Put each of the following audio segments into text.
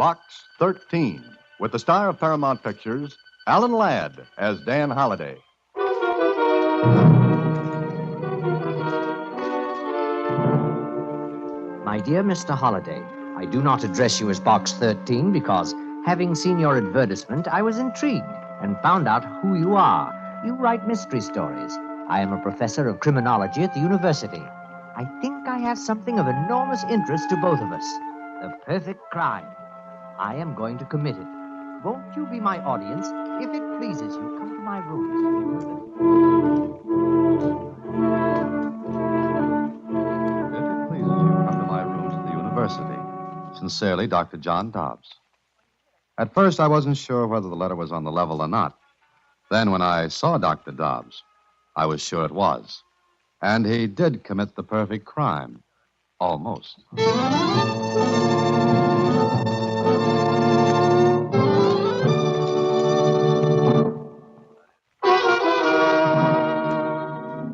Box 13, with the star of Paramount Pictures, Alan Ladd, as Dan Holliday. My dear Mr. Holliday, I do not address you as Box 13 because, having seen your advertisement, I was intrigued and found out who you are. You write mystery stories. I am a professor of criminology at the university. I think I have something of enormous interest to both of us. The perfect crime. I am going to commit it. Won't you be my audience? If it pleases you, come to my rooms. If it pleases you, come to my rooms at the university. Sincerely, Dr. John Dobbs. At first, I wasn't sure whether the letter was on the level or not. Then, when I saw Dr. Dobbs, I was sure it was. And he did commit the perfect crime. Almost.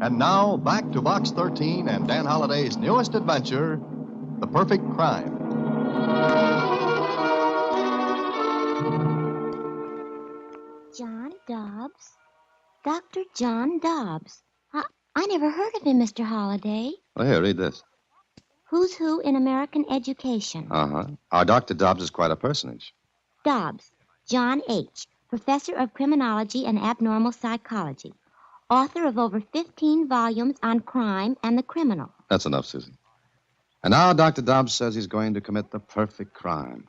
And now, back to Box 13 and Dan Holliday's newest adventure, The Perfect Crime. John Dobbs? Dr. John Dobbs. I never heard of him, Mr. Holliday. Well, here, read this. Who's Who in American Education. Uh-huh. Our Dr. Dobbs is quite a personage. Dobbs, John H., Professor of Criminology and Abnormal Psychology. Author of over 15 volumes on crime and the criminal. That's enough, Susie. And now Dr. Dobbs says he's going to commit the perfect crime.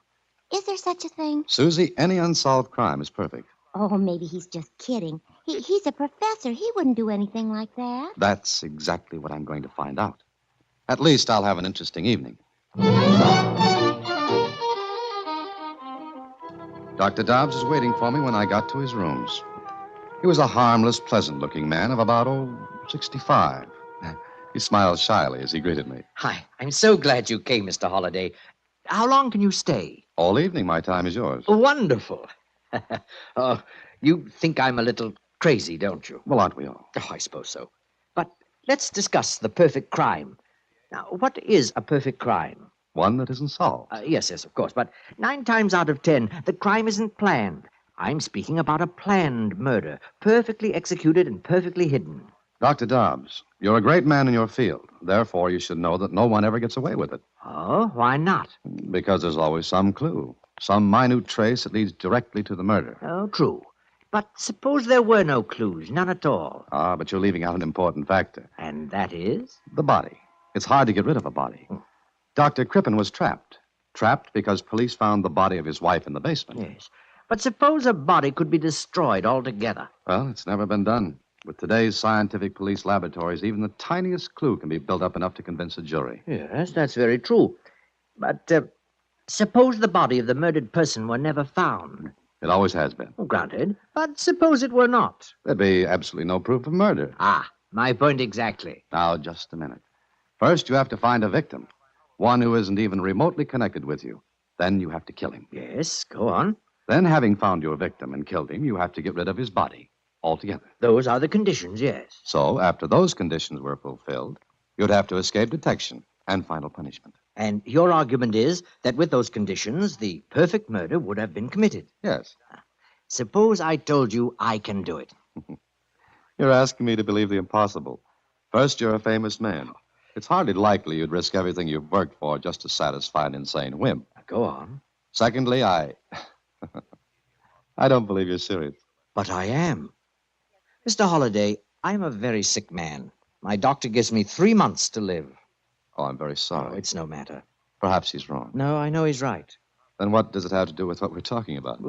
Is there such a thing? Susie, any unsolved crime is perfect. Oh, maybe he's just kidding. He's a professor. He wouldn't do anything like that. That's exactly what I'm going to find out. At least I'll have an interesting evening. Dr. Dobbs was waiting for me when I got to his rooms. He was a harmless, pleasant-looking man of about, 65. He smiled shyly as he greeted me. Hi, I'm so glad you came, Mr. Holliday. How long can you stay? All evening, my time is yours. Wonderful. Oh, you think I'm a little crazy, don't you? Well, aren't we all? Oh, I suppose so. But let's discuss the perfect crime. Now, what is a perfect crime? One that isn't solved. Yes, of course. But 9 times out of 10, the crime isn't planned. I'm speaking about a planned murder, perfectly executed and perfectly hidden. Dr. Dobbs, you're a great man in your field. Therefore, you should know that no one ever gets away with it. Oh, why not? Because there's always some clue, some minute trace that leads directly to the murder. Oh, true. But suppose there were no clues, none at all. But you're leaving out an important factor. And that is? The body. It's hard to get rid of a body. Dr. Crippen was trapped. Trapped because police found the body of his wife in the basement. Yes. But suppose a body could be destroyed altogether. Well, it's never been done. With today's scientific police laboratories, even the tiniest clue can be built up enough to convince a jury. Yes, that's very true. But suppose the body of the murdered person were never found. It always has been. Granted. But suppose it were not. There'd be absolutely no proof of murder. My point exactly. Now, just a minute. First, you have to find a victim. One who isn't even remotely connected with you. Then you have to kill him. Yes, go on. Then, having found your victim and killed him, you have to get rid of his body altogether. Those are the conditions, yes. So, after those conditions were fulfilled, you'd have to escape detection and final punishment. And your argument is that with those conditions, the perfect murder would have been committed. Yes. Suppose I told you I can do it. You're asking me to believe the impossible. First, you're a famous man. It's hardly likely you'd risk everything you've worked for just to satisfy an insane whim. Go on. Secondly, I don't believe you're serious. But I am. Mr. Holliday, I'm a very sick man. My doctor gives me 3 months to live. Oh, I'm very sorry. It's no matter. Perhaps he's wrong. No, I know he's right. Then what does it have to do with what we're talking about?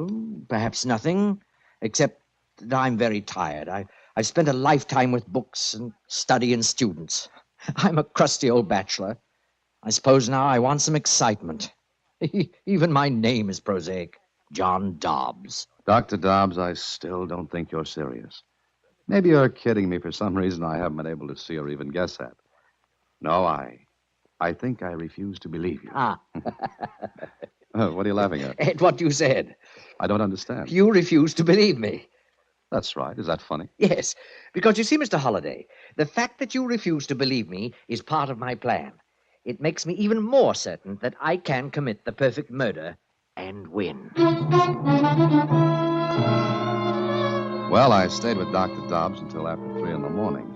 Perhaps nothing, except that I'm very tired. I've spent a lifetime with books and study and students. I'm a crusty old bachelor. I suppose now I want some excitement. Even my name is prosaic. John Dobbs. Dr. Dobbs, I still don't think you're serious. Maybe you're kidding me for some reason I haven't been able to see or even guess at. No, I think I refuse to believe you. What are you laughing at? At what you said. I don't understand. You refuse to believe me. That's right. Is that funny? Yes, because you see, Mr. Holliday, the fact that you refuse to believe me is part of my plan. It makes me even more certain that I can commit the perfect murder and win. Well, I stayed with Dr. Dobbs until after 3 in the morning.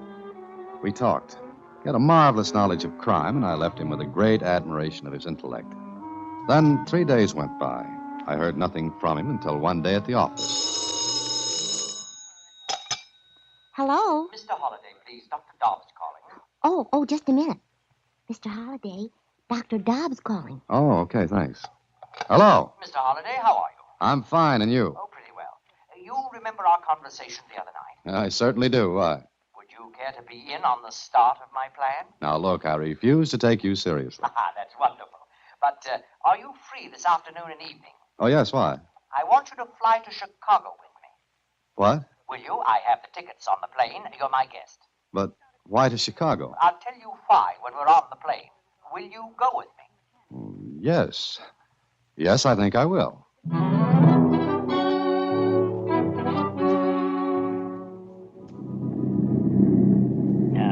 We talked. He had a marvelous knowledge of crime, and I left him with a great admiration of his intellect. Then 3 days went by. I heard nothing from him until one day at the office. Hello? Mr. Holliday, please. Dr. Dobbs calling. Oh, just a minute. Mr. Holliday, Dr. Dobbs calling. Oh, okay, thanks. Hello. Mr. Holliday, how are you? I'm fine, and you? Oh, pretty well. You remember our conversation the other night? I certainly do. Why? Would you care to be in on the start of my plan? Now, look, I refuse to take you seriously. That's wonderful. But are you free this afternoon and evening? Oh, yes, why? I want you to fly to Chicago with me. What? Will you? I have the tickets on the plane. You're my guest. But why to Chicago? I'll tell you why when we're on the plane. Will you go with me? Yes. Yes, I think I will.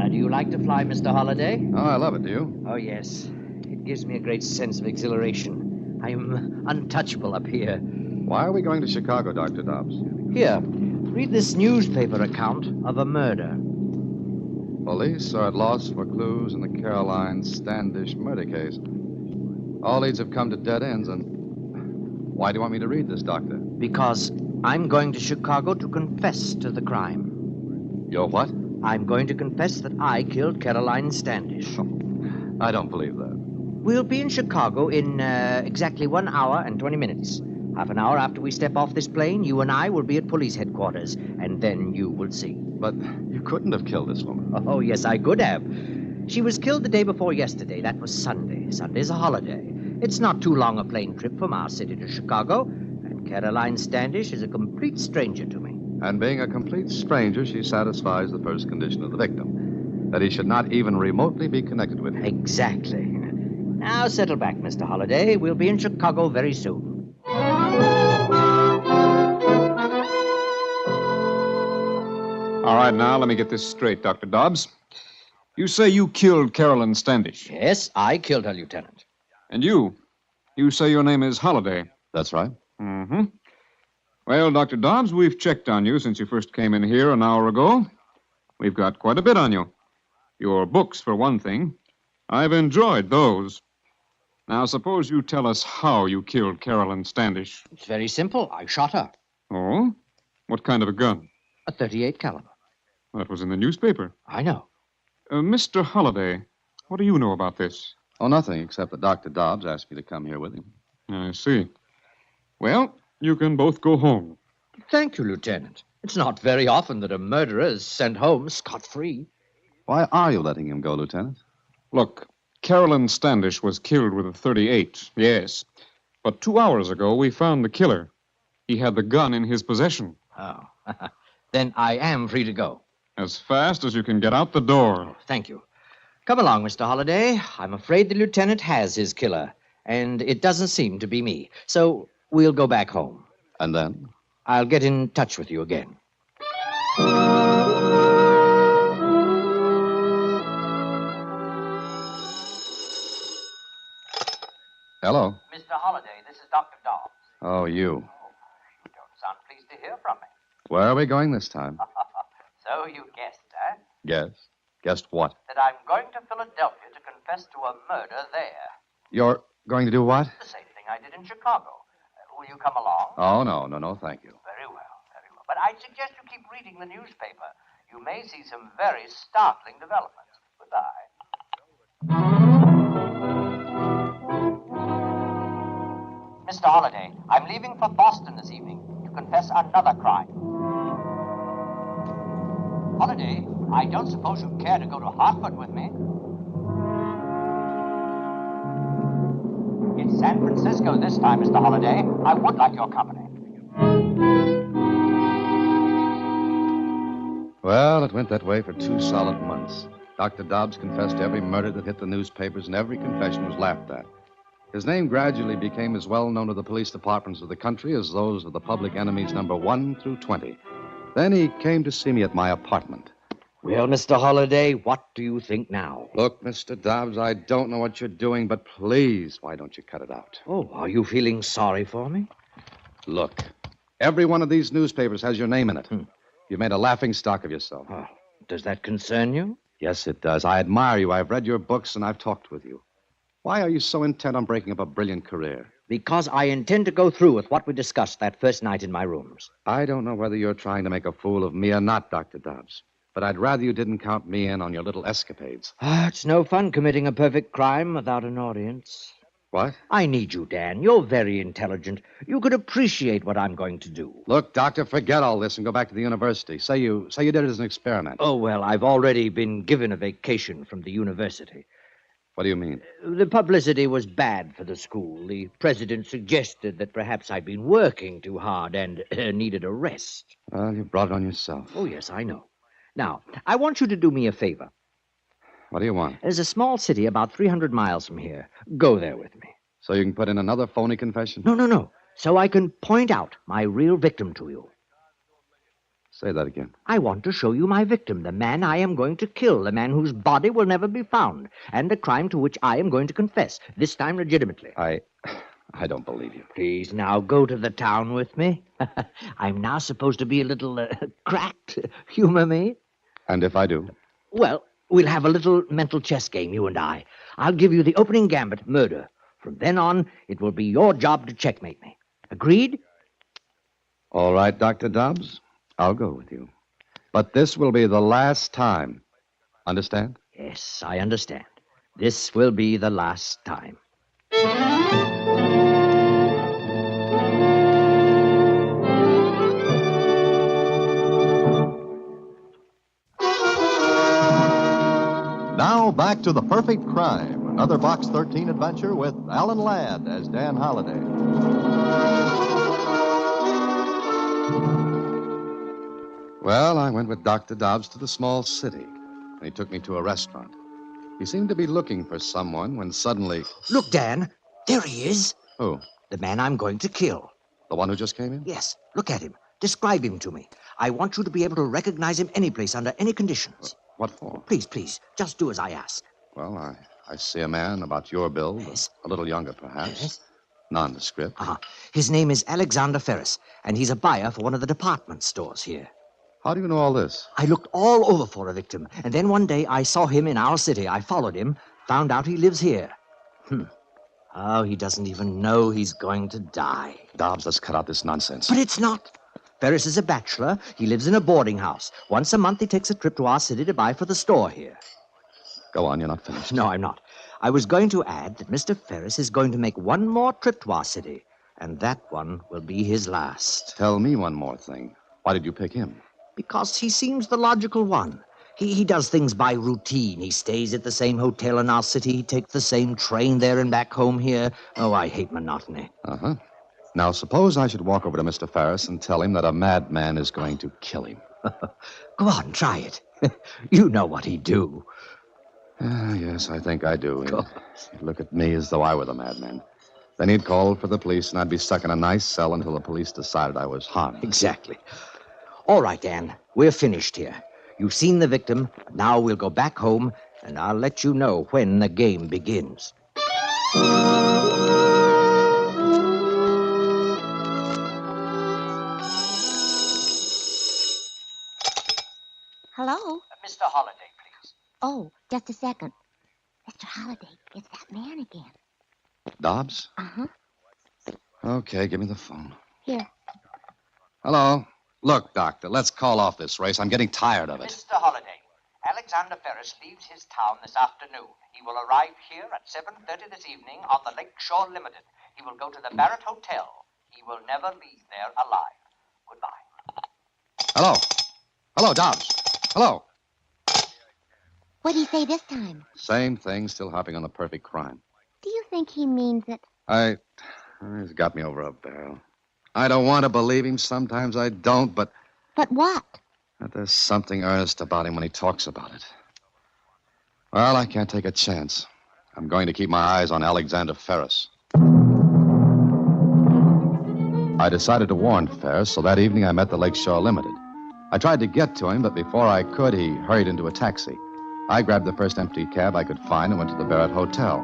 Do you like to fly, Mr. Holliday? Oh, I love it. Do you? Oh, yes. It gives me a great sense of exhilaration. I'm untouchable up here. Why are we going to Chicago, Dr. Dobbs? Here, read this newspaper account of a murder. Police are at loss for clues in the Caroline Standish murder case. All leads have come to dead ends, and why do you want me to read this, Doctor? Because I'm going to Chicago to confess to the crime. You're what? I'm going to confess that I killed Caroline Standish. I don't believe that. We'll be in Chicago in exactly 1 hour and 20 minutes. Half an hour after we step off this plane, you and I will be at police headquarters, and then you will see. But you couldn't have killed this woman. Oh, yes, I could have. She was killed the day before yesterday. That was Sunday. Sunday's a holiday. It's not too long a plane trip from our city to Chicago, and Caroline Standish is a complete stranger to me. And being a complete stranger, she satisfies the first condition of the victim, that he should not even remotely be connected with her. Exactly. Now settle back, Mr. Holliday. We'll be in Chicago very soon. All right, now, let me get this straight, Dr. Dobbs. You say you killed Carolyn Standish. Yes, I killed her, Lieutenant. And you say your name is Holliday. That's right. Mm-hmm. Well, Dr. Dobbs, we've checked on you since you first came in here an hour ago. We've got quite a bit on you. Your books, for one thing. I've enjoyed those. Now, suppose you tell us how you killed Carolyn Standish. It's very simple. I shot her. Oh? What kind of a gun? A .38 caliber. That was in the newspaper. I know. Mr. Holliday, what do you know about this? Oh, nothing, except that Dr. Dobbs asked me to come here with him. I see. Well, you can both go home. Thank you, Lieutenant. It's not very often that a murderer is sent home scot-free. Why are you letting him go, Lieutenant? Look, Carolyn Standish was killed with a .38, yes. But 2 hours ago, we found the killer. He had the gun in his possession. Oh, then I am free to go. As fast as you can get out the door. Thank you. Come along, Mr. Holliday. I'm afraid the lieutenant has his killer, and it doesn't seem to be me. So we'll go back home. And then? I'll get in touch with you again. Hello. Mr. Holliday, this is Dr. Dobbs. Oh, you. You don't sound pleased to hear from me. Where are we going this time? So you guessed, eh? Guess. Guessed what? That I'm going to Philadelphia to confess to a murder there. You're going to do what? The same thing I did in Chicago. Will you come along? Oh, no, thank you. Very well, very well. But I suggest you keep reading the newspaper. You may see some very startling developments. Goodbye. Mr. Holliday, I'm leaving for Boston this evening to confess another crime. Holliday, I don't suppose you'd care to go to Hartford with me? It's San Francisco this time, Mr. Holliday. I would like your company. Well, it went that way for 2 solid months. Dr. Dobbs confessed to every murder that hit the newspapers, and every confession was laughed at. His name gradually became as well known to the police departments of the country as those of the public enemies number 1 through 20. Then he came to see me at my apartment. Well, Mr. Holliday, what do you think now? Look, Mr. Dobbs, I don't know what you're doing, but please, why don't you cut it out? Oh, are you feeling sorry for me? Look, every one of these newspapers has your name in it. You've made a laughing stock of yourself. Oh, does that concern you? Yes, it does. I admire you. I've read your books, and I've talked with you. Why are you so intent on breaking up a brilliant career? Because I intend to go through with what we discussed that first night in my rooms. I don't know whether you're trying to make a fool of me or not, Dr. Dobbs. But I'd rather you didn't count me in on your little escapades. It's no fun committing a perfect crime without an audience. What? I need you, Dan. You're very intelligent. You could appreciate what I'm going to do. Look, Doctor, forget all this and go back to the university. Say you did it as an experiment. Oh, well, I've already been given a vacation from the university. What do you mean? The publicity was bad for the school. The president suggested that perhaps I'd been working too hard and needed a rest. Well, you brought it on yourself. Oh, yes, I know. Now, I want you to do me a favor. What do you want? There's a small city about 300 miles from here. Go there with me. So you can put in another phony confession? No. So I can point out my real victim to you. Say that again. I want to show you my victim, the man I am going to kill, the man whose body will never be found, and a crime to which I am going to confess, this time legitimately. I don't believe you. Please, now, go to the town with me. I'm now supposed to be a little cracked. Humor me? And if I do? Well, we'll have a little mental chess game, you and I. I'll give you the opening gambit, murder. From then on, it will be your job to checkmate me. Agreed? All right, Dr. Dobbs. I'll go with you. But this will be the last time. Understand? Yes, I understand. This will be the last time. Now back to The Perfect Crime, another Box 13 adventure with Alan Ladd as Dan Holliday. Well, I went with Dr. Dobbs to the small city, and he took me to a restaurant. He seemed to be looking for someone when suddenly... Look, Dan. There he is. Who? The man I'm going to kill. The one who just came in? Yes, look at him. Describe him to me. I want you to be able to recognize him any place, under any conditions. What for? Please, just do as I ask. Well, I see a man about your build. Yes. A little younger, perhaps. Yes. Nondescript. His name is Alexander Ferris, and he's a buyer for one of the department stores here. How do you know all this? I looked all over for a victim, and then one day I saw him in our city. I followed him, found out he lives here. Oh, he doesn't even know he's going to die. Dobbs, let's cut out this nonsense. But it's not. Ferris is a bachelor. He lives in a boarding house. Once a month, he takes a trip to our city to buy for the store here. Go on, you're not finished. No, I'm not. I was going to add that Mr. Ferris is going to make one more trip to our city, and that one will be his last. Tell me one more thing. Why did you pick him? Because he seems the logical one. He does things by routine. He stays at the same hotel in our city. He takes the same train there and back home here. Oh, I hate monotony. Uh-huh. Now, suppose I should walk over to Mr. Ferris and tell him that a madman is going to kill him. Go on, try it. You know what he'd do. Yes, I think I do. He'd look at me as though I were the madman. Then he'd call for the police, and I'd be stuck in a nice cell until the police decided I was harmless. Exactly. All right, Dan. We're finished here. You've seen the victim. Now we'll go back home, and I'll let you know when the game begins. Hello? Mr. Holliday, please. Oh, just a second. Mr. Holliday, it's that man again. Dobbs? Uh-huh. Okay, give me the phone. Here. Hello. Look, Doctor, let's call off this race. I'm getting tired of it. Mr. Holliday, Alexander Ferris leaves his town this afternoon. He will arrive here at 7:30 this evening on the Lakeshore Limited. He will go to the Barrett Hotel. He will never leave there alive. Goodbye. Hello. Hello, Dobbs. Hello. What'd he say this time? Same thing, still hopping on the perfect crime. Do you think he means it? He's got me over a barrel. I don't want to believe him. Sometimes I don't, but... But what? There's something earnest about him when he talks about it. Well, I can't take a chance. I'm going to keep my eyes on Alexander Ferris. I decided to warn Ferris, so that evening I met the Lakeshore Limited. I tried to get to him, but before I could, he hurried into a taxi. I grabbed the first empty cab I could find and went to the Barrett Hotel.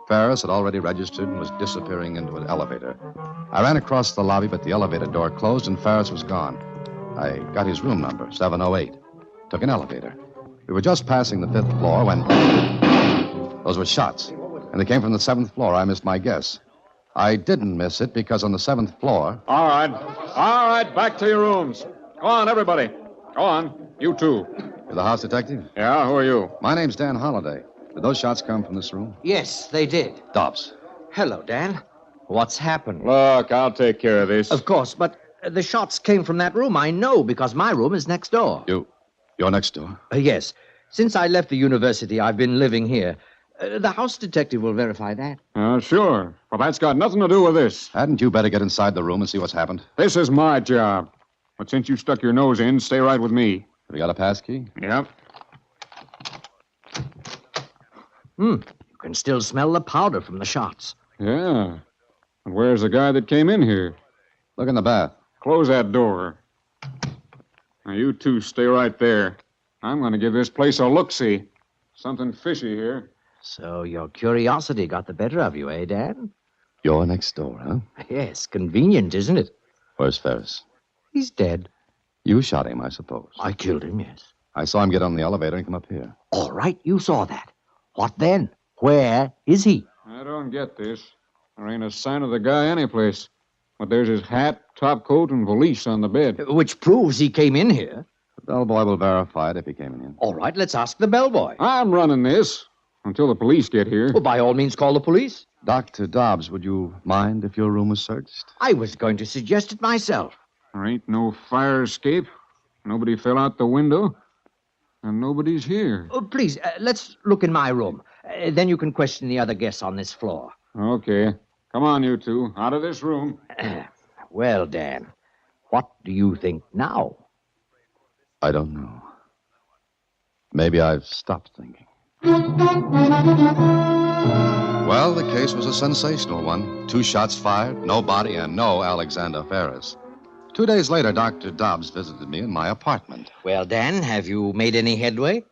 Ferris had already registered and was disappearing into an elevator. I ran across the lobby, but the elevator door closed and Ferris was gone. I got his room number, 708. Took an elevator. We were just passing the 5th floor when... Those were shots, and they came from the 7th floor. I missed my guess. I didn't miss it because on the 7th floor... All right, back to your rooms. Go on, everybody. Go on. You too. You're the house detective? Yeah, who are you? My name's Dan Holliday. Did those shots come from this room? Yes, they did. Dobbs. Hello, Dan. What's happened? Look, I'll take care of this. Of course, but the shots came from that room. I know, because my room is next door. You're next door? Yes. Since I left the university, I've been living here. The house detective will verify that. Sure. But that's got nothing to do with this. Hadn't you better get inside the room and see what's happened? This is my job. But since you stuck your nose in, stay right with me. Have you got a pass key? Yep. You can still smell the powder from the shots. Yeah. And where's the guy that came in here? Look in the bath. Close that door. Now, you two stay right there. I'm going to give this place a look-see. Something fishy here. So your curiosity got the better of you, eh, Dan? You're next door, huh? Yes, convenient, isn't it? Where's Ferris? He's dead. You shot him, I suppose. I killed him, yes. I saw him get on the elevator and come up here. All right, you saw that. What then? Where is he? I don't get this. There ain't a sign of the guy anyplace. But there's his hat, top coat, and valise on the bed. Which proves he came in here. The bellboy will verify it if he came in here. All right, let's ask the bellboy. I'm running this until the police get here. Well, by all means, call the police. Dr. Dobbs, would you mind if your room was searched? I was going to suggest it myself. There ain't no fire escape. Nobody fell out the window. And nobody's here. Oh, please, let's look in my room. Then you can question the other guests on this floor. Okay. Come on, you two. Out of this room. Well, Dan, what do you think now? I don't know. Maybe I've stopped thinking. Well, the case was a sensational one. 2 shots fired, no body, and no Alexander Ferris. 2 days later, Dr. Dobbs visited me in my apartment. Well, Dan, have you made any headway?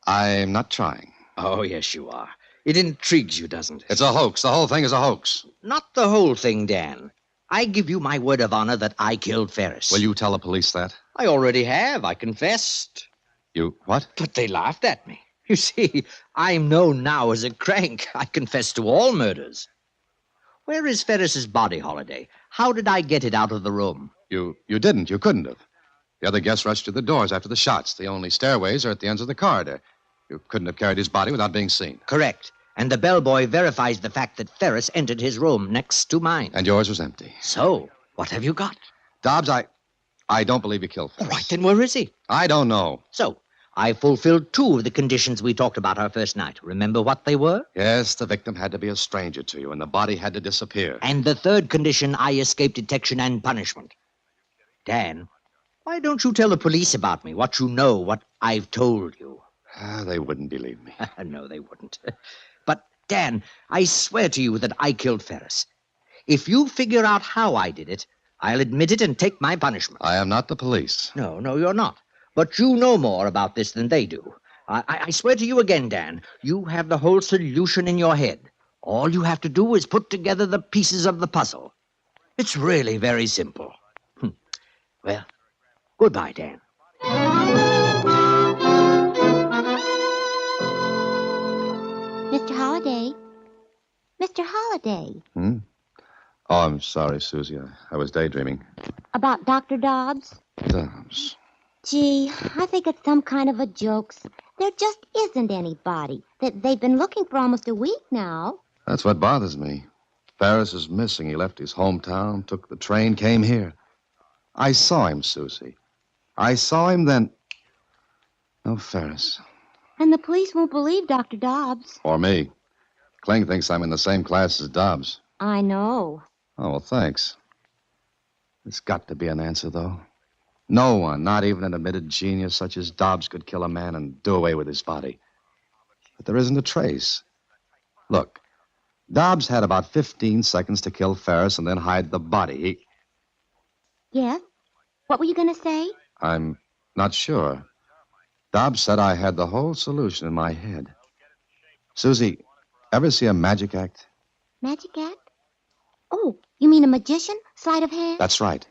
I'm not trying. Oh, yes, you are. It intrigues you, doesn't it? It's a hoax. The whole thing is a hoax. Not the whole thing, Dan. I give you my word of honor that I killed Ferris. Will you tell the police that? I already have. I confessed. You what? But they laughed at me. You see, I'm known now as a crank. I confess to all murders. Where is Ferris's body, Holiday? How did I get it out of the room? You didn't. You couldn't have. The other guests rushed to the doors after the shots. The only stairways are at the ends of the corridor. You couldn't have carried his body without being seen. Correct. And the bellboy verifies the fact that Ferris entered his room next to mine. And yours was empty. So, what have you got? Dobbs, I don't believe you killed Ferris. All right, then where is he? I don't know. So, I fulfilled 2 of the conditions we talked about our first night. Remember what they were? Yes, the victim had to be a stranger to you, and the body had to disappear. And the 3rd condition, I escaped detection and punishment. Dan, why don't you tell the police about me, what you know, what I've told you? They wouldn't believe me. No, they wouldn't. But, Dan, I swear to you that I killed Ferris. If you figure out how I did it, I'll admit it and take my punishment. I am not the police. No, you're not. But you know more about this than they do. I swear to you again, Dan, you have the whole solution in your head. All you have to do is put together the pieces of the puzzle. It's really very simple. Well, goodbye, Dan. Mr. Holliday. Mr. Holliday. Oh, I'm sorry, Susie. I was daydreaming. About Dr. Dobbs? Dobbs. Gee, I think it's some kind of a joke. There just isn't anybody. They've been looking for almost a week now. That's what bothers me. Ferris is missing. He left his hometown, took the train, came here. I saw him, Susie. I saw him then. No Ferris. And the police won't believe Dr. Dobbs. Or me. Kling thinks I'm in the same class as Dobbs. I know. Oh, well, thanks. There's got to be an answer, though. No one, not even an admitted genius such as Dobbs, could kill a man and do away with his body. But there isn't a trace. Look, Dobbs had about 15 seconds to kill Ferris and then hide the body. Yes? What were you going to say? I'm Not sure. Dobbs said I had the whole solution in my head. Susie, ever see a magic act? Magic act? Oh, you mean a magician? Sleight of hand? That's right.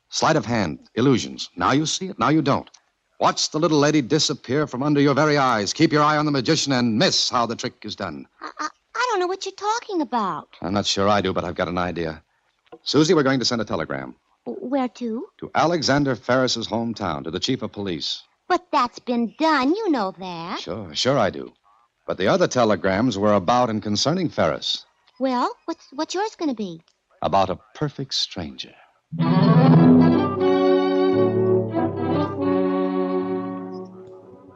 Sleight of hand, illusions. Now you see it, now you don't. Watch the little lady disappear from under your very eyes. Keep your eye on the magician and miss how the trick is done. I don't know what you're talking about. I'm not sure I do, but I've got an idea. Susie, we're going to send a telegram. Where to? To Alexander Ferris's hometown, to the chief of police. But that's been done. You know that. Sure I do. But the other telegrams were about and concerning Ferris. Well, what's yours going to be? About a perfect stranger.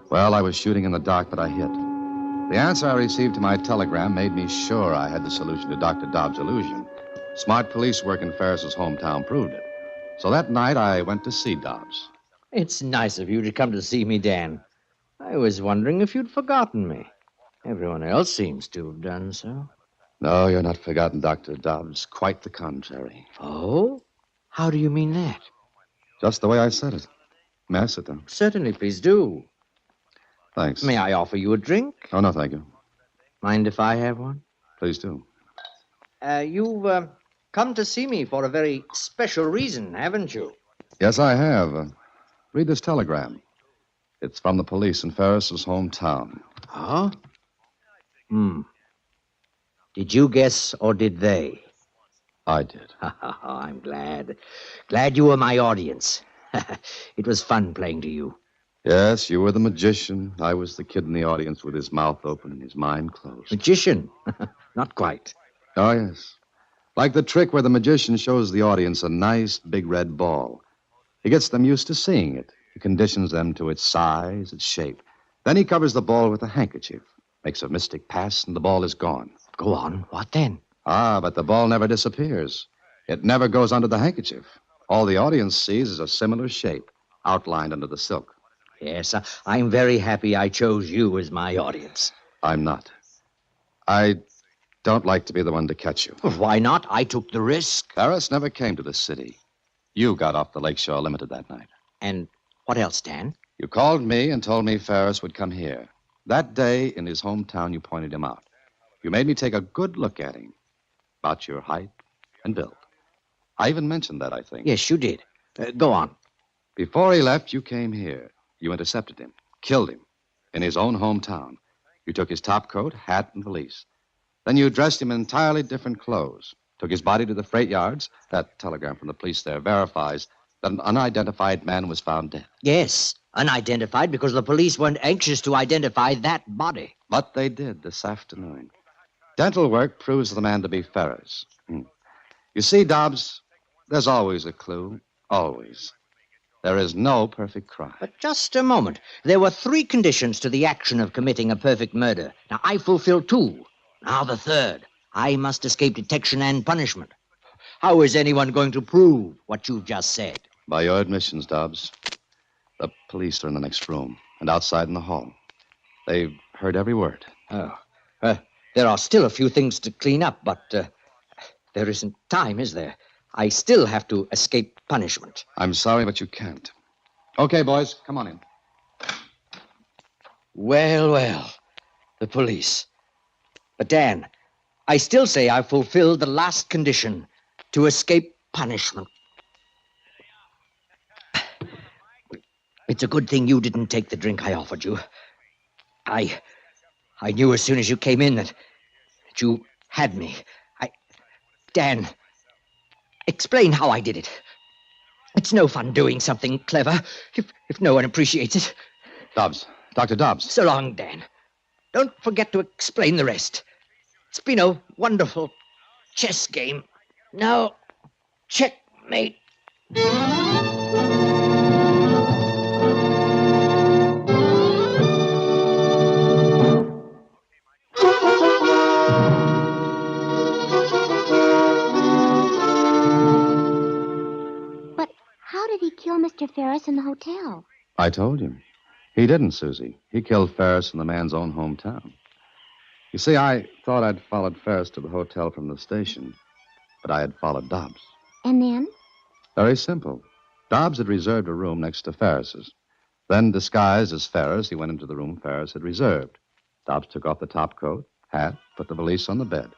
Well, I was shooting in the dark, but I hit. The answer I received to my telegram made me sure I had the solution to Dr. Dobbs' illusion. Smart police work in Ferris's hometown proved it. So that night, I went to see Dobbs. It's nice of you to come to see me, Dan. I was wondering if you'd forgotten me. Everyone else seems to have done so. No, you're not forgotten, Dr. Dobbs. Quite the contrary. Oh? How do you mean that? Just the way I said it. May I sit down? Certainly, please do. Thanks. May I offer you a drink? Oh, no, thank you. Mind if I have one? Please do. You've come to see me for a very special reason, haven't you? Yes, I have. Read this telegram. It's from the police in Ferris's hometown. Huh? Did you guess or did they? I did. I'm glad. Glad you were my audience. It was fun playing to you. Yes, you were the magician. I was the kid in the audience with his mouth open and his mind closed. Magician? Not quite. Oh, yes. Like the trick where the magician shows the audience a nice big red ball. He gets them used to seeing it. He conditions them to its size, its shape. Then he covers the ball with a handkerchief, makes a mystic pass, and the ball is gone. Go on. What then? But the ball never disappears. It never goes under the handkerchief. All the audience sees is a similar shape, outlined under the silk. Yes, I'm very happy I chose you as my audience. I'm not. I don't like to be the one to catch you. Why not? I took the risk. Ferris never came to the city. You got off the Lakeshore Limited that night. And what else, Dan? You called me and told me Ferris would come here. That day, in his hometown, you pointed him out. You made me take a good look at him, about your height and build. I even mentioned that, I think. Yes, you did. Go on. Before he left, you came here. You intercepted him, killed him, in his own hometown. You took his top coat, hat, and valise. Then you dressed him in entirely different clothes, took his body to the freight yards. That telegram from the police there verifies that an unidentified man was found dead. Yes, unidentified because the police weren't anxious to identify that body. But they did this afternoon. Dental work proves the man to be Ferris. You see, Dobbs, there's always a clue. Always. There is no perfect crime. But just a moment. There were 3 conditions to the action of committing a perfect murder. Now, I fulfilled 2. Now the 3rd. I must escape detection and punishment. How is anyone going to prove what you've just said? By your admissions, Dobbs. The police are in the next room and outside in the hall. They've heard every word. Oh. There are still a few things to clean up, but there isn't time, is there? I still have to escape punishment. I'm sorry, but you can't. Okay, boys, come on in. Well, the police. But, Dan, I still say I fulfilled the last condition, to escape punishment. It's a good thing you didn't take the drink I offered you. I knew as soon as you came in that you had me. Dan, explain how I did it. It's no fun doing something clever if no one appreciates it. Dobbs. Dr. Dobbs. So long, Dan. Don't forget to explain the rest. It's been a wonderful chess game. Now, checkmate. How did he kill Mr. Ferris in the hotel? I told you. He didn't, Susie. He killed Ferris in the man's own hometown. You see, I thought I'd followed Ferris to the hotel from the station, but I had followed Dobbs. And then? Very simple. Dobbs had reserved a room next to Ferris's. Then, disguised as Ferris, he went into the room Ferris had reserved. Dobbs took off the top coat, hat, put the valise on the bed,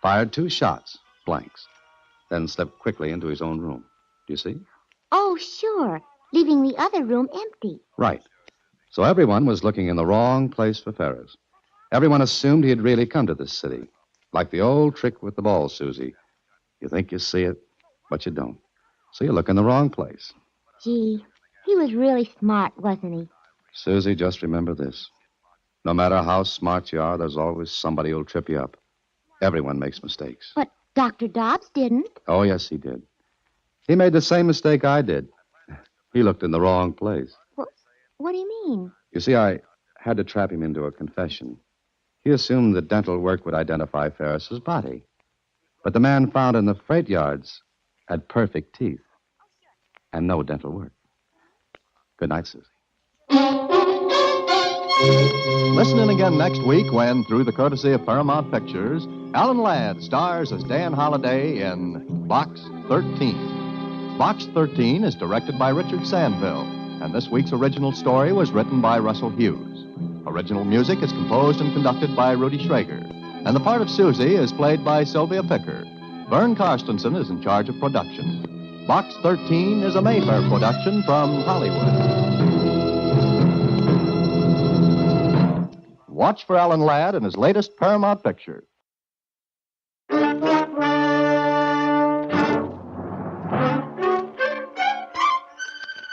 fired 2 shots, blanks, then slipped quickly into his own room. Do you see? Oh, sure. Leaving the other room empty. Right. So everyone was looking in the wrong place for Ferris. Everyone assumed he had really come to this city. Like the old trick with the ball, Susie. You think you see it, but you don't. So you look in the wrong place. Gee, he was really smart, wasn't he? Susie, just remember this. No matter how smart you are, there's always somebody who'll trip you up. Everyone makes mistakes. But Dr. Dobbs didn't. Oh, yes, he did. He made the same mistake I did. He looked in the wrong place. What do you mean? You see, I had to trap him into a confession. He assumed that dental work would identify Ferris's body. But the man found in the freight yards had perfect teeth and no dental work. Good night, Susie. Listen in again next week when, through the courtesy of Paramount Pictures, Alan Ladd stars as Dan Holliday in Box 13. Box 13 is directed by Richard Sandville, and this week's original story was written by Russell Hughes. Original music is composed and conducted by Rudy Schrager, and the part of Susie is played by Sylvia Picker. Vern Karstensen is in charge of production. Box 13 is a Mayfair production from Hollywood. Watch for Alan Ladd in his latest Paramount picture.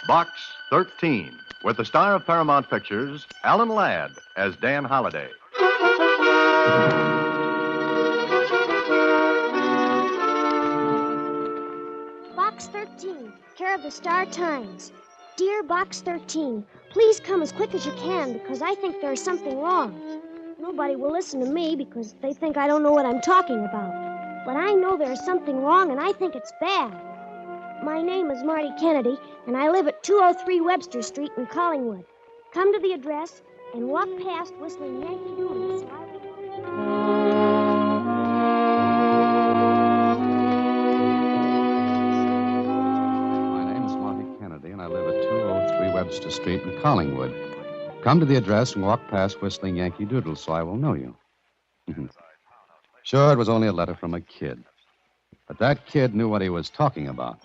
Box 13, with the star of Paramount Pictures, Alan Ladd, as Dan Holliday. Box 13, care of the Star Times. Dear Box 13, please come as quick as you can because I think there's something wrong. Nobody will listen to me because they think I don't know what I'm talking about. But I know there's something wrong and I think it's bad. My name is Marty Kennedy and I live at 203 Webster Street in Collingwood. Come to the address and walk past whistling Yankee Doodle. I live at 203 Webster Street in Collingwood. Come to the address and walk past whistling Yankee Doodle so I will know you. Sure, it was only a letter from a kid. But that kid knew what he was talking about.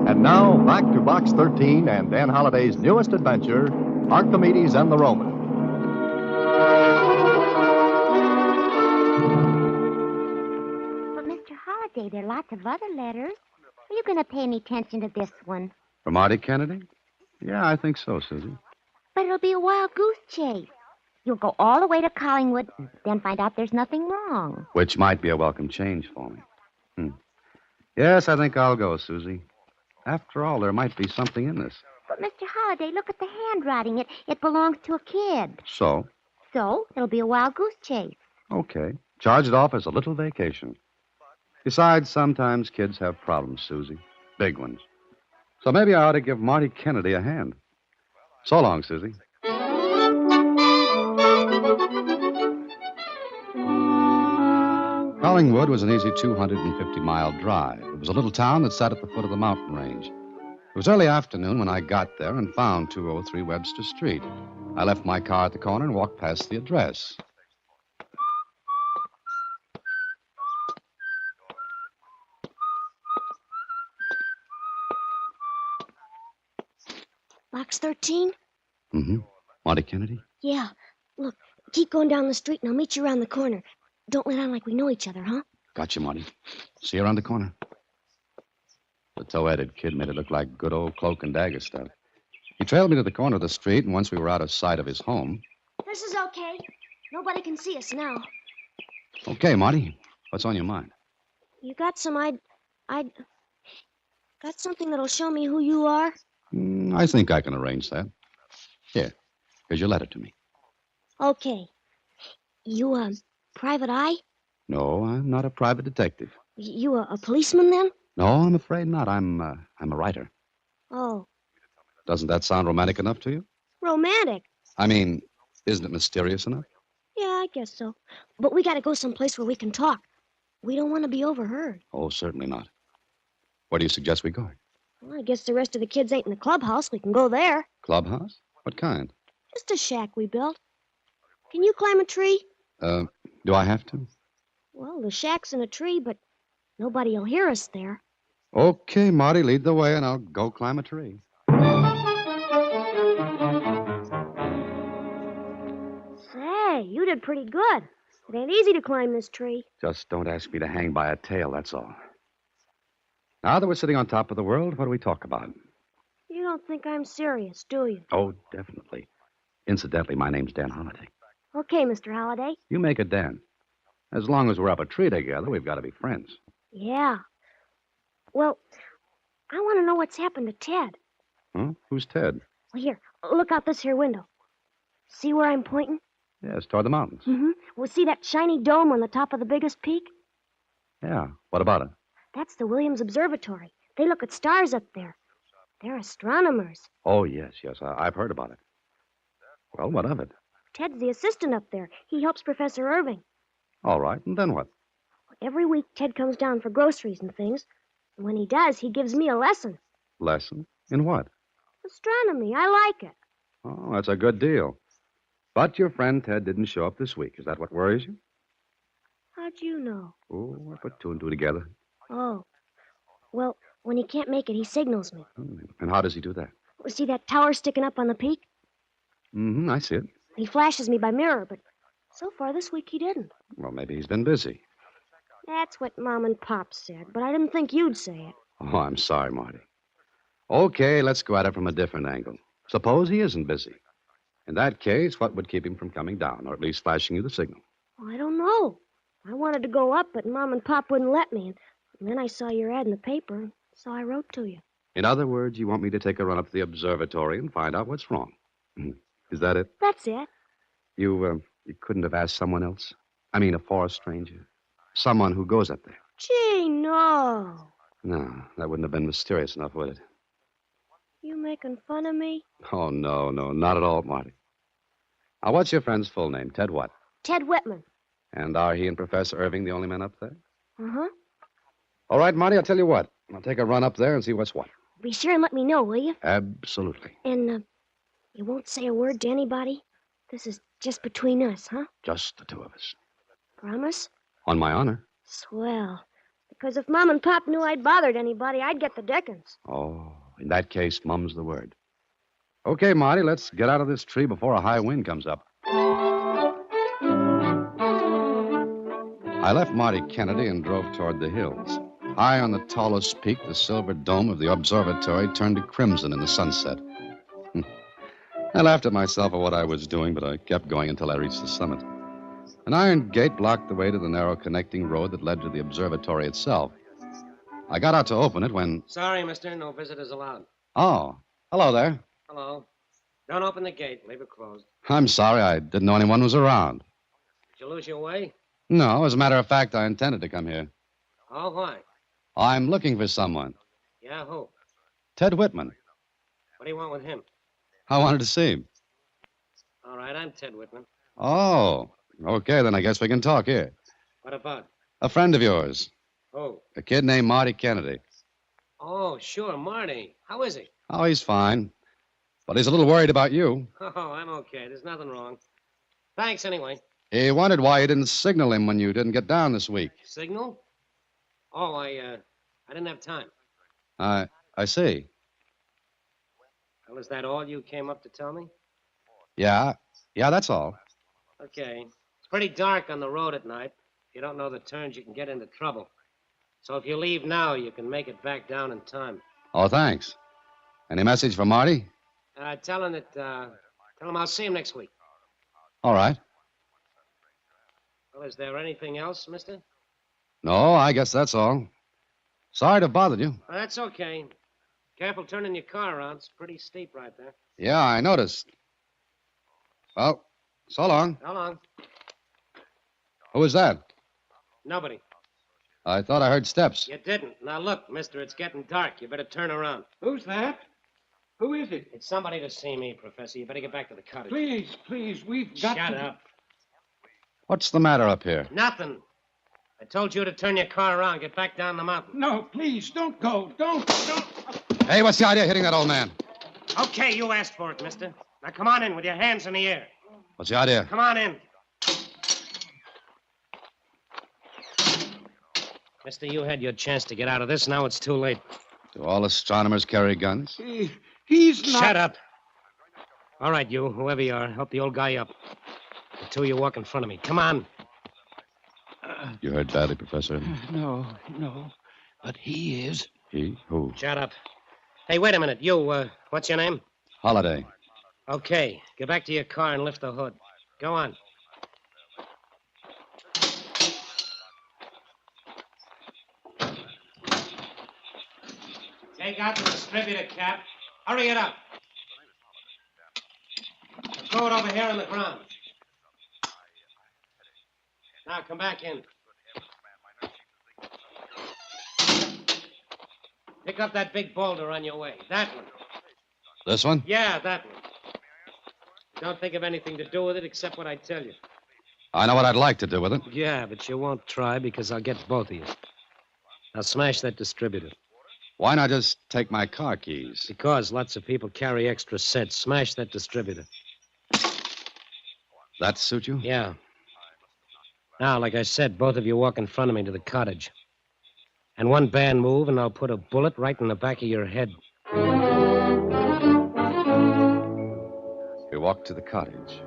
And now, back to Box 13 and Dan Holliday's newest adventure, Archimedes and the Romans. There are lots of other letters. Are you going to pay any attention to this one? From Marty Kennedy? Yeah, I think so, Susie. But it'll be a wild goose chase. You'll go all the way to Collingwood, then find out there's nothing wrong. Which might be a welcome change for me. Yes, I think I'll go, Susie. After all, there might be something in this. But, Mr. Holliday, look at the handwriting. It belongs to a kid. So? So, it'll be a wild goose chase. Okay. Charge it off as a little vacation. Besides, sometimes kids have problems, Susie. Big ones. So maybe I ought to give Marty Kennedy a hand. So long, Susie. Collingwood was an easy 250-mile drive. It was a little town that sat at the foot of the mountain range. It was early afternoon when I got there and found 203 Webster Street. I left my car at the corner and walked past the address. Box 13? Mm-hmm. Marty Kennedy? Yeah. Look, keep going down the street and I'll meet you around the corner. Don't let on like we know each other, huh? Gotcha, Marty. See you around the corner. The tow-headed kid made it look like good old cloak and dagger stuff. He trailed me to the corner of the street, and once we were out of sight of his home... This is okay. Nobody can see us now. Okay, Marty. What's on your mind? You got some got something that'll show me who you are? I think I can arrange that. Here's your letter to me. Okay. You, private eye? No, I'm not a private detective. You a policeman, then? No, I'm afraid not. I'm a writer. Oh. Doesn't that sound romantic enough to you? Romantic? I mean, isn't it mysterious enough? Yeah, I guess so. But we gotta go someplace where we can talk. We don't want to be overheard. Oh, certainly not. Where do you suggest we go? Well, I guess the rest of the kids ain't in the clubhouse. We can go there. Clubhouse? What kind? Just a shack we built. Can you climb a tree? Do I have to? Well, the shack's in a tree, but nobody'll hear us there. Okay, Marty, lead the way, and I'll go climb a tree. Say, you did pretty good. It ain't easy to climb this tree. Just don't ask me to hang by a tail, that's all. Now that we're sitting on top of the world, what do we talk about? You don't think I'm serious, do you? Oh, definitely. Incidentally, my name's Dan Holliday. Okay, Mr. Holliday. You make it Dan. As long as we're up a tree together, we've got to be friends. Yeah. Well, I want to know what's happened to Ted. Huh? Who's Ted? Well, here, look out this here window. See where I'm pointing? Yes, toward the mountains. Mm-hmm. Well, see that shiny dome on the top of the biggest peak? Yeah. What about it? That's the Williams Observatory. They look at stars up there. They're astronomers. Oh, yes. I've heard about it. Well, what of it? Ted's the assistant up there. He helps Professor Irving. All right, and then what? Every week, Ted comes down for groceries and things. And when he does, he gives me a lesson. Lesson? In what? Astronomy. I like it. Oh, that's a good deal. But your friend Ted didn't show up this week. Is that what worries you? How'd you know? Oh, I put two and two together. Oh. Well, when he can't make it, he signals me. And how does he do that? See that tower sticking up on the peak? Mm-hmm, I see it. He flashes me by mirror, but so far this week he didn't. Well, maybe he's been busy. That's what Mom and Pop said, but I didn't think you'd say it. Oh, I'm sorry, Marty. Okay, let's go at it from a different angle. Suppose he isn't busy. In that case, what would keep him from coming down, or at least flashing you the signal? Well, I don't know. I wanted to go up, but Mom and Pop wouldn't let me. And then I saw your ad in the paper, so I wrote to you. In other words, you want me to take a run up to the observatory and find out what's wrong. Is that it? That's it. You couldn't have asked someone else? I mean, a forest stranger? Someone who goes up there? Gee, no. No, that wouldn't have been mysterious enough, would it? You making fun of me? Oh, no, not at all, Marty. Now, what's your friend's full name? Ted what? Ted Whitman. And are he and Professor Irving the only men up there? Uh-huh. All right, Marty, I'll tell you what. I'll take a run up there and see what's what. Be sure and let me know, will you? Absolutely. And, you won't say a word to anybody? This is just between us, huh? Just the two of us. Promise? On my honor. Swell. Because if Mom and Pop knew I'd bothered anybody, I'd get the dickens. Oh, in that case, mum's the word. Okay, Marty, let's get out of this tree before a high wind comes up. I left Marty Kennedy and drove toward the hills. High on the tallest peak, the silver dome of the observatory turned to crimson in the sunset. I laughed at myself at what I was doing, but I kept going until I reached the summit. An iron gate blocked the way to the narrow connecting road that led to the observatory itself. I got out to open it when... Sorry, mister. No visitors allowed. Oh, hello there. Hello. Don't open the gate. Leave it closed. I'm sorry. I didn't know anyone was around. Did you lose your way? No, as a matter of fact, I intended to come here. Oh, why? I'm looking for someone. Yeah, who? Ted Whitman. What do you want with him? I wanted to see him. All right, I'm Ted Whitman. Oh, okay, then I guess we can talk here. What about? A friend of yours. Who? A kid named Marty Kennedy. Oh, sure, Marty. How is he? Oh, he's fine. But he's a little worried about you. Oh, I'm okay. There's nothing wrong. Thanks, anyway. He wondered why you didn't signal him when you didn't get down this week. Signal? Oh, I didn't have time. I see. Well, is that all you came up to tell me? Yeah, that's all. Okay. It's pretty dark on the road at night. If you don't know the turns, you can get into trouble. So if you leave now, you can make it back down in time. Oh, thanks. Any message for Marty? Tell him I'll see him next week. All right. Well, is there anything else, mister? No, I guess that's all. Sorry to bother you. Well, that's okay. Careful turning your car around. It's pretty steep right there. Yeah, I noticed. Well, so long. How long? Who was that? Nobody. I thought I heard steps. You didn't. Now, look, mister, it's getting dark. You better turn around. Who's that? Who is it? It's somebody to see me, Professor. You better get back to the cottage. Please, we've got Shut to... up. What's the matter up here? Nothing. I told you to turn your car around. Get back down the mountain. No, please, don't go. Don't. Hey, what's the idea of hitting that old man? Okay, you asked for it, mister. Now come on in with your hands in the air. What's the idea? Come on in. Mister, you had your chance to get out of this. Now it's too late. Do all astronomers carry guns? He's not... Shut up. All right, you, whoever you are, help the old guy up. The two of you walk in front of me. Come on. You heard badly, Professor. No. But he is. He? Who? Shut up. Hey, wait a minute. You, what's your name? Holiday. Okay. Get back to your car and lift the hood. Go on. Take out the distributor cap. Hurry it up. Throw it over here on the ground. Now, come back in. Pick up that big boulder on your way. That one. This one? Yeah, that one. Don't think of anything to do with it except what I tell you. I know what I'd like to do with it. Yeah, but you won't try because I'll get both of you. Now smash that distributor. Why not just take my car keys? Because lots of people carry extra sets. Smash that distributor. That suit you? Yeah. Now, like I said, both of you walk in front of me to the cottage. And one bad move, and I'll put a bullet right in the back of your head. We walked to the cottage.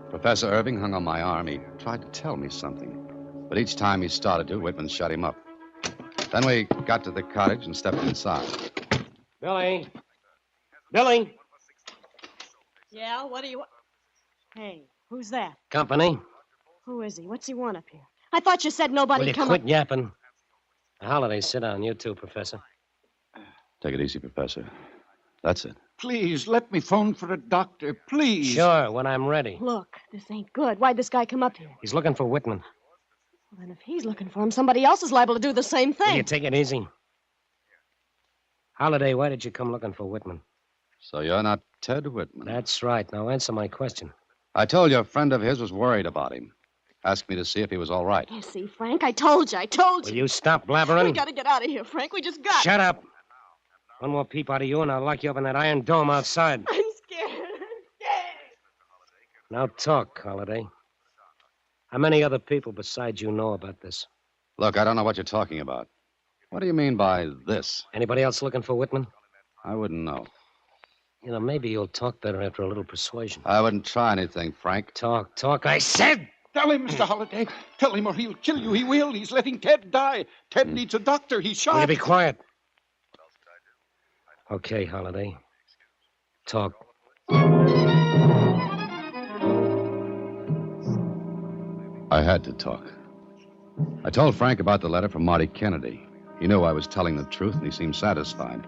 Professor Irving hung on my arm. He tried to tell me something. But each time he started to, Whitman shut him up. Then we got to the cottage and stepped inside. Billy! Billy! Yeah, what do you want? Hey, who's that? Company. Who is he? What's he want up here? I thought you said nobody Will you come quit up... yapping? Holiday, sit down. You too, Professor. Take it easy, Professor. That's it. Please, let me phone for a doctor, please. Sure, when I'm ready. Look, this ain't good. Why'd this guy come up here? He's looking for Whitman. Well, then if he's looking for him, somebody else is liable to do the same Will you thing. take it easy? Holiday, why did you come looking for Whitman? So you're not Ted Whitman? That's right. Now answer my question. I told you a friend of his was worried about him. Asked me to see if he was all right. You see, Frank, I told you. Will you stop blabbering? We gotta get out of here, Frank. We just got... Shut up. One more peep out of you, and I'll lock you up in that iron dome outside. I'm scared. Now talk, Holiday. How many other people besides you know about this? Look, I don't know what you're talking about. What do you mean by this? Anybody else looking for Whitman? I wouldn't know. You know, maybe you'll talk better after a little persuasion. I wouldn't try anything, Frank. Talk, I said! Tell him, Mr. Holliday. Tell him or he'll kill you. He will. He's letting Ted die. Ted needs a doctor. He's shot. Will you be quiet? Okay, Holiday. Talk. I had to talk. I told Frank about the letter from Marty Kennedy. He knew I was telling the truth, and he seemed satisfied.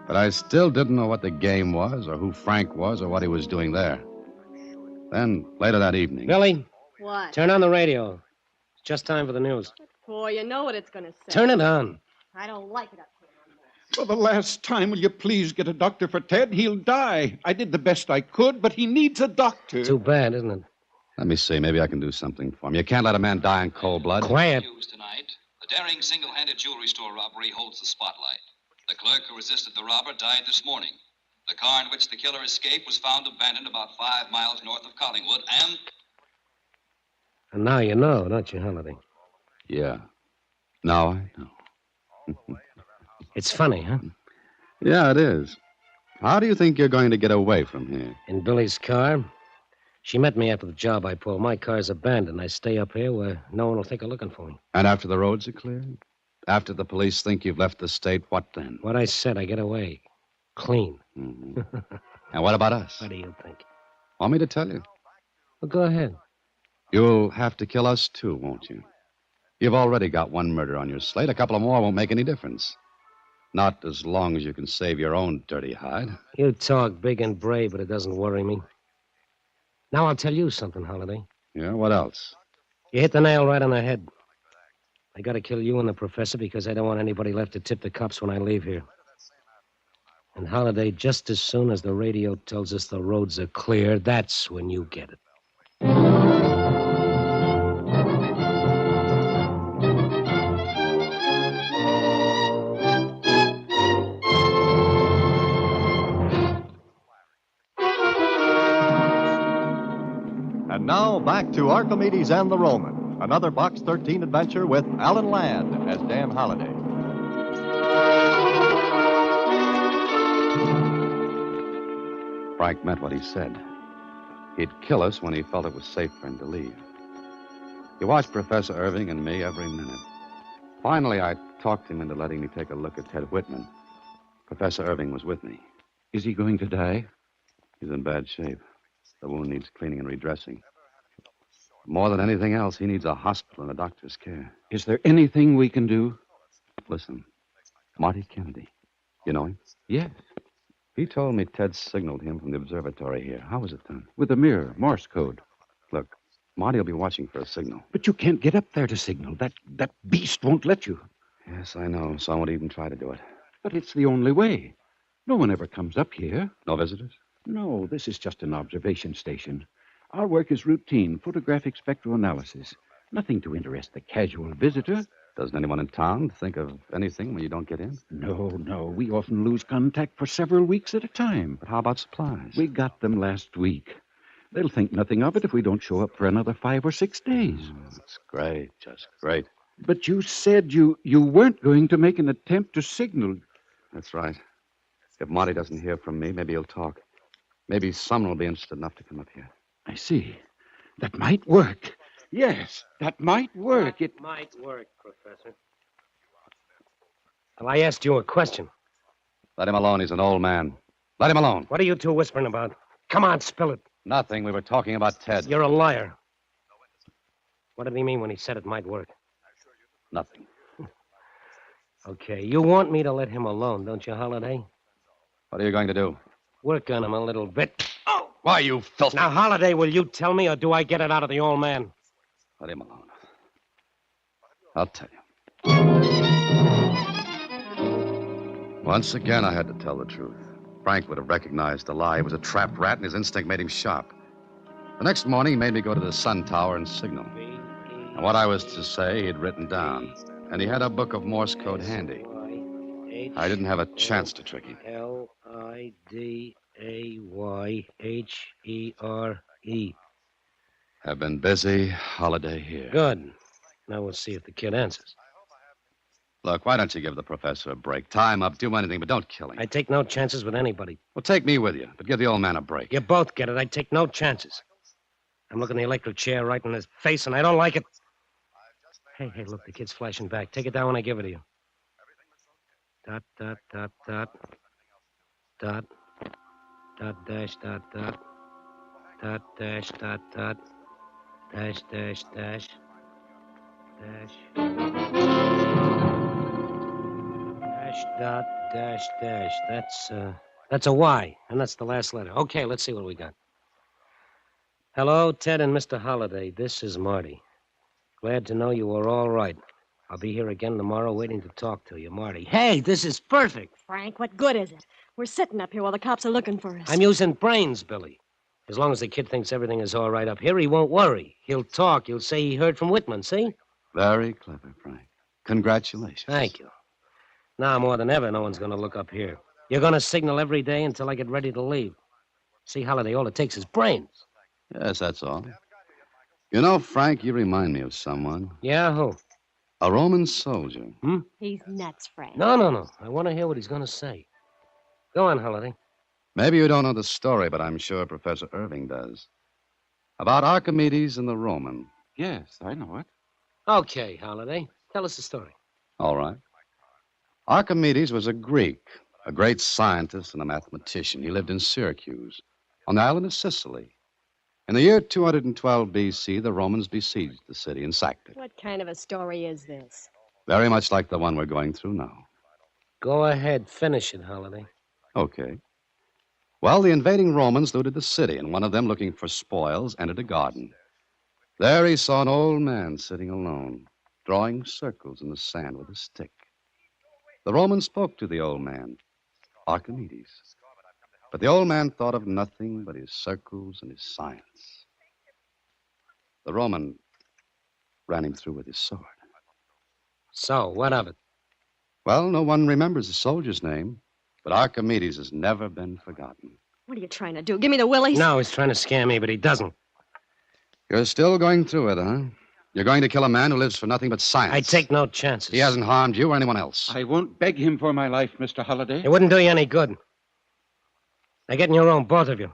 But I still didn't know what the game was, or who Frank was, or what he was doing there. Then, later that evening... Billy, What? turn on the radio. It's just time for the news. Boy, you know what it's gonna say. Turn it on. I don't like it up here. For the last time, will you please get a doctor for Ted? He'll die. I did the best I could, but he needs a doctor. Too bad, isn't it? Let me see. Maybe I can do something for him. You can't let a man die in cold blood. Quiet. News tonight. The daring single-handed jewelry store robbery holds the spotlight. The clerk who resisted the robber died this morning. The car in which the killer escaped was found abandoned about 5 miles north of Collingwood, and... And now you know, don't you, Holiday? Yeah. Now I know. It's funny, huh? Yeah, it is. How do you think you're going to get away from here? In Billy's car. She met me after the job I pulled. My car's abandoned. I stay up here where no one will think of looking for me. And after the roads are cleared? After the police think you've left the state, what then? What I said, I get away. Clean. Mm-hmm. And what about us? What do you think? Want me to tell you? Well, go ahead. You'll have to kill us, too, won't you? You've already got one murder on your slate. A couple of more won't make any difference. Not as long as you can save your own dirty hide. You talk big and brave, but it doesn't worry me. Now I'll tell you something, Holiday. Yeah, what else? You hit the nail right on the head. I gotta kill you and the professor because I don't want anybody left to tip the cops when I leave here. And Holiday, just as soon as the radio tells us the roads are clear, that's when you get it. Now back to Archimedes and the Roman, another Box 13 adventure with Alan Ladd as Dan Holliday. Frank meant what he said. He'd kill us when he felt it was safe for him to leave. He watched Professor Irving and me every minute. Finally, I talked him into letting me take a look at Ted Whitman. Professor Irving was with me. Is he going to die? He's in bad shape. The wound needs cleaning and redressing. More than anything else, he needs a hospital and a doctor's care. Is there anything we can do? Listen, Marty Kennedy. You know him? Yes. He told me Ted signaled him from the observatory here. How was it done? With a mirror, Morse code. Look, Marty will be watching for a signal. But you can't get up there to signal. That beast won't let you. Yes, I know, so I won't even try to do it. But it's the only way. No one ever comes up here. No visitors? No, this is just an observation station. Our work is routine, photographic spectroanalysis. Nothing to interest the casual visitor. Doesn't anyone in town think of anything when you don't get in? No. We often lose contact for several weeks at a time. But how about supplies? We got them last week. They'll think nothing of it if we don't show up for another 5 or 6 days. That's great, just great. But you said you weren't going to make an attempt to signal. That's right. If Marty doesn't hear from me, maybe he'll talk. Maybe someone will be interested enough to come up here. I see. That might work. Yes, that might work. It might work, Professor. Well, I asked you a question. Let him alone. He's an old man. Let him alone. What are you two whispering about? Come on, spill it. Nothing. We were talking about Ted. You're a liar. What did he mean when he said it might work? Nothing. Okay, you want me to let him alone, don't you, Holiday? What are you going to do? Work on him a little bit. Oh! Why, you filthy... Now, Holiday, will you tell me, or do I get it out of the old man? Let him alone. I'll tell you. Once again, I had to tell the truth. Frank would have recognized the lie. He was a trapped rat, and his instinct made him sharp. The next morning, he made me go to the sun tower and signal. And what I was to say, he'd written down. And he had a book of Morse code handy. I didn't have a chance to trick him. Lidayhere. Have been busy. Holiday here. Good. Now we'll see if the kid answers. Look, why don't you give the professor a break? Tie him up, do anything, but don't kill him. I take no chances with anybody. Well, take me with you, but give the old man a break. You both get it. I take no chances. I'm looking the electric chair right in his face, and I don't like it. Hey, look, the kid's flashing back. Take it down when I give it to you. Dot, dot, dot, dot. Dot. Dot, dash, dot, dot. Dot, dash, dot, dot. Dash, dash, dash. Dash. Dash, dot, dash, dash. That's a Y, and that's the last letter. Okay, let's see what we got. Hello, Ted and Mr. Holliday. This is Marty. Glad to know you are all right. I'll be here again tomorrow waiting to talk to you, Marty. Hey, this is perfect. Frank, what good is it? We're sitting up here while the cops are looking for us. I'm using brains, Billy. As long as the kid thinks everything is all right up here, he won't worry. He'll talk. He'll say he heard from Whitman, see? Very clever, Frank. Congratulations. Thank you. Now, more than ever, no one's going to look up here. You're going to signal every day until I get ready to leave. See, Holiday, all it takes is brains. Yes, that's all. You know, Frank, you remind me of someone. Yeah, who? A Roman soldier. He's nuts, Frank. No. I want to hear what he's going to say. Go on, Holiday. Maybe you don't know the story, but I'm sure Professor Irving does. About Archimedes and the Roman. Yes, I know it. Okay, Holiday. Tell us the story. All right. Archimedes was a Greek, a great scientist and a mathematician. He lived in Syracuse, on the island of Sicily. In the year 212 B.C., the Romans besieged the city and sacked it. What kind of a story is this? Very much like the one we're going through now. Go ahead. Finish it, Holiday. Okay. Well, the invading Romans looted the city, and one of them, looking for spoils, entered a garden. There he saw an old man sitting alone, drawing circles in the sand with a stick. The Roman spoke to the old man, Archimedes. But the old man thought of nothing but his circles and his science. The Roman ran him through with his sword. So, what of it? Well, no one remembers the soldier's name, but Archimedes has never been forgotten. What are you trying to do? Give me the willies? No, he's trying to scare me, but he doesn't. You're still going through it, huh? You're going to kill a man who lives for nothing but science. I take no chances. He hasn't harmed you or anyone else. I won't beg him for my life, Mr. Holliday. It wouldn't do you any good. Now get in your room, both of you.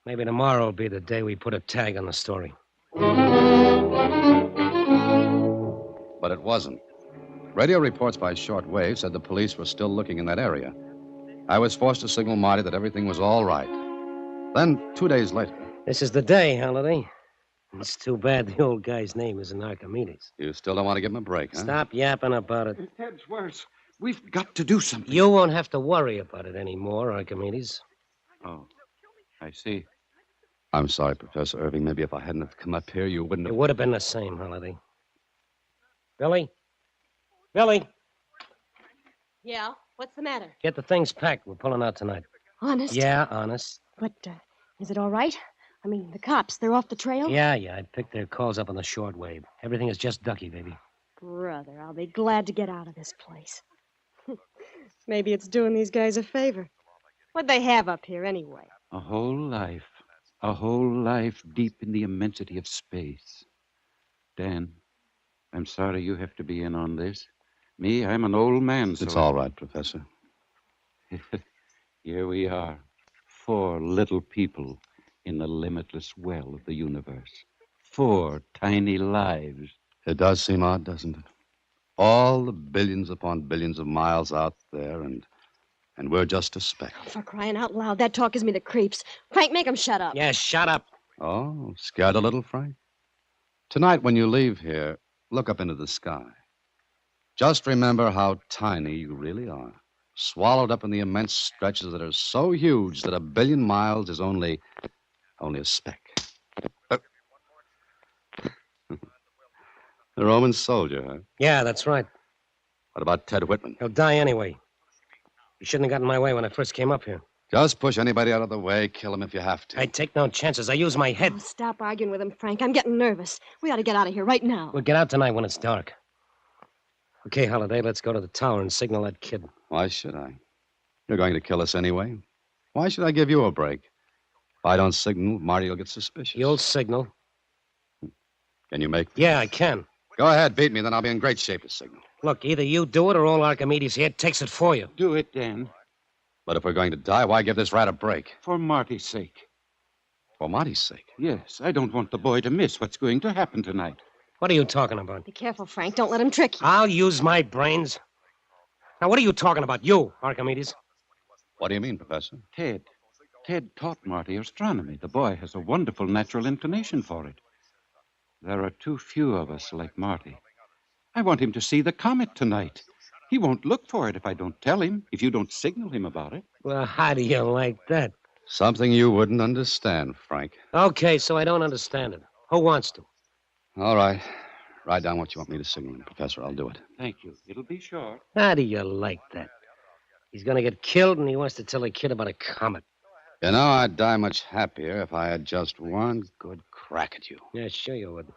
Maybe tomorrow will be the day we put a tag on the story. But it wasn't. Radio reports by shortwave said the police were still looking in that area. I was forced to signal Marty that everything was all right. Then, 2 days later... This is the day, Halliday. It's too bad the old guy's name isn't Archimedes. You still don't want to give him a break, huh? Stop yapping about it. Ted's worse. We've got to do something. You won't have to worry about it anymore, Archimedes. Oh, I see. I'm sorry, Professor Irving. Maybe if I hadn't have come up here, you wouldn't It have... would have been the same, Halliday. Billy? Billy? Yeah? What's the matter? Get the things packed. We're pulling out tonight. Honest? Yeah, honest. But, is it all right? I mean, the cops, they're off the trail? Yeah, I picked their calls up on the shortwave. Everything is just ducky, baby. Brother, I'll be glad to get out of this place. Maybe it's doing these guys a favor. What'd they have up here, anyway? A whole life. A whole life deep in the immensity of space. Dan, I'm sorry you have to be in on this. Me, I'm an old man, so... It's all right, Professor. Here we are. 4 little people in the limitless well of the universe. 4 tiny lives. It does seem odd, doesn't it? All the billions upon billions of miles out there, and we're just a speck. For crying out loud, that talk gives me the creeps. Frank, make him shut up. Yeah, shut up. Oh, scared a little, Frank? Tonight, when you leave here, look up into the sky. Just remember how tiny you really are. Swallowed up in the immense stretches that are so huge that 1 billion miles is only a speck. The Roman soldier, huh? Yeah, that's right. What about Ted Whitman? He'll die anyway. You shouldn't have gotten in my way when I first came up here. Just push anybody out of the way, kill him if you have to. I take no chances. I use my head. Oh, stop arguing with him, Frank. I'm getting nervous. We ought to get out of here right now. We'll get out tonight when it's dark. Okay, Halliday, let's go to the tower and signal that kid. Why should I? You're going to kill us anyway. Why should I give you a break? If I don't signal, Marty will get suspicious. You'll signal. Can you make... Yeah, I can. Go ahead, beat me, then I'll be in great shape to signal. Look, either you do it or old Archimedes here takes it for you. Do it, Dan. But if we're going to die, why give this rat a break? For Marty's sake. For Marty's sake? Yes, I don't want the boy to miss what's going to happen tonight. What are you talking about? Be careful, Frank. Don't let him trick you. I'll use my brains. Now, what are you talking about? You, Archimedes. What do you mean, Professor? Ted. Ted taught Marty astronomy. The boy has a wonderful natural inclination for it. There are too few of us like Marty. I want him to see the comet tonight. He won't look for it if I don't tell him, if you don't signal him about it. Well, how do you like that? Something you wouldn't understand, Frank. Okay, so I don't understand it. Who wants to? All right. Write down what you want me to signal, Professor. I'll do it. Thank you. It'll be short. How do you like that? He's going to get killed, and he wants to tell a kid about a comet. You know, I'd die much happier if I had just one good crack at you. Yeah, sure you would.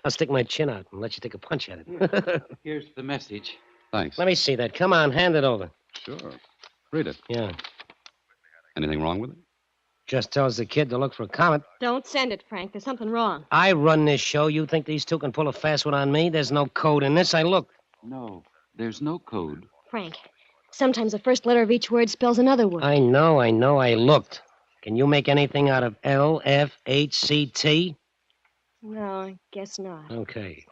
I'll stick my chin out and let you take a punch at it. Here's the message. Thanks. Let me see that. Come on, hand it over. Sure. Read it. Yeah. Anything wrong with it? Just tells the kid to look for a comet. Don't send it, Frank. There's something wrong. I run this show. You think these two can pull a fast one on me? There's no code in this. I looked. No, there's no code. Frank, sometimes the first letter of each word spells another word. I know. I looked. Can you make anything out of L, F, H, C, T? No, I guess not. Okay.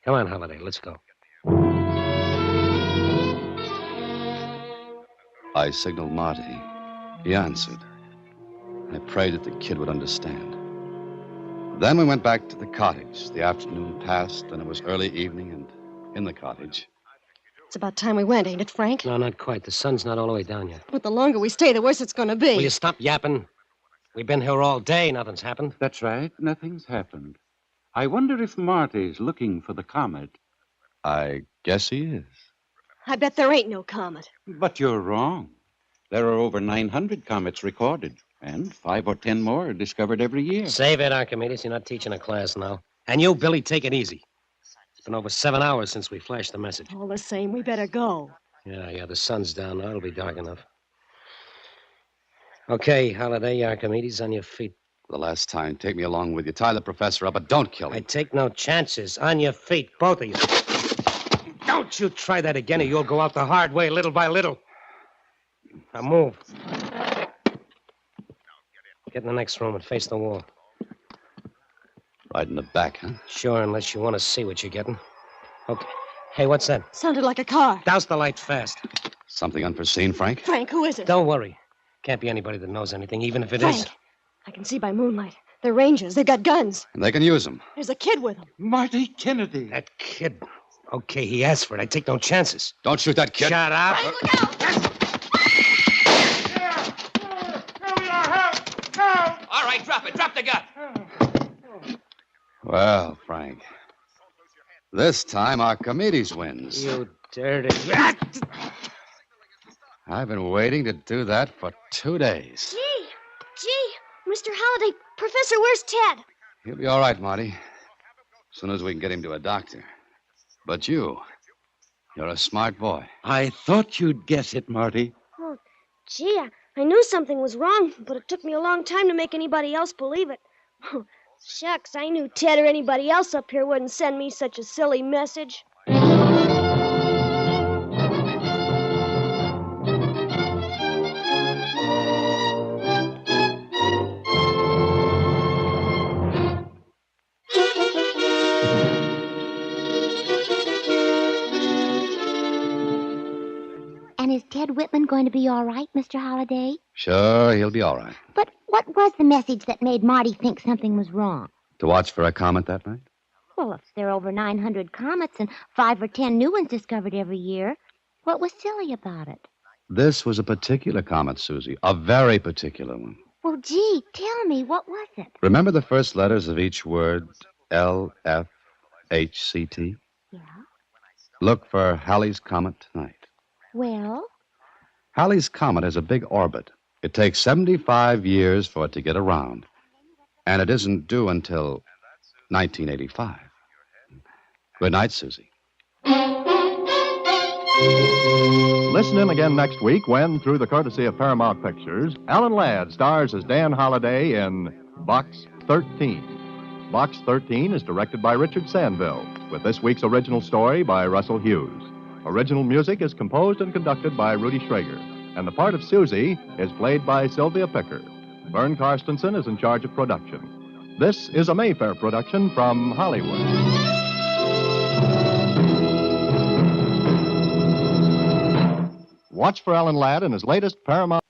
Come on, Halliday. Let's go. I signaled Marty. He answered. I prayed that the kid would understand. Then we went back to the cottage. The afternoon passed, and it was early evening, and in the cottage. It's about time we went, ain't it, Frank? No, not quite. The sun's not all the way down yet. But the longer we stay, the worse it's going to be. Will you stop yapping? We've been here all day. Nothing's happened. That's right. Nothing's happened. I wonder if Marty's looking for the comet. I guess he is. I bet there ain't no comet. But you're wrong. There are over 900 comets recorded, and 5 or 10 more are discovered every year. Save it, Archimedes. You're not teaching a class now. And you, Billy, take it easy. It's been over 7 hours since we flashed the message. All the same, we better go. Yeah, the sun's down now. It'll be dark enough. Okay, Halliday, Archimedes, on your feet. For the last time, take me along with you. Tie the professor up, but don't kill I him. take no chances. On your feet, both of you. Don't you try that again, or you'll go out the hard way, little by little. Now move. Get in the next room and face the wall. Right in the back, huh? Sure, unless you want to see what you're getting. Okay. Hey, what's that? Sounded like a car. Douse the light fast. Something unforeseen, Frank? Frank, who is it? Don't worry. Can't be anybody that knows anything, even if it is. Frank. I can see by moonlight. They're rangers. They've got guns. And they can use them. There's a kid with them. Marty Kennedy. That kid. Okay, he asked for it. I take no chances. Don't shoot that kid. Shut up. All right, drop it. Drop the gun. Well, Frank, this time Archimedes wins. You dirty... I've been waiting to do that for 2 days. Gee, Mr. Holliday, Professor, where's Ted? He'll be all right, Marty. As soon as we can get him to a doctor. But you're a smart boy. I thought you'd guess it, Marty. Oh, gee, I knew something was wrong, but it took me a long time to make anybody else believe it. Oh, shucks, I knew Ted or anybody else up here wouldn't send me such a silly message. And is Ted Whitman going to be all right, Mr. Holliday? Sure, he'll be all right. But what was the message that made Marty think something was wrong? To watch for a comet that night? Well, if there are over 900 comets and 5 or 10 new ones discovered every year, what was silly about it? This was a particular comet, Susie. A very particular one. Well, gee, tell me, what was it? Remember the first letters of each word? L, F, H, C, T? Yeah? Look for Halley's Comet tonight. Well? Halley's Comet has a big orbit. It takes 75 years for it to get around. And it isn't due until 1985. Good night, Susie. Listen in again next week when, through the courtesy of Paramount Pictures, Alan Ladd stars as Dan Holliday in Box 13. Box 13 is directed by Richard Sandville, with this week's original story by Russell Hughes. Original music is composed and conducted by Rudy Schrager, and the part of Susie is played by Sylvia Picker. Vern Karstensen is in charge of production. This is a Mayfair production from Hollywood. Watch for Alan Ladd in his latest Paramount.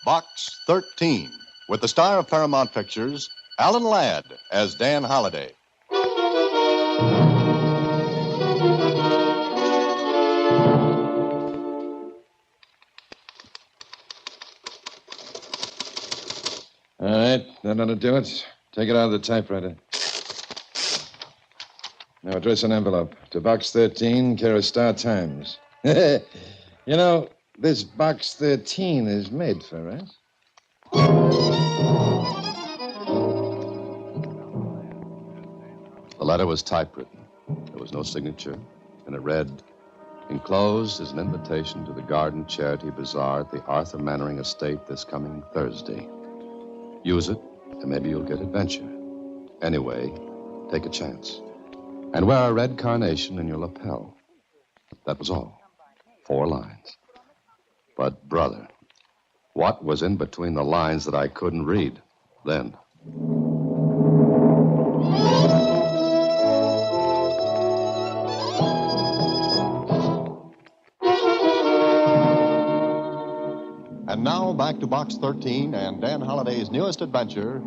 Box 13, with the star of Paramount Pictures, Alan Ladd as Dan Holliday. All right, that ought to do it. Take it out of the typewriter. Now address an envelope to Box 13, care of Star Times. You know, this Box 13 is made for us. The letter was typewritten. There was no signature, and it read, "Enclosed is an invitation to the Garden Charity Bazaar at the Arthur Mannering Estate this coming Thursday. Use it, and maybe you'll get adventure. Anyway, take a chance. And wear a red carnation in your lapel." That was all. 4 lines. But, brother, what was in between the lines that I couldn't read then? And now back to Box 13 and Dan Holliday's newest adventure,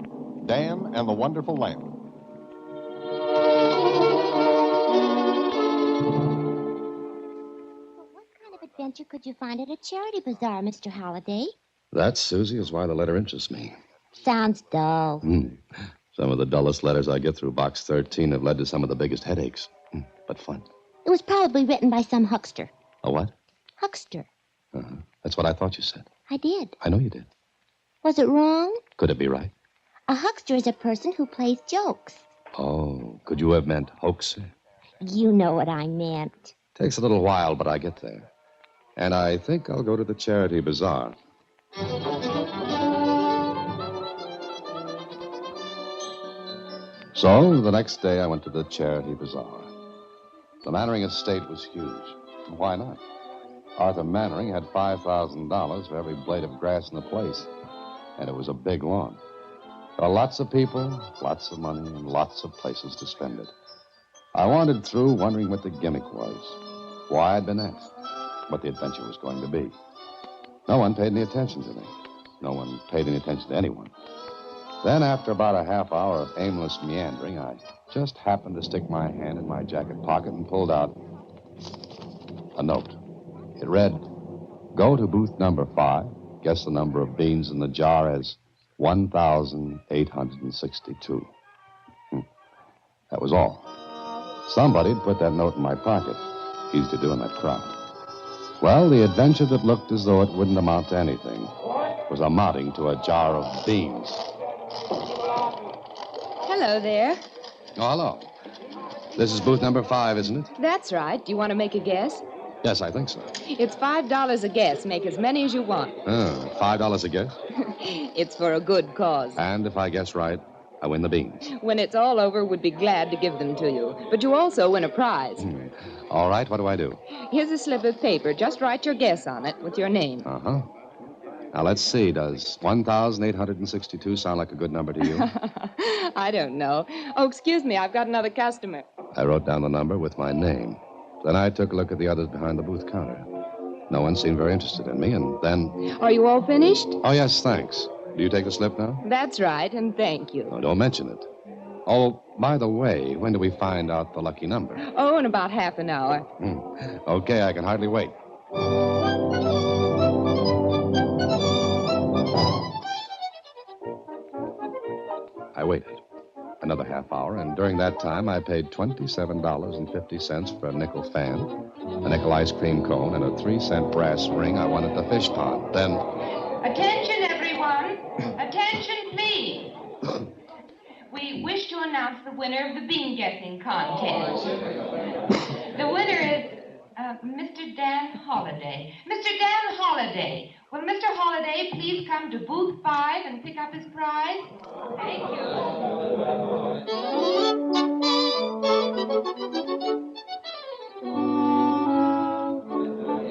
Dan and the Wonderful Lamp. What kind of adventure could you find at a charity bazaar, Mr. Holliday? That, Susie, is why the letter interests me. Sounds dull. Some of the dullest letters I get through Box 13 have led to some of the biggest headaches. But fun. It was probably written by some huckster. A what? Huckster. Uh-huh. That's what I thought you said. I did. I know you did. Was it wrong? Could it be right? A huckster is a person who plays jokes. Oh, could you have meant hoaxer? You know what I meant. Takes a little while, but I get there. And I think I'll go to the charity bazaar. So, the next day I went to the charity bazaar. The Mannering estate was huge. Why not? Arthur Mannering had $5,000 for every blade of grass in the place. And it was a big lawn. There were lots of people, lots of money, and lots of places to spend it. I wandered through wondering what the gimmick was, why I'd been asked, what the adventure was going to be. No one paid any attention to me. No one paid any attention to anyone. Then, after about a half hour of aimless meandering, I just happened to stick my hand in my jacket pocket and pulled out a note. It read, "Go to booth number 5. Guess the number of beans in the jar as 1,862. That was all. Somebody had put that note in my pocket. Easy to do in that crowd. Well, the adventure that looked as though it wouldn't amount to anything was amounting to a jar of beans. Hello there. Oh, hello. This is booth number 5, isn't it? That's right. Do you want to make a guess? Yes, I think so. It's $5 a guess. Make as many as you want. $5 a guess? It's for a good cause. And if I guess right, I win the beans. When it's all over, we'd be glad to give them to you. But you also win a prize. All right, what do I do? Here's a slip of paper. Just write your guess on it with your name. Uh-huh. Now, let's see. Does 1,862 sound like a good number to you? I don't know. Oh, excuse me. I've got another customer. I wrote down the number with my name. Then I took a look at the others behind the booth counter. No one seemed very interested in me, and then... Are you all finished? Oh, yes, thanks. Do you take the slip now? That's right, and thank you. Oh, don't mention it. Oh, by the way, when do we find out the lucky number? Oh, in about half an hour. Okay, I can hardly wait. I waited another half hour, and during that time I paid $27.50 for a nickel fan, a nickel ice cream cone, and a 3-cent brass ring I won at the fish pond. Then... Attention, everyone. Attention, please. We wish to announce the winner of the bean guessing contest. The winner is Mr. Dan Holliday. Mr. Dan Holliday. Will Mr. Holliday please come to booth 5 and pick up his prize? Thank you.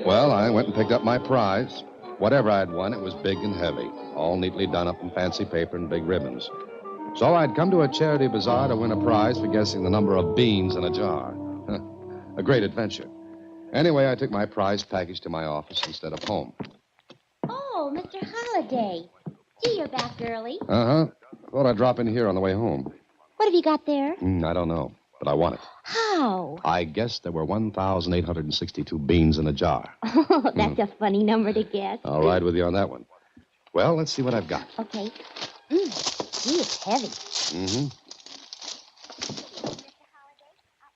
Well, I went and picked up my prize. Whatever I'd won, it was big and heavy, all neatly done up in fancy paper and big ribbons. So I'd come to a charity bazaar to win a prize for guessing the number of beans in a jar. A great adventure. Anyway, I took my prize package to my office instead of home. Oh, Mr. Holliday. Gee, you're back early. Uh-huh. Thought I'd drop in here on the way home. What have you got there? I don't know, but I won it. How? I guess there were 1,862 beans in a jar. Oh, that's a funny number to guess. I'll ride with you on that one. Well, let's see what I've got. Okay. Gee, it's heavy.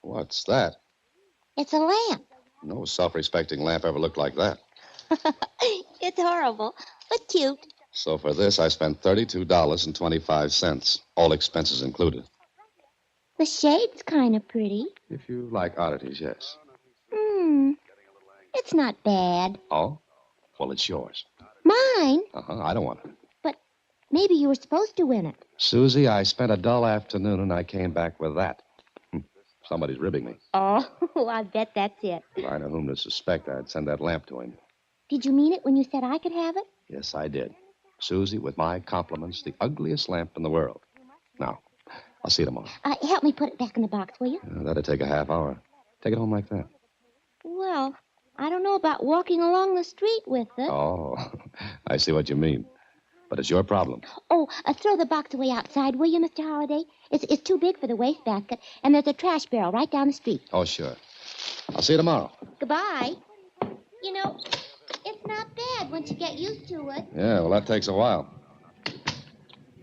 What's that? It's a lamp. No self-respecting lamp ever looked like that. It's horrible, but cute. So for this, I spent $32.25, all expenses included. The shade's kind of pretty. If you like oddities, yes. It's not bad. Oh? Well, it's yours. Mine? Uh-huh, I don't want it. But maybe you were supposed to win it. Susie, I spent a dull afternoon and I came back with that. Somebody's ribbing me. Oh, I bet that's it. If I know whom to suspect, I'd send that lamp to him. Did you mean it when you said I could have it? Yes, I did. Susie, with my compliments, the ugliest lamp in the world. Now, I'll see you tomorrow. Help me put it back in the box, will you? That'd take a half hour. Take it home like that. Well, I don't know about walking along the street with it. Oh, I see what you mean. But it's your problem. Oh, throw the box away outside, will you, Mr. Holliday? It's too big for the wastebasket, and there's a trash barrel right down the street. Oh, sure. I'll see you tomorrow. Goodbye. You know, it's not bad once you get used to it. Yeah, well, that takes a while.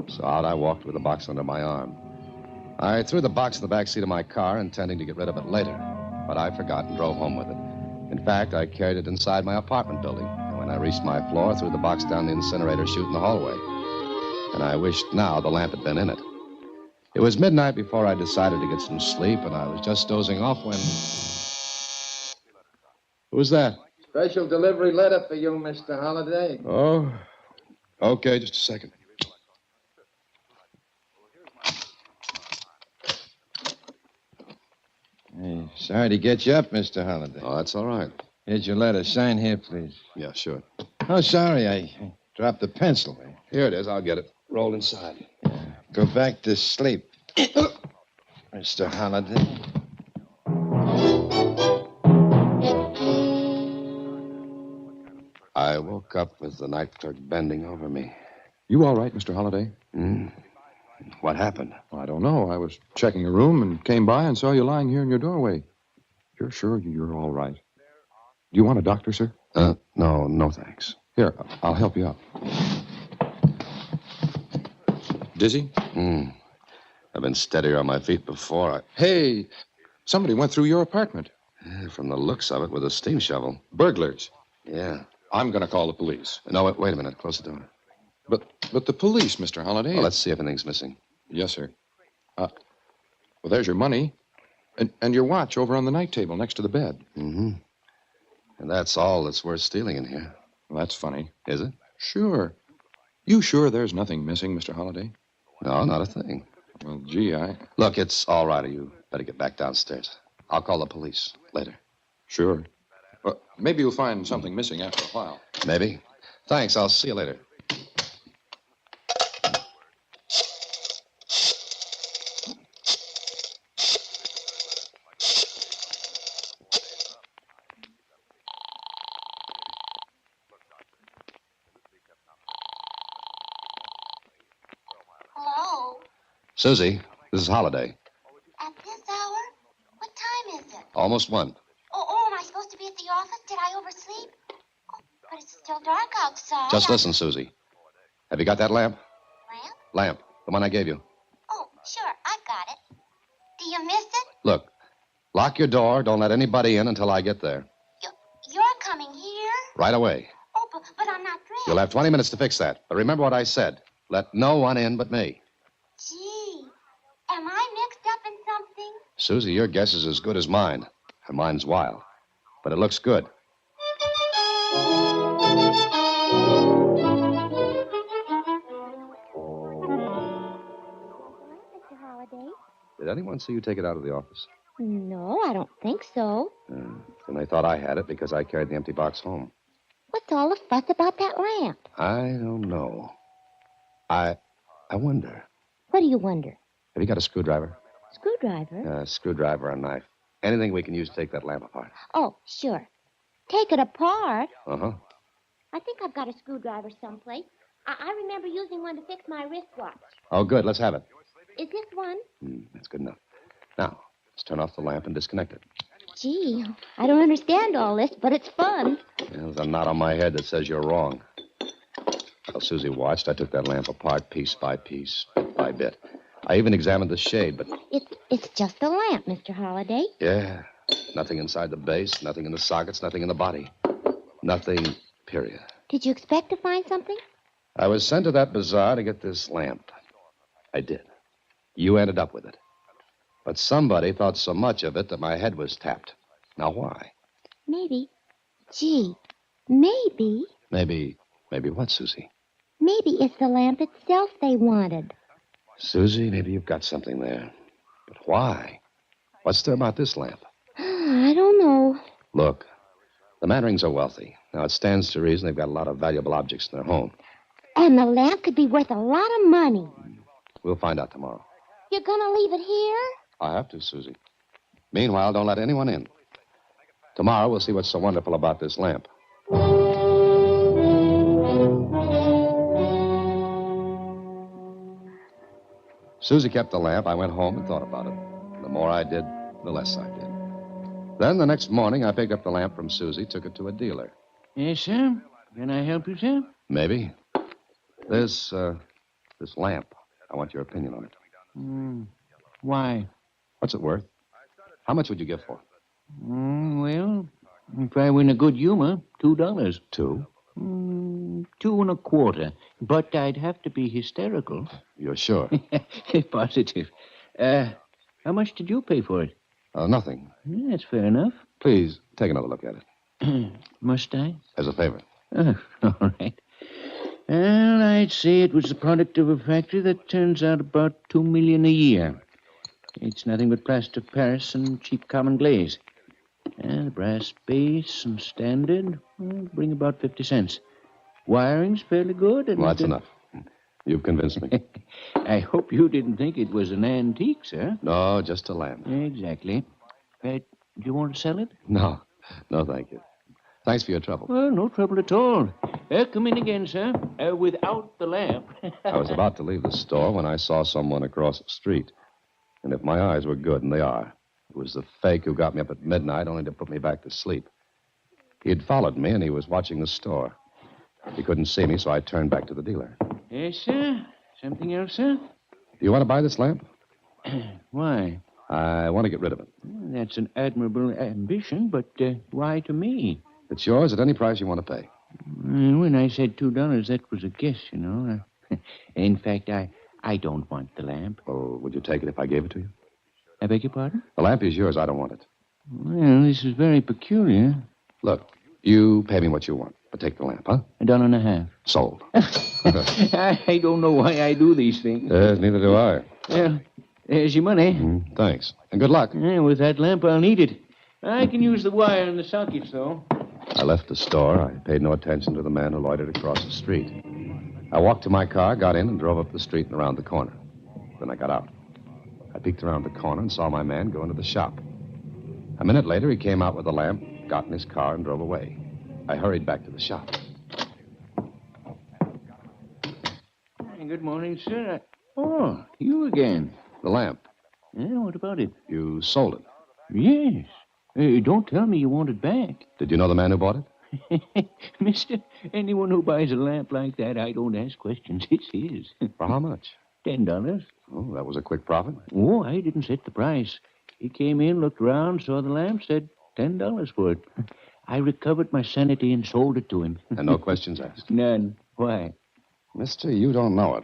So out I walked with the box under my arm. I threw the box in the back seat of my car, intending to get rid of it later. But I forgot and drove home with it. In fact, I carried it inside my apartment building. And when I reached my floor, I threw the box down the incinerator chute in the hallway. And I wished now the lamp had been in it. It was midnight before I decided to get some sleep, and I was just dozing off when... Who's that? Special delivery letter for you, Mr. Holliday. Oh, okay, just a second. Hey, sorry to get you up, Mr. Holliday. Oh, that's all right. Here's your letter. Sign here, please. Yeah, sure. Oh, sorry, I dropped the pencil. Here it is. I'll get it. Roll inside. Go back to sleep. Mr. Holliday. I woke up with the night clerk bending over me. You all right, Mr. Holliday? What happened? Well, I don't know. I was checking a room and came by and saw you lying here in your doorway. You're sure you're all right? Do you want a doctor, sir? No, thanks. Here, I'll help you up. Dizzy? I've been steadier on my feet before. Hey, somebody went through your apartment. From the looks of it, with a steam shovel. Burglars. Yeah. I'm going to call the police. No, wait a minute. Close the door. But the police, Mr. Holliday. Well, let's see if anything's missing. Yes, sir. Well, there's your money. And your watch over on the night table next to the bed. And that's all that's worth stealing in here. Well, that's funny. Is it? Sure. You sure there's nothing missing, Mr. Holliday? No, not a thing. Well, gee, Look, it's all right. You better get back downstairs. I'll call the police later. Sure. Well, maybe you'll find something missing after a while. Maybe. Thanks. I'll see you later. Hello? Susie, this is Holiday. At this hour? What time is it? Almost 1. Oh, am I supposed to be at the office? Did I oversleep? Oh, but it's still dark outside. Just listen, Susie. Have you got that lamp? Lamp? Lamp. The one I gave you. Oh, sure, I've got it. Do you miss it? Look, lock your door. Don't let anybody in until I get there. You're coming here? Right away. Oh, but I'm not dressed. You'll have 20 minutes to fix that. But remember what I said. Let no one in but me. Gee, am I mixed up in something? Susie, your guess is as good as mine. And mine's wild. But it looks good. Mr. Holliday? Did anyone see you take it out of the office? No, I don't think so. Then they thought I had it because I carried the empty box home. What's all the fuss about that lamp? I don't know. I wonder. What do you wonder? Have you got a screwdriver? Screwdriver? A screwdriver or a knife. Anything we can use to take that lamp apart. Oh, sure. Take it apart? Uh-huh. I think I've got a screwdriver someplace. I remember using one to fix my wristwatch. Oh, good. Let's have it. Is this one? That's good enough. Now, let's turn off the lamp and disconnect it. Gee, I don't understand all this, but it's fun. There's a knot on my head that says you're wrong. While Susie watched, I took that lamp apart piece by piece, bit by bit. I even examined the shade, but... It's just a lamp, Mr. Holliday. Yeah. Nothing inside the base, nothing in the sockets, nothing in the body. Nothing, period. Did you expect to find something? I was sent to that bazaar to get this lamp. I did. You ended up with it. But somebody thought so much of it that my head was tapped. Now, why? Maybe. Gee, maybe. Maybe what, Susie? Maybe it's the lamp itself they wanted. Susie, maybe you've got something there. But why? What's there about this lamp? I don't know. Look, the Mandarings are wealthy. Now, it stands to reason they've got a lot of valuable objects in their home. And the lamp could be worth a lot of money. We'll find out tomorrow. You're gonna leave it here? I have to, Susie. Meanwhile, don't let anyone in. Tomorrow, we'll see what's so wonderful about this lamp. Susie kept the lamp. I went home and thought about it. The more I did, the less I did. Then the next morning, I picked up the lamp from Susie, took it to a dealer. Yes, sir? Can I help you, sir? Maybe. This lamp. I want your opinion on it. Why? What's it worth? How much would you give for it? Well, if I were in a good humor, $2. 2? 2 1/4. But I'd have to be hysterical. You're sure? Positive. How much did you pay for it? Nothing. That's fair enough. Please, take another look at it. Must I? As a favor. Oh, all right. Well, I'd say it was the product of a factory that turns out about $2 million a year. It's nothing but plaster Paris and cheap common glaze. And the brass base and standard bring about 50 cents. Wiring's fairly good. And Well, that's enough. You've convinced me. I hope you didn't think it was an antique, sir. No, just a lamp. Exactly. Do you want to sell it? No, thank you. Thanks for your trouble. Well, no trouble at all. Come in again, sir. Without the lamp. I was about to leave the store when I saw someone across the street. And if my eyes were good, and they are, it was the fake who got me up at midnight only to put me back to sleep. He had followed me, and he was watching the store. He couldn't see me, so I turned back to the dealer. Yes, sir. Something else, sir? Do you want to buy this lamp? Why? I want to get rid of it. That's an admirable ambition, but why to me? It's yours at any price you want to pay. When I said $2, that was a guess, you know. In fact, I don't want the lamp. Oh, would you take it if I gave it to you? I beg your pardon? The lamp is yours. I don't want it. Well, this is very peculiar. Look, you pay me what you want, but take the lamp, huh? $1.50. Sold. I don't know why I do these things. Neither do I. Well, there's your money. Thanks. And good luck. With that lamp, I'll need it. I can use the wire and the sockets, though. I left the store. I paid no attention to the man who loitered across the street. I walked to my car, got in, and drove up the street and around the corner. Then I got out. I peeked around the corner and saw my man go into the shop. A minute later, he came out with the lamp, got in his car, and drove away. I hurried back to the shop. Good morning, sir. Oh, you again. The lamp. Yeah, what about it? You sold it. Yes. Don't tell me you want it back. Did you know the man who bought it? Mister, anyone who buys a lamp like that, I don't ask questions. It's his. For how much? $10. Oh, that was a quick profit. Oh, I didn't set the price. He came in, looked around, saw the lamp, said $10 for it. I recovered my sanity and sold it to him. And no questions asked? None. Why? Mister, you don't know it.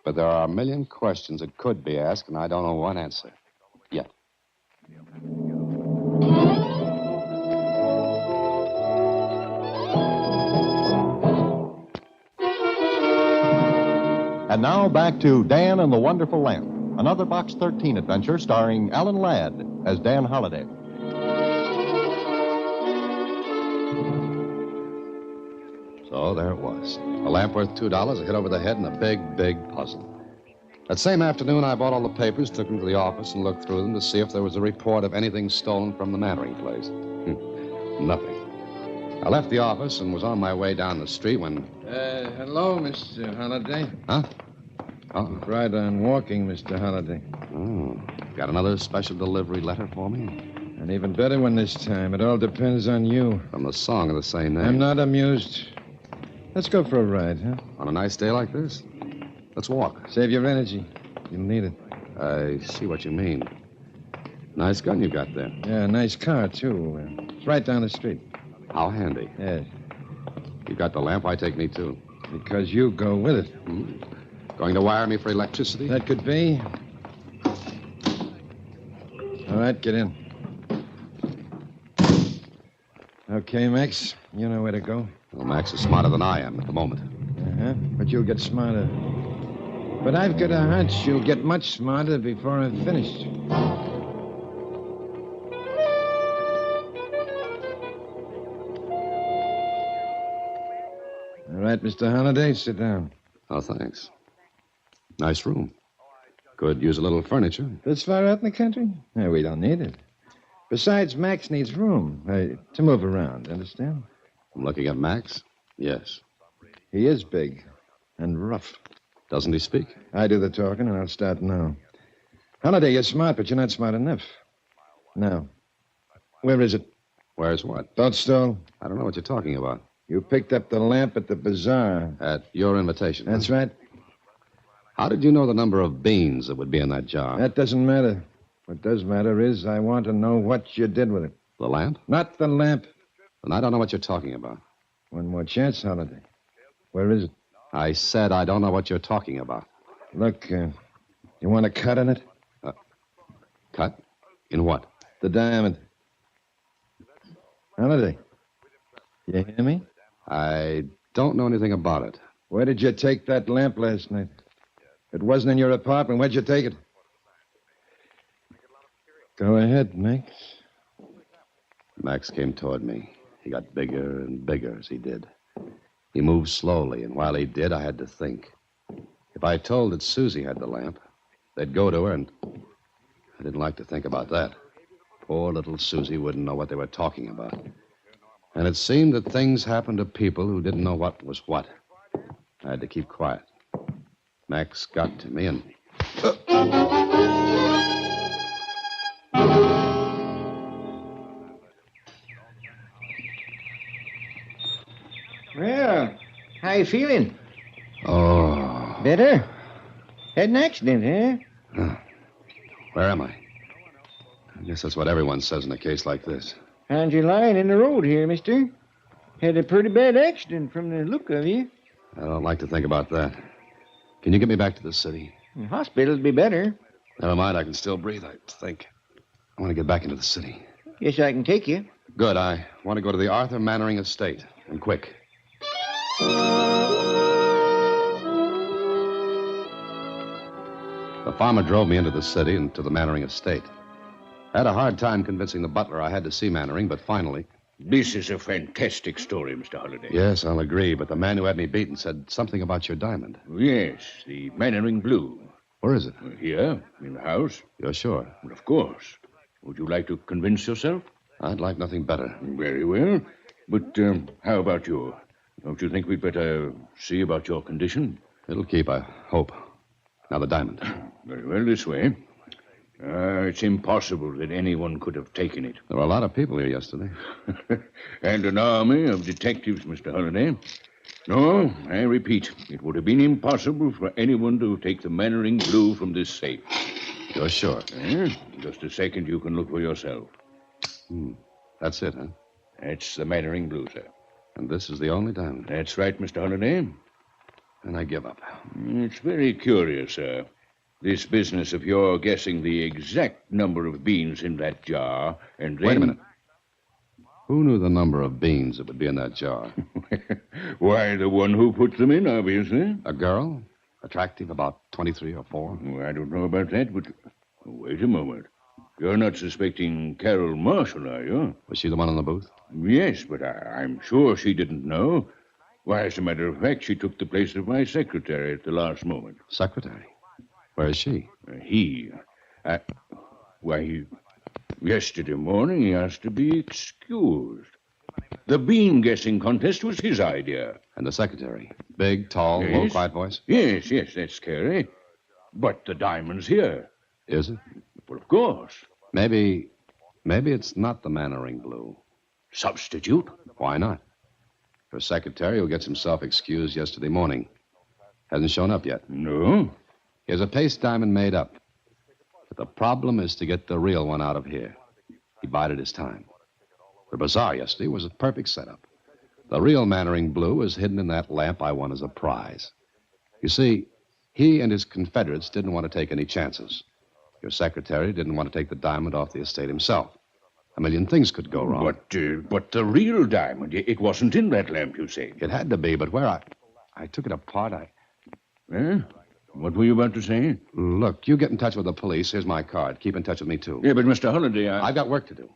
But there are a million questions that could be asked, and I don't know one answer. Yet. And now back to Dan and the Wonderful Lamp, another Box 13 adventure starring Alan Ladd as Dan Holliday. So there it was. A lamp worth $2, a hit over the head, and a big, big puzzle. That same afternoon, I bought all the papers, took them to the office, and looked through them to see if there was a report of anything stolen from the Mannering place. Nothing. I left the office and was on my way down the street when... Hello, Mr. Holliday. Huh? Right on walking, Mr. Holliday. Oh, got another special delivery letter for me? An even better one this time. It all depends on you. From the song of the same name. I'm not amused. Let's go for a ride, huh? On a nice day like this? Let's walk. Save your energy. You'll need it. I see what you mean. Nice gun you got there. Yeah, nice car, too. It's right down the street. How handy. Yes. You got the lamp, why take me, too? Because you go with it. Going to wire me for electricity? That could be. All right, get in. Okay, Max. You know where to go. Well, Max is smarter than I am at the moment. Uh-huh. But you'll get smarter. But I've got a hunch you'll get much smarter before I'm finished. All right, Mr. Holliday, sit down. Oh, thanks. Nice room. Could use a little furniture. This far out in the country? No, we don't need it. Besides, Max needs room to move around, understand? I'm looking at Max? Yes. He is big and rough. Doesn't he speak? I do the talking, and I'll start now. Holliday, you're smart, but you're not smart enough. Now, where is it? Where's what? Don't stall. I don't know what you're talking about. You picked up the lamp at the bazaar. At your invitation. That's right. How did you know the number of beans that would be in that jar? That doesn't matter. What does matter is I want to know what you did with it. The lamp? Not the lamp. Then I don't know what you're talking about. One more chance, Holliday. Where is it? I said I don't know what you're talking about. Look, you want a cut in it? Cut? In what? The diamond. Holliday, You hear me? I don't know anything about it. Where did you take that lamp last night? It wasn't in your apartment. Where'd you take it? Go ahead, Max. Max came toward me. He got bigger and bigger as he did. He moved slowly, and while he did, I had to think. If I told that Susie had the lamp, they'd go to her, and I didn't like to think about that. Poor little Susie wouldn't know what they were talking about. And it seemed that things happened to people who didn't know what was what. I had to keep quiet. Max got to me, and... Well, how you feeling? Oh. Better? Had an accident, huh? Where am I? I guess that's what everyone says in a case like this. Found you lying in the road here, mister. Had a pretty bad accident from the look of you. I don't like to think about that. Can you get me back to the city? The hospital'd be better. Never mind, I can still breathe, I think. I want to get back into the city. Guess I can take you. Good, I want to go to the Arthur Mannering estate, and quick. The farmer drove me into the city and to the Mannering estate. I had a hard time convincing the butler I had to see Mannering, but finally... This is a fantastic story, Mr. Holliday. Yes, I'll agree, but the man who had me beaten said something about your diamond. Yes, the Mannering Blue. Where is it? Here, in the house. You're sure? Well, of course. Would you like to convince yourself? I'd like nothing better. Very well. But how about you? Don't you think we'd better see about your condition? It'll keep, I hope. Now the diamond. Very well, this way. It's impossible that anyone could have taken it. There were a lot of people here yesterday. And an army of detectives, Mr. Holliday. No, I repeat, it would have been impossible for anyone to take the Mannering Blue from this safe. You're sure? Just a second, you can look for yourself. That's it, huh? That's the Mannering Blue, sir. And this is the only diamond? That's right, Mr. Holliday. And I give up. It's very curious, sir. This business of your guessing the exact number of beans in that jar, and then... Wait a minute. Who knew the number of beans that would be in that jar? Why, the one who put them in, obviously. A girl? Attractive, about 23 or 4? Oh, I don't know about that, but... Wait a moment. You're not suspecting Carol Marshall, are you? Was she the one in the booth? Yes, but I'm sure she didn't know. Why, as a matter of fact, she took the place of my secretary at the last moment. Secretary? Where is she? Yesterday morning he asked to be excused. The bean guessing contest was his idea. And the secretary? Big, tall, Yes. low, quiet voice? Yes, that's Carrie. But the diamond's here. Is it? Well, of course. Maybe it's not the Mannering Blue. Substitute? Why not? Her secretary, who gets himself excused yesterday morning, hasn't shown up yet. No. Here's a paste diamond made up. But the problem is to get the real one out of here. He bided his time. The bazaar yesterday was a perfect setup. The real Mannering Blue was hidden in that lamp I won as a prize. You see, he and his confederates didn't want to take any chances. Your secretary didn't want to take the diamond off the estate himself. A million things could go wrong. But the real diamond, it wasn't in that lamp, you say? It had to be, but where I took it apart, What were you about to say? Look, you get in touch with the police. Here's my card. Keep in touch with me, too. Yeah, but Mr. Holliday, I've got work to do.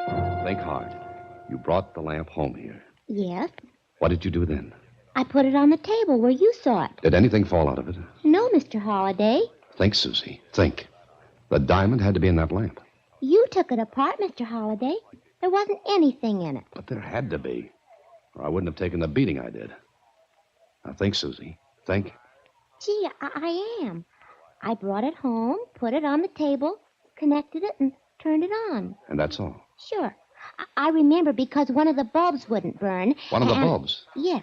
Susie, think hard. You brought the lamp home here. Yes. What did you do then? I put it on the table where you saw it. Did anything fall out of it? No, Mr. Holliday. Think, Susie. Think. The diamond had to be in that lamp. You took it apart, Mr. Holliday. There wasn't anything in it. But there had to be. Or I wouldn't have taken the beating I did. Now think, Susie. Think. Gee, I am. I brought it home, put it on the table, connected it, and turned it on. And that's all. Sure. I remember because one of the bulbs wouldn't burn. One of the bulbs? Yes.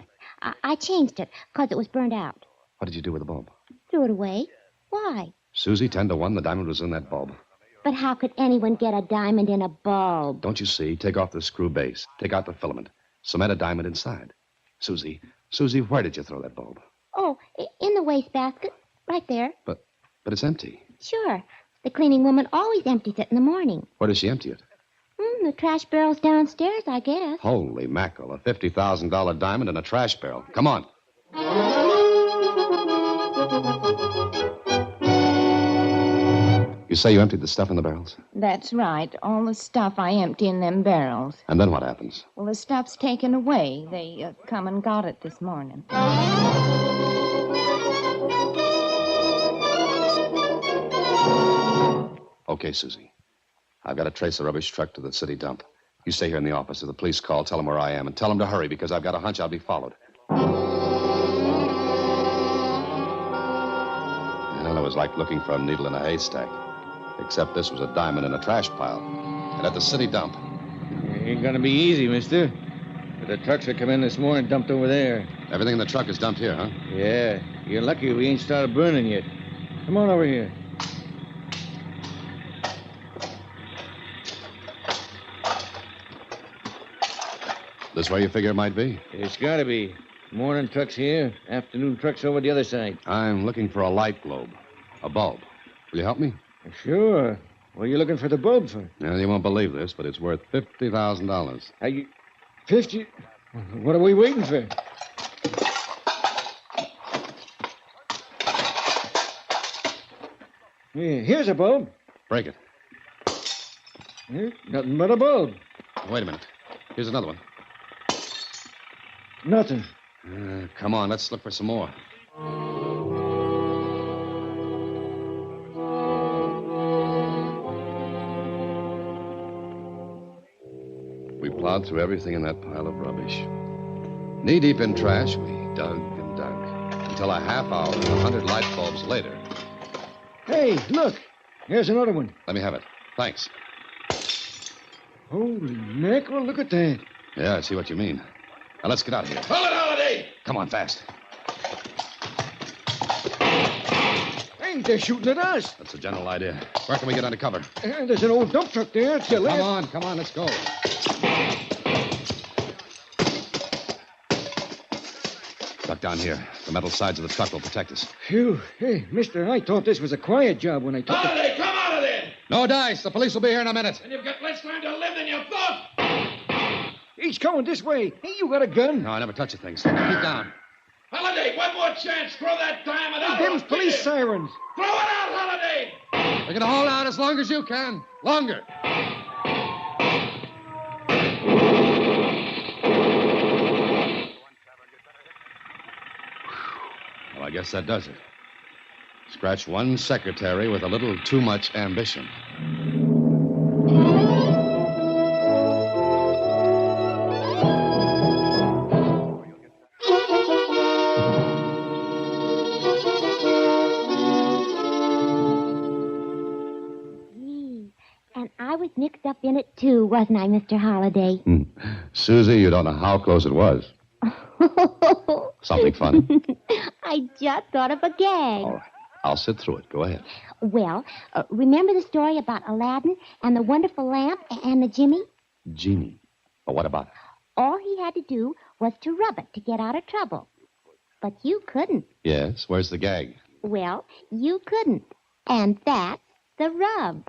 I changed it because it was burned out. What did you do with the bulb? Threw it away. Why? Susie, 10-1, the diamond was in that bulb. But how could anyone get a diamond in a bulb? Don't you see? Take off the screw base. Take out the filament. Cement a diamond inside. Susie, where did you throw that bulb? Oh, in the wastebasket. Right there. But it's empty. Sure. The cleaning woman always empties it in the morning. Where does she empty it? The trash barrel's downstairs, I guess. Holy mackerel, a $50,000 diamond in a trash barrel. Come on. You say you emptied the stuff in the barrels? That's right. All the stuff I empty in them barrels. And then what happens? Well, the stuff's taken away. They come and got it this morning. Okay, Susie. I've got to trace the rubbish truck to the city dump. You stay here in the office. If the police call, tell them where I am, and tell them to hurry, because I've got a hunch I'll be followed. Well, it was like looking for a needle in a haystack. Except this was a diamond in a trash pile. And at the city dump. Ain't gonna be easy, mister. But the trucks that come in this morning dumped over there. Everything in the truck is dumped here, huh? Yeah. You're lucky we ain't started burning yet. Come on over here. This where you figure it might be? It's gotta be. Morning truck's here, afternoon truck's over the other side. I'm looking for a light globe. A bulb. Will you help me? Sure. What are you looking for the bulb for? Well, you won't believe this, but it's worth $50,000. Are you... 50? What are we waiting for? Here's a bulb. Break it. Nothing but a bulb. Wait a minute. Here's another one. Nothing. Come on, let's look for some more. We plowed through everything in that pile of rubbish. Knee-deep in trash, we dug and dug. Until a half hour and 100 light bulbs later. Hey, look. Here's another one. Let me have it. Thanks. Holy mackerel, look at that. Yeah, I see what you mean. Now, let's get out of here. Hold it, Holiday! Come on, fast. Hey, they're shooting at us. That's the general idea. Where can we get under cover? There's an old dump truck there. To your left. Come on, let's go. Duck down here. The metal sides of the truck will protect us. Phew. Hey, mister, I thought this was a quiet job when I took Holiday, come out of there! No dice. The police will be here in a minute. And you've got less time to live than you thought! He's coming this way. Hey, you got a gun? No, I never touch a thing. Keep down. Holiday, one more chance. Throw that diamond out. Them's police sirens. Throw it out, Holiday! We're going to hold out as long as you can. Longer. Well, I guess that does it. Scratch one secretary with a little too much ambition. Mixed up in it, too, wasn't I, Mr. Holliday? Susie, you don't know how close it was. Something funny? I just thought of a gag. All right. I'll sit through it. Go ahead. Well, remember the story about Aladdin and the wonderful lamp and the genie? Genie. But what about it? All he had to do was to rub it to get out of trouble. But you couldn't. Yes? Where's the gag? Well, you couldn't. And that's the rub.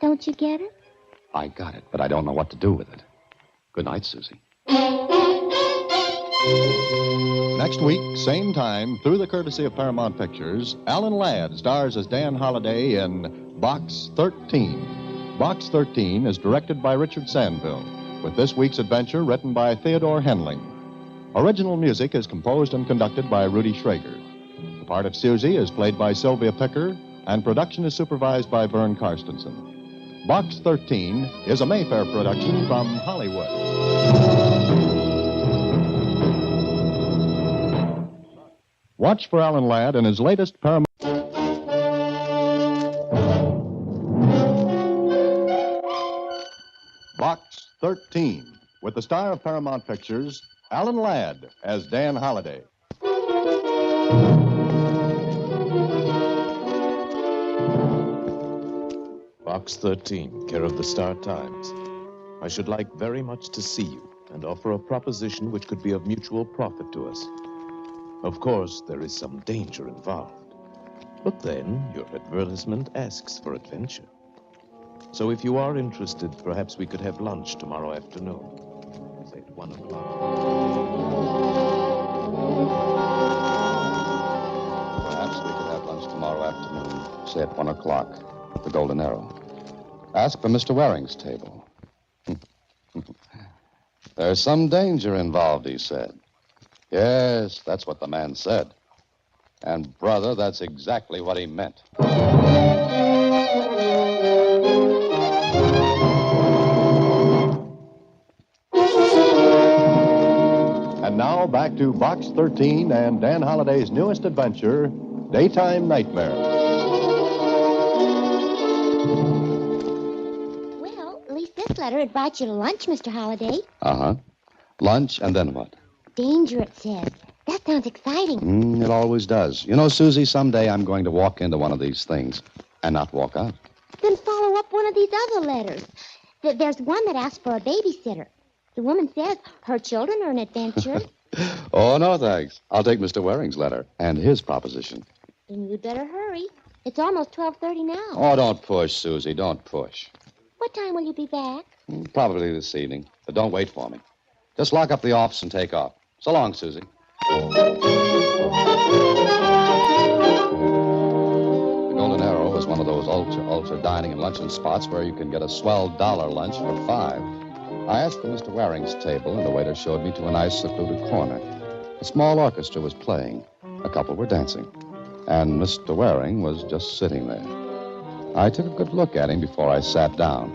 Don't you get it? I got it, but I don't know what to do with it. Good night, Susie. Next week, same time, through the courtesy of Paramount Pictures, Alan Ladd stars as Dan Holliday in Box 13. Box 13 is directed by Richard Sandville, with this week's adventure written by Theodore Henling. Original music is composed and conducted by Rudy Schrager. The part of Susie is played by Sylvia Picker, and production is supervised by Vern Karstensen. Box 13 is a Mayfair production from Hollywood. Watch for Alan Ladd in his latest Paramount. Box 13, with the star of Paramount Pictures, Alan Ladd as Dan Holliday. Box 13, care of the Star Times. I should like very much to see you and offer a proposition which could be of mutual profit to us. Of course, there is some danger involved. But then, your advertisement asks for adventure. So if you are interested, perhaps we could have lunch tomorrow afternoon. Say at 1 o'clock. Perhaps we could have lunch tomorrow afternoon, say at 1 o'clock, at the Golden Arrow. Ask for Mr. Waring's table. There's some danger involved, he said. Yes, that's what the man said. And, brother, that's exactly what he meant. And now back to Box 13 and Dan Holliday's newest adventure, Daytime Nightmare. Well, at least this letter invites you to lunch, Mr. Holliday. Uh-huh. Lunch, and then what? Danger, it says. That sounds exciting. It always does. You know, Susie, someday I'm going to walk into one of these things and not walk out. Then follow up one of these other letters. There's one that asks for a babysitter. The woman says her children are an adventure. Oh, no, thanks. I'll take Mr. Waring's letter and his proposition. Then you'd better hurry. It's almost 12:30 now. Oh, don't push, Susie. Don't push. What time will you be back? Probably this evening. But don't wait for me. Just lock up the office and take off. So long, Susie. The Golden Arrow was one of those ultra dining and luncheon spots where you can get a swell dollar lunch for $5. I asked for Mr. Waring's table, and the waiter showed me to a nice secluded corner. A small orchestra was playing. A couple were dancing. And Mr. Waring was just sitting there. I took a good look at him before I sat down.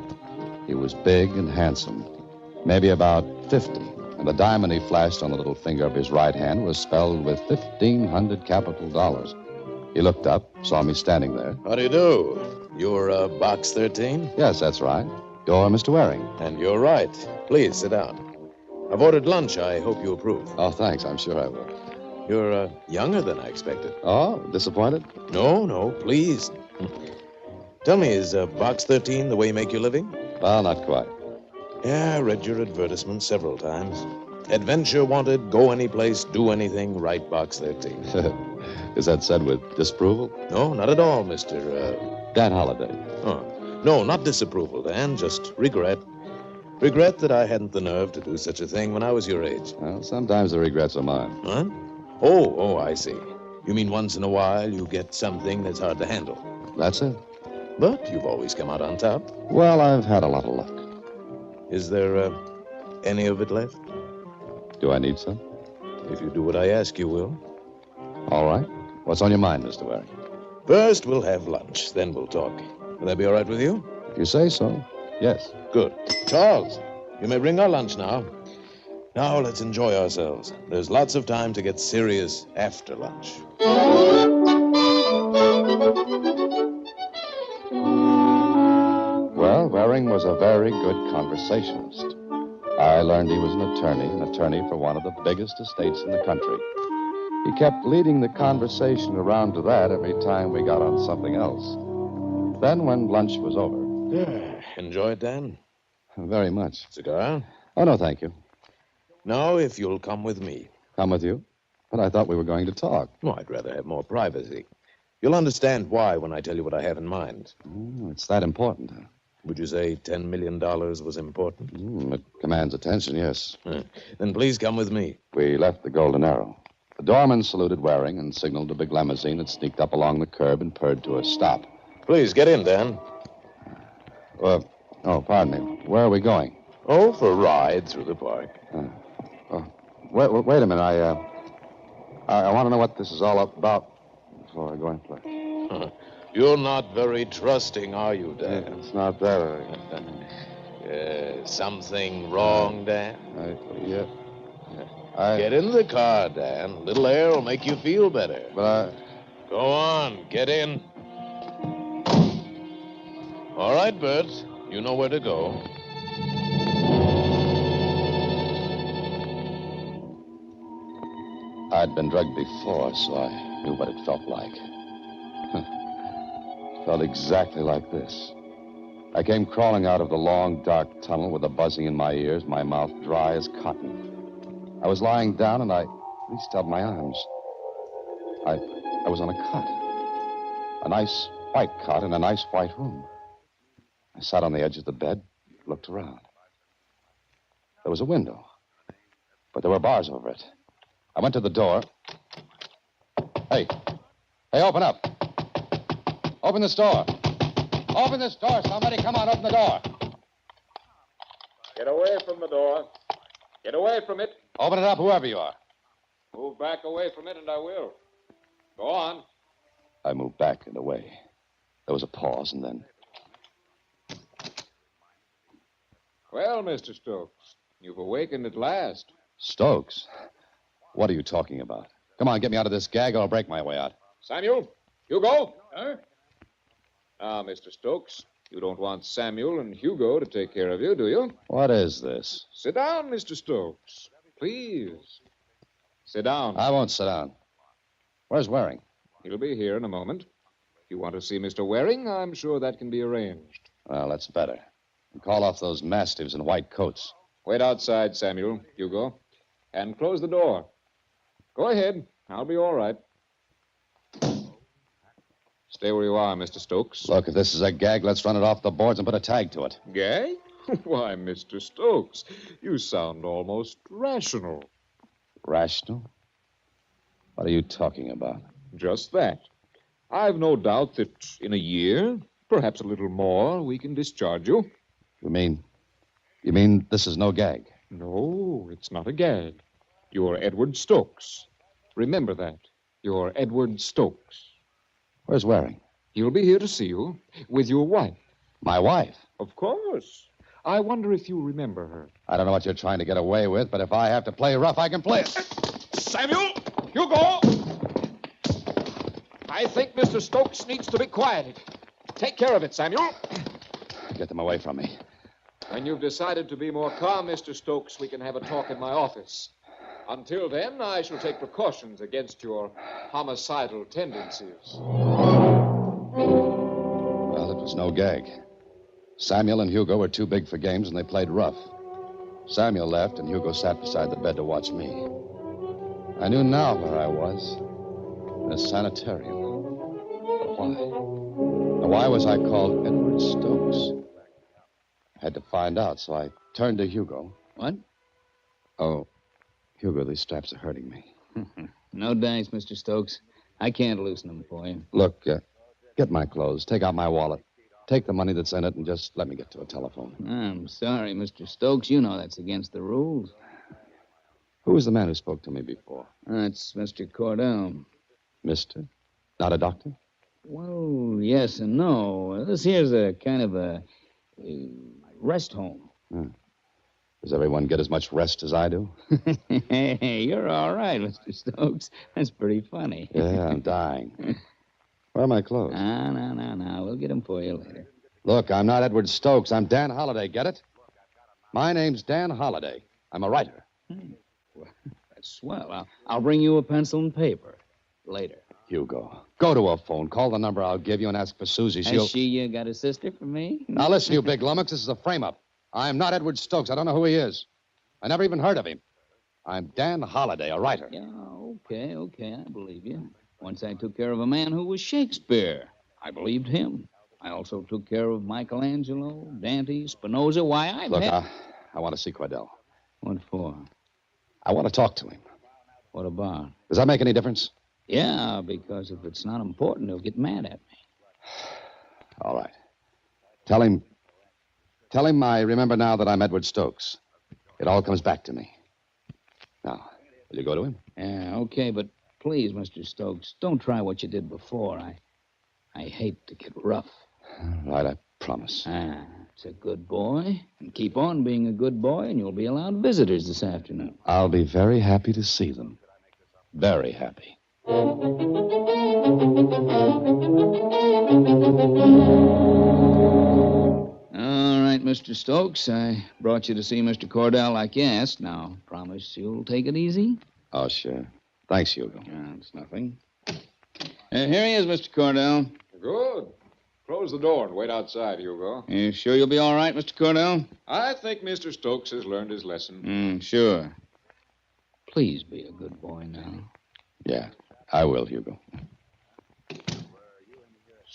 He was big and handsome, maybe about 50. And the diamond he flashed on the little finger of his right hand was spelled with 1,500 capital dollars. He looked up, saw me standing there. How do you do? You're Box 13? Yes, that's right. You're Mr. Waring. And you're right. Please, sit down. I've ordered lunch. I hope you approve. Oh, thanks. I'm sure I will. You're younger than I expected. Oh, disappointed? No, please. Tell me, is Box 13 the way you make your living? Well, not quite. Yeah, I read your advertisement several times. Adventure wanted, go any place, do anything, write Box 13. Is that said with disapproval? No, not at all, Mr. Dan Holliday. Oh, no, not disapproval, Dan, just regret. Regret that I hadn't the nerve to do such a thing when I was your age. Well, sometimes the regrets are mine. Huh? Oh, I see. You mean once in a while you get something that's hard to handle? That's it. But you've always come out on top. Well, I've had a lot of luck. Is there any of it left? Do I need some? If you do what I ask, you will. All right. What's on your mind, Mr. Waring? First, we'll have lunch. Then we'll talk. Will that be all right with you? If you say so, yes. Good. Charles, you may bring our lunch now. Now, let's enjoy ourselves. There's lots of time to get serious after lunch. Well, Waring was a very good conversationalist. I learned he was an attorney for one of the biggest estates in the country. He kept leading the conversation around to that every time we got on something else. Then, when lunch was over... Enjoy it, Dan? Very much. Cigar? Oh, no, thank you. Now, if you'll come with me. Come with you? But I thought we were going to talk. Oh, I'd rather have more privacy. You'll understand why when I tell you what I have in mind. Oh, it's that important, huh? Would you say $10 million was important? It commands attention, yes. Then please come with me. We left the Golden Arrow. The doorman saluted Waring and signaled a big limousine that sneaked up along the curb and purred to a stop. Please, get in, Dan. Pardon me. Where are we going? Oh, for a ride through the park. Wait a minute. I want to know what this is all about before I go in play. You're not very trusting, are you, Dan? Yeah, it's not that. Something wrong, Dan? Yeah. Get in the car, Dan. A little air will make you feel better. But Go on, get in. All right, Bert. You know where to go. I'd been drugged before, so I knew what it felt like. Felt exactly like this. I came crawling out of the long, dark tunnel with a buzzing in my ears, my mouth dry as cotton. I was lying down, and I reached out my arms. I was on a cot. A nice white cot in a nice white room. I sat on the edge of the bed, looked around. There was a window, but there were bars over it. I went to the door. Hey, open up. Open this door. Open this door, somebody. Come on, open the door. Get away from the door. Get away from it. Open it up, whoever you are. Move back away from it, and I will. Go on. I moved back and away. There was a pause, and then... Well, Mr. Stokes, you've awakened at last. Stokes? What are you talking about? Come on, get me out of this gag, or I'll break my way out. Samuel, Hugo. Now, Mr. Stokes, you don't want Samuel and Hugo to take care of you, do you? What is this? Sit down, Mr. Stokes. Please. Sit down. I won't sit down. Where's Waring? He'll be here in a moment. If you want to see Mr. Waring, I'm sure that can be arranged. Well, that's better. And call off those mastiffs in white coats. Wait outside, Samuel, Hugo, and close the door. Go ahead. I'll be all right. Stay where you are, Mr. Stokes. Look, if this is a gag, let's run it off the boards and put a tag to it. Gag? Why, Mr. Stokes, you sound almost rational. Rational? What are you talking about? Just that. I've no doubt that in a year, perhaps a little more, we can discharge you. You mean this is no gag? No, it's not a gag. You're Edward Stokes. Remember that. You're Edward Stokes. Where's Waring? He'll be here to see you with your wife. My wife? Of course. I wonder if you remember her. I don't know what you're trying to get away with, but if I have to play rough, I can play it. Samuel! Hugo! I think Mr. Stokes needs to be quieted. Take care of it, Samuel. Get them away from me. When you've decided to be more calm, Mr. Stokes, we can have a talk in my office. Until then, I shall take precautions against your homicidal tendencies. Well, it was no gag. Samuel and Hugo were too big for games, and they played rough. Samuel left, and Hugo sat beside the bed to watch me. I knew now where I was. In a sanitarium. But why? Now, why was I called Edward Stokes? I had to find out, so I turned to Hugo. What? Oh, Hugo, these straps are hurting me. No dice, Mr. Stokes. I can't loosen them for you. Look, get my clothes, take out my wallet, take the money that's in it, and just let me get to a telephone. I'm sorry, Mr. Stokes. You know that's against the rules. Who was the man who spoke to me before? That's Mr. Cordell. Mister? Not a doctor? Well, yes and no. This here's a kind of a rest home. Does everyone get as much rest as I do? Hey, you're all right, Mr. Stokes. That's pretty funny. Yeah, I'm dying. Where are my clothes? No. We'll get them for you later. Look, I'm not Edward Stokes. I'm Dan Holliday. Get it? My name's Dan Holliday. I'm a writer. Well, that's swell. I'll bring you a pencil and paper later. Hugo, go to a phone. Call the number I'll give you and ask for Susie. Has she got a sister for me? Now, listen, you big lummox. This is a frame-up. I'm not Edward Stokes. I don't know who he is. I never even heard of him. I'm Dan Holliday, a writer. Yeah, okay. I believe you. Once I took care of a man who was Shakespeare. I believed him. I also took care of Michelangelo, Dante, Spinoza. Why, Look, I want to see Cordell. What for? I want to talk to him. What about? Does that make any difference? Yeah, because if it's not important, he'll get mad at me. All right. Tell him I remember now that I'm Edward Stokes. It all comes back to me. Now, will you go to him? Yeah, okay, but please, Mr. Stokes, don't try what you did before. I hate to get rough. All right, I promise. It's a good boy. And keep on being a good boy, and you'll be allowed visitors this afternoon. I'll be very happy to see them. Very happy. All right, Mr. Stokes. I brought you to see Mr. Cordell like you asked. Now, promise you'll take it easy? Oh, sure. Thanks, Hugo. It's nothing. Here he is, Mr. Cordell. Good. Close the door and wait outside, Hugo. You sure you'll be all right, Mr. Cordell? I think Mr. Stokes has learned his lesson. Sure. Please be a good boy now. Yeah, I will, Hugo.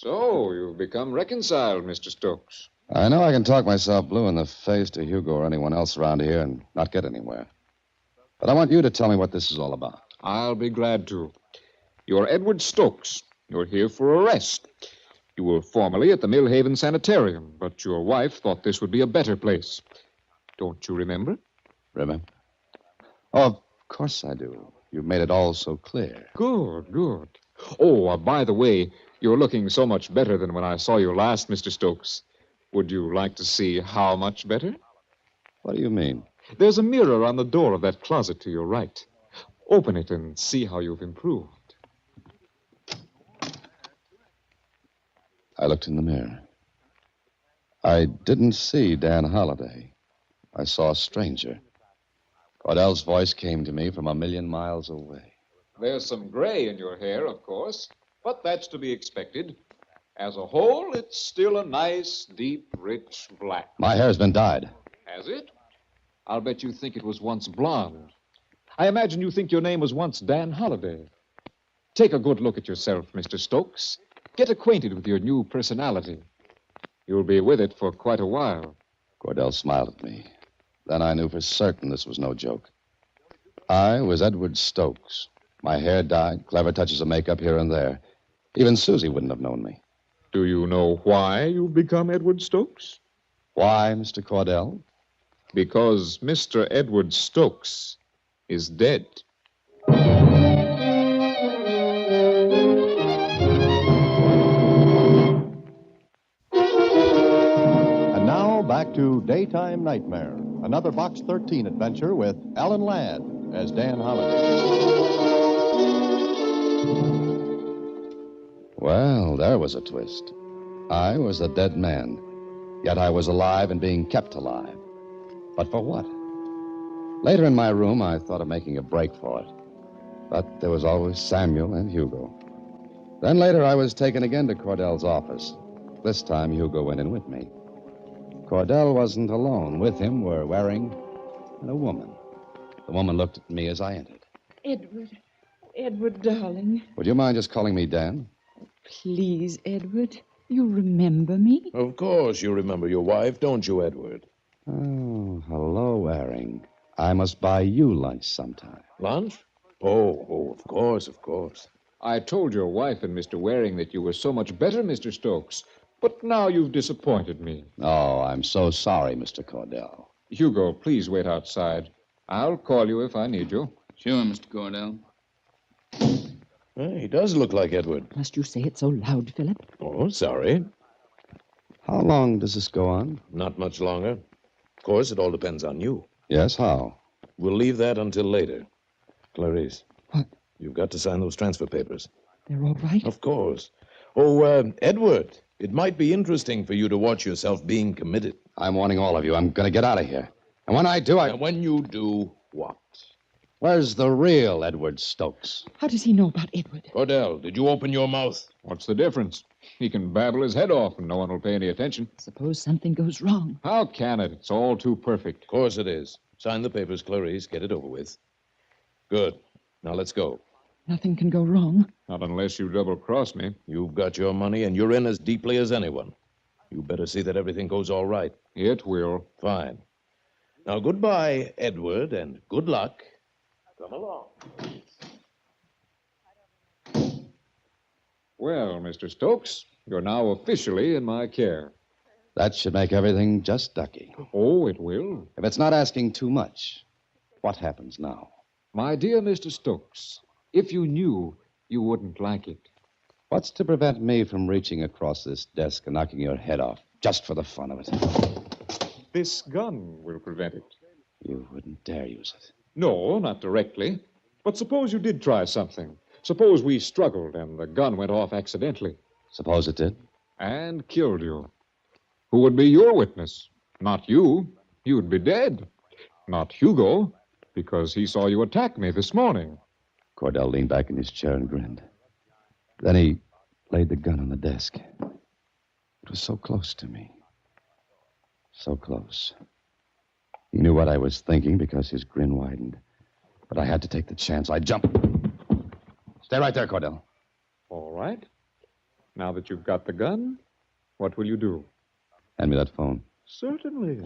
So, you've become reconciled, Mr. Stokes. I know I can talk myself blue in the face to Hugo or anyone else around here and not get anywhere. But I want you to tell me what this is all about. I'll be glad to. You're Edward Stokes. You're here for a rest. You were formerly at the Millhaven Sanitarium, but your wife thought this would be a better place. Don't you remember? Remember? Oh, of course I do. You've made it all so clear. Good, good. Oh, by the way, you're looking so much better than when I saw you last, Mr. Stokes. Would you like to see how much better? What do you mean? There's a mirror on the door of that closet to your right. Open it and see how you've improved. I looked in the mirror. I didn't see Dan Holliday. I saw a stranger. Cordell's voice came to me from 1,000,000 miles away. There's some gray in your hair, of course, but that's to be expected. As a whole, it's still a nice, deep, rich black. My hair's been dyed. Has it? I'll bet you think it was once blonde. I imagine you think your name was once Dan Holliday. Take a good look at yourself, Mr. Stokes. Get acquainted with your new personality. You'll be with it for quite a while. Cordell smiled at me. Then I knew for certain this was no joke. I was Edward Stokes. My hair dyed, clever touches of makeup here and there. Even Susie wouldn't have known me. Do you know why you've become Edward Stokes? Why, Mr. Cordell? Because Mr. Edward Stokes is dead. And now back to Daytime Nightmare, another Box 13 adventure with Alan Ladd as Dan Holliday. Well, there was a twist. I was a dead man, yet I was alive and being kept alive. But for what? Later in my room, I thought of making a break for it. But there was always Samuel and Hugo. Then later, I was taken again to Cordell's office. This time, Hugo went in with me. Cordell wasn't alone. With him were Waring and a woman. The woman looked at me as I entered. Edward, darling. Would you mind just calling me Dan? Please, Edward. You remember me? Of course you remember your wife, don't you, Edward? Oh, hello, Waring. I must buy you lunch sometime. Lunch? Oh, of course, of course. I told your wife and Mr. Waring that you were so much better, Mr. Stokes. But now you've disappointed me. Oh, I'm so sorry, Mr. Cordell. Hugo, please wait outside. I'll call you if I need you. Sure, Mr. Cordell. Well, he does look like Edward. Must you say it so loud, Philip? Oh, sorry. How long does this go on? Not much longer. Of course, it all depends on you. Yes, how? We'll leave that until later. Clarice. What? You've got to sign those transfer papers. They're all right? Of course. Oh, Edward, it might be interesting for you to watch yourself being committed. I'm warning all of you. I'm going to get out of here. And when I do, And when you do, what? Where's the real Edward Stokes? How does he know about Edward? Cordell, did you open your mouth? What's the difference? He can babble his head off and no one will pay any attention. Suppose something goes wrong. How can it? It's all too perfect. Of course it is. Sign the papers, Clarice. Get it over with. Good. Now let's go. Nothing can go wrong. Not unless you double-cross me. You've got your money, and you're in as deeply as anyone. You better see that everything goes all right. It will. Fine. Now, goodbye, Edward, and good luck. Come along. Well, Mr. Stokes, you're now officially in my care. That should make everything just ducky. Oh, it will. If it's not asking too much, what happens now? My dear Mr. Stokes, if you knew, you wouldn't like it. What's to prevent me from reaching across this desk and knocking your head off, just for the fun of it? This gun will prevent it. You wouldn't dare use it. No, not directly. But suppose you did try something. Suppose we struggled and the gun went off accidentally. Suppose it did? And killed you. Who would be your witness? Not you. You'd be dead. Not Hugo, because he saw you attack me this morning. Cordell leaned back in his chair and grinned. Then he laid the gun on the desk. It was so close to me. So close. He knew what I was thinking because his grin widened. But I had to take the chance. I jumped. Stay right there, Cordell. All right. Now that you've got the gun, what will you do? Hand me that phone. Certainly.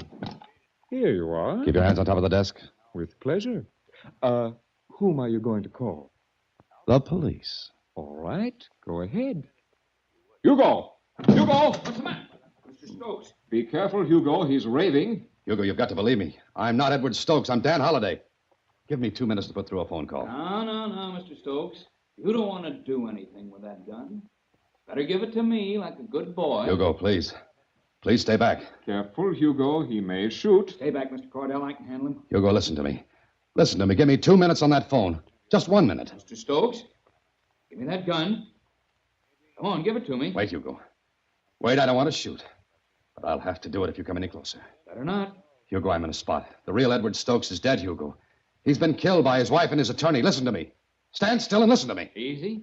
Here you are. Keep your hands on top of the desk. With pleasure. Whom are you going to call? The police. All right, go ahead. Hugo! Hugo! What's the matter? Mr. Stokes. Be careful, Hugo. He's raving. Hugo, you've got to believe me. I'm not Edward Stokes. I'm Dan Holliday. Give me 2 minutes to put through a phone call. No, Mr. Stokes. You don't want to do anything with that gun. Better give it to me like a good boy. Hugo, please. Please stay back. Careful, Hugo. He may shoot. Stay back, Mr. Cordell. I can handle him. Hugo, listen to me. Listen to me. Give me 2 minutes on that phone. Just 1 minute. Mr. Stokes, give me that gun. Come on, give it to me. Wait, Hugo. Wait, I don't want to shoot. But I'll have to do it if you come any closer. Better not. Hugo, I'm in a spot. The real Edward Stokes is dead, Hugo. He's been killed by his wife and his attorney. Listen to me. Stand still and listen to me. Easy.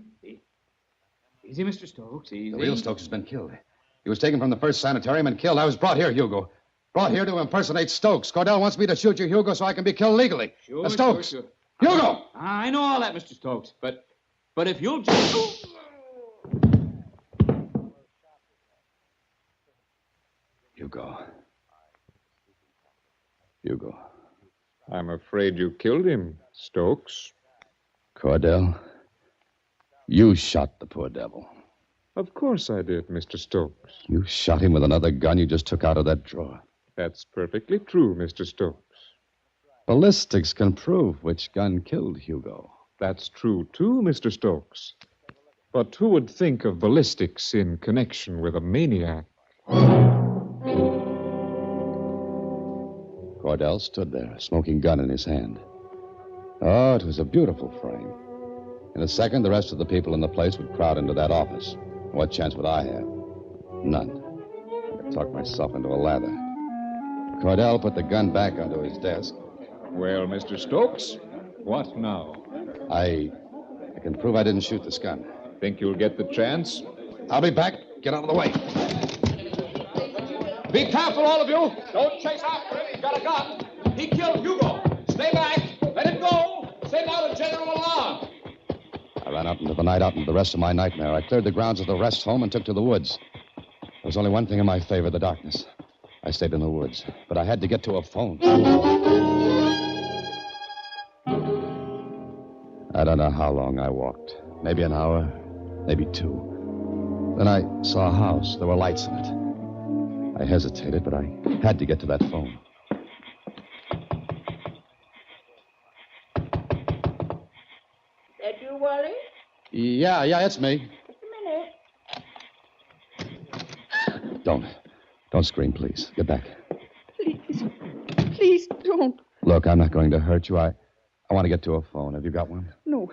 Easy, Mr. Stokes, easy. The real Stokes has been killed. He was taken from the first sanitarium and killed. I was brought here, Hugo. Brought here to impersonate Stokes. Cordell wants me to shoot you, Hugo, so I can be killed legally. Sure, Stokes. Sure. Hugo! I know all that, Mr. Stokes, but if you'll just... Hugo. I'm afraid you killed him, Stokes. Cordell, you shot the poor devil. Of course I did, Mr. Stokes. You shot him with another gun you just took out of that drawer. That's perfectly true, Mr. Stokes. Ballistics can prove which gun killed Hugo. That's true, too, Mr. Stokes. But who would think of ballistics in connection with a maniac? Cordell stood there, a smoking gun in his hand. Oh, it was a beautiful frame. In a second, the rest of the people in the place would crowd into that office. What chance would I have? None. I talked myself into a lather. Cordell put the gun back onto his desk. Well, Mr. Stokes, what now? I can prove I didn't shoot this gun. Think you'll get the chance? I'll be back. Get out of the way. Be careful, all of you. Don't chase after him. He's got a gun. He killed Hugo. Stay back. Let him go. Send out a general alarm. I ran out into the night, out into the rest of my nightmare. I cleared the grounds of the rest home and took to the woods. There was only one thing in my favor, the darkness. I stayed in the woods, but I had to get to a phone. I don't know how long I walked. Maybe an hour, maybe 2. Then I saw a house. There were lights in it. I hesitated, but I had to get to that phone. That you, Wally? Yeah, it's me. Just a minute. Don't scream, please. Get back. Please don't. Look, I'm not going to hurt you. I want to get to a phone. Have you got one? No,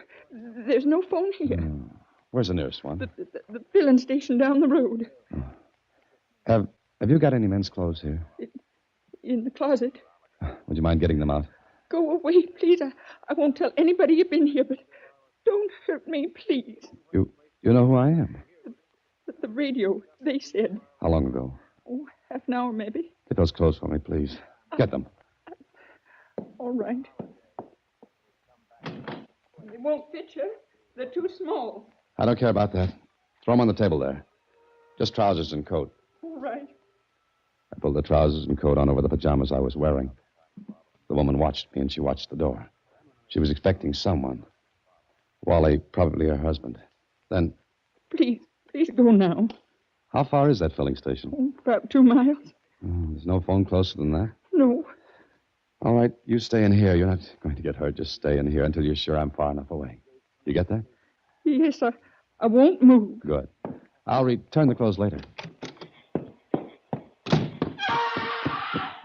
there's no phone here. Where's the nearest one? The filling station down the road. Have you got any men's clothes here? In the closet. Would you mind getting them out? Go away, please. I won't tell anybody you've been here, but don't hurt me, please. You know who I am? The radio, they said. How long ago? Oh, half an hour, maybe. Get those clothes for me, please. Get them. All right. They won't fit you. They're too small. I don't care about that. Throw them on the table there. Just trousers and coat. All right. I pulled the trousers and coat on over the pajamas I was wearing. The woman watched me, and she watched the door. She was expecting someone. Wally, probably her husband. Then... Please go now. How far is that filling station? Oh, about 2 miles. There's no phone closer than that? No. All right, you stay in here. You're not going to get hurt. Just stay in here until you're sure I'm far enough away. You get that? Yes, I won't move. Good. I'll return the clothes later.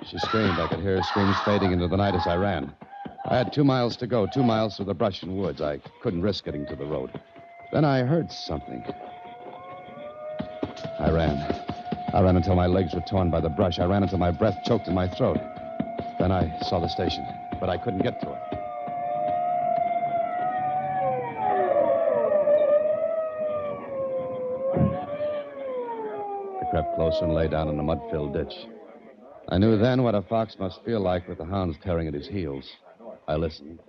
She screamed. I could hear her screams fading into the night as I ran. I had 2 miles to go, 2 miles through the brush and woods. I couldn't risk getting to the road. Then I heard something. I ran. I ran until my legs were torn by the brush. I ran until my breath choked in my throat. Then I saw the station, but I couldn't get to it. I crept closer and lay down in a mud-filled ditch. I knew then what a fox must feel like with the hounds tearing at his heels. I listened.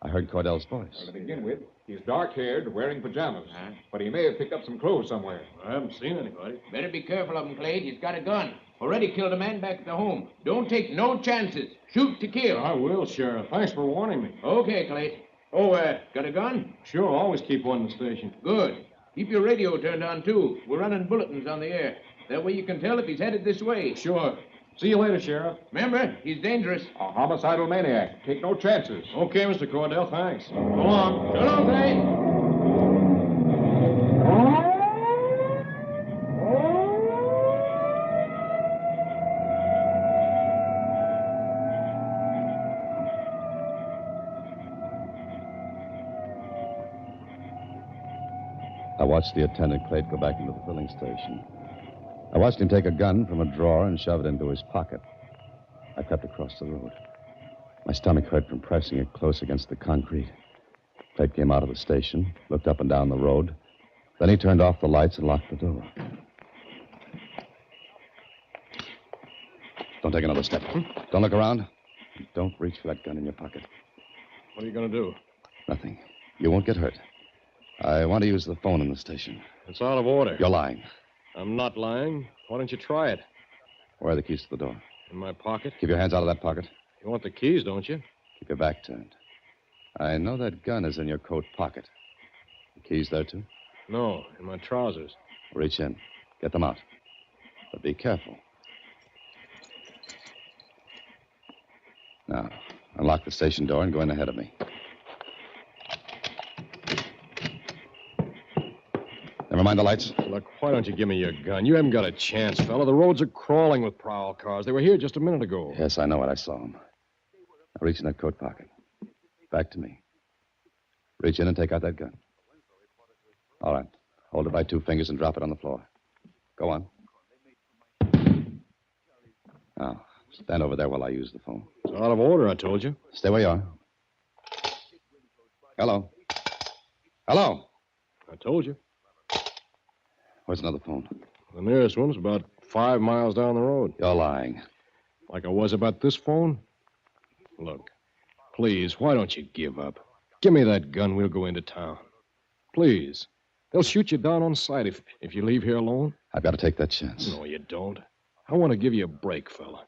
I heard Cordell's voice. To begin with, He's dark-haired, wearing pajamas. But he may have picked up some clothes somewhere. I haven't seen anybody. Better be careful of him, Clay. He's got a gun. Already killed a man back at the home. Don't take no chances. Shoot to kill. I will, Sheriff. Thanks for warning me. Okay, Clay. Oh, got a gun? Sure, always keep one in the station. Good. Keep your radio turned on, too. We're running bulletins on the air. That way you can tell if he's headed this way. Sure. See you later, Sheriff. Remember, he's dangerous. A homicidal maniac. Take no chances. Okay, Mr. Cordell, thanks. So long. So long, Clay. I watched the attendant, Clayt, go back into the filling station. I watched him take a gun from a drawer and shove it into his pocket. I crept across the road. My stomach hurt from pressing it close against the concrete. Clayt came out of the station, looked up and down the road. Then he turned off the lights and locked the door. Don't take another step. Don't look around. Don't reach for that gun in your pocket. What are you going to do? Nothing. You won't get hurt. I want to use the phone in the station. It's out of order. You're lying. I'm not lying. Why don't you try it? Where are the keys to the door? In my pocket. Keep your hands out of that pocket. You want the keys, don't you? Keep your back turned. I know that gun is in your coat pocket. The keys there, too? No, in my trousers. Reach in. Get them out. But be careful. Now, unlock the station door and go in ahead of me. Never mind the lights. Look, why don't you give me your gun? You haven't got a chance, fella. The roads are crawling with prowl cars. They were here just a minute ago. Yes, I know it. I saw them. Now reach in that coat pocket. Back to me. Reach in and take out that gun. All right. Hold it by 2 fingers and drop it on the floor. Go on. Now, stand over there while I use the phone. It's out of order, I told you. Stay where you are. Hello. Hello. I told you. Where's another phone? The nearest one's about 5 miles down the road. You're lying. Like I was about this phone? Look, please, why don't you give up? Give me that gun. We'll go into town. Please. They'll shoot you down on sight if you leave here alone. I've got to take that chance. No, you don't. I want to give you a break, fella.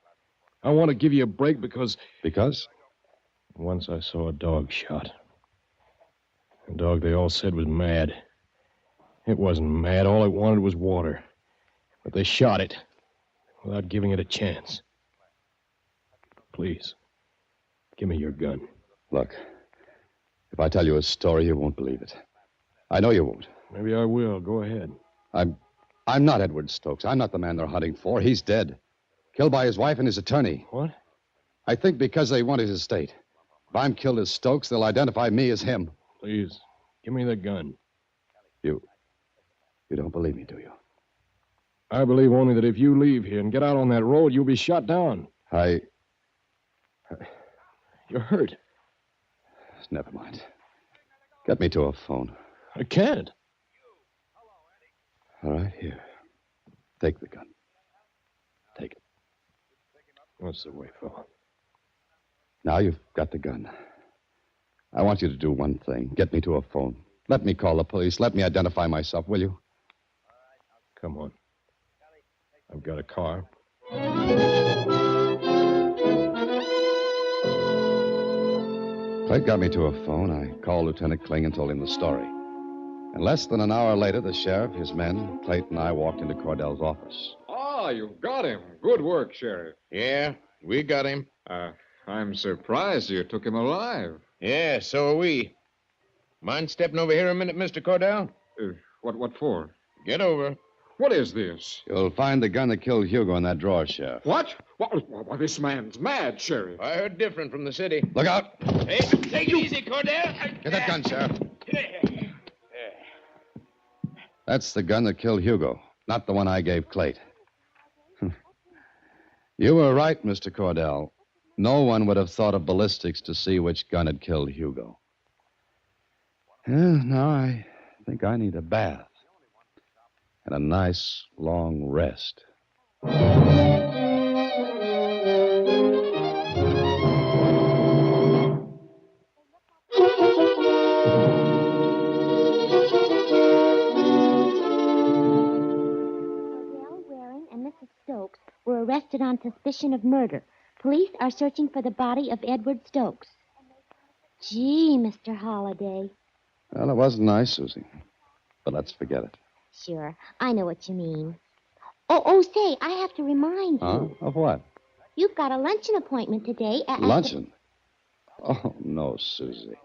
I want to give you a break because... Because? Once I saw a dog shot. A dog they all said was mad. It wasn't mad. All it wanted was water. But they shot it without giving it a chance. Please, give me your gun. Look, if I tell you a story, you won't believe it. I know you won't. Maybe I will. Go ahead. I'm not Edward Stokes. I'm not the man they're hunting for. He's dead. Killed by his wife and his attorney. What? I think because they want his estate. If I'm killed as Stokes, they'll identify me as him. Please, give me the gun. You don't believe me, do you? I believe only that if you leave here and get out on that road, you'll be shot down. You're hurt. Never mind. Get me to a phone. I can't. All right, here. Take the gun. Take it. What's the way, fella? Now you've got the gun. I want you to do one thing. Get me to a phone. Let me call the police. Let me identify myself, will you? Come on. I've got a car. Clayt got me to a phone. I called Lieutenant Kling and told him the story. And less than an hour later, the sheriff, his men, Clayt, and I walked into Cordell's office. Ah, you've got him. Good work, Sheriff. Yeah, we got him. I'm surprised you took him alive. Yeah, so are we. Mind stepping over here a minute, Mr. Cordell? What for? Get over. What is this? You'll find the gun that killed Hugo in that drawer, Sheriff. What? Well, this man's mad, Sheriff. I heard different from the city. Look out. Hey, take it easy, Cordell. Get that gun, Sheriff. That's the gun that killed Hugo, not the one I gave Clayt. You were right, Mr. Cordell. No one would have thought of ballistics to see which gun had killed Hugo. Now I think I need a bath and a nice long rest. arrested on suspicion of murder. Police are searching for the body of Edward Stokes. Gee, Mr. Holliday. Well, it wasn't nice, Susie. But let's forget it. Sure, I know what you mean. Oh, say, I have to remind you. Huh? Of what? You've got a luncheon appointment today at... Luncheon? Oh, no, Susie.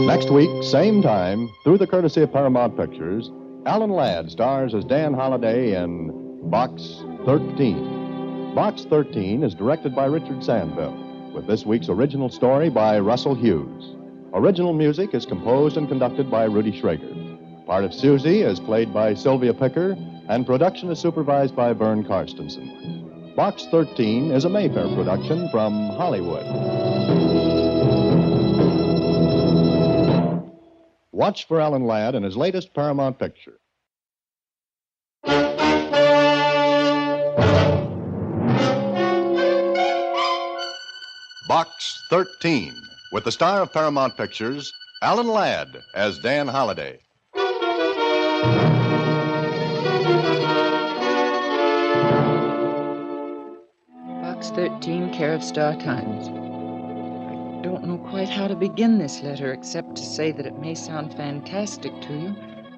Next week, same time, through the courtesy of Paramount Pictures, Alan Ladd stars as Dan Holliday in Box 13. Box 13 is directed by Richard Sandville, with this week's original story by Russell Hughes. Original music is composed and conducted by Rudy Schrager. Part of Susie is played by Sylvia Picker, and production is supervised by Vern Karstensen. Box 13 is a Mayfair production from Hollywood. Watch for Alan Ladd in his latest Paramount picture. Box 13, with the star of Paramount Pictures, Alan Ladd, as Dan Holliday. Box 13, care of Star Times. I don't know quite how to begin this letter except to say that it may sound fantastic to you,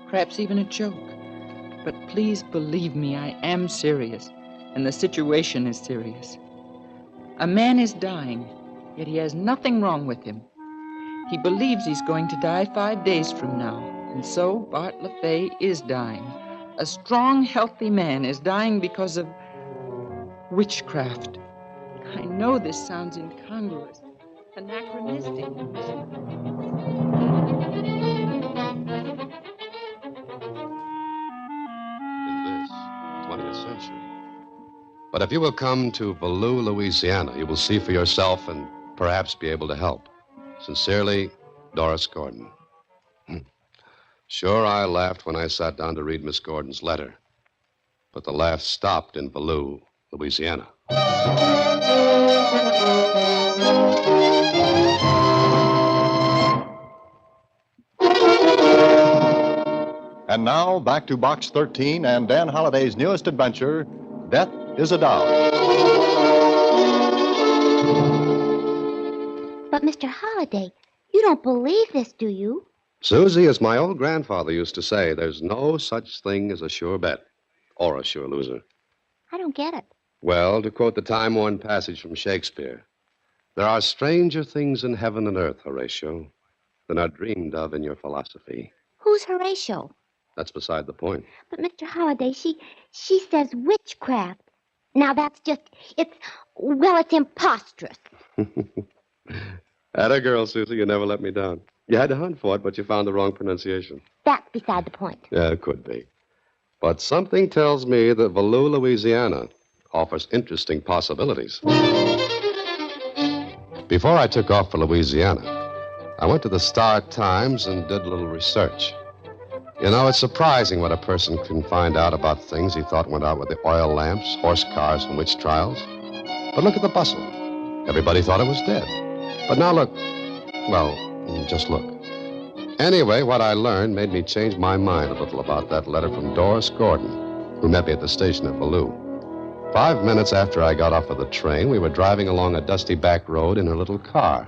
perhaps even a joke. But please believe me, I am serious, and the situation is serious. A man is dying, yet he has nothing wrong with him. He believes he's going to die 5 days from now, and so Bart LaFay is dying. A strong, healthy man is dying because of witchcraft. I know this sounds incongruous, anachronistic. In this 20th century. But if you will come to Valoo, Louisiana, you will see for yourself and perhaps be able to help. Sincerely, Doris Gordon. Sure, I laughed when I sat down to read Miss Gordon's letter. But the laugh stopped in Valoo, Louisiana. And now, back to Box 13 and Dan Holliday's newest adventure, Death is a Doll. But, Mr. Holliday, you don't believe this, do you? Susie, as my old grandfather used to say, there's no such thing as a sure bet or a sure loser. I don't get it. Well, to quote the time-worn passage from Shakespeare, there are stranger things in heaven and earth, Horatio, than are dreamed of in your philosophy. Who's Horatio? That's beside the point. But, Mr. Holliday, she says witchcraft. Now, that's just, it's imposterous. Atta girl, Susie, you never let me down. You had to hunt for it, but you found the wrong pronunciation. That's beside the point. Yeah, it could be. But something tells me that Valoo, Louisiana offers interesting possibilities. Before I took off for Louisiana, I went to the Star Times and did a little research. You know, it's surprising what a person can find out about things he thought went out with the oil lamps, horse cars, and witch trials. But look at the bustle. Everybody thought it was dead. But now look. Well, just look. Anyway, what I learned made me change my mind a little about that letter from Doris Gordon, who met me at the station at Valoo. 5 minutes after I got off of the train, we were driving along a dusty back road in her little car.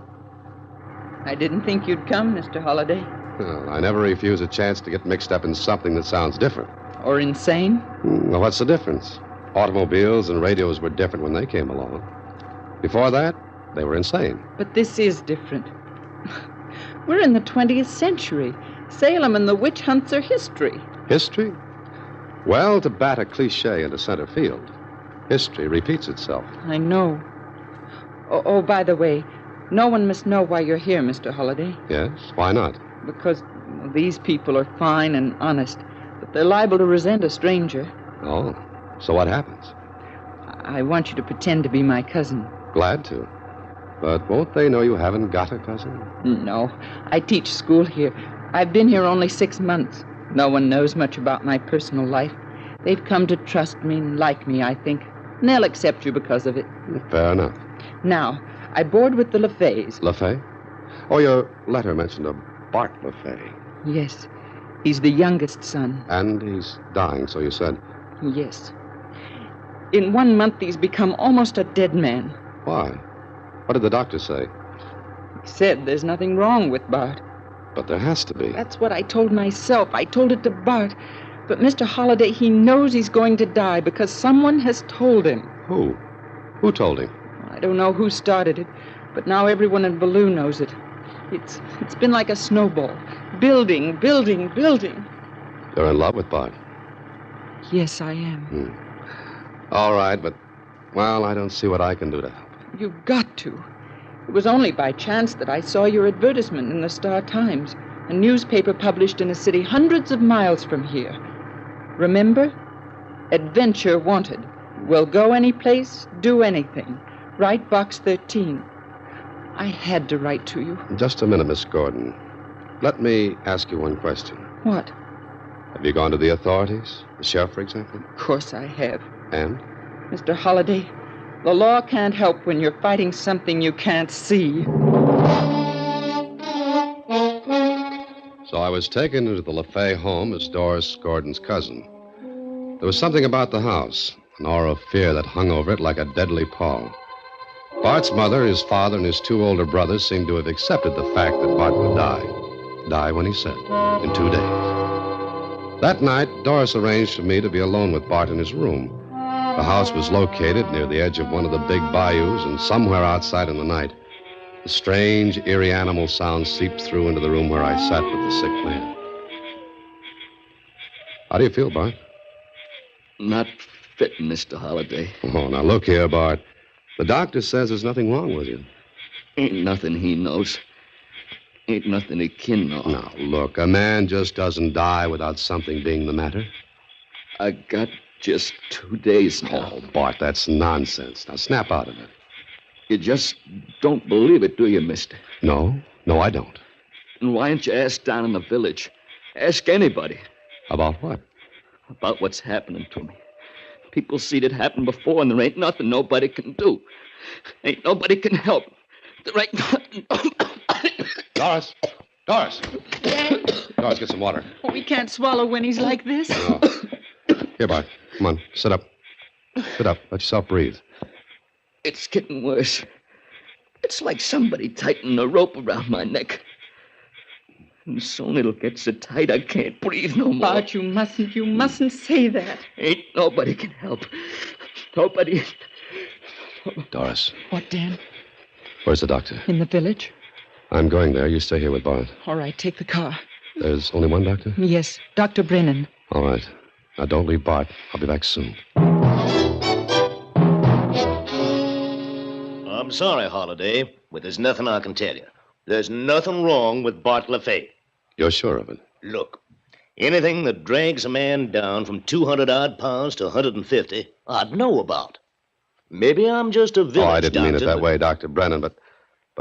I didn't think you'd come, Mr. Holliday. Well, I never refuse a chance to get mixed up in something that sounds different. Or insane? Well, what's the difference? Automobiles and radios were different when they came along. Before that, they were insane. But this is different. We're in the 20th century. Salem and the witch hunts are history. History? Well, to bat a cliche into center field, history repeats itself. I know. Oh, by the way, no one must know why you're here, Mr. Holliday. Yes? Why not? Because these people are fine and honest, but they're liable to resent a stranger. Oh, so what happens? I want you to pretend to be my cousin. Glad to. But won't they know you haven't got a cousin? No. I teach school here. I've been here only 6 months. No one knows much about my personal life. They've come to trust me and like me, I think. And they'll accept you because of it. Fair enough. Now, I board with the LaFays. LaFay? Oh, your letter mentioned a Bart LaFay. Yes. He's the youngest son. And he's dying, so you said. Yes. In 1 month, he's become almost a dead man. Why? What did the doctor say? He said there's nothing wrong with Bart. But there has to be. That's what I told myself. I told it to Bart. But Mr. Holliday, he knows he's going to die because someone has told him. Who? Who told him? I don't know who started it, but now everyone in Baloo knows it. It's been like a snowball. Building, building, building. You're in love with Bart. Yes, I am. All right, but, well, I don't see what I can do to help. You've got to. It was only by chance that I saw your advertisement in the Star-Times, a newspaper published in a city hundreds of miles from here. Remember? Adventure wanted. Will go any place, do anything. Write Box 13. I had to write to you. Just a minute, Miss Gordon. Let me ask you one question. What? Have you gone to the authorities? The sheriff, for example? Of course I have. And? Mr. Holliday, the law can't help when you're fighting something you can't see. So I was taken into the LaFay home as Doris Gordon's cousin. There was something about the house, an aura of fear that hung over it like a deadly pall. Bart's mother, his father, and his 2 older brothers seemed to have accepted the fact that Bart would die. Die when he said, in 2 days. That night, Doris arranged for me to be alone with Bart in his room. The house was located near the edge of one of the big bayous, and somewhere outside in the night, a strange, eerie animal sound seeped through into the room where I sat with the sick man. How do you feel, Bart? Not fit, Mr. Holliday. Oh, now look here, Bart. The doctor says there's nothing wrong with you. Ain't nothing he knows. Ain't nothing he can know. Now, look, a man just doesn't die without something being the matter. I got just 2 days now. Oh, Bart, that's nonsense. Now, snap out of it. You just don't believe it, do you, mister? No, I don't. And why don't you ask down in the village? Ask anybody. About what? About what's happening to me. People see it happen before, and there ain't nothing nobody can do. Ain't nobody can help. There ain't nothing. Doris! Doris, get some water. We can't swallow when he's like this. No. Here, Bart. Come on, sit up. Sit up. Let yourself breathe. It's getting worse. It's like somebody tightening a rope around my neck. And soon it'll get so tight I can't breathe no more. Bart, you mustn't say that. Ain't nobody can help. Nobody. Doris. What, Dan? Where's the doctor? In the village? I'm going there. You stay here with Bart. All right, take the car. There's only one doctor? Yes, Dr. Brennan. All right. Now, don't leave Bart. I'll be back soon. I'm sorry, Holliday, but there's nothing I can tell you. There's nothing wrong with Bart LaFay. You're sure of it? Look, anything that drags a man down from 200-odd pounds to 150, I'd know about. Maybe I'm just a village Oh, I didn't mean it doctor, that but- way, Dr. Brennan, but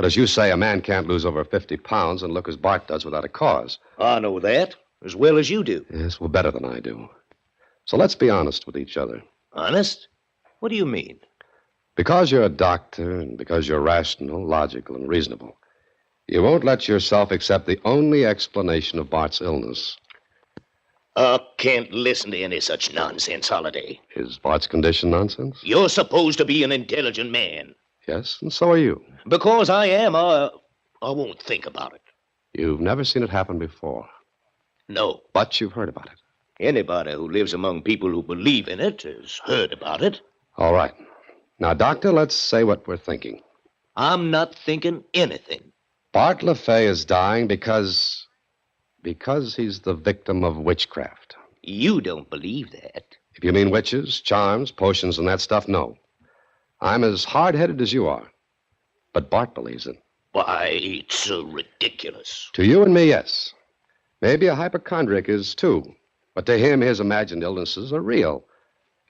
as you say, a man can't lose over 50 pounds and look as Bart does without a cause. I know that as well as you do. Yes, well, better than I do. So let's be honest with each other. Honest? What do you mean? Because you're a doctor and because you're rational, logical, and reasonable, you won't let yourself accept the only explanation of Bart's illness. I can't listen to any such nonsense, Holliday. Is Bart's condition nonsense? You're supposed to be an intelligent man. Yes, and so are you. Because I am, I won't think about it. You've never seen it happen before. No. But you've heard about it. Anybody who lives among people who believe in it has heard about it. All right. Now, Doctor, let's say what we're thinking. I'm not thinking anything. Bart LaFay is dying because he's the victim of witchcraft. You don't believe that. If you mean witches, charms, potions, and that stuff, no. I'm as hard-headed as you are. But Bart believes it. Why, it's so ridiculous. To you and me, yes. Maybe a hypochondriac is, too. But to him, his imagined illnesses are real.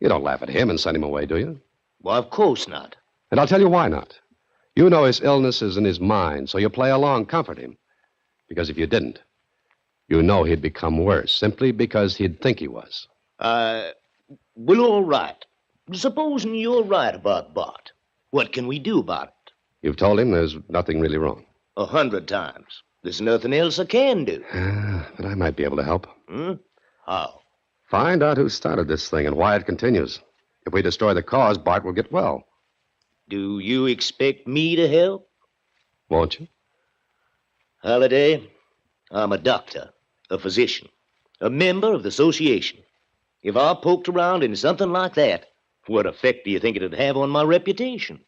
You don't laugh at him and send him away, do you? Why, of course not. And I'll tell you why not. You know his illness is in his mind, so you play along, comfort him. Because if you didn't, you know he'd become worse, simply because he'd think he was. Well, all right. Supposing you're right about Bart. What can we do about it? You've told him there's nothing really wrong. 100 times. There's nothing else I can do. But I might be able to help. How? Find out who started this thing and why it continues. If we destroy the cause, Bart will get well. Do you expect me to help? Won't you? Halliday, I'm a doctor, a physician, a member of the association. If I poked around in something like that, what effect do you think it'd have on my reputation?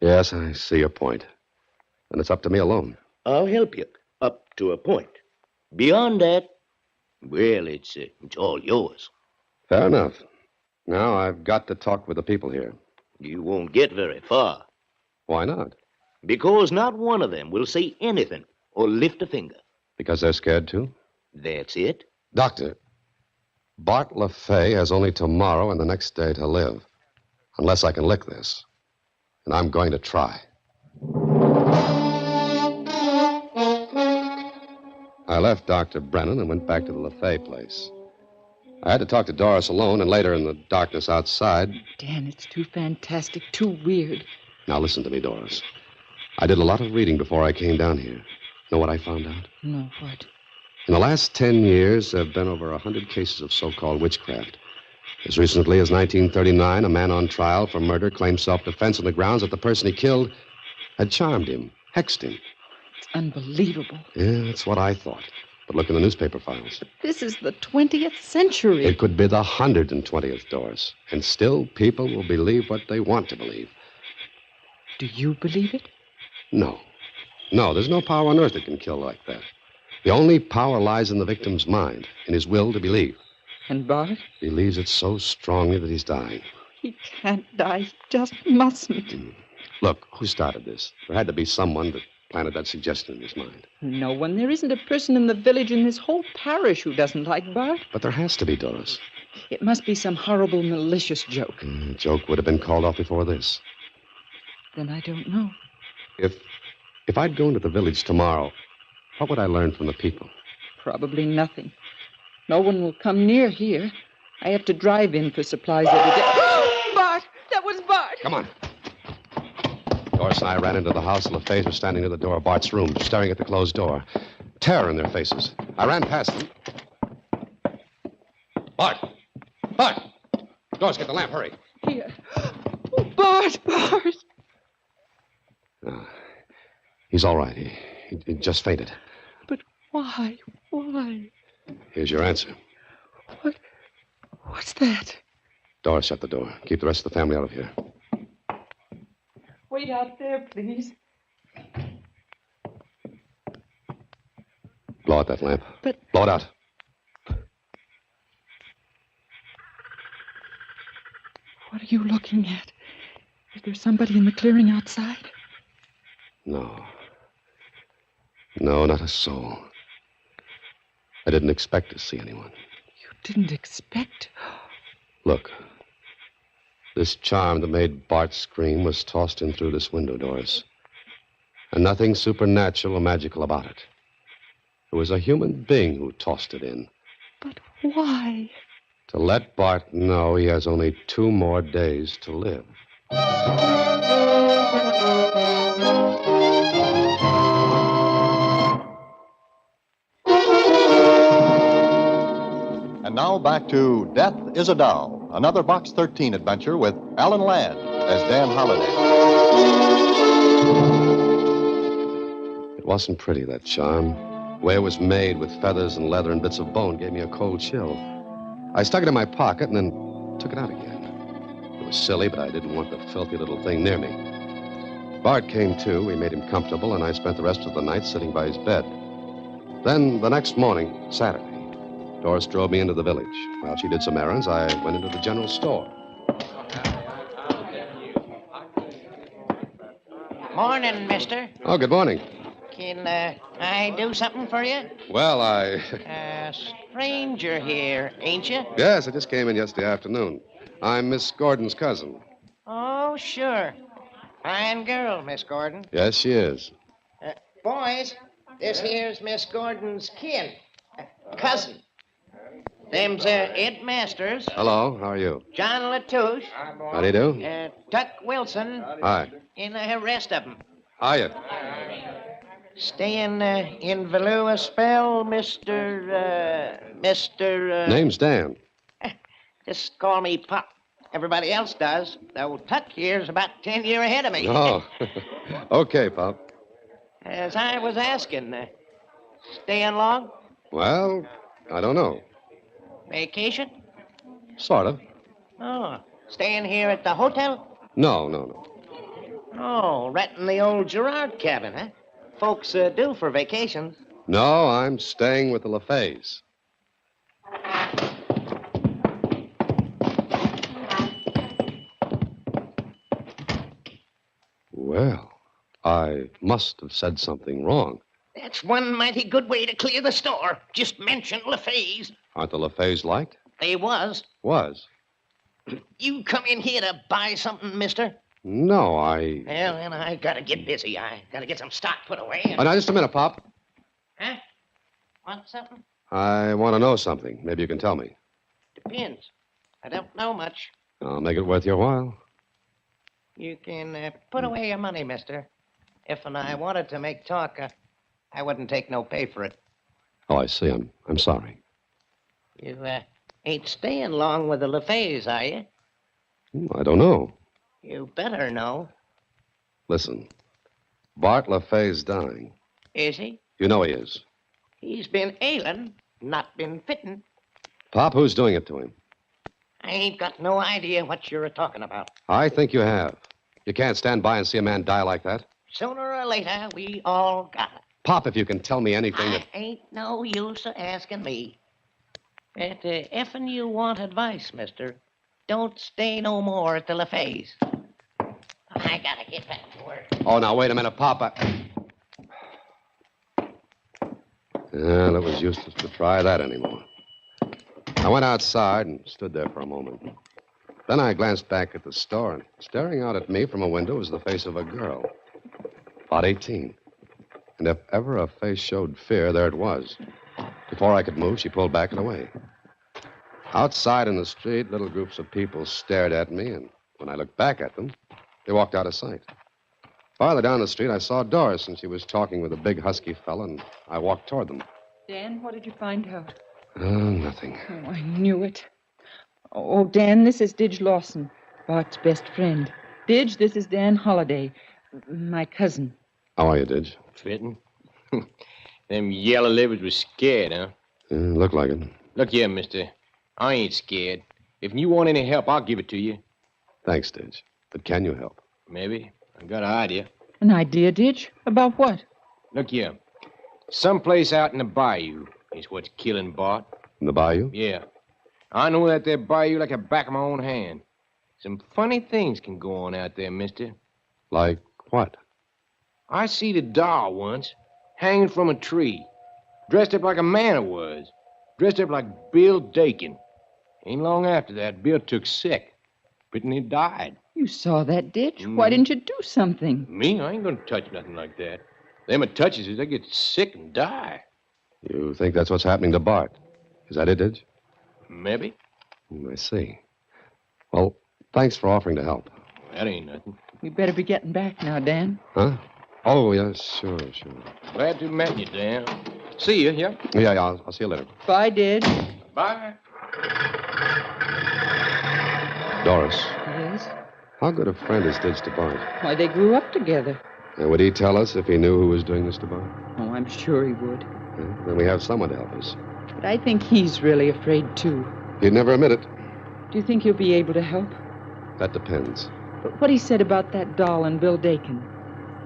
Yes, I see your point. And it's up to me alone. I'll help you, up to a point. Beyond that, well, it's all yours. Fair enough. Now I've got to talk with the people here. You won't get very far. Why not? Because not one of them will say anything or lift a finger. Because they're scared too? That's it. Doctor, Bart LaFay has only tomorrow and the next day to live. Unless I can lick this. And I'm going to try. I left Dr. Brennan and went back to the LaFay place. I had to talk to Doris alone, and later in the darkness outside... Dan, it's too fantastic, too weird. Now listen to me, Doris. I did a lot of reading before I came down here. Know what I found out? No, what? In the last 10 years, there have been over 100 cases of so-called witchcraft. As recently as 1939, a man on trial for murder claimed self-defense on the grounds that the person he killed had charmed him, hexed him. It's unbelievable. Yeah, that's what I thought. But look in the newspaper files. But this is the 20th century. It could be the 120th, Doris. And still, people will believe what they want to believe. Do you believe it? No. No, there's no power on earth that can kill like that. The only power lies in the victim's mind, in his will to believe. And Bart? Believes it so strongly that he's dying. He can't die. He just mustn't. Look, who started this? There had to be someone that planted that suggestion in his mind. No one. There isn't a person in the village in this whole parish who doesn't like Bart. But there has to be, Doris. It must be some horrible, malicious joke. The joke would have been called off before this. Then I don't know. If I'd go into the village tomorrow, what would I learn from the people? Probably nothing. No one will come near here. I have to drive in for supplies every day. Bart! That was Bart! Come on. Doris and I ran into the house. The LaFays were standing near the door of Bart's room, staring at the closed door. Terror in their faces. I ran past them. Bart! Bart! Doris, get the lamp, hurry. Here. Oh, Bart! Bart! He's all right. He just fainted. But why? Why? Here's your answer. What's that? Doris, shut the door. Keep the rest of the family out of here. Wait out there, please. Blow out that lamp. But... Blow it out. What are you looking at? Is there somebody in the clearing outside? No. No, not a soul. I didn't expect to see anyone. You didn't expect? Look. This charm that made Bart scream was tossed in through this window, Doris. And nothing supernatural or magical about it. It was a human being who tossed it in. But why? To let Bart know he has only 2 more days to live. And now back to Death is a Doll, another Box 13 adventure with Alan Ladd as Dan Holliday. It wasn't pretty, that charm. The way it was made with feathers and leather and bits of bone gave me a cold chill. I stuck it in my pocket and then took it out again. It was silly, but I didn't want the filthy little thing near me. Bart came to. We made him comfortable, and I spent the rest of the night sitting by his bed. Then, the next morning, Saturday, Doris drove me into the village. While she did some errands, I went into the general store. Morning, mister. Oh, good morning. Can I do something for you? Well, Stranger here, ain't you? Yes, I just came in yesterday afternoon. I'm Miss Gordon's cousin. Oh, sure. Fine girl, Miss Gordon. Yes, she is. Boys, this here's Miss Gordon's kin. Cousin. Them's Ed Masters. Hello, how are you? John Latouche. How do you do? Tuck Wilson. Hi. And the rest of them. Hiya. Staying in Value a spell, Mr. Name's Dan. Just call me Pop. Everybody else does, though Tuck here's about 10 years ahead of me. Oh, okay, Pop. As I was asking, staying long? Well, I don't know. Vacation? Sort of. Oh, staying here at the hotel? No. Oh, renting the old Gerard cabin, huh? Folks do for vacations. No, I'm staying with the LaFays. Well, I must have said something wrong. That's one mighty good way to clear the store. Just mention LaFays. Aren't the LaFays liked? They was. Was. You come in here to buy something, mister? No, I... Well, then I gotta get busy. I gotta get some stock put away. Oh, now, just a minute, Pop. Huh? Want something? I want to know something. Maybe you can tell me. Depends. I don't know much. I'll make it worth your while. You can put away your money, mister. If and I wanted to make talk, I wouldn't take no pay for it. Oh, I see. I'm sorry. You ain't staying long with the LaFays, are you? I don't know. You better know. Listen, Bart LaFay's dying. Is he? You know he is. He's been ailing, not been fitting. Pop, who's doing it to him? I ain't got no idea what you're talking about. I think you have. You can't stand by and see a man die like that. Sooner or later, we all got it. Pop, if you can tell me anything that... Ain't no use of asking me. But effing you want advice, mister, don't stay no more at the LaFays. I gotta get back to work. Oh, now, wait a minute, Pop. Well, it was useless to try that anymore. I went outside and stood there for a moment. Then I glanced back at the store, and staring out at me from a window was the face of a girl, about 18. And if ever a face showed fear, there it was. Before I could move, she pulled back and away. Outside in the street, little groups of people stared at me, and when I looked back at them, they walked out of sight. Farther down the street, I saw Doris, and she was talking with a big, husky fellow, and I walked toward them. Dan, what did you find out? Oh, nothing. Oh, I knew it. Oh, Dan, this is Didge Lawson, Bart's best friend. Didge, this is Dan Holliday, my cousin. How are you, Didge? Fitting. Them yellow livers was scared, huh? Looked like it. Look here, mister. I ain't scared. If you want any help, I'll give it to you. Thanks, Didge. But can you help? Maybe. I got an idea. An idea, Didge? About what? Look here. Someplace out in the bayou is what's killing Bart. In the bayou? Yeah. I know that there bayou like the back of my own hand. Some funny things can go on out there, mister. Like what? I see the doll once, hanging from a tree. Dressed up like a man it was. Dressed up like Bill Dakin. Ain't long after that, Bill took sick. Pretty he died. You saw that, Didge? Why didn't you do something? Me? I ain't gonna touch nothing like that. Them that touches it, they get sick and die. You think that's what's happening to Bart? Is that it, Didge? Maybe. I see. Well, thanks for offering to help. That ain't nothing. We better be getting back now, Dan. Huh? Oh, yes, sure. Glad to met you, Dan. See you, yeah? Yeah, I'll see you later. Bye, Didge. Bye. Doris, Yes? how good a friend is Didge to Bart? Why, they grew up together. And would he tell us if he knew who was doing this to Bart? Oh, I'm sure he would. Yeah, then we have someone to help us. But I think he's really afraid, too. He'd never admit it. Do you think he'll be able to help? That depends. But what he said about that doll and Bill Dakin,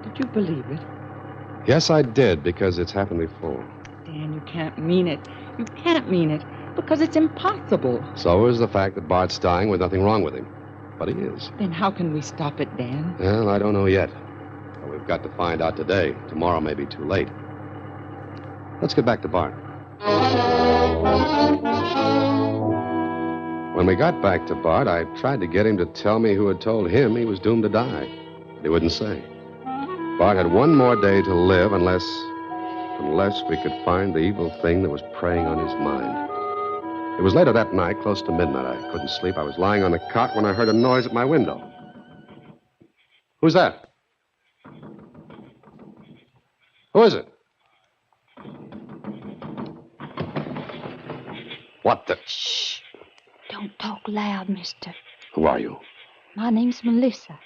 did you believe it? Yes, I did, because it's happened before. Dan, you can't mean it. You can't mean it, because it's impossible. So is the fact that Bart's dying with nothing wrong with him. But he is. Then how can we stop it, Dan? Well, I don't know yet. But we've got to find out today. Tomorrow may be too late. Let's get back to Bart. When we got back to Bart, I tried to get him to tell me who had told him he was doomed to die. But he wouldn't say. Bart had one more day to live unless we could find the evil thing that was preying on his mind. It was later that night, close to midnight. I couldn't sleep. I was lying on the cot when I heard a noise at my window. Who's that? Who is it? What the... Shh. Don't talk loud, mister. Who are you? My name's Melissa.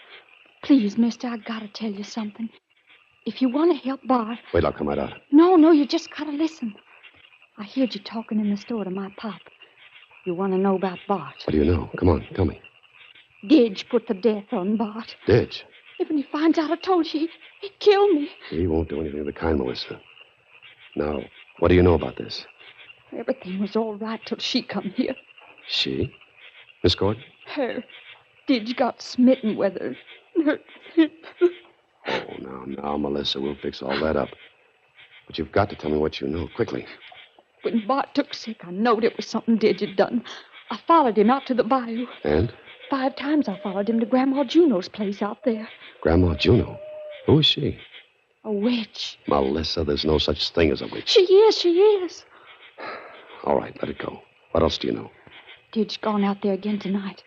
Please, mister, I gotta tell you something. If you want to help Bart... Wait, I'll come right out. No, you just gotta listen. I heard you talking in the store to my pop. You want to know about Bart. What do you know? Come on, tell me. Didge put the death on Bart. Didge? If when he finds out I told you, he'd kill me. He won't do anything of the kind, Melissa. Now, what do you know about this? Everything was all right till she come here. She? Miss Gordon? Her. Didge got smitten with her. Oh, now, Melissa, we'll fix all that up. But you've got to tell me what you know, quickly. When Bart took sick, I knowed it was something Didge had done. I followed him out to the bayou. And? 5 times I followed him to Grandma Juno's place out there. Grandma Juno? Who is she? A witch. Melissa, there's no such thing as a witch. She is. All right, let it go. What else do you know? Didge gone out there again tonight.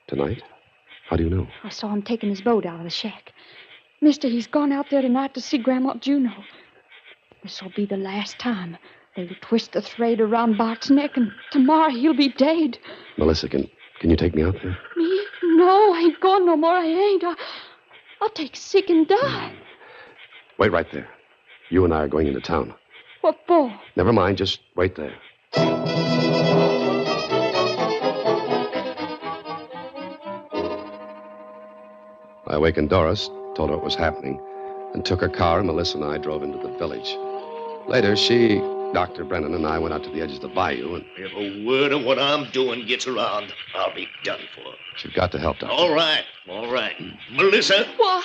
Tonight? How do you know? I saw him taking his boat out of the shack. Mister, he's gone out there tonight to see Grandma Juno. This'll be the last time. They'll twist the thread around Bart's neck, and tomorrow he'll be dead. Melissa, can you take me out there? Me? No, I ain't going no more. I ain't. I'll take sick and die. Wait right there. You and I are going into town. What for? Never mind, just wait there. I awakened Doris, told her what was happening, and took her car, and Melissa and I drove into the village. Later, she, Dr. Brennan, and I went out to the edge of the bayou, and... If a word of what I'm doing gets around, I'll be done for. You've got to help, Doctor. All right. Melissa? What?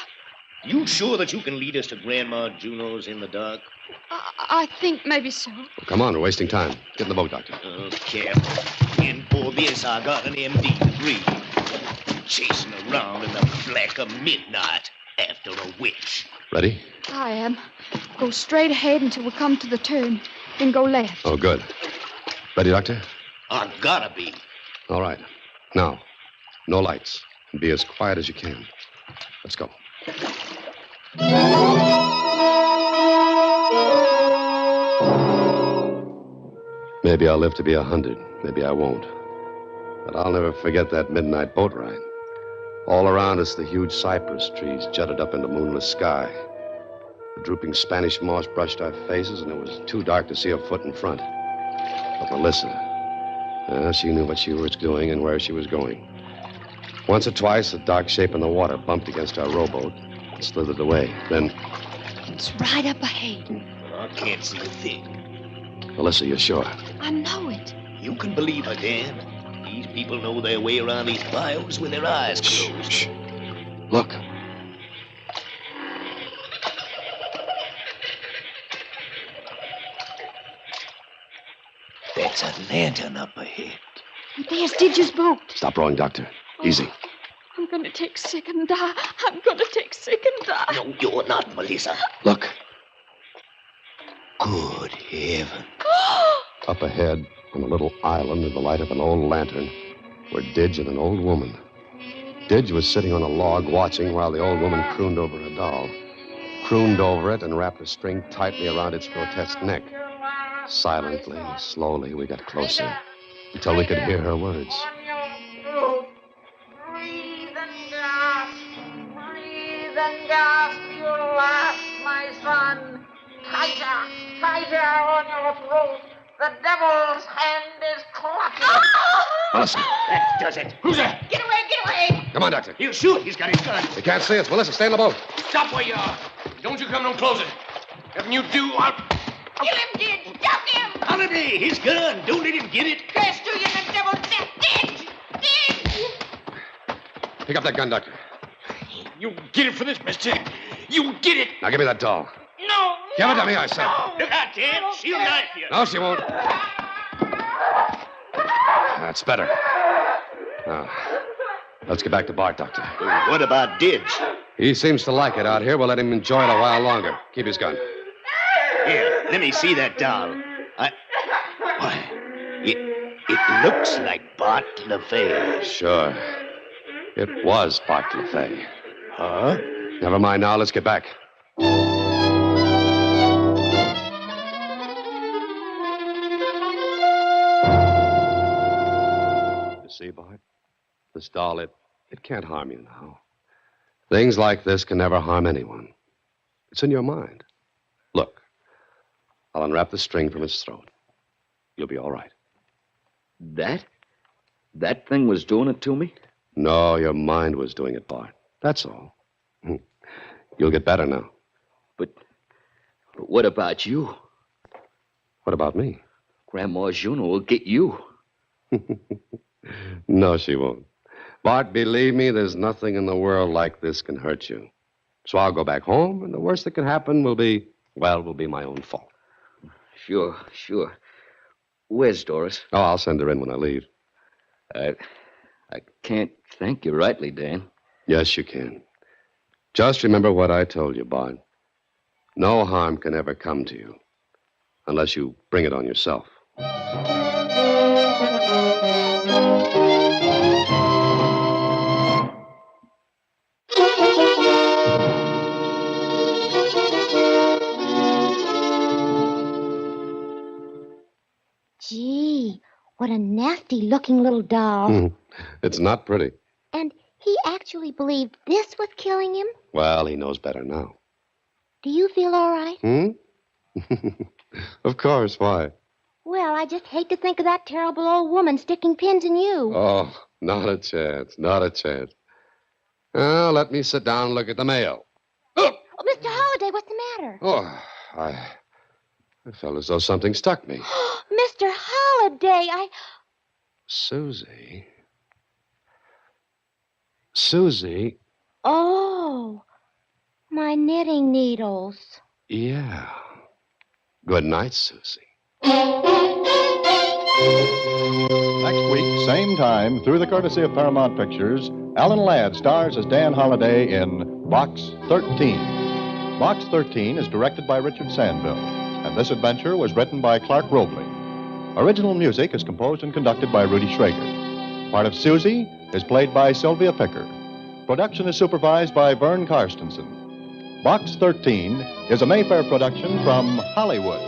You sure that you can lead us to Grandma Juno's in the dark? I think maybe so. Well, come on, we're wasting time. Get in the boat, Doctor. Oh, careful. And for this, I got an MD degree. Chasing around in the black of midnight after a witch. Ready? I am. Go straight ahead until we come to the turn. Then go left. Oh, good. Ready, Doctor? I gotta be. All right. Now, no lights. And be as quiet as you can. Let's go. Maybe I'll live to be 100. Maybe I won't. But I'll never forget that midnight boat ride. All around us, the huge cypress trees jutted up into moonless sky. The drooping Spanish moss brushed our faces, and it was too dark to see a foot in front. But Melissa, she knew what she was doing and where she was going. Once or twice, a dark shape in the water bumped against our rowboat and slithered away. Then... It's right up ahead. I can't see a thing. Melissa, you're sure? I know it. You can believe I can. These people know their way around these bayous with their eyes closed. Shh. Look. That's a lantern up ahead. There's Didge's boat. Stop rowing, Doctor. Easy. I'm going to take sick and die. I'm going to take sick and die. No, you're not, Melissa. Look. Good heaven. Up ahead, on a little island in the light of an old lantern, were Didge and an old woman. Didge was sitting on a log watching while the old woman crooned over a doll. Crooned over it and wrapped a string tightly around its grotesque neck. Silently, slowly, we got closer until we could hear her words. Breathe and gasp. Breathe and gasp. You'll last, my son. Tighter, tighter on your throat. The devil's hand is clutching. Melissa. That does it. Who's that? Get away. Come on, Doctor. He'll shoot. He's got his gun. They can't see us. Melissa, stay in the boat. Stop where you are. Don't you come no closer. If you do, I'll... Kill him, Didge. Duck him. Holiday, his gun. Don't let him get it. Curse to you, the devil's death. Didge. Pick up that gun, Doctor. You get it for this, mister. You get it. Now give me that doll. No. Give it to me, I said. Look out, Dad. She'll knife you. No, she won't. That's better. Now, let's get back to Bart, Doctor. What about Didge? He seems to like it out here. We'll let him enjoy it a while longer. Keep his gun. Here, let me see that doll. Why, it looks like Bart LaFay. Sure. It was Bart LaFay. Huh? Never mind now. Let's get back. See, Bart? This doll, it can't harm you now. Things like this can never harm anyone. It's in your mind. Look, I'll unwrap the string from his throat. You'll be all right. That thing was doing it to me? No, your mind was doing it, Bart. That's all. You'll get better now. But what about you? What about me? Grandma Juno will get you. No, she won't. Bart, believe me, there's nothing in the world like this can hurt you. So I'll go back home, and the worst that can happen will be my own fault. Sure. Where's Doris? Oh, I'll send her in when I leave. I can't thank you rightly, Dan. Yes, you can. Just remember what I told you, Bart. No harm can ever come to you unless you bring it on yourself. Gee, what a nasty-looking little doll. It's not pretty. And he actually believed this was killing him? Well, he knows better now. Do you feel all right? Of course, why? Well, I just hate to think of that terrible old woman sticking pins in you. Oh, not a chance, not a chance. Now, let me sit down and look at the mail. Oh, Mr. Holliday, what's the matter? Oh, I felt as though something stuck me. Mr. Holliday, Susie. Susie. Oh, my knitting needles. Yeah. Good night, Susie. Next week, same time, through the courtesy of Paramount Pictures, Alan Ladd stars as Dan Holliday in Box 13. Box 13 is directed by Richard Sandville, and this adventure was written by Clark Robley. Original music is composed and conducted by Rudy Schrager. Part of Susie is played by Sylvia Picker. Production is supervised by Vern Karstensen. Box 13 is a Mayfair production from Hollywood.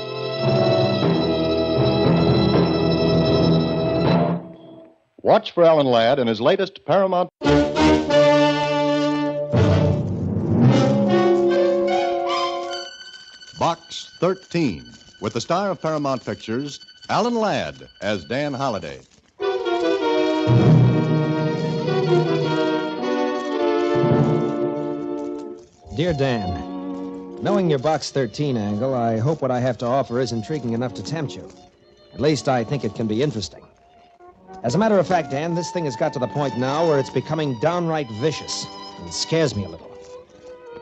Watch for Alan Ladd in his latest Paramount. Box 13, with the star of Paramount Pictures, Alan Ladd as Dan Holliday. Dear Dan, knowing your Box 13 angle, I hope what I have to offer is intriguing enough to tempt you. At least I think it can be interesting. As a matter of fact, Dan, this thing has got to the point now where it's becoming downright vicious, and it scares me a little.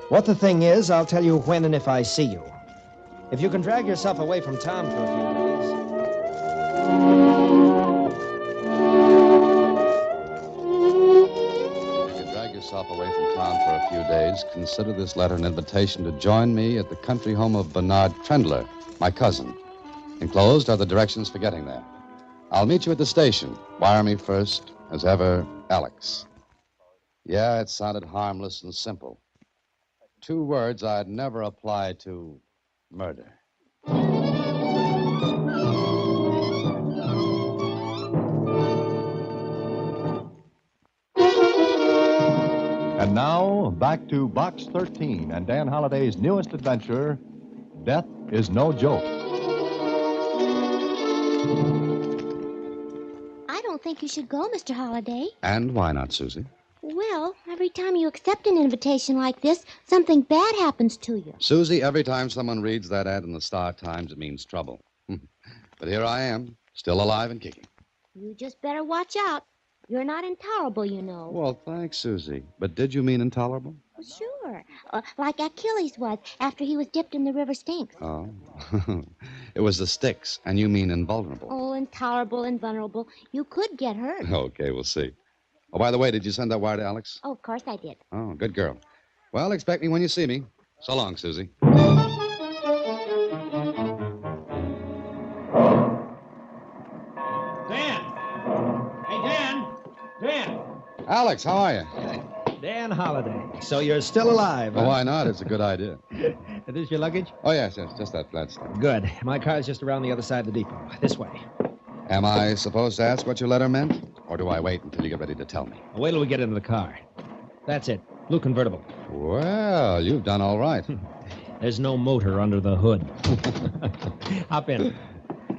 What the thing is, I'll tell you when and if I see you. If you can drag yourself away from town for a few days... If you can drag yourself away from town for a few days, consider this letter an invitation to join me at the country home of Bernard Trendler, my cousin. Enclosed are the directions for getting there. I'll meet you at the station. Wire me first, as ever, Alex. Yeah, it sounded harmless and simple. 2 words I'd never apply to murder. And now, back to Box 13 and Dan Holliday's newest adventure, Death is No Joke. I don't think you should go, Mr. Holliday. And why not, Susie? Well, every time you accept an invitation like this, something bad happens to you. Susie, every time someone reads that ad in the Star Times, it means trouble. But here I am, still alive and kicking. You just better watch out. You're not intolerable, you know. Well, thanks, Susie. But did you mean intolerable? Well, sure. Like Achilles was after he was dipped in the river Styx. Oh. It was the Styx, and you mean invulnerable. Oh, intolerable and vulnerable. You could get hurt. Okay, we'll see. Oh, by the way, did you send that wire to Alex? Oh, of course I did. Oh, good girl. Well, expect me when you see me. So long, Susie. Dan! Alex, how are you? Dan Holliday. So you're still alive, huh? Oh, why not? It's a good idea. Is this your luggage? Oh, yes, just that flat stuff. Good. My car's just around the other side of the depot. This way. Am I supposed to ask what your letter meant? Or Or do I wait until you get ready to tell me? Wait till we get into the car. That's it. Blue convertible. Well, you've done all right. There's no motor under the hood. Hop in.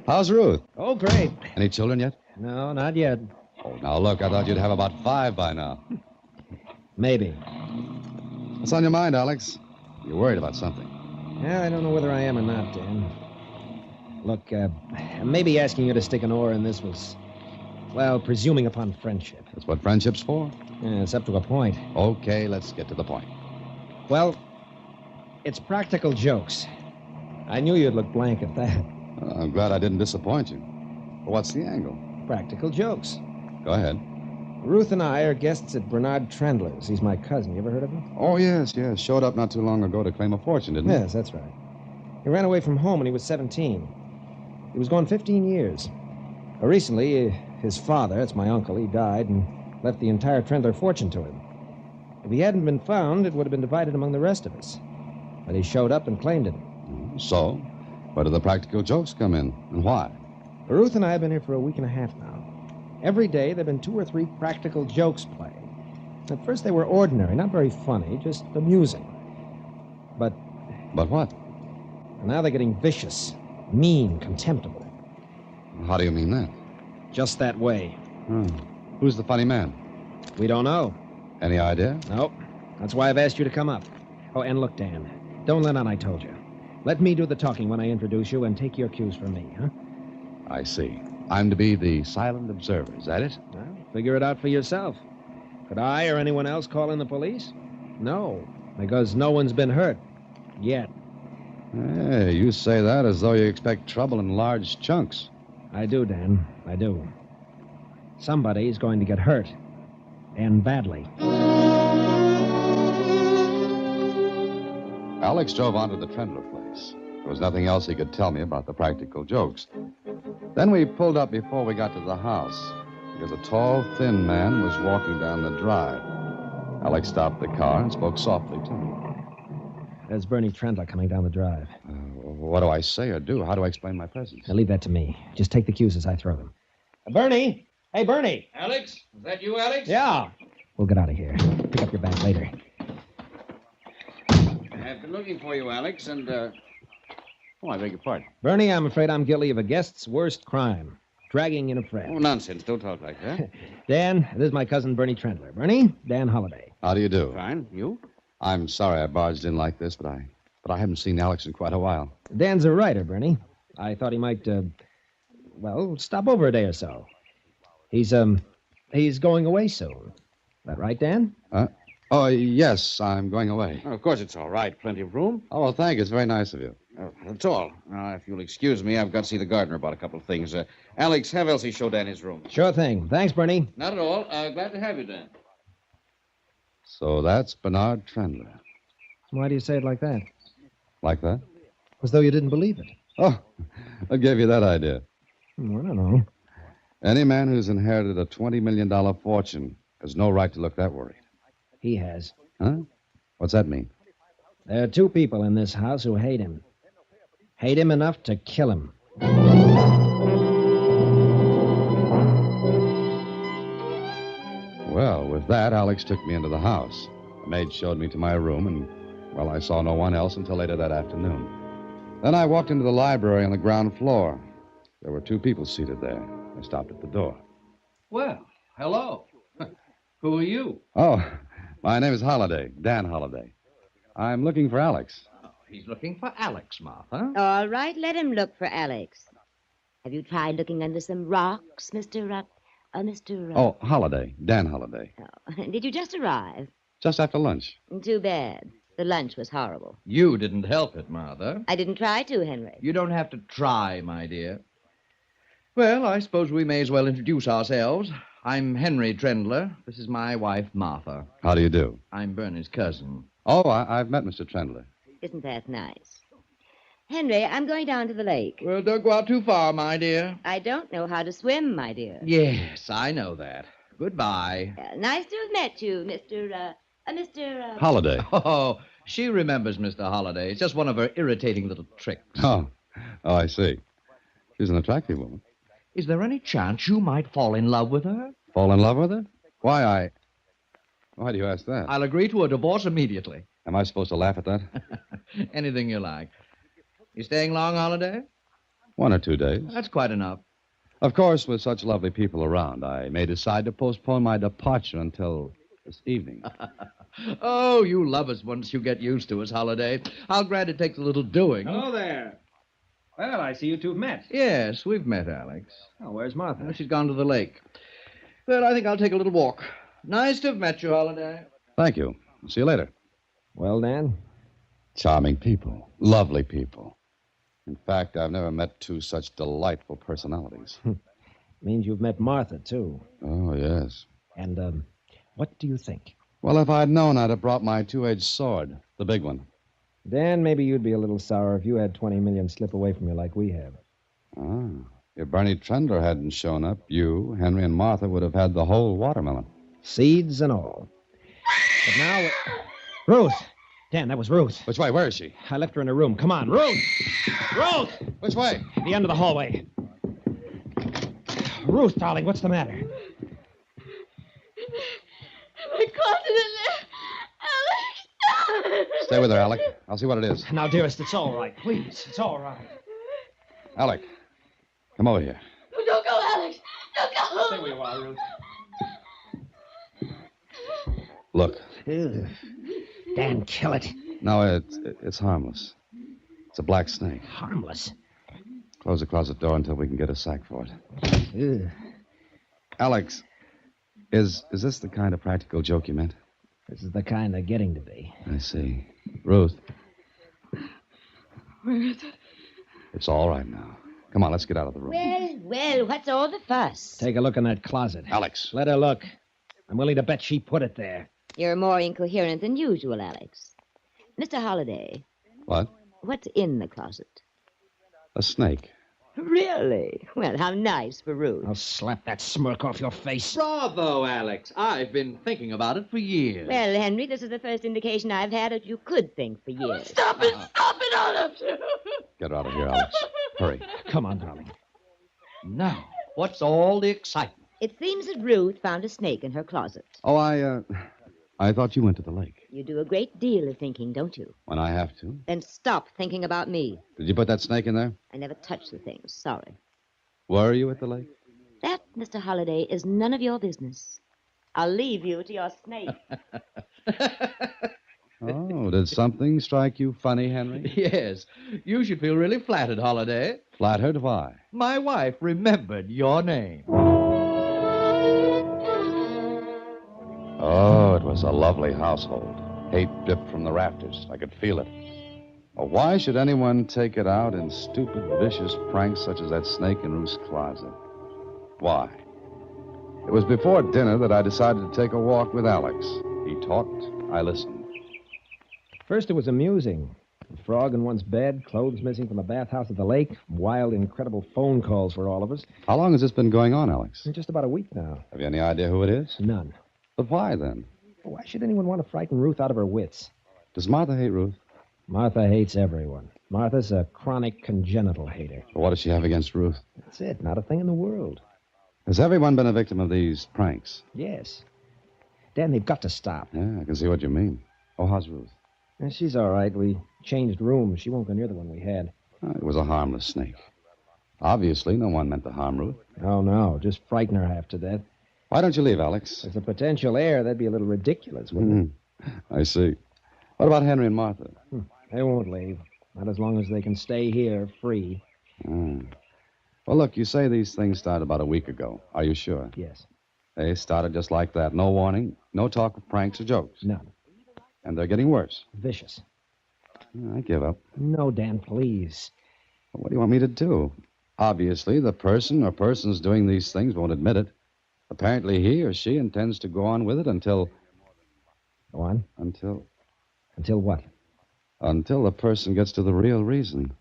How's Ruth? Oh, great. Any children yet? No, not yet. Oh, now look, I thought you'd have about 5 by now. Maybe. What's on your mind, Alex? You're worried about something. Yeah, I don't know whether I am or not, Dan. Look, maybe asking you to stick an oar in this was, well, presuming upon friendship. That's what friendship's for? Yeah, it's up to a point. Okay, let's get to the point. Well, it's practical jokes. I knew you'd look blank at that. I'm glad I didn't disappoint you. Well, what's the angle? Practical jokes. Go ahead. Ruth and I are guests at Bernard Trendler's. He's my cousin. You ever heard of him? Oh, yes. Showed up not too long ago to claim a fortune, didn't he? Yes, that's right. He ran away from home when he was 17. He was gone 15 years. Recently, his father, that's my uncle, he died and left the entire Trendler fortune to him. If he hadn't been found, it would have been divided among the rest of us. But he showed up and claimed it. So, where do the practical jokes come in, and why? Ruth and I have been here for a week and a half now. Every day, there have been 2 or 3 practical jokes played. At first, they were ordinary, not very funny, just amusing. But what? Now they're getting vicious, mean, contemptible. How do you mean that? Just that way. Who's the funny man? We don't know. Any idea? Nope. That's why I've asked you to come up. Oh, and look, Dan, don't let on I told you. Let me do the talking when I introduce you and take your cues from me, huh? I see. I'm to be the silent observer, is that it? Well, figure it out for yourself. Could I or anyone else call in the police? No, because no one's been hurt. Yet. Hey, you say that as though you expect trouble in large chunks. I do, Dan. I do. Somebody's going to get hurt. And badly. Alex drove on to the Trendler place. There was nothing else he could tell me about the practical jokes. Then we pulled up before we got to the house, because a tall, thin man was walking down the drive. Alex stopped the car and spoke softly to me. There's Bernie Trendler coming down the drive. What do I say or do? How do I explain my presence? Now, leave that to me. Just take the cues as I throw them. Bernie! Hey, Bernie! Alex? Is that you, Alex? Yeah. We'll get out of here. Pick up your bag later. I've been looking for you, Alex, and, Oh, I beg your pardon. Bernie, I'm afraid I'm guilty of a guest's worst crime. Dragging in a friend. Oh, nonsense. Don't talk like that. Dan, this is my cousin Bernie Trendler. Bernie, Dan Holliday. How do you do? Fine. You? I'm sorry I barged in like this, but I haven't seen Alex in quite a while. Dan's a writer, Bernie. I thought he might, stop over a day or so. He's going away soon. That right, Dan? Oh, yes, I'm going away. Oh, of course it's all right. Plenty of room. Oh, well, thank you. It's very nice of you. That's all. Now, if you'll excuse me, I've got to see the gardener about a couple of things. Alex, have Elsie show Dan his room. Sure thing. Thanks, Bernie. Not at all. Glad to have you, Dan. So that's Bernard Trendler. Why do you say it like that? Like that? As though you didn't believe it. Oh, what gave you that idea? I don't know. Any man who's inherited a $20 million fortune has no right to look that worried. He has. Huh? What's that mean? There are 2 people in this house who hate him. Hate him enough to kill him. Well, with that, Alex took me into the house. The maid showed me to my room, and, well, I saw no one else until later that afternoon. Then I walked into the library on the ground floor. There were 2 people seated there. I stopped at the door. Well, hello. Who are you? Oh, my name is Holliday, Dan Holliday. I'm looking for Alex. Oh, he's looking for Alex, Martha. All right, let him look for Alex. Have you tried looking under some rocks, Mr. Oh, Holliday, Dan Holliday. Oh, did you just arrive? Just after lunch. Too bad. The lunch was horrible. You didn't help it, Martha. I didn't try to, Henry. You don't have to try, my dear. Well, I suppose we may as well introduce ourselves. I'm Henry Trendler. This is my wife, Martha. How do you do? I'm Bernie's cousin. Oh, I've met Mr. Trendler. Isn't that nice? Henry, I'm going down to the lake. Well, don't go out too far, my dear. I don't know how to swim, my dear. Yes, I know that. Goodbye. Nice to have met you, Mr. Holliday. Oh, she remembers Mr. Holliday. It's just one of her irritating little tricks. Oh, I see. She's an attractive woman. Is there any chance you might fall in love with her? Fall in love with her? Why do you ask that? I'll agree to a divorce immediately. Am I supposed to laugh at that? Anything you like. You staying long, Holiday? 1 or 2 days. That's quite enough. Of course, with such lovely people around, I may decide to postpone my departure until this evening. Oh, you love us once you get used to us, Holiday. I'll grant it takes a little doing. Hello there. Well, I see you two have met. Yes, we've met, Alex. Oh, where's Martha? Oh, she's gone to the lake. Well, I think I'll take a little walk. Nice to have met you, Holiday. Thank you. See you later. Well, Dan? Charming people. Lovely people. In fact, I've never met two such delightful personalities. Means you've met Martha, too. Oh, yes. And, what do you think? Well, if I'd known, I'd have brought my two-edged sword, the big one. Dan, maybe you'd be a little sour if you had 20 million slip away from you like we have. Ah. If Bernie Trendler hadn't shown up, you, Henry, and Martha would have had the whole watermelon. Seeds and all. But now... Ruth! Dan, that was Ruth. Which way? Where is she? I left her in her room. Come on, Ruth! Ruth! Which way? The end of the hallway. Ruth, darling, what's the matter? My closet in there. Alex! Stay with her, Alec. I'll see what it is. Now, dearest, it's all right. Please, it's all right. Alec, come over here. Don't go, Alex. Don't go. Stay where you are, Ruth. Look. Ugh. Dan, kill it. No, it's harmless. It's a black snake. Harmless? Close the closet door until we can get a sack for it. Ugh. Alex, is this the kind of practical joke you meant? This is the kind they're getting to be. I see. Ruth, Where is it? it's all right now. Come on, let's get out of the room. Well, what's all the fuss? Take a look in that closet. Alex. Let her look. I'm willing to bet she put it there. You're more incoherent than usual, Alex. Mr. Holliday, What? what's in the closet? A snake. Really? Well, how nice for Ruth. I'll slap that smirk off your face. Bravo, Alex. I've been thinking about it for years. Well, Henry, this is the first indication I've had that you could think for years. Stop it. Stop it, Alex. Get her out of here, Alex. Hurry. Come on, darling. Now, what's all the excitement? It seems that Ruth found a snake in her closet. Oh, I thought you went to the lake. You do a great deal of thinking, don't you? When I have to. Then stop thinking about me. Did you put that snake in there? I never touched the thing. Sorry. Were you at the lake? That, Mr. Holliday, is none of your business. I'll leave you to your snake. Oh, did something strike you funny, Henry? Yes. You should feel really flattered, Holiday. Flattered? Why? My wife remembered your name. Oh, it was a lovely household. Hate dripped from the rafters. I could feel it. Oh, why should anyone take it out in stupid, vicious pranks such as that snake in Ruth's closet? Why? It was before dinner that I decided to take a walk with Alex. He talked, I listened. First, it was amusing. A frog in one's bed, clothes missing from the bathhouse at the lake, wild, incredible phone calls for all of us. How long has this been going on, Alex? Just about a week now. Have you any idea who it is? None. But why, then? Why should anyone want to frighten Ruth out of her wits? Does Martha hate Ruth? Martha hates everyone. Martha's a chronic congenital hater. Well, what does she have against Ruth? That's it. Not a thing in the world. Has everyone been a victim of these pranks? Yes. Dan, they've got to stop. Yeah, I can see what you mean. Oh, how's Ruth? She's all right. We changed rooms. She won't go near the one we had. It was a harmless snake. Obviously, no one meant to harm Ruth. Oh, no. Just frighten her half to death. Why don't you leave, Alex? As a potential heir, that'd be a little ridiculous, wouldn't it? I see. What about Henry and Martha? They won't leave. Not as long as they can stay here free. Well, look, you say these things started about a week ago. Are you sure? Yes. They started just like that. No warning, no talk of pranks or jokes. None. And they're getting worse. Vicious. I give up. No, Dan, please. Well, what do you want me to do? Obviously, the person or persons doing these things won't admit it. Apparently, he or she intends to go on with it until... Go on? Until what? Until the person gets to the real reason.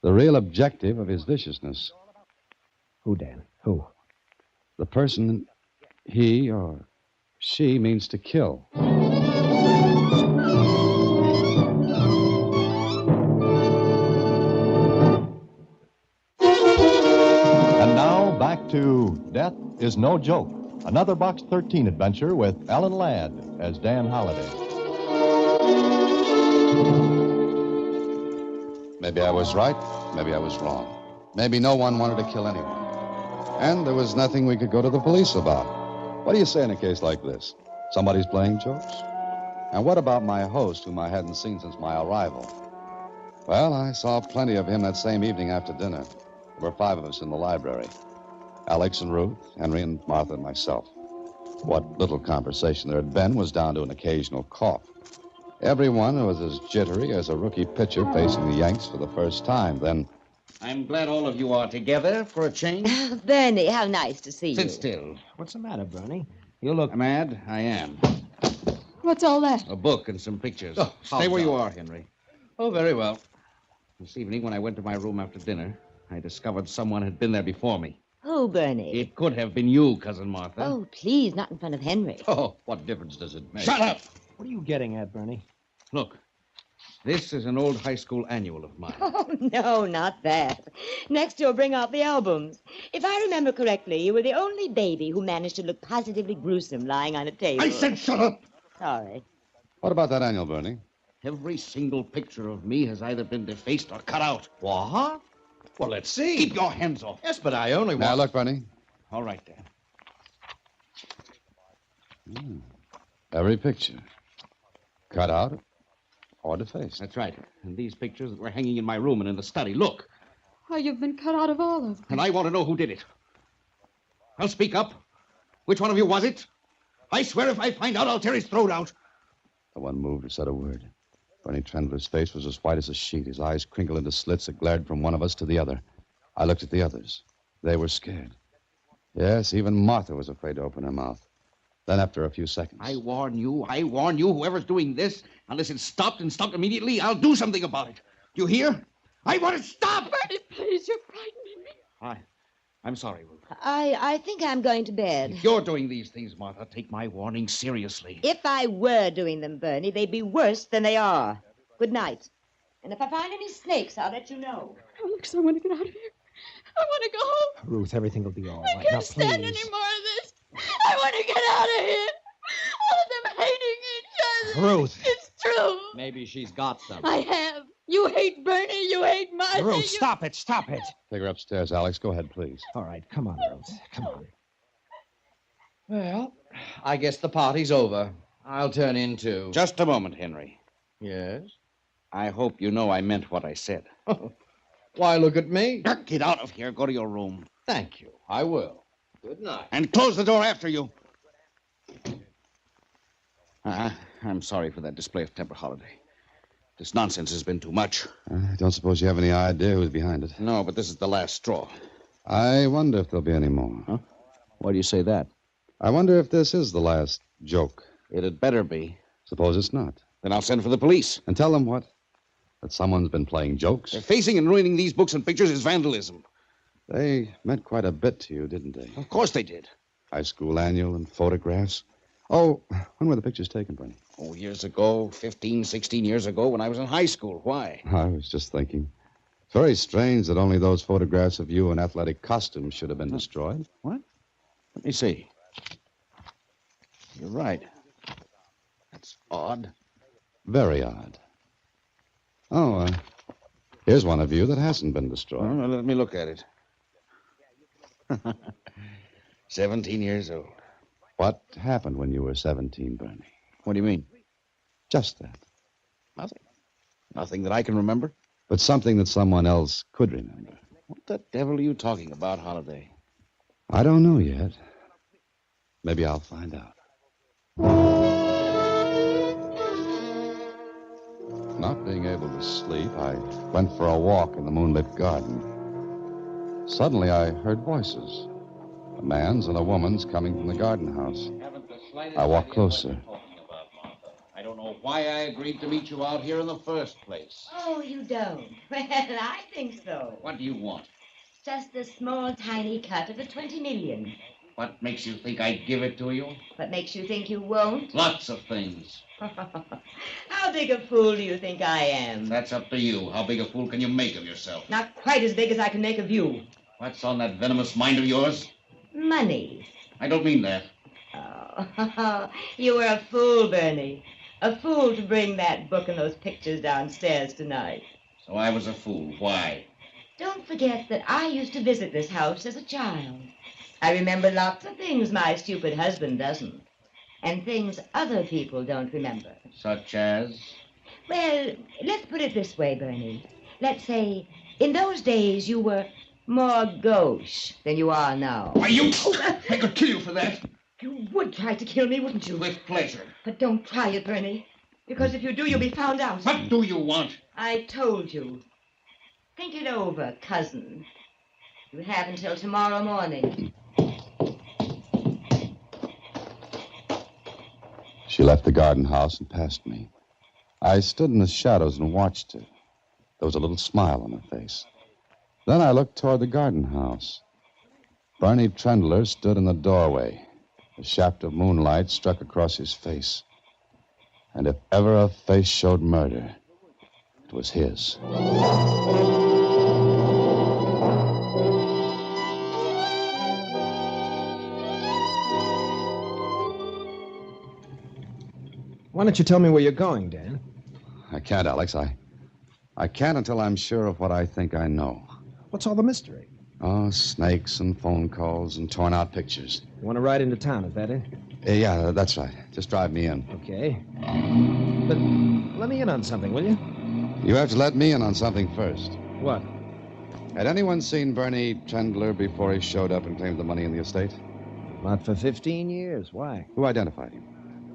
The real objective of his viciousness. Who, Dan? Who? The person he or she means to kill. And now, back to Death is No Joke. Another Box 13 adventure with Alan Ladd as Dan Holliday. Maybe I was right, maybe I was wrong. Maybe no one wanted to kill anyone. And there was nothing we could go to the police about. What do you say in a case like this? Somebody's playing jokes? And what about my host, whom I hadn't seen since my arrival? Well, I saw plenty of him that same evening after dinner. There were 5 of us in the library. Alex and Ruth, Henry and Martha and myself. What little conversation there had been was down to an occasional cough. Everyone was as jittery as a rookie pitcher facing the Yanks for the first time. Then... I'm glad all of you are together for a change. Bernie, how nice to see you. Sit still. What's the matter, Bernie? You look... Mad? I am. What's all that? A book and some pictures. Oh, Stay where you are, Henry. Oh, very well. This evening, when I went to my room after dinner, I discovered someone had been there before me. Who, Bernie? It could have been you, Cousin Martha. Oh, please, not in front of Henry. Oh, what difference does it make? Shut up! What are you getting at, Bernie? Look, this is an old high school annual of mine. Oh, no, not that. Next, you'll bring out the albums. If I remember correctly, you were the only baby who managed to look positively gruesome lying on a table. I said shut up! Sorry. What about that annual, Bernie? Every single picture of me has either been defaced or cut out. What? Well, let's see. Keep your hands off. Yes, but I only want... Now, look, Bernie. All right, Dan. Every picture. Cut out or defaced. That's right. And these pictures that were hanging in my room and in the study. Look. Why, you've been cut out of all of them. And I want to know who did it. I'll speak up. Which one of you was it? I swear if I find out, I'll tear his throat out. No one moved or said a word. Bernie Trendler's face was as white as a sheet. His eyes crinkled into slits that glared from one of us to the other. I looked at the others. They were scared. Yes, even Martha was afraid to open her mouth. Then, after a few seconds... I warn you, whoever's doing this, unless it's stopped and stopped immediately, I'll do something about it. Do you hear? I want it stopped! Bernie, please, you're frightening me. I'm sorry, Ruth. I think I'm going to bed. If you're doing these things, Martha, take my warning seriously. If I were doing them, Bernie, they'd be worse than they are. Good night. And if I find any snakes, I'll let you know. Alex, I want to get out of here. I want to go home. Ruth, everything will be all I right. can't Now, stand please. any more of this. I want to get out of here. All of them hating each other. Ruth. It's true. Maybe she's got some. I have. You hate Bernie. You hate Martha. Ruth, stop it. Stop it. Take her upstairs, Alex. Go ahead, please. All right, come on, Ruth. Come on. Well, I guess the party's over. I'll turn in, too. Just a moment, Henry. Yes? I hope you know I meant what I said. Why, look at me. Get out of here. Go to your room. Thank you. I will. Good night. And close the door after you. I'm sorry for that display of temper, Holiday. This nonsense has been too much. I don't suppose you have any idea who's behind it. No, but this is the last straw. I wonder if there'll be any more. Huh? Why do you say that? I wonder if this is the last joke. It had better be. Suppose it's not. Then I'll send for the police. And tell them what? That someone's been playing jokes? Defacing and ruining these books and pictures is vandalism. They meant quite a bit to you, didn't they? Of course they did. High school annual and photographs. Oh, when were the pictures taken, Bernie? Oh, years ago, 15, 16 years ago, when I was in high school. Why? I was just thinking. It's very strange that only those photographs of you in athletic costumes should have been destroyed. What? Let me see. You're right. That's odd. Very odd. Oh, here's one of you that hasn't been destroyed. Well, let me look at it. 17 years old. What happened when you were 17, Bernie? What do you mean? Just that. Nothing. Nothing that I can remember. But something that someone else could remember. What the devil are you talking about, Holiday? I don't know yet. Maybe I'll find out. Not being able to sleep, I went for a walk in the moonlit garden. Suddenly, I heard voices. A man's and a woman's coming from the garden house. I walked closer. I don't know why I agreed to meet you out here in the first place. Oh, you don't? Well, I think so. What do you want? Just a small, tiny cut of the 20 million. What makes you think I'd give it to you? What makes you think you won't? Lots of things. How big a fool do you think I am? That's up to you. How big a fool can you make of yourself? Not quite as big as I can make of you. What's on that venomous mind of yours? Money. I don't mean that. Oh, you were a fool, Bernie. A fool to bring that book and those pictures downstairs tonight. So I was a fool. Why? Don't forget that I used to visit this house as a child. I remember lots of things my stupid husband doesn't. And things other people don't remember. Such as? Well, let's put it this way, Bernie. Let's say, in those days you were more gauche than you are now. Why, you... I could kill you for that. You would try to kill me, wouldn't you? With pleasure. But don't try it, Bernie. Because if you do, you'll be found out. What do you want? I told you. Think it over, cousin. You have until tomorrow morning. She left the garden house and passed me. I stood in the shadows and watched her. There was a little smile on her face. Then I looked toward the garden house. Bernie Trendler stood in the doorway. A shaft of moonlight struck across his face. And if ever a face showed murder, it was his. Why don't you tell me where you're going, Dan? I can't, Alex. I can't until I'm sure of what I think I know. What's all the mystery? Oh, snakes and phone calls and torn-out pictures. You want to ride into town, is that it? Yeah, that's right. Just drive me in. Okay. But let me in on something, will you? You have to let me in on something first. What? Had anyone seen Bernie Trendler before he showed up and claimed the money in the estate? Not for 15 years. Why? Who identified him?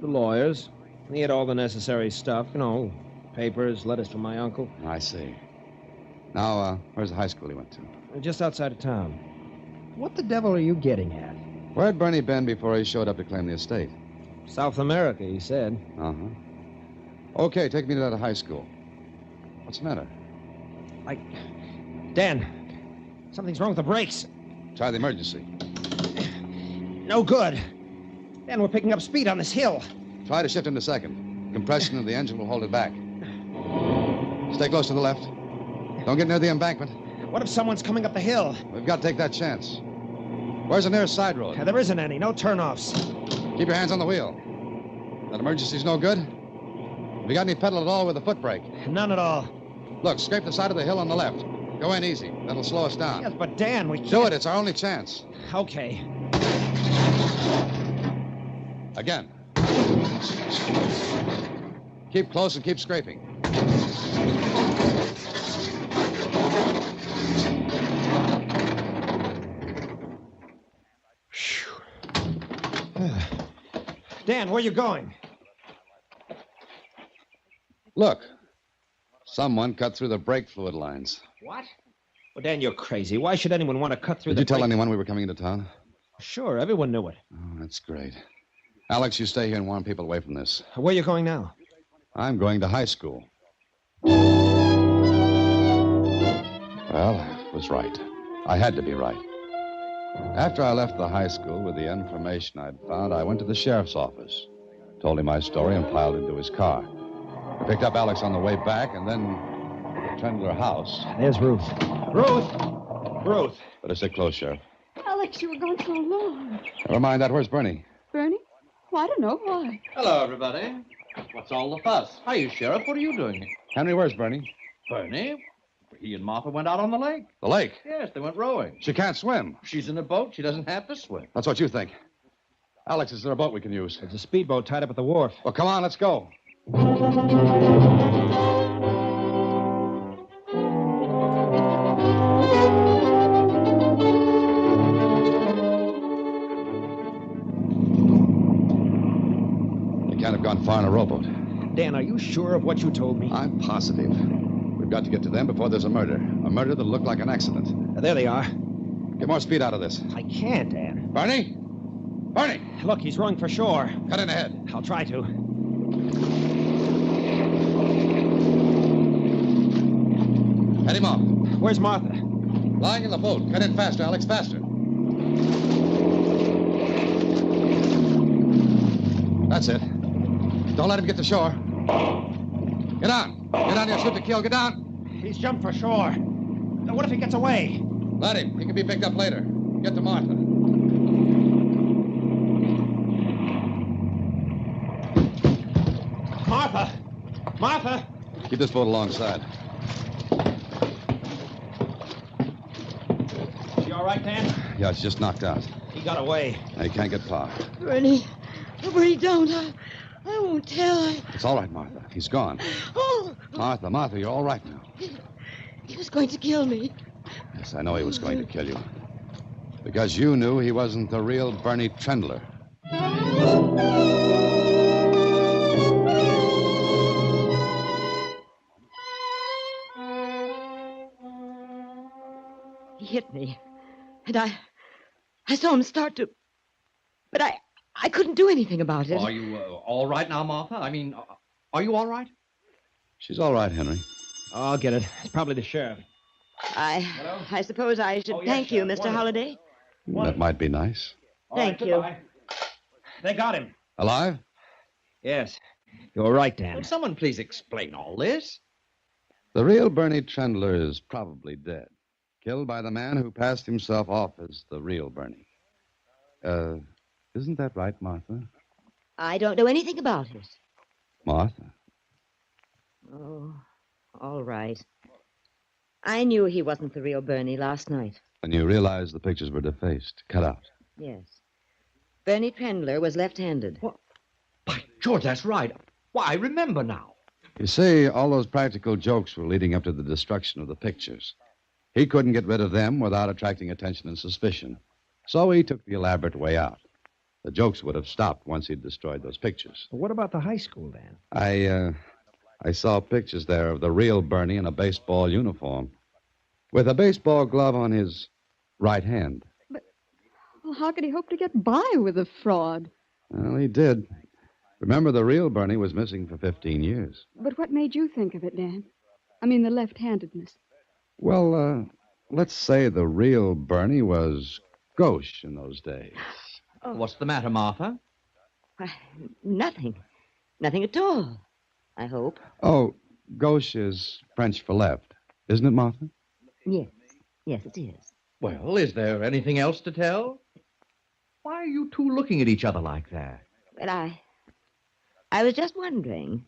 The lawyers. He had all the necessary stuff, papers, letters from my uncle. I see. Now, where's the high school he went to? Just outside of town. What the devil are you getting at? Where had Bernie been before he showed up to claim the estate? South America, he said. Uh-huh. Okay, take me to that high school. What's the matter? Dan, something's wrong with the brakes. Try the emergency. No good. Dan, we're picking up speed on this hill. Try to shift into second. Compression of the engine will hold it back. Stay close to the left. Don't get near the embankment. What if someone's coming up the hill? We've got to take that chance. Where's the nearest side road? There isn't any. No turnoffs. Keep your hands on the wheel. That emergency's no good? Have you got any pedal at all with a foot brake? None at all. Look, scrape the side of the hill on the left. Go in easy. That'll slow us down. Yes, but Dan, we can't... Do it. It's our only chance. Okay. Again. Keep close and keep scraping. Dan, where are you going? Look. Someone cut through the brake fluid lines. What? Well, Dan, you're crazy. Why should anyone want to cut through Did you tell anyone we were coming into town? Sure, everyone knew it. Oh, that's great. Alex, you stay here and warn people away from this. Where are you going now? I'm going to high school. Well, I was right. I had to be right. After I left the high school with the information I'd found, I went to the sheriff's office, told him my story, and piled into his car. I picked up Alex on the way back, and then the Trendler house. There's Ruth. Ruth! Ruth! Better sit close, Sheriff. Alex, you were gone so long. Never mind that. Where's Bernie? Bernie? Well, I don't know why. Hello, everybody. What's all the fuss? Hiya, Sheriff. What are you doing here? Henry, where's Bernie? Bernie? He and Martha went out on the lake. The lake? Yes, they went rowing. She can't swim. She's in a boat. She doesn't have to swim. That's what you think. Alex, is there a boat we can use? There's a speedboat tied up at the wharf. Well, come on, let's go. You can't have gone far in a rowboat. Dan, are you sure of what you told me? I'm positive. We've got to get to them before there's a murder. A murder that'll look like an accident. There they are. Get more speed out of this. I can't, Dan. Bernie? Bernie! Look, he's rowing for shore. Cut in ahead. I'll try to. Head him off. Where's Martha? Lying in the boat. Cut in faster, Alex, faster. That's it. Don't let him get to shore. Get on. Get on here, shoot the keel. Get down. He's jumped for shore. Now, what if he gets away? Let him. He can be picked up later. Get to Martha. Martha! Keep this boat alongside. She all right, Dan? Yeah, it's just knocked out. He got away. Now, you can't get far. Bernie, don't. I won't tell. It's all right, Martha. He's gone. Oh, Martha, you're all right now. he was going to kill me. Yes, I know he was going to kill you. Because you knew he wasn't the real Bernie Trendler. He hit me. And I saw him start to... But I couldn't do anything about it. Are you all right now, Martha? I mean, are you all right? She's all right, Henry. Oh, I'll get it. It's probably the sheriff. I suppose I should thank you, Mr. Holliday. That might be nice. Thank you. They got him. Alive? Yes. You're right, Dan. Will someone please explain all this? The real Bernie Trendler is probably dead. Killed by the man who passed himself off as the real Bernie. Isn't that right, Martha? I don't know anything about it. Martha? Oh, all right. I knew he wasn't the real Bernie last night. When you realized the pictures were defaced, cut out. Yes. Bernie Trendler was left-handed. What? By George, that's right. Why, I remember now. You see, all those practical jokes were leading up to the destruction of the pictures. He couldn't get rid of them without attracting attention and suspicion. So he took the elaborate way out. The jokes would have stopped once he'd destroyed those pictures. What about the high school, Dan? I saw pictures there of the real Bernie in a baseball uniform, with a baseball glove on his right hand. Well, how could he hope to get by with a fraud? Well, he did. Remember, the real Bernie was missing for 15 years. But what made you think of it, Dan? I mean, the left-handedness. Well, let's say the real Bernie was gauche in those days. Oh. What's the matter, Martha? Why, nothing. Nothing at all, I hope. Oh, gauche is French for left, isn't it, Martha? Yes. Yes, it is. Well, is there anything else to tell? Why are you two looking at each other like that? Well, I was just wondering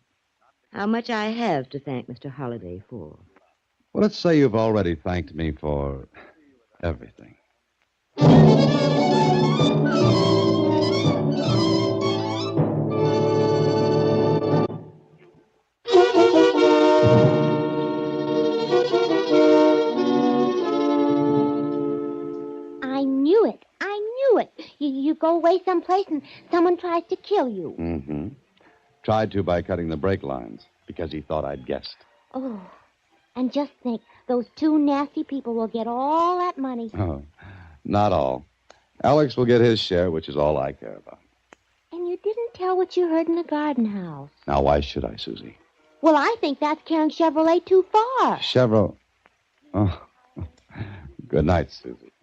how much I have to thank Mr. Holliday for. Well, let's say you've already thanked me for everything. You go away someplace and someone tries to kill you. Mm-hmm. Tried to by cutting the brake lines, because he thought I'd guessed. Oh, and just think, those two nasty people will get all that money. Oh, not all. Alex will get his share, which is all I care about. And you didn't tell what you heard in the garden house. Now, why should I, Susie? Well, I think that's carrying Chevrolet too far. Chevrolet. Oh, good night, Susie.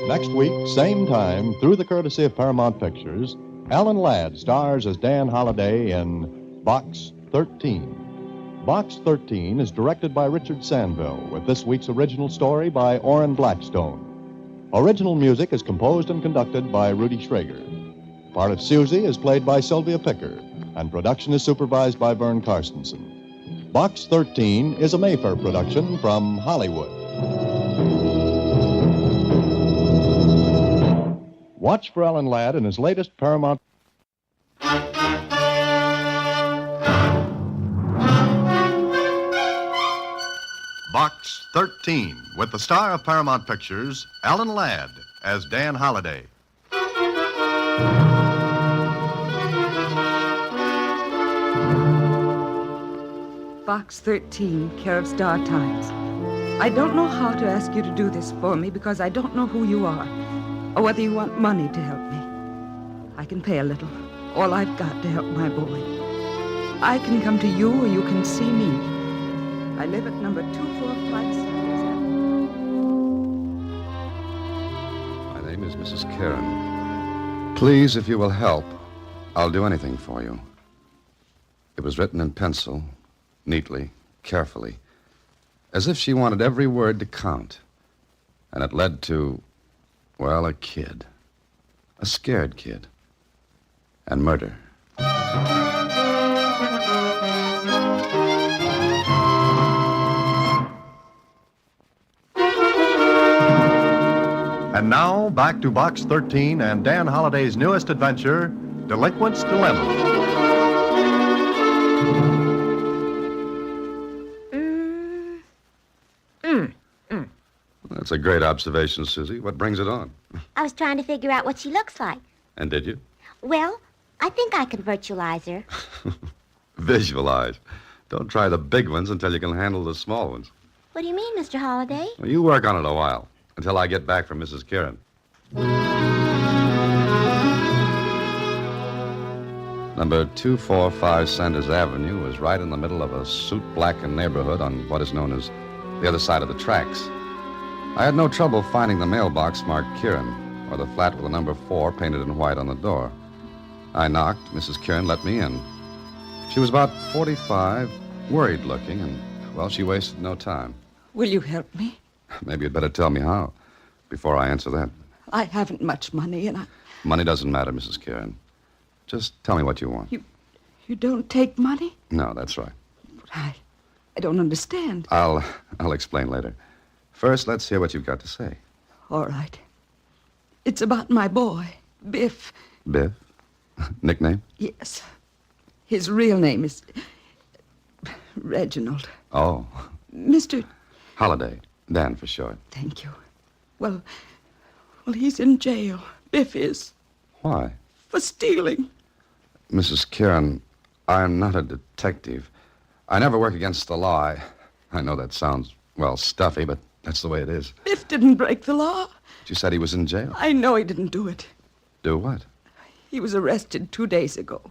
Next week, same time, through the courtesy of Paramount Pictures, Alan Ladd stars as Dan Holliday in Box 13. Box 13 is directed by Richard Sanville, with this week's original story by Orrin Blackstone. Original music is composed and conducted by Rudy Schrager. Part of Susie is played by Sylvia Picker, and production is supervised by Vern Karstensen. Box 13 is a Mayfair production from Hollywood. Watch for Alan Ladd in his latest Paramount. Box 13, with the star of Paramount Pictures, Alan Ladd, as Dan Holliday. Box 13, care of Star Times. I don't know how to ask you to do this for me because I don't know who you are or whether you want money to help me. I can pay a little, all I've got to help my boy. I can come to you or you can see me. I live at number 245 My name is Mrs. Karen. Please, if you will help, I'll do anything for you. It was written in pencil, neatly, carefully, as if she wanted every word to count. And it led to, well, a kid. A scared kid. And murder. And now, back to Box 13 and Dan Holliday's newest adventure, Delinquent's Dilemma. That's a great observation, Susie. What brings it on? I was trying to figure out what she looks like. And did you? Well, I think I can virtualize her. Visualize. Don't try the big ones until you can handle the small ones. What do you mean, Mr. Holliday? Well, you work on it a while, until I get back from Mrs. Kieran. Number 245 Sanders Avenue was right in the middle of a soot-blackened neighborhood on what is known as the other side of the tracks. I had no trouble finding the mailbox marked Kieran, or the flat with the number 4 painted in white on the door. I knocked. Mrs. Kieran let me in. She was about 45, worried-looking, and, well, she wasted no time. Will you help me? Maybe you'd better tell me how, before I answer that. I haven't much money, and Money doesn't matter, Mrs. Kieran. Just tell me what you want. you don't take money? No, that's right. I don't understand. I'll explain later. First, let's hear what you've got to say. All right. It's about my boy, Biff. Biff? Nickname? Yes. His real name is Reginald. Oh, Mr. Holliday. Dan for short. Thank you. Well, he's in jail. Biff is. Why? For stealing. Mrs. Kieran, I'm not a detective. I never work against the law. I know that sounds, well, stuffy, but that's the way it is. Biff didn't break the law. You said he was in jail. I know he didn't do it. Do what? He was arrested 2 days ago.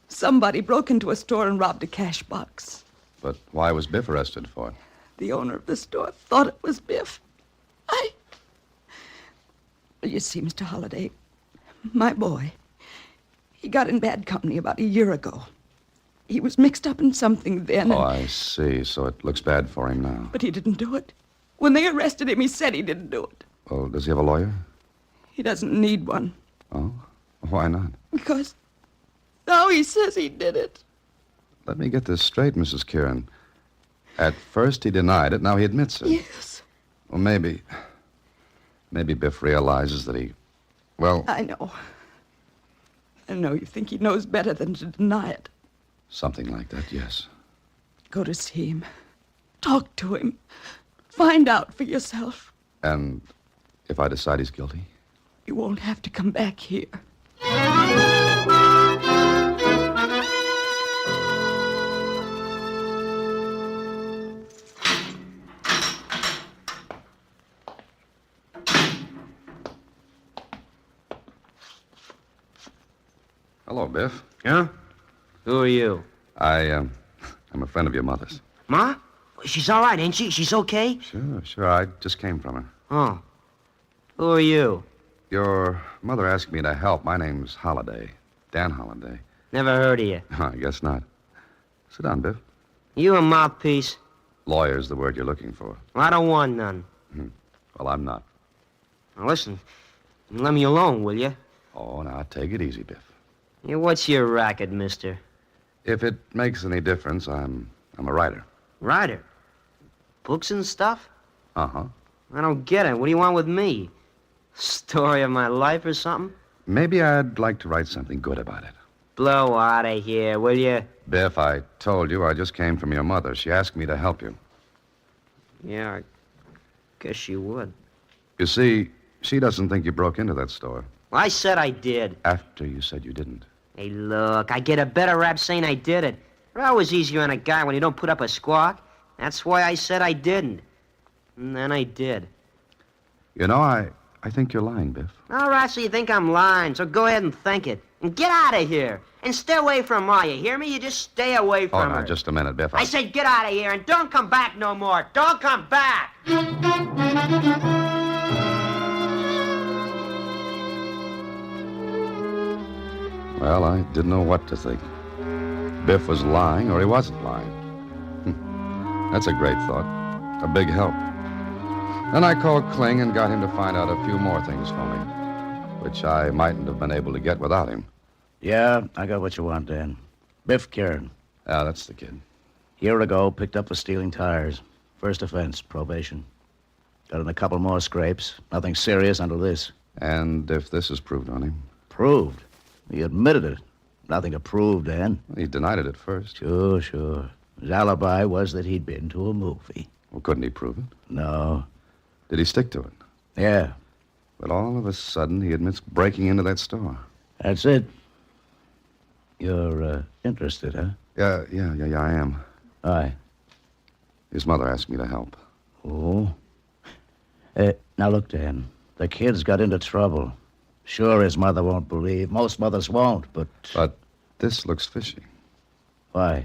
Somebody broke into a store and robbed a cash box. But why was Biff arrested for it? The owner of the store thought it was Biff. You see, Mr. Holliday, my boy, he got in bad company about a year ago. He was mixed up in something then. Oh, I see. So it looks bad for him now. But he didn't do it. When they arrested him, he said he didn't do it. Well, does he have a lawyer? He doesn't need one. Oh? Why not? Because now he says he did it. Let me get this straight, Mrs. Kieran. At first he denied it, now he admits it. Yes. Well, maybe Biff realizes that he, well... I know you think he knows better than to deny it. Something like that, yes. Go to see him. Talk to him. Find out for yourself. And if I decide he's guilty? You won't have to come back here. Hello, Biff. Huh? Who are you? I'm a friend of your mother's. Ma? She's all right, ain't she? She's okay? Sure. I just came from her. Oh. Who are you? Your mother asked me to help. My name's Holliday. Dan Holliday. Never heard of you. I guess not. Sit down, Biff. You a mouthpiece? Lawyer's the word you're looking for. Well, I don't want none. Well, I'm not. Now, listen. Let me alone, will you? Oh, now, take it easy, Biff. Yeah, what's your racket, mister? If it makes any difference, I'm a writer. Writer? Books and stuff? Uh-huh. I don't get it. What do you want with me? Story of my life or something? Maybe I'd like to write something good about it. Blow out of here, will you? Biff, I told you I just came from your mother. She asked me to help you. Yeah, I guess you would. You see, she doesn't think you broke into that store. Well, I said I did. After you said you didn't. Hey, look, I get a better rap saying I did it. It's always easier on a guy when you don't put up a squawk. That's why I said I didn't. And then I did. You know, I think you're lying, Biff. All right, so you think I'm lying, so go ahead and think it. And get out of here. And stay away from Ma, you hear me? You just stay away from her. Now, just a minute, Biff. I said get out of here and don't come back no more. Don't come back! Well, I didn't know what to think. Biff was lying or he wasn't lying. That's a great thought. A big help. Then I called Kling and got him to find out a few more things for me, which I mightn't have been able to get without him. Yeah, I got what you want, Dan. Biff Kieran. Yeah, that's the kid. Year ago, picked up for stealing tires. First offense, probation. Got in a couple more scrapes. Nothing serious until this. And if this is proved on him? Proved? He admitted it. Nothing to prove, Dan. He denied it at first. Sure. His alibi was that he'd been to a movie. Well, couldn't he prove it? No. Did he stick to it? Yeah. But all of a sudden, he admits breaking into that store. That's it. You're interested, huh? Yeah, I am. Aye. His mother asked me to help. Oh? Now look, Dan. The kid's got into trouble. Sure, his mother won't believe. Most mothers won't, but... But this looks fishy. Why?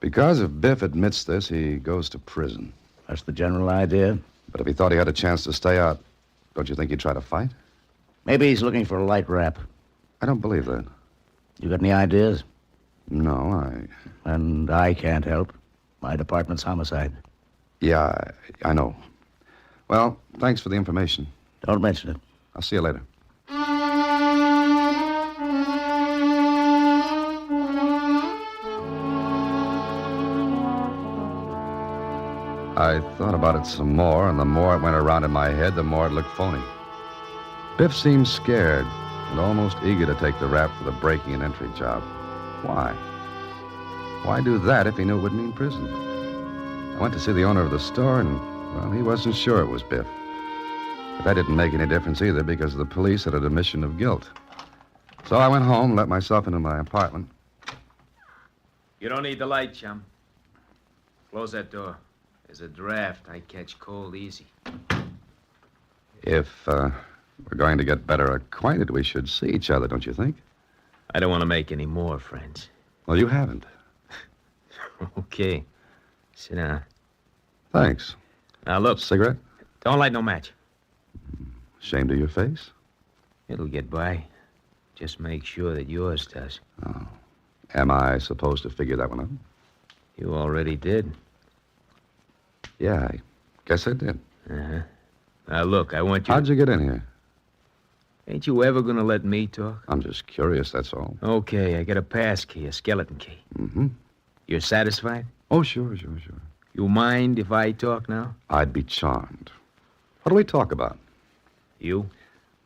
Because if Biff admits this, he goes to prison. That's the general idea. But if he thought he had a chance to stay out, don't you think he'd try to fight? Maybe he's looking for a light rap. I don't believe that. You got any ideas? No, And I can't help. My department's homicide. Yeah, I know. Well, thanks for the information. Don't mention it. I'll see you later. I thought about it some more, and the more it went around in my head, the more it looked phony. Biff seemed scared and almost eager to take the rap for the breaking and entry job. Why? Why do that if he knew it would mean prison? I went to see the owner of the store, and, well, he wasn't sure it was Biff. But that didn't make any difference either, because the police had an admission of guilt. So I went home, let myself into my apartment. You don't need the light, chum. Close that door. There's a draft. I catch cold easy. If we're going to get better acquainted, we should see each other, don't you think? I don't want to make any more friends. Well, you haven't. Okay. Sit down. Thanks. Now, look. Cigarette? Don't light no match. Ashamed of your face? It'll get by. Just make sure that yours does. Oh. Am I supposed to figure that one out? You already did. Yeah, I guess I did. Uh-huh. Now, look, I want you... How'd you get in here? Ain't you ever gonna let me talk? I'm just curious, that's all. Okay, I got a pass key, a skeleton key. Mm-hmm. You're satisfied? Oh, sure. You mind if I talk now? I'd be charmed. What do we talk about? You?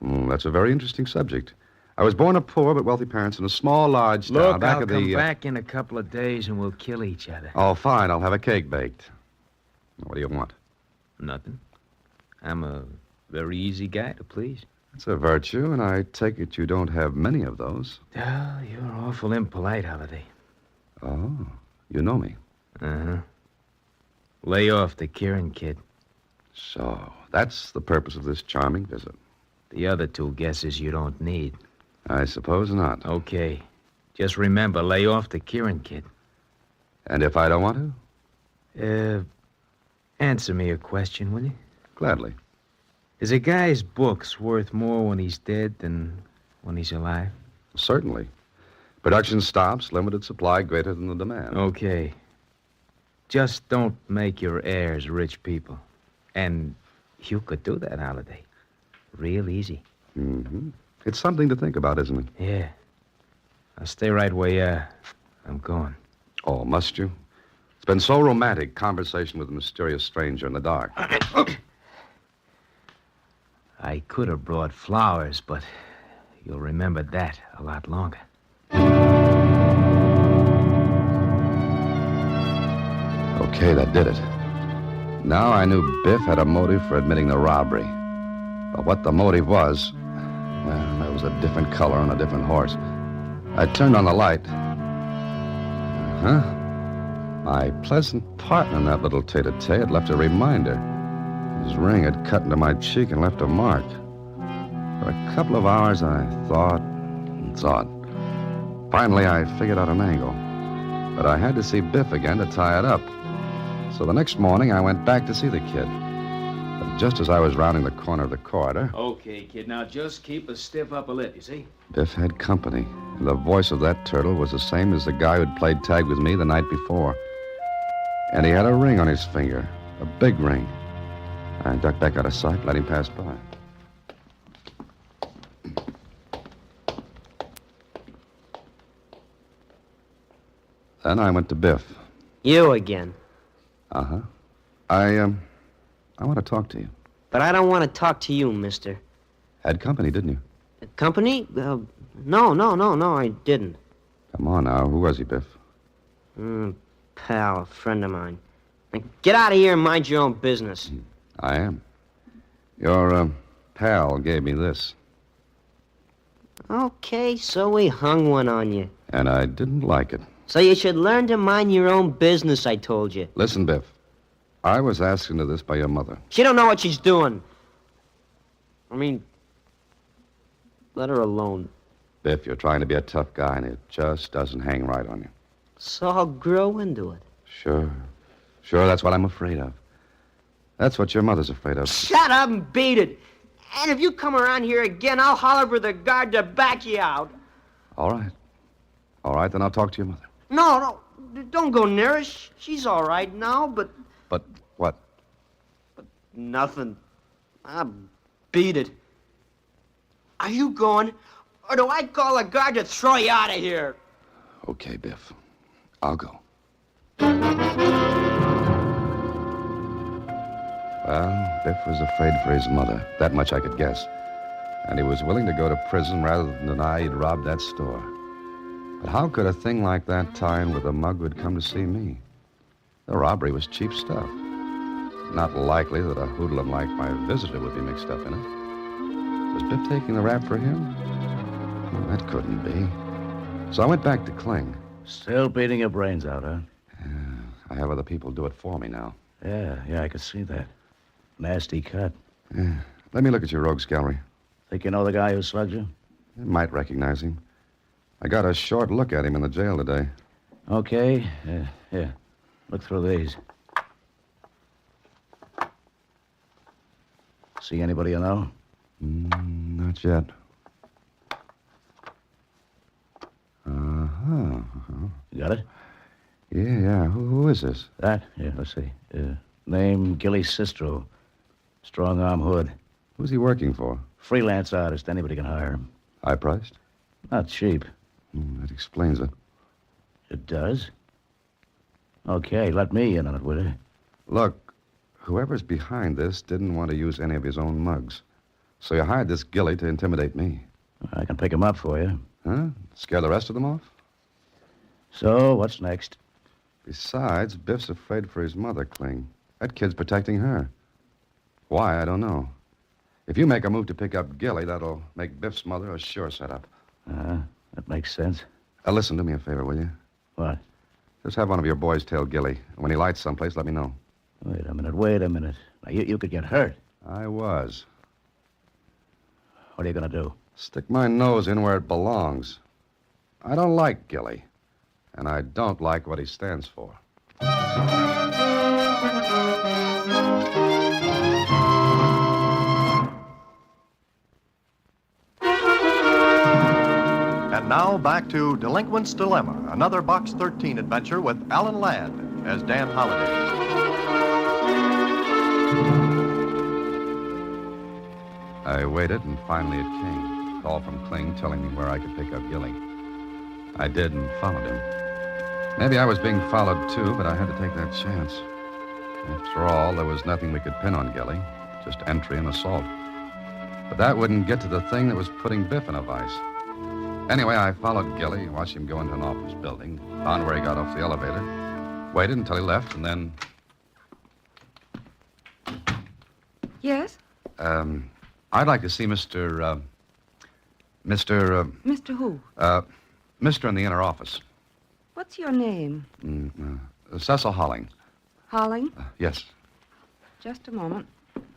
That's a very interesting subject. I was born of poor but wealthy parents in a small, large town Look, back I'll of come the... back in a couple of days and we'll kill each other. Oh, fine. I'll have a cake baked. What do you want? Nothing. I'm a very easy guy to please. It's a virtue, and I take it you don't have many of those. Oh, you're awful impolite, Holiday. Oh, you know me. Uh-huh. Lay off the Kieran kid. So, that's the purpose of this charming visit. The other two guesses you don't need. I suppose not. Okay. Just remember, lay off the Kieran kid. And if I don't want to? Answer me a question, will you? Gladly. Is a guy's books worth more when he's dead than when he's alive? Certainly. Production stops, limited supply greater than the demand. Okay. Just don't make your heirs rich people. And you could do that, Holiday. Real easy. Mm-hmm. It's something to think about, isn't it? Yeah. I'll stay right where you are. I'm going. Oh, must you? It's been so romantic, conversation with a mysterious stranger in the dark. I could have brought flowers, but you'll remember that a lot longer. Okay, that did it. Now I knew Biff had a motive for admitting the robbery. But what the motive was, well, that was a different color on a different horse. I turned on the light. My pleasant partner in that little tete-a-tete had left a reminder. His ring had cut into my cheek and left a mark. For a couple of hours, I thought and thought. Finally, I figured out an angle. But I had to see Biff again to tie it up. So the next morning, I went back to see the kid. But just as I was rounding the corner of the corridor... Okay, kid, now just keep a stiff upper lip, you see? Biff had company. And the voice of that turtle was the same as the guy who'd played tag with me the night before. And he had a ring on his finger. A big ring. I ducked back out of sight, let him pass by. Then I went to Biff. You again. Uh-huh. I want to talk to you. But I don't want to talk to you, mister. Had company, didn't you? Company? No, I didn't. Come on now. Who was he, Biff? Pal, a friend of mine. Now, get out of here and mind your own business. I am. Your pal gave me this. Okay, so we hung one on you. And I didn't like it. So you should learn to mind your own business, I told you. Listen, Biff. I was asked into this by your mother. She don't know what she's doing. I mean, let her alone. Biff, you're trying to be a tough guy, and it just doesn't hang right on you. So I'll grow into it. Sure, that's what I'm afraid of. That's what your mother's afraid of. Shut up and beat it. And if you come around here again, I'll holler for the guard to back you out. All right, then I'll talk to your mother. No, don't go near her. She's all right now, but... But what? Nothing. I'll beat it. Are you going, or do I call the guard to throw you out of here? Okay, Biff. I'll go. Well, Biff was afraid for his mother. That much I could guess. And he was willing to go to prison rather than deny he'd robbed that store. But how could a thing like that tie in with a mug who'd come to see me? The robbery was cheap stuff. Not likely that a hoodlum like my visitor would be mixed up in it. Was Biff taking the rap for him? Well, that couldn't be. So I went back to Kling. Still beating your brains out, huh? Yeah, I have other people do it for me now. Yeah, I could see that. Nasty cut. Yeah. Let me look at your rogues gallery. Think you know the guy who slugged you? You might recognize him. I got a short look at him in the jail today. Okay. Here. Look through these. See anybody you know? Not yet. You got it? Yeah. Who is this? That? Yeah, let's see. Name Gilly Sistro. Strong arm hood. Who's he working for? Freelance artist. Anybody can hire him. High priced? Not cheap. That explains it. It does? Okay, let me in on it, will you? Look, whoever's behind this didn't want to use any of his own mugs. So you hired this Gilly to intimidate me. I can pick him up for you. Huh? Scare the rest of them off? So, what's next? Besides, Biff's afraid for his mother, Kling. That kid's protecting her. Why, I don't know. If you make a move to pick up Gilly, that'll make Biff's mother a sure setup. That makes sense. Listen, do me a favor, will you? What? Just have one of your boys tail Gilly. And when he lights someplace, let me know. Wait a minute. Now, you could get hurt. I was. What are you going to do? Stick my nose in where it belongs. I don't like Gilly. And I don't like what he stands for. And now back to Delinquent's Dilemma, another Box 13 adventure with Alan Ladd as Dan Holliday. I waited, and finally it came. A call from Kling telling me where I could pick up Gilly. I did and followed him. Maybe I was being followed, too, but I had to take that chance. After all, there was nothing we could pin on Gilly, just entry and assault. But that wouldn't get to the thing that was putting Biff in a vice. Anyway, I followed Gilly, watched him go into an office building, found where he got off the elevator, waited until he left, and then... Yes? I'd like to see Mr. Mr. who? Mr. in the inner office. What's your name? Cecil Holling. Holling? Yes. Just a moment. Can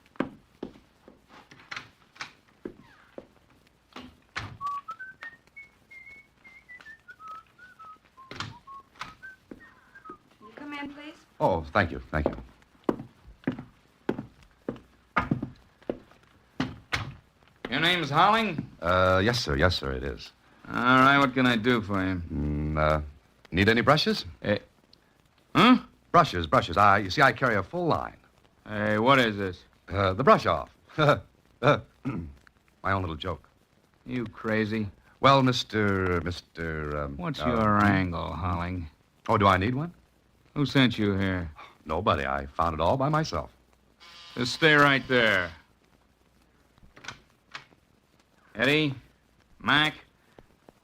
you come in, please? Oh, thank you. Your name's Holling? Yes, sir, it is. All right, what can I do for you? Need any brushes? Huh? Brushes. You see, I carry a full line. Hey, what is this? The brush off. My own little joke. You crazy? Well, Mr. What's your angle, Holling? Oh, do I need one? Who sent you here? Nobody. I found it all by myself. Just stay right there. Eddie, Mac,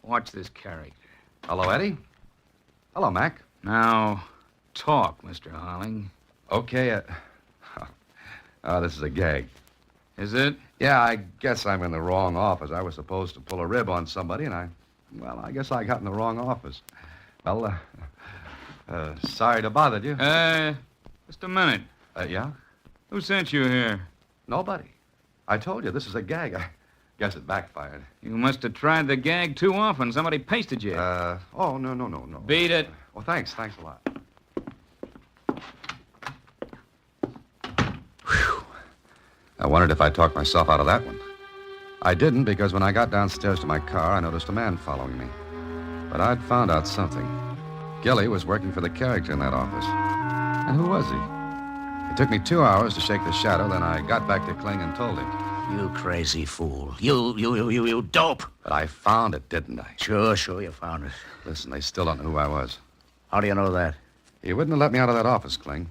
watch this character. Hello, Eddie. Hello, Mac. Now, talk, Mr. Harling. Okay, oh, this is a gag. Is it? Yeah, I guess I'm in the wrong office. I was supposed to pull a rib on somebody, and I guess I got in the wrong office. Well, sorry to bother you. Just a minute. Yeah? Who sent you here? Nobody. I told you, this is a gag. I guess it backfired. You must have tried the gag too often. Somebody pasted you. Oh, no. Beat it. Well, thanks a lot. Whew. I wondered if I'd talk myself out of that one. I didn't, because when I got downstairs to my car, I noticed a man following me. But I'd found out something. Gilly was working for the character in that office. And who was he? It took me 2 hours to shake the shadow, then I got back to Kling and told him. You crazy fool. You dope. But I found it, didn't I? Sure, you found it. Listen, they still don't know who I was. How do you know that? He wouldn't have let me out of that office, Kling.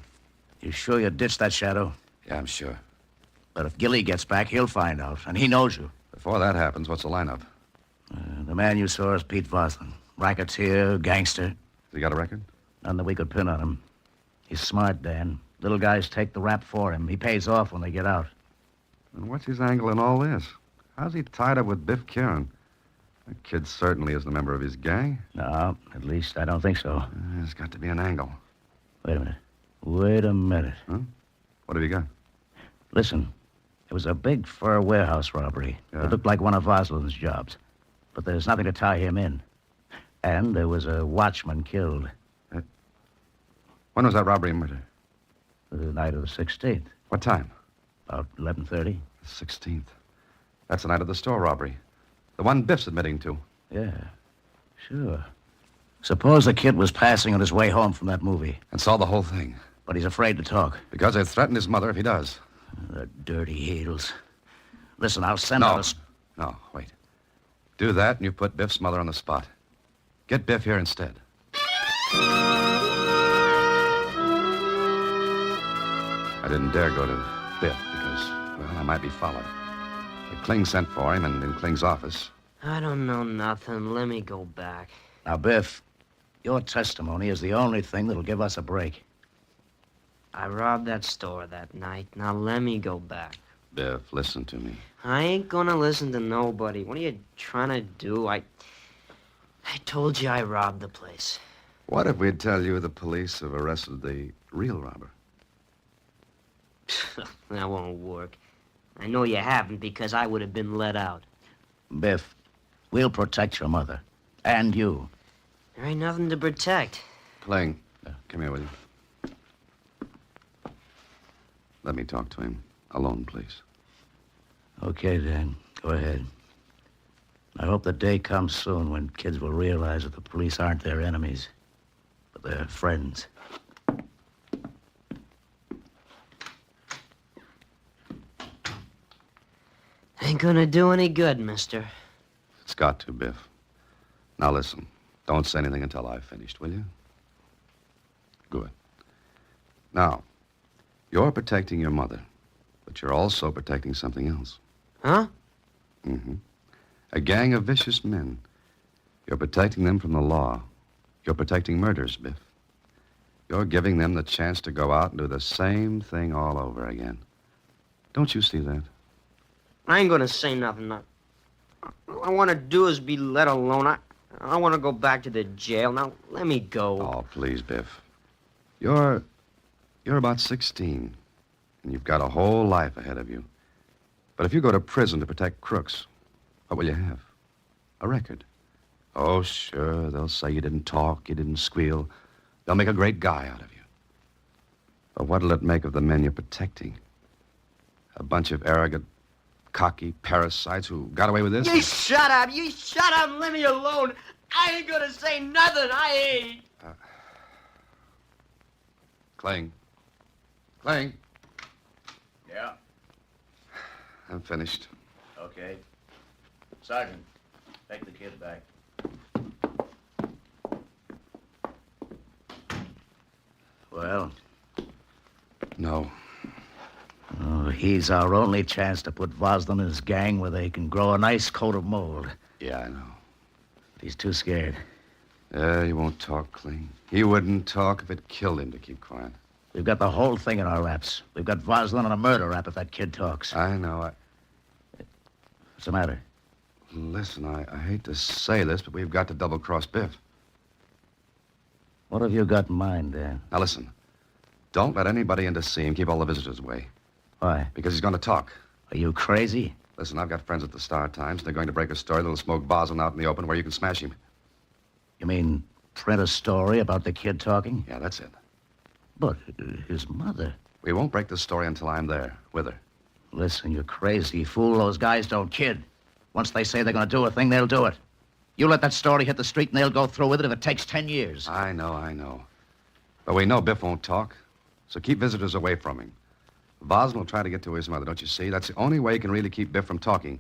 You sure you ditched that shadow? Yeah, I'm sure. But if Gilly gets back, he'll find out, and he knows you. Before that happens, what's the lineup? The man you saw is Pete Voslin. Racketeer, gangster. Has he got a record? None that we could pin on him. He's smart, Dan. Little guys take the rap for him. He pays off when they get out. And what's his angle in all this? How's he tied up with Biff Kieran? That kid certainly isn't a member of his gang. No, at least I don't think so. There's got to be an angle. Wait a minute. Huh? What have you got? Listen, it was a big fur warehouse robbery. Yeah. It looked like one of Voslin's jobs. But there's nothing to tie him in. And there was a watchman killed. When was that robbery and murder? The night of the 16th. What time? About 11:30. The 16th. That's the night of the store robbery. The one Biff's admitting to. Yeah, sure. Suppose the kid was passing on his way home from that movie. And saw the whole thing. But he's afraid to talk. Because they threatened his mother if he does. The dirty heedles. Listen, I'll send out a... No, wait. Do that and you put Biff's mother on the spot. Get Biff here instead. I didn't dare go to Biff because, well, I might be followed. But Kling sent for him, and in Kling's office. I don't know nothing. Let me go back. Now, Biff, your testimony is the only thing that'll give us a break. I robbed that store that night. Now let me go back. Biff, listen to me. I ain't gonna listen to nobody. What are you trying to do? I told you I robbed the place. What if we tell you the police have arrested the real robber? That won't work. I know you haven't because I would have been let out. Biff, we'll protect your mother. And you. There ain't nothing to protect. Kling, come here with you. Let me talk to him. Alone, please. Okay, Dan. Go ahead. I hope the day comes soon when kids will realize that the police aren't their enemies, but their friends. Ain't gonna do any good, mister. It's got to, Biff. Now listen. Don't say anything until I've finished, will you? Good. Now, you're protecting your mother, but you're also protecting something else. Huh? Mm-hmm. A gang of vicious men. You're protecting them from the law. You're protecting murders, Biff. You're giving them the chance to go out and do the same thing all over again. Don't you see that? I ain't gonna say nothing. All I want to do is be let alone. I want to go back to the jail. Now, let me go. Oh, please, Biff. You're about 16, and you've got a whole life ahead of you. But if you go to prison to protect crooks, what will you have? A record. Oh, sure, they'll say you didn't talk, you didn't squeal. They'll make a great guy out of you. But what'll it make of the men you're protecting? A bunch of arrogant, cocky parasites who got away with this? You shut up! You shut up and leave me alone! I ain't gonna say nothing! I ain't! Kling. Kling. Yeah? I'm finished. Okay. Sergeant, take the kid back. Well? No. Oh, he's our only chance to put Voslin and his gang where they can grow a nice coat of mold. Yeah, I know. But he's too scared. He won't talk, Cling. He wouldn't talk if it killed him to keep quiet. We've got the whole thing in our laps. We've got Voslin on a murder rap if that kid talks. I know. What's the matter? Listen, I hate to say this, but we've got to double-cross Biff. What have you got in mind, Dan? Now, listen. Don't let anybody in to see him. Keep all the visitors away. Why? Because he's going to talk. Are you crazy? Listen, I've got friends at the Star Times. They're going to break a story that'll smoke Voslin out in the open where you can smash him. You mean print a story about the kid talking? Yeah, that's it. But his mother... We won't break the story until I'm there, with her. Listen, you're crazy, fool. Those guys don't kid. Once they say they're going to do a thing, they'll do it. You let that story hit the street and they'll go through with it if it takes 10 years. I know. But we know Biff won't talk, so keep visitors away from him. Voslin will try to get to his mother, don't you see? That's the only way he can really keep Biff from talking.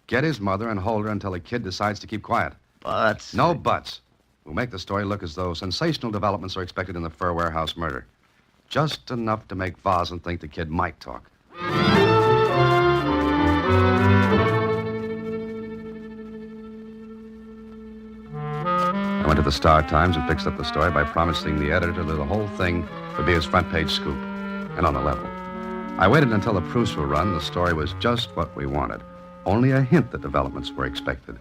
Get his mother and hold her until the kid decides to keep quiet. But... No buts. We'll make the story look as though sensational developments are expected in the fur warehouse murder. Just enough to make Voslin think the kid might talk. I went to the Star Times and fixed up the story by promising the editor that the whole thing would be his front-page scoop, and on the level. I waited until the proofs were run. The story was just what we wanted. Only a hint that developments were expected.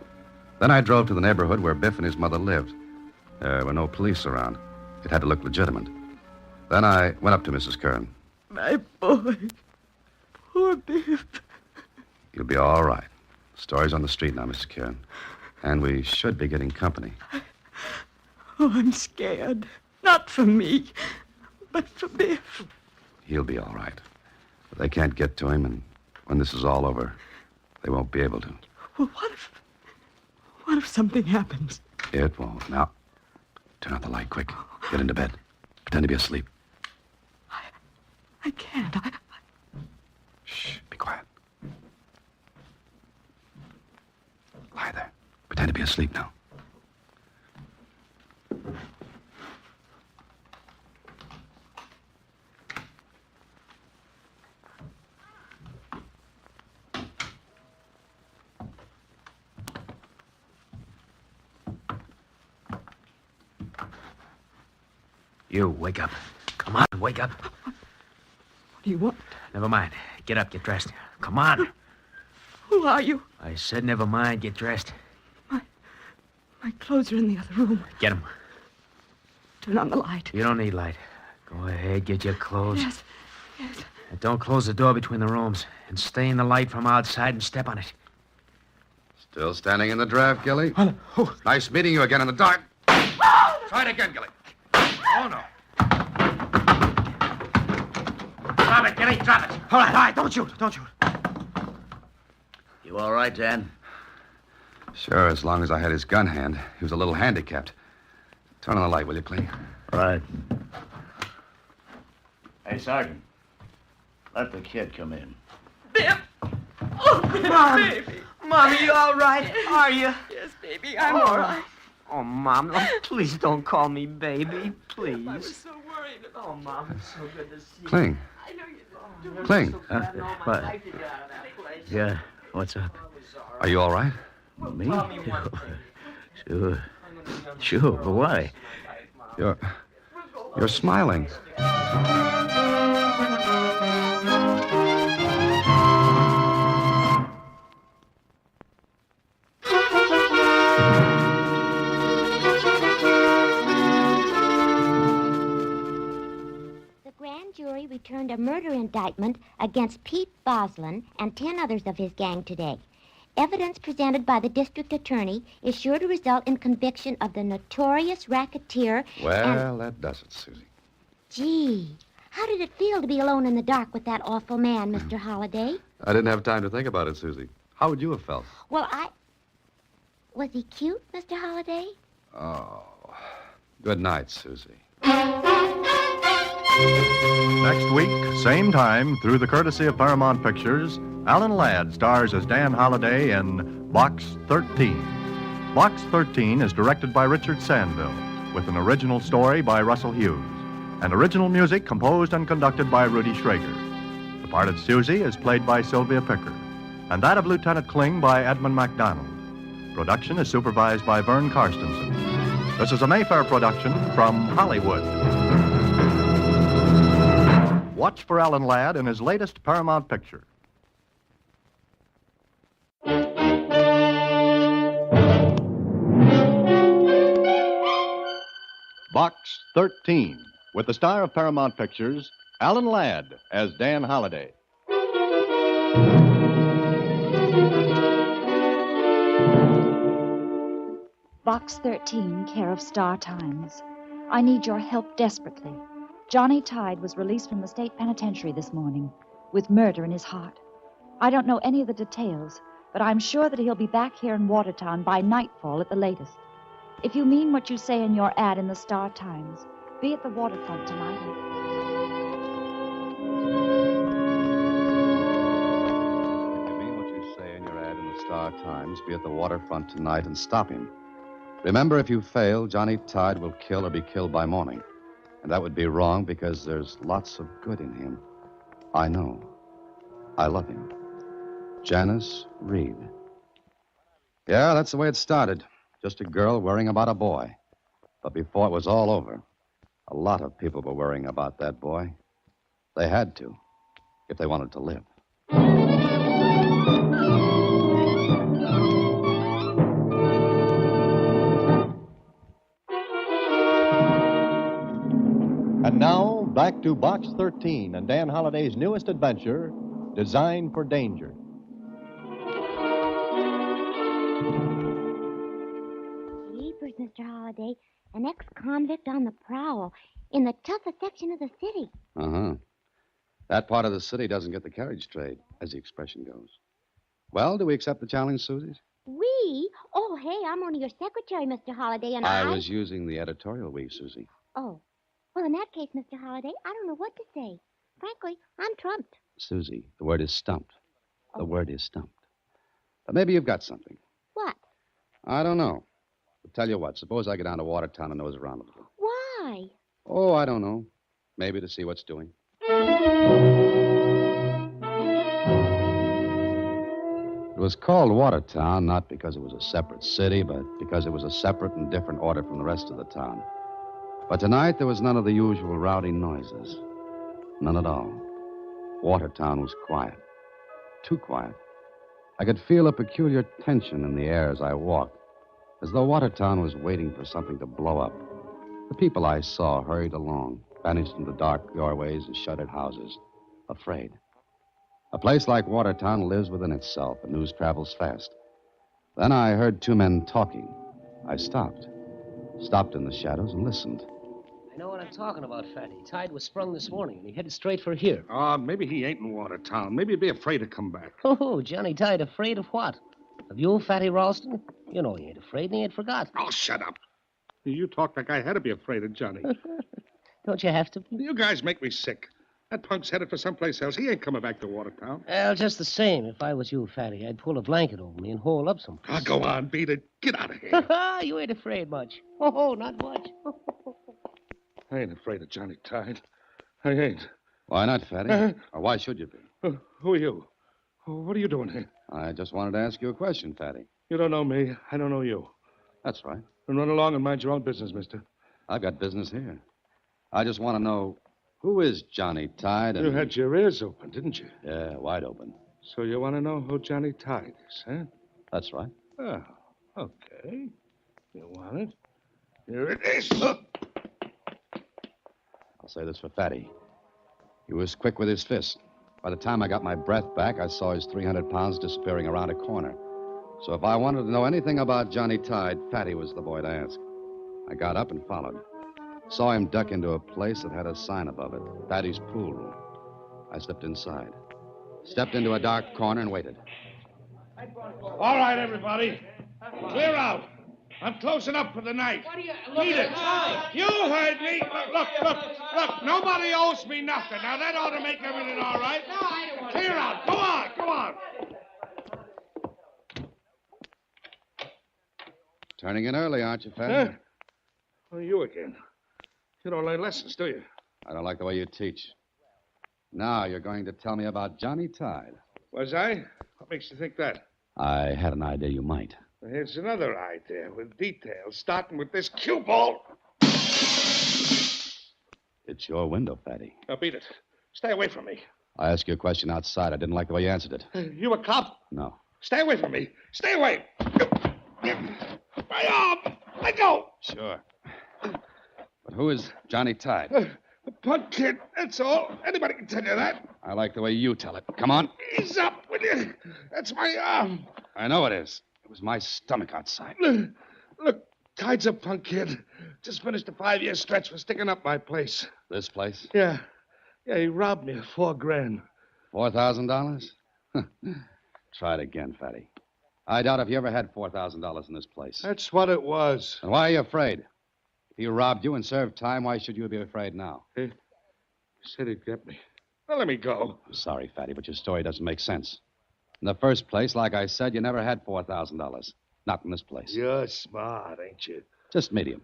Then I drove to the neighborhood where Biff and his mother lived. There were no police around. It had to look legitimate. Then I went up to Mrs. Kern. My boy. Poor Biff. You'll be all right. The story's on the street now, Mrs. Kern. And we should be getting company. Oh, I'm scared. Not for me, but for Biff. He'll be all right. But they can't get to him, and when this is all over, they won't be able to. Well, what if something happens? It won't. Now, turn out the light quick. Get into bed. Pretend to be asleep. I can't. Shh, be quiet. Lie there. Pretend to be asleep now. You, wake up. Come on, wake up. What do you want? Never mind. Get up, get dressed. Come on. Who are you? I said never mind, get dressed. My clothes are in the other room. Get them. Turn on the light. You don't need light. Go ahead, get your clothes. Yes. And don't close the door between the rooms. And stay in the light from outside and step on it. Still standing in the draft, Gilly? Nice meeting you again in the dark. Try it again, Gilly. Oh, no. Drop it, Gilly, drop it. All right, don't shoot. You all right, Dan? Sure, as long as I had his gun hand. He was a little handicapped. Turn on the light, will you, Clee? Right. Hey, Sergeant. Let the kid come in. Biff! Oh, Biff, Mom. baby. Mom, are you all right? Are you? Yes, baby, I'm all right. Oh, Mom, please don't call me baby, please. I was so worried about Oh, Mom, it's so good to see you. Cling. I know you don't. Cling. What? Yeah, what's up? Are you all right? Me? Sure, but why? You're smiling. The grand jury returned a murder indictment against Pete Voslin and 10 others of his gang today. Evidence presented by the district attorney is sure to result in conviction of the notorious racketeer. Well, that does it, Susie. Gee, how did it feel to be alone in the dark with that awful man, Mr. Holliday? I didn't have time to think about it, Susie. How would you have felt? Well, Was he cute, Mr. Holliday? Oh. Good night, Susie. Next week, same time, through the courtesy of Paramount Pictures, Alan Ladd stars as Dan Holliday in Box 13. Box 13 is directed by Richard Sandville, with an original story by Russell Hughes, and original music composed and conducted by Rudy Schrager. The part of Susie is played by Sylvia Picker, and that of Lieutenant Kling by Edmund MacDonald. Production is supervised by Vern Karstensen. This is a Mayfair production from Hollywood. Watch for Alan Ladd in his latest Paramount picture. Box 13, with the star of Paramount Pictures, Alan Ladd, as Dan Holliday. Box 13, care of Star Times. I need your help desperately. Johnny Tide was released from the state penitentiary this morning with murder in his heart. I don't know any of the details, but I'm sure that he'll be back here in Watertown by nightfall at the latest. If you mean what you say in your ad in the Star Times, be at the waterfront tonight. If you mean what you say in your ad in the Star Times, be at the waterfront tonight and stop him. Remember, if you fail, Johnny Tide will kill or be killed by morning. And that would be wrong because there's lots of good in him. I know. I love him. Janice Reed. Yeah, that's the way it started. Just a girl worrying about a boy. But before it was all over, a lot of people were worrying about that boy. They had to, if they wanted to live. And now, back to Box 13 and Dan Holliday's newest adventure, Designed for Danger. Jeepers, Mr. Holliday. An ex-convict on the prowl in the toughest section of the city. Uh-huh. That part of the city doesn't get the carriage trade, as the expression goes. Well, do we accept the challenge, Susie? We? Oh, hey, I'm only your secretary, Mr. Holliday, and I was using the editorial we, Susie. Oh. Well, in that case, Mr. Holliday, I don't know what to say. Frankly, I'm trumped. Susie, the word is stumped. The word is stumped. But maybe you've got something. What? I don't know. But tell you what, suppose I get down to Watertown and nose around a little. Why? Oh, I don't know. Maybe to see what's doing. It was called Watertown not because it was a separate city, but because it was a separate and different order from the rest of the town. But tonight there was none of the usual rowdy noises. None at all. Watertown was quiet. Too quiet. I could feel a peculiar tension in the air as I walked, as though Watertown was waiting for something to blow up. The people I saw hurried along, vanished into dark doorways and shuttered houses, afraid. A place like Watertown lives within itself, and news travels fast. Then I heard two men talking. I stopped in the shadows and listened. I know what I'm talking about, Fatty. Tide was sprung this morning, and he headed straight for here. Maybe he ain't in Watertown. Maybe he'd be afraid to come back. Oh, Johnny Tide, afraid of what? Of you, Fatty Ralston? You know he ain't afraid, and he ain't forgot. Oh, shut up. You talk like I had to be afraid of Johnny. Don't you have to be? You guys make me sick. That punk's headed for someplace else. He ain't coming back to Watertown. Well, just the same, if I was you, Fatty, I'd pull a blanket over me and hole up some. Go on, beat it. Get out of here. You ain't afraid much. Oh, not much. I ain't afraid of Johnny Tide. I ain't. Why not, Fatty? Or why should you be? Who are you? What are you doing here? I just wanted to ask you a question, Fatty. You don't know me. I don't know you. That's right. Then run along and mind your own business, mister. I've got business here. I just want to know, who is Johnny Tide? And... You had your ears open, didn't you? Yeah, wide open. So you want to know who Johnny Tide is, huh? That's right. Oh, okay. You want it? Here it is. I'll say this for Fatty. He was quick with his fist. By the time I got my breath back, I saw his 300 pounds disappearing around a corner. So if I wanted to know anything about Johnny Tide, Fatty was the boy to ask. I got up and followed. Saw him duck into a place that had a sign above it, Fatty's pool room. I slipped inside. Stepped into a dark corner and waited. All right, everybody. Clear out. I'm closing up for the night. What do you... Beat it. You heard me. Look. Nobody owes me nothing. Now, that ought to make everything all right. No, I don't want to... Clear out. Go on. Turning in early, aren't you, Fatty? Huh? Oh, you again. You don't learn lessons, do you? I don't like the way you teach. Now you're going to tell me about Johnny Tide. Was I? What makes you think that? I had an idea you might. Here's another idea with details, starting with this cue ball. It's your window, Fatty. Now, beat it. Stay away from me. I asked you a question outside. I didn't like the way you answered it. You a cop? No. Stay away from me. Stay away. My arm. Let go. Sure. But who is Johnny Tide? A punk kid, that's all. Anybody can tell you that. I like the way you tell it. Come on. Ease up, will you? That's my arm. I know it is. It was my stomach outside. Look, Tide's a punk kid. Just finished a 5-year stretch for sticking up my place. This place? Yeah. Yeah, he robbed me of $4,000. $4,000? Try it again, Fatty. I doubt if you ever had $4,000 in this place. That's what it was. And why are you afraid? If he robbed you and served time, why should you be afraid now? He said he'd get me. Well, let me go. I'm sorry, Fatty, but your story doesn't make sense. In the first place, like I said, you never had $4,000. Not in this place. You're smart, ain't you? Just medium.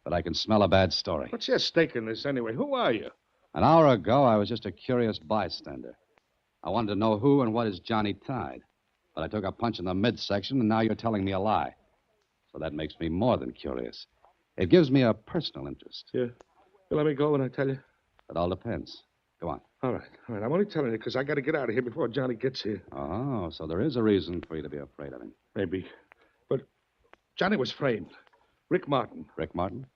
But I can smell a bad story. What's your stake in this anyway? Who are you? An hour ago, I was just a curious bystander. I wanted to know who and what is Johnny Tide. But I took a punch in the midsection, and now you're telling me a lie. So that makes me more than curious. It gives me a personal interest. Yeah. You let me go when I tell you? It all depends. Go on. All right. I'm only telling you because I got to get out of here before Johnny gets here. Oh, so there is a reason for you to be afraid of him. Maybe. But Johnny was framed. Rick Martin. Rick Martin?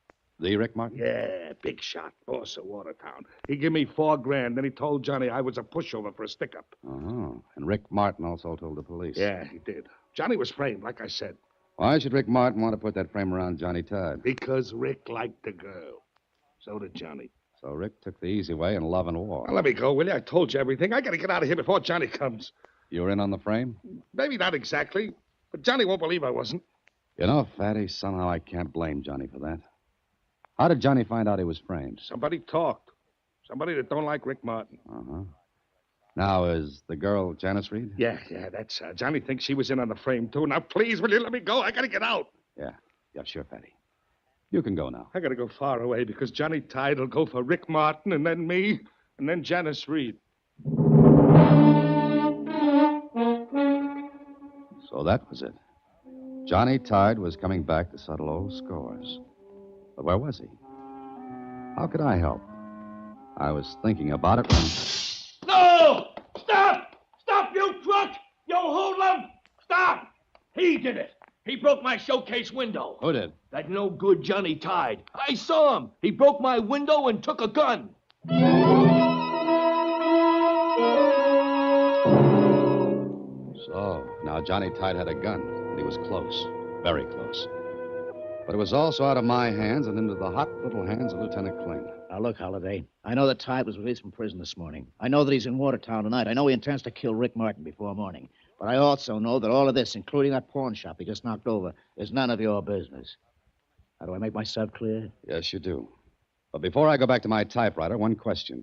The Rick Martin? Yeah, big shot, boss of Watertown. He gave me $4,000, then he told Johnny I was a pushover for a stick-up. Oh, and Rick Martin also told the police. Yeah, he did. Johnny was framed, like I said. Why should Rick Martin want to put that frame around Johnny Tide? Because Rick liked the girl. So did Johnny. So Rick took the easy way in love and war. Now, let me go, will you? I told you everything. I got to get out of here before Johnny comes. You were in on the frame? Maybe not exactly, but Johnny won't believe I wasn't. You know, Fatty, somehow I can't blame Johnny for that. How did Johnny find out he was framed? Somebody talked. Somebody that don't like Rick Martin. Uh-huh. Now, is the girl Janice Reed? Yeah, that's her. Johnny thinks she was in on the frame, too. Now, please, will you let me go? I got to get out. Yeah, sure, Fatty. You can go now. I got to go far away because Johnny Tide will go for Rick Martin and then me and then Janice Reed. So that was it. Johnny Tide was coming back to settle old scores. But where was he? How could I help? I was thinking about it when... No! Stop! Stop, you truck! You hoodlum! Stop! He did it. He broke my showcase window. Who did? That no good Johnny Tide. I saw him. He broke my window and took a gun. So, now Johnny Tide had a gun, and he was close. Very close. But it was also out of my hands and into the hot little hands of Lieutenant Kling. Now, look, Holliday. I know that Tide was released from prison this morning. I know that he's in Watertown tonight. I know he intends to kill Rick Martin before morning. But I also know that all of this, including that pawn shop he just knocked over, is none of your business. How do I make myself clear? Yes, you do. But before I go back to my typewriter, one question.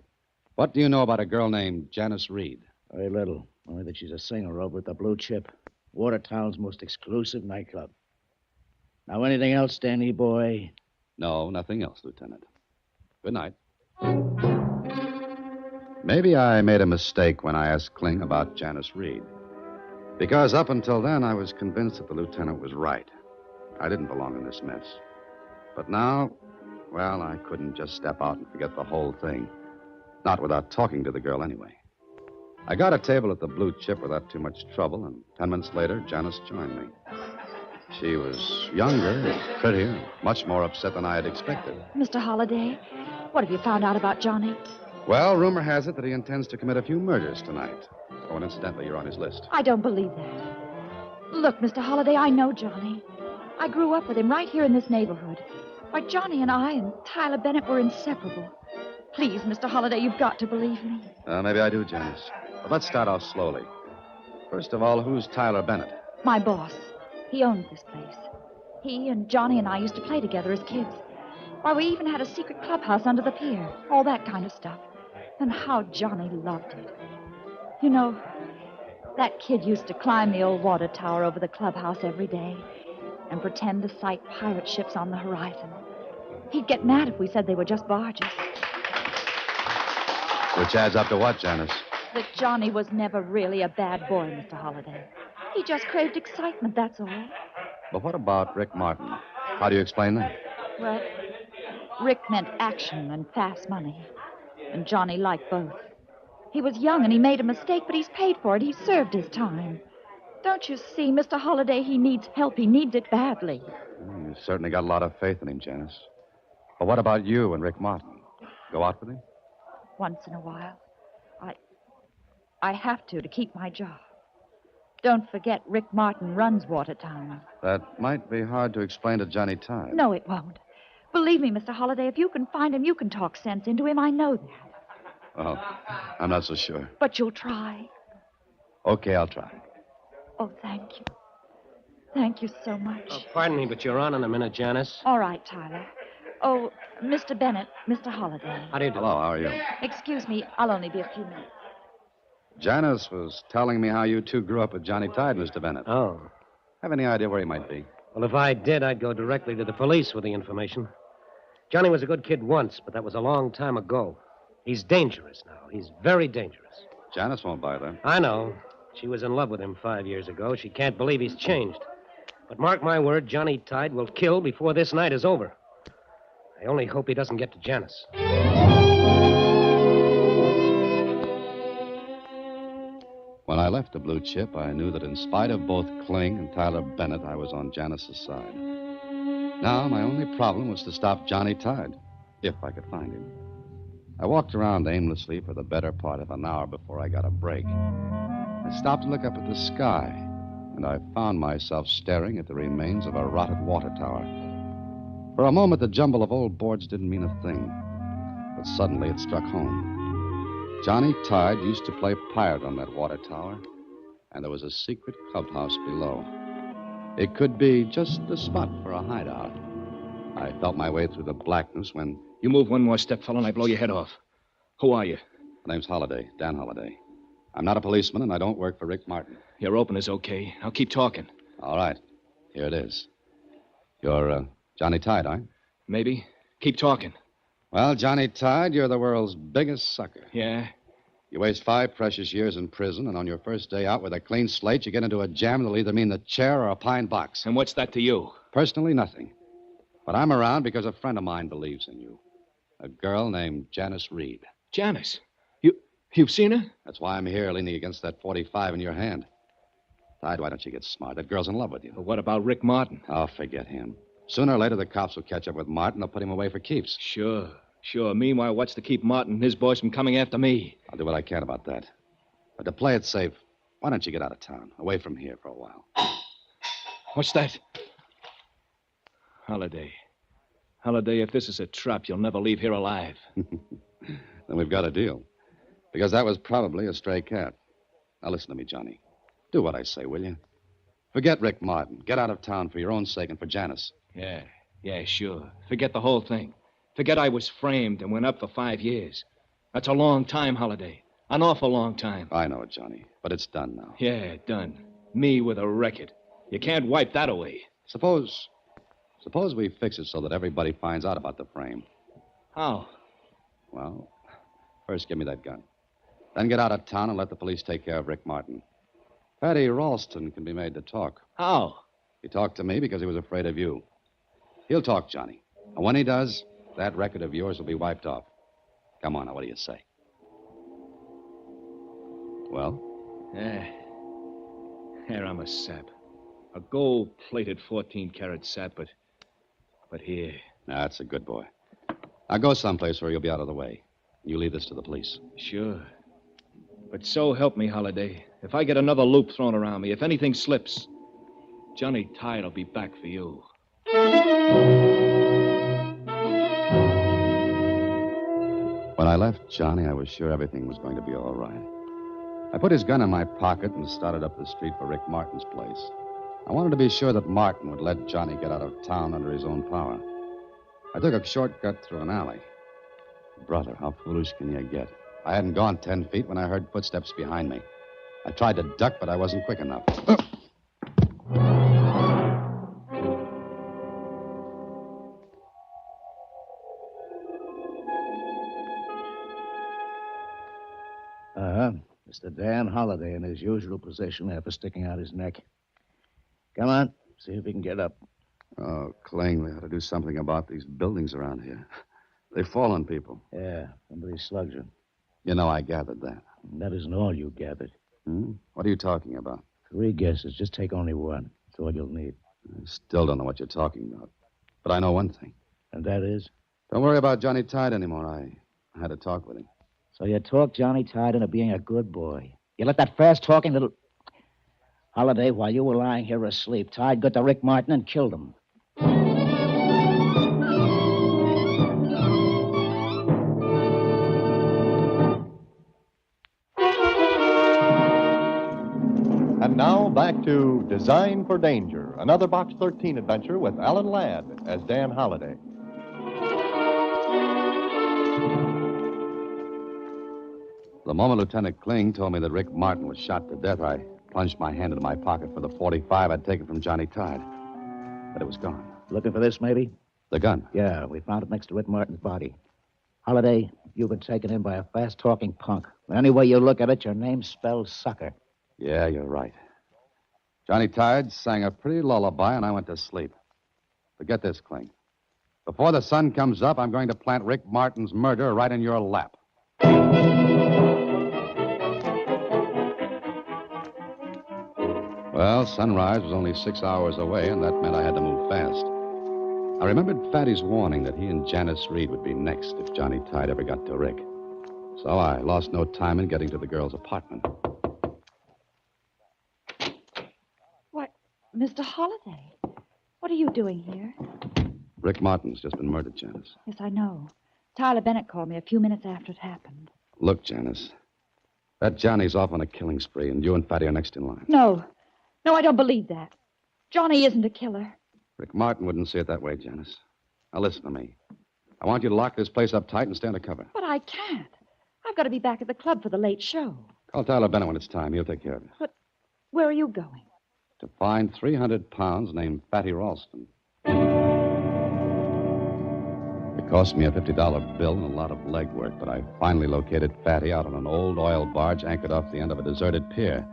What do you know about a girl named Janice Reed? Very little. Only that she's a singer over at the Blue Chip, Watertown's most exclusive nightclub. Now, anything else, Danny boy? No, nothing else, Lieutenant. Good night. Maybe I made a mistake when I asked Kling about Janice Reed. Because up until then, I was convinced that the lieutenant was right. I didn't belong in this mess. But now, well, I couldn't just step out and forget the whole thing. Not without talking to the girl anyway. I got a table at the Blue Chip without too much trouble, and 10 minutes later, Janice joined me. She was younger, prettier, much more upset than I had expected. Mr. Holliday, what have you found out about Johnny? Well, rumor has it that he intends to commit a few murders tonight. Oh, and incidentally, you're on his list. I don't believe that. Look, Mr. Holliday, I know Johnny. I grew up with him right here in this neighborhood. Why, Johnny and I and Tyler Bennett were inseparable. Please, Mr. Holliday, you've got to believe me. Maybe I do, Janice. But let's start off slowly. First of all, who's Tyler Bennett? My boss. He owns this place. He and Johnny and I used to play together as kids. Why, we even had a secret clubhouse under the pier. All that kind of stuff. And how Johnny loved it. You know, that kid used to climb the old water tower over the clubhouse every day and pretend to sight pirate ships on the horizon. He'd get mad if we said they were just barges. Which adds up to what, Janice? That Johnny was never really a bad boy, Mr. Holliday. He just craved excitement, that's all. But what about Rick Martin? How do you explain that? Well, Rick meant action and fast money. And Johnny liked both. He was young and he made a mistake, but he's paid for it. He served his time. Don't you see, Mr. Holliday, he needs help. He needs it badly. You certainly got a lot of faith in him, Janice. But what about you and Rick Martin? Go out with him? Once in a while. I have to keep my job. Don't forget, Rick Martin runs Watertown. That might be hard to explain to Johnny Tide. No, it won't. Believe me, Mr. Holliday, if you can find him, you can talk sense into him. I know that. Well, I'm not so sure. But you'll try. Okay, I'll try. Oh, thank you. Thank you so much. Pardon me, but you're on in a minute, Janice. All right, Tyler. Oh, Mr. Bennett, Mr. Holliday. How do you do? Hello, how are you? Excuse me, I'll only be a few minutes. Janice was telling me how you two grew up with Johnny Tide, Mr. Bennett. Oh. Have any idea where he might be? Well, if I did, I'd go directly to the police with the information. Johnny was a good kid once, but that was a long time ago. He's dangerous now. He's very dangerous. Janice won't buy that. I know. She was in love with him 5 years ago. She can't believe he's changed. But mark my word, Johnny Tide will kill before this night is over. I only hope he doesn't get to Janice. When I left the Blue Chip, I knew that in spite of both Kling and Tyler Bennett, I was on Janice's side. Now, my only problem was to stop Johnny Tide, if I could find him. I walked around aimlessly for the better part of an hour before I got a break. I stopped to look up at the sky, and I found myself staring at the remains of a rotted water tower. For a moment, the jumble of old boards didn't mean a thing, but suddenly it struck home. Johnny Tide used to play pirate on that water tower, and there was a secret clubhouse below. It could be just the spot for a hideout. I felt my way through the blackness when... You move one more step, fellow, and I blow your head off. Who are you? My name's Holliday, Dan Holliday. I'm not a policeman, and I don't work for Rick Martin. Your opener's okay. I'll keep talking. All right. Here it is. You're, Johnny Tide, aren't you? Maybe. Keep talking. Well, Johnny Tide, you're the world's biggest sucker. Yeah? You waste 5 precious years in prison, and on your first day out with a clean slate, you get into a jam that'll either mean the chair or a pine box. And what's that to you? Personally, nothing. But I'm around because a friend of mine believes in you. A girl named Janice Reed. Janice? You've seen her? That's why I'm here leaning against that .45 in your hand. Tide, why don't you get smart? That girl's in love with you. But what about Rick Martin? Oh, forget him. Sooner or later, the cops will catch up with Martin. They'll put him away for keeps. Sure. Meanwhile, what's to keep Martin and his boys from coming after me? I'll do what I can about that. But to play it safe, why don't you get out of town, away from here for a while? What's that? Holliday, if this is a trap, you'll never leave here alive. Then we've got a deal. Because that was probably a stray cat. Now listen to me, Johnny. Do what I say, will you? Forget Rick Martin. Get out of town for your own sake and for Janice. Yeah, sure. Forget the whole thing. Forget I was framed and went up for 5 years. That's a long time, Holliday. An awful long time. I know it, Johnny. But it's done now. Yeah, done. Me with a record. You can't wipe that away. Suppose we fix it so that everybody finds out about the frame. How? Well, first give me that gun. Then get out of town and let the police take care of Rick Martin. Fatty Ralston can be made to talk. How? He talked to me because he was afraid of you. He'll talk, Johnny. And when he does, that record of yours will be wiped off. Come on, now, what do you say? Well? Here, I'm a sap. A gold-plated 14-carat sap, but here. That's a good boy. Now go someplace where you'll be out of the way. You leave this to the police. Sure. But so help me, Holliday. If I get another loop thrown around me, if anything slips, Johnny Tide will be back for you. When I left Johnny, I was sure everything was going to be all right. I put his gun in my pocket and started up the street for Rick Martin's place. I wanted to be sure that Martin would let Johnny get out of town under his own power. I took a shortcut through an alley. Brother, how foolish can you get? I hadn't gone 10 feet when I heard footsteps behind me. I tried to duck, but I wasn't quick enough. Mr. Dan Holliday in his usual position after sticking out his neck. Come on, see if he can get up. Oh, Kling, they ought to do something about these buildings around here. They fall on people. Yeah, somebody slugs him. You know, I gathered that. That isn't all you gathered. Hmm? What are you talking about? 3 guesses. Just take only one. That's all you'll need. I still don't know what you're talking about. But I know one thing. And that is? Don't worry about Johnny Tide anymore. I had a talk with him. So you talked Johnny Tide into being a good boy. You let that fast-talking little... Holiday, while you were lying here asleep, Tide got to Rick Martin and killed him. And now back to Design for Danger, another Box 13 adventure with Alan Ladd as Dan Holliday. The moment Lieutenant Kling told me that Rick Martin was shot to death, I plunged my hand into my pocket for the .45 I'd taken from Johnny Tide. But it was gone. Looking for this, maybe? The gun? Yeah, we found it next to Rick Martin's body. Holiday, you've been taken in by a fast-talking punk. Any way you look at it, your name spells sucker. Yeah, you're right. Johnny Tide sang a pretty lullaby, and I went to sleep. But get this, Kling. Before the sun comes up, I'm going to plant Rick Martin's murder right in your lap. Well, sunrise was only 6 hours away, and that meant I had to move fast. I remembered Fatty's warning that he and Janice Reed would be next if Johnny Tide ever got to Rick. So I lost no time in getting to the girl's apartment. Mr. Holliday, what are you doing here? Rick Martin's just been murdered, Janice. Yes, I know. Tyler Bennett called me a few minutes after it happened. Look, Janice, that Johnny's off on a killing spree, and you and Fatty are next in line. No, I don't believe that. Johnny isn't a killer. Rick Martin wouldn't see it that way, Janice. Now, listen to me. I want you to lock this place up tight and stay under cover. But I can't. I've got to be back at the club for the late show. Call Tyler Bennett when it's time. He'll take care of it. But where are you going? To find 300 pounds named Fatty Ralston. It cost me a $50 bill and a lot of legwork, but I finally located Fatty out on an old oil barge anchored off the end of a deserted pier.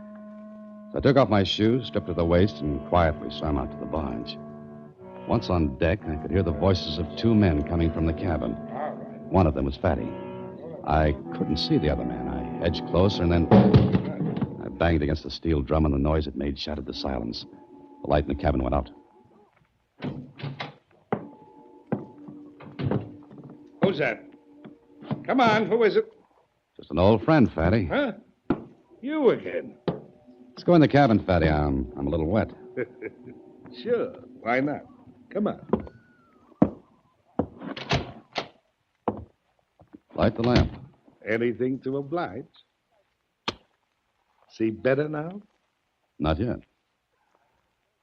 So I took off my shoes, stripped to the waist, and quietly swam out to the barge. Once on deck, I could hear the voices of 2 men coming from the cabin. One of them was Fatty. I couldn't see the other man. I edged closer, and then I banged against the steel drum, and the noise it made shattered the silence. The light in the cabin went out. Who's that? Come on, who is it? Just an old friend, Fatty. Huh? You again. Let's go in the cabin, Fatty. I'm a little wet. Sure, why not? Come on. Light the lamp. Anything to oblige. See better now? Not yet.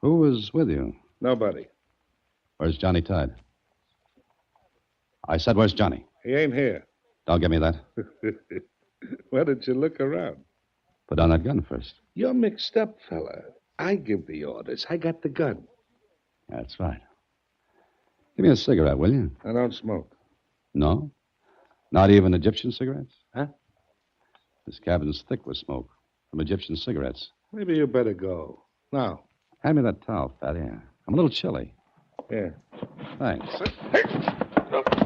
Who was with you? Nobody. Where's Johnny Tide? I said, where's Johnny? He ain't here. Don't give me that. Why don't you look around? Put down that gun first. You're mixed up, fella. I give the orders. I got the gun. That's right. Give me a cigarette, will you? I don't smoke. No? Not even Egyptian cigarettes? Huh? This cabin's thick with smoke from Egyptian cigarettes. Maybe you better go. Now. Hand me that towel, Fatty. I'm a little chilly. Yeah. Thanks.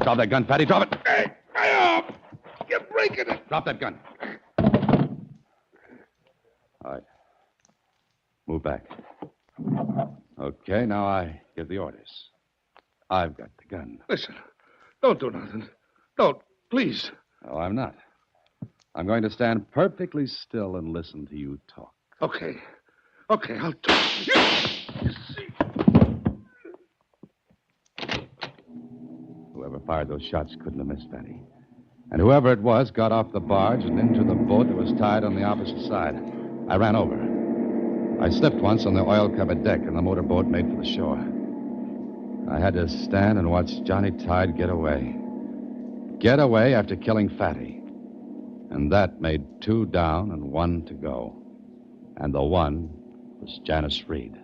Drop that gun, Fatty. Drop it. Hey, you're breaking it. Drop that gun. All right. Move back. Okay, now I give the orders. I've got the gun. Listen, don't do nothing. Don't, please. No, I'm not. I'm going to stand perfectly still and listen to you talk. Okay, I'll talk. Whoever fired those shots couldn't have missed Fatty. And whoever it was got off the barge and into the boat that was tied on the opposite side. I ran over. I slipped once on the oil-covered deck, and the motorboat made for the shore. I had to stand and watch Johnny Tide get away. Get away after killing Fatty. And that made 2 down and 1 to go. And the 1 was Janice Reed.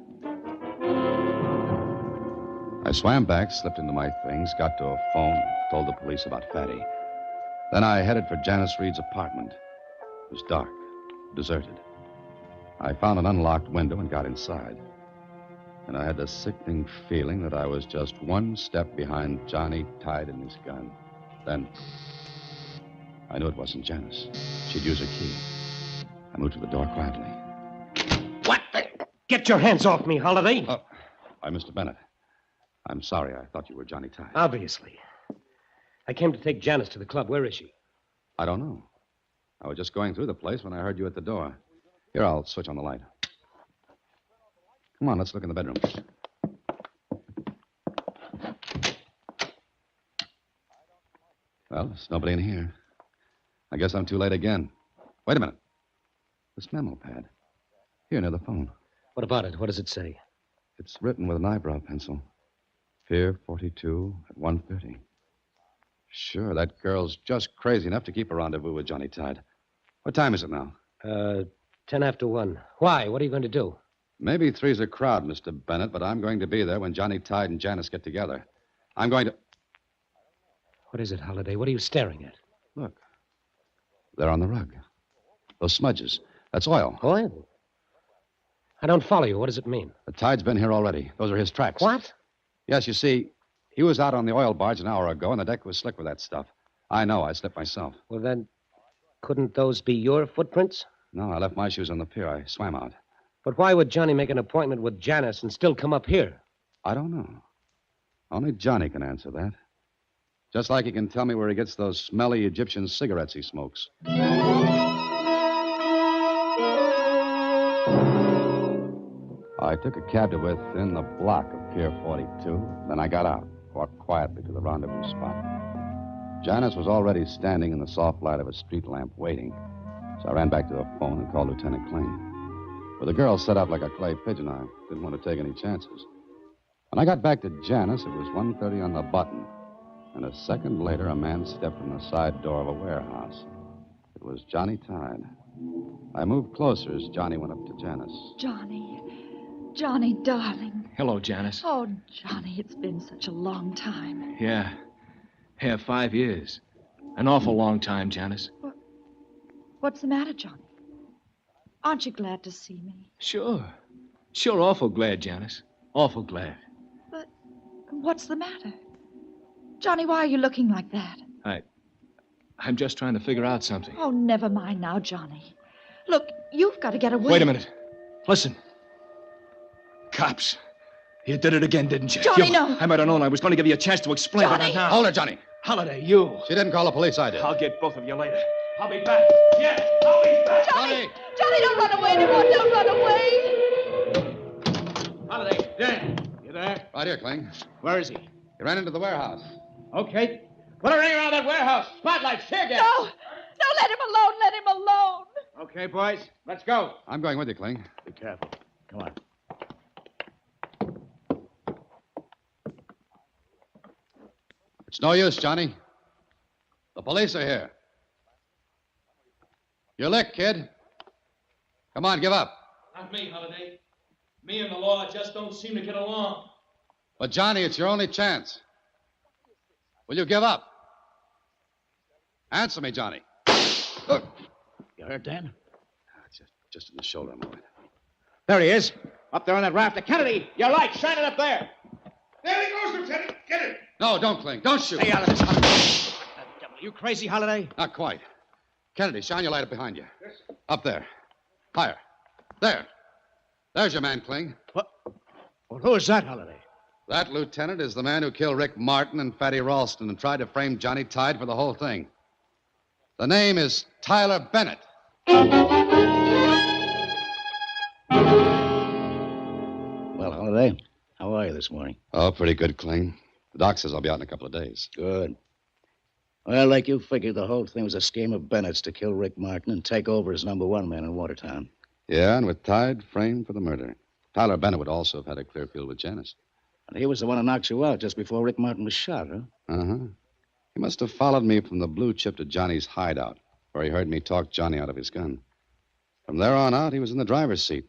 I swam back, slipped into my things, got to a phone, told the police about Fatty. Then I headed for Janice Reed's apartment. It was dark. deserted. I found an unlocked window and got inside. And I had the sickening feeling that I was just one step behind Johnny Tide and his gun. Then I knew it wasn't Janice. She'd use her key. I moved to the door quietly. What? Get your hands off me, Holiday. Oh, why, Mr. Bennett. I'm sorry. I thought you were Johnny Tide. Obviously. I came to take Janice to the club. Where is she? I don't know. I was just going through the place when I heard you at the door. Here, I'll switch on the light. Come on, let's look in the bedroom. Well, there's nobody in here. I guess I'm too late again. Wait a minute. This memo pad. Here, near the phone. What about it? What does it say? It's written with an eyebrow pencil. Pier 42 at 1:30. Sure, that girl's just crazy enough to keep a rendezvous with Johnny Tide. What time is it now? 10 after 1. Why? What are you going to do? Maybe three's a crowd, Mr. Bennett, but I'm going to be there when Johnny Tide and Janice get together. I'm going to... What is it, Holiday? What are you staring at? Look. They're on the rug. Those smudges. That's oil. Oil? I don't follow you. What does it mean? The Tide's been here already. Those are his tracks. What? Yes, you see, he was out on the oil barge an hour ago, and the deck was slick with that stuff. I know. I slipped myself. Well, then, couldn't those be your footprints? No, I left my shoes on the pier. I swam out. But why would Johnny make an appointment with Janice and still come up here? I don't know. Only Johnny can answer that. Just like he can tell me where he gets those smelly Egyptian cigarettes he smokes. I took a cab to within the block of Pier 42. Then I got out, walked quietly to the rendezvous spot. Janice was already standing in the soft light of a street lamp waiting. So I ran back to the phone and called Lieutenant Kling. With the girl set up like a clay pigeon, I didn't want to take any chances. When I got back to Janice, it was 1:30 on the button. And a second later, a man stepped from the side door of a warehouse. It was Johnny Tide. I moved closer as Johnny went up to Janice. Johnny, darling. Hello, Janice. Oh, Johnny, it's been such a long time. Yeah. 5 years. An awful long time, Janice. What's the matter, Johnny? Aren't you glad to see me? Sure. Sure, awful glad, Janice. Awful glad. But what's the matter? Johnny, why are you looking like that? I'm just trying to figure out something. Oh, never mind now, Johnny. Look, you've got to get away. Wait a minute. Listen. Cops. You did it again, didn't you? Johnny, no. I might have known I was going to give you a chance to explain, but Johnny. not now. Hold her, Johnny. Holiday, you. She didn't call the police, I did. I'll get both of you later. I'll be back. Yeah, I'll be back. Johnny, don't run away anymore. Don't run away. Holiday, Dan, you there? Right here, Kling. Where is he? He ran into the warehouse. Okay. Put a ring around that warehouse. Spotlights, tear gas. No, let him alone. Let him alone. Okay, boys, let's go. I'm going with you, Kling. Be careful. Come on. It's no use, Johnny. The police are here. You're licked, kid. Come on, give up. Not me, Holiday. Me and the law just don't seem to get along. But, Johnny, it's your only chance. Will you give up? Answer me, Johnny. You hurt, Dan? Just in the shoulder, I'm all right. There he is. Up there on that rafter. Kennedy, your light. Shine it up there. There he goes, Lieutenant. Get it. No, don't, Kling. Don't shoot. Stay out of this, Holiday. You crazy, Holiday? Not quite. Kennedy, shine your light up behind you. Yes. Up there. Higher. There. There's your man, Kling. What? Well, who is that, Holiday? That, Lieutenant, is the man who killed Rick Martin and Fatty Ralston and tried to frame Johnny Tide for the whole thing. The name is Tyler Bennett. Well, Holiday, how are you this morning? Oh, pretty good, Kling. The doc says I'll be out in a couple of days. Good. Well, like you figured, the whole thing was a scheme of Bennett's to kill Rick Martin and take over as #1 man in Watertown. Yeah, and with Tide framed for the murder. Tyler Bennett would also have had a clear field with Janice. And he was the one who knocked you out just before Rick Martin was shot, huh? Uh-huh. He must have followed me from the blue chip to Johnny's hideout, where he heard me talk Johnny out of his gun. From there on out, he was in the driver's seat.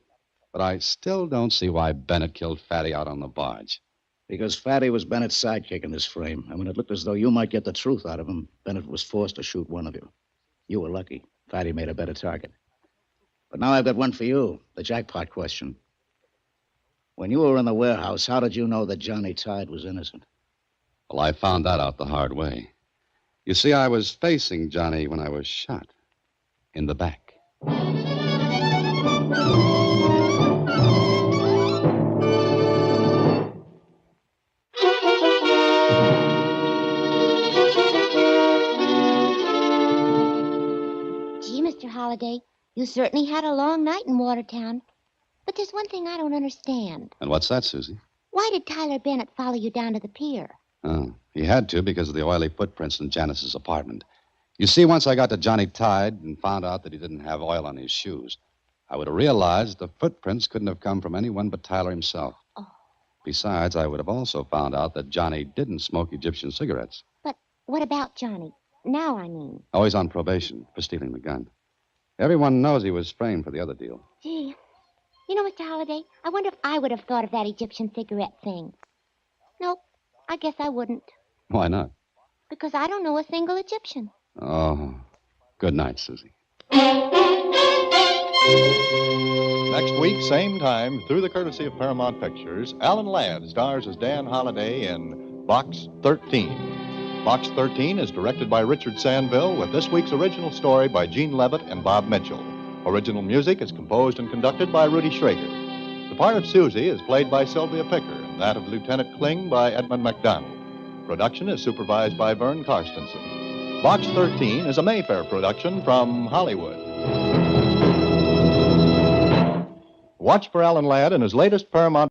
But I still don't see why Bennett killed Fatty out on the barge. Because Fatty was Bennett's sidekick in this frame. And when it looked as though you might get the truth out of him, Bennett was forced to shoot one of you. You were lucky. Fatty made a better target. But now I've got one for you, the jackpot question. When you were in the warehouse, how did you know that Johnny Tide was innocent? Well, I found that out the hard way. You see, I was facing Johnny when I was shot. In the back. Gee, Mr. Holliday, you certainly had a long night in Watertown. But there's one thing I don't understand. And what's that, Susie? Why did Tyler Bennett follow you down to the pier? Oh, he had to because of the oily footprints in Janice's apartment. You see, once I got to Johnny Tide and found out that he didn't have oil on his shoes, I would have realized the footprints couldn't have come from anyone but Tyler himself. Oh. Besides, I would have also found out that Johnny didn't smoke Egyptian cigarettes. But what about Johnny? Now, I mean. Oh, he's on probation for stealing the gun. Everyone knows he was framed for the other deal. Gee, you know, Mr. Holliday, I wonder if I would have thought of that Egyptian cigarette thing. Nope, I guess I wouldn't. Why not? Because I don't know a single Egyptian. Oh, good night, Susie. Next week, same time, through the courtesy of Paramount Pictures, Alan Ladd stars as Dan Holliday in Box 13. Box 13 is directed by Richard Sandville, with this week's original story by Gene Levitt and Bob Mitchell. Original music is composed and conducted by Rudy Schrager. The part of Susie is played by Sylvia Picker, and that of Lieutenant Kling by Edmund McDonald. Production is supervised by Vern Karstensen. Box 13 is a Mayfair production from Hollywood. Watch for Alan Ladd in his latest Paramount...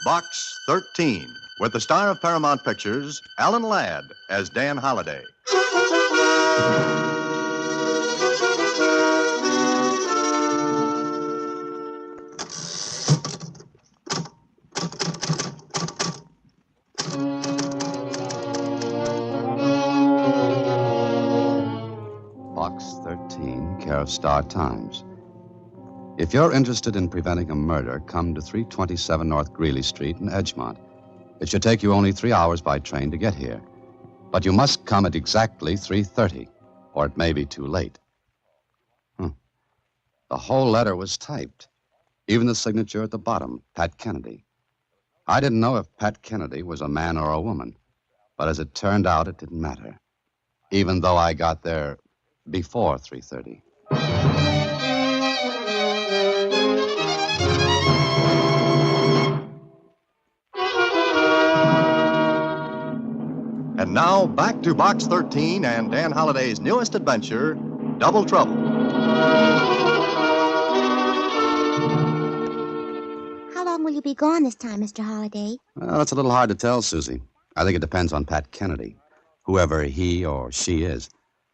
Box 13, with the star of Paramount Pictures, Alan Ladd, as Dan Holliday. Box 13, care of Star Times. If you're interested in preventing a murder, come to 327 North Greeley Street in Edgemont. It should take you only 3 hours by train to get here. But you must come at exactly 3:30, or it may be too late. The whole letter was typed. Even the signature at the bottom, Pat Kennedy. I didn't know if Pat Kennedy was a man or a woman. But as it turned out, it didn't matter. Even though I got there before 3:30. And now, back to Box 13 and Dan Holliday's newest adventure, Double Trouble. How long will you be gone this time, Mr. Holliday? Well, that's a little hard to tell, Susie. I think it depends on Pat Kennedy, whoever he or she is.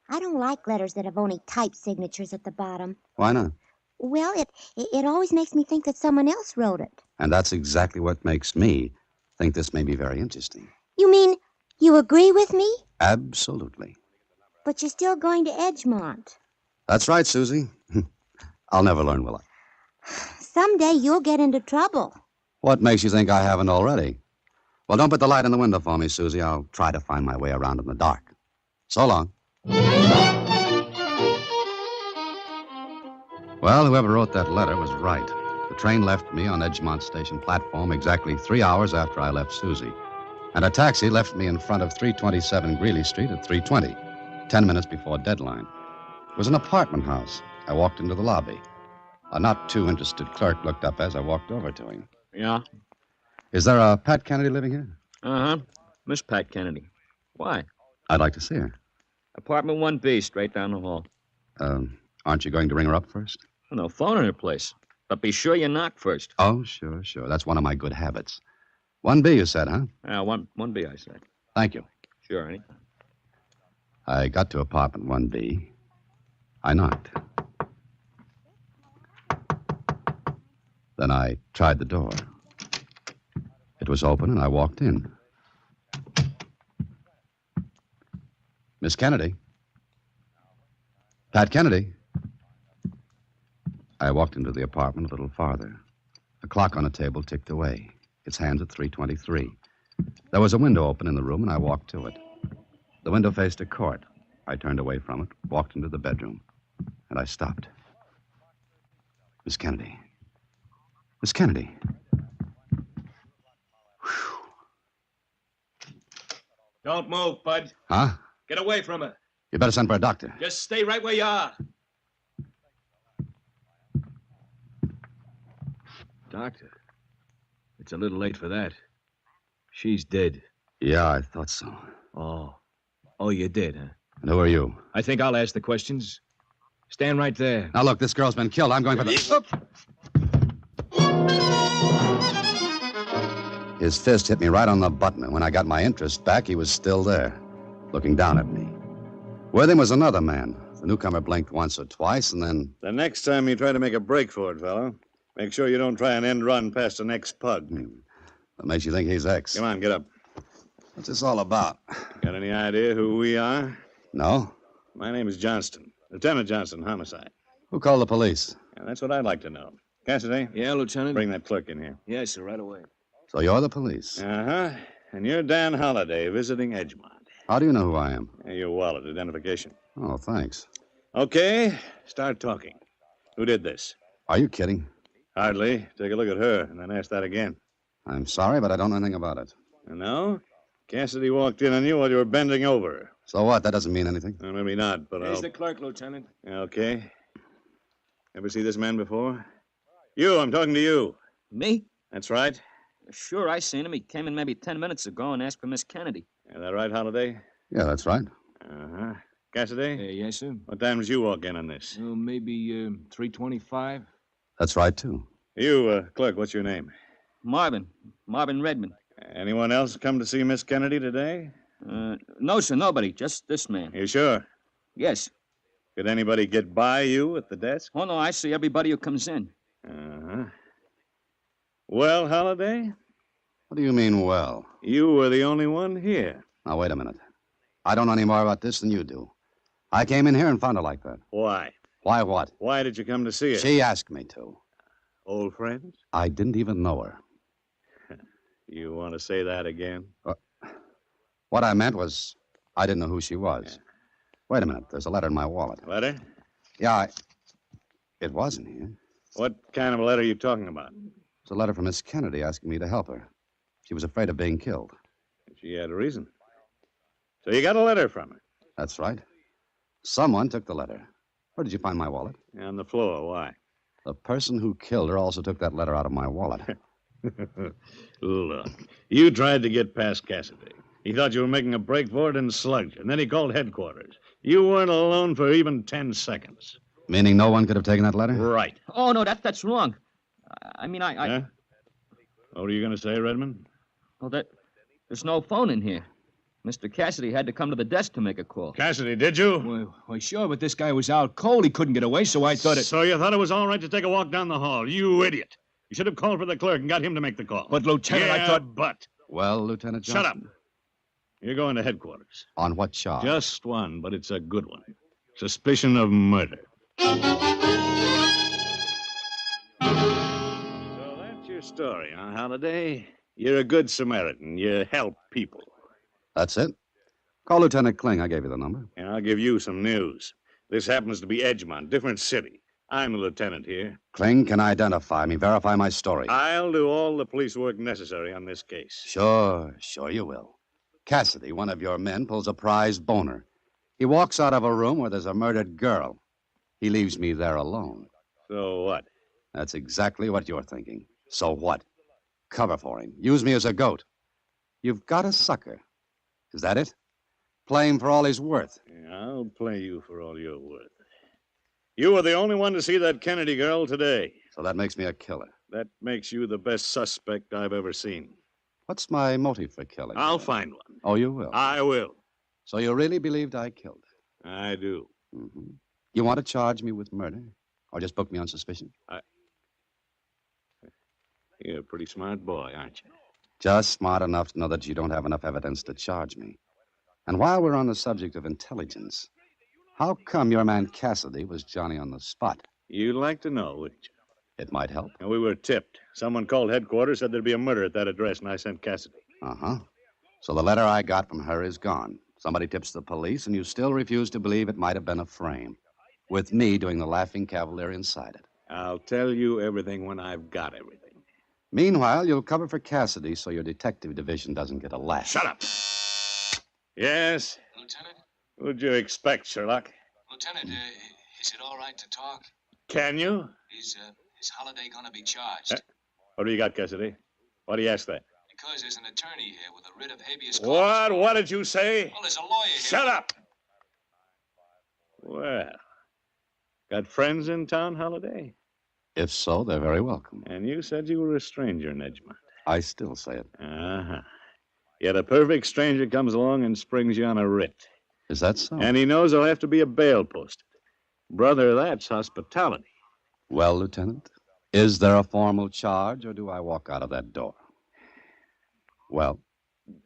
I don't like letters that have only typed signatures at the bottom. Why not? Well, it always makes me think that someone else wrote it. And that's exactly what makes me think this may be very interesting. You mean you agree with me? Absolutely. But you're still going to Edgemont. That's right, Susie. I'll never learn, will I? Someday you'll get into trouble. What makes you think I haven't already? Well, don't put the light in the window for me, Susie. I'll try to find my way around in the dark. So long. Well, whoever wrote that letter was right. The train left me on Edgemont Station platform exactly 3 hours after I left Susie. And a taxi left me in front of 327 Greeley Street at 3:20, 10 minutes before deadline. It was an apartment house. I walked into the lobby. A not too interested clerk looked up as I walked over to him. Yeah? Is there a Pat Kennedy living here? Uh-huh. Miss Pat Kennedy. Why? I'd like to see her. Apartment 1B, straight down the hall. Aren't you going to ring her up first? No phone in her place. But be sure you knock first. Oh, sure. That's one of my good habits. 1B, you said, huh? Yeah, 1B, I said. Thank you. Sure, anything. I got to apartment 1B. I knocked. Then I tried the door. It was open, and I walked in. Miss Kennedy? Pat Kennedy? I walked into the apartment a little farther. The clock on a table ticked away. Its hands at 3:23. There was a window open in the room, and I walked to it. The The window faced a court. I turned away from it, walked into the bedroom, and I stopped. Miss Kennedy. Miss Kennedy. Don't move, Bud. Huh? Get away from her. You better send for a doctor. Just stay right where you are. Doctor, it's a little late for that. She's dead. Yeah, I thought so. Oh. Oh, you did, huh? And who are you? I think I'll ask the questions. Stand right there. Now, look, this girl's been killed. I'm going for the... His fist hit me right on the button, and when I got my interest back, he was still there, looking down at me. With him was another man. The newcomer blinked once or twice, and then... The next time you try to make a break for it, fellow, make sure you don't try an end run past the next pug. What makes you think he's X? Come on, get up. What's this all about? Got any idea who we are? No? My name is Johnston. Lieutenant Johnston, homicide. Who called the police? Yeah, that's what I'd like to know. Cassidy? Yeah, Lieutenant? Bring that clerk in here. Yes, sir, right away. So you're the police? Uh-huh. And you're Dan Holliday, visiting Edgemont. How do you know who I am? Your wallet, identification. Oh, thanks. Okay, start talking. Who did this? Are you kidding? Hardly. Take a look at her, and then ask that again. I'm sorry, but I don't know anything about it. No? Cassidy walked in on you while you were bending over. So what? That doesn't mean anything. Well, maybe not, but Here's I'll... the clerk, Lieutenant. Okay. Ever see this man before? You, I'm talking to you. Me? That's right. Sure, I seen him. He came in maybe 10 minutes ago and asked for Miss Kennedy. Is that right, Holliday? Yeah, that's right. Uh-huh. Cassidy? Yes, sir. What time did you walk in on this? Oh, maybe 3:25. That's right, too. You, clerk, what's your name? Marvin Redmond. Anyone else come to see Miss Kennedy today? No, sir, nobody. Just this man. You sure? Yes. Could anybody get by you at the desk? Oh, no, I see everybody who comes in. Uh-huh. Well, Holliday? What do you mean, well? You were the only one here. Now, wait a minute. I don't know any more about this than you do. I came in here and found her like that. Why? Why what? Why did you come to see her? She asked me to. Old friends? I didn't even know her. You want to say that again? What I meant was, I didn't know who she was. Yeah. Wait a minute. There's a letter in my wallet. Letter? Yeah, it wasn't here. What kind of a letter are you talking about? It's a letter from Miss Kennedy asking me to help her. She was afraid of being killed. She had a reason. So you got a letter from her? That's right. Someone took the letter. Where did you find my wallet? On the floor. Why? The person who killed her also took that letter out of my wallet. Look, you tried to get past Cassidy. He thought you were making a break for it and slugged you. And then he called headquarters. You weren't alone for even 10 seconds. Meaning no one could have taken that letter? Right. Oh, no, that's wrong. I mean, I... Huh? What were you going to say, Redmond? Well, there's no phone in here. Mr. Cassidy had to come to the desk to make a call. Cassidy, did you? Well, sure, but this guy was out cold. He couldn't get away, so I thought it... So you thought it was all right to take a walk down the hall? You idiot. You should have called for the clerk and got him to make the call. But, Lieutenant, I thought... but... Well, Lieutenant Johnson... Shut up. You're going to headquarters. On what charge? Just one, but it's a good one. Suspicion of murder. So that's your story, huh, Holliday? You're a good Samaritan. You help people. That's it. Call Lieutenant Kling. I gave you the number. And I'll give you some news. This happens to be Edgemont, different city. I'm the lieutenant here. Kling can identify me, verify my story. I'll do all the police work necessary on this case. Sure you will. Cassidy, one of your men, pulls a prize boner. He walks out of a room where there's a murdered girl. He leaves me there alone. So what? That's exactly what you're thinking. So what? Cover for him. Use me as a goat. You've got a sucker. Is that it? Play him for all he's worth. Yeah, I'll play you for all you're worth. You were the only one to see that Kennedy girl today. So that makes me a killer. That makes you the best suspect I've ever seen. What's my motive for killing? I'll find one. Oh, you will? I will. So you really believed I killed her? I do. Mm-hmm. You want to charge me with murder? Or just book me on suspicion? You're a pretty smart boy, aren't you? Just smart enough to know that you don't have enough evidence to charge me. And while we're on the subject of intelligence, how come your man Cassidy was Johnny on the spot? You'd like to know, wouldn't you? It might help. And we were tipped. Someone called headquarters, said there'd be a murder at that address, and I sent Cassidy. Uh-huh. So the letter I got from her is gone. Somebody tips the police, and you still refuse to believe it might have been a frame, with me doing the laughing cavalier inside it. I'll tell you everything when I've got everything. Meanwhile, you'll cover for Cassidy so your detective division doesn't get a laugh. Shut up. Yes? Lieutenant? What'd you expect, Sherlock? Lieutenant, is it all right to talk? Can you? Is Holiday gonna be charged? What do you got, Cassidy? Why do you ask that? Because there's an attorney here with a writ of habeas corpus. What? What did you say? Well, there's a lawyer here. Shut up! Well, got friends in town, Holiday? If so, they're very welcome. And you said you were a stranger in Edgemont. I still say it. Uh-huh. Yet a perfect stranger comes along and springs you on a writ. Is that so? And he knows there'll have to be a bail posted. Brother, that's hospitality. Well, Lieutenant, is there a formal charge, or do I walk out of that door? Well,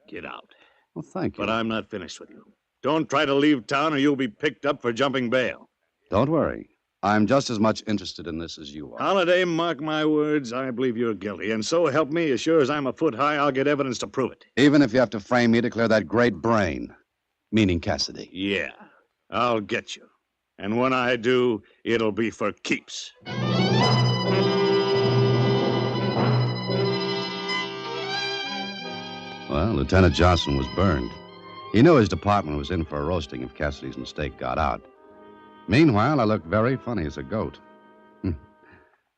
Get out. well, thank you. But I'm not finished with you. Don't try to leave town or you'll be picked up for jumping bail. Don't worry. I'm just as much interested in this as you are. Holiday, mark my words, I believe you're guilty. And so help me, as sure as I'm a foot high, I'll get evidence to prove it. Even if you have to frame me to clear that great brain, meaning Cassidy. Yeah, I'll get you. And when I do, it'll be for keeps. Well, Lieutenant Johnson was burned. He knew his department was in for a roasting if Cassidy's mistake got out. Meanwhile, I looked very funny as a goat.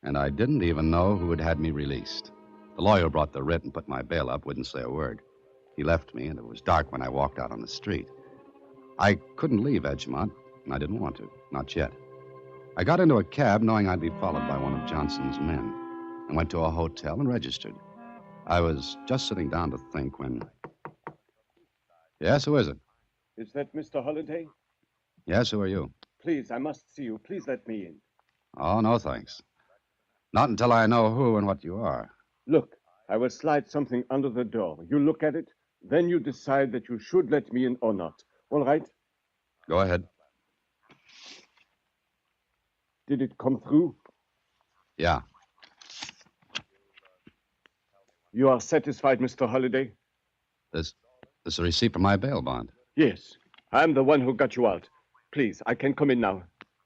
And I didn't even know who had had me released. The lawyer brought the writ and put my bail up, wouldn't say a word. He left me, and it was dark when I walked out on the street. I couldn't leave Edgemont, and I didn't want to, not yet. I got into a cab knowing I'd be followed by one of Johnson's men, and went to a hotel and registered. I was just sitting down to think when... Yes, who is it? Is that Mr. Holliday? Yes, who are you? Please, I must see you. Please let me in. Oh, no, thanks. Not until I know who and what you are. Look, I will slide something under the door. You look at it, then you decide that you should let me in or not. All right? Go ahead. Did it come through? Yeah. You are satisfied, Mr. Holliday? This is a receipt for my bail bond. Yes. I'm the one who got you out. Please, I can come in now.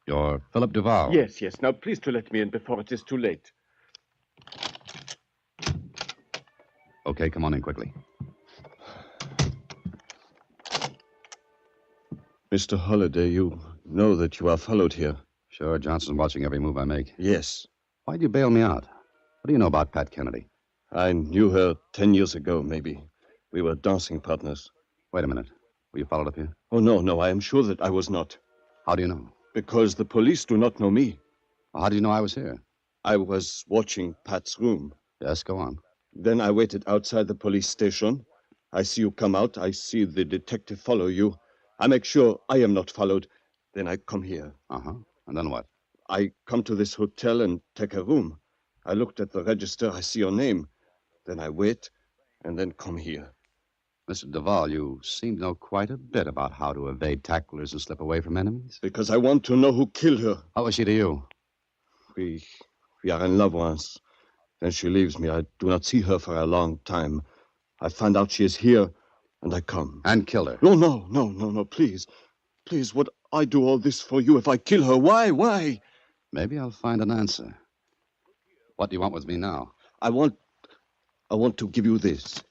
You're Philip Duval. Yes. Now, please to let me in before it is too late. Okay, come on in quickly. Mr. Holliday, you know that you are followed here. Sure, Johnson's watching every move I make. Yes. Why'd you bail me out? What do you know about Pat Kennedy? I knew her 10 years ago, maybe. We were dancing partners. Wait a minute. Were you followed up here? Oh, no, I am sure that I was not. How do you know? Because the police do not know me. Well, how do you know I was here? I was watching Pat's room. Yes, go on. Then I waited outside the police station. I see you come out. I see the detective follow you. I make sure I am not followed. Then I come here. Uh-huh. And then what? I come to this hotel and take a room. I looked at the register. I see your name. Then I wait, and then come here. Mr. Duval, you seem to know quite a bit about how to evade tacklers and slip away from enemies. Because I want to know who killed her. How was she to you? We are in love once. Then she leaves me. I do not see her for a long time. I find out she is here, and I come. And kill her? No, please. Please, would I do all this for you if I kill her? Why? Maybe I'll find an answer. What do you want with me now? I want to give you this.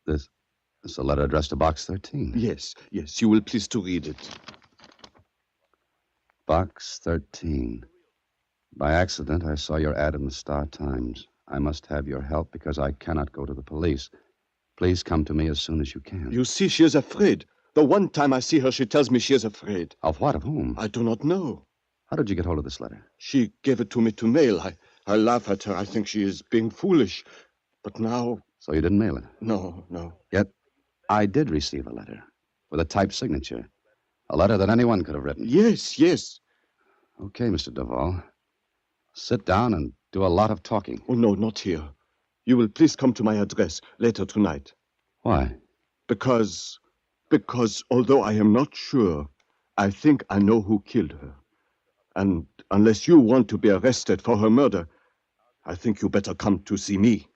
This is a letter addressed to Box 13. Yes. You will please to read it. Box 13. By accident, I saw your ad in the Star-Times. I must have your help because I cannot go to the police. Please come to me as soon as you can. You see, she is afraid. The one time I see her, she tells me she is afraid. Of what? Of whom? I do not know. How did you get hold of this letter? She gave it to me to mail. I laugh at her. I think she is being foolish. But now... So you didn't mail it? No. Yet, I did receive a letter with a typed signature. A letter that anyone could have written. Yes. Okay, Mr. Duval. Sit down and do a lot of talking. Oh, no, not here. You will please come to my address later tonight. Why? Because although I am not sure, I think I know who killed her. And unless you want to be arrested for her murder, I think you better come to see me.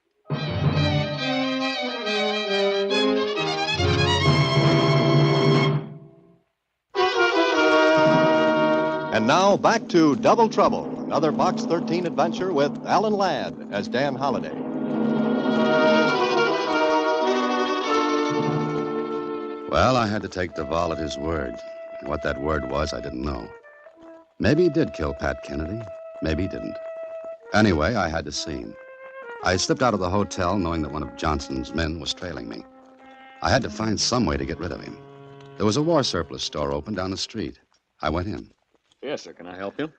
And now back to Double Trouble, another Box 13 adventure with Alan Ladd as Dan Holliday. Well, I had to take Duvall at his word. What that word was, I didn't know. Maybe he did kill Pat Kennedy. Maybe he didn't. Anyway, I had to see him. I slipped out of the hotel knowing that one of Johnson's men was trailing me. I had to find some way to get rid of him. There was a war surplus store open down the street. I went in. Yes, sir. Can I help you?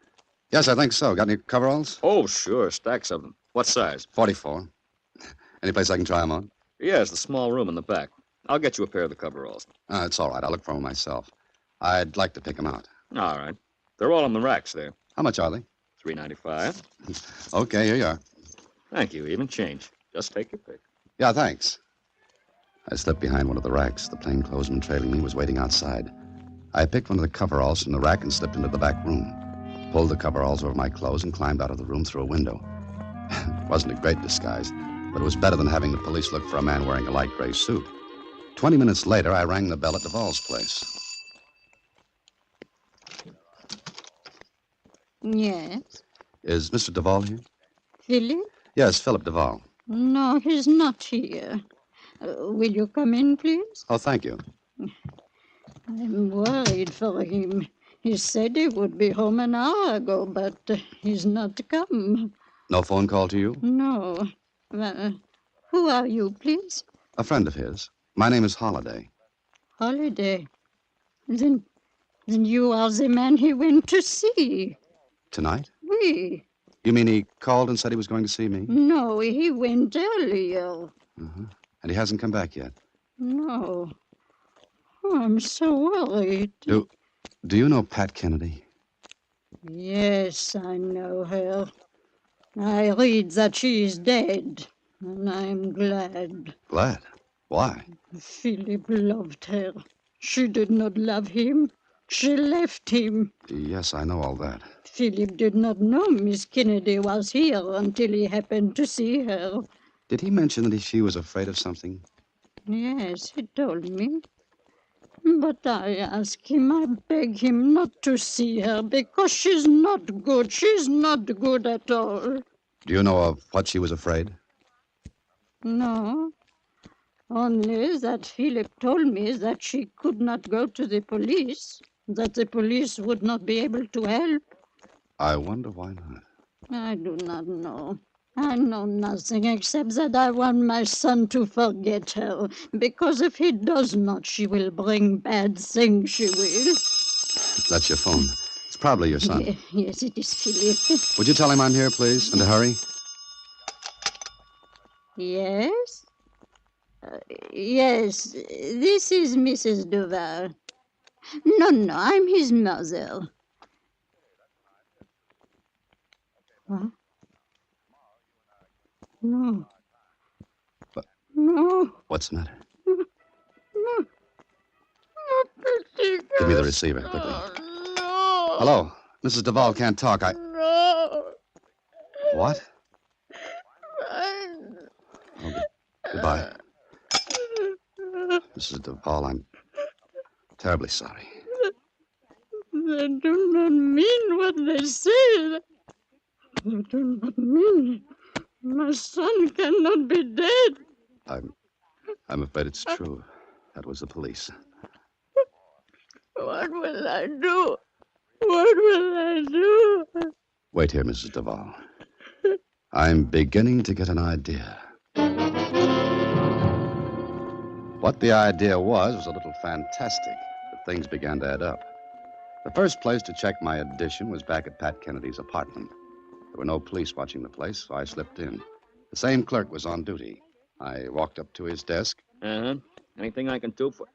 Yes, I think so. Got any coveralls? Oh, sure. Stacks of them. What size? 44. Any place I can try them on? Yes, the small room in the back. I'll get you a pair of the coveralls. It's all right. I'll look for them myself. I'd like to pick them out. All right. They're all on the racks there. How much are they? $3.95. Okay, here you are. Thank you. Even change. Just take your pick. Yeah, thanks. I slipped behind one of the racks. The plainclothesman trailing me was waiting outside. I picked one of the coveralls from the rack and slipped into the back room. Pulled the coveralls over my clothes and climbed out of the room through a window. It wasn't a great disguise, but it was better than having the police look for a man wearing a light gray suit. 20 minutes later, I rang the bell at Duvall's place. Yes. Is Mr. Duvall here? Philip? Yes, Philip Duvall. No, he's not here. Will you come in, please? Oh, thank you. I'm worried for him. He said he would be home an hour ago, but he's not come. No phone call to you? No. Well, who are you, please? A friend of his. My name is Holliday. Holiday. Then you are the man he went to see. Tonight? Oui. You mean he called and said he was going to see me? No, he went earlier. Uh-huh. And he hasn't come back yet? No. Oh, I'm so worried. Do you know Pat Kennedy? Yes, I know her. I read that she is dead, and I'm glad. Glad? Why? Philip loved her. She did not love him. She left him. Yes, I know all that. Philip did not know Miss Kennedy was here until he happened to see her. Did he mention that she was afraid of something? Yes, he told me. But I ask him, I beg him not to see her because she's not good. She's not good at all. Do you know of what she was afraid? No. Only that Philip told me that she could not go to the police, that the police would not be able to help. I wonder why not. I do not know. I know nothing except that I want my son to forget her, because if he does not, she will bring bad things, she will. That's your phone. It's probably your son. Yes, it is Philip. Would you tell him I'm here, please, and to hurry? Yes? Yes, this is Mrs. Duval. No, I'm his mother. What? No. What? No. What's the matter? No. Give me the receiver, quickly. No. Hello? Mrs. Duvall can't talk. No. What? Okay. Goodbye. Mrs. Duvall, I'm terribly sorry. They do not mean what they say. They do not mean it. My son cannot be dead. I'm afraid it's true. That was the police. What will I do? What will I do? Wait here, Mrs. Duvall. I'm beginning to get an idea. What the idea was a little fantastic, but things began to add up. The first place to check my addition was back at Pat Kennedy's apartment. There were no police watching the place, so I slipped in. The same clerk was on duty. I walked up to his desk. Uh-huh. Anything I can do for...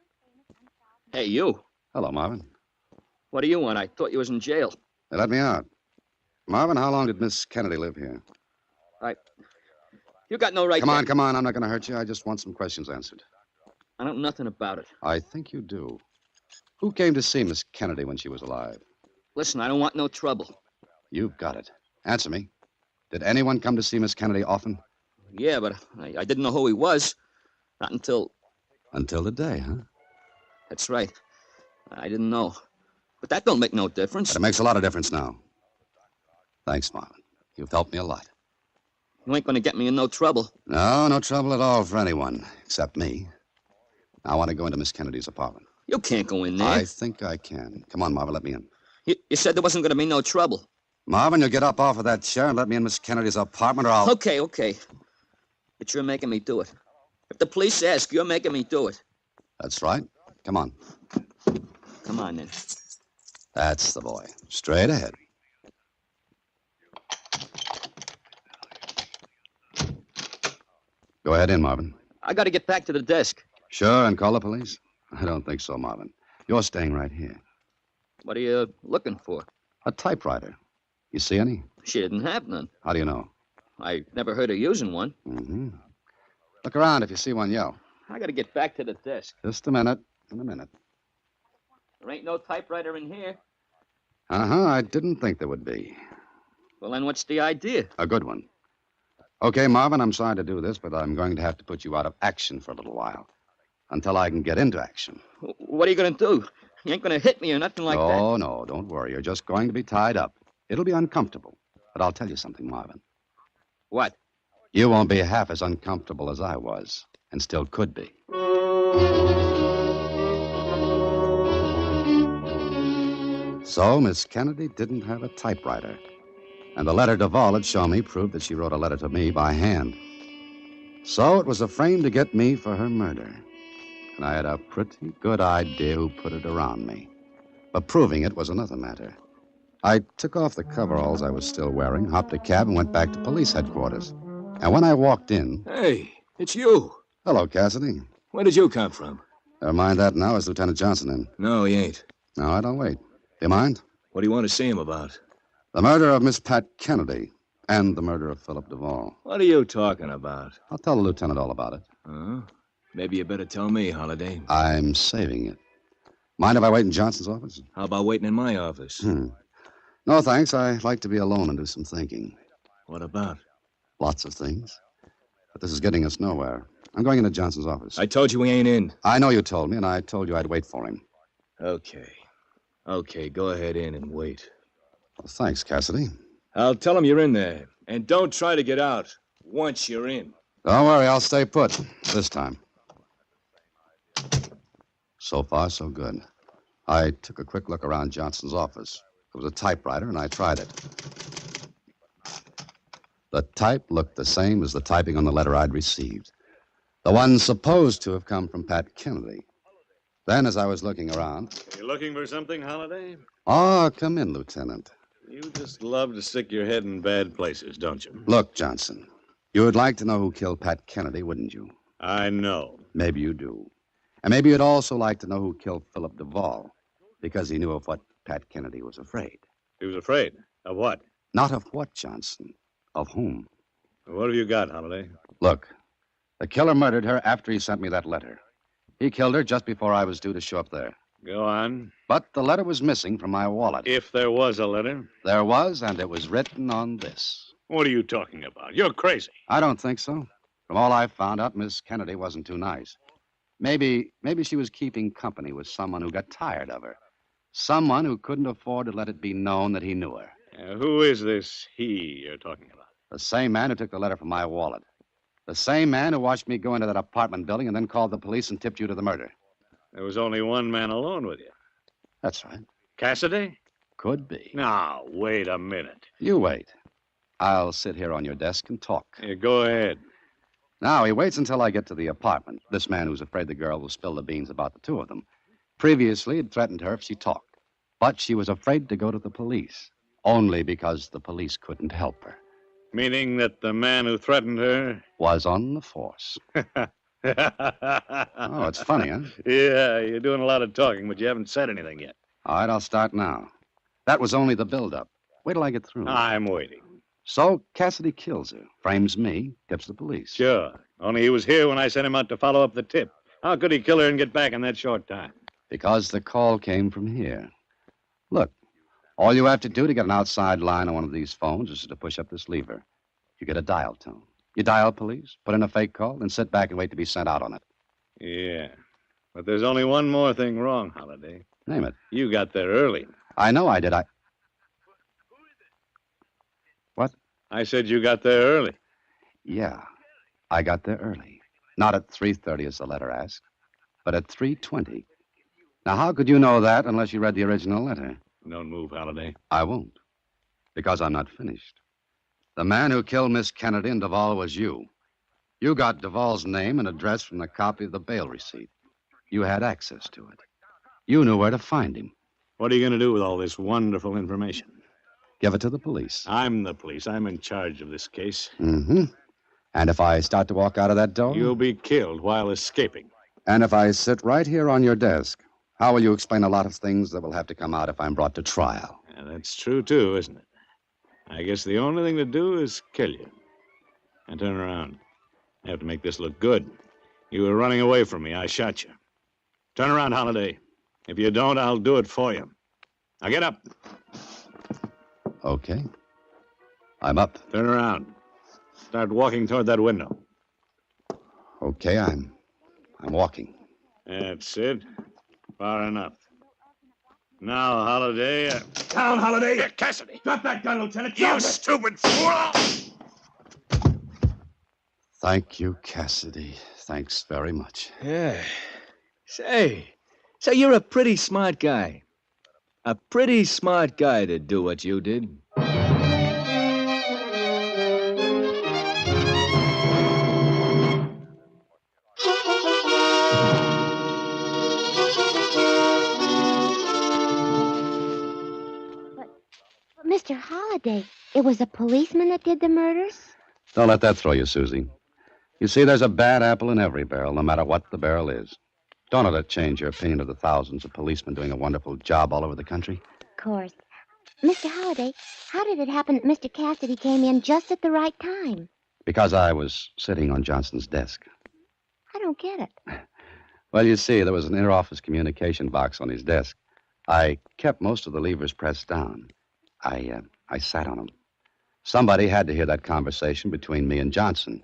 Hey, you. Hello, Marvin. What do you want? I thought you was in jail. They let me out. Marvin, how long did Miss Kennedy live here? You got no right Come on. I'm not going to hurt you. I just want some questions answered. I don't know nothing about it. I think you do. Who came to see Miss Kennedy when she was alive? Listen, I don't want no trouble. You've got it. Answer me. Did anyone come to see Miss Kennedy often? Yeah, but I didn't know who he was. Not until... Until today, huh? That's right. I didn't know. But that don't make no difference. But it makes a lot of difference now. Thanks, Marvin. You've helped me a lot. You ain't gonna get me in no trouble. No, no trouble at all for anyone, except me. Now, I want to go into Miss Kennedy's apartment. You can't go in there. I think I can. Come on, Marvin, let me in. You said there wasn't gonna be no trouble. Marvin, you'll get up off of that chair and let me in Miss Kennedy's apartment, or I'll... Okay. But you're making me do it. If the police ask, you're making me do it. That's right. Come on. Come on, then. That's the boy. Straight ahead. Go ahead in, Marvin. I gotta get back to the desk. Sure, and call the police? I don't think so, Marvin. You're staying right here. What are you looking for? A typewriter. You see any? She didn't have none. How do you know? I never heard of using one. Mm-hmm. Look around. If you see one, yell. I gotta get back to the desk. Just a minute. In a minute. There ain't no typewriter in here. Uh-huh. I didn't think there would be. Well, then what's the idea? A good one. Okay, Marvin, I'm sorry to do this, but I'm going to have to put you out of action for a little while. Until I can get into action. What are you gonna do? You ain't gonna hit me or nothing like that. Oh, no, don't worry. You're just going to be tied up. It'll be uncomfortable. But I'll tell you something, Marvin. What? You won't be half as uncomfortable as I was, and still could be. So, Miss Kennedy didn't have a typewriter. And the letter Duvall had shown me proved that she wrote a letter to me by hand. So it was a frame to get me for her murder. And I had a pretty good idea who put it around me. But proving it was another matter. I took off the coveralls I was still wearing, hopped a cab, and went back to police headquarters. And when I walked in... Hey, it's you. Hello, Cassidy. Where did you come from? Never mind that now. Is Lieutenant Johnson in? No, he ain't. No, I don't wait. Do you mind? What do you want to see him about? The murder of Miss Pat Kennedy and the murder of Philip Duvall. What are you talking about? I'll tell the lieutenant all about it. Maybe you better tell me, Holiday. I'm saving it. Mind if I wait in Johnson's office? How about waiting in my office? No, thanks. I like to be alone and do some thinking. What about? Lots of things. But this is getting us nowhere. I'm going into Johnson's office. I told you he ain't in. I know you told me, and I told you I'd wait for him. Okay, go ahead in and wait. Well, thanks, Cassidy. I'll tell him you're in there. And don't try to get out once you're in. Don't worry, I'll stay put. This time. So far, so good. I took a quick look around Johnson's office. There was a typewriter, and I tried it. The type looked the same as the typing on the letter I'd received. The one supposed to have come from Pat Kennedy. Then, as I was looking around... You looking for something, Holiday? Oh, come in, Lieutenant. You just love to stick your head in bad places, don't you? Look, Johnson, you would like to know who killed Pat Kennedy, wouldn't you? I know. Maybe you do. And maybe you'd also like to know who killed Philip Duvall, because he knew of what Pat Kennedy was afraid. He was afraid? Of what? Not of what, Johnson. Of whom? What have you got, Holiday? Look, the killer murdered her after he sent me that letter. He killed her just before I was due to show up there. Go on. But the letter was missing from my wallet. If there was a letter? There was, and it was written on this. What are you talking about? You're crazy. I don't think so. From all I found out, Miss Kennedy wasn't too nice. Maybe she was keeping company with someone who got tired of her. Someone who couldn't afford to let it be known that he knew her. Who is this he you're talking about? The same man who took the letter from my wallet. The same man who watched me go into that apartment building and then called the police and tipped you to the murder. There was only one man alone with you. That's right. Cassidy? Could be. Now, wait a minute. You wait. I'll sit here on your desk and talk. Go ahead. Now, he waits until I get to the apartment. This man who's afraid the girl will spill the beans about the two of them. Previously, he'd threatened her if she talked. But she was afraid to go to the police. Only because the police couldn't help her. Meaning that the man who threatened her... was on the force. Oh, it's funny, huh? Yeah, you're doing a lot of talking, but you haven't said anything yet. All right, I'll start now. That was only the build-up. Wait till I get through. I'm waiting. So Cassidy kills her, frames me, tips the police. Sure. Only he was here when I sent him out to follow up the tip. How could he kill her and get back in that short time? Because the call came from here. Look, all you have to do to get an outside line on one of these phones is to push up this lever. You get a dial tone. You dial police, put in a fake call, and sit back and wait to be sent out on it. Yeah. But there's only one more thing wrong, Holiday. Name it. You got there early. I know I did. What? I said you got there early. Yeah, I got there early. Not at 3:30 as the letter asked, but at 3:20. Now, how could you know that unless you read the original letter? Don't move, Halliday. I won't, because I'm not finished. The man who killed Miss Kennedy and Duvall was you. You got Duvall's name and address from the copy of the bail receipt. You had access to it. You knew where to find him. What are you going to do with all this wonderful information? Give it to the police. I'm the police. I'm in charge of this case. Mm-hmm. And if I start to walk out of that door? You'll be killed while escaping. And if I sit right here on your desk, how will you explain a lot of things that will have to come out if I'm brought to trial? Yeah, that's true, too, isn't it? I guess the only thing to do is kill you. And turn around. I have to make this look good. You were running away from me. I shot you. Turn around, Halliday. If you don't, I'll do it for you. Now get up. Okay. I'm up. Turn around. Start walking toward that window. Okay, I'm walking. That's it. Far enough. Now, Halliday. Down, Halliday. Here, Cassidy. Drop that gun, Lieutenant. You Drop it. stupid fool! Thank you, Cassidy. Thanks very much. Yeah. Say, you're a pretty smart guy. A pretty smart guy to do what you did. But Mr. Holliday, it was a policeman that did the murders? Don't let that throw you, Susie. You see, there's a bad apple in every barrel, no matter what the barrel is. Don't let it change your opinion of the thousands of policemen doing a wonderful job all over the country. Of course. Mr. Holliday, how did it happen that Mr. Cassidy came in just at the right time? Because I was sitting on Johnson's desk. I don't get it. Well, you see, there was an inter-office communication box on his desk. I kept most of the levers pressed down. I sat on them. Somebody had to hear that conversation between me and Johnson,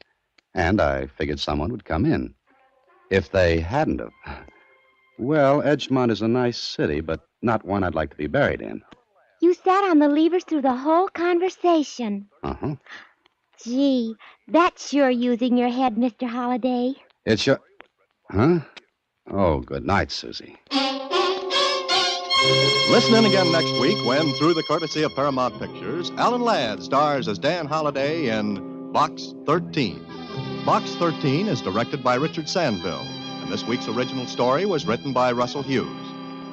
and I figured someone would come in. If they hadn't have... Well, Edgemont is a nice city, but not one I'd like to be buried in. You sat on the levers through the whole conversation. Uh-huh. Gee, that's sure using your head, Mr. Holliday. It's your... Huh? Oh, good night, Susie. Listen in again next week when, through the courtesy of Paramount Pictures, Alan Ladd stars as Dan Holliday in Box 13. Box 13 is directed by Richard Sandville, and this week's original story was written by Russell Hughes.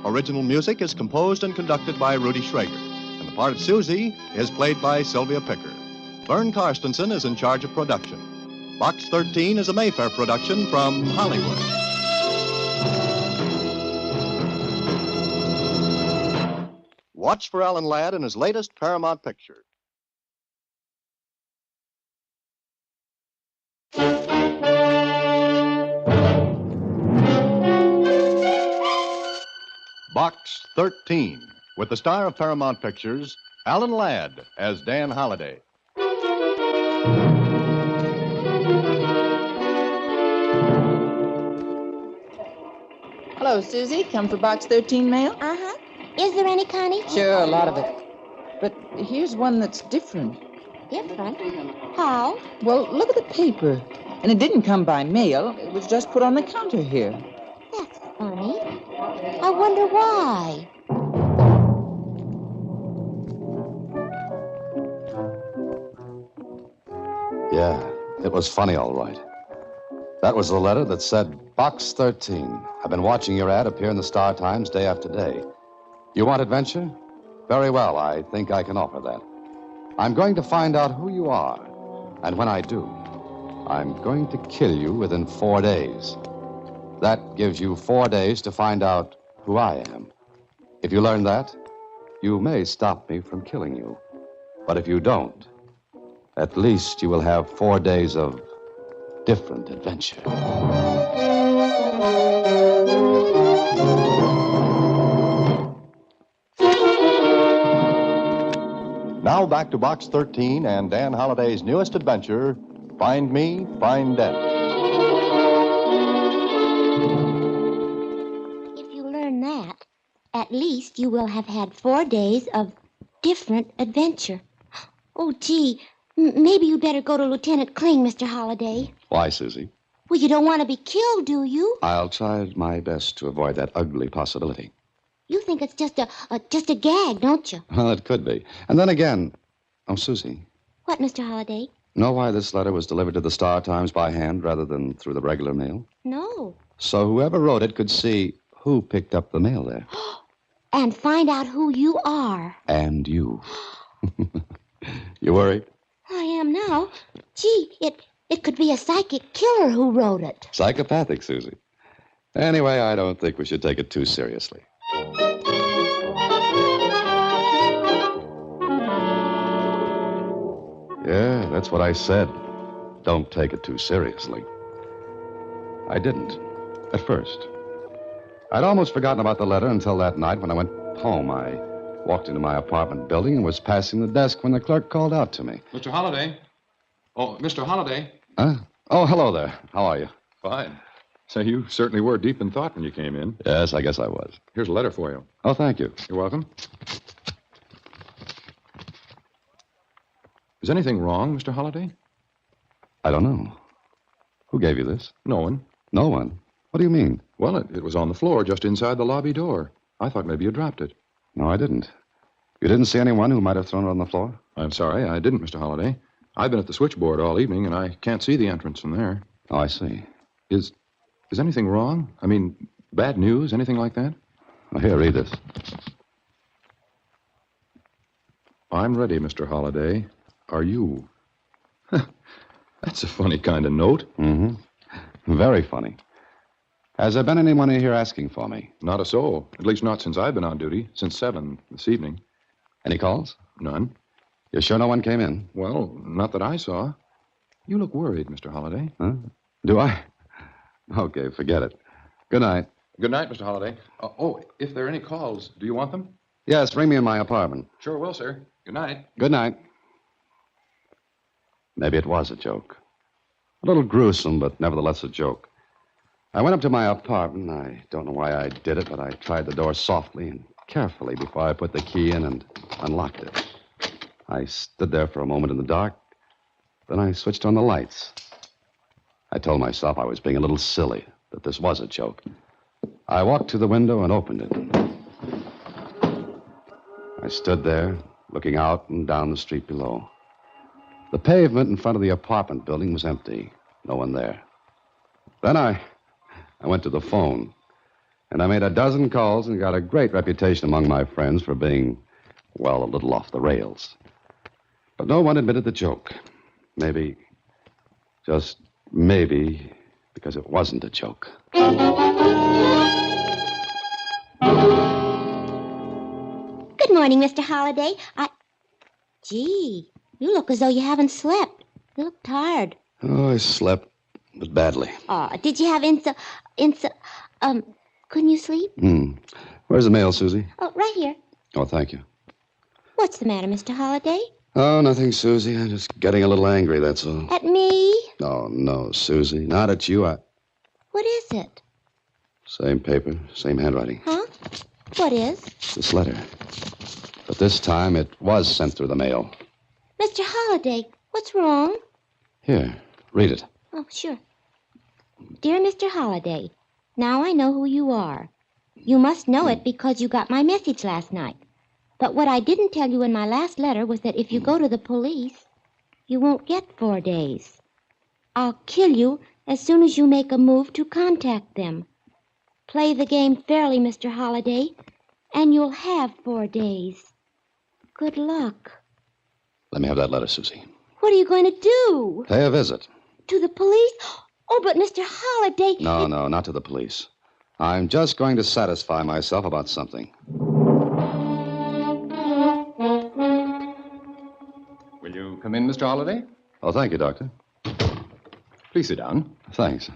Original music is composed and conducted by Rudy Schrager, and the part of Susie is played by Sylvia Picker. Vern Karstensen is in charge of production. Box 13 is a Mayfair production from Hollywood. Watch for Alan Ladd in his latest Paramount picture. Box 13, with the star of Paramount Pictures, Alan Ladd as Dan Holliday. Hello, Susie. Come for Box 13 mail? Uh-huh. Is there any, Connie? Sure, a lot of it. But here's one that's different. Different? How? Well, look at the paper. And it didn't come by mail. It was just put on the counter here. That's funny. I wonder why. Yeah, it was funny, all right. That was the letter that said, Box 13. I've been watching your ad appear in the Star Times day after day. You want adventure? Very well, I think I can offer that. I'm going to find out who you are. And when I do, I'm going to kill you within 4 days. That gives you 4 days to find out who I am. If you learn that, you may stop me from killing you. But if you don't, at least you will have 4 days of different adventure. Now back to Box 13 and Dan Holliday's newest adventure, Find Me, Find Death. If you learn that, at At least you will have had 4 days of different adventure. Oh, gee, maybe you better go to Lieutenant Kling, Mr. Holliday. Why, Susie? Well, you don't want to be killed, do you? I'll try my best to avoid that ugly possibility. You think it's just a gag, don't you? Well, it could be. And then again... Oh, Susie, What, Mr. Holliday? know why this letter was delivered to the Star-Times by hand rather than through the regular mail? No. So whoever wrote it could see who picked up the mail there. And find out who you are. And you. You worried? I am now. Gee, it could be a psychic killer who wrote it. Psychopathic, Susie. Anyway, I don't think we should take it too seriously. Yeah, that's what I said. Don't take it too seriously. I didn't, at first. I'd almost forgotten about the letter until that night when I went home. I walked into my apartment building and was passing the desk when the clerk called out to me. Mr. Holliday? Oh, Mr. Holliday? Huh? Oh, hello there. How are you? Fine. Say, you certainly were deep in thought when you came in. Yes, I guess I was. Here's a letter for you. Oh, thank you. You're welcome. Is anything wrong, Mr. Holliday? I don't know. Who gave you this? No one. No one? What do you mean? Well, it was on the floor just inside the lobby door. I thought maybe you dropped it. No, I didn't. You didn't see anyone who might have thrown it on the floor? I'm sorry, I didn't, Mr. Holliday. I've been at the switchboard all evening, and I can't see the entrance from there. Oh, I see. Is anything wrong? I mean, bad news, anything like that? Well, here, read this. I'm ready, Mr. Holliday. Are you? That's a funny kind of note. Mm-hmm. Very funny. Has there been anyone here asking for me? Not a soul. At least not since I've been on duty. Since 7 this evening. Any calls? None. You sure no one came in? Well, not that I saw. You look worried, Mr. Holliday. Huh? Do I? Okay, forget it. Good night. Good night, Mr. Holliday. Oh, if there are any calls, do you want them? Yes, ring me in my apartment. Sure will, sir. Good night. Good night. Maybe it was a joke. A little gruesome, but nevertheless a joke. I went up to my apartment. I don't know why I did it, but I tried the door softly and carefully before I put the key in and unlocked it. I stood there for a moment in the dark. Then I switched on the lights. I told myself I was being a little silly, that this was a joke. I walked to the window and opened it. I stood there, looking out and down the street below. The pavement in front of the apartment building was empty. No one there. Then I went to the phone, and I made a dozen calls and got a great reputation among my friends for being, well, a little off the rails. But no one admitted the joke. Maybe, just maybe, because it wasn't a joke. Good morning, Mr. Holliday. Gee, you look as though you haven't slept. You look tired. Oh, I slept, but badly. Oh, did you have couldn't you sleep? Where's the mail, Susie? Oh, right here. Oh, thank you. What's the matter, Mr. Holliday? Oh, nothing, Susie. I'm just getting a little angry, that's all. At me? Oh, no, Susie. Not at you. What is it? Same paper, same handwriting. Huh? What is? This letter. But this time it was sent through the mail. Mr. Holliday, what's wrong? Here, read it. Oh, sure. Dear Mr. Holliday, now I know who you are. You must know it because you got my message last night. But what I didn't tell you in my last letter was that if you go to the police, you won't get 4 days. I'll kill you as soon as you make a move to contact them. Play the game fairly, Mr. Holliday, and you'll have 4 days. Good luck. Let me have that letter, Susie. What are you going to do? Pay a visit. To the police? Oh, but Mr. Holliday... No, not to the police. I'm just going to satisfy myself about something. Will you come in, Mr. Holliday? Oh, thank you, Doctor. Please sit down. Thanks.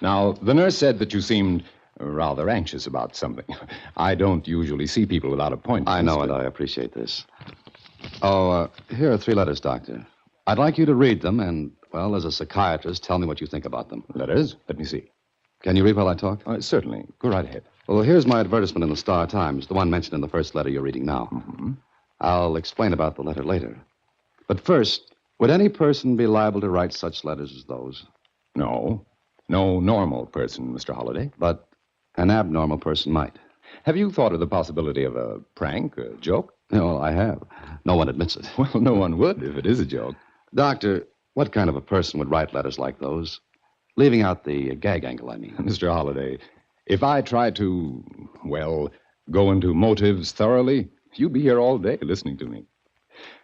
Now, the nurse said that you seemed rather anxious about something. I don't usually see people without appointments. I know it. I appreciate this. Oh, here are 3 letters, Doctor. I'd like you to read them and, well, as a psychiatrist, tell me what you think about them. Letters? Let me see. Can you read while I talk? Certainly. Go right ahead. Well, here's my advertisement in the Star Times, the one mentioned in the first letter you're reading now. Mm-hmm. I'll explain about the letter later. But first, would any person be liable to write such letters as those? No. No normal person, Mr. Holliday. But an abnormal person might. Have you thought of the possibility of a prank, a joke? No, I have. No one admits it. Well, no one would if it is a joke. Doctor, what kind of a person would write letters like those? Leaving out the gag angle, I mean. Mr. Holliday, if I tried to, well, go into motives thoroughly, you'd be here all day listening to me.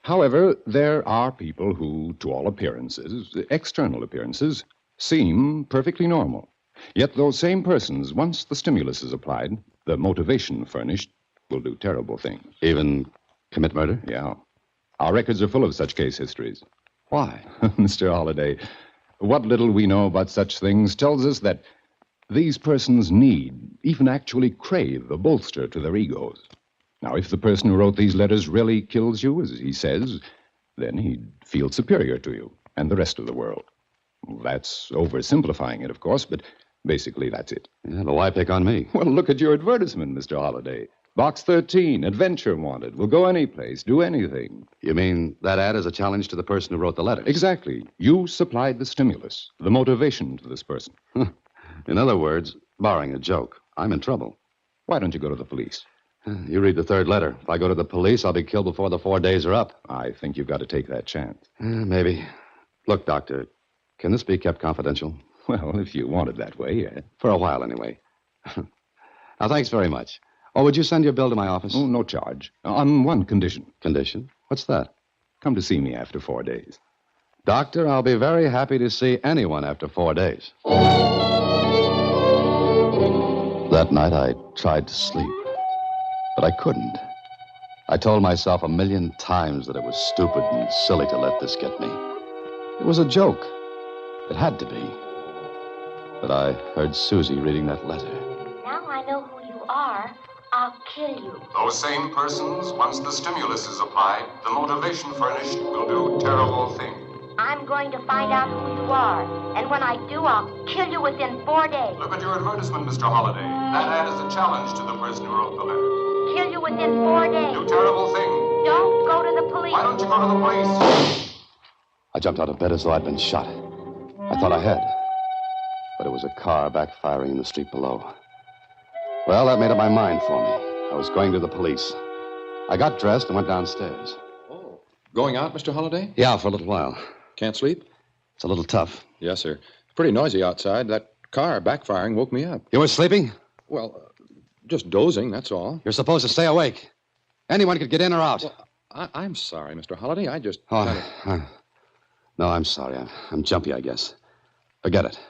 However, there are people who, to all appearances, external appearances, seem perfectly normal. Yet those same persons, once the stimulus is applied, the motivation furnished, will do terrible things. Even commit murder? Yeah. Our records are full of such case histories. Why? Mr. Holliday, what little we know about such things tells us that these persons need, even actually crave, a bolster to their egos. Now, if the person who wrote these letters really kills you, as he says, then he'd feel superior to you and the rest of the world. That's oversimplifying it, of course, but basically that's it. Yeah, but why pick on me? Well, look at your advertisement, Mr. Holliday. Box 13, adventure wanted. We'll go any place, do anything. You mean that ad is a challenge to the person who wrote the letters? Exactly. You supplied the stimulus, the motivation to this person. In other words, barring a joke, I'm in trouble. Why don't you go to the police? You read the third letter. If I go to the police, I'll be killed before the 4 days are up. I think you've got to take that chance. Maybe. Look, Doctor, can this be kept confidential? Well, if you want it that way, yeah. For a while, anyway. Now, thanks very much. Or would you send your bill to my office? Oh, no charge. On one condition. Condition? What's that? Come to see me after 4 days. Doctor, I'll be very happy to see anyone after 4 days. That night, I tried to sleep, but I couldn't. I told myself 1,000,000 times that it was stupid and silly to let this get me. It was a joke. It had to be. But I heard Susie reading that letter. Now I know who you are. I'll kill you. Those same persons, once the stimulus is applied, the motivation furnished, will do terrible things. I'm going to find out who you are. And when I do, I'll kill you within 4 days. Look at your advertisement, Mr. Holliday. That ad is a challenge to the person who wrote the letter. Kill you within 4 days. Do terrible things. Don't go to the police. Why don't you go to the police? I jumped out of bed as though I'd been shot. I thought I had. But it was a car backfiring in the street below. Well, that made up my mind for me. I was going to the police. I got dressed and went downstairs. Oh, going out, Mr. Holliday? Yeah, for a little while. Can't sleep? It's a little tough. Yes, sir. It's pretty noisy outside. That car backfiring woke me up. You were sleeping? Well, just dozing, that's all. You're supposed to stay awake. Anyone could get in or out. Well, I'm sorry, Mr. Holliday. I just... No, I'm sorry. I'm jumpy, I guess. Forget it.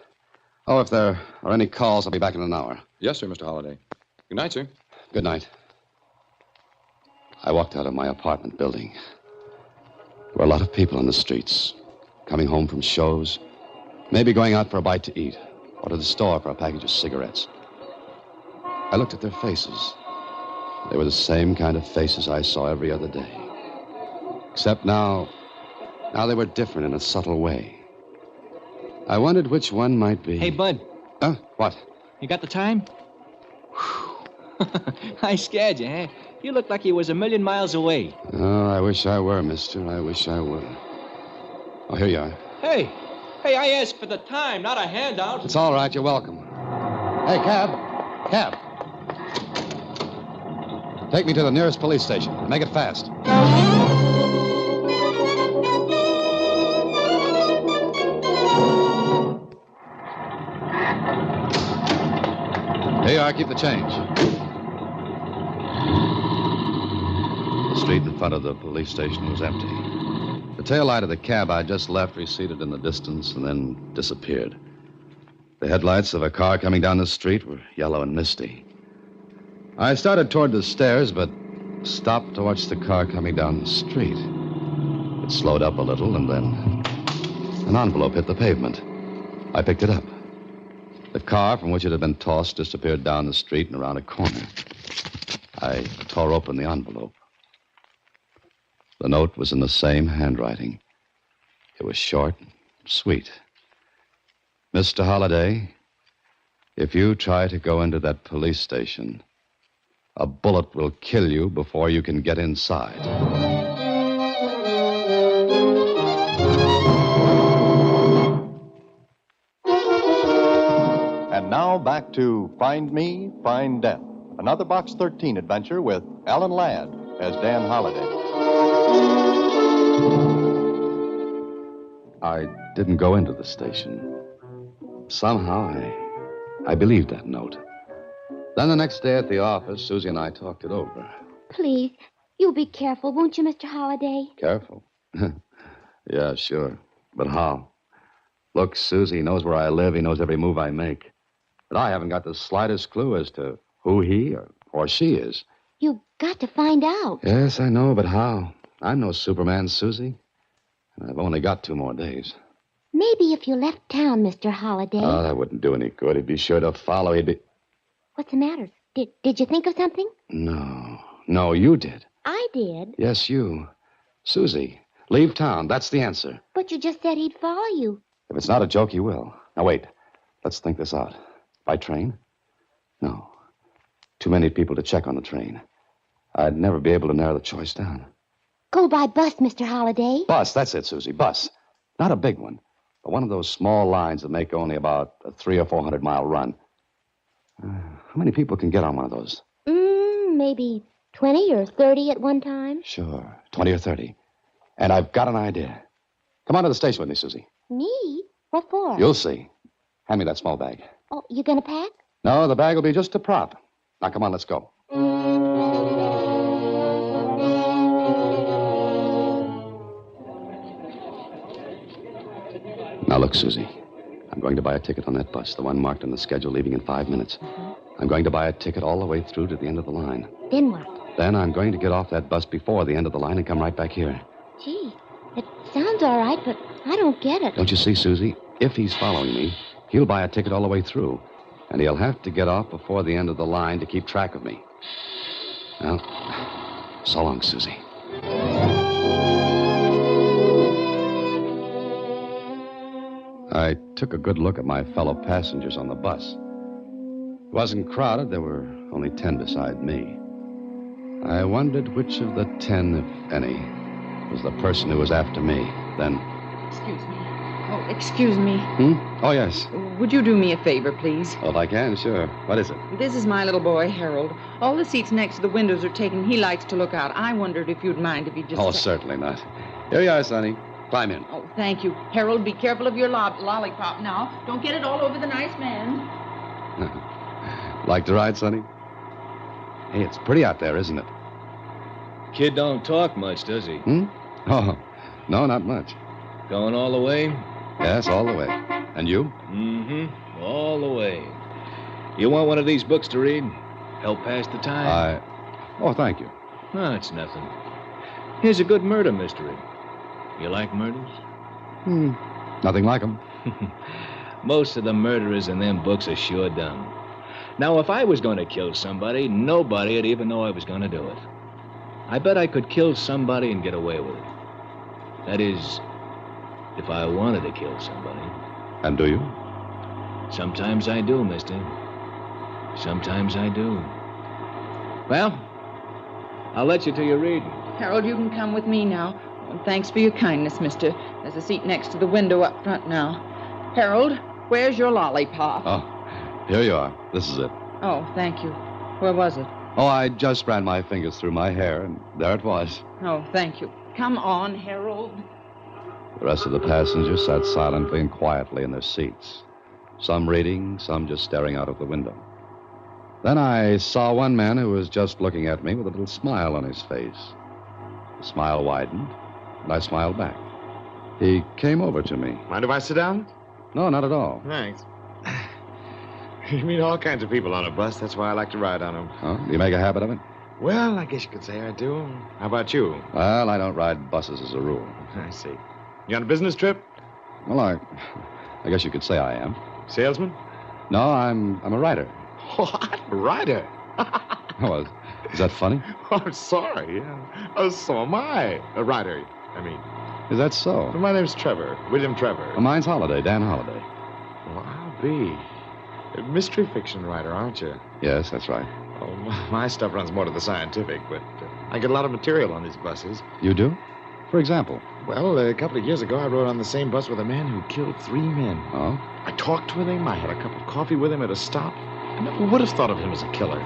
Oh, if there are any calls, I'll be back in an hour. Yes, sir, Mr. Holliday. Good night, sir. Good night. I walked out of my apartment building. There were a lot of people on the streets, coming home from shows, maybe going out for a bite to eat, or to the store for a package of cigarettes. I looked at their faces. They were the same kind of faces I saw every other day. Except now they were different in a subtle way. I wondered which one might be. Hey, Bud. What? You got the time? I scared you, huh? You looked like you was 1,000,000 miles away. Oh, I wish I were, mister. I wish I were. Oh, here you are. Hey, I asked for the time, not a handout. It's all right. You're welcome. Hey, cab. Take me to the nearest police station. Make it fast. Here you are. Keep the change. The street in front of the police station was empty. The taillight of the cab I just left receded in the distance and then disappeared. The headlights of a car coming down the street were yellow and misty. I started toward the stairs, but stopped to watch the car coming down the street. It slowed up a little, and then an envelope hit the pavement. I picked it up. The car from which it had been tossed disappeared down the street and around a corner. I tore open the envelope. The note was in the same handwriting. It was short, sweet. Mr. Holliday, If you try to go into that police station, a bullet will kill you before you can get inside. And now back to Find Me, Find Death, another Box 13 adventure with Alan Ladd as Dan Holliday. I didn't go into the station. Somehow, I believed that note. Then the next day at the office, Susie and I talked it over. Please, you be careful, won't you, Mr. Holliday? Careful. Yeah, sure. But how? Look, Susie knows where I live. He knows every move I make. But I haven't got the slightest clue as to who he or she is. You've got to find out. Yes, I know, but how? I'm no Superman, Susie. And I've only got 2 more days. Maybe if you left town, Mr. Holliday. Oh, that wouldn't do any good. He'd be sure to follow. He'd be... What's the matter? Did you think of something? No, you did. I did. Yes, you. Susie, leave town. That's the answer. But you just said he'd follow you. If it's not a joke, he will. Now, wait. Let's think this out. By train? No. Too many people to check on the train. I'd never be able to narrow the choice down. Go by bus, Mr. Holliday. Bus, that's it, Susie. Bus. Not a big one, but one of those small lines that make only about a 300 or 400-mile run. How many people can get on one of those? Maybe 20 or 30 at one time. Sure, 20 or 30. And I've got an idea. Come on to the station with me, Susie. Me? What for? You'll see. Hand me that small bag. Oh, you gonna pack? No, the bag will be just a prop. Now, come on, let's go. Now, look, Susie. I'm going to buy a ticket on that bus, the one marked on the schedule leaving in 5 minutes. I'm going to buy a ticket all the way through to the end of the line. Then what? Then I'm going to get off that bus before the end of the line and come right back here. Gee, it sounds all right, but I don't get it. Don't you see, Susie? If he's following me, he'll buy a ticket all the way through. And he'll have to get off before the end of the line to keep track of me. Well, so long, Susie. I took a good look at my fellow passengers on the bus. It wasn't crowded. There were only 10 beside me. I wondered which of the 10, if any, was the person who was after me. Then... Excuse me. Oh, excuse me. Oh, yes. Would you do me a favor, please? Oh, if I can, sure. What is it? This is my little boy, Harold. All the seats next to the windows are taken. He likes to look out. I wondered if you'd mind if you just... Oh, certainly not. Here you are, Sonny. Climb in. Oh, thank you. Harold, be careful of your lollipop now. Don't get it all over the nice man. Like to ride, Sonny? Hey, it's pretty out there, isn't it? Kid don't talk much, does he? Oh, no, not much. Going all the way? Yes, all the way. And you? Mm-hmm. All the way. You want one of these books to read? Help pass the time? Oh, thank you. No, it's nothing. Here's a good murder mystery. You like murders? Nothing like them. Most of the murderers in them books are sure dumb. Now, if I was going to kill somebody, nobody would even know I was going to do it. I bet I could kill somebody and get away with it. That is, if I wanted to kill somebody. And do you? Sometimes I do, mister. Sometimes I do. Well, I'll let you to your reading. Harold, you can come with me now. Oh, thanks for your kindness, mister. There's a seat next to the window up front now. Harold, where's your lollipop? Oh, here you are. This is it. Oh, thank you. Where was it? Oh, I just ran my fingers through my hair, and there it was. Oh, thank you. Come on, Harold. The rest of the passengers sat silently and quietly in their seats. Some reading, some just staring out of the window. Then I saw one man who was just looking at me with a little smile on his face. The smile widened, and I smiled back. He came over to me. Mind if I sit down? No, not at all. Thanks. You meet all kinds of people on a bus. That's why I like to ride on them. Oh, do you make a habit of it? Well, I guess you could say I do. How about you? Well, I don't ride buses as a rule. I see. You on a business trip? Well, I guess you could say I am. Salesman? No, I'm a writer. What? A writer? Oh, is that funny? Oh, I'm sorry. Yeah. Oh, so am I. A writer, I mean. Is that so? Well, my name's Trevor. William Trevor. Well, mine's Holliday, Dan Holliday. Well, I'll be. A mystery fiction writer, aren't you? Yes, that's right. Oh, my stuff runs more to the scientific, but I get a lot of material on these buses. You do? For example? Well, a couple of years ago, I rode on the same bus with a man who killed 3 men. Oh? I talked with him. I had a cup of coffee with him at a stop. I never would have thought of him as a killer.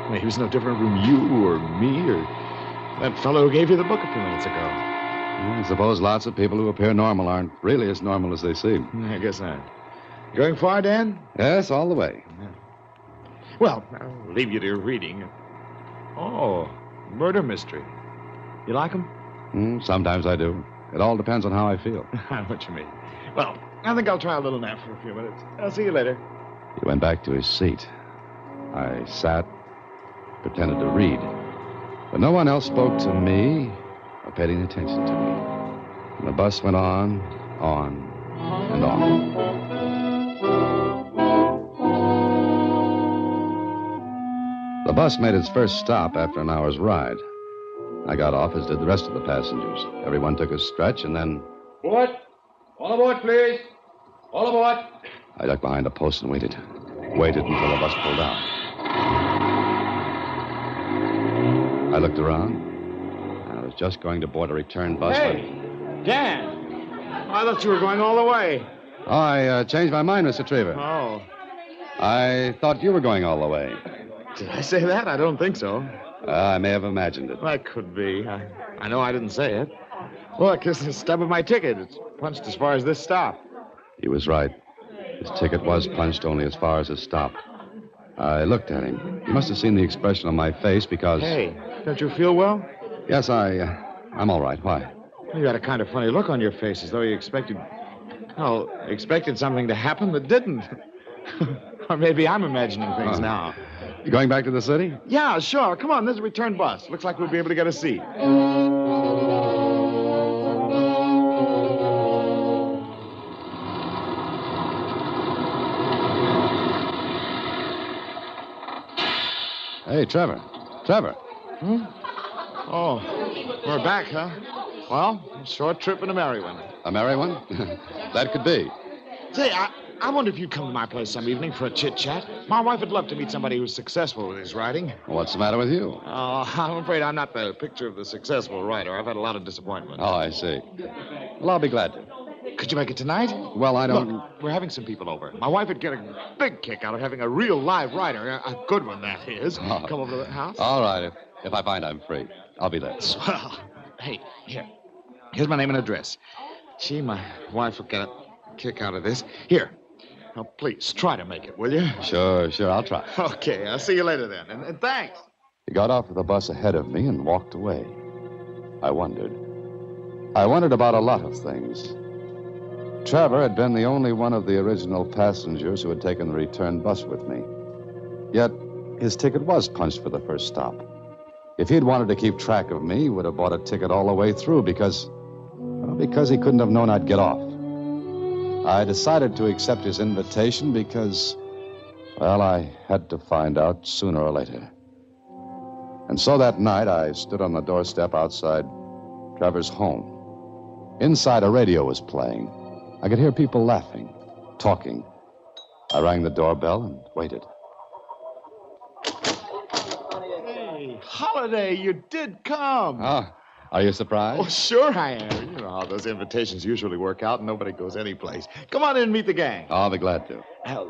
Well, he was no different from you or me or that fellow who gave you the book a few minutes ago. I suppose lots of people who appear normal aren't really as normal as they seem. I guess not. Going far, Dan? Yes, all the way. Well, I'll leave you to your reading. Oh, murder mystery. You like them? Sometimes I do. It all depends on how I feel. I know what you mean. Well, I think I'll try a little nap for a few minutes. I'll see you later. He went back to his seat. I sat, pretended to read. But no one else spoke to me or paid any attention to me. And the bus went on, and on. The bus made its first stop after an hour's ride. I got off, as did the rest of the passengers. Everyone took a stretch, and then... Aboard! All aboard, please! All aboard! I ducked behind a post and waited. Waited until the bus pulled out. I looked around. I was just going to board a return bus Hey, Dan! I thought you were going all the way. Oh, I changed my mind, Mr. Trevor. Oh. I thought you were going all the way. Did I say that? I don't think so. I may have imagined it. That could be. I know I didn't say it. Look, it's the stub of my ticket. It's punched as far as this stop. He was right. His ticket was punched only as far as his stop. I looked at him. He must have seen the expression on my face because... Hey, don't you feel well? Yes, I'm all right. Why? You had a kind of funny look on your face, as though you expected something to happen that didn't. Or maybe I'm imagining things now. You going back to the city? Yeah, sure. Come on, there's a return bus. Looks like we'll be able to get a seat. Hey, Trevor. Trevor. Oh, we're back, huh? Well, a short trip and a merry one. A merry one? That could be. Say, I wonder if you'd come to my place some evening for a chit-chat. My wife would love to meet somebody who's successful with his writing. What's the matter with you? Oh, I'm afraid I'm not the picture of the successful writer. I've had a lot of disappointment. Oh, I see. Well, I'll be glad to. Could you make it tonight? Well, I don't... Look, we're having some people over. My wife would get a big kick out of having a real live writer, a good one, that is, come over to the house. All right, if I find I'm free. I'll be there. Swell. Hey, here's my name and address. My wife will get a kick out of this. Here. Now, please, try to make it, will you? Sure, I'll try. Okay, I'll see you later then, and thanks. He got off of the bus ahead of me and walked away. I wondered. I wondered about a lot of things. Trevor had been the only one of the original passengers who had taken the return bus with me. Yet, his ticket was punched for the first stop. If he'd wanted to keep track of me, he would have bought a ticket all the way through because he couldn't have known I'd get off. I decided to accept his invitation because, well, I had to find out sooner or later. And so that night, I stood on the doorstep outside Trevor's home. Inside, a radio was playing. I could hear people laughing, talking. I rang the doorbell and waited. Hey, Holiday, you did come. Oh, are you surprised? Oh, sure I am. You know how those invitations usually work out and nobody goes anyplace. Come on in and meet the gang. I'll be glad to.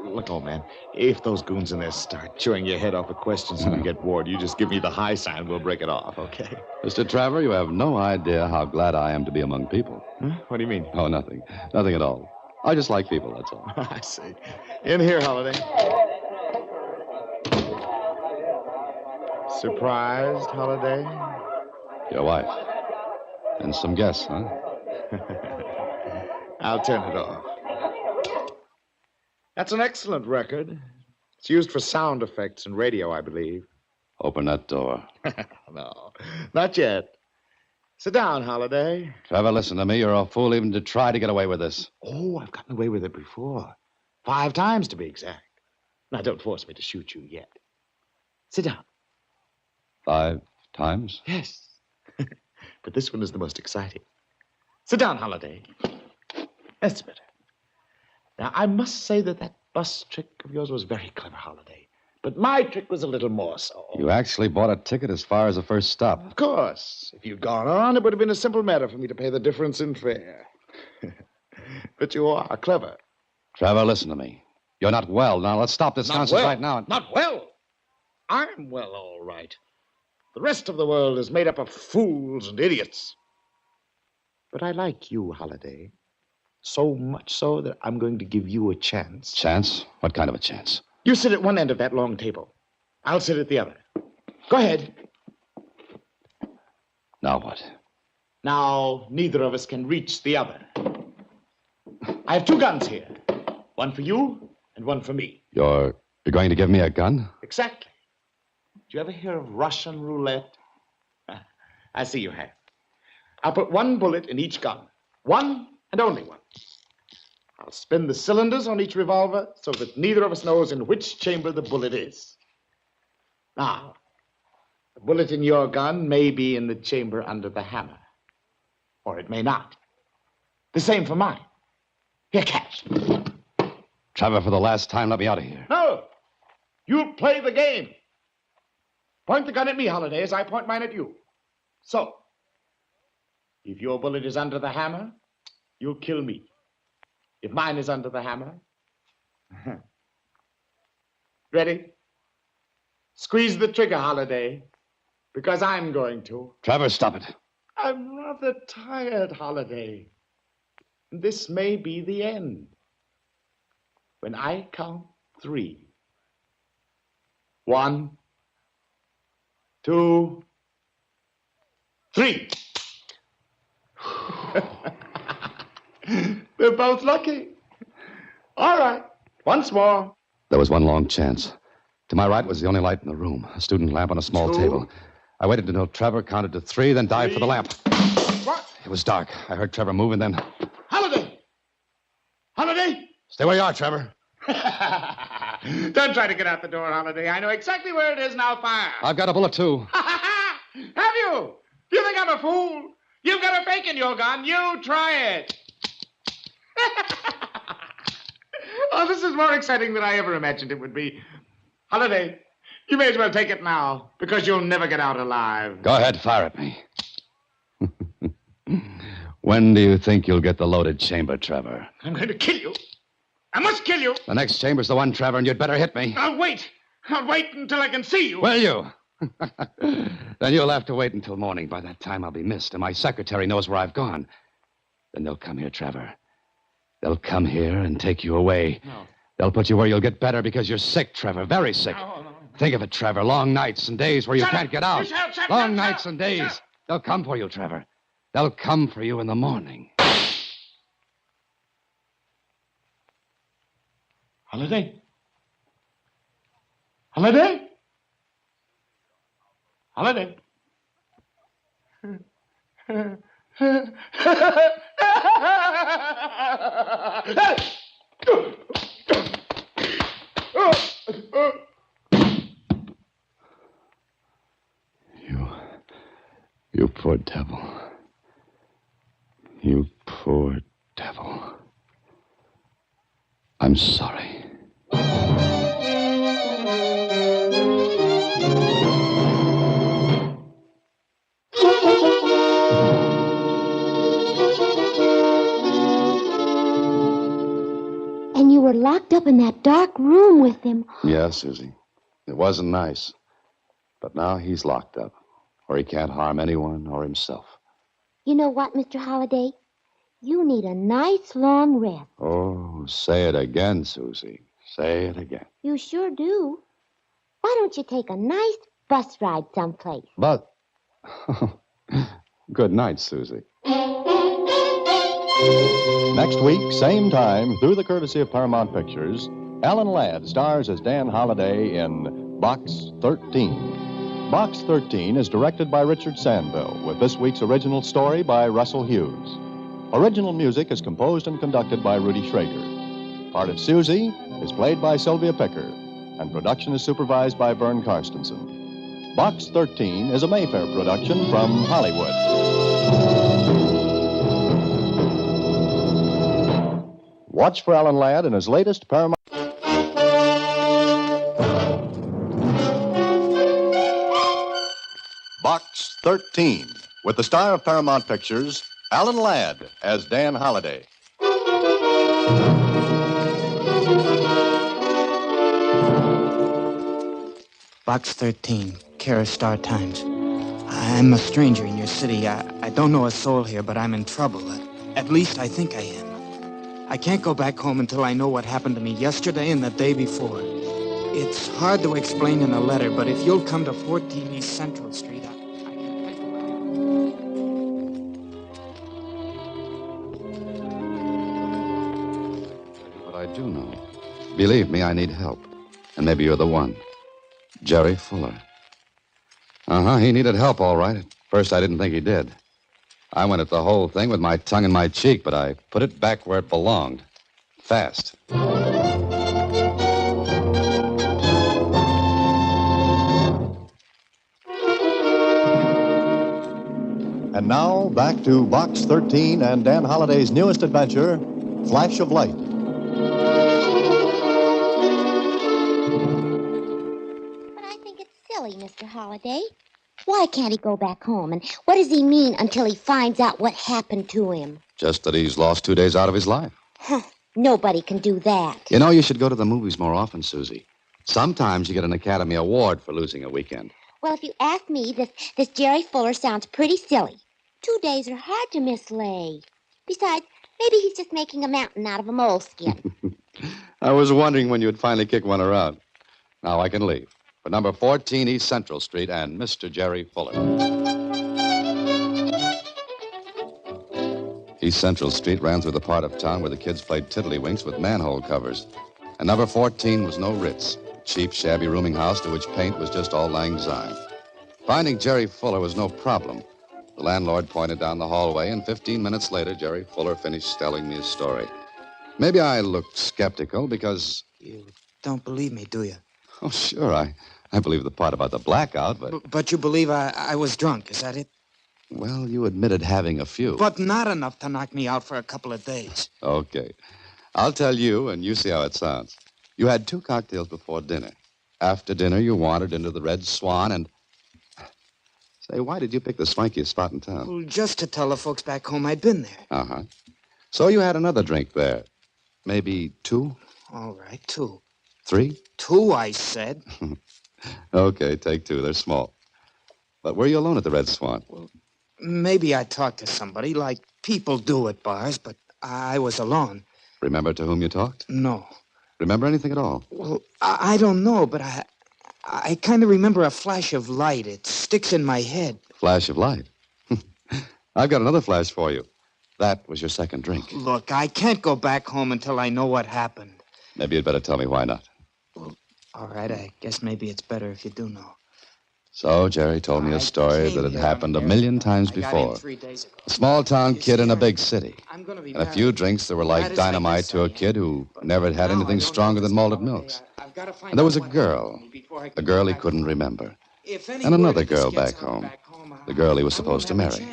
Look, old man, if those goons in there start chewing your head off with questions and you get bored, you just give me the high sign. We'll break it off, okay? Mr. Trevor, you have no idea how glad I am to be among people. Huh? What do you mean? Oh, nothing. Nothing at all. I just like people, that's all. I see. In here, Holiday. Surprised, Holiday? Your wife. And some guests, huh? I'll turn it off. That's an excellent record. It's used for sound effects and radio, I believe. Open that door. No, not yet. Sit down, Holiday. Trevor, listen to me. You're a fool even to try to get away with this. Oh, I've gotten away with it before. 5 times, to be exact. Now, don't force me to shoot you yet. Sit down. 5 times? Yes. But this one is the most exciting. Sit down, Holiday. That's better. Now, I must say that bus trick of yours was very clever, Holiday. But my trick was a little more so. You actually bought a ticket as far as the first stop. Of course. If you'd gone on, it would have been a simple matter for me to pay the difference in fare. But you are clever. Trevor, listen to me. You're not well. Now, let's stop this Not nonsense well. right now. Not well. I'm well, all right. The rest of the world is made up of fools and idiots. But I like you, Holiday. So much so that I'm going to give you a chance. Chance? What kind of a chance? You sit at one end of that long table. I'll sit at the other. Go ahead. Now what? Now, neither of us can reach the other. I have 2 guns here. One for you and one for me. You're going to give me a gun? Exactly. Did you ever hear of Russian roulette? I see you have. I'll put 1 bullet in each gun. 1 and only 1. I'll spin the cylinders on each revolver so that neither of us knows in which chamber the bullet is. Now, the bullet in your gun may be in the chamber under the hammer. Or it may not. The same for mine. Here, catch. Trevor, for the last time, let me out of here. No! You'll play the game. Point the gun at me, Holiday, as I point mine at you. So, if your bullet is under the hammer, you'll kill me. If mine is under the hammer... Ready? Squeeze the trigger, Holiday, because I'm going to. Trevor, stop it. I'm rather tired, Holiday. This may be the end. When I count 3. 1, 2, 3. They're both lucky. All right. Once more. There was one long chance. To my right was the only light in the room, a student lamp on a small 2. table. I waited until Trevor counted to 3, then dived 3. for the lamp. What? It was dark. I heard Trevor move, and then... Holiday! Holiday! Stay where you are, Trevor. Don't try to get out the door, Holiday. I know exactly where it is. Now fire. I've got a bullet, too. Have you? Do you think I'm a fool? You've got a fake in your gun. You try it. Oh, this is more exciting than I ever imagined it would be. Holiday, you may as well take it now, because you'll never get out alive. Go ahead, fire at me. When do you think you'll get the loaded chamber, Trevor? I'm going to kill you. I must kill you. The next chamber's the one, Trevor, and you'd better hit me. I'll wait. I'll wait until I can see you. Will you? Then you'll have to wait until morning. By that time, I'll be missed, and my secretary knows where I've gone. Then they'll come here, Trevor. They'll come here and take you away. No. They'll put you where you'll get better because you're sick, Trevor, very sick. No. Think of it, Trevor. Long nights and days where you Shut can't up. get out. Shut up. Long nights and days. They'll come for you, Trevor. They'll come for you in the morning. Holiday? Holiday? Holiday? You poor devil. You poor devil. I'm sorry. And you were locked up in that dark room with him. Yeah, Susie. It wasn't nice. But now he's locked up, where he can't harm anyone or himself. You know what, Mr. Holliday? You need a nice long rest. Oh, say it again, Susie. Say it again. You sure do. Why don't you take a nice bus ride someplace? But... Good night, Susie. Next week, same time, through the courtesy of Paramount Pictures, Alan Ladd stars as Dan Holliday in Box 13. Box 13 is directed by Richard Sandville, with this week's original story by Russell Hughes. Original music is composed and conducted by Rudy Schrager. Part of Susie is played by Sylvia Picker, and production is supervised by Vern Karstensen. Box 13 is a Mayfair production from Hollywood. Watch for Alan Ladd in his latest Paramount... 13, with the star of Paramount Pictures, Alan Ladd, as Dan Holliday. Box 13, care of Star Times. I'm a stranger in your city. I don't know a soul here, but I'm in trouble. At least I think I am. I can't go back home until I know what happened to me yesterday and the day before. It's hard to explain in a letter, but if you'll come to 14 East Central Street, But I do know. Believe me, I need help. And maybe you're the one. Jerry Fuller. He needed help, all right. At first, I didn't think he did. I went at the whole thing with my tongue in my cheek, but I put it back where it belonged. Fast. And now, back to Box 13 and Dan Holliday's newest adventure, Flash of Light. But I think it's silly, Mr. Holliday. Why can't he go back home? And what does he mean until he finds out what happened to him? Just that he's lost 2 days out of his life. Huh. Nobody can do that. You know, you should go to the movies more often, Susie. Sometimes you get an Academy Award for losing a weekend. Well, if you ask me, this Jerry Fuller sounds pretty silly. 2 days are hard to mislay. Besides, maybe he's just making a mountain out of a moleskin. I was wondering when you'd finally kick one around. Now I can leave. For number 14 East Central Street and Mr. Jerry Fuller. East Central Street ran through the part of town where the kids played tiddlywinks with manhole covers. And number 14 was no Ritz, cheap, shabby rooming house to which paint was just all lang syne. Finding Jerry Fuller was no problem. The landlord pointed down the hallway, and 15 minutes later, Jerry Fuller finished telling me his story. Maybe I looked skeptical because... You don't believe me, do you? Oh, sure, I believe the part about the blackout, but... But you believe I was drunk, is that it? Well, you admitted having a few. But not enough to knock me out for a couple of days. Okay. I'll tell you, and you see how it sounds. You had 2 cocktails before dinner. After dinner, you wandered into the Red Swan and... Say, why did you pick the swankiest spot in town? Well, just to tell the folks back home I'd been there. Uh-huh. So you had another drink there. Maybe 2? All right, 2. 3? 2, I said. Okay, take 2. They're small. But were you alone at the Red Swan? Well, maybe I talked to somebody, like people do at bars, but I was alone. Remember to whom you talked? No. Remember anything at all? Well, I don't know, but I kind of remember a flash of light. It sticks in my head. Flash of light? I've got another flash for you. That was your second drink. Look, I can't go back home until I know what happened. Maybe you'd better tell me why not. Well, all right, I guess maybe it's better if you do know. So Jerry told me a story that had happened a million times before. A small-town kid in a big city. And a few drinks that were like dynamite to a kid who never had anything stronger than malted milks. And there was a girl he couldn't remember. And another girl back home, the girl he was supposed to marry.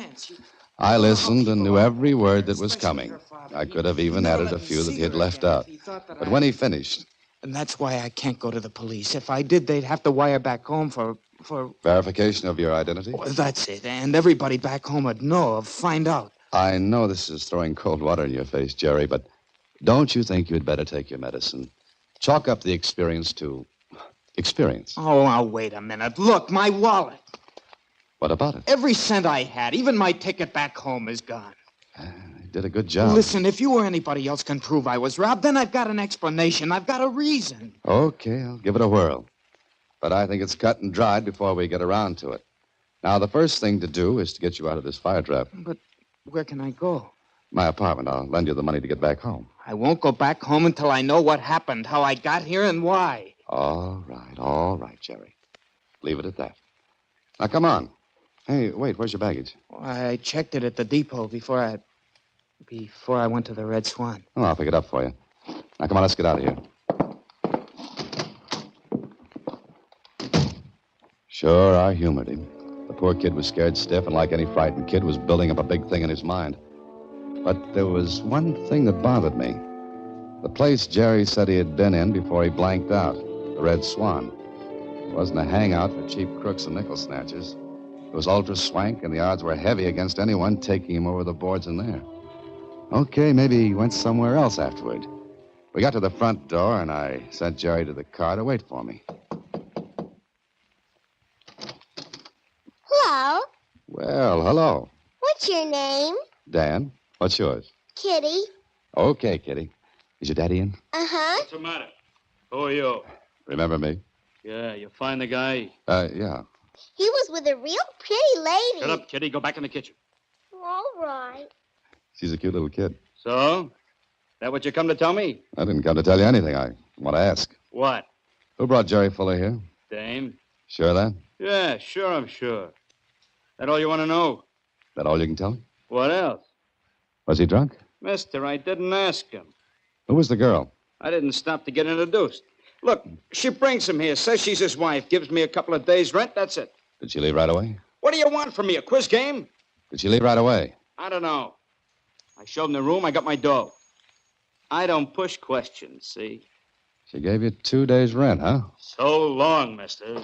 I listened and knew every word that was coming. I could have even added a few that he had left out. But when he finished... And that's why I can't go to the police. If I did, they'd have to wire back home for... Verification of your identity? Well, that's it. And everybody back home would know, find out. I know this is throwing cold water in your face, Jerry, but don't you think you'd better take your medicine? Chalk up the experience to experience. Oh, now, wait a minute. Look, my wallet. What about it? Every cent I had, even my ticket back home, is gone. You did a good job. Listen, if you or anybody else can prove I was robbed, then I've got an explanation. I've got a reason. Okay, I'll give it a whirl. But I think it's cut and dried before we get around to it. Now, the first thing to do is to get you out of this fire trap. But where can I go? My apartment. I'll lend you the money to get back home. I won't go back home until I know what happened, how I got here, and why. All right, Jerry. Leave it at that. Now, come on. Hey, wait, where's your baggage? I checked it at the depot before I went to the Red Swan. Oh, I'll pick it up for you. Now, come on, let's get out of here. Sure, I humored him. The poor kid was scared stiff, and like any frightened kid, was building up a big thing in his mind. But there was one thing that bothered me. The place Jerry said he had been in before he blanked out, the Red Swan. It wasn't a hangout for cheap crooks and nickel snatchers. It was ultra swank, and the odds were heavy against anyone taking him over the boards in there. Okay, maybe he went somewhere else afterward. We got to the front door, and I sent Jerry to the car to wait for me. Hello. Well, hello. What's your name? Dan, what's yours? Kitty. Okay, Kitty. Is your daddy in? Uh-huh. What's the matter? Who are you? Remember me? Yeah, you find the guy? Yeah. He was with a real pretty lady. Shut up, Kitty. Go back in the kitchen. All right. She's a cute little kid. So? That what you come to tell me? I didn't come to tell you anything. I want to ask. What? Who brought Jerry Fuller here? Dame? Sure of that? Yeah, sure, I'm sure. That all you want to know? That all you can tell me? What else? Was he drunk? Mister, I didn't ask him. Who was the girl? I didn't stop to get introduced. Look, she brings him here, says she's his wife, gives me a couple of days' rent, that's it. Did she leave right away? What do you want from me, a quiz game? Did she leave right away? I don't know. I showed him the room, I got my dough. I don't push questions, see? She gave you 2 days' rent, huh? So long, mister.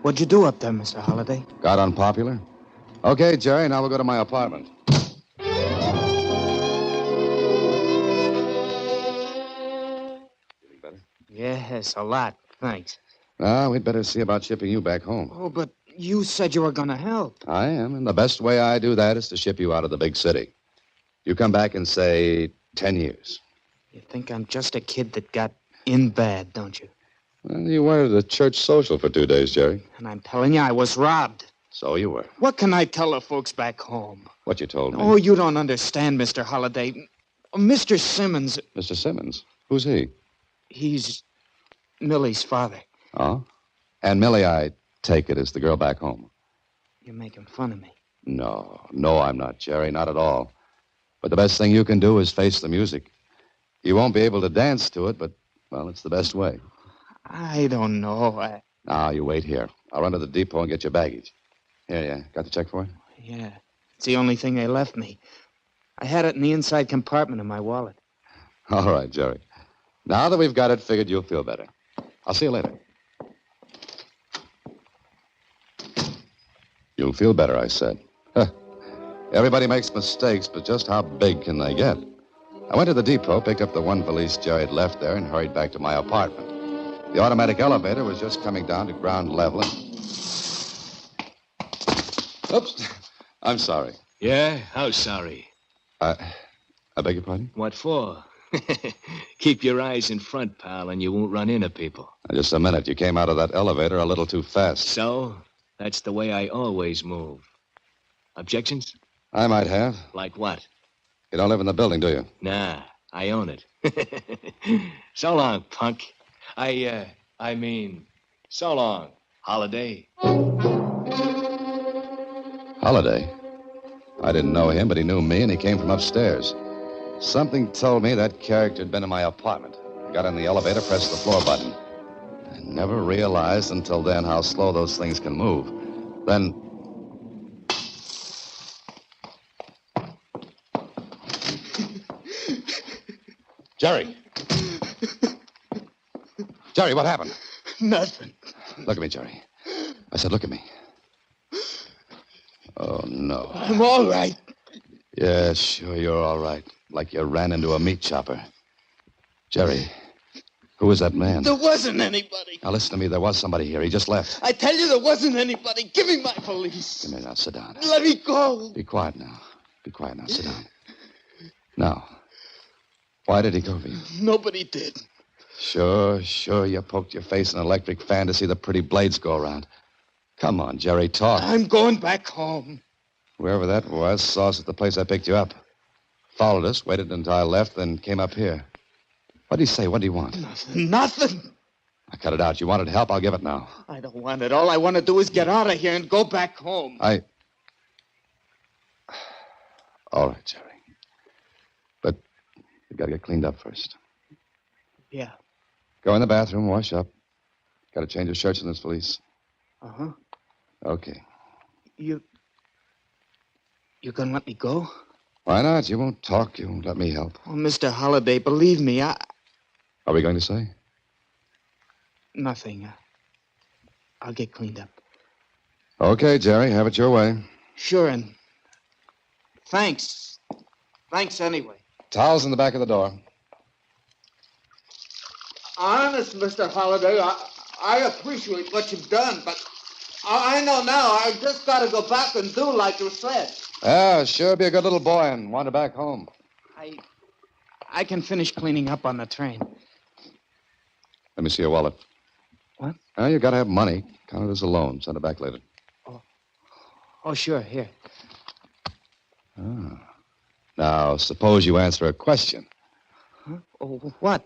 What'd you do up there, Mr. Holliday? Got unpopular? Okay, Jerry, now we'll go to my apartment. Feeling better? Yes, a lot. Thanks. Now, we'd better see about shipping you back home. Oh, but you said you were going to help. I am, and the best way I do that is to ship you out of the big city. You come back in, say, 10 years. You think I'm just a kid that got in bad, don't you? Well, you were at the church social for 2 days, Jerry. And I'm telling you, I was robbed. So you were. What can I tell the folks back home? What you told me. Oh, you don't understand, Mr. Holliday. Mr. Simmons. Mr. Simmons? Who's he? He's Millie's father. Oh? And Millie, I take it, is the girl back home. You're making fun of me. No, I'm not, Jerry, not at all. But the best thing you can do is face the music. You won't be able to dance to it, but, well, it's the best way. I don't know. Now, you wait here. I'll run to the depot and get your baggage. Here, yeah. Got the check for it? Yeah. It's the only thing they left me. I had it in the inside compartment of my wallet. All right, Jerry. Now that we've got it figured, you'll feel better. I'll see you later. You'll feel better, I said. Huh. Everybody makes mistakes, but just how big can they get? I went to the depot, picked up the one valise Jerry had left there, and hurried back to my apartment. The automatic elevator was just coming down to ground level and... Oops. I'm sorry. Yeah? How sorry? I beg your pardon? What for? Keep your eyes in front, pal, and you won't run into people. Now, just a minute. You came out of that elevator a little too fast. So? That's the way I always move. Objections? I might have. Like what? You don't live in the building, do you? Nah, I own it. So long, punk. I mean, so long, Holiday. Holiday? I didn't know him, but he knew me, and he came from upstairs. Something told me that character had been in my apartment. I got in the elevator, pressed the floor button. I never realized until then how slow those things can move. Then... Jerry! Jerry, what happened? Nothing. Look at me, Jerry. I said, look at me. Oh, no. I'm all right. Yeah, sure, you're all right. Like you ran into a meat chopper. Jerry, who was that man? There wasn't anybody. Now, listen to me. There was somebody here. He just left. I tell you, there wasn't anybody. Give me my police. Come here now. Sit down. Let me go. Be quiet now. Be quiet now. Sit down. Now, why did he go for you? Nobody did. Sure. You poked your face in an electric fan to see the pretty blades go around. Come on, Jerry, talk. I'm going back home. Whoever that was saw us at the place I picked you up. Followed us, waited until I left, then came up here. What did he say? What do you want? Nothing. I cut it out. You wanted help? I'll give it now. I don't want it. All I want to do is get out of here and go back home. All right, Jerry. But you got to get cleaned up first. Yeah. Go in the bathroom, wash up. Got to change your shirts in this valise. Uh-huh. Okay. You're gonna let me go? Why not? You won't talk. You won't let me help. Oh, Mr. Holliday, believe me, Are we going to say? Nothing. I'll get cleaned up. Okay, Jerry, have it your way. Sure, and thanks. Thanks anyway. Towels in the back of the door. Honest, Mr. Holliday, I appreciate what you've done, but I know now I just got to go back and do like you said. Yeah, sure be a good little boy and wander back home. I can finish cleaning up on the train. Let me see your wallet. What? Oh, you got to have money. Count it as a loan. Send it back later. Oh, sure. Here. Ah. Now, suppose you answer a question. Huh? Oh, what?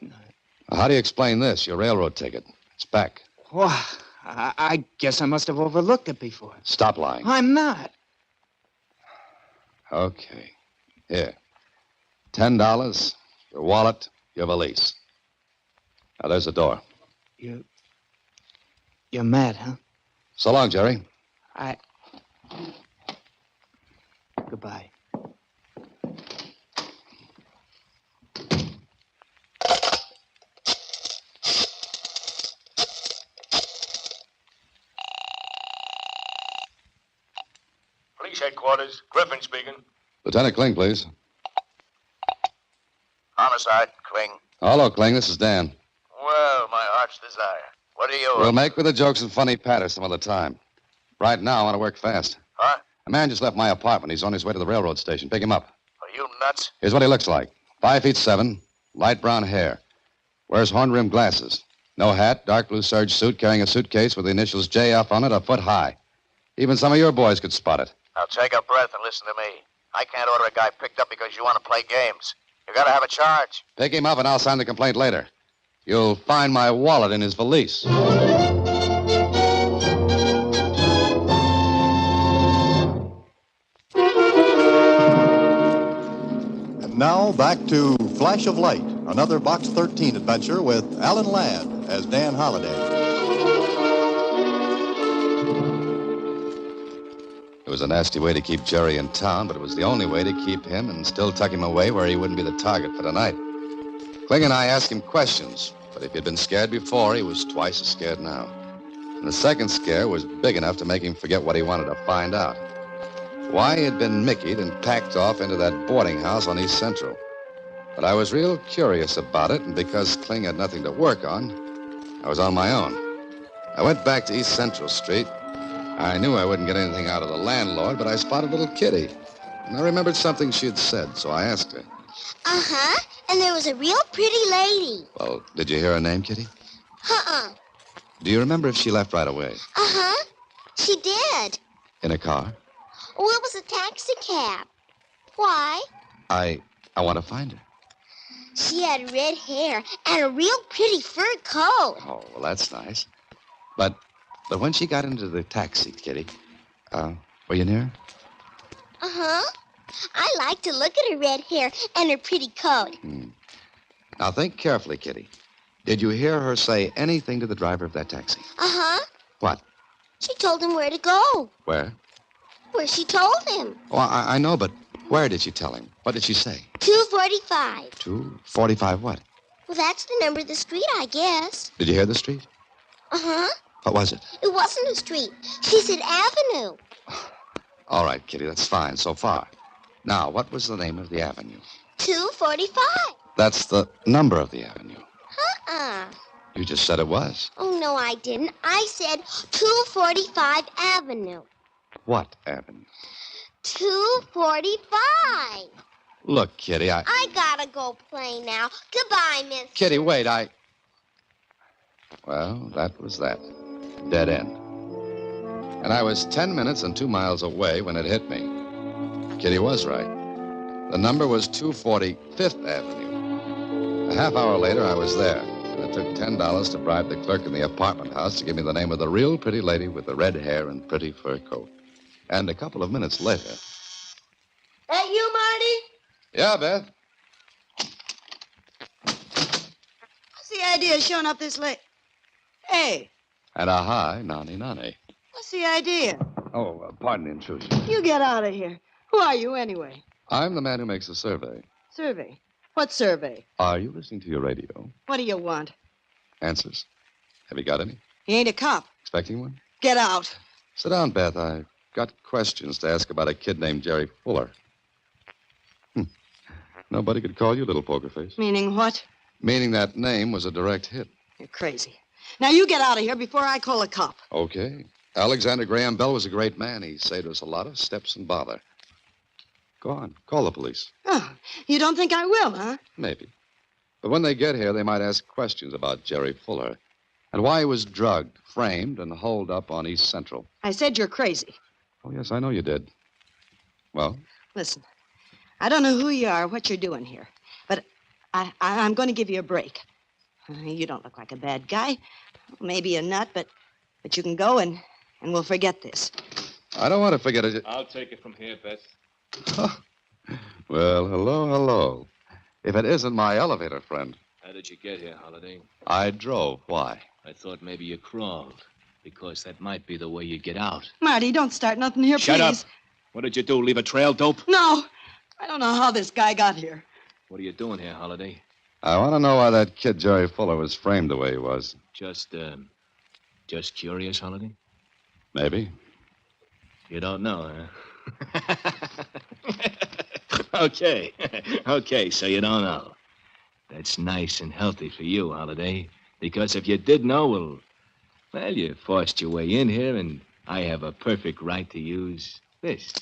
How do you explain this? Your railroad ticket. It's back. Oh, I guess I must have overlooked it before. Stop lying. I'm not. Okay. Here. $10, your wallet, your valise. Now, there's the door. You're mad, huh? So long, Jerry. Goodbye. Police headquarters. Griffin speaking. Lieutenant Kling, please. Homicide, Kling. Hello, Kling. This is Dan. Well, my heart's desire. What are you... We'll make with the jokes and funny patter some other time. Right now, I want to work fast. Huh? A man just left my apartment. He's on his way to the railroad station. Pick him up. Are you nuts? Here's what he looks like. 5'7", light brown hair. Wears horn-rimmed glasses. No hat, dark blue serge suit, carrying a suitcase with the initials JF on it, a foot high. Even some of your boys could spot it. Now take a breath and listen to me. I can't order a guy picked up because you want to play games. You gotta have a charge. Pick him up and I'll sign the complaint later. You'll find my wallet in his valise. And now back to Flash of Light, another Box 13 adventure with Alan Ladd as Dan Holliday. It was a nasty way to keep Jerry in town, but it was the only way to keep him and still tuck him away where he wouldn't be the target for the night. Kling and I asked him questions, but if he'd been scared before, he was twice as scared now. And the second scare was big enough to make him forget what he wanted to find out. Why he had been mickeyed and packed off into that boarding house on East Central. But I was real curious about it, and because Kling had nothing to work on, I was on my own. I went back to East Central Street. I knew I wouldn't get anything out of the landlord, but I spotted little Kitty. And I remembered something she had said, so I asked her. Uh-huh. And there was a real pretty lady. Well, did you hear her name, Kitty? Uh-uh. Do you remember if she left right away? Uh-huh. She did. In a car? Oh, it was a taxi cab. Why? I want to find her. She had red hair and a real pretty fur coat. Oh, well, that's nice. But when she got into the taxi, Kitty, were you near her? Uh-huh. I like to look at her red hair and her pretty coat. Now, think carefully, Kitty. Did you hear her say anything to the driver of that taxi? Uh-huh. What? She told him where to go. Where? Where she told him. Oh, I know, but where did she tell him? What did she say? 245. 245 what? Well, that's the number of the street, I guess. Did you hear the street? Uh-huh. What was it? It wasn't a street. She said avenue. All right, Kitty, that's fine so far. Now, what was the name of the avenue? 245. That's the number of the avenue. Uh-uh. You just said it was. Oh, no, I didn't. I said 245 Avenue. What avenue? 245. Look, Kitty, I gotta go play now. Goodbye, Miss. Kitty, wait, Well, that was that. Dead end. And I was 10 minutes and 2 miles away when it hit me. Kitty was right. The number was 245th Avenue. A half hour later, I was there. And it took $10 to bribe the clerk in the apartment house to give me the name of the real pretty lady with the red hair and pretty fur coat. And a couple of minutes later... That you, Marty? Yeah, Beth? What's the idea of showing up this late? Hey, And a hi, nani. what's the idea? Oh, pardon the intrusion. You get out of here. Who are you, anyway? I'm the man who makes the survey. Survey. What survey? Are you listening to your radio? What do you want? Answers. Have you got any? He ain't a cop. Expecting one? Get out. Sit down, Beth. I've got questions to ask about a kid named Jerry Fuller. Nobody could call you Little Poker Face. Meaning what? Meaning that name was a direct hit. You're crazy. Now you get out of here before I call a cop. Okay. Alexander Graham Bell was a great man. He saved us a lot of steps and bother. Go on. Call the police. Oh, you don't think I will, huh? Maybe. But when they get here, they might ask questions about Jerry Fuller and why he was drugged, framed, and holed up on East Central. I said you're crazy. Oh, yes, I know you did. Well? Listen, I don't know who you are or what you're doing here, but I'm going to give you a break. You don't look like a bad guy. Maybe a nut, but you can go and we'll forget this. I don't want to forget it. I'll take it from here, Beth. Well, hello. If it isn't my elevator friend. How did you get here, Holiday? I drove. Why? I thought maybe you crawled, because that might be the way you get out. Marty, don't start nothing here, Shut please. up. What did you do, leave a trail, dope? No. I don't know how this guy got here. What are you doing here, Holiday? I want to know why that kid Jerry Fuller was framed the way he was. Just curious, Holiday? Maybe. You don't know, huh? Okay. Okay, so you don't know. That's nice and healthy for you, Holiday. Because if you did know, well, you forced your way in here, and I have a perfect right to use this.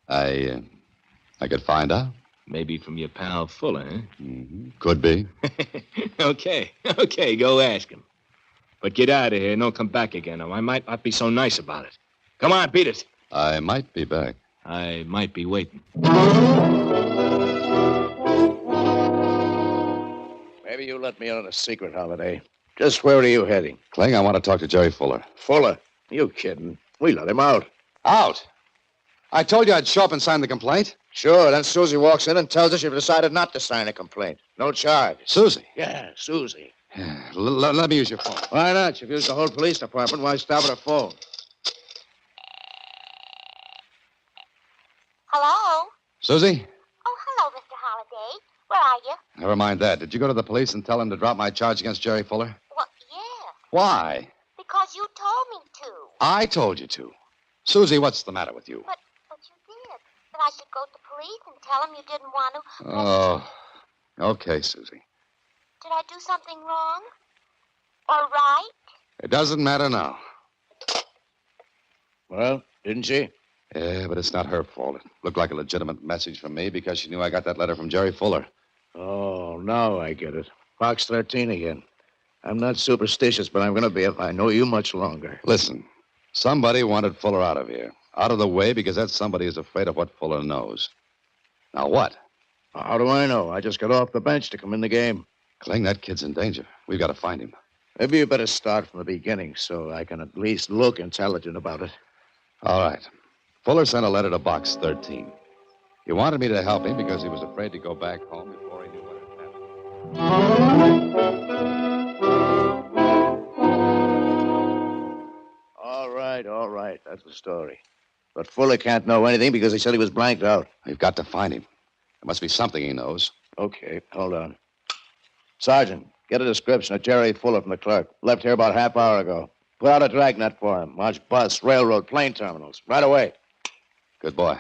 I could find out. Maybe from your pal Fuller, huh? Mm-hmm. Could be. Okay, go ask him. But get out of here and don't come back again, or I might not be so nice about it. Come on, beat it. I might be back. I might be waiting. Maybe you let me in on a secret, Holiday. Just where are you heading? Kling, I want to talk to Jerry Fuller. Fuller? You kidding? We let him out. Out? I told you I'd show up and sign the complaint. Sure, then Susie walks in and tells us you've decided not to sign a complaint. No charge. Susie? Yeah, Susie. Let me use your phone. Why not? You've used the whole police department. Why stop at a phone? Hello? Susie? Oh, hello, Mr. Holliday. Where are you? Never mind that. Did you go to the police and tell them to drop my charge against Jerry Fuller? Well, yeah. Why? Because you told me to. I told you to. Susie, what's the matter with you? But you did. That I should go to the police and tell them you didn't want to. Oh, okay, Susie. Did I do something wrong? Or right? It doesn't matter now. Well, didn't she? Yeah, but it's not her fault. It looked like a legitimate message from me because she knew I got that letter from Jerry Fuller. Oh, now I get it. Box 13 again. I'm not superstitious, but I'm going to be if I know you much longer. Listen, somebody wanted Fuller out of here. Out of the way because that somebody is afraid of what Fuller knows. Now what? How do I know? I just got off the bench to come in the game. Kling, that kid's in danger. We've got to find him. Maybe you better start from the beginning so I can at least look intelligent about it. All right. Fuller sent a letter to Box 13. He wanted me to help him because he was afraid to go back home before he knew what had happened. All right. That's the story. But Fuller can't know anything because he said he was blanked out. We've got to find him. There must be something he knows. Okay, hold on. Sergeant, get a description of Jerry Fuller from the clerk. Left here about half hour ago. Put out a dragnet for him. Watch bus, railroad, plane terminals. Right away. Good boy.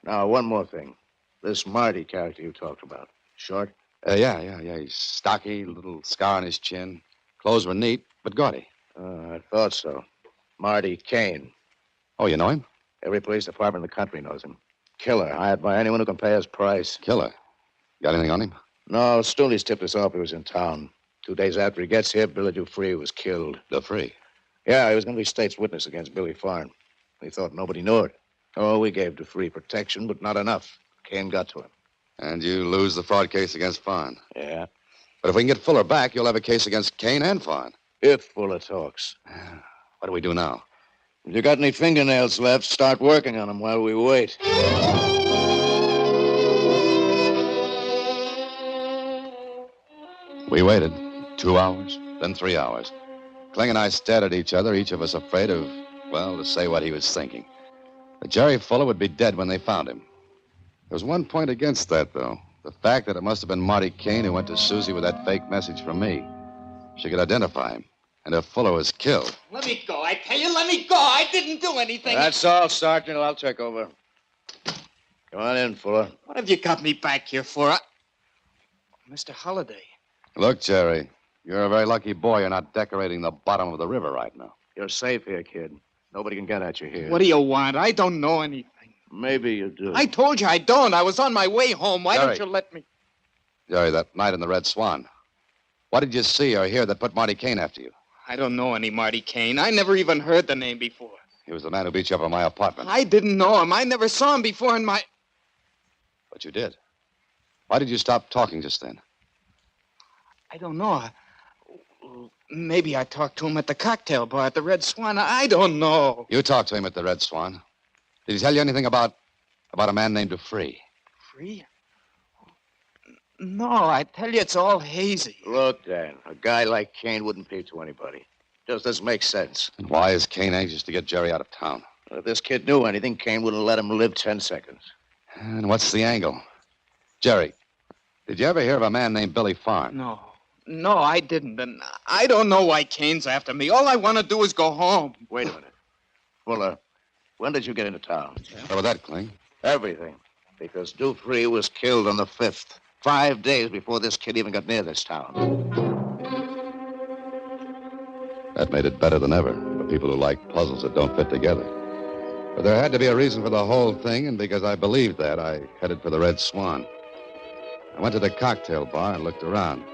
Now, one more thing. This Marty character you talked about. Short? Yeah. He's stocky, little scar on his chin. Clothes were neat, but gaudy. I thought so. Marty Kane. Oh, you know him? Every police department in the country knows him. Killer, hired by anyone who can pay his price. Killer? Got anything on him? No, Stooley's tipped us off he was in town. 2 days after he gets here, Billy Dufresne was killed. Dufresne? Yeah, he was going to be state's witness against Billy Farn. We thought nobody knew it. Oh, we gave Dufresne protection, but not enough. Kane got to him. And you lose the fraud case against Farn. Yeah. But if we can get Fuller back, you'll have a case against Kane and Farn. If Fuller talks. What do we do now? If you got any fingernails left, start working on them while we wait. We waited 2 hours, then 3 hours. Kling and I stared at each other, each of us afraid of, well, to say what he was thinking. That Jerry Fuller would be dead when they found him. There was one point against that, though. The fact that it must have been Marty Kane who went to Susie with that fake message from me. She could identify him. And if Fuller was killed. Let me go. I tell you, let me go. I didn't do anything. That's all, Sergeant. I'll take over. Come on in, Fuller. What have you got me back here for? Mr. Holliday. Look, Jerry, you're a very lucky boy you're not decorating the bottom of the river right now. You're safe here, kid. Nobody can get at you here. What do you want? I don't know anything. Maybe you do. I told you I don't. I was on my way home. Why Jerry. don't you let me? Jerry, that night in the Red Swan. What did you see or hear that put Marty Kane after you? I don't know any Marty Kane. I never even heard the name before. He was the man who beat you up in my apartment. I didn't know him. I never saw him before in my... But you did. Why did you stop talking just then? I don't know. Maybe I talked to him at the cocktail bar at the Red Swan. I don't know. You talked to him at the Red Swan. Did he tell you anything about a man named Dupree? Free? No, I tell you, it's all hazy. Look, Dan, a guy like Kane wouldn't pay to anybody. Just doesn't make sense. And why is Kane anxious to get Jerry out of town? If this kid knew anything, Kane wouldn't let him live 10 seconds. And what's the angle? Jerry, did you ever hear of a man named Billy Farn? No, I didn't. And I don't know why Kane's after me. All I want to do is go home. Wait a minute. Fuller, when did you get into town? What about that, Kling? Everything. Because Dupree was killed on the 5th. 5 days before this kid even got near this town. That made it better than ever for people who like puzzles that don't fit together. But there had to be a reason for the whole thing, and because I believed that, I headed for the Red Swan. I went to the cocktail bar and looked around.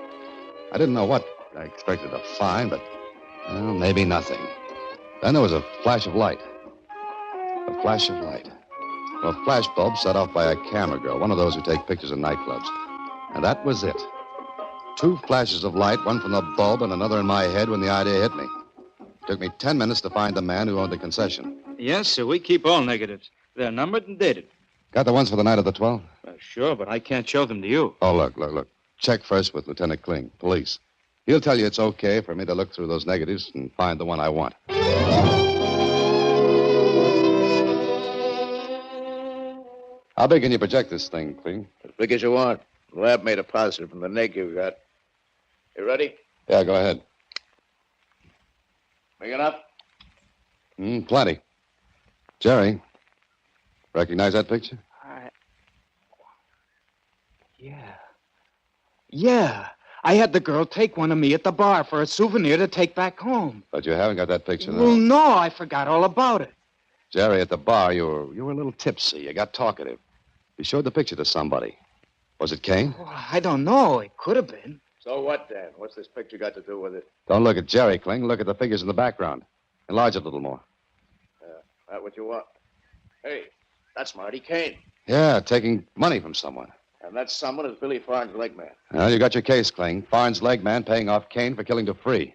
I didn't know what I expected to find, but, well, maybe nothing. Then there was a flash of light. A flash of light. A flash bulb set off by a camera girl, one of those who take pictures in nightclubs. And that was it. 2 flashes of light, one from the bulb and another in my head when the idea hit me. It took me 10 minutes to find the man who owned the concession. Yes, sir. We keep all negatives. They're numbered and dated. Got the ones for the night of the 12th? Sure, but I can't show them to you. Oh, look. Check first with Lieutenant Kling, police. He'll tell you it's okay for me to look through those negatives and find the one I want. How big can you project this thing, Kling? As big as you want. The lab made a positive from the negative you got. You ready? Yeah, go ahead. Big enough? Plenty. Jerry, recognize that picture? Yeah. I had the girl take one of me at the bar for a souvenir to take back home. But you haven't got that picture, though. Well, no, I forgot all about it. Jerry, at the bar, you were a little tipsy. You got talkative. You showed the picture to somebody. Was it Kane? Oh, I don't know. It could have been. So what, Dan? What's this picture got to do with it? Don't look at Jerry, Kling. Look at the figures in the background. Enlarge it a little more. That what you want? Hey, that's Marty Kane. Yeah, taking money from someone. And that someone is Billy Farn's leg man. Well, you got your case, Kling. Farn's leg man paying off Kane for killing Dupree.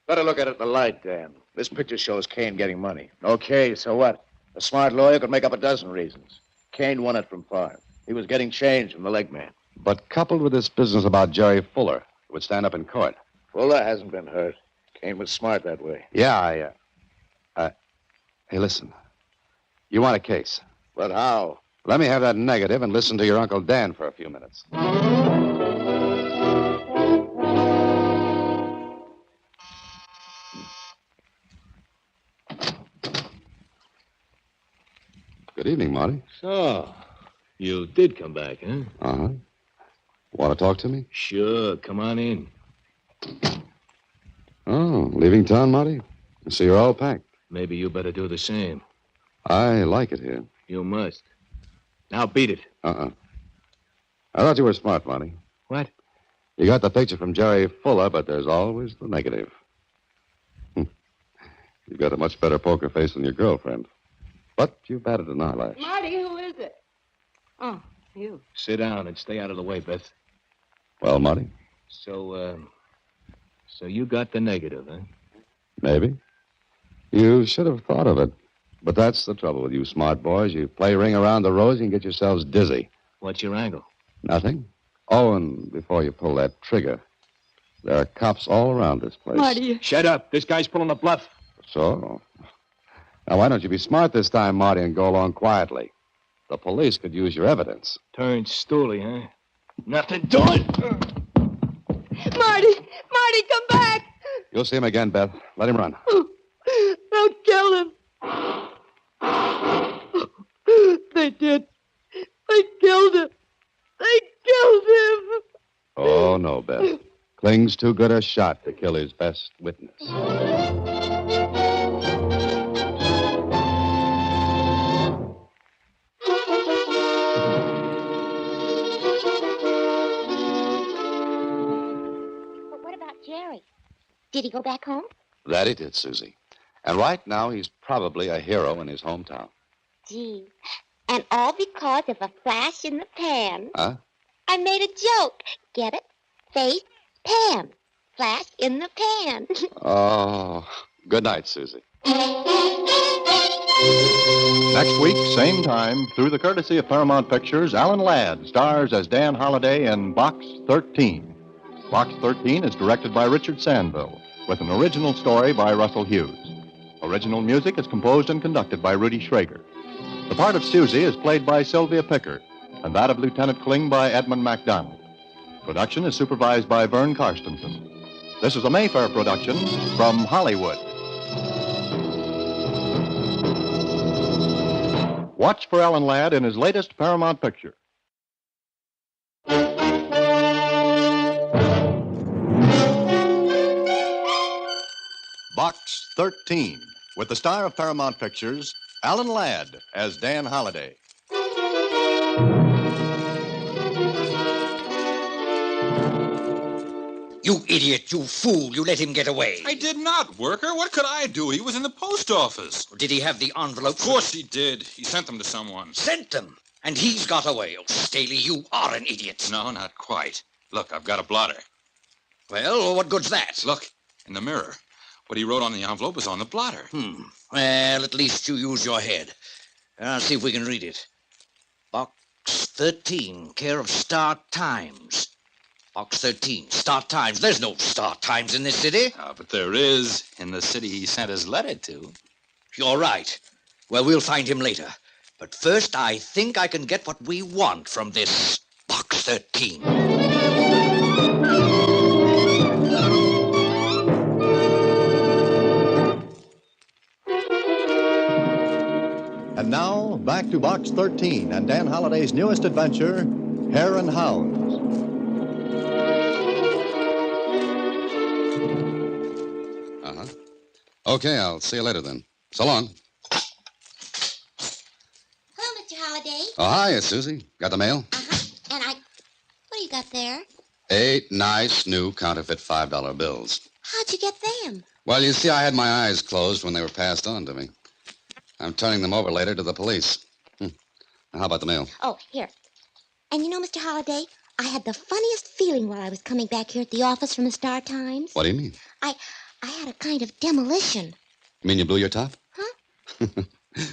Better look at it in the light, Dan. This picture shows Kane getting money. Okay, so what? A smart lawyer could make up a dozen reasons. Kane won it from Farn. He was getting change from the leg man. But coupled with this business about Jerry Fuller, it would stand up in court. Fuller hasn't been hurt. Kane was smart that way. Yeah, hey, listen. You want a case. But how? Let me have that negative and listen to your Uncle Dan for a few minutes. Good evening, Marty. So, you did come back, huh? Uh-huh. Want to talk to me? Sure, come on in. Oh, leaving town, Marty? I see you're all packed. Maybe you better do the same. I like it here. You must. Now beat it. I thought you were smart, Marty. What? You got the picture from Jerry Fuller, but there's always the negative. You've got a much better poker face than your girlfriend. But you've batted an eyelash. Marty, who is it? Oh, you. Sit down and stay out of the way, Beth. Well, Marty? So you got the negative, huh? Maybe. You should have thought of it. But that's the trouble with you smart boys. You play ring around the rosy and get yourselves dizzy. What's your angle? Nothing. Oh, and before you pull that trigger, there are cops all around this place. Marty. Shut up. This guy's pulling a bluff. So? Now, why don't you be smart this time, Marty, and go along quietly? The police could use your evidence. Turned stooly, huh? Nothing doing. Marty! Marty, come back! You'll see him again, Beth. Let him run. Don't kill him. They did. They killed him. They killed him. Oh, no, Beth. Kling's too good a shot to kill his best witness. But what about Jerry? Did he go back home? That he did, Susie. And right now, he's probably a hero in his hometown. Gee. And all because of a flash in the pan. Huh? I made a joke. Get it? Face, pan. Flash in the pan. Oh, good night, Susie. Next week, same time, through the courtesy of Paramount Pictures, Alan Ladd stars as Dan Holliday in Box 13. Box 13 is directed by Richard Sandville, with an original story by Russell Hughes. Original music is composed and conducted by Rudy Schrager. The part of Susie is played by Sylvia Pickard, and that of Lieutenant Kling by Edmund MacDonald. Production is supervised by Vern Karstensen. This is a Mayfair production from Hollywood. Watch for Alan Ladd in his latest Paramount picture. Box 13, with the star of Paramount Pictures, Alan Ladd as Dan Holliday. You idiot, you fool, you let him get away. I did not, Worker. What could I do? He was in the post office. Did he have the envelopes? Of course he did. He sent them to someone. Sent them? And he's got away. Oh, Staley, you are an idiot. No, not quite. Look, I've got a blotter. Well, what good's that? Look, in the mirror. What he wrote on the envelope is on the blotter. Well, at least you use your head. I'll see if we can read it. Box 13, care of Star Times. Box 13, Star Times. There's no Star Times in this city. But there is in the city he sent his letter to. You're right. Well, we'll find him later. But first, I think I can get what we want from this Box 13. And now, back to Box 13 and Dan Holliday's newest adventure, Hare and Hounds. Okay, I'll see you later then. So long. Hello, Mr. Holliday. Oh, hi, Susie. Got the mail? And what do you got there? 8 nice new counterfeit $5 bills. How'd you get them? Well, you see, I had my eyes closed when they were passed on to me. I'm turning them over later to the police. Now, how about the mail? Oh, here. And you know, Mr. Holliday, I had the funniest feeling while I was coming back here at the office from the Star Times. What do you mean? I had a kind of demolition. You mean you blew your top? Huh?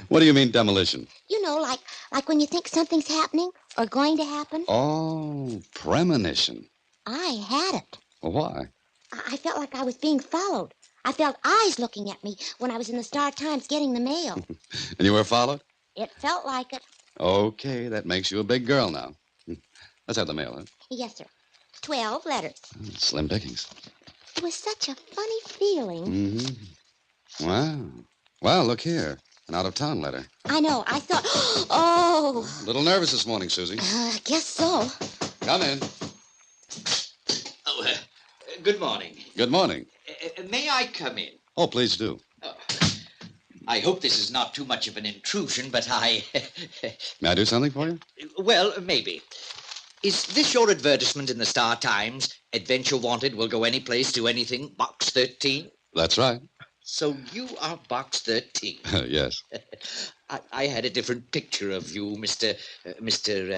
What do you mean, demolition? You know, like when you think something's happening or going to happen. Oh, premonition. I had it. Well, why? I felt like I was being followed. I felt eyes looking at me when I was in the Star Times getting the mail. And you were followed? It felt like it. Okay, that makes you a big girl now. Let's have the mail, huh? Yes, sir. 12 letters. Slim pickings. It was such a funny feeling. Mm-hmm. Wow. Well, look here. An out-of-town letter. I know. I thought, oh. A little nervous this morning, Susie. I guess so. Come in. Oh, good morning. Good morning. May I come in? Oh, please do. I hope this is not too much of an intrusion, but I... May I do something for you? Well, maybe. Is this your advertisement in the Star Times? Adventure Wanted will go any place, do anything, Box 13? That's right. So you are Box 13. Yes. I had a different picture of you, Mr.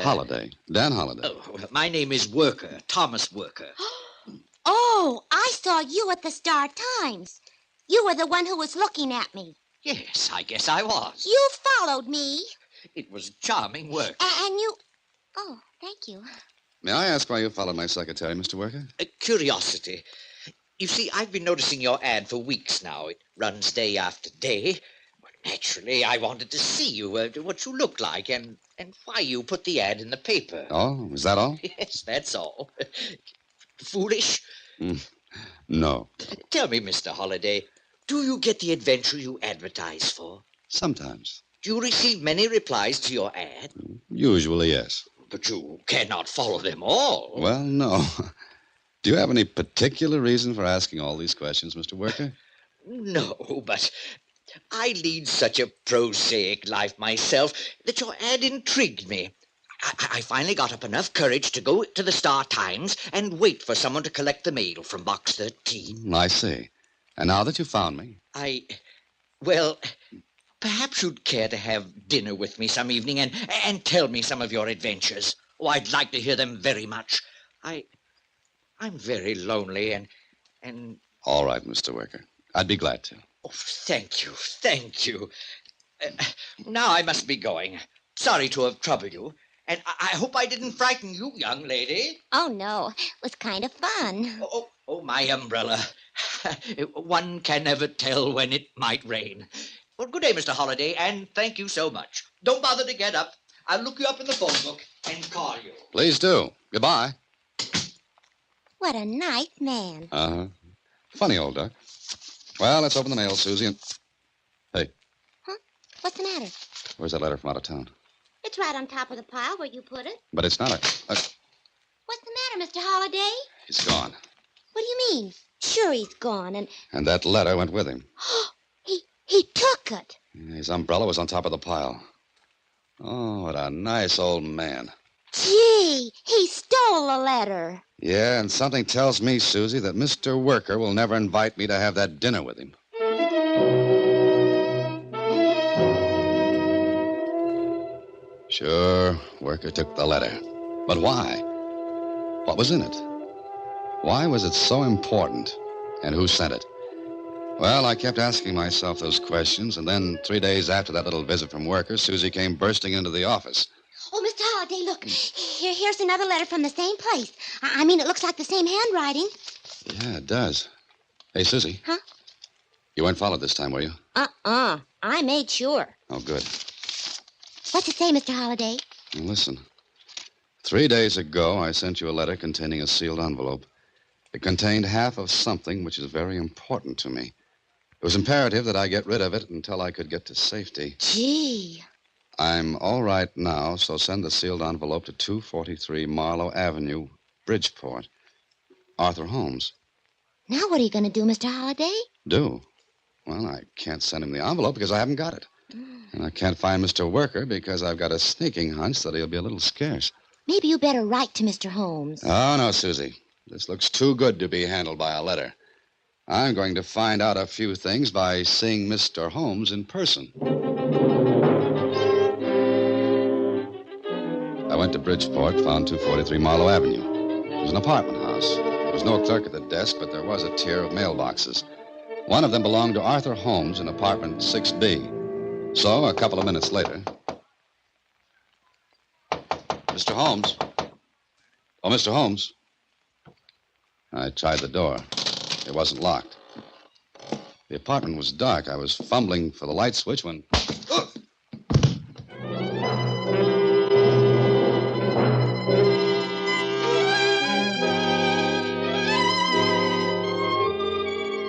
Holliday. Dan Holliday. Oh, my name is Worker, Thomas Worker. Oh, I saw you at the Star Times. You were the one who was looking at me. Yes, I guess I was. You followed me. It was charming work. And you... Oh, thank you. May I ask why you followed my secretary, Mr. Worker? Actually, I wanted to see you, what you look like, and why you put the ad in the paper. Oh, is that all? Yes, that's all. Foolish? No. Tell me, Mr. Holliday, do you get the adventure you advertise for? Sometimes. Do you receive many replies to your ad? Usually, yes. But you cannot follow them all. Well, no. Do you have any particular reason for asking all these questions, Mr. Worker? No, but I lead such a prosaic life myself that your ad intrigued me. I finally got up enough courage to go to the Star-Times and wait for someone to collect the mail from Box 13. I see. And now that you found me, Well, perhaps you'd care to have dinner with me some evening and tell me some of your adventures. Oh, I'd like to hear them very much. I'm very lonely and... All right, Mr. Worker. I'd be glad to. Oh, thank you. Now I must be going. Sorry to have troubled you. And I hope I didn't frighten you, young lady. Oh, no. It was kind of fun. Oh, my umbrella. One can never tell when it might rain. Well, good day, Mr. Holliday, and thank you so much. Don't bother to get up. I'll look you up in the phone book and call you. Please do. Goodbye. What a nice man. Uh-huh. Funny old duck. Well, let's open the mail, Susie, and... Hey, Huh? What's the matter? where's that letter from out of town? It's right on top of the pile where you put it. But it's not a... What's the matter, Mr. Holliday? He's gone. What do you mean? Sure he's gone, and And that letter went with him. he took it. His umbrella was on top of the pile. Oh, what a nice old man. Gee, he stole a letter. Yeah, and something tells me, Susie, that Mr. Worker will never invite me to have that dinner with him. Sure, Worker took the letter. But why? What was in it? Why was it so important? And who sent it? Well, I kept asking myself those questions, and then 3 days after that little visit from Worker, Susie came bursting into the office. Oh, Mr. Holliday, look. Here's another letter from the same place. I mean, it looks like the same handwriting. Yeah, it does. Hey, Susie. Huh? You weren't followed this time, were you? I made sure. Oh, good. What's it say, Mr. Holliday? Now, listen. 3 days ago, I sent you a letter containing a sealed envelope. It contained half of something which is very important to me. It was imperative that I get rid of it until I could get to safety. Gee. I'm all right now, so send the sealed envelope to 243 Marlowe Avenue, Bridgeport. Arthur Holmes. Now what are you going to do, Mr. Holliday? Do? Well, I can't send him the envelope because I haven't got it. And I can't find Mr. Worker because I've got a sneaking hunch that he'll be a little scarce. Maybe you better write to Mr. Holmes. Oh, no, Susie. This looks too good to be handled by a letter. I'm going to find out a few things by seeing Mr. Holmes in person. I went to Bridgeport, found 243 Marlowe Avenue. It was an apartment house. There was no clerk at the desk, but there was a tier of mailboxes. One of them belonged to Arthur Holmes in apartment 6B. So, a couple of minutes later... Mr. Holmes? Oh, Mr. Holmes? I tried the door. It wasn't locked. The apartment was dark. I was fumbling for the light switch when...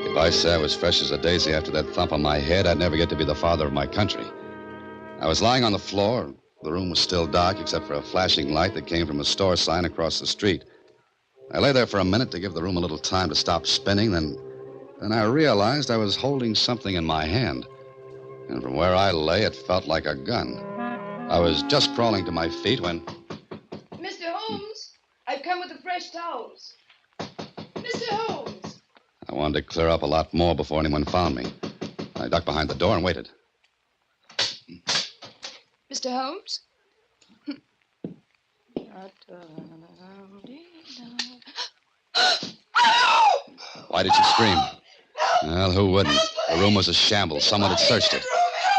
If I say I was fresh as a daisy after that thump on my head, I'd never get to be the father of my country. I was lying on the floor. The room was still dark except for a flashing light that came from a store sign across the street. I lay there for a minute to give the room a little time to stop spinning, then I realized I was holding something in my hand. And from where I lay, it felt like a gun. I was just crawling to my feet when... Mr. Holmes, I've come with the fresh towels. Mr. Holmes! I wanted to clear up a lot more before anyone found me. I ducked behind the door and waited. Mr. Holmes? Why did you scream? Well, who wouldn't? The room was a shambles. Someone had searched it.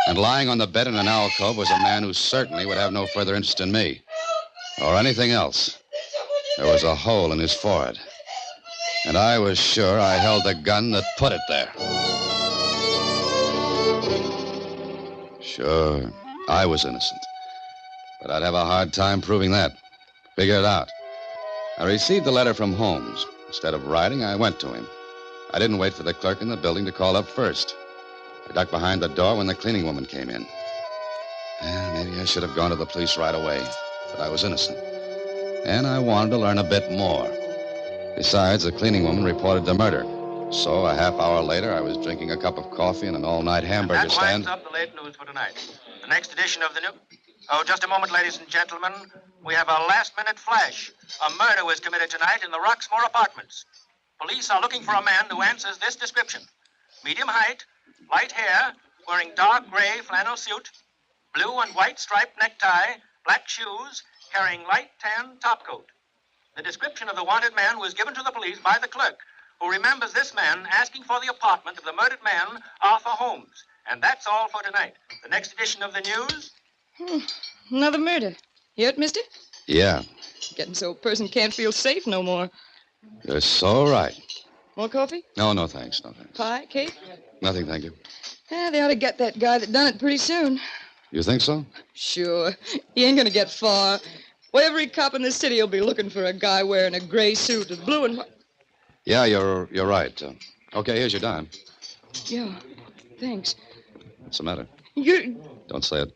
And lying on the bed in an alcove was a man who certainly would have no further interest in me. Or anything else. There was a hole in his forehead. And I was sure I held the gun that put it there. Sure, I was innocent. But I'd have a hard time proving that. Figure it out. I received the letter from Holmes. Instead of writing, I went to him. I didn't wait for the clerk in the building to call up first. I ducked behind the door when the cleaning woman came in. Maybe I should have gone to the police right away, but I was innocent. And I wanted to learn a bit more. Besides, the cleaning woman reported the murder. So a half hour later, I was drinking a cup of coffee in an all-night hamburger stand. That winds up the late news for tonight. The next edition of the new... Oh, just a moment, ladies and gentlemen. We have a last-minute flash. A murder was committed tonight in the Roxmore Apartments. Police are looking for a man who answers this description. Medium height, light hair, wearing dark gray flannel suit, blue and white striped necktie, black shoes, carrying light tan topcoat. The description of the wanted man was given to the police by the clerk, who remembers this man asking for the apartment of the murdered man, Arthur Holmes. And that's all for tonight. The next edition of the news... Another murder. Hear it, mister? Yeah, Getting so a person can't feel safe no more. you're so right. More coffee? No, thanks. No, thanks. Pie? Cake? Nothing, thank you. They ought to get that guy that done it pretty soon. You think so? Sure. He ain't gonna get far. Well, every cop in the city will be looking for a guy wearing a gray suit with blue and white. Yeah, you're right. Okay, here's your dime. Yeah, thanks. What's the matter? You... Don't say it.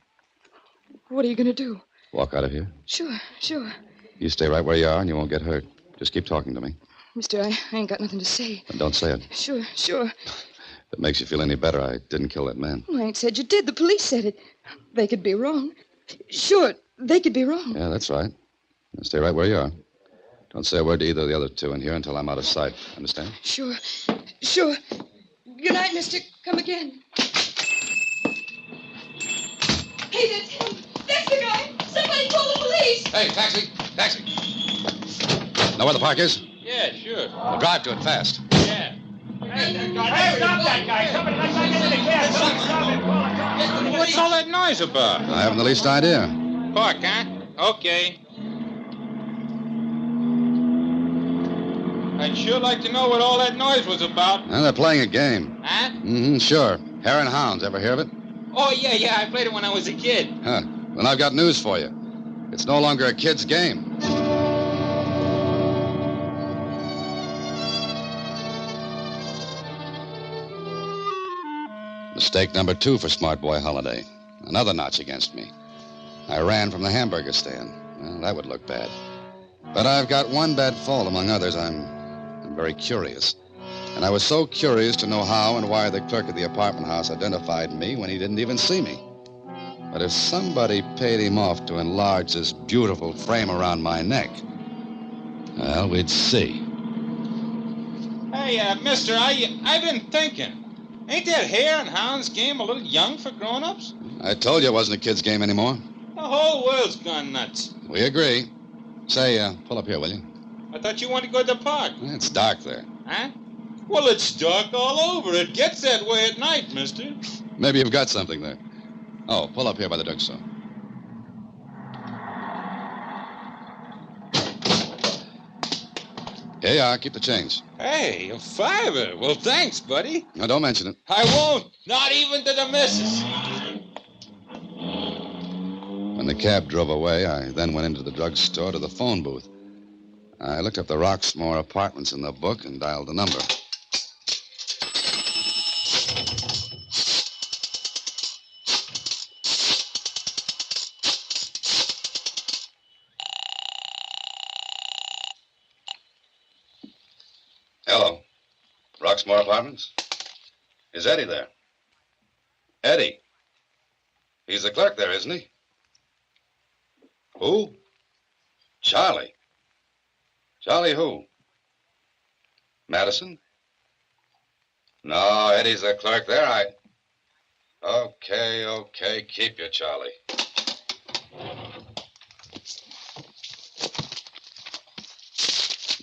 What are you gonna do? Walk out of here. Sure. You stay right where you are and you won't get hurt. Just keep talking to me. Mister, I ain't got nothing to say. And don't say it. Sure. If it makes you feel any better, I didn't kill that man. I ain't said you did. The police said it. They could be wrong. Sure, they could be wrong. Yeah, that's right. Now stay right where you are. Don't say a word to either of the other two in here until I'm out of sight. Understand? Sure. Good night, mister. Come again. Hey, that's him. That's the guy. Somebody call the police. Hey, taxi. Know where the park is? Yeah, sure. We'll drive to it fast. Yeah. Hey, stop that guy. Somebody let that get in the cab. Stop it. What's all that noise about? I haven't the least idea. Park, huh? Okay. I'd sure like to know what all that noise was about. And they're playing a game. Huh? Mm-hmm, sure. Hare and Hounds. Ever hear of it? Oh, yeah. I played it when I was a kid. Huh. Then I've got news for you. It's no longer a kid's game. Mistake number 2 for Smart Boy Holiday. Another notch against me. I ran from the hamburger stand. Well, that would look bad. But I've got one bad fault among others. I'm very curious. And I was so curious to know how and why the clerk at the apartment house identified me when he didn't even see me. But if somebody paid him off to enlarge this beautiful frame around my neck, well, we'd see. Hey, mister, I've been thinking. Ain't that Hare and Hounds game a little young for grown-ups? I told you it wasn't a kid's game anymore. The whole world's gone nuts. We agree. Say, pull up here, will you? I thought you wanted to go to the park. It's dark there. Huh? Well, it's dark all over. It gets that way at night, mister. Maybe you've got something there. Oh, pull up here by the drugstore. Here you are. Keep the change. Hey, a $5. Well, thanks, buddy. No, don't mention it. I won't. Not even to the missus. When the cab drove away, I then went into the drugstore to the phone booth. I looked up the Roxmore Apartments in the book and dialed the number. Hello. Roxmore Apartments? Is Eddie there? Eddie? He's the clerk there, isn't he? Who? Charlie. Charlie who? Madison? No, Eddie's the clerk there. Okay. Keep you, Charlie.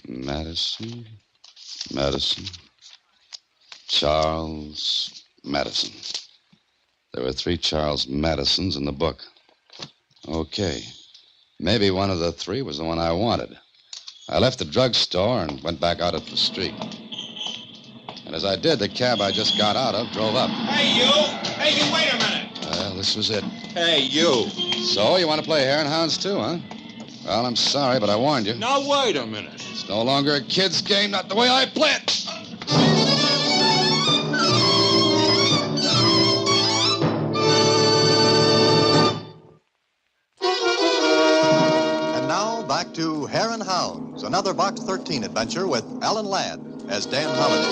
Madison. Charles Madison. There were 3 Charles Madisons in the book. Okay. Maybe one of the 3 was the one I wanted. I left the drugstore and went back out at the street. And as I did, the cab I just got out of drove up. Hey, you, wait a minute. Well, this was it. Hey, you. So, you want to play hare and hounds too, huh? Well, I'm sorry, but I warned you. Now, wait a minute. It's no longer a kid's game, not the way I play it. And now, back to Hare and Hounds, another Box 13 adventure with Alan Ladd as Dan Holliday.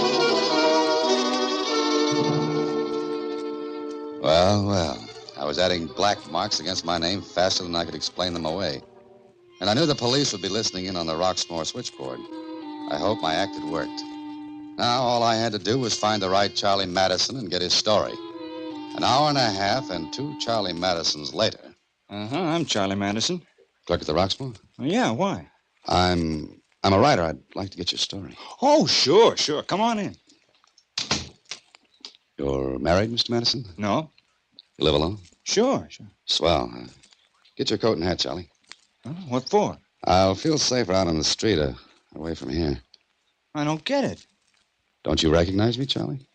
Well. I was adding black marks against my name faster than I could explain them away. And I knew the police would be listening in on the Roxmore switchboard. I hope my act had worked. Now, all I had to do was find the right Charlie Madison and get his story. An hour and a half and 2 Charlie Madisons later. I'm Charlie Madison. Clerk at the Roxmore? Yeah, why? I'm a writer. I'd like to get your story. Oh, sure. Come on in. You're married, Mr. Madison? No. You live alone? Sure. Swell. Get your coat and hat, Charlie. What for? I'll feel safer out on the street, away from here. I don't get it. Don't you recognize me, Charlie?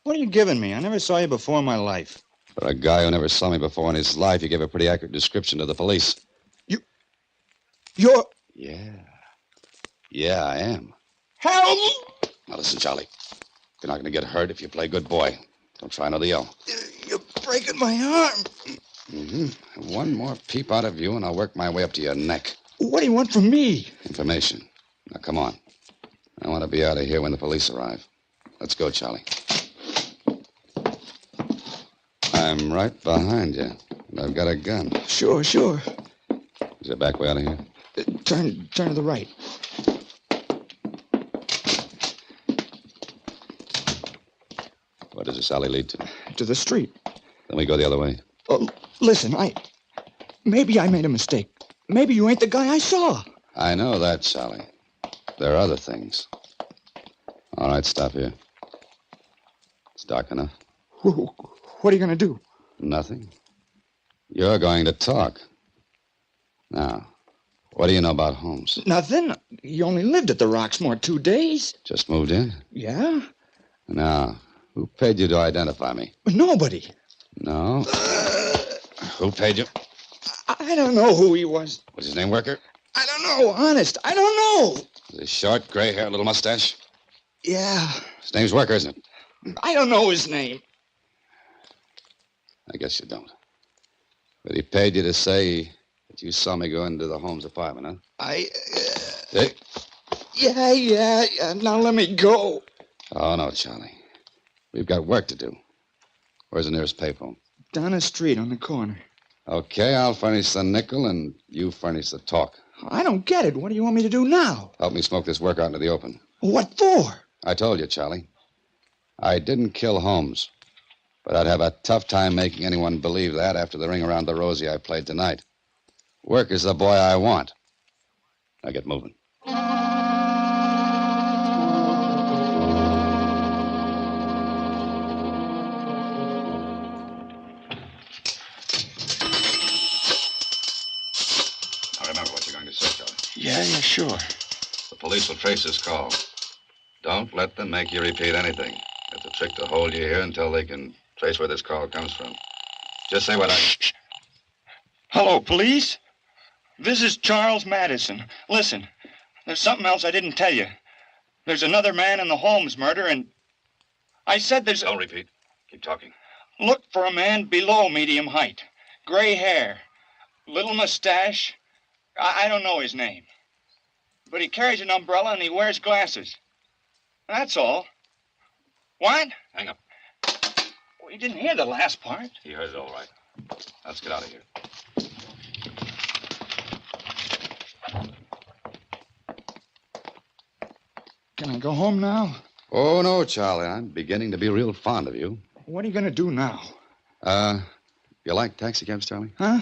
What are you giving me? I never saw you before in my life. For a guy who never saw me before in his life, you gave a pretty accurate description to the police. You're... Yeah, I am. Help! Now listen, Charlie. You're not going to get hurt if you play good boy. Don't try another yell. You're breaking my arm. Mm-hmm. One more peep out of you, and I'll work my way up to your neck. What do you want from me? Information. Now, come on. I want to be out of here when the police arrive. Let's go, Charlie. I'm right behind you, and I've got a gun. Sure. Is there a back way out of here? Turn to the right. Where does this alley lead to? To the street. Then we go the other way. Oh, listen, maybe I made a mistake. Maybe you ain't the guy I saw. I know that, Charlie. There are other things. All right, stop here. It's dark enough. What are you going to do? Nothing. You're going to talk. Now, what do you know about Holmes? Nothing. You only lived at the Roxmore 2 days. Just moved in? Yeah? Now, who paid you to identify me? Nobody. No? Who paid you? I don't know who he was. Was his name Worker? I don't know, honest. I don't know. Is he short, gray hair, little mustache? Yeah. His name's Worker, isn't it? I don't know his name. I guess you don't. But he paid you to say that you saw me go into the Holmes apartment, huh? Hey? Yeah. Now let me go. Oh, no, Charlie. We've got work to do. Where's the nearest payphone? Down the street on the corner. Okay, I'll furnish the nickel and you furnish the talk. I don't get it. What do you want me to do now? Help me smoke this work out into the open. What for? I told you, Charlie. I didn't kill Holmes. But I'd have a tough time making anyone believe that after the ring around the rosy I played tonight. Work is the boy I want. Now get moving. Now remember what you're going to say, Charlie. Yeah, sure. The police will trace this call. Don't let them make you repeat anything. It's a trick to hold you here until they can trace where this call comes from. Just say what I... Hello, police? This is Charles Madison. Listen, there's something else I didn't tell you. There's another man in the Holmes murder, and I said there's... Don't repeat. Keep talking. Look for a man below medium height. Gray hair. Little mustache. I don't know his name. But he carries an umbrella and he wears glasses. That's all. What? Hang up. Well, you didn't hear the last part. He heard it all right. Let's get out of here. Can I go home now? Oh, no, Charlie. I'm beginning to be real fond of you. What are you going to do now? You like taxicabs, Charlie? Huh?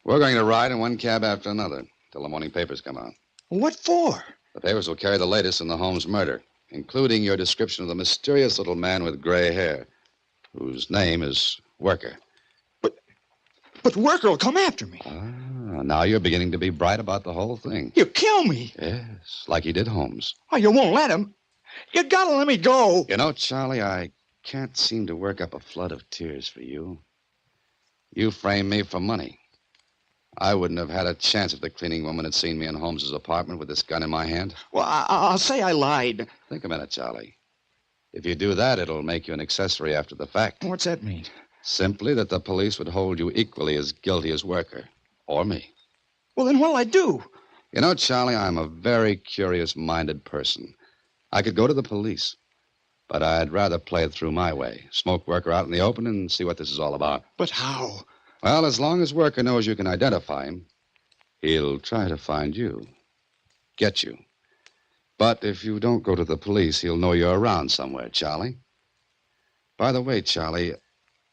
We're going to ride in one cab after another till the morning papers come out. What for? The papers will carry the latest in the Holmes murder, including your description of the mysterious little man with gray hair, whose name is Worker. But Worker will come after me. Now you're beginning to be bright about the whole thing. You kill me. Yes, like he did Holmes. Oh, you won't let him. You gotta let me go. You know, Charlie, I can't seem to work up a flood of tears for you. You framed me for money. I wouldn't have had a chance if the cleaning woman had seen me in Holmes's apartment with this gun in my hand. Well, I'll say I lied. Think a minute, Charlie. If you do that, it'll make you an accessory after the fact. What's that mean? Simply that the police would hold you equally as guilty as Worker. Or me. Well, then what'll I do? You know, Charlie, I'm a very curious-minded person. I could go to the police, but I'd rather play it through my way. Smoke Worker out in the open and see what this is all about. But how? Well, as long as Worker knows you can identify him, he'll try to find you. Get you. But if you don't go to the police, he'll know you're around somewhere, Charlie. By the way, Charlie,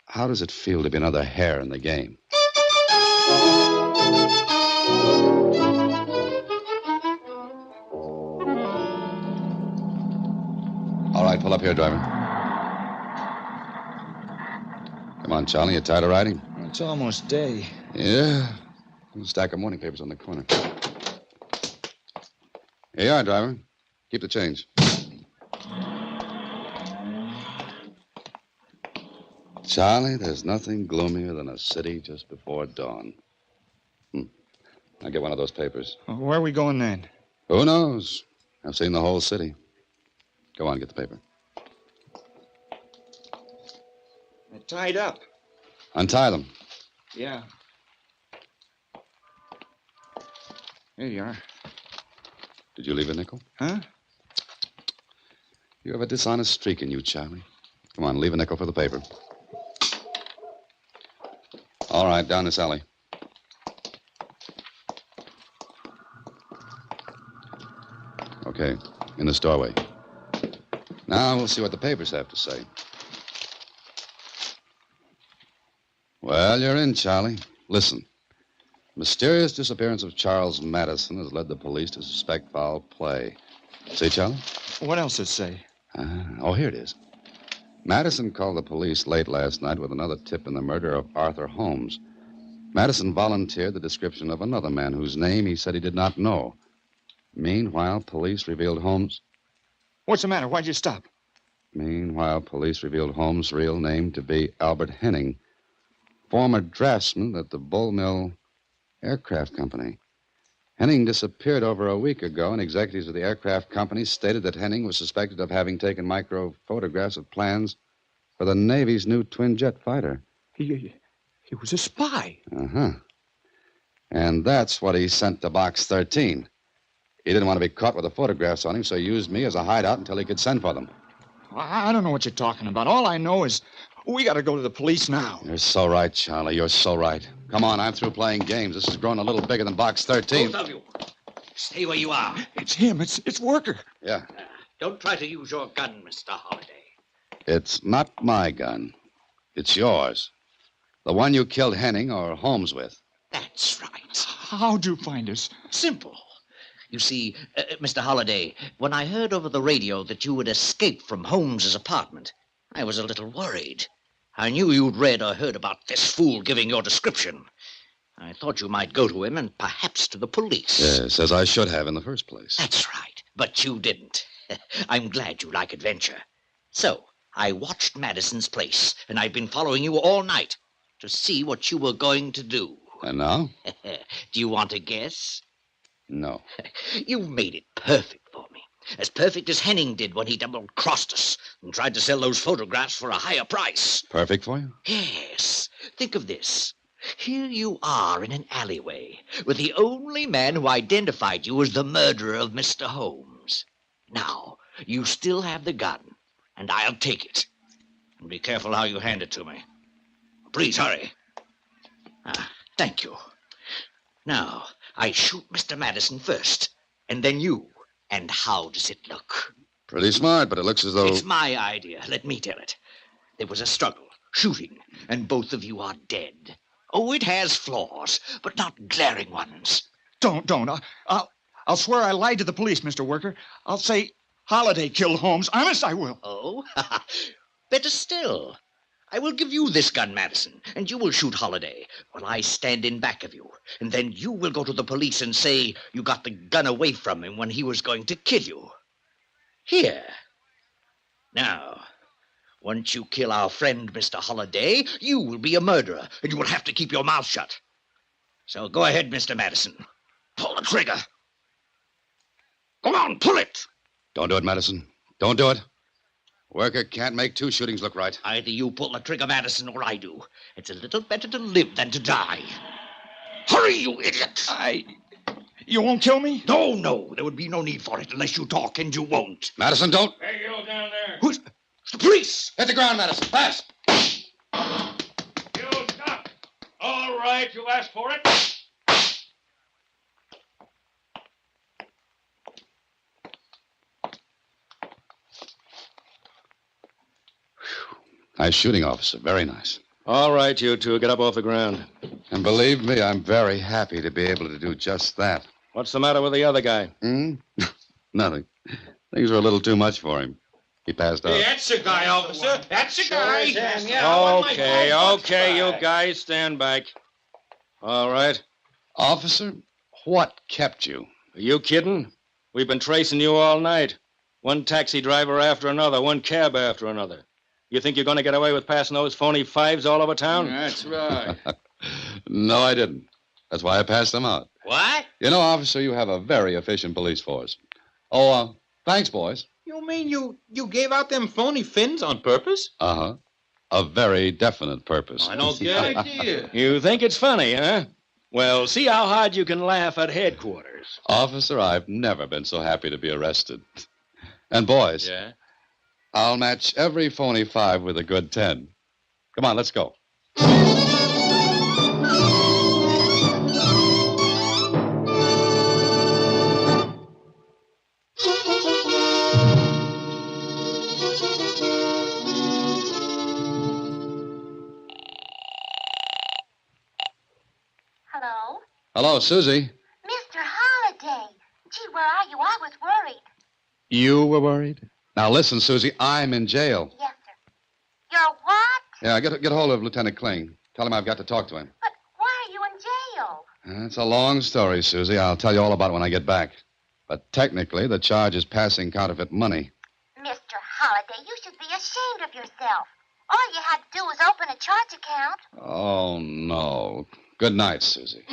how does it feel to be another hair in the game? All right, pull up here, driver. Come on, Charlie, you tired of riding? It's almost day. Yeah. A stack of morning papers on the corner. Here you are, driver. Keep the change. Charlie, there's nothing gloomier than a city just before dawn. I'll get one of those papers. Where are we going then? Who knows? I've seen the whole city. Go on, get the paper. They're tied up. Untie them. Yeah. Here you are. Did you leave a nickel? Huh? You have a dishonest streak in you, Charlie. Come on, leave a nickel for the paper. All right, down this alley. Okay, in this doorway. Now we'll see what the papers have to say. Well, you're in, Charlie. Listen. Mysterious disappearance of Charles Madison has led the police to suspect foul play. See, Charlie? What else does it say? Oh, here it is. Madison called the police late last night with another tip in the murder of Arthur Holmes. Madison volunteered the description of another man whose name he said he did not know. Meanwhile, police revealed Holmes... What's the matter? Why'd you stop? Meanwhile, police revealed Holmes' real name to be Albert Henning, former draftsman at the Bull Mill Aircraft Company. Henning disappeared over a week ago, and executives of the aircraft company stated that Henning was suspected of having taken micro photographs of plans for the Navy's new twin-jet fighter. He was a spy. Uh-huh. And that's what he sent to Box 13. He didn't want to be caught with the photographs on him, so he used me as a hideout until he could send for them. I don't know what you're talking about. All I know is we got to go to the police now. You're so right, Charlie. You're so right. Come on, I'm through playing games. This has grown a little bigger than Box 13. Both of you, stay where you are. It's him. It's Worker. Yeah. Don't try to use your gun, Mr. Holliday. It's not my gun. It's yours. The one you killed Henning or Holmes with. That's right. How'd you find us? Simple. You see, Mr. Holliday, when I heard over the radio that you had escaped from Holmes's apartment, I was a little worried. I knew you'd read or heard about this fool giving your description. I thought you might go to him and perhaps to the police. Yes, as I should have in the first place. That's right, but you didn't. I'm glad you like adventure. So, I watched Madison's place, and I've been following you all night to see what you were going to do. And now? Do you want to guess? No. You've made it perfect for me. As perfect as Henning did when he double-crossed us and tried to sell those photographs for a higher price. Perfect for you? Yes. Think of this. Here you are in an alleyway with the only man who identified you as the murderer of Mr. Holmes. Now, you still have the gun, and I'll take it. And be careful how you hand it to me. Please hurry. Thank you. Now, I shoot Mr. Madison first, and then you. And how does it look? Pretty smart, but it looks as though... It's my idea. Let me tell it. There was a struggle, shooting, and both of you are dead. Oh, it has flaws, but not glaring ones. Don't. I'll swear I lied to the police, Mr. Worker. I'll say Holliday killed Holmes. Honest, I will. Oh? Better still. I will give you this gun, Madison, and you will shoot Holliday while I stand in back of you. And then you will go to the police and say you got the gun away from him when he was going to kill you. Here. Now, Once you kill our friend, Mr. Holliday, you will be a murderer, and you will have to keep your mouth shut. So go ahead, Mr. Madison. Pull the trigger. Go on, pull it. Don't do it, Madison. Don't do it. Worker can't make two shootings look right. Either you pull the trigger, Madison, or I do. It's a little better to live than to die. Hurry, you idiot! You won't kill me? No. There would be no need for it unless you talk, and you won't. Madison, don't. Hey, you down there. Who's... It's the police! Hit the ground, Madison. Fast! You stop. All right, you asked for it. Nice shooting, officer. Very nice. All right, you two, get up off the ground. And believe me, I'm very happy to be able to do just that. What's the matter with the other guy? Nothing. Things were a little too much for him. He passed out. Hey, that's the guy, officer. That's the guy. Okay, you guys, stand back. All right. Officer, what kept you? Are you kidding? We've been tracing you all night. One taxi driver after another, one cab after another. You think you're going to get away with passing those phony fives all over town? That's right. No, I didn't. That's why I passed them out. What? You know, officer, you have a very efficient police force. Oh, thanks, boys. You mean you gave out them phony fins on purpose? Uh-huh. A very definite purpose. I don't get it. You think it's funny, huh? Well, see how hard you can laugh at headquarters. Officer, I've never been so happy to be arrested. And boys, Yeah? I'll match every phony 5 with a good 10. Come on, let's go. Hello? Hello, Susie. Mr. Holliday. Gee, where are you? I was worried. You were worried? Now listen, Susie, I'm in jail. Yes, sir. You're what? Yeah, get hold of Lieutenant Kling. Tell him I've got to talk to him. But why are you in jail? It's a long story, Susie. I'll tell you all about it when I get back. But technically, the charge is passing counterfeit money. Mr. Holliday, you should be ashamed of yourself. All you had to do was open a charge account. Oh, no. Good night, Susie.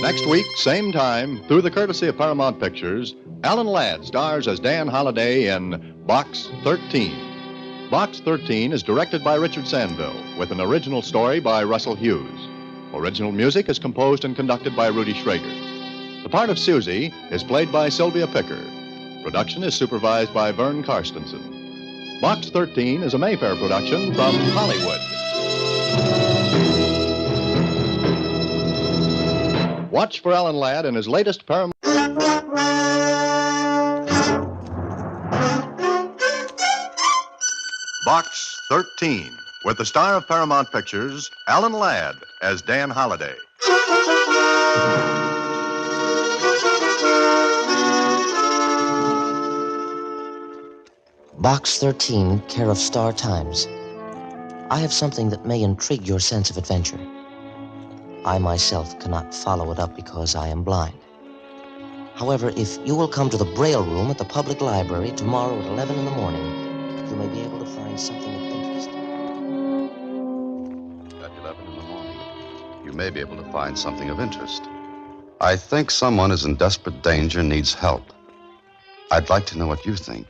Next week, same time, through the courtesy of Paramount Pictures, Alan Ladd stars as Dan Holliday in Box 13. Box 13 is directed by Richard Sandville, with an original story by Russell Hughes. Original music is composed and conducted by Rudy Schrager. The part of Susie is played by Sylvia Picker. Production is supervised by Vern Karstensen. Box 13 is a Mayfair production from Hollywood. Watch for Alan Ladd in his latest Paramount. Box 13, with the star of Paramount Pictures, Alan Ladd, as Dan Holliday. Box 13, care of Star Times. I have something that may intrigue your sense of adventure. I myself cannot follow it up because I am blind. However, if you will come to the Braille Room at the public library tomorrow at 11 in the morning, you may be able to find something of interest. At 11 in the morning, you may be able to find something of interest. I think someone is in desperate danger and needs help. I'd like to know what you think.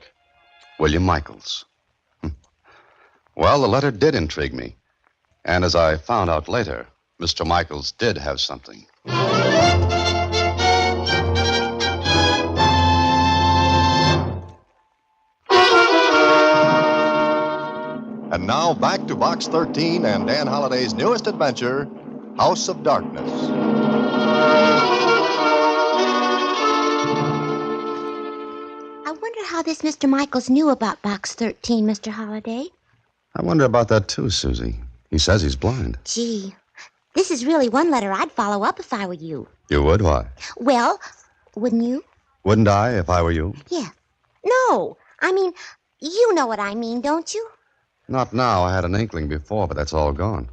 William Michaels. Well, the letter did intrigue me. And as I found out later, Mr. Michaels did have something. And now back to Box 13 and Dan Holliday's newest adventure, House of Darkness. I wonder how this Mr. Michaels knew about Box 13, Mr. Holliday. I wonder about that, too, Susie. He says he's blind. Gee, this is really one letter I'd follow up if I were you. You would? Why? Well, wouldn't you? Wouldn't I if I were you? Yeah. No, I mean, you know what I mean, don't you? Not now. I had an inkling before, but that's all gone.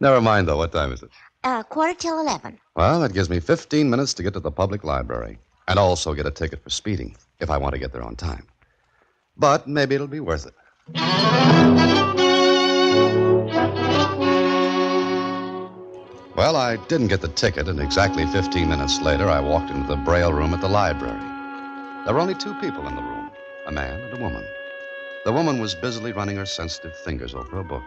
Never mind, though. What time is it? 11:15. Well, that gives me 15 minutes to get to the public library. And also get a ticket for speeding, if I want to get there on time. But maybe it'll be worth it. Well, I didn't get the ticket, and exactly 15 minutes later, I walked into the Braille room at the library. There were only two people in the room, a man and a woman. The woman was busily running her sensitive fingers over a book.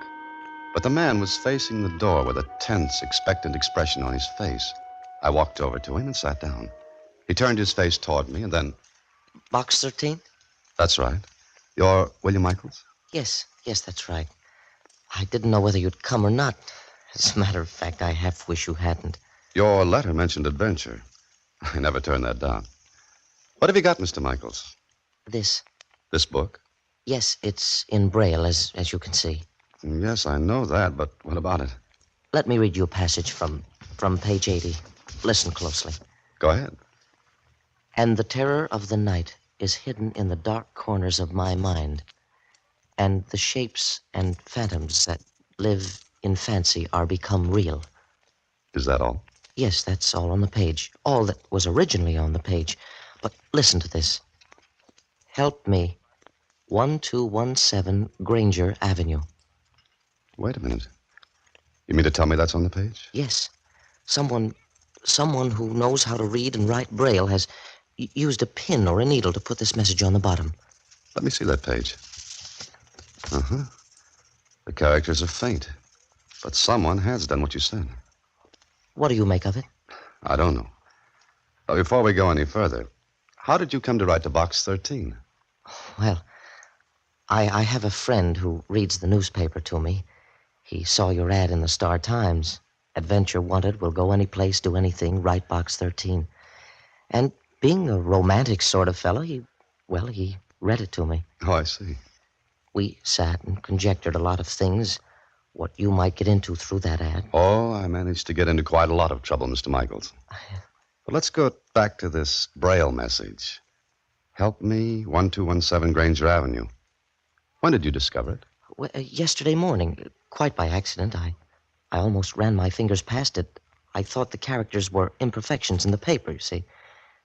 But the man was facing the door with a tense, expectant expression on his face. I walked over to him and sat down. He turned his face toward me and then... Box 13? That's right. You're William Michaels? Yes, that's right. I didn't know whether you'd come or not. As a matter of fact, I half wish you hadn't. Your letter mentioned adventure. I never turned that down. What have you got, Mr. Michaels? This? This book? Yes, it's in Braille, as you can see. Yes, I know that, but what about it? Let me read you a passage from page 80. Listen closely. Go ahead. And the terror of the night is hidden in the dark corners of my mind, and the shapes and phantoms that live in fancy are become real. Is that all? Yes, that's all on the page. All that was originally on the page. But listen to this. Help me. 1217 Granger Avenue. Wait a minute. You mean to tell me that's on the page? Yes. Someone who knows how to read and write Braille has used a pin or a needle to put this message on the bottom. Let me see that page. Uh-huh. The characters are faint. But someone has done what you said. What do you make of it? I don't know. But before we go any further, how did you come to write to Box 13? Well, I have a friend who reads the newspaper to me. He saw your ad in the Star-Times. Adventure wanted, will go any place, do anything, write Box 13. And being a romantic sort of fellow, he read it to me. Oh, I see. We sat and conjectured a lot of things, what you might get into through that ad. Oh, I managed to get into quite a lot of trouble, Mr. Michaels. But let's go back to this Braille message. Help me, 1217 Granger Avenue. When did you discover it? Well, yesterday morning, quite by accident. I almost ran my fingers past it. I thought the characters were imperfections in the paper, you see.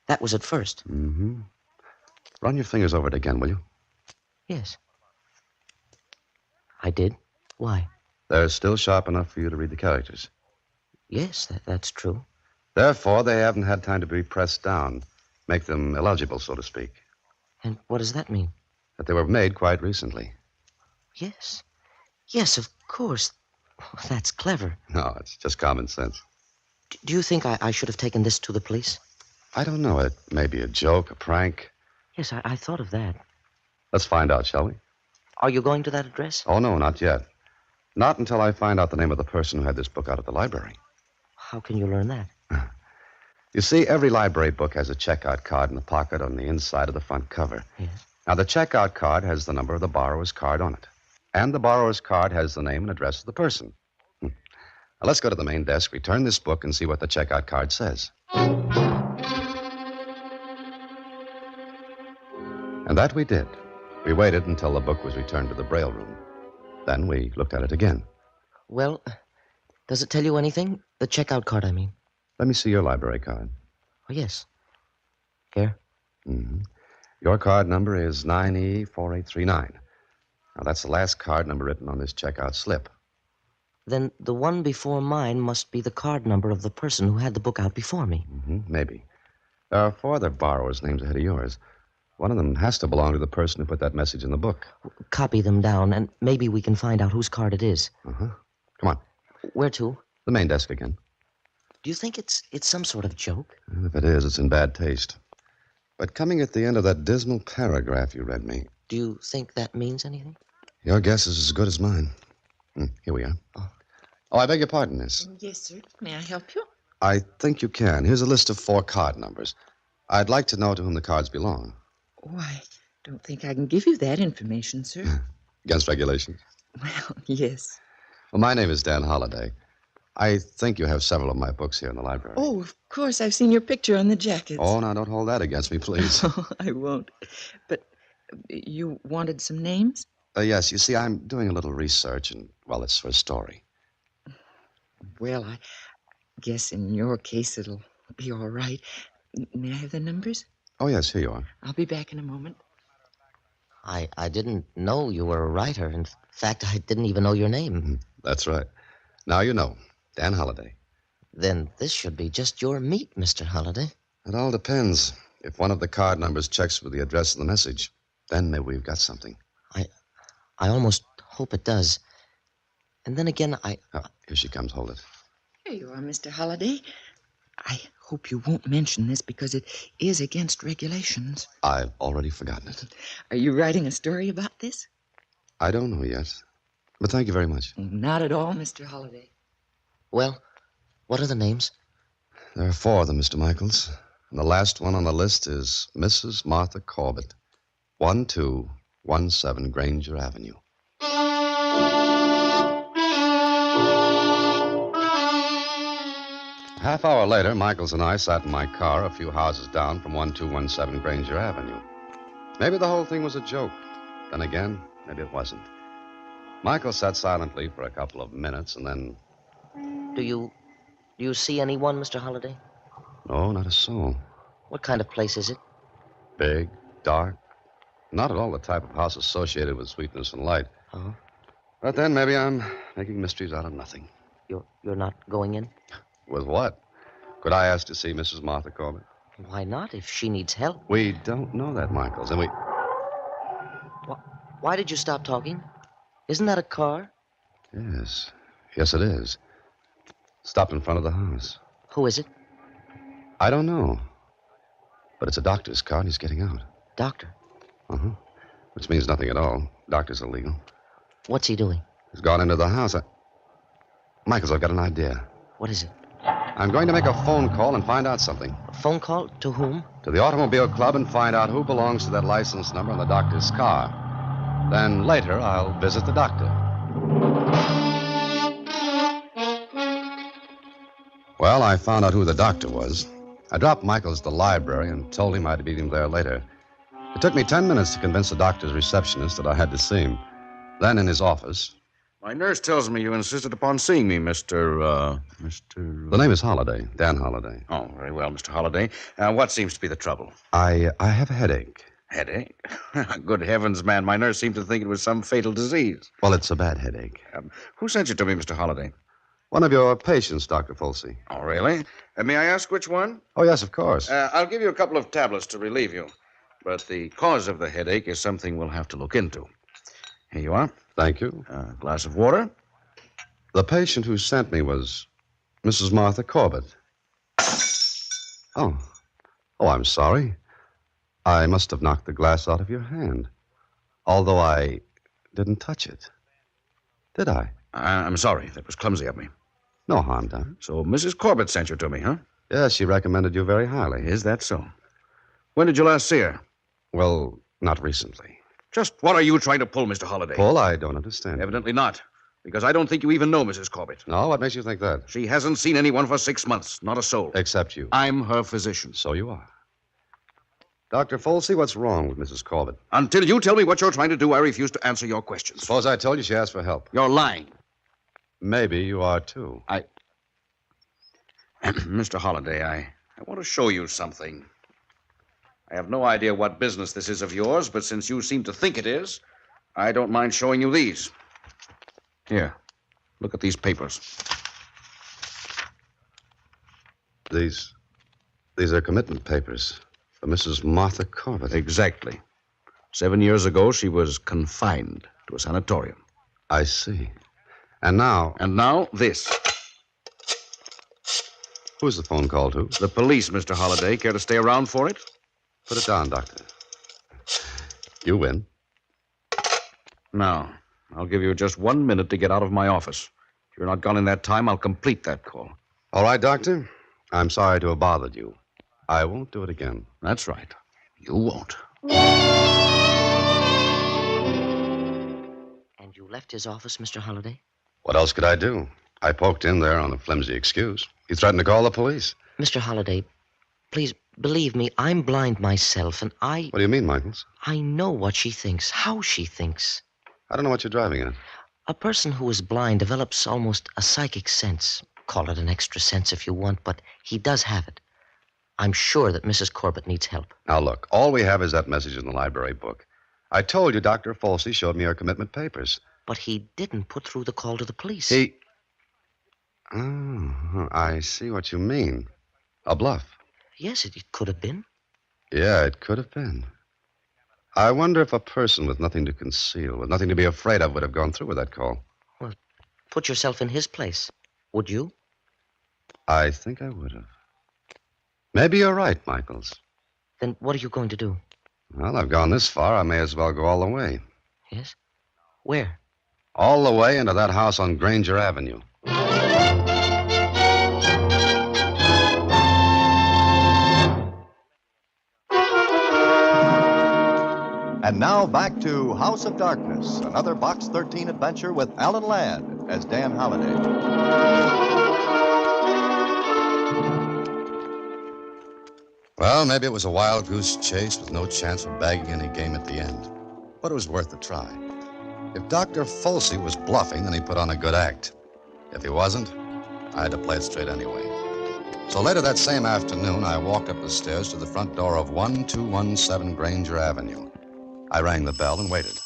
That was at first. Mm-hmm. Run your fingers over it again, will you? Yes. I did. Why? They're still sharp enough for you to read the characters. Yes, that's true. Therefore, they haven't had time to be pressed down, make them illegible, so to speak. And what does that mean? That they were made quite recently. Yes. Yes, of course. That's clever. No, it's just common sense. Do you think I should have taken this to the police? I don't know. It may be a joke, a prank. Yes, I thought of that. Let's find out, shall we? Are you going to that address? Oh, no, not yet. Not until I find out the name of the person who had this book out at the library. How can you learn that? You see, every library book has a checkout card in the pocket on the inside of the front cover. Yes. Now, the checkout card has the number of the borrower's card on it. And the borrower's card has the name and address of the person. Now, let's go to the main desk, return this book, and see what the checkout card says. And that we did. We waited until the book was returned to the Braille room. Then we looked at it again. Well, does it tell you anything? The checkout card, I mean. Let me see your library card. Oh, yes. Here. Mm-hmm. Your card number is 9E4839. Now, that's the last card number written on this checkout slip. Then the one before mine must be the card number of the person who had the book out before me. Mm-hmm, maybe. There are 4 other borrowers' names ahead of yours. One of them has to belong to the person who put that message in the book. Copy them down, and maybe we can find out whose card it is. Uh-huh. Come on. Where to? The main desk again. Do you think it's some sort of joke? Well, if it is, it's in bad taste. But coming at the end of that dismal paragraph you read me... Do you think that means anything? Your guess is as good as mine. Here we are. Oh, I beg your pardon, miss. Yes, sir. May I help you? I think you can. Here's a list of 4 card numbers. I'd like to know to whom the cards belong. Oh, I don't think I can give you that information, sir. Against regulations? Well, yes. Well, my name is Dan Holliday. I think you have several of my books here in the library. Oh, of course. I've seen your picture on the jackets. Oh, now don't hold that against me, please. Oh, I won't. But you wanted some names? Yes, you see, I'm doing a little research, and, well, it's for a story. Well, I guess in your case it'll be all right. May I have the numbers? Oh, yes, here you are. I'll be back in a moment. I didn't know you were a writer. In fact, I didn't even know your name. That's right. Now you know. Dan Holliday. Then this should be just your meat, Mr. Holliday. It all depends. If one of the card numbers checks with the address of the message, then maybe we've got something. I almost hope it does. And then again, Here she comes. Hold it. Here you are, Mr. Holliday. I hope you won't mention this because it is against regulations. I've already forgotten it. Are you writing a story about this? I don't know yet. But thank you very much. Not at all, Mr. Holliday. Well, what are the names? There are 4 of them, Mr. Michaels. And the last one on the list is Mrs. Martha Corbett, 1217 Granger Avenue. A half hour later, Michaels and I sat in my car a few houses down from 1217 Granger Avenue. Maybe the whole thing was a joke. Then again, maybe it wasn't. Michael sat silently for a couple of minutes, and then... Do you see anyone, Mr. Holliday? No, not a soul. What kind of place is it? Big, dark. Not at all the type of house associated with sweetness and light. Uh-huh. But then maybe I'm making mysteries out of nothing. You're not going in? With what? Could I ask to see Mrs. Martha Corbett? Why not, if she needs help? We don't know that, Michaels, and we... Why did you stop talking? Isn't that a car? Yes. Yes, it is. Stopped in front of the house. Who is it? I don't know. But it's a doctor's car, and he's getting out. Doctor? Uh-huh. Which means nothing at all. Doctor's illegal. What's he doing? He's gone into the house. Michaels, I've got an idea. What is it? I'm going to make a phone call and find out something. A phone call? To whom? To the Automobile Club and find out who belongs to that license number on the doctor's car. Then later, I'll visit the doctor. Well, I found out who the doctor was. I dropped Michaels at the library and told him I'd meet him there later. It took me 10 minutes to convince the doctor's receptionist that I had to see him. Then in his office... My nurse tells me you insisted upon seeing me, Mr. The name is Holliday, Dan Holliday. Oh, very well, Mr. Holliday. What seems to be the trouble? I have a headache. Headache? Good heavens, man. My nurse seemed to think it was some fatal disease. Well, it's a bad headache. Who sent you to me, Mr. Holliday? One of your patients, Dr. Folsey. Oh, really? May I ask which one? Oh, yes, of course. I'll give you a couple of tablets to relieve you. But the cause of the headache is something we'll have to look into. Here you are. Thank you. A glass of water. The patient who sent me was Mrs. Martha Corbett. Oh, I'm sorry. I must have knocked the glass out of your hand. Although I didn't touch it. Did I? I'm sorry. That was clumsy of me. No harm done. So Mrs. Corbett sent you to me, huh? Yes, she recommended you very highly. Is that so? When did you last see her? Well, not recently. Just what are you trying to pull, Mr. Holliday? Pull? I don't understand. Evidently not. Because I don't think you even know Mrs. Corbett. No? What makes you think that? She hasn't seen anyone for 6 months. Not a soul. Except you. I'm her physician. So you are. Dr. Folsey, what's wrong with Mrs. Corbett? Until you tell me what you're trying to do, I refuse to answer your questions. Suppose I told you she asked for help. You're lying. Maybe you are, too. Mr. Holliday, I want to show you something. I have no idea what business this is of yours, but since you seem to think it is, I don't mind showing you these. Here, look at these papers. These are commitment papers for Mrs. Martha Corbett. Exactly. 7 years ago, she was confined to a sanatorium. I see. And now... And now, this. Who's the phone call to? The police, Mr. Holliday. Care to stay around for it? Put it down, Doctor. You win. Now, I'll give you just 1 minute to get out of my office. If you're not gone in that time, I'll complete that call. All right, Doctor. I'm sorry to have bothered you. I won't do it again. That's right. You won't. And you left his office, Mr. Holliday? What else could I do? I poked in there on a flimsy excuse. He threatened to call the police. Mr. Holliday, please believe me, I'm blind myself, and I... What do you mean, Michaels? I know what she thinks, how she thinks. I don't know what you're driving at. A person who is blind develops almost a psychic sense. Call it an extra sense if you want, but he does have it. I'm sure that Mrs. Corbett needs help. Now, look, all we have is that message in the library book. I told you Dr. Folsey showed me your commitment papers. But he didn't put through the call to the police. He... Oh, I see what you mean. A bluff. Yes, it could have been. Yeah, it could have been. I wonder if a person with nothing to conceal, with nothing to be afraid of, would have gone through with that call. Well, put yourself in his place. Would you? I think I would have. Maybe you're right, Michaels. Then what are you going to do? Well, I've gone this far. I may as well go all the way. Yes? Where? All the way into that house on Granger Avenue. And now back to House of Darkness, another Box 13 adventure with Alan Ladd as Dan Holliday. Well, maybe it was a wild goose chase with no chance of bagging any game at the end. But it was worth a try. If Dr. Folsey was bluffing, then he put on a good act. If he wasn't, I had to play it straight anyway. So later that same afternoon, I walked up the stairs to the front door of 1217 Granger Avenue. I rang the bell and waited.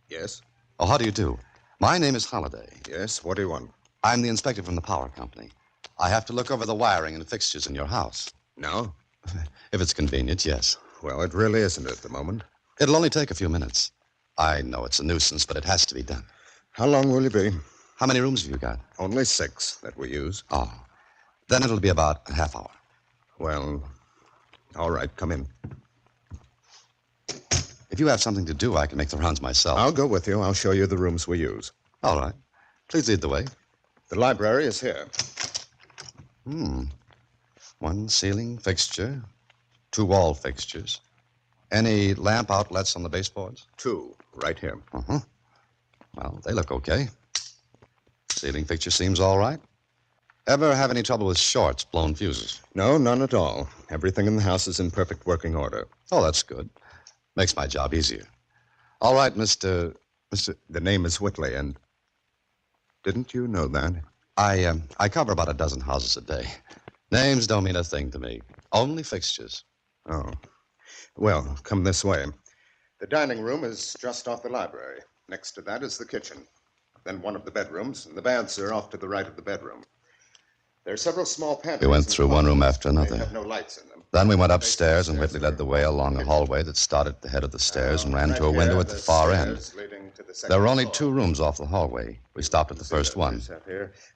Yes? Oh, how do you do? My name is Holliday. Yes, what do you want? I'm the inspector from the power company. I have to look over the wiring and fixtures in your house. No? If it's convenient, yes. Well, it really isn't at the moment. It'll only take a few minutes. I know it's a nuisance, but it has to be done. How long will you be? How many rooms have you got? Only 6 that we use. Oh, then it'll be about a half hour. Well, all right, come in. If you have something to do, I can make the rounds myself. I'll go with you. I'll show you the rooms we use. All right. Please lead the way. The library is here. One ceiling fixture, 2 wall fixtures. Any lamp outlets on the baseboards? 2, right here. Well, they look okay. Ceiling fixture seems all right. Ever have any trouble with shorts, blown fuses? No, none at all. Everything in the house is in perfect working order. Oh, that's good. Makes my job easier. All right, Mr. The name is Whitley, and didn't you know that? I cover about a dozen houses a day. Names don't mean a thing to me. Only fixtures. Oh. Well, come this way. The dining room is just off the library. Next to that is the kitchen. Then one of the bedrooms, and the baths are off to the right of the bedroom. There are several small pantries. We went through one room after They another. have no lights in them. Then we went upstairs, and Whitley led the way along a hallway that started at the head of the stairs and ran to a window at the far end. There were only 2 rooms off the hallway. We stopped at the first one.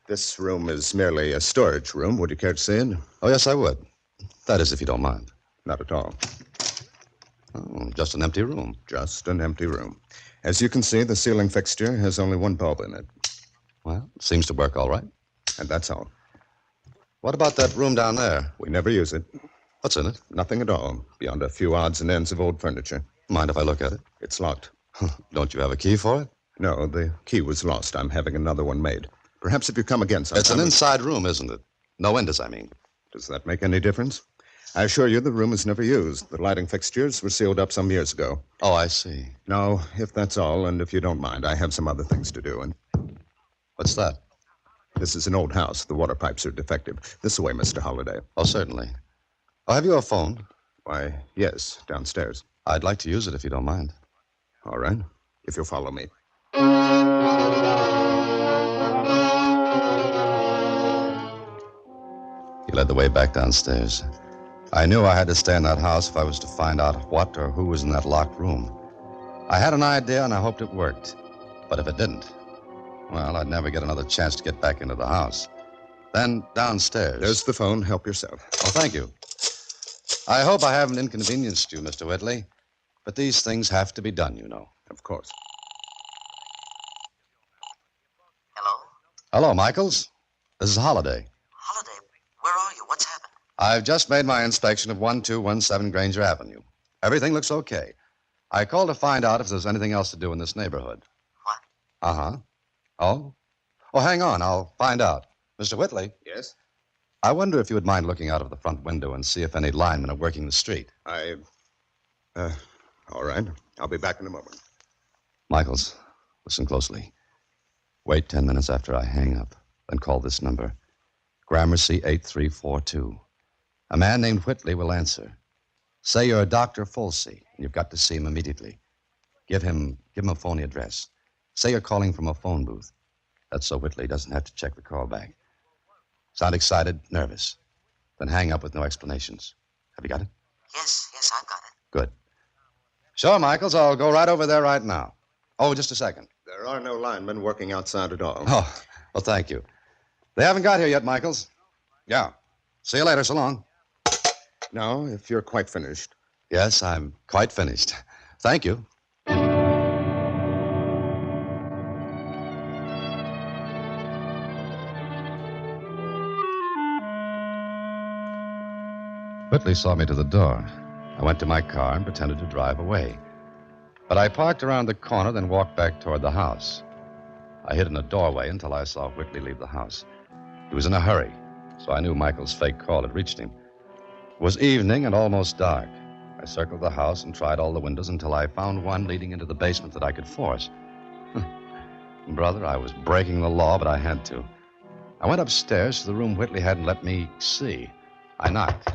This room is merely a storage room. Would you care to see it? Oh, yes, I would. That is, if you don't mind. Not at all. Oh, just an empty room. Just an empty room. As you can see, the ceiling fixture has only 1 bulb in it. Well, it seems to work all right. And that's all. What about that room down there? We never use it. What's in it? Nothing at all, beyond a few odds and ends of old furniture. Mind if I look at it? It's locked. Don't you have a key for it? No, the key was lost. I'm having another one made. Perhaps if you come again sometime... It's an inside room, isn't it? No windows, I mean. Does that make any difference? I assure you the room is never used. The lighting fixtures were sealed up some years ago. Oh, I see. Now, if that's all, and if you don't mind, I have some other things to do. And what's that? This is an old house. The water pipes are defective. This way, Mr. Holliday. Oh, certainly. Oh, have you a phone? Why, yes, downstairs. I'd like to use it if you don't mind. All right, if you'll follow me. He led the way back downstairs. I knew I had to stay in that house if I was to find out what or who was in that locked room. I had an idea, and I hoped it worked. But if it didn't, well, I'd never get another chance to get back into the house. Then downstairs. There's the phone. Help yourself. Oh, thank you. I hope I haven't inconvenienced you, Mr. Whitley. But these things have to be done, you know. Of course. Hello? Hello, Michaels. This is Holliday. Holliday, where are you? What's happened? I've just made my inspection of 1217 Granger Avenue. Everything looks okay. I called to find out if there's anything else to do in this neighborhood. What? Uh-huh. Oh? Oh, hang on. I'll find out. Mr. Whitley? Yes? I wonder if you would mind looking out of the front window and see if any linemen are working the street. All right. I'll be back in a moment. Michaels, listen closely. Wait 10 minutes after I hang up, then call this number. Gramercy 8342. A man named Whitley will answer. Say you're Dr. Folsey, and you've got to see him immediately. Give him a phony address. Say you're calling from a phone booth. That's so Whitley doesn't have to check the call back. Sound excited, nervous. Then hang up with no explanations. Have you got it? Yes, I've got it. Good. Sure, Michaels. I'll go right over there right now. Oh, just a second. There are no linemen working outside at all. Oh, well, thank you. They haven't got here yet, Michaels. Yeah. See you later. So long. Now, if you're quite finished. Yes, I'm quite finished. Thank you. Whitley saw me to the door. I went to my car and pretended to drive away. But I parked around the corner, then walked back toward the house. I hid in a doorway until I saw Whitley leave the house. He was in a hurry, so I knew Michael's fake call had reached him. It was evening and almost dark. I circled the house and tried all the windows until I found one leading into the basement that I could force. Brother, I was breaking the law, but I had to. I went upstairs to the room Whitley hadn't let me see. I knocked.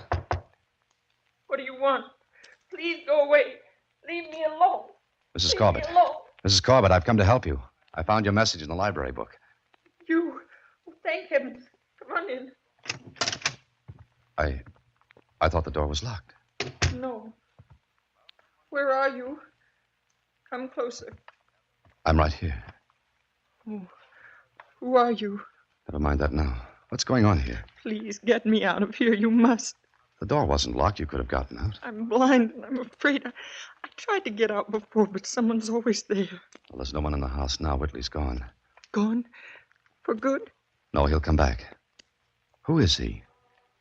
What do you want? Please go away. Leave me alone. Mrs. Leave Corbett. me alone. Mrs. Corbett, I've come to help you. I found your message in the library book. You. Oh, thank heavens. Come on in. I thought the door was locked. No. Where are you? Come closer. I'm right here. Oh, who are you? Never mind that now. What's going on here? Please get me out of here. You must. The door wasn't locked. You could have gotten out. I'm blind and I'm afraid. I tried to get out before, but someone's always there. Well, there's no one in the house now. Whitley's gone. Gone? For good? No, he'll come back. Who is he?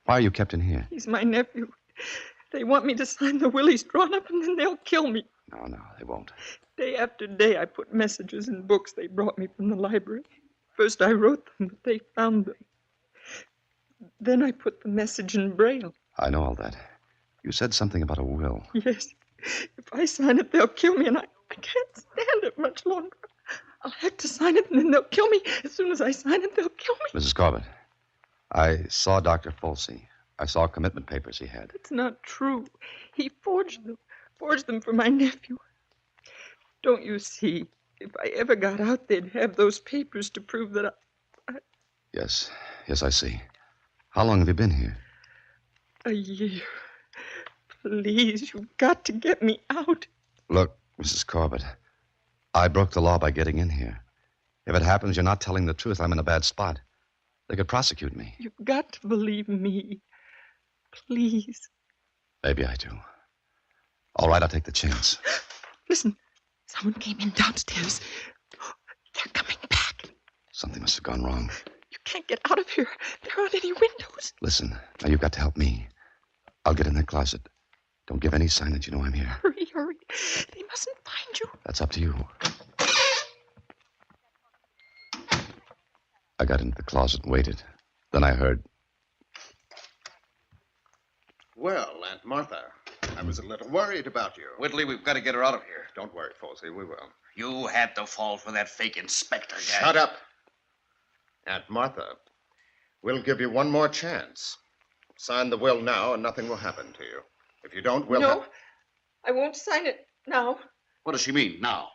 Why are you kept in here? He's my nephew. They want me to sign the will he's drawn up, and then they'll kill me. No, they won't. Day after day, I put messages in books they brought me from the library. First, I wrote them, but they found them. Then I put the message in Braille. I know all that. You said something about a will. Yes. If I sign it, they'll kill me, and I can't stand it much longer. I'll have to sign it, and then they'll kill me. As soon as I sign it, they'll kill me. Mrs. Corbett, I saw Dr. Folsey. I saw commitment papers he had. It's not true. He forged them. Forged them for my nephew. Don't you see? If I ever got out, they'd have those papers to prove that I... Yes, I see. How long have you been here? A year. Please, you've got to get me out. Look, Mrs. Corbett, I broke the law by getting in here. If it happens you're not telling the truth, I'm in a bad spot. They could prosecute me. You've got to believe me. Please. Maybe I do. All right, I'll take the chance. Listen, someone came in downstairs. They're coming back. Something must have gone wrong. You can't get out of here. There aren't any windows. Listen, now you've got to help me. I'll get in that closet. Don't give any sign that you know I'm here. Hurry, hurry. They mustn't find you. That's up to you. I got into the closet and waited. Then I heard... Well, Aunt Martha, I was a little worried about you. Whitley, we've got to get her out of here. Don't worry, Folsey, we will. You had to fall for that fake inspector guy. Shut up. Aunt Martha, we'll give you one more chance. Sign the will now and nothing will happen to you. If you don't, we'll... No, I won't sign it now. What does she mean, now?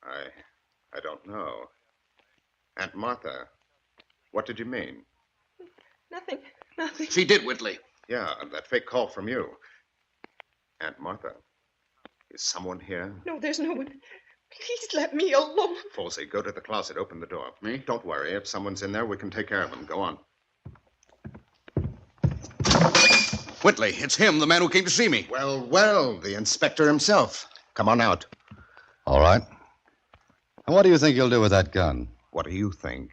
I don't know. Aunt Martha, what did you mean? Nothing. She did, Whitley. Yeah, that fake call from you. Aunt Martha, is someone here? No, there's no one. Please let me alone. Folsey, go to the closet. Open the door. Me? Don't worry. If someone's in there, we can take care of them. Go on. Whitley, it's him, the man who came to see me. Well, the inspector himself. Come on out. All right. And what do you think you'll do with that gun? What do you think?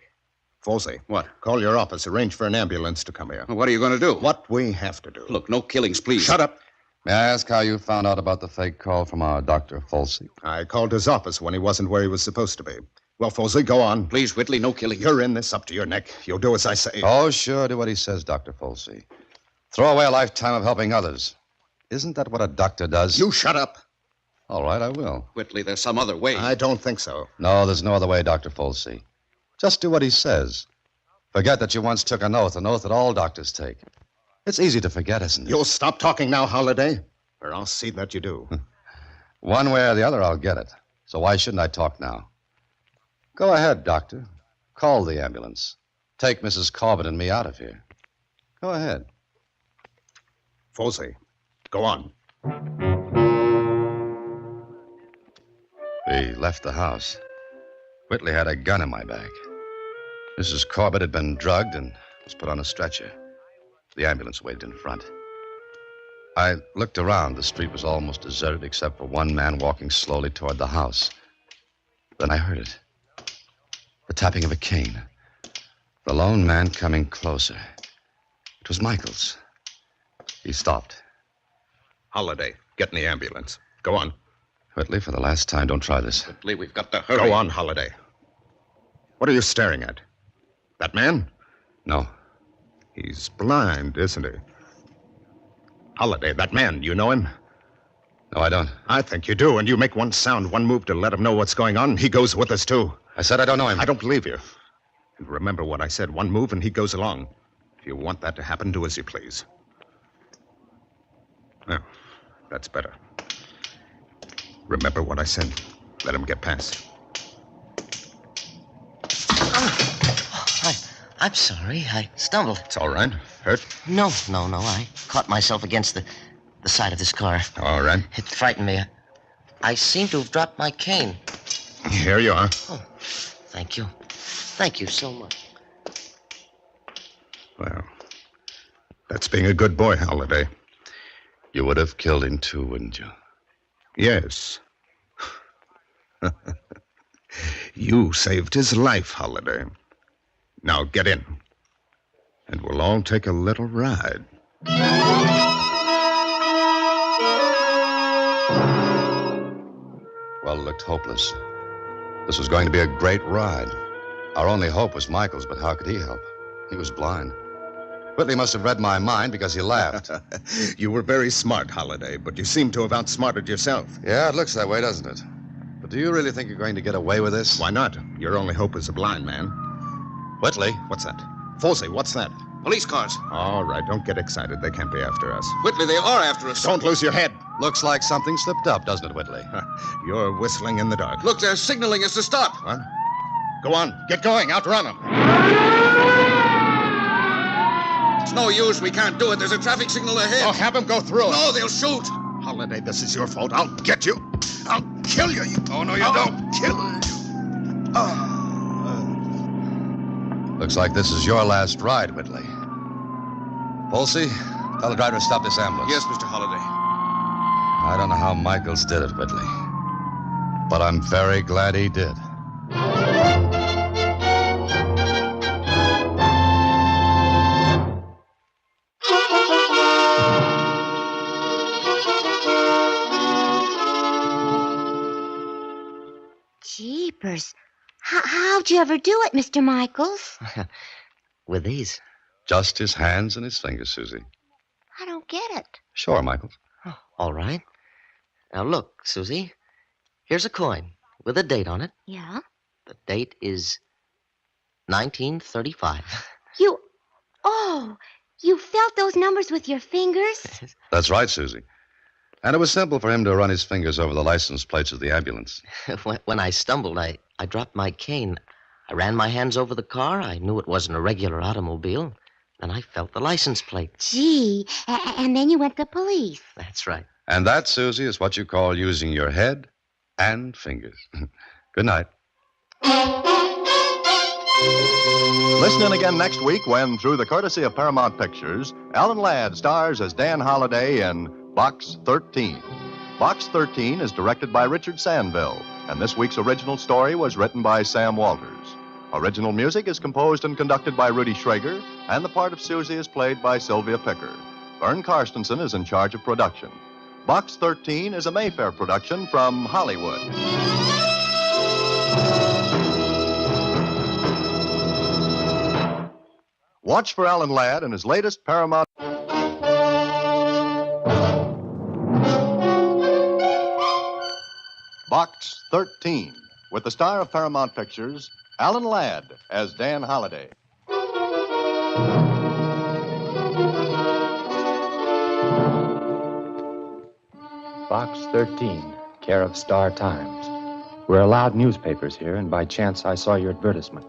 Folsey. What? Call your office. Arrange for an ambulance to come here. What are you going to do? What we have to do. Look, no killings, please. Shut up. May I ask how you found out about the fake call from our Dr. Folsey? I called his office when he wasn't where he was supposed to be. Well, Folsey, go on. Please, Whitley, no killing. You're in this up to your neck. You'll do as I say. Oh, sure. Do what he says, Dr. Folsey. Throw away a lifetime of helping others. Isn't that what a doctor does? You shut up. All right, I will. Whitley, there's some other way. I don't think so. No, there's no other way, Dr. Folsey. Just do what he says. Forget that you once took an oath that all doctors take. It's easy to forget, isn't it? You'll stop talking now, Holliday. or I'll see that you do. One way or the other, I'll get it. So why shouldn't I talk now? Go ahead, Doctor. Call the ambulance. Take Mrs. Corbett and me out of here. Go ahead. Folsey, go on. We left the house. Whitley had a gun in my bag. Mrs. Corbett had been drugged and was put on a stretcher. The ambulance waited in front. I looked around. The street was almost deserted except for one man walking slowly toward the house. Then I heard it. The tapping of a cane. The lone man coming closer. It was Michaels. He stopped. Holiday, get in the ambulance. Go on. Whitley, for the last time, don't try this. Whitley, we've got to hurry. Go on, Holiday. What are you staring at? That man? No. He's blind, isn't he? Holiday, that man, you know him? No, I don't. I think you do, and you make one sound, one move to let him know what's going on. He goes with us, too. I said I don't know him. I don't believe you. And remember what I said, one move and he goes along. If you want that to happen, do as you please. Well, that's better. Remember what I said. Let him get past. I'm sorry. I stumbled. It's all right. Hurt? No. I caught myself against the side of this car. All right. It frightened me. I seem to have dropped my cane. Here you are. Oh, thank you. Thank you so much. Well, that's being a good boy, Holiday. You would have killed him too, wouldn't you? Yes. You saved his life, Holiday. Now get in, and we'll all take a little ride. Well, it looked hopeless. This was going to be a great ride. Our only hope was Michael's, but how could he help? He was blind. Whitley must have read my mind because he laughed. You were very smart, Holiday, but you seem to have outsmarted yourself. Yeah, it looks that way, doesn't it? But do you really think you're going to get away with this? Why not? Your only hope is a blind man. Whitley? What's that? Folsey, what's that? Police cars. All right, don't get excited. They can't be after us. Whitley, they are after us. Don't lose your head. Looks like something slipped up, doesn't it, Whitley? You're whistling in the dark. Look, they're signaling us to stop. What? Go on. Get going. Outrun them. It's no use. We can't do it. There's a traffic signal ahead. Oh, have them go through it. No, they'll shoot. Holiday, this is your fault. I'll get you. I'll kill you. Oh, no, you don't. Kill you. Looks like this is your last ride, Whitley. Folsey, tell the driver to stop this ambulance. Yes, Mr. Holiday. I don't know how Michaels did it, Whitley, but I'm very glad he did. Jeepers. How'd you ever do it, Mr. Michaels? With these. Just his hands and his fingers, Susie. I don't get it. Sure, Michaels. Oh, all right. Now, look, Susie. Here's a coin with a date on it. Yeah? The date is 1935. You felt those numbers with your fingers? That's right, Susie. And it was simple for him to run his fingers over the license plates of the ambulance. When I stumbled, I dropped my cane. I ran my hands over the car. I knew it wasn't a regular automobile. Then I felt the license plate. Gee, and then you went to police. That's right. And that, Susie, is what you call using your head and fingers. Good night. Listen in again next week when, through the courtesy of Paramount Pictures, Alan Ladd stars as Dan Holliday in Box 13. Box 13 is directed by Richard Sandville, and this week's original story was written by Sam Walters. Original music is composed and conducted by Rudy Schrager, and the part of Susie is played by Sylvia Picker. Vern Karstensen is in charge of production. Box 13 is a Mayfair production from Hollywood. Watch for Alan Ladd in his latest Paramount. Box 13, with the star of Paramount Pictures, Alan Ladd as Dan Holliday. Box 13, care of Star Times. We're allowed newspapers here, and by chance I saw your advertisement.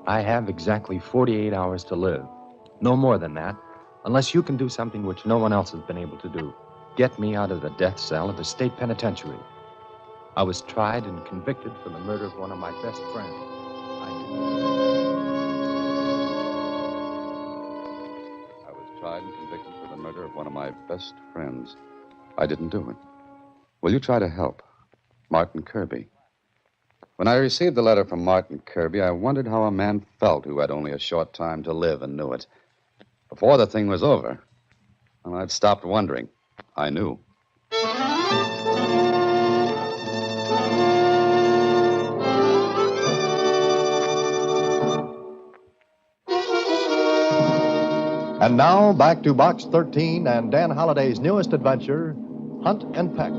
I have exactly 48 hours to live. No more than that, unless you can do something which no one else has been able to do. Get me out of the death cell of the state penitentiary. I was tried and convicted for the murder of one of my best friends. I was tried and convicted for the murder of one of my best friends. I didn't do it. Will you try to help? Martin Kirby. When I received the letter from Martin Kirby, I wondered how a man felt who had only a short time to live and knew it. Before the thing was over, well, I'd stopped wondering. I knew. And now, back to Box 13 and Dan Holliday's newest adventure, Hunt and Peck.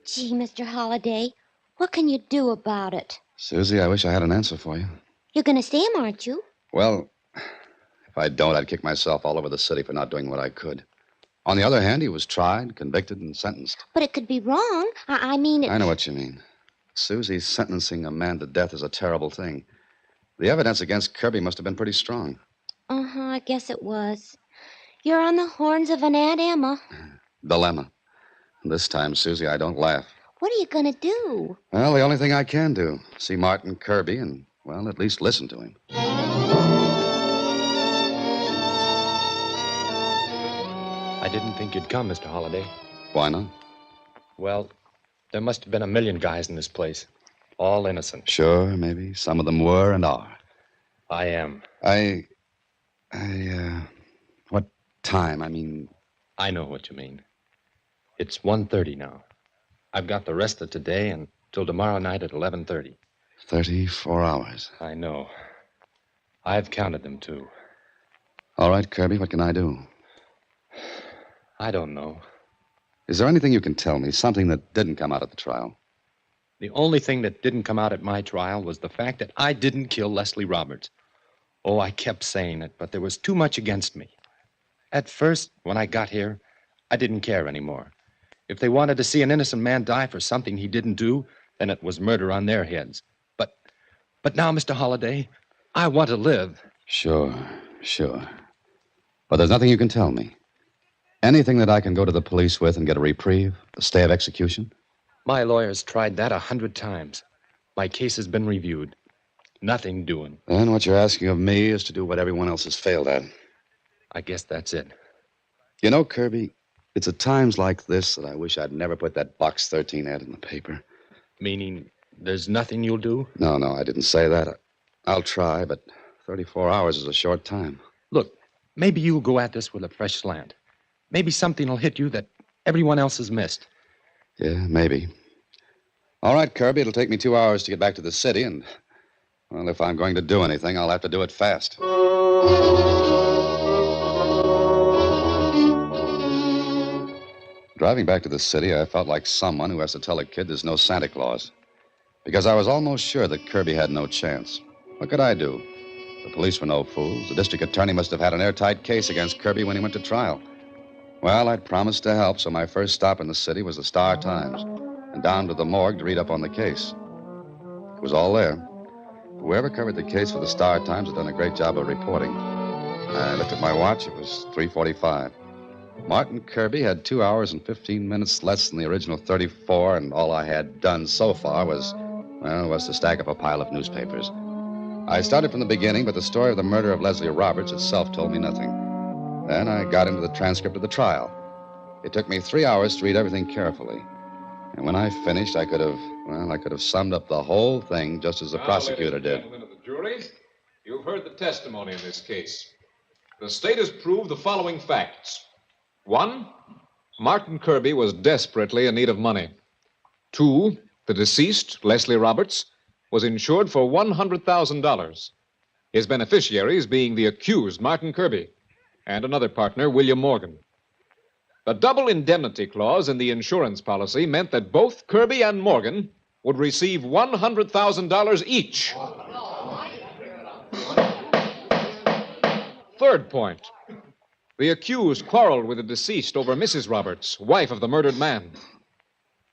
Gee, Mr. Holliday, what can you do about it? Susie, I wish I had an answer for you. You're going to see him, aren't you? Well, if I don't, I'd kick myself all over the city for not doing what I could. On the other hand, he was tried, convicted, and sentenced. But it could be wrong. I mean... I know what you mean. Susie, sentencing a man to death is a terrible thing. The evidence against Kirby must have been pretty strong. Uh-huh, I guess it was. You're on the horns of an Aunt Emma. Dilemma. This time, Susie, I don't laugh. What are you going to do? Well, the only thing I can do, see Martin Kirby and, well, at least listen to him. I didn't think you'd come, Mr. Holliday. Why not? Well, there must have been a million guys in this place. All innocent. Sure, maybe. Some of them were and are. I am. What time? I mean... I know what you mean. It's 1:30 now. I've got the rest of today until tomorrow night at 11:30. 34 hours. I know. I've counted them, too. All right, Kirby, what can I do? I don't know. Is there anything you can tell me, something that didn't come out at the trial? The only thing that didn't come out at my trial was the fact that I didn't kill Leslie Roberts. Oh, I kept saying it, but there was too much against me. At first, when I got here, I didn't care anymore. If they wanted to see an innocent man die for something he didn't do, then it was murder on their heads. But now, Mr. Holliday, I want to live. Sure. But there's nothing you can tell me. Anything that I can go to the police with and get a reprieve, a stay of execution? My lawyer's tried that 100 times. My case has been reviewed. Nothing doing. Then what you're asking of me is to do what everyone else has failed at. I guess that's it. You know, Kirby, it's at times like this that I wish I'd never put that Box 13 ad in the paper. Meaning there's nothing you'll do? No, I didn't say that. I'll try, but 34 hours is a short time. Look, maybe you'll go at this with a fresh slant. Maybe something will hit you that everyone else has missed. Yeah, maybe. All right, Kirby, it'll take me 2 hours to get back to the city, and, well, if I'm going to do anything, I'll have to do it fast. Driving back to the city, I felt like someone who has to tell a kid there's no Santa Claus. Because I was almost sure that Kirby had no chance. What could I do? The police were no fools. The district attorney must have had an airtight case against Kirby when he went to trial. Well, I'd promised to help, so my first stop in the city was the Star Times, and down to the morgue to read up on the case. It was all there. Whoever covered the case for the Star Times had done a great job of reporting. I looked at my watch. It was 3:45. Martin Kirby had 2 hours and 15 minutes less than the original 34, and all I had done so far was to stack up a pile of newspapers. I started from the beginning, but the story of the murder of Leslie Roberts itself told me nothing. Then I got into the transcript of the trial. It took me 3 hours to read everything carefully. And when I finished, I could have summed up the whole thing just as the prosecutor did. Gentlemen of the jury, you've heard the testimony in this case. The state has proved the following facts. 1, Martin Kirby was desperately in need of money. 2, the deceased, Leslie Roberts, was insured for $100,000. His beneficiaries being the accused, Martin Kirby, and another partner, William Morgan. The double indemnity clause in the insurance policy meant that both Kirby and Morgan would receive $100,000 each. Third point. The accused quarreled with the deceased over Mrs. Roberts, wife of the murdered man.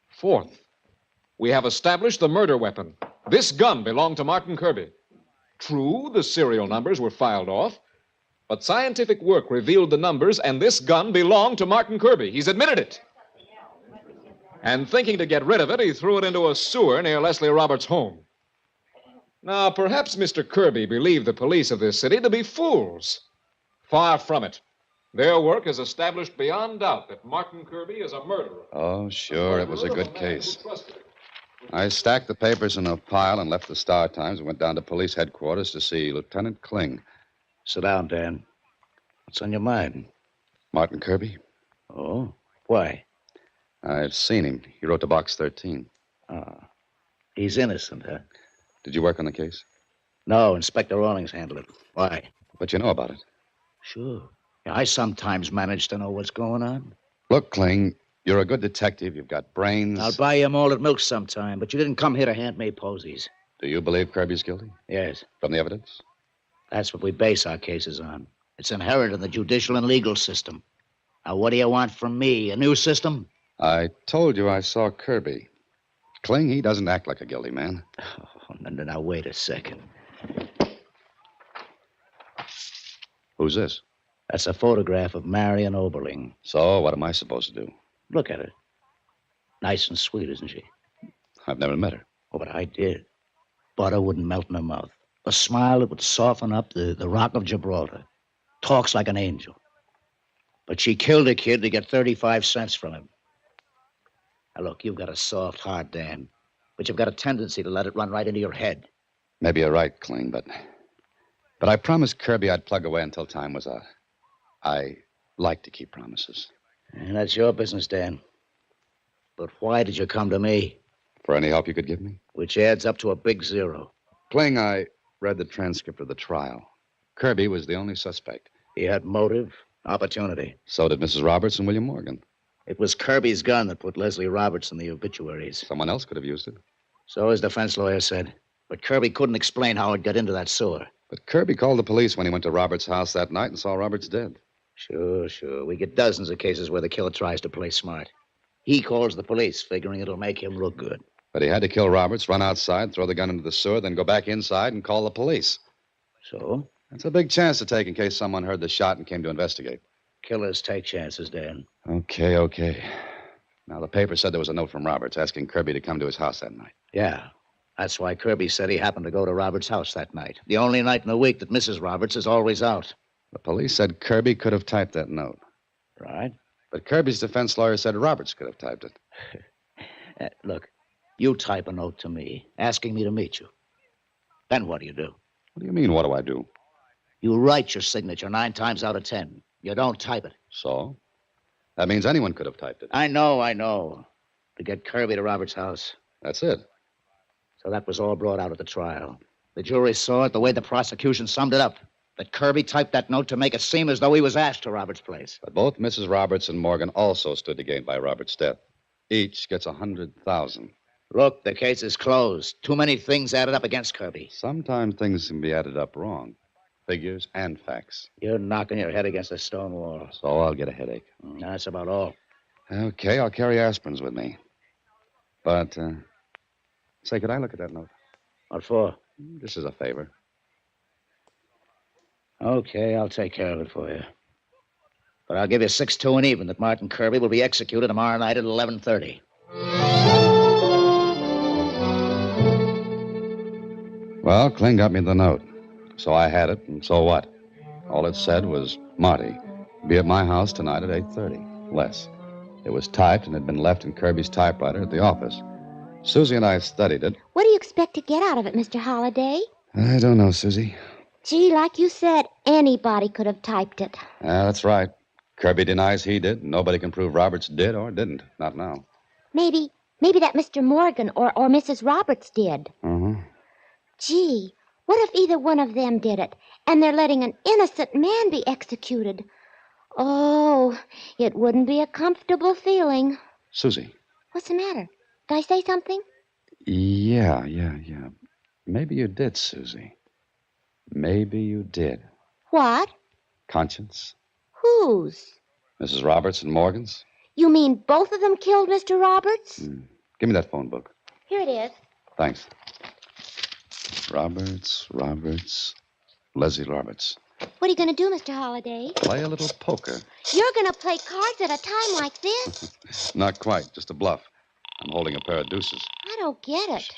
Fourth, we have established the murder weapon. This gun belonged to Martin Kirby. True, the serial numbers were filed off, but scientific work revealed the numbers, and this gun belonged to Martin Kirby. He's admitted it. And thinking to get rid of it, he threw it into a sewer near Leslie Roberts' home. Now, perhaps Mr. Kirby believed the police of this city to be fools. Far from it. Their work has established beyond doubt that Martin Kirby is a murderer. Oh, sure, it was a good case. I stacked the papers in a pile and left the Star Times and went down to police headquarters to see Lieutenant Kling. Sit down, Dan. What's on your mind? Martin Kirby? Oh? Why? I've seen him. He wrote to Box 13. Ah. He's innocent, huh? Did you work on the case? No, Inspector Rawlings handled it. Why? But you know about it. Sure. Yeah, I sometimes manage to know what's going on. Look, Kling, you're a good detective. You've got brains. I'll buy you malted milk sometime, but you didn't come here to hand me posies. Do you believe Kirby's guilty? Yes. From the evidence? That's what we base our cases on. It's inherent in the judicial and legal system. Now, what do you want from me? A new system? I told you I saw Kirby. Kling, he doesn't act like a guilty man. Oh, now, wait a second. Who's this? That's a photograph of Marion Oberling. So, what am I supposed to do? Look at her. Nice and sweet, isn't she? I've never met her. Oh, but I did. Butter wouldn't melt in her mouth. A smile that would soften up the Rock of Gibraltar. Talks like an angel. But she killed a kid to get 35 cents from him. Now, look, you've got a soft heart, Dan. But you've got a tendency to let it run right into your head. Maybe you're right, Kling, but I promised Kirby I'd plug away until time was out. I like to keep promises. And that's your business, Dan. But why did you come to me? For any help you could give me? Which adds up to a big zero. Kling, I read the transcript of the trial. Kirby was the only suspect. He had motive, opportunity. So did Mrs. Roberts and William Morgan. It was Kirby's gun that put Leslie Roberts in the obituaries. Someone else could have used it. So his defense lawyer said. But Kirby couldn't explain how it got into that sewer. But Kirby called the police when he went to Roberts' house that night and saw Roberts dead. Sure. We get dozens of cases where the killer tries to play smart. He calls the police, figuring it'll make him look good. But he had to kill Roberts, run outside, throw the gun into the sewer, then go back inside and call the police. So? That's a big chance to take in case someone heard the shot and came to investigate. Killers take chances, Dan. Okay. Now, the paper said there was a note from Roberts asking Kirby to come to his house that night. Yeah. That's why Kirby said he happened to go to Roberts' house that night. The only night in the week that Mrs. Roberts is always out. The police said Kirby could have typed that note. Right. But Kirby's defense lawyer said Roberts could have typed it. Look, you type a note to me asking me to meet you. Then what do you do? What do you mean, what do I do? You write your signature 9 times out of 10. You don't type it. So? That means anyone could have typed it. I know. To get Kirby to Roberts' house. That's it. So that was all brought out at the trial. The jury saw it the way the prosecution summed it up. That Kirby typed that note to make it seem as though he was asked to Roberts' place. But both Mrs. Roberts and Morgan also stood to gain by Roberts' death. Each gets $100,000. Look, the case is closed. Too many things added up against Kirby. Sometimes things can be added up wrong. Figures and facts. You're knocking your head against a stone wall. So I'll get a headache. That's about all. Okay, I'll carry aspirins with me. But, say, could I look at that note? What for? This is a favor. Okay, I'll take care of it for you. But I'll give you 6-2 and even that Martin Kirby will be executed tomorrow night at 11:30. Well, Kling got me the note. So I had it, and so what? All it said was, Marty, be at my house tonight at 8:30. Less. It was typed and had been left in Kirby's typewriter at the office. Susie and I studied it. What do you expect to get out of it, Mr. Holliday? I don't know, Susie. Gee, like you said, anybody could have typed it. That's right. Kirby denies he did. Nobody can prove Roberts did or didn't. Not now. Maybe that Mr. Morgan or Mrs. Roberts did. Uh-huh. Gee, what if either one of them did it, and they're letting an innocent man be executed? Oh, it wouldn't be a comfortable feeling. Susie. What's the matter? Did I say something? Yeah. Maybe you did, Susie. Maybe you did. What? Conscience. Whose? Mrs. Roberts and Morgan's. You mean both of them killed Mr. Roberts? Give me that phone book. Here it is. Thanks. Roberts, Leslie Roberts. What are you going to do, Mr. Holliday? Play a little poker. You're going to play cards at a time like this? Not quite, just a bluff. I'm holding a pair of deuces. I don't get it.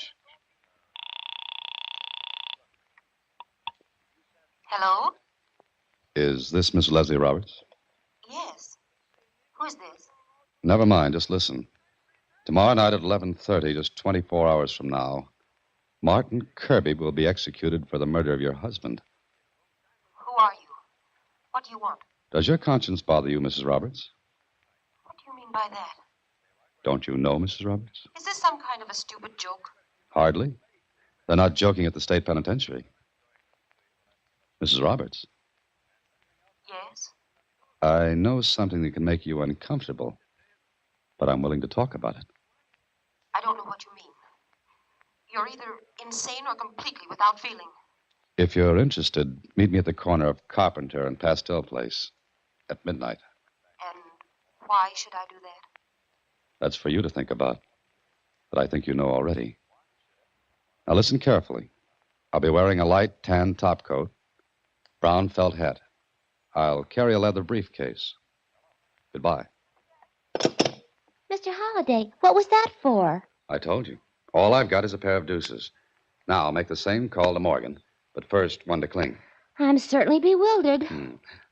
Hello? Is this Miss Leslie Roberts? Yes. Who's this? Never mind, just listen. Tomorrow night at 11:30, just 24 hours from now, Martin Kirby will be executed for the murder of your husband. Who are you? What do you want? Does your conscience bother you, Mrs. Roberts? What do you mean by that? Don't you know, Mrs. Roberts? Is this some kind of a stupid joke? Hardly. They're not joking at the state penitentiary. Mrs. Roberts, Yes? I know something that can make you uncomfortable, but I'm willing to talk about it. I don't know what you mean. You're either insane or completely without feeling. If you're interested, meet me at the corner of Carpenter and Pastel Place at midnight. And why should I do that? That's for you to think about, but I think you know already. Now listen carefully. I'll be wearing a light tan topcoat, brown felt hat. I'll carry a leather briefcase. Goodbye. Mr. Holliday, what was that for? I told you. All I've got is a pair of deuces. Now I'll make the same call to Morgan, but first one to Kling. I'm certainly bewildered.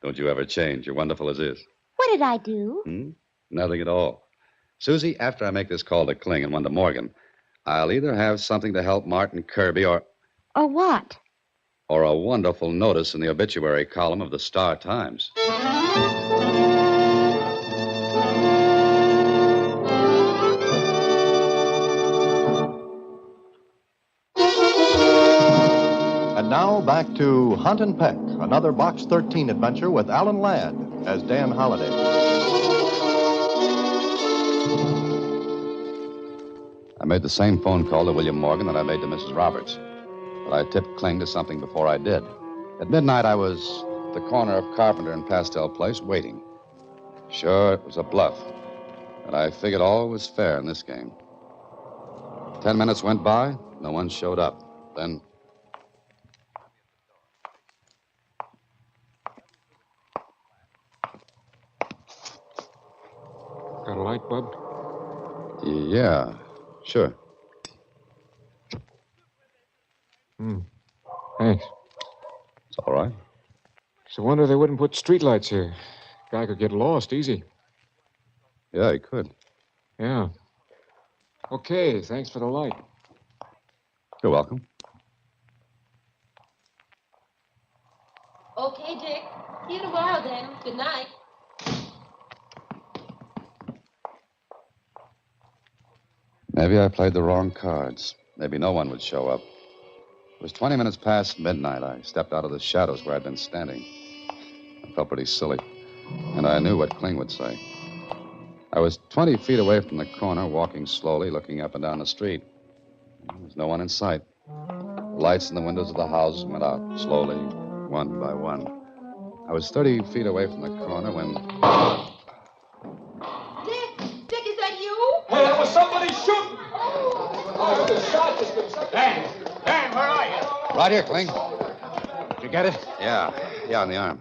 Don't you ever change. You're wonderful as is. What did I do? Nothing at all. Susie, after I make this call to Kling and one to Morgan, I'll either have something to help Martin Kirby Or what? or a wonderful notice in the obituary column of the Star-Times. And now back to Hunt and Peck, another Box 13 adventure with Alan Ladd as Dan Holliday. I made the same phone call to William Morgan that I made to Mrs. Roberts, but I tipped Kling to something before I did. At midnight, I was at the corner of Carpenter and Pastel Place waiting. Sure, it was a bluff, but I figured all was fair in this game. 10 minutes went by, no one showed up. Then Got a light, Bub? yeah, sure. Thanks. It's all right. It's a wonder they wouldn't put streetlights here. Guy could get lost easy. Yeah, he could. Yeah. Okay, thanks for the light. You're welcome. Okay, Dick. See you tomorrow, then. Good night. Maybe I played the wrong cards. Maybe no one would show up. It was 20 minutes past midnight. I stepped out of the shadows where I'd been standing. I felt pretty silly, and I knew what Kling would say. I was 20 feet away from the corner, walking slowly, looking up and down the street. There was no one in sight. The lights in the windows of the houses went out slowly, one by one. I was 30 feet away from the corner when... Dick, is that you? Hey, there was somebody shooting! Oh, the shot just been... Dan, where are you? Right here, Kling. Did you get it? Yeah, on the arm.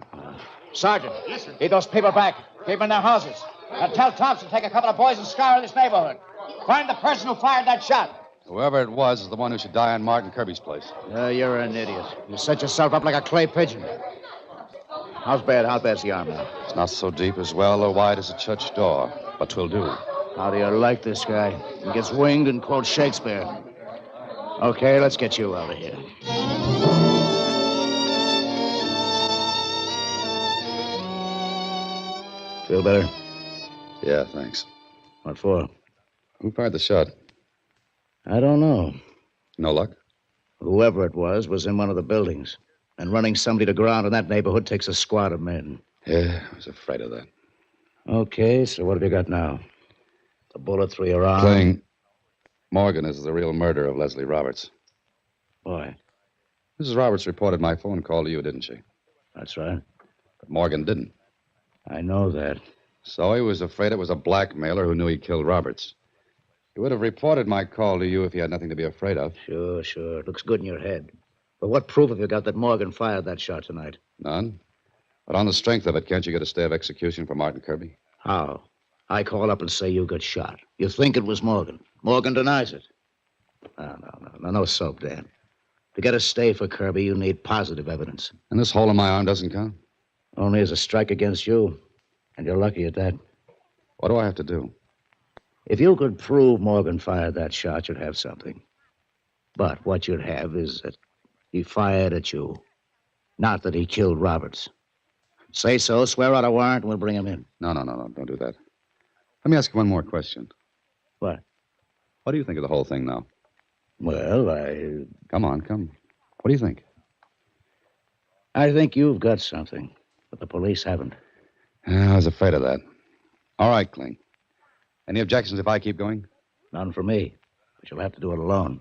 Sergeant, listen. Get those people back. Keep them in their houses. And tell Thompson to take a couple of boys and scour this neighborhood. Find the person who fired that shot. Whoever it was is the one who should die on Martin Kirby's place. You're an idiot. You set yourself up like a clay pigeon. How bad's the arm now? It's not so deep as well or wide as a church door, but 'twill do. How do you like this guy? He gets winged and quotes Shakespeare. Okay, let's get you out of here. Feel better? Yeah, thanks. What for? Who fired the shot? I don't know. No luck? Whoever it was in one of the buildings. And running somebody to ground in that neighborhood takes a squad of men. Yeah, I was afraid of that. Okay, so what have you got now? A bullet through your arm? Kling, Morgan is the real murderer of Leslie Roberts. Boy. Mrs. Roberts reported my phone call to you, didn't she? That's right. But Morgan didn't. I know that. So he was afraid it was a blackmailer who knew he killed Roberts. He would have reported my call to you if he had nothing to be afraid of. Sure. It looks good in your head. But what proof have you got that Morgan fired that shot tonight? None. But on the strength of it, can't you get a stay of execution for Martin Kirby? How? I call up and say you got shot. You think it was Morgan. Morgan denies it. No soap, Dan. To get a stay for Kirby, you need positive evidence. And this hole in my arm doesn't count? Only as a strike against you. And you're lucky at that. What do I have to do? If you could prove Morgan fired that shot, you'd have something. But what you'd have is that he fired at you. Not that he killed Roberts. Say so, swear out a warrant, and we'll bring him in. No. Don't do that. Let me ask you one more question. What? What do you think of the whole thing now? Well, Come on. What do you think? I think you've got something, but the police haven't. I was afraid of that. All right, Kling. Any objections if I keep going? None for me, but you'll have to do it alone.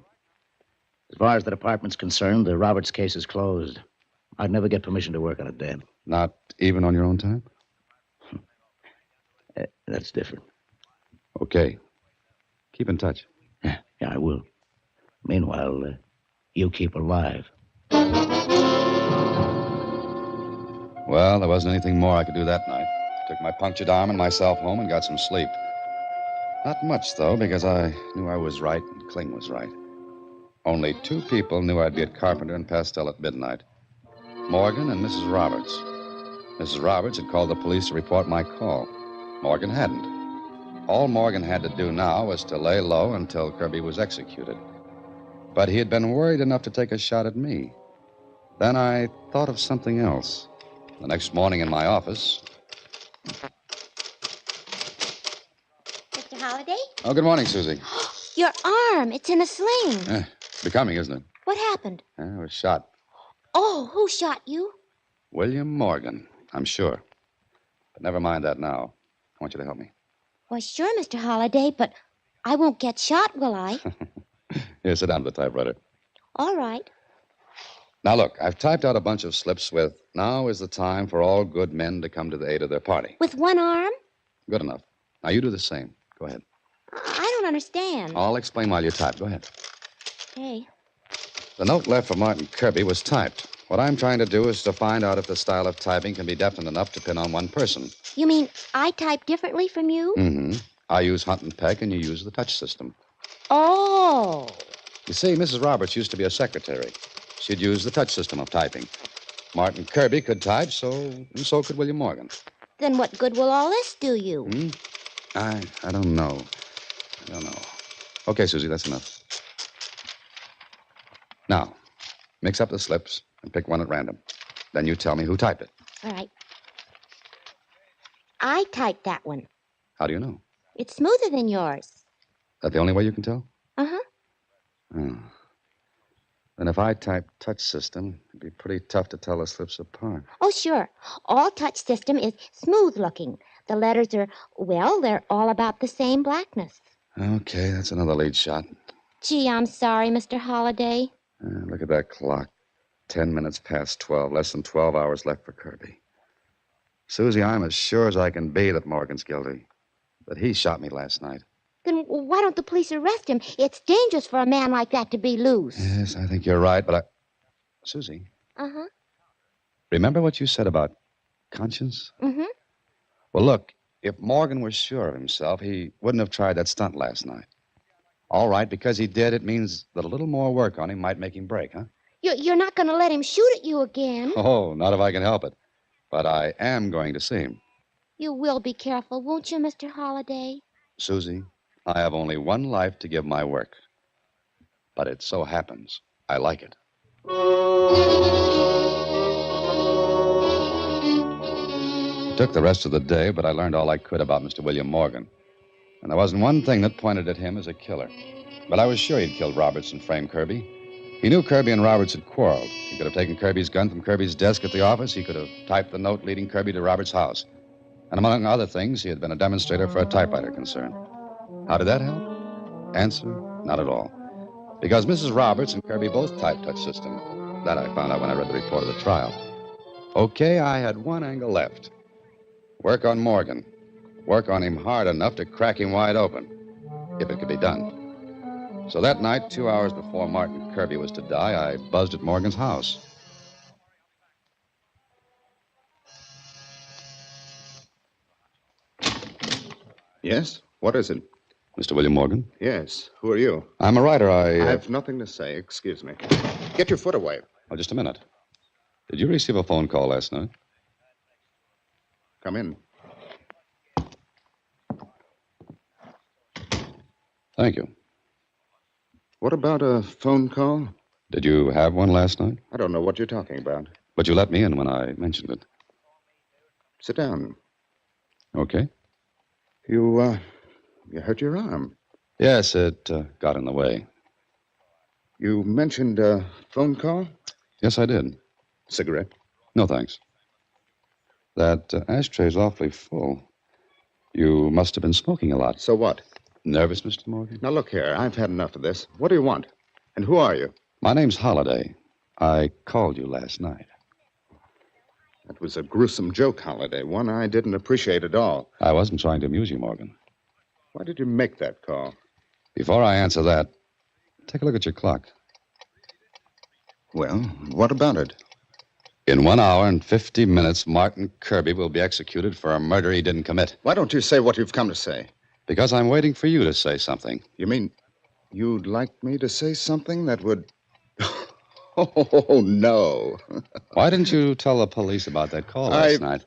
As far as the department's concerned, the Roberts case is closed. I'd never get permission to work on it, Dan. Not even on your own time? That's different. Okay. Keep in touch. Yeah, I will. Meanwhile, you keep alive. Well, there wasn't anything more I could do that night. Took my punctured arm and myself home and got some sleep. Not much, though, because I knew I was right and Kling was right. Only two people knew I'd be at Carpenter and Pastel at midnight. Morgan and Mrs. Roberts. Mrs. Roberts had called the police to report my call. Morgan hadn't. All Morgan had to do now was to lay low until Kirby was executed. But he had been worried enough to take a shot at me. Then I thought of something else. The next morning in my office... Mr. Holliday? Oh, good morning, Susie. Your arm. It's in a sling. Becoming, isn't it? What happened? I was shot. Oh, who shot you? William Morgan, I'm sure. But never mind that now. I want you to help me. Well, sure, Mr. Holliday, but I won't get shot, will I? Here, sit down to the typewriter. All right. Now, look, I've typed out a bunch of slips with, "Now is the time for all good men to come to the aid of their party." With one arm? Good enough. Now, you do the same. Go ahead. I don't understand. I'll explain while you type. Go ahead. Okay. The note left for Martin Kirby was typed. What I'm trying to do is to find out if the style of typing can be definite enough to pin on one person. You mean I type differently from you? Mm-hmm. I use Hunt and Peck, and you use the touch system. Oh. You see, Mrs. Roberts used to be a secretary. She'd use the touch system of typing. Martin Kirby could type, and so could William Morgan. Then what good will all this do you? I don't know. Okay, Susie, that's enough. Now, mix up the slips and pick one at random. Then you tell me who typed it. All right. I typed that one. How do you know? It's smoother than yours. Is that the only way you can tell? Uh-huh. Oh. Then if I type touch system, it'd be pretty tough to tell the slips apart. Oh, sure. All touch system is smooth looking. The letters are, well, they're all about the same blackness. Okay, that's another lead shot. Gee, I'm sorry, Mr. Holliday. Look at that clock. 10 minutes past 12. Less than 12 hours left for Kirby. Susie, I'm as sure as I can be that Morgan's guilty. That he shot me last night. Then why don't the police arrest him? It's dangerous for a man like that to be loose. Yes, I think you're right, but Susie, Uh-huh. remember what you said about conscience? Mm-hmm. Well, look, if Morgan was sure of himself, he wouldn't have tried that stunt last night. All right, because he did, it means that a little more work on him might make him break, huh? You're not going to let him shoot at you again. Oh, not if I can help it. But I am going to see him. You will be careful, won't you, Mr. Holliday? Susie, I have only one life to give my work. But it so happens I like it. It took the rest of the day, but I learned all I could about Mr. William Morgan. And there wasn't one thing that pointed at him as a killer. But I was sure he'd killed Roberts and framed Kirby. He knew Kirby and Roberts had quarreled. He could have taken Kirby's gun from Kirby's desk at the office. He could have typed the note leading Kirby to Roberts' house. And among other things, he had been a demonstrator for a typewriter concern. How did that help? Answer, not at all. Because Mrs. Roberts and Kirby both typed touch system. That I found out when I read the report of the trial. Okay, I had one angle left. Work on Morgan. Work on him hard enough to crack him wide open, if it could be done. So that night, 2 hours before Martin Kirby was to die, I buzzed at Morgan's house. Yes? What is it? Mr. William Morgan? Yes. Who are you? I'm a writer. I have nothing to say. Excuse me. Get your foot away. Oh, just a minute. Did you receive a phone call last night? Come in. Thank you. What about a phone call? Did you have one last night? I don't know what you're talking about. But you let me in when I mentioned it. Sit down. Okay. You hurt your arm. Yes, it got in the way. You mentioned a phone call? Yes, I did. Cigarette? No, thanks. That ashtray's awfully full. You must have been smoking a lot. So what? Nervous, Mr. Morgan? Now, look here. I've had enough of this. What do you want? And who are you? My name's Holliday. I called you last night. That was a gruesome joke, Holliday. One I didn't appreciate at all. I wasn't trying to amuse you, Morgan. Why did you make that call? Before I answer that, take a look at your clock. Well, what about it? In 1 hour and 50 minutes, Martin Kirby will be executed for a murder he didn't commit. Why don't you say what you've come to say? Because I'm waiting for you to say something. You mean you'd like me to say something that would... Oh, no. Why didn't you tell the police about that call last night?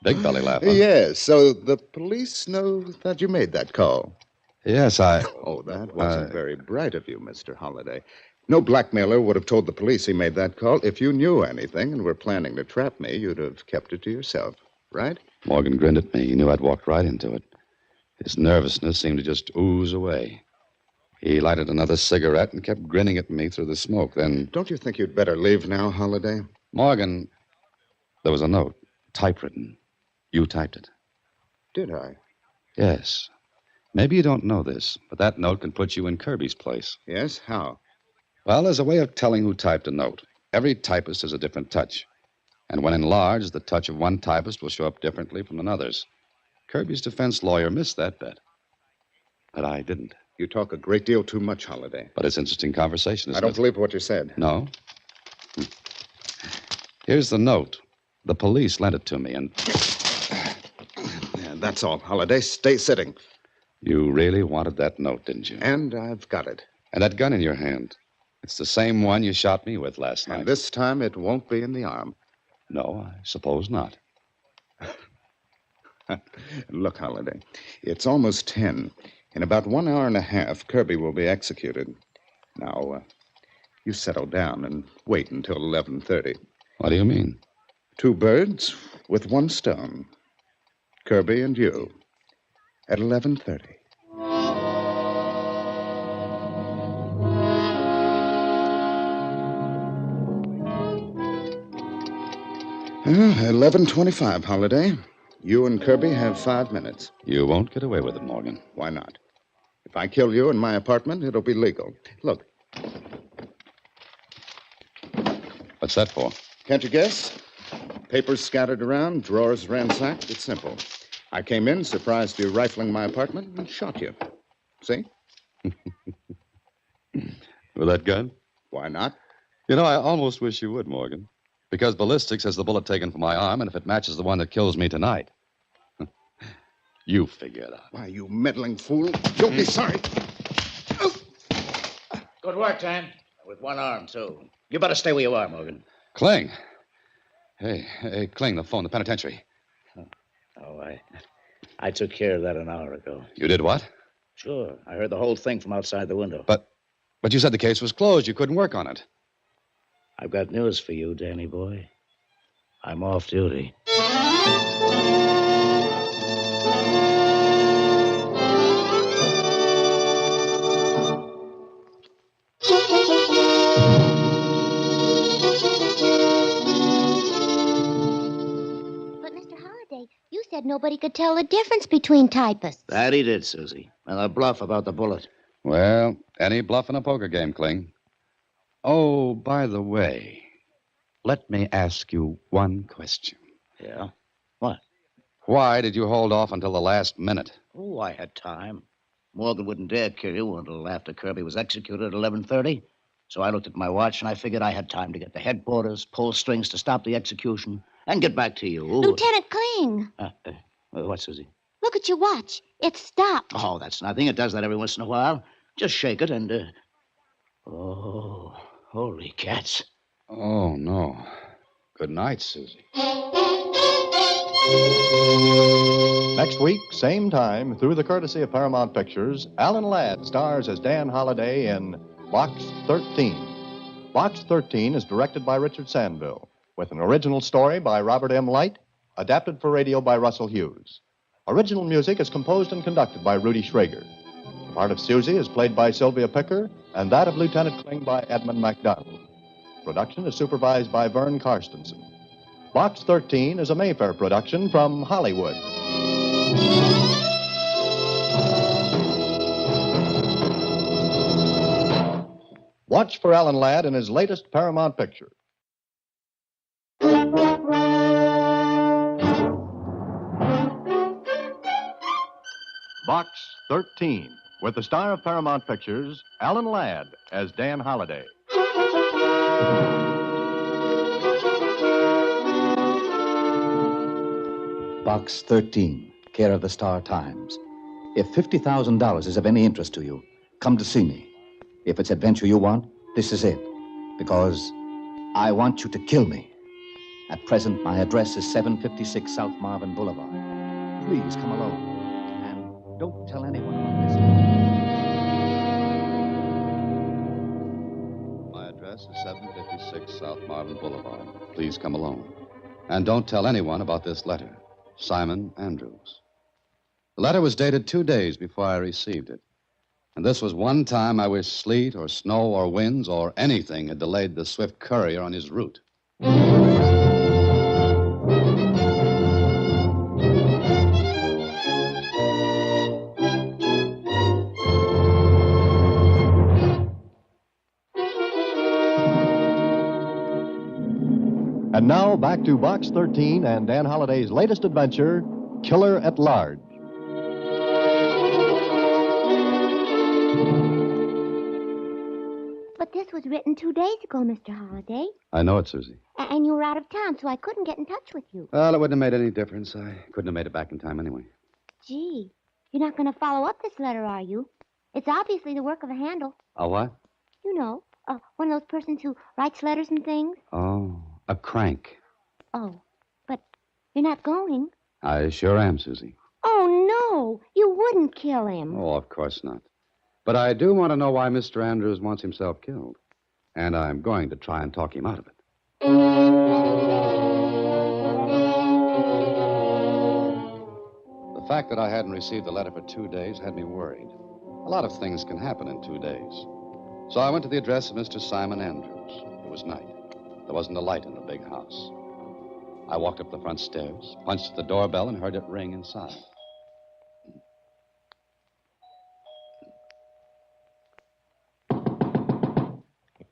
Big belly laugh, huh? Yes, so the police know that you made that call. Yes, Oh, that wasn't very bright of you, Mr. Holliday. No blackmailer would have told the police he made that call. If you knew anything and were planning to trap me, you'd have kept it to yourself, right? Morgan grinned at me. He knew I'd walked right into it. His nervousness seemed to just ooze away. He lighted another cigarette and kept grinning at me through the smoke. Then... Don't you think you'd better leave now, Holliday? Morgan, there was a note, typewritten. You typed it. Did I? Yes. Maybe you don't know this, but that note can put you in Kirby's place. Yes? How? Well, there's a way of telling who typed a note. Every typist has a different touch. And when enlarged, the touch of one typist will show up differently from another's. Kirby's defense lawyer missed that bet. But I didn't. You talk a great deal too much, Holliday. But it's interesting conversation, isn't it? I don't believe what you said. No? Here's the note. The police lent it to me, and... Yeah, that's all, Holliday. Stay sitting. You really wanted that note, didn't you? And I've got it. And that gun in your hand. It's the same one you shot me with last night. And this time it won't be in the arm. No, I suppose not. Look, Holliday, it's almost 10. In about 1 hour and a half, Kirby will be executed. Now, you settle down and wait until 11:30. What do you mean? 2 birds with 1 stone. Kirby and you at 11:30. 11:25, Holliday. You and Kirby have 5 minutes. You won't get away with it, Morgan. Why not? If I kill you in my apartment, it'll be legal. Look. What's that for? Can't you guess? Papers scattered around, drawers ransacked. It's simple. I came in, surprised you rifling my apartment, and shot you. See? With that gun? Why not? You know, I almost wish you would, Morgan. Because ballistics has the bullet taken from my arm, and if it matches the one that kills me tonight, you figure it out. Why, you meddling fool. You'll be sorry. Good work, Tam. With 1 arm, too. You better stay where you are, Morgan. Kling. Hey, Kling, the phone, the penitentiary. Oh, I took care of that an hour ago. You did what? Sure. I heard the whole thing from outside the window. But you said the case was closed. You couldn't work on it. I've got news for you, Danny boy. I'm off duty. You said nobody could tell the difference between typists. That he did, Susie. And the bluff about the bullet. Well, any bluff in a poker game, Kling. Oh, by the way, Let me ask you one question. Yeah? What? Why did you hold off until the last minute? Oh, I had time. Morgan wouldn't dare kill you until after Kirby was executed at 11:30. So I looked at my watch and I figured I had time to get to headquarters, pull strings to stop the execution, and get back to you. Lieutenant Kling, What, Susie? look at your watch. It's stopped. Oh, that's nothing. It does that every once in a while. Just shake it and, Oh, holy cats. Oh, no. Good night, Susie. Next week, same time, through the courtesy of Paramount Pictures, Alan Ladd stars as Dan Holliday in Box 13. Box 13 is directed by Richard Sandville, with an original story by Robert M. Light, adapted for radio by Russell Hughes. Original music is composed and conducted by Rudy Schrager. The part of Susie is played by Sylvia Picker, and that of Lieutenant Kling by Edmund MacDonald. Production is supervised by Vern Karstensen. Box 13 is a Mayfair production from Hollywood. Watch for Alan Ladd in his latest Paramount picture. Box 13, with the star of Paramount Pictures, Alan Ladd, as Dan Holliday. Box 13, care of the Star Times. If $50,000 is of any interest to you, come to see me. If it's adventure you want, this is it. Because I want you to kill me. At present, my address is 756 South Marvin Boulevard. Please come alone. And don't tell anyone about this. My address is 756 South Marvin Boulevard. Please come alone. And don't tell anyone about this letter. Simon Andrews. The letter was dated 2 days before I received it. And this was one time I wish sleet or snow or winds or anything had delayed the swift courier on his route. And now back to Box 13 and Dan Holliday's latest adventure, Killer at Large. But this was written 2 days ago, Mr. Holliday. I know it, Susie. And you were out of town, so I couldn't get in touch with you. Well, it wouldn't have made any difference. I couldn't have made it back in time anyway. Gee, you're not going to follow up this letter, are you? It's obviously the work of a handle. A what? You know, one of those persons who writes letters and things. Oh, a crank. Oh, but you're not going. I sure am, Susie. Oh, no, you wouldn't kill him. Oh, of course not. But I do want to know why Mr. Andrews wants himself killed. And I'm going to try and talk him out of it. The fact that I hadn't received the letter for 2 days had me worried. A lot of things can happen in 2 days. So I went to the address of Mr. Simon Andrews. It was night. There wasn't a light in the big house. I walked up the front stairs, punched at the doorbell, and heard it ring inside.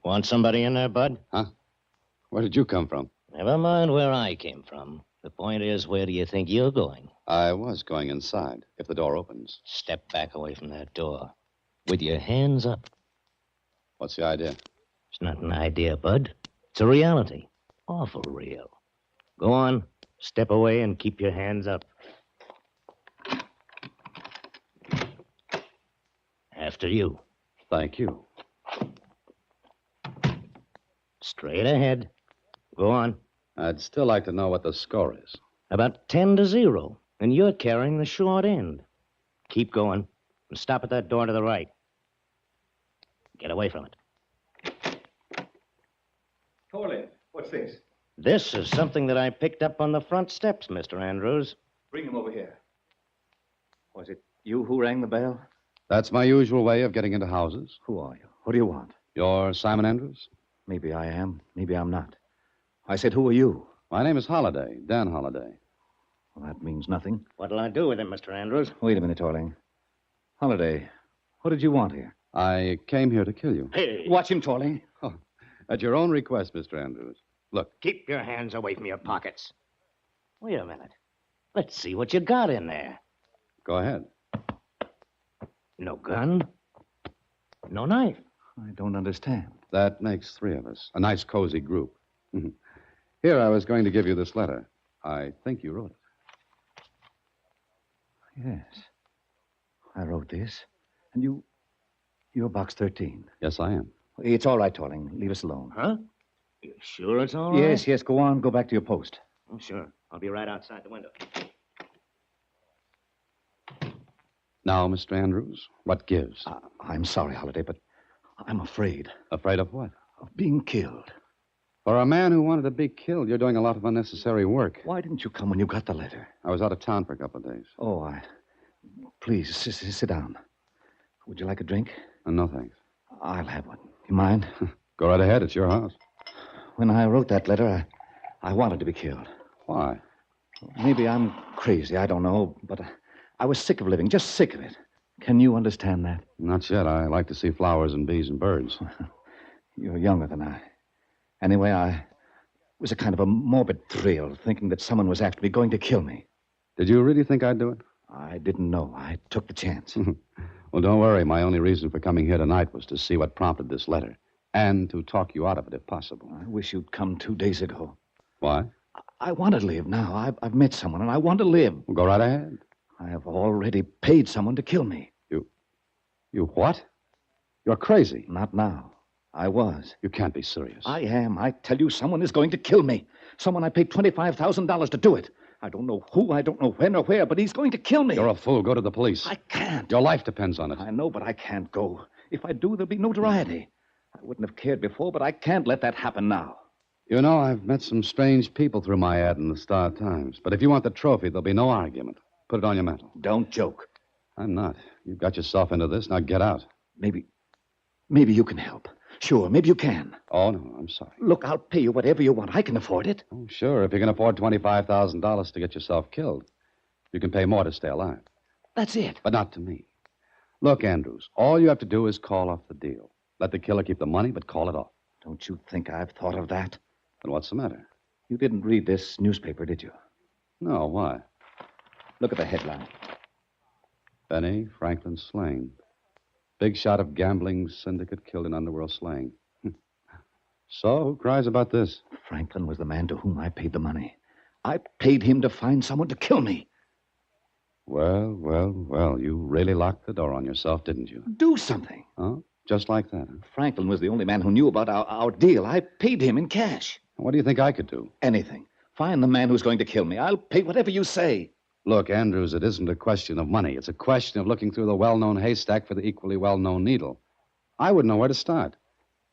Want somebody in there, Bud? Huh? Where did you come from? Never mind where I came from. The point is, where do you think you're going? I was going inside, if the door opens. Step back away from that door. With your hands up. What's the idea? It's not an idea, Bud. It's a reality. Awful real. Go on. Step away and keep your hands up. After you. Thank you. Straight ahead. Go on. I'd still like to know what the score is. About 10-0, and you're carrying the short end. Keep going, and stop at that door to the right. Get away from it. Corley, what's this? This is something that I picked up on the front steps, Mr. Andrews. Bring him over here. Was it you who rang the bell? That's my usual way of getting into houses. Who are you? What do you want? You're Simon Andrews? Maybe I am. Maybe I'm not. I said, who are you? My name is Holliday, Dan Holliday. Well, that means nothing. What'll I do with him, Mr. Andrews? Wait a minute, Torling. Holliday, what did you want here? I came here to kill you. Hey! Watch him, Torling. Oh, at your own request, Mr. Andrews. Look. Keep your hands away from your pockets. Wait a minute. Let's see what you got in there. Go ahead. No gun. No knife. I don't understand. That makes three of us. A nice, cozy group. Here, I was going to give you this letter. I think you wrote it. Yes. I wrote this. And you're box 13. Yes, I am. It's all right, Torling. Leave us alone. Huh? You sure it's all right? Yes, yes. Go on. Go back to your post. Oh, sure. I'll be right outside the window. Now, Mr. Andrews, what gives? I'm sorry, Holliday, but I'm afraid. Afraid of what? Of being killed. For a man who wanted to be killed, you're doing a lot of unnecessary work. Why didn't you come when you got the letter? I was out of town for a couple of days. Oh, Please, sit down. Would you like a drink? No, thanks. I'll have one. You mind? Go right ahead. It's your house. When I wrote that letter, I wanted to be killed. Why? Maybe I'm crazy. I don't know. But I was sick of living. Just sick of it. Can you understand that? Not yet. I like to see flowers and bees and birds. You're younger than I. Anyway, it was a kind of a morbid thrill thinking that someone was after me, going to kill me. Did you really think I'd do it? I didn't know. I took the chance. Well, don't worry. My only reason for coming here tonight was to see what prompted this letter and to talk you out of it if possible. I wish you'd come 2 days ago. Why? I want to live now. I've met someone, and I want to live. Well, go right ahead. I have already paid someone to kill me. You what? You're crazy. Not now. I was. You can't be serious. I am. I tell you, someone is going to kill me. Someone I paid $25,000 to do it. I don't know who, I don't know when or where, but he's going to kill me. You're a fool. Go to the police. I can't. Your life depends on it. I know, but I can't go. If I do, there'll be notoriety. I wouldn't have cared before, but I can't let that happen now. You know, I've met some strange people through my ad in the Star Times. But if you want the trophy, there'll be no argument. Put it on your mantle. Don't joke. I'm not. You've got yourself into this. Now get out. Maybe you can help. Sure, maybe you can. Oh, no, I'm sorry. Look, I'll pay you whatever you want. I can afford it. Oh, sure. If you can afford $25,000 to get yourself killed, you can pay more to stay alive. That's it. But not to me. Look, Andrews, all you have to do is call off the deal. Let the killer keep the money, but call it off. Don't you think I've thought of that? Then what's the matter? You didn't read this newspaper, did you? No, why? Look at the headline. Benny Franklin slain. Big shot of gambling syndicate killed in underworld slaying. So, who cries about this? Franklin was the man to whom I paid the money. I paid him to find someone to kill me. Well, you really locked the door on yourself, didn't you? Do something. Huh? Just like that, huh? Franklin was the only man who knew about our deal. I paid him in cash. What do you think I could do? Anything. Find the man who's going to kill me. I'll pay whatever you say. Look, Andrews, it isn't a question of money. It's a question of looking through the well-known haystack for the equally well-known needle. I wouldn't know where to start.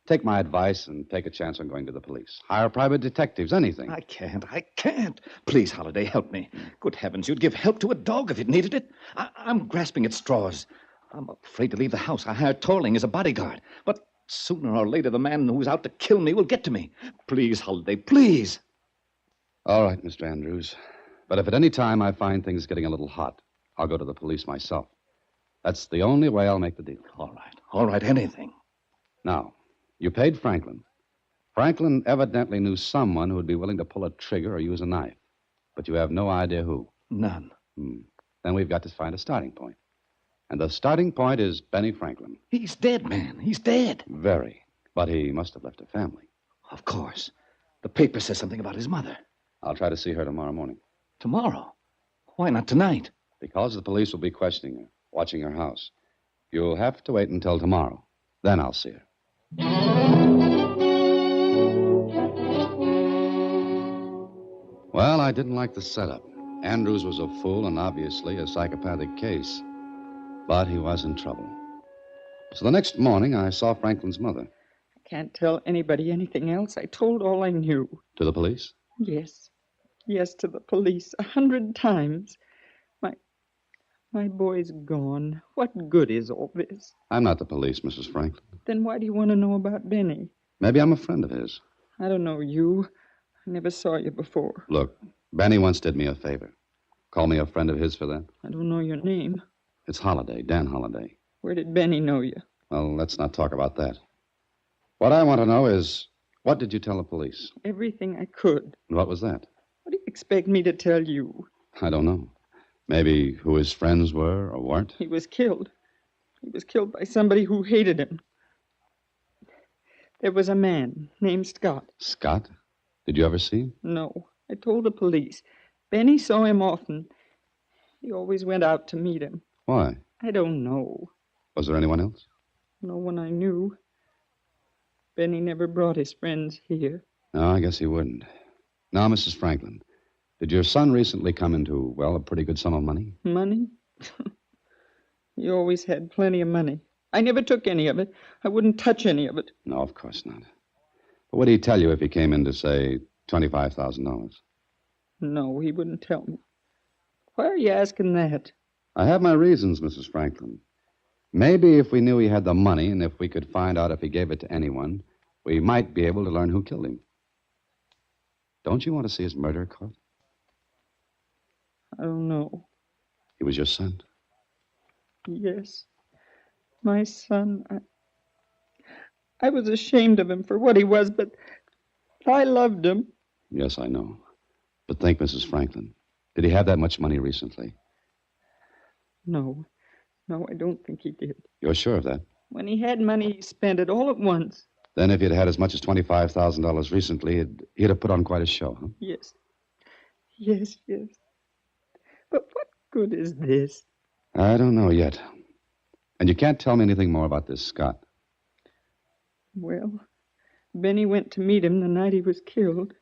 Take my advice and take a chance on going to the police. Hire private detectives, anything. I can't. Please, Holliday, help me. Good heavens, you'd give help to a dog if it needed it. I'm grasping at straws. I'm afraid to leave the house. I hired Torling as a bodyguard. But sooner or later, the man who's out to kill me will get to me. Please, Holliday, please. All right, Mr. Andrews. But if at any time I find things getting a little hot, I'll go to the police myself. That's the only way I'll make the deal. All right, anything. Now, you paid Franklin. Franklin evidently knew someone who would be willing to pull a trigger or use a knife. But you have no idea who. None. Then we've got to find a starting point. And the starting point is Benny Franklin. He's dead, man. He's dead. Very. But he must have left a family. Of course. The paper says something about his mother. I'll try to see her tomorrow morning. Tomorrow? Why not tonight? Because the police will be questioning her, watching her house. You'll have to wait until tomorrow. Then I'll see her. Well, I didn't like the setup. Andrews was a fool and obviously a psychopathic case. But he was in trouble. So the next morning, I saw Franklin's mother. I can't tell anybody anything else. I told all I knew. To the police? Yes. Yes, to the police 100 times. My boy's gone. What good is all this? I'm not the police, Mrs. Franklin. Then why do you want to know about Benny? Maybe I'm a friend of his. I don't know you. I never saw you before. Look, Benny once did me a favor. Call me a friend of his for that? I don't know your name. It's Holliday, Dan Holliday. Where did Benny know you? Well, let's not talk about that. What I want to know is, What did you tell the police? Everything I could. And what was that? What do you expect me to tell you? I don't know. Maybe who his friends were or weren't? He was killed. He was killed by somebody who hated him. There was a man named Scott. Scott? Did you ever see him? No, I told the police. Benny saw him often. He always went out to meet him. Why? I don't know. Was there anyone else? No one I knew. Benny never brought his friends here. No, I guess he wouldn't. Now, Mrs. Franklin, did your son recently come into, well, a pretty good sum of money? Money? He always had plenty of money. I never took any of it. I wouldn't touch any of it. No, of course not. But what did he tell you if he came in to say $25,000? No, he wouldn't tell me. Why are you asking that? I have my reasons, Mrs. Franklin. Maybe if we knew he had the money and if we could find out if he gave it to anyone, we might be able to learn who killed him. Don't you want to see his murderer caught? I don't know. He was your son? Yes. My son. I was ashamed of him for what he was, but I loved him. Yes, I know. But think, Mrs. Franklin, did he have that much money recently? No. No, I don't think he did. You're sure of that? When he had money, he spent it all at once. Then if he'd had as much as $25,000 recently, he'd have put on quite a show, huh? Yes. Yes, yes. But what good is this? I don't know yet. And you can't tell me anything more about this Scott. Well, Benny went to meet him the night he was killed.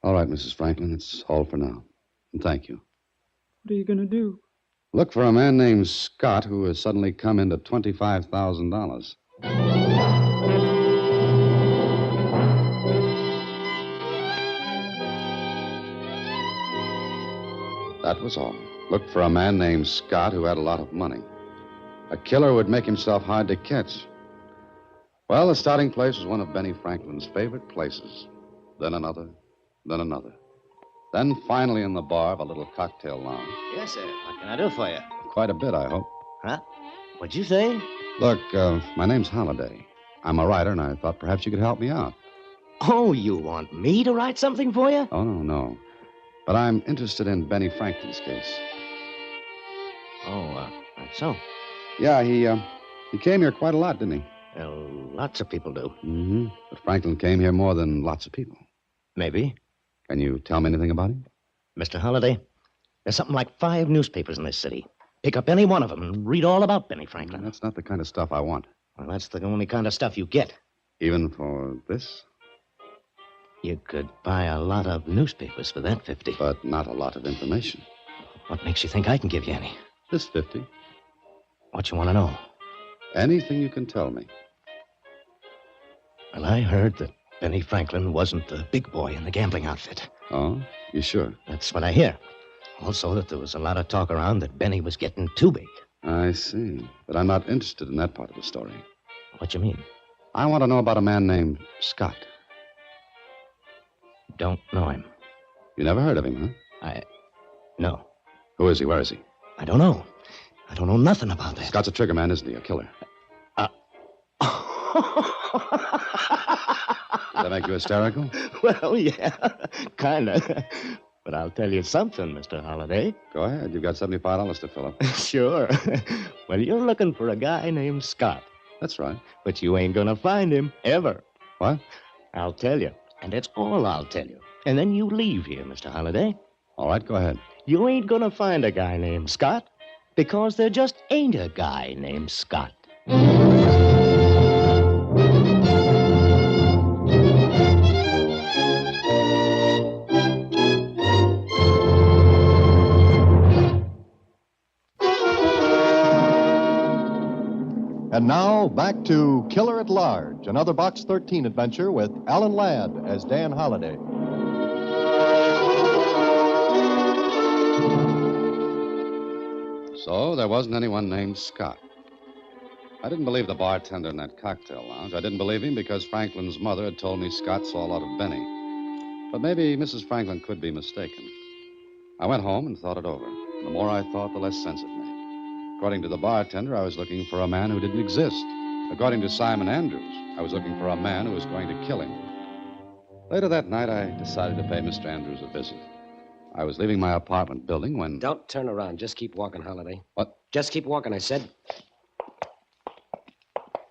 All right, Mrs. Franklin, it's all for now. And thank you. What are you going to do? Look for a man named Scott who has suddenly come into $25,000. That was all. Look for a man named Scott who had a lot of money. A killer who would make himself hard to catch. Well, the starting place was one of Benny Franklin's favorite places. Then another, then another. Then finally in the bar of a little cocktail lounge. Yes, sir. What can I do for you? Quite a bit, I hope. Huh? What'd you say? Look, my name's Holliday. I'm a writer, and I thought perhaps you could help me out. Oh, you want me to write something for you? Oh, no. But I'm interested in Benny Franklin's case. Oh, that's so. Yeah, he came here quite a lot, didn't he? Well, lots of people do. Mm-hmm. But Franklin came here more than lots of people. Maybe. Can you tell me anything about him? Mr. Holliday, there's something like 5 newspapers in this city. Pick up any one of them and read all about Benny Franklin. That's not the kind of stuff I want. Well, that's the only kind of stuff you get. Even for this? You could buy a lot of newspapers for that 50. But not a lot of information. What makes you think I can give you any? This 50. What you want to know? Anything you can tell me. Well, I heard that Benny Franklin wasn't the big boy in the gambling outfit. Oh? You sure? That's what I hear. Also, that there was a lot of talk around that Benny was getting too big. I see. But I'm not interested in that part of the story. What you mean? I want to know about a man named Scott. Don't know him. You never heard of him, huh? No. Who is he? Where is he? I don't know. I don't know nothing about that. Scott's a trigger man, isn't he? A killer. Does that make you hysterical? Well, yeah, kind of. But I'll tell you something, Mr. Holliday. Go ahead. You've got $75 to fill up. Sure. Well, you're looking for a guy named Scott. That's right. But you ain't gonna find him, ever. What? I'll tell you. And that's all I'll tell you. And then you leave here, Mr. Holliday. All right, go ahead. You ain't gonna find a guy named Scott, because there just ain't a guy named Scott. And now, back to Killer at Large, another Box 13 adventure with Alan Ladd as Dan Holliday. So there wasn't anyone named Scott. I didn't believe the bartender in that cocktail lounge. I didn't believe him because Franklin's mother had told me Scott saw a lot of Benny. But maybe Mrs. Franklin could be mistaken. I went home and thought it over. The more I thought, the less sense it made. According to the bartender, I was looking for a man who didn't exist. According to Simon Andrews, I was looking for a man who was going to kill him. Later that night, I decided to pay Mr. Andrews a visit. I was leaving my apartment building when... Don't turn around. Just keep walking, Holiday. What? Just keep walking, I said.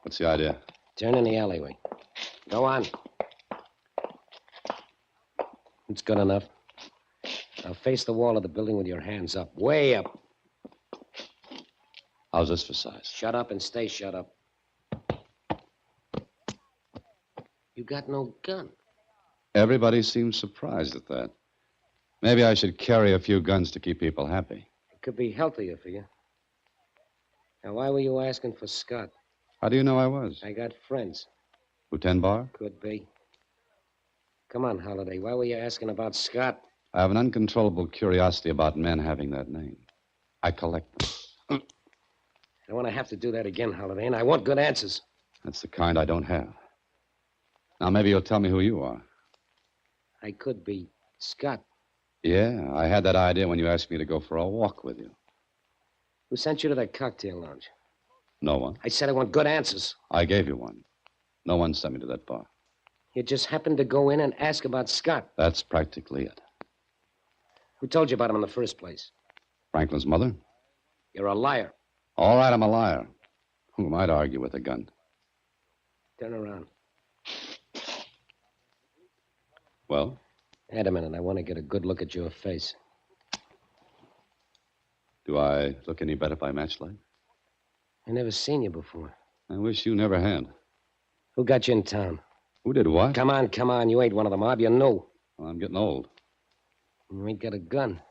What's the idea? Turn in the alleyway. Go on. It's good enough. Now face the wall of the building with your hands up. Way up. How's this for size? Shut up and stay shut up. You got no gun. Everybody seems surprised at that. Maybe I should carry a few guns to keep people happy. It could be healthier for you. Now, why were you asking for Scott? How do you know I was? I got friends. Lieutenant Barr? Could be. Come on, Holiday. Why were you asking about Scott? I have an uncontrollable curiosity about men having that name. I collect them. I don't want to have to do that again, Holiday, and I want good answers. That's the kind I don't have. Now, maybe you'll tell me who you are. I could be Scott. Yeah, I had that idea when you asked me to go for a walk with you. Who sent you to that cocktail lounge? No one. I said I want good answers. I gave you one. No one sent me to that bar. You just happened to go in and ask about Scott. That's practically it. Who told you about him in the first place? Franklin's mother? You're a liar. All right, I'm a liar. Who might argue with a gun? Turn around. Well? Wait a minute. I want to get a good look at your face. Do I look any better by matchlight? I never seen you before. I wish you never had. Who got you in town? Who did what? Come on. You ain't one of the mob. You know. Well, I'm getting old. You ain't got a gun.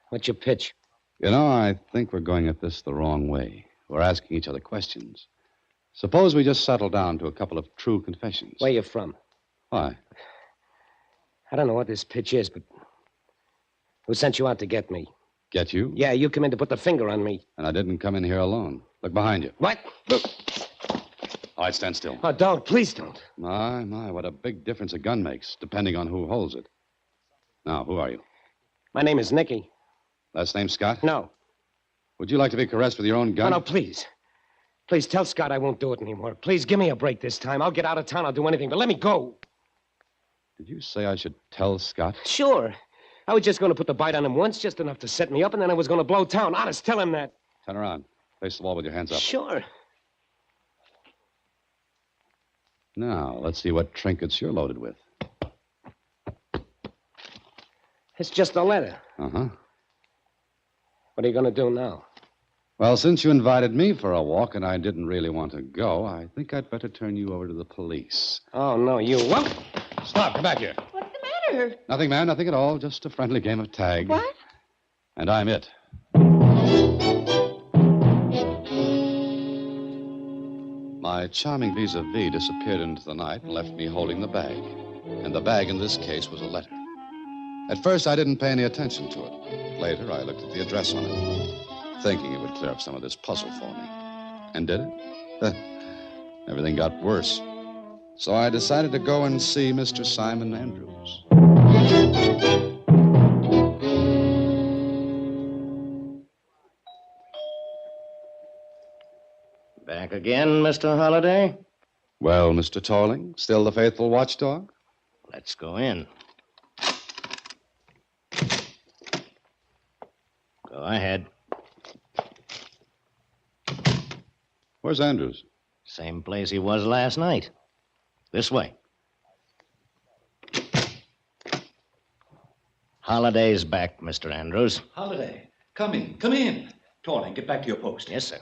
What's your pitch? You know, I think we're going at this the wrong way. We're asking each other questions. Suppose we just settle down to a couple of true confessions. Where you from? Why? I don't know what this pitch is, but who sent you out to get me? Get you? Yeah, you come in to put the finger on me. And I didn't come in here alone. Look behind you. What? Look. All right, stand still. Oh, don't. Please don't. My, what a big difference a gun makes, depending on who holds it. Now, who are you? My name is Nicky. Last name Scott? No. Would you like to be caressed with your own gun? No, please. Please tell Scott I won't do it anymore. Please give me a break this time. I'll get out of town. I'll do anything, but let me go. Did you say I should tell Scott? Sure. I was just going to put the bite on him once, just enough to set me up, and then I was going to blow town. Honest, tell him that. Turn around. Face the wall with your hands up. Sure. Now, let's see what trinkets you're loaded with. It's just a letter. Uh-huh. What are you going to do now? Well, since you invited me for a walk and I didn't really want to go, I think I'd better turn you over to the police. Oh, no, you won't. Stop, come back here. What's the matter? Nothing, ma'am, nothing at all. Just a friendly game of tag. What? And I'm it. My charming vis-a-vis disappeared into the night and left me holding the bag. And the bag in this case was a letter. At first, I didn't pay any attention to it. Later, I looked at the address on it, thinking it would clear up some of this puzzle for me. And did it? Everything got worse. So I decided to go and see Mr. Simon Andrews. Back again, Mr. Holliday? Well, Mr. Torling, still the faithful watchdog? Let's go in. Go ahead. Where's Andrews? Same place he was last night. This way. Holliday's back, Mr. Andrews. Holiday, come in, come in. Torling, get back to your post. Yes, sir.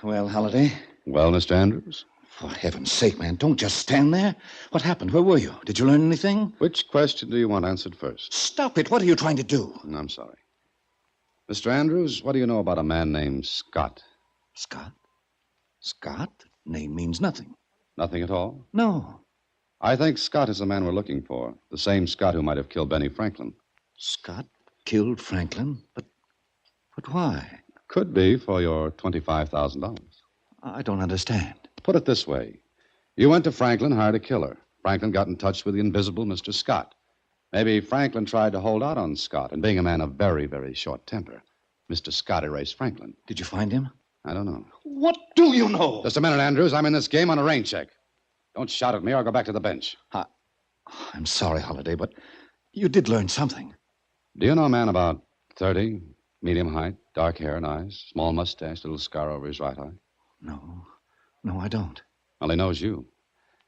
Well, Holiday? Well, Mr. Andrews? For heaven's sake, man, don't just stand there. What happened? Where were you? Did you learn anything? Which question do you want answered first? Stop it. What are you trying to do? I'm sorry. Mr. Andrews, what do you know about a man named Scott? Scott? Scott? Name means nothing. Nothing at all? No. I think Scott is the man we're looking for. The same Scott who might have killed Benny Franklin. Scott killed Franklin? But why? Could be for your $25,000. I don't understand. Put it this way. You went to Franklin, hired a killer. Franklin got in touch with the invisible Mr. Scott. Maybe Franklin tried to hold out on Scott, and being a man of very, very short temper, Mr. Scott erased Franklin. Did you find him? I don't know. What do you know? Just a minute, Andrews. I'm in this game on a rain check. Don't shout at me or I'll go back to the bench. I'm sorry, Holiday, but you did learn something. Do you know a man about 30, medium height, dark hair and eyes, small mustache, little scar over his right eye? No, I don't. Well, he knows you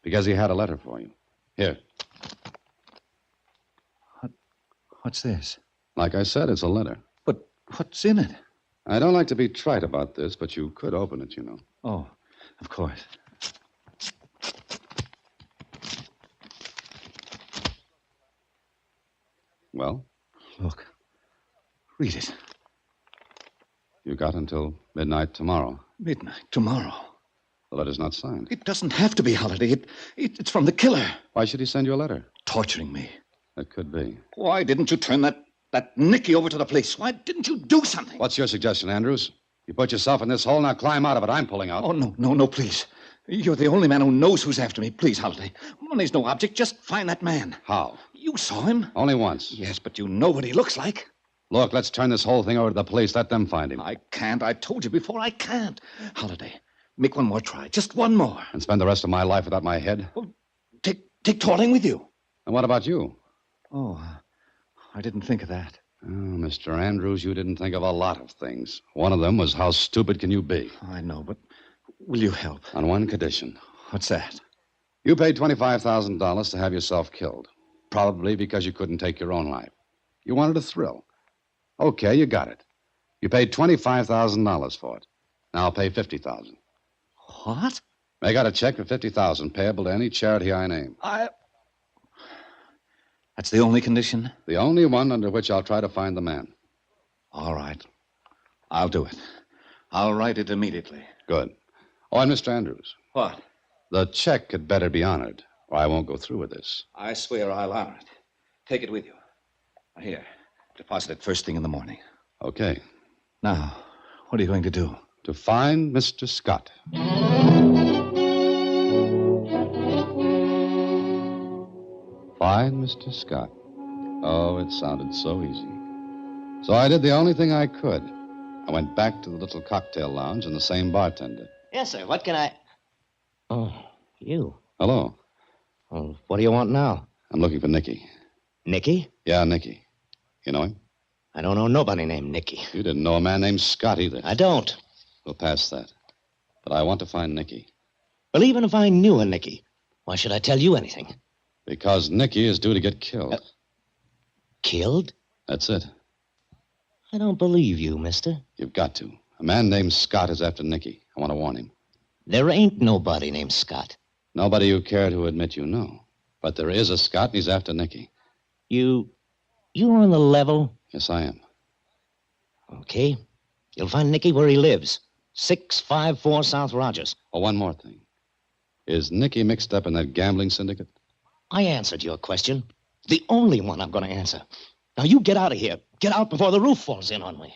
because he had a letter for you. Here. What's this? Like I said, it's a letter. But what's in it? I don't like to be trite about this, but you could open it, you know. Oh, of course. Well? Look. Read it. You got until midnight tomorrow. Midnight tomorrow. The letter's not signed. It doesn't have to be, Holiday. It's from the killer. Why should he send you a letter? Torturing me. That could be. Why didn't you turn that Nicky over to the police? Why didn't you do something? What's your suggestion, Andrews? You put yourself in this hole, now climb out of it. I'm pulling out. Oh, no, please. You're the only man who knows who's after me. Please, Holiday. Money's no object. Just find that man. How? You saw him. Only once. Yes, but you know what he looks like. Look, let's turn this whole thing over to the police. Let them find him. I can't. I told you before, I can't. Holiday, make one more try. Just one more. And spend the rest of my life without my head? Well, take Torling with you. And what about you? Oh, I didn't think of that. Oh, Mr. Andrews, you didn't think of a lot of things. One of them was how stupid can you be? I know, but will you help? On one condition. What's that? You paid $25,000 to have yourself killed. Probably because you couldn't take your own life. You wanted a thrill. Okay, you got it. You paid $25,000 for it. Now I'll pay $50,000. What? Make out a check for $50,000 payable to any charity I name. That's the only condition? The only one under which I'll try to find the man. All right. I'll do it. I'll write it immediately. Good. Oh, and Mr. Andrews. What? The check had better be honored, or I won't go through with this. I swear I'll honor it. Take it with you. Here. Deposit it first thing in the morning. Okay. Now, what are you going to do? To find Mr. Scott. Find Mr. Scott. Oh, it sounded so easy. So I did the only thing I could. I went back to the little cocktail lounge and the same bartender. Yes, sir. What can I... Oh, you. Hello. Well, what do you want now? I'm looking for Nicky. Nicky? Yeah, Nicky. You know him? I don't know nobody named Nicky. You didn't know a man named Scott either. I don't. We'll pass that. But I want to find Nicky. Well, even if I knew a Nicky, why should I tell you anything? Because Nicky is due to get killed. Killed? That's it. I don't believe you, mister. You've got to. A man named Scott is after Nicky. I want to warn him. There ain't nobody named Scott. Nobody you care to admit you know. But there is a Scott, and he's after Nicky. You're on the level? Yes, I am. Okay. You'll find Nicky where he lives. 654 South Rogers. Oh, one more thing. Is Nicky mixed up in that gambling syndicate? I answered your question. The only one I'm going to answer. Now, you get out of here. Get out before the roof falls in on me.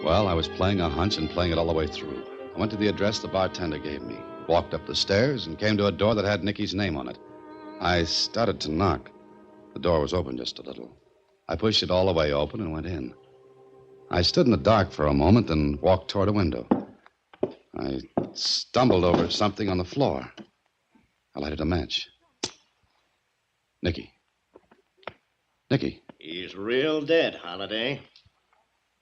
Well, I was playing a hunch and playing it all the way through. I went to the address the bartender gave me, walked up the stairs, and came to a door that had Nicky's name on it. I started to knock. The door was open just a little. I pushed it all the way open and went in. I stood in the dark for a moment and walked toward a window. I stumbled over something on the floor. I lighted a match. Nicky. Nicky. He's real dead, Holiday.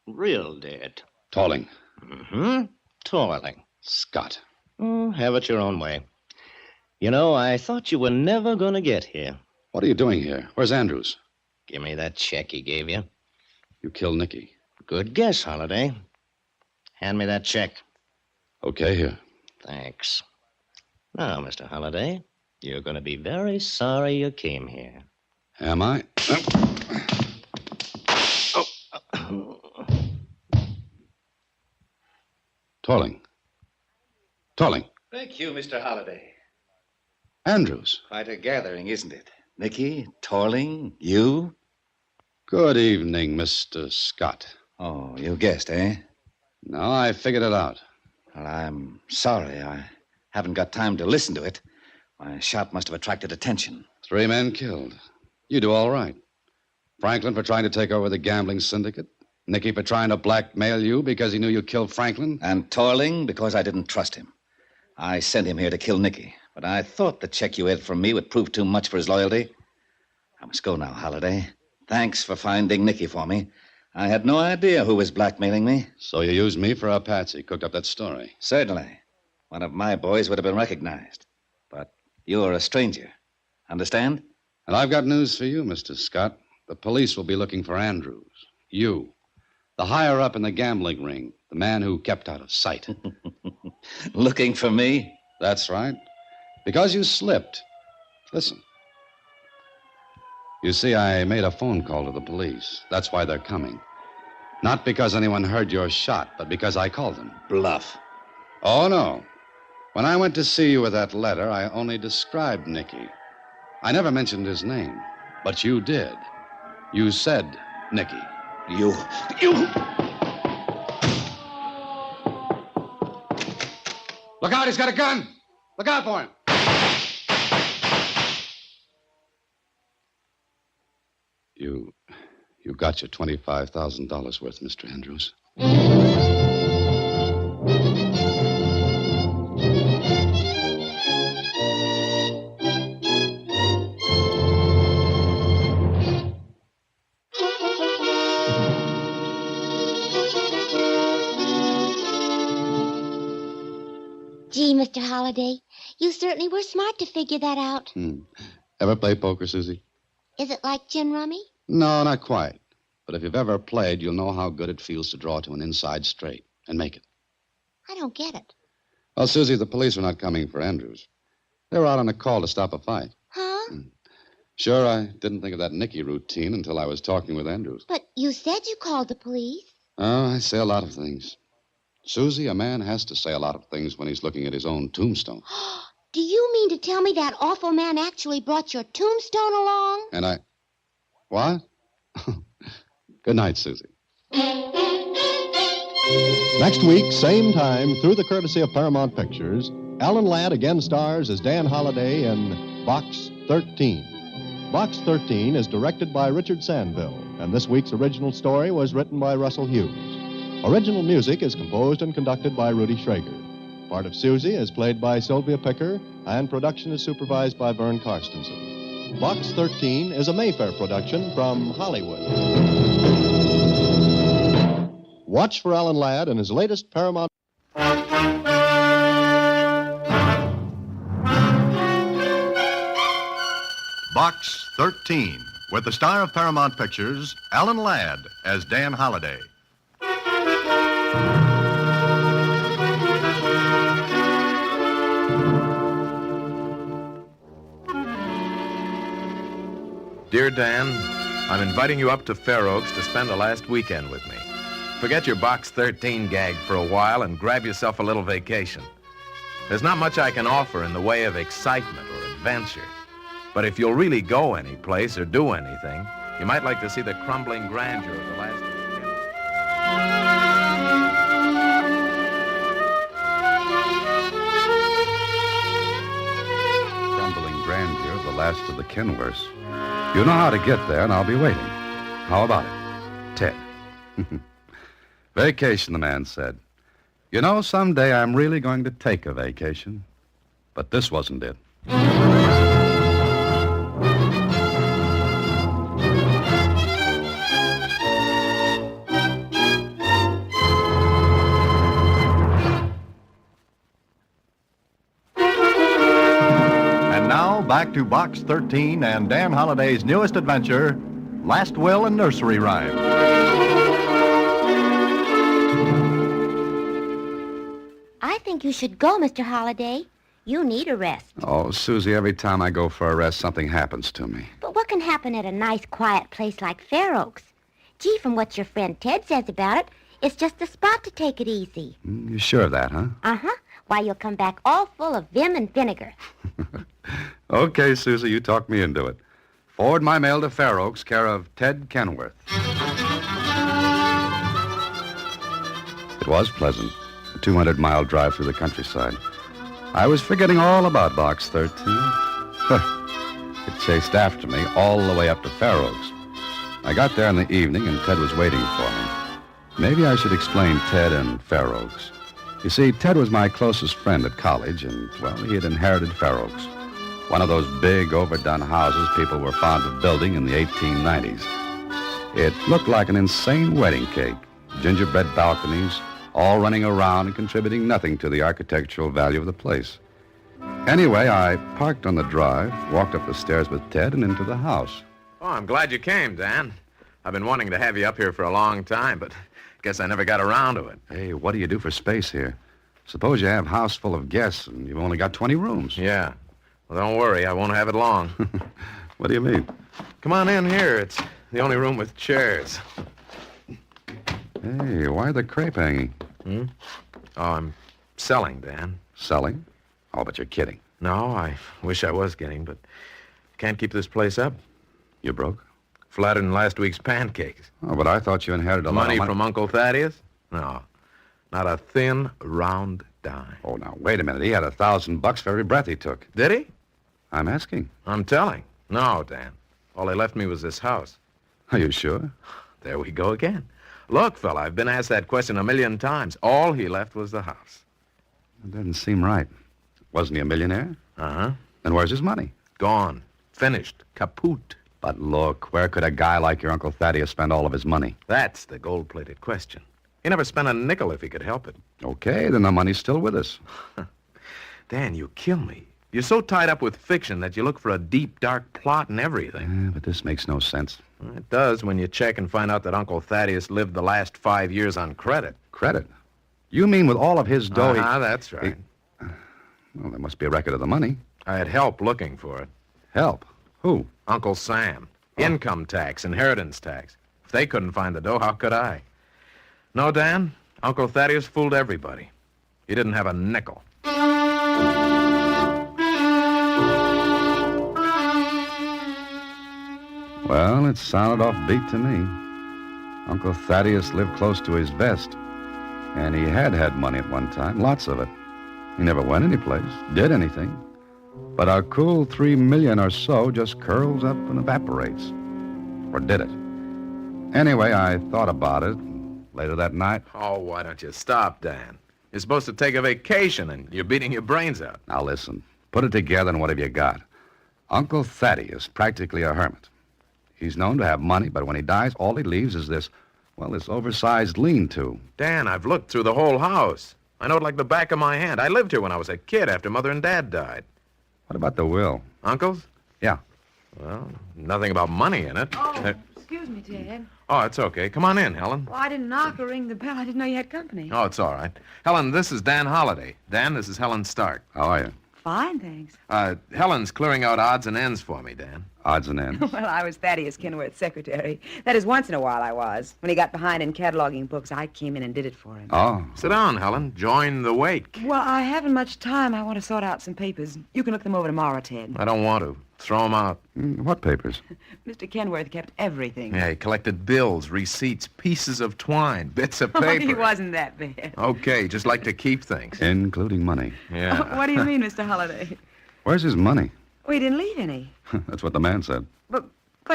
Real dead. Tolling. Mm-hmm. Toiling. Scott. Oh, have it your own way. You know, I thought you were never going to get here. What are you doing here? Where's Andrews? Give me that check he gave you. You killed Nicky. Good guess, Holiday. Hand me that check. Okay, here. Thanks. Now, Mr. Holiday, you're going to be very sorry you came here. Am I? Tolling. Tolling. Thank you, Mr. Holliday. Andrews. Quite a gathering, isn't it? Nicky, Torling, you. Good evening, Mr. Scott. Oh, you guessed, eh? No, I figured it out. Well, I'm sorry. I haven't got time to listen to it. My shot must have attracted attention. 3 men killed. You do all right. Franklin for trying to take over the gambling syndicate. Nicky for trying to blackmail you because he knew you killed Franklin. And Torling because I didn't trust him. I sent him here to kill Nicky, but I thought the check you had from me would prove too much for his loyalty. I must go now, Holliday. Thanks for finding Nicky for me. I had no idea who was blackmailing me. So you used me for a patsy, cooked up that story. Certainly. One of my boys would have been recognized. But you're a stranger. Understand? And I've got news for you, Mr. Scott. The police will be looking for Andrews. You. The higher up in the gambling ring. The man who kept out of sight. Looking for me? That's right. Because you slipped. Listen. You see, I made a phone call to the police. That's why they're coming. Not because anyone heard your shot, but because I called them. Bluff. Oh, no. When I went to see you with that letter, I only described Nicky. I never mentioned his name, but you did. You said Nicky. You... Look out, he's got a gun! Look out for him! You got your $25,000 worth, Mr. Andrews. Gee, Mr. Holliday, you certainly were smart to figure that out. Ever play poker, Susie? Is it like gin rummy? No, not quite. But if you've ever played, you'll know how good it feels to draw to an inside straight and make it. I don't get it. Well, Susie, the police were not coming for Andrews. They were out on a call to stop a fight. Huh? Sure, I didn't think of that Nicky routine until I was talking with Andrews. But you said you called the police. Oh, I say a lot of things. Susie, a man has to say a lot of things when he's looking at his own tombstone. Do you mean to tell me that awful man actually brought your tombstone along? And I... What? Good night, Susie. Next week, same time, through the courtesy of Paramount Pictures, Alan Ladd again stars as Dan Holliday in Box 13. Box 13 is directed by Richard Sandville, and this week's original story was written by Russell Hughes. Original music is composed and conducted by Rudy Schrager. Part of Susie is played by Sylvia Picker, and production is supervised by Vern Karstensen. Box 13 is a Mayfair production from Hollywood. Watch for Alan Ladd and his latest Paramount... Box 13, with the star of Paramount Pictures, Alan Ladd, as Dan Holliday. Dear Dan, I'm inviting you up to Fair Oaks to spend the last weekend with me. Forget your Box 13 gag for a while and grab yourself a little vacation. There's not much I can offer in the way of excitement or adventure. But if you'll really go any place or do anything, you might like to see the crumbling grandeur of the last of the Crumbling grandeur of the last of the Kenworths. You know how to get there, and I'll be waiting. How about it? Ted. Vacation, the man said. You know, someday I'm really going to take a vacation. But this wasn't it. And now, back to Box 13 and Dan Holliday's newest adventure, Last Will and Nursery Rhyme. I think you should go, Mr. Holliday. You need a rest. Oh, Susie, every time I go for a rest, something happens to me. But what can happen at a nice, quiet place like Fair Oaks? Gee, from what your friend Ted says about it, it's just the spot to take it easy. You sure of that, huh? Uh-huh. Why, you'll come back all full of vim and vinegar. Okay, Susie, you talked me into it. Forward my mail to Fair Oaks, care of Ted Kenworth. It was pleasant, a 200-mile drive through the countryside. I was forgetting all about Box 13. It chased after me all the way up to Fair Oaks. I got there in the evening, and Ted was waiting for me. Maybe I should explain Ted and Fair Oaks. You see, Ted was my closest friend at college, and, well, he had inherited Fair Oaks, one of those big, overdone houses people were fond of building in the 1890s. It looked like an insane wedding cake, gingerbread balconies, all running around and contributing nothing to the architectural value of the place. Anyway, I parked on the drive, walked up the stairs with Ted, and into the house. Oh, I'm glad you came, Dan. I've been wanting to have you up here for a long time, but guess I never got around to it. Hey, what do you do for space here? Suppose you have a house full of guests and you've only got 20 rooms. Yeah. Well, don't worry. I won't have it long. What do you mean? Come on in here. It's the only room with chairs. Hey, why the crepe hanging? Oh, I'm selling, Dan. Selling? Oh, but you're kidding. No, I wish I was kidding, but can't keep this place up. You broke? Flatter than last week's pancakes. Oh, but I thought you inherited a lot of Money money from Uncle Thaddeus? No. Not a thin, round dime. Oh, now, wait a minute. He had $1,000 for every breath he took. Did he? I'm asking. I'm telling. No, Dan. All he left me was this house. Are you sure? There we go again. Look, fella, I've been asked that question 1,000,000 times. All he left was the house. It doesn't seem right. Wasn't he a millionaire? Uh-huh. Then where's his money? Gone. Finished. Kaput. But look, where could a guy like your Uncle Thaddeus spend all of his money? That's the gold-plated question. He never spent a nickel if he could help it. Okay, then the money's still with us. Dan, you kill me. You're so tied up with fiction that you look for a deep, dark plot in everything. Yeah, but this makes no sense. It does when you check and find out that Uncle Thaddeus lived the last 5 years on credit. Credit? You mean with all of his dough? That's right. Well, there must be a record of the money. I had help looking for it. Help? Who? Uncle Sam. Income tax, inheritance tax. If they couldn't find the dough, how could I? No, Dan, Uncle Thaddeus fooled everybody. He didn't have a nickel. Well, it sounded offbeat to me. Uncle Thaddeus lived close to his vest, and he had money at one time, lots of it. He never went anyplace, did anything. But our cool $3 million or so just curls up and evaporates. Or did it? Anyway, I thought about it. Later that night... Oh, why don't you stop, Dan? You're supposed to take a vacation, and you're beating your brains out. Now, listen. Put it together, and what have you got? Uncle Thaddeus, practically a hermit. He's known to have money, but when he dies, all he leaves is this oversized lean-to. Dan, I've looked through the whole house. I know it like the back of my hand. I lived here when I was a kid after Mother and Dad died. What about the will? Uncle's? Yeah. Well, nothing about money in it. Excuse me, Ted. Oh, it's okay. Come on in, Helen. Well, I didn't knock or ring the bell. I didn't know you had company. Oh, it's all right. Helen, this is Dan Holliday. Dan, this is Helen Stark. How are you? Fine, thanks. Helen's clearing out odds and ends for me, Dan. Odds and ends? Well, I was Thaddeus Kenworth's secretary. That is, once in a while I was. When he got behind in cataloging books, I came in and did it for him. Oh. Sit down, Helen. Join the wake. Well, I haven't much time. I want to sort out some papers. You can look them over tomorrow, Ted. I don't want to. Throw them out. What papers? Mr. Kenworth kept everything. Yeah, he collected bills, receipts, pieces of twine, bits of paper. He wasn't that bad. Okay, just like to keep things. Including money. Yeah. What do you mean, Mr. Holliday? Where's his money? Well, he didn't leave any. That's what the man said. But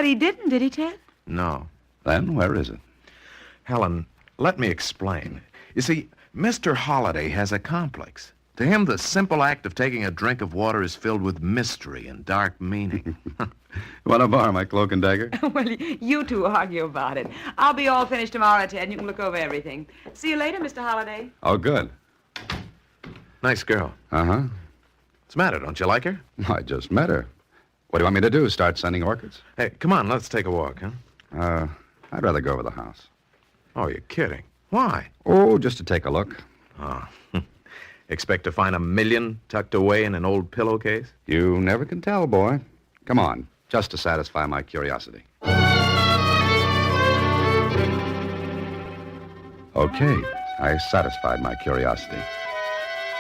he didn't, did he, Ted? No. Then where is it? Helen, let me explain. You see, Mr. Holliday has a complex. To him, the simple act of taking a drink of water is filled with mystery and dark meaning. Want to borrow my cloak and dagger? Well, you two argue about it. I'll be all finished tomorrow, Ted, and you can look over everything. See you later, Mr. Holliday. Oh, good. Nice girl. Uh-huh. What's the matter? Don't you like her? I just met her. What do you want me to do, start sending orchids? Hey, come on, let's take a walk, huh? I'd rather go over the house. Oh, you're kidding. Why? Oh, just to take a look. Oh. Expect to find $1 million tucked away in an old pillowcase? You never can tell, boy. Come on, just to satisfy my curiosity. Okay, I satisfied my curiosity.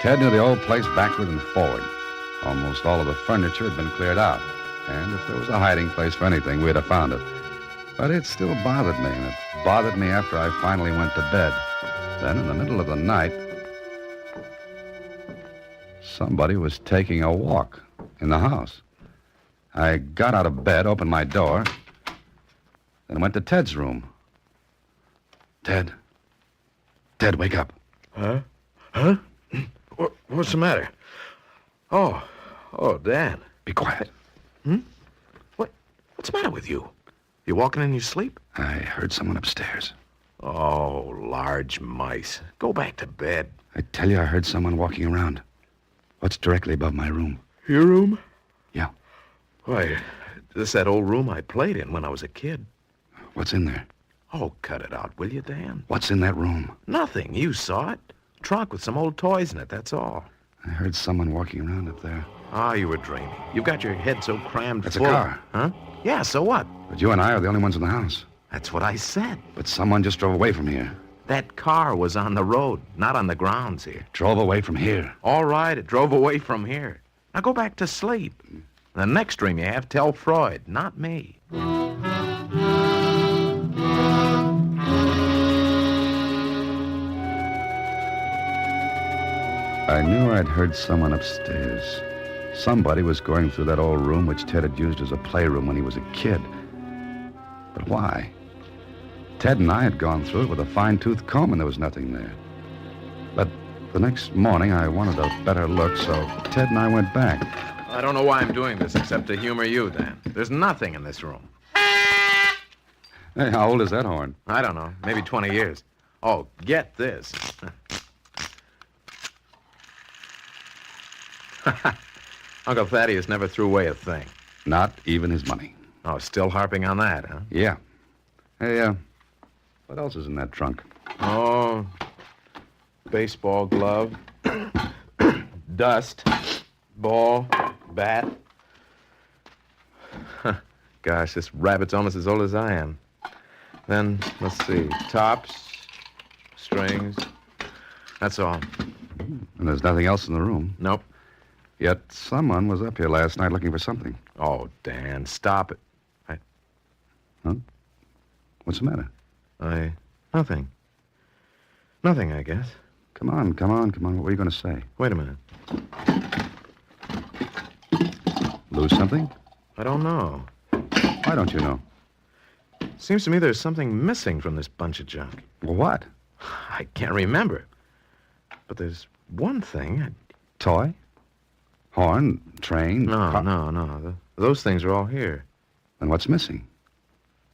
Ted knew the old place backward and forward. Almost all of the furniture had been cleared out. And if there was a hiding place for anything, we'd have found it. But it still bothered me, and it bothered me after I finally went to bed. Then, in the middle of the night, somebody was taking a walk in the house. I got out of bed, opened my door. Then I went to Ted's room. Ted. Ted, wake up. Huh? Huh? What's the matter? Oh, Dan. Be quiet. What's the matter with you? You walking in your sleep? I heard someone upstairs. Oh, large mice. Go back to bed. I tell you, I heard someone walking around. What's directly above my room? Your room? Yeah. Why, this is that old room I played in when I was a kid. What's in there? Oh, cut it out, will you, Dan? What's in that room? Nothing. You saw it. Trunk with some old toys in it, that's all. I heard someone walking around up there. Ah, you were dreaming. You've got your head so crammed That's full. a car. Huh? Yeah, so what? But you and I are the only ones in the house. That's what I said. But someone just drove away from here. That car was on the road, not on the grounds here. Drove away from here. All right, it drove away from here. Now go back to sleep. The next dream you have, tell Freud, not me. I knew I'd heard someone upstairs. Somebody was going through that old room which Ted had used as a playroom when he was a kid. But why? Ted and I had gone through it with a fine-tooth comb, and there was nothing there. But the next morning, I wanted a better look, so Ted and I went back. I don't know why I'm doing this except to humor you, Dan. There's nothing in this room. Hey, how old is that horn? I don't know. Maybe 20 years. Oh, get this. Uncle Thaddeus never threw away a thing. Not even his money. Oh, still harping on that, huh? Yeah. Hey, what else is in that trunk? Oh, baseball glove, dust, ball, bat. Gosh, this rabbit's almost as old as I am. Then, let's see, tops, strings. That's all. And there's nothing else in the room. Nope. Yet someone was up here last night looking for something. Oh, Dan, stop it. Huh? What's the matter? Nothing. Nothing, I guess. Come on. What were you going to say? Wait a minute. Lose something? I don't know. Why don't you know? Seems to me there's something missing from this bunch of junk. Well, what? I can't remember. But there's one thing. Toy? Horn? Train? No. Those things are all here. Then what's missing?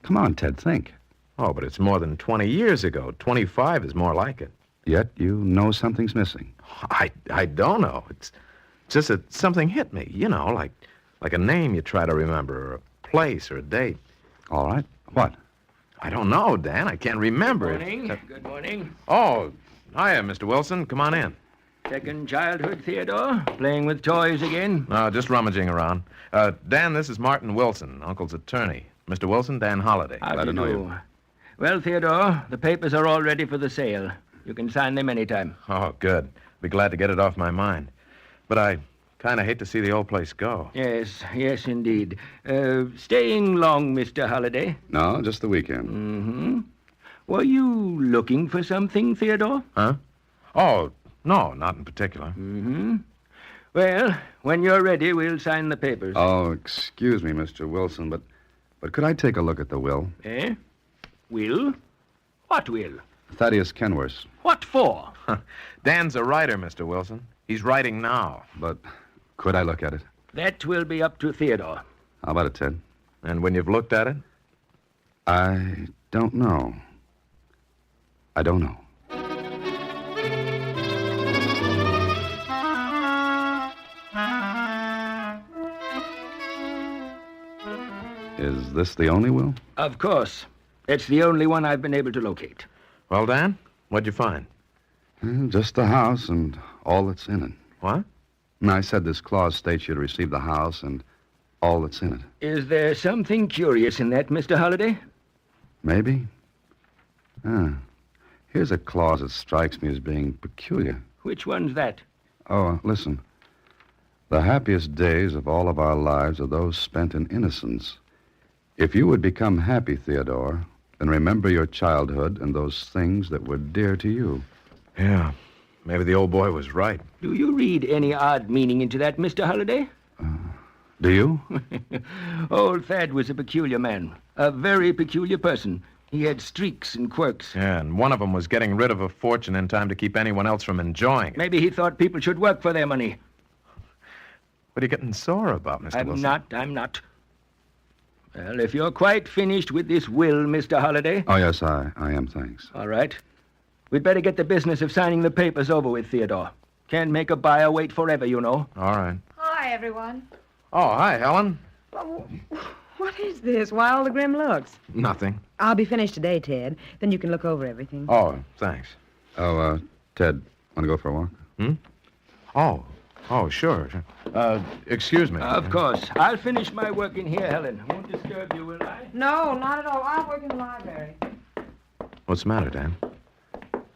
Come on, Ted, think. Oh, but it's more than 20 years ago. 25 is more like it. Yet you know something's missing. I don't know. It's just that something hit me, you know, like a name you try to remember, or a place, or a date. All right. What? I don't know, Dan. I can't remember. Good morning. Oh, hiya, Mr. Wilson. Come on in. Second childhood, Theodore? Playing with toys again? No, just rummaging around. Dan, this is Martin Wilson, Uncle's attorney. Mr. Wilson, Dan Holliday. How do you do? Well, Theodore, the papers are all ready for the sale. You can sign them anytime. Oh, good. Be glad to get it off my mind. But I kind of hate to see the old place go. Yes, indeed. Staying long, Mr. Holliday? No, just the weekend. Mm-hmm. Were you looking for something, Theodore? Huh? Oh, no, not in particular. Mm-hmm. Well, when you're ready, we'll sign the papers. Oh, excuse me, Mr. Wilson, but could I take a look at the will? Eh? Will? What will? Thaddeus Kenworth. What for? Dan's a writer, Mr. Wilson. He's writing now. But could I look at it? That will be up to Theodore. How about it, Ted? And when you've looked at it? I don't know. I don't know. Is this the only will? Of course. It's the only one I've been able to locate. Well, Dan, what'd you find? Just the house and all that's in it. What? I said this clause states you to receive the house and all that's in it. Is there something curious in that, Mr. Holliday? Maybe. Here's a clause that strikes me as being peculiar. Which one's that? Oh, listen. The happiest days of all of our lives are those spent in innocence. If you would become happy, Theodore, then remember your childhood and those things that were dear to you. Yeah, maybe the old boy was right. Do you read any odd meaning into that, Mr. Holliday? Do you? Old Thad was a peculiar man, a very peculiar person. He had streaks and quirks. Yeah, and one of them was getting rid of a fortune in time to keep anyone else from enjoying it. Maybe he thought people should work for their money. What are you getting sore about, Mr. Wilson? I'm not. Well, if you're quite finished with this will, Mr. Holliday. Oh, yes, I am, thanks. All right. We'd better get the business of signing the papers over with, Theodore. Can't make a buyer wait forever, you know. All right. Hi, everyone. Oh, hi, Helen. What is this? Why all the grim looks? Nothing. I'll be finished today, Ted. Then you can look over everything. Oh, thanks. Oh, Ted, want to go for a walk? Oh, sure. Excuse me. Of course. I'll finish my work in here, Helen. Won't disturb you, will I? No, not at all. I'll work in the library. What's the matter, Dan?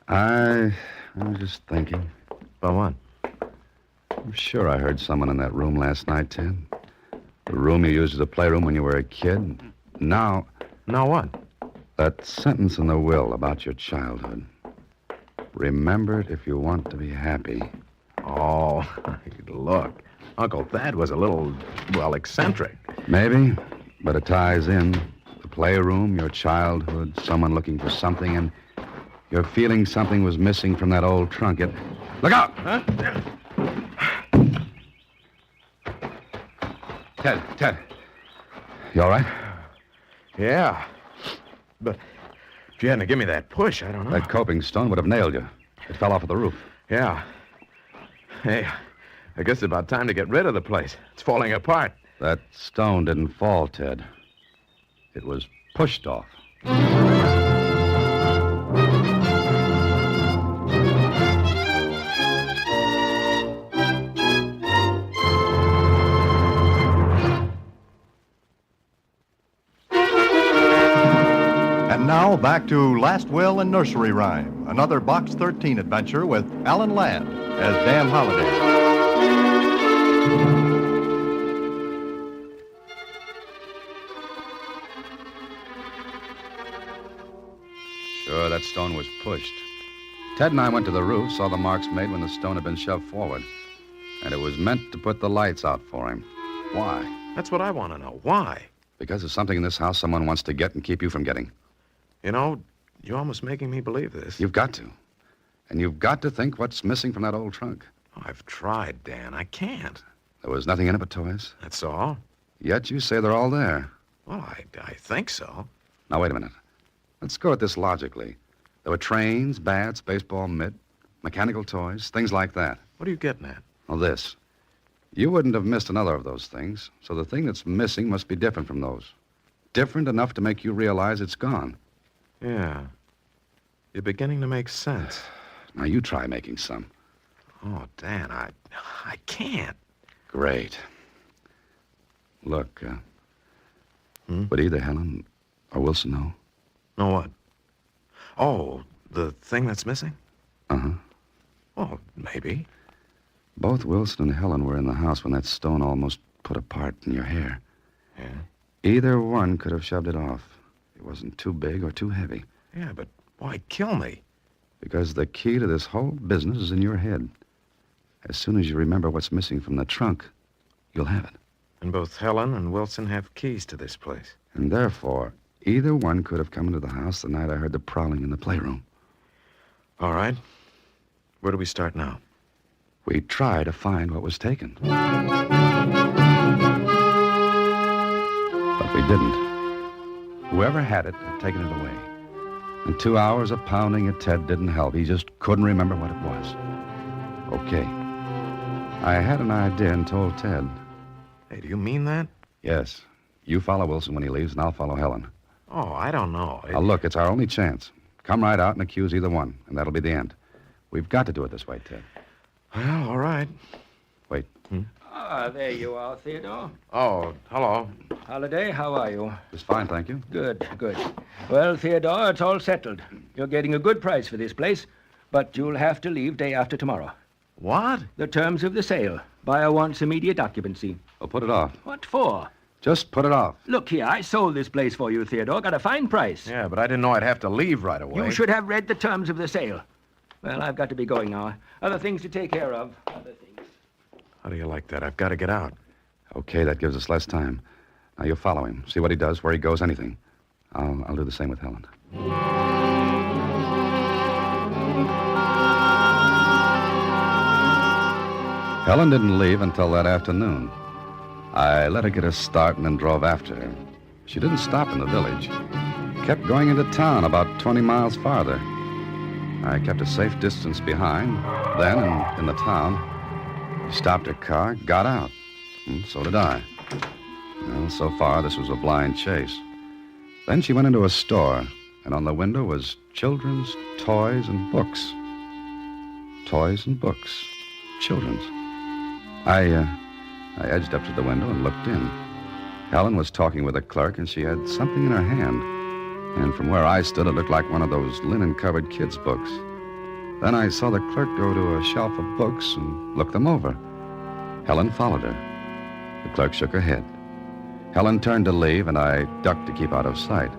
I was just thinking. About what? I'm sure I heard someone in that room last night, Ted. The room you used as a playroom when you were a kid. Now what? That sentence in the will about your childhood. Remember it if you want to be happy. Oh, look. Uncle Thad was a little, eccentric. Maybe, but it ties in. The playroom, your childhood, someone looking for something, and you're feeling something was missing from that old trunk. Look out! Huh? Ted. You all right? Yeah. But if you hadn't given me that push, I don't know. That coping stone would have nailed you. It fell off of the roof. Yeah. Hey, I guess it's about time to get rid of the place. It's falling apart. That stone didn't fall, Ted. It was pushed off. And now back to Last Will and Nursery Rhyme, another Box 13 adventure with Alan Ladd as Dan Holliday. Sure, that stone was pushed. Ted and I went to the roof, saw the marks made when the stone had been shoved forward. And it was meant to put the lights out for him. Why? That's what I want to know. Why? Because there's something in this house someone wants to get and keep you from getting. You know, you're almost making me believe this. You've got to. And you've got to think what's missing from that old trunk. Oh, I've tried, Dan. I can't. There was nothing in it but toys? That's all. Yet you say they're all there. Well, I think so. Now, wait a minute. Let's go at this logically. There were trains, bats, baseball mitt, mechanical toys, things like that. What are you getting at? Well, this. You wouldn't have missed another of those things, so the thing that's missing must be different from those. Different enough to make you realize it's gone. Yeah. You're beginning to make sense. Now, you try making some. Oh, Dan, I can't. Great. Look, would either Helen or Wilson know? Know what? Oh, the thing that's missing? Uh-huh. Well, maybe. Both Wilson and Helen were in the house when that stone almost put a part in your hair. Yeah? Either one could have shoved it off. It wasn't too big or too heavy. Yeah, but why kill me? Because the key to this whole business is in your head. As soon as you remember what's missing from the trunk, you'll have it. And both Helen and Wilson have keys to this place. And therefore, either one could have come into the house the night I heard the prowling in the playroom. All right. Where do we start now? We try to find what was taken. But we didn't. Whoever had it had taken it away. And 2 hours of pounding at Ted didn't help. He just couldn't remember what it was. Okay. I had an idea and told Ted. Hey, do you mean that? Yes. You follow Wilson when he leaves, and I'll follow Helen. Oh, I don't know. Now, look, it's our only chance. Come right out and accuse either one, and that'll be the end. We've got to do it this way, Ted. Well, all right. Wait. Ah, there you are, Theodore. Oh, hello. Holliday, how are you? Just fine, thank you. Good. Well, Theodore, it's all settled. You're getting a good price for this place, but you'll have to leave day after tomorrow. What? The terms of the sale. Buyer wants immediate occupancy. Well, put it off. What for? Just put it off. Look here, I sold this place for you, Theodore. Got a fine price. Yeah, but I didn't know I'd have to leave right away. You should have read the terms of the sale. Well, I've got to be going now. Other things to take care of. How do you like that? I've got to get out. Okay, that gives us less time. Now, you follow him. See what he does, where he goes, anything. I'll do the same with Helen. Helen didn't leave until that afternoon. I let her get a start and then drove after her. She didn't stop in the village. Kept going into town about 20 miles farther. I kept a safe distance behind. Then, in the town, she stopped her car, got out. And so did I. Well, so far, this was a blind chase. Then she went into a store, and on the window was children's toys and books. Toys and books. Children's. I edged up to the window and looked in. Helen was talking with a clerk, and she had something in her hand. And from where I stood, it looked like one of those linen-covered kids' books. Then I saw the clerk go to a shelf of books and look them over. Helen followed her. The clerk shook her head. Helen turned to leave, and I ducked to keep out of sight.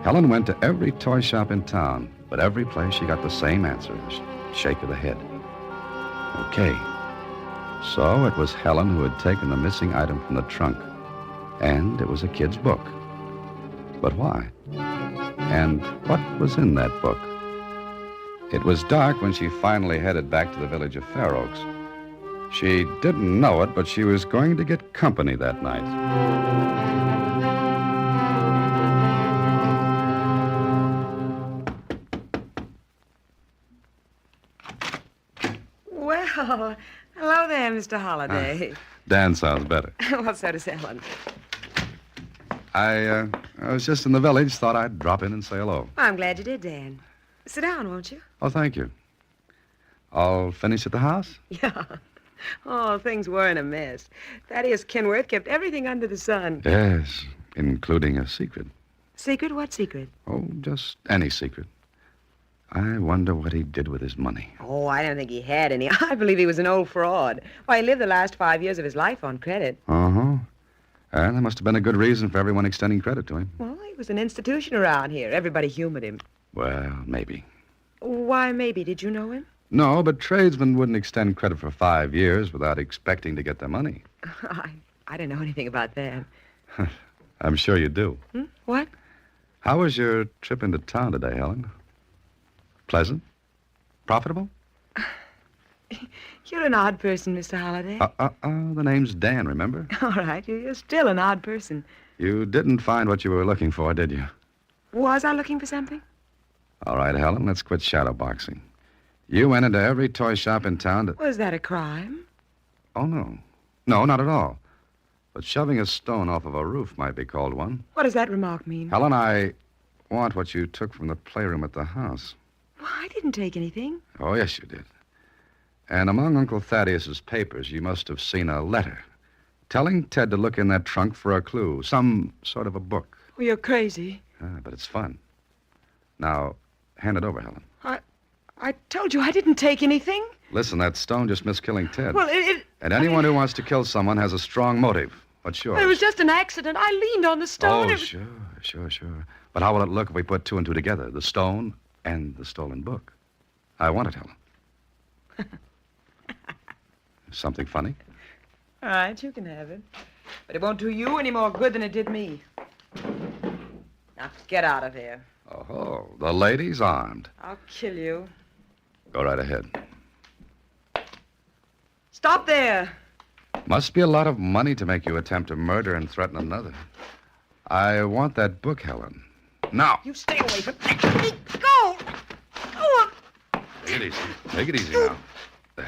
Helen went to every toy shop in town, but every place she got the same answer, a shake of the head. Okay. So it was Helen who had taken the missing item from the trunk. And it was a kid's book. But why? And what was in that book? It was dark when she finally headed back to the village of Fair Oaks. She didn't know it, but she was going to get company that night. Well, hello there, Mr. Holliday. Dan sounds better. Well, so does Helen. I was just in the village, thought I'd drop in and say hello. I'm glad you did, Dan. Sit down, won't you? Oh, thank you. All finished at the house? Yeah. Oh, things were in a mess. Thaddeus Kenworth kept everything under the sun. Yes, including a secret. Secret? What secret? Oh, just any secret. I wonder what he did with his money. Oh, I don't think he had any. I believe he was an old fraud. Why, he lived the last 5 years of his life on credit. Uh-huh. And there must have been a good reason for everyone extending credit to him. Well, he was an institution around here. Everybody humored him. Well, maybe. Why, maybe. Did you know him? No, but tradesmen wouldn't extend credit for 5 years without expecting to get their money. I don't know anything about that. I'm sure you do. What? How was your trip into town today, Helen? Pleasant? Profitable? You're an odd person, Mr. Holliday. The name's Dan, remember? All right, you're still an odd person. You didn't find what you were looking for, did you? Was I looking for something? All right, Helen, let's quit shadowboxing. You went into every toy shop in town to... Was that a crime? Oh, no. No, not at all. But shoving a stone off of a roof might be called one. What does that remark mean? Helen, I want what you took from the playroom at the house. Well, I didn't take anything. Oh, yes, you did. And among Uncle Thaddeus's papers, you must have seen a letter telling Ted to look in that trunk for a clue, some sort of a book. Well, you're crazy. But it's fun. Now, hand it over, Helen. I told you I didn't take anything. Listen, that stone just missed killing Ted. Well, And anyone who wants to kill someone has a strong motive. What's yours? It was just an accident. I leaned on the stone. Oh, sure. But how will it look if we put two and two together? The stone and the stolen book. I want it, Helen. Something funny? All right, you can have it. But it won't do you any more good than it did me. Now, get out of here. Oh, the lady's armed. I'll kill you. Go right ahead. Stop there. Must be a lot of money to make you attempt to murder and threaten another. I want that book, Helen. Now. You stay away from me. Let me go. Oh. Take it easy. Take it easy now. There.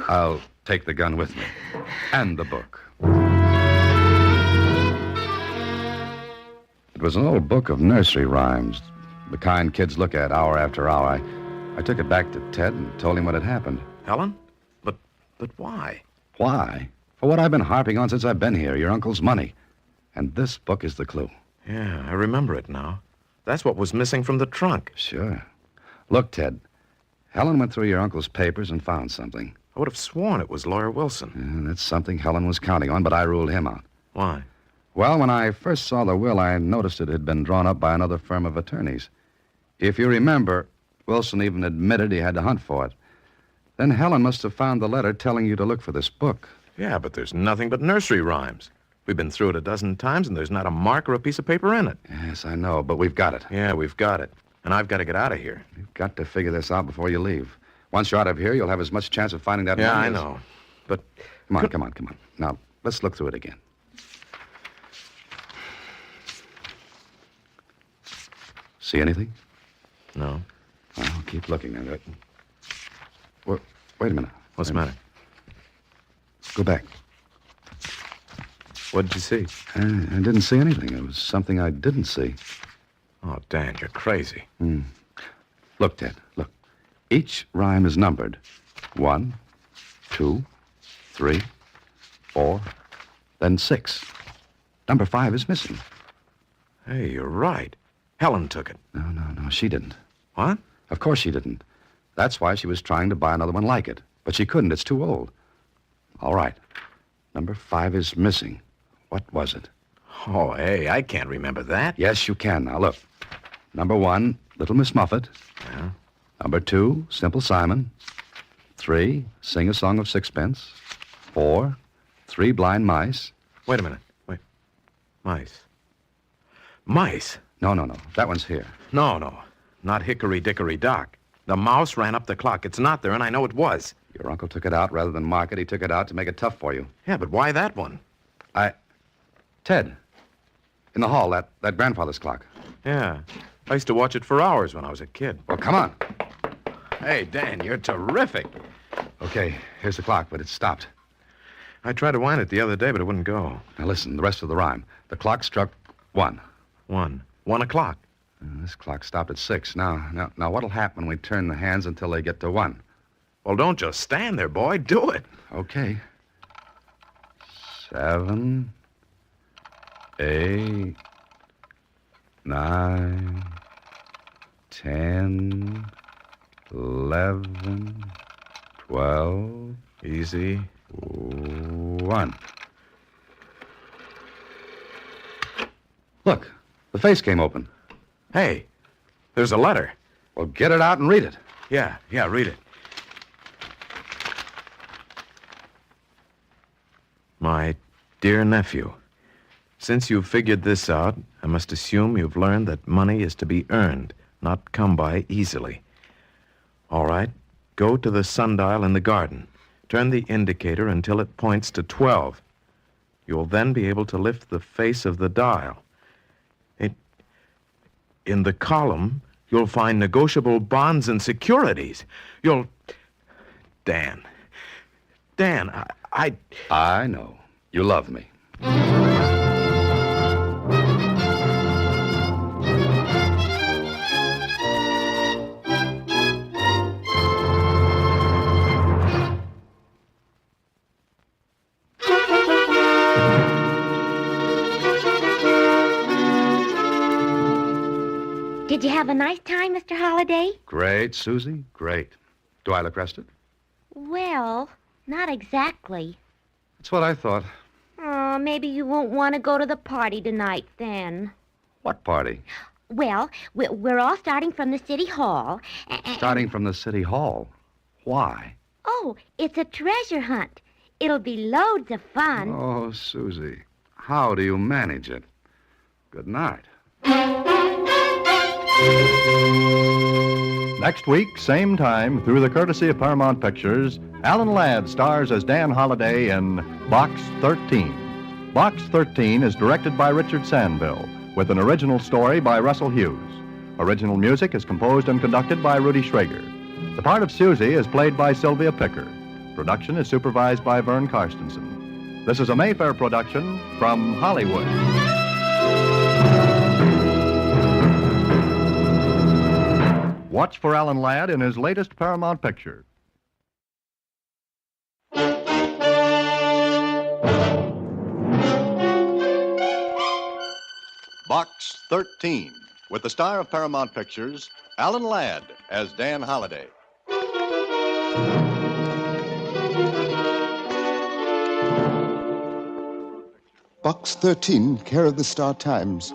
I'll take the gun with me. And the book. It was an old book of nursery rhymes, the kind kids look at hour after hour. I took it back to Ted and told him what had happened. Helen? But why? Why? For what I've been harping on since I've been here, your uncle's money. And this book is the clue. Yeah, I remember it now. That's what was missing from the trunk. Sure. Look, Ted, Helen went through your uncle's papers and found something. I would have sworn it was Lawyer Wilson. Yeah, that's something Helen was counting on, but I ruled him out. Why? Well, when I first saw the will, I noticed it had been drawn up by another firm of attorneys. If you remember, Wilson even admitted he had to hunt for it. Then Helen must have found the letter telling you to look for this book. Yeah, but there's nothing but nursery rhymes. We've been through it a dozen times, and there's not a mark or a piece of paper in it. Yes, I know, but we've got it. Yeah, we've got it. And I've got to get out of here. You've got to figure this out before you leave. Once you're out of here, you'll have as much chance of finding that Yeah, money I as- know. But... Come on. Now, let's look through it again. See anything? No. Well, keep looking at it. Wait a minute. What's the matter? Go back. What did you see? I didn't see anything. It was something I didn't see. Oh, Dan, you're crazy. Look, Ted, look. Each rhyme is numbered. 1, 2, 3, 4, then 6. Number 5 is missing. Hey, you're right. Helen took it. No, she didn't. What? Of course she didn't. That's why she was trying to buy another one like it. But she couldn't. It's too old. All right. Number 5 is missing. What was it? Oh, hey, I can't remember that. Yes, you can. Now, look. Number 1, Little Miss Muffet. Yeah. Number 2, Simple Simon. 3, Sing a Song of Sixpence. 4, 3 Blind Mice. Wait a minute. Wait. Mice. Mice? No. That one's here. No. Not Hickory Dickory Dock. The mouse ran up the clock. It's not there, and I know it was. Your uncle took it out rather than mark it. He took it out to make it tough for you. Yeah, but why that one? Ted. In the hall, that grandfather's clock. Yeah. I used to watch it for hours when I was a kid. Well, come on. Hey, Dan, you're terrific. Okay, here's the clock, but it's stopped. I tried to wind it the other day, but it wouldn't go. Now listen, the rest of the rhyme. The clock struck 1. 1 o'clock. This clock stopped at 6. Now, what'll happen when we turn the hands until they get to 1? Well, don't just stand there, boy. Do it. Okay. 7, 8, 9, 10, 11, 12. Easy. 1. Look, the face came open. Hey, there's a letter. Well, get it out and read it. Yeah, read it. My dear nephew, since you've figured this out, I must assume you've learned that money is to be earned, not come by easily. All right, go to the sundial in the garden. Turn the indicator until it points to 12. You'll then be able to lift the face of the dial. In the column, you'll find negotiable bonds and securities. Dan, I know. You love me. Did you have a nice time, Mr. Holliday? Great, Susie. Great. Do I look rested? Well, not exactly. That's what I thought. Oh, maybe you won't want to go to the party tonight, then. What party? Well, we're all starting from the city hall. Starting from the city hall. Why? Oh, it's a treasure hunt. It'll be loads of fun. Oh, Susie, how do you manage it? Good night. Next week, same time, through the courtesy of Paramount Pictures, Alan Ladd stars as Dan Holliday in Box 13. Box 13 is directed by Richard Sandville, with an original story by Russell Hughes. Original music is composed and conducted by Rudy Schrager. The part of Susie is played by Sylvia Picker. Production is supervised by Vern Karstensen. This is a Mayfair production from Hollywood. Watch for Alan Ladd in his latest Paramount picture. Box 13, with the star of Paramount Pictures, Alan Ladd as Dan Holliday. Box 13, care of the Star Times.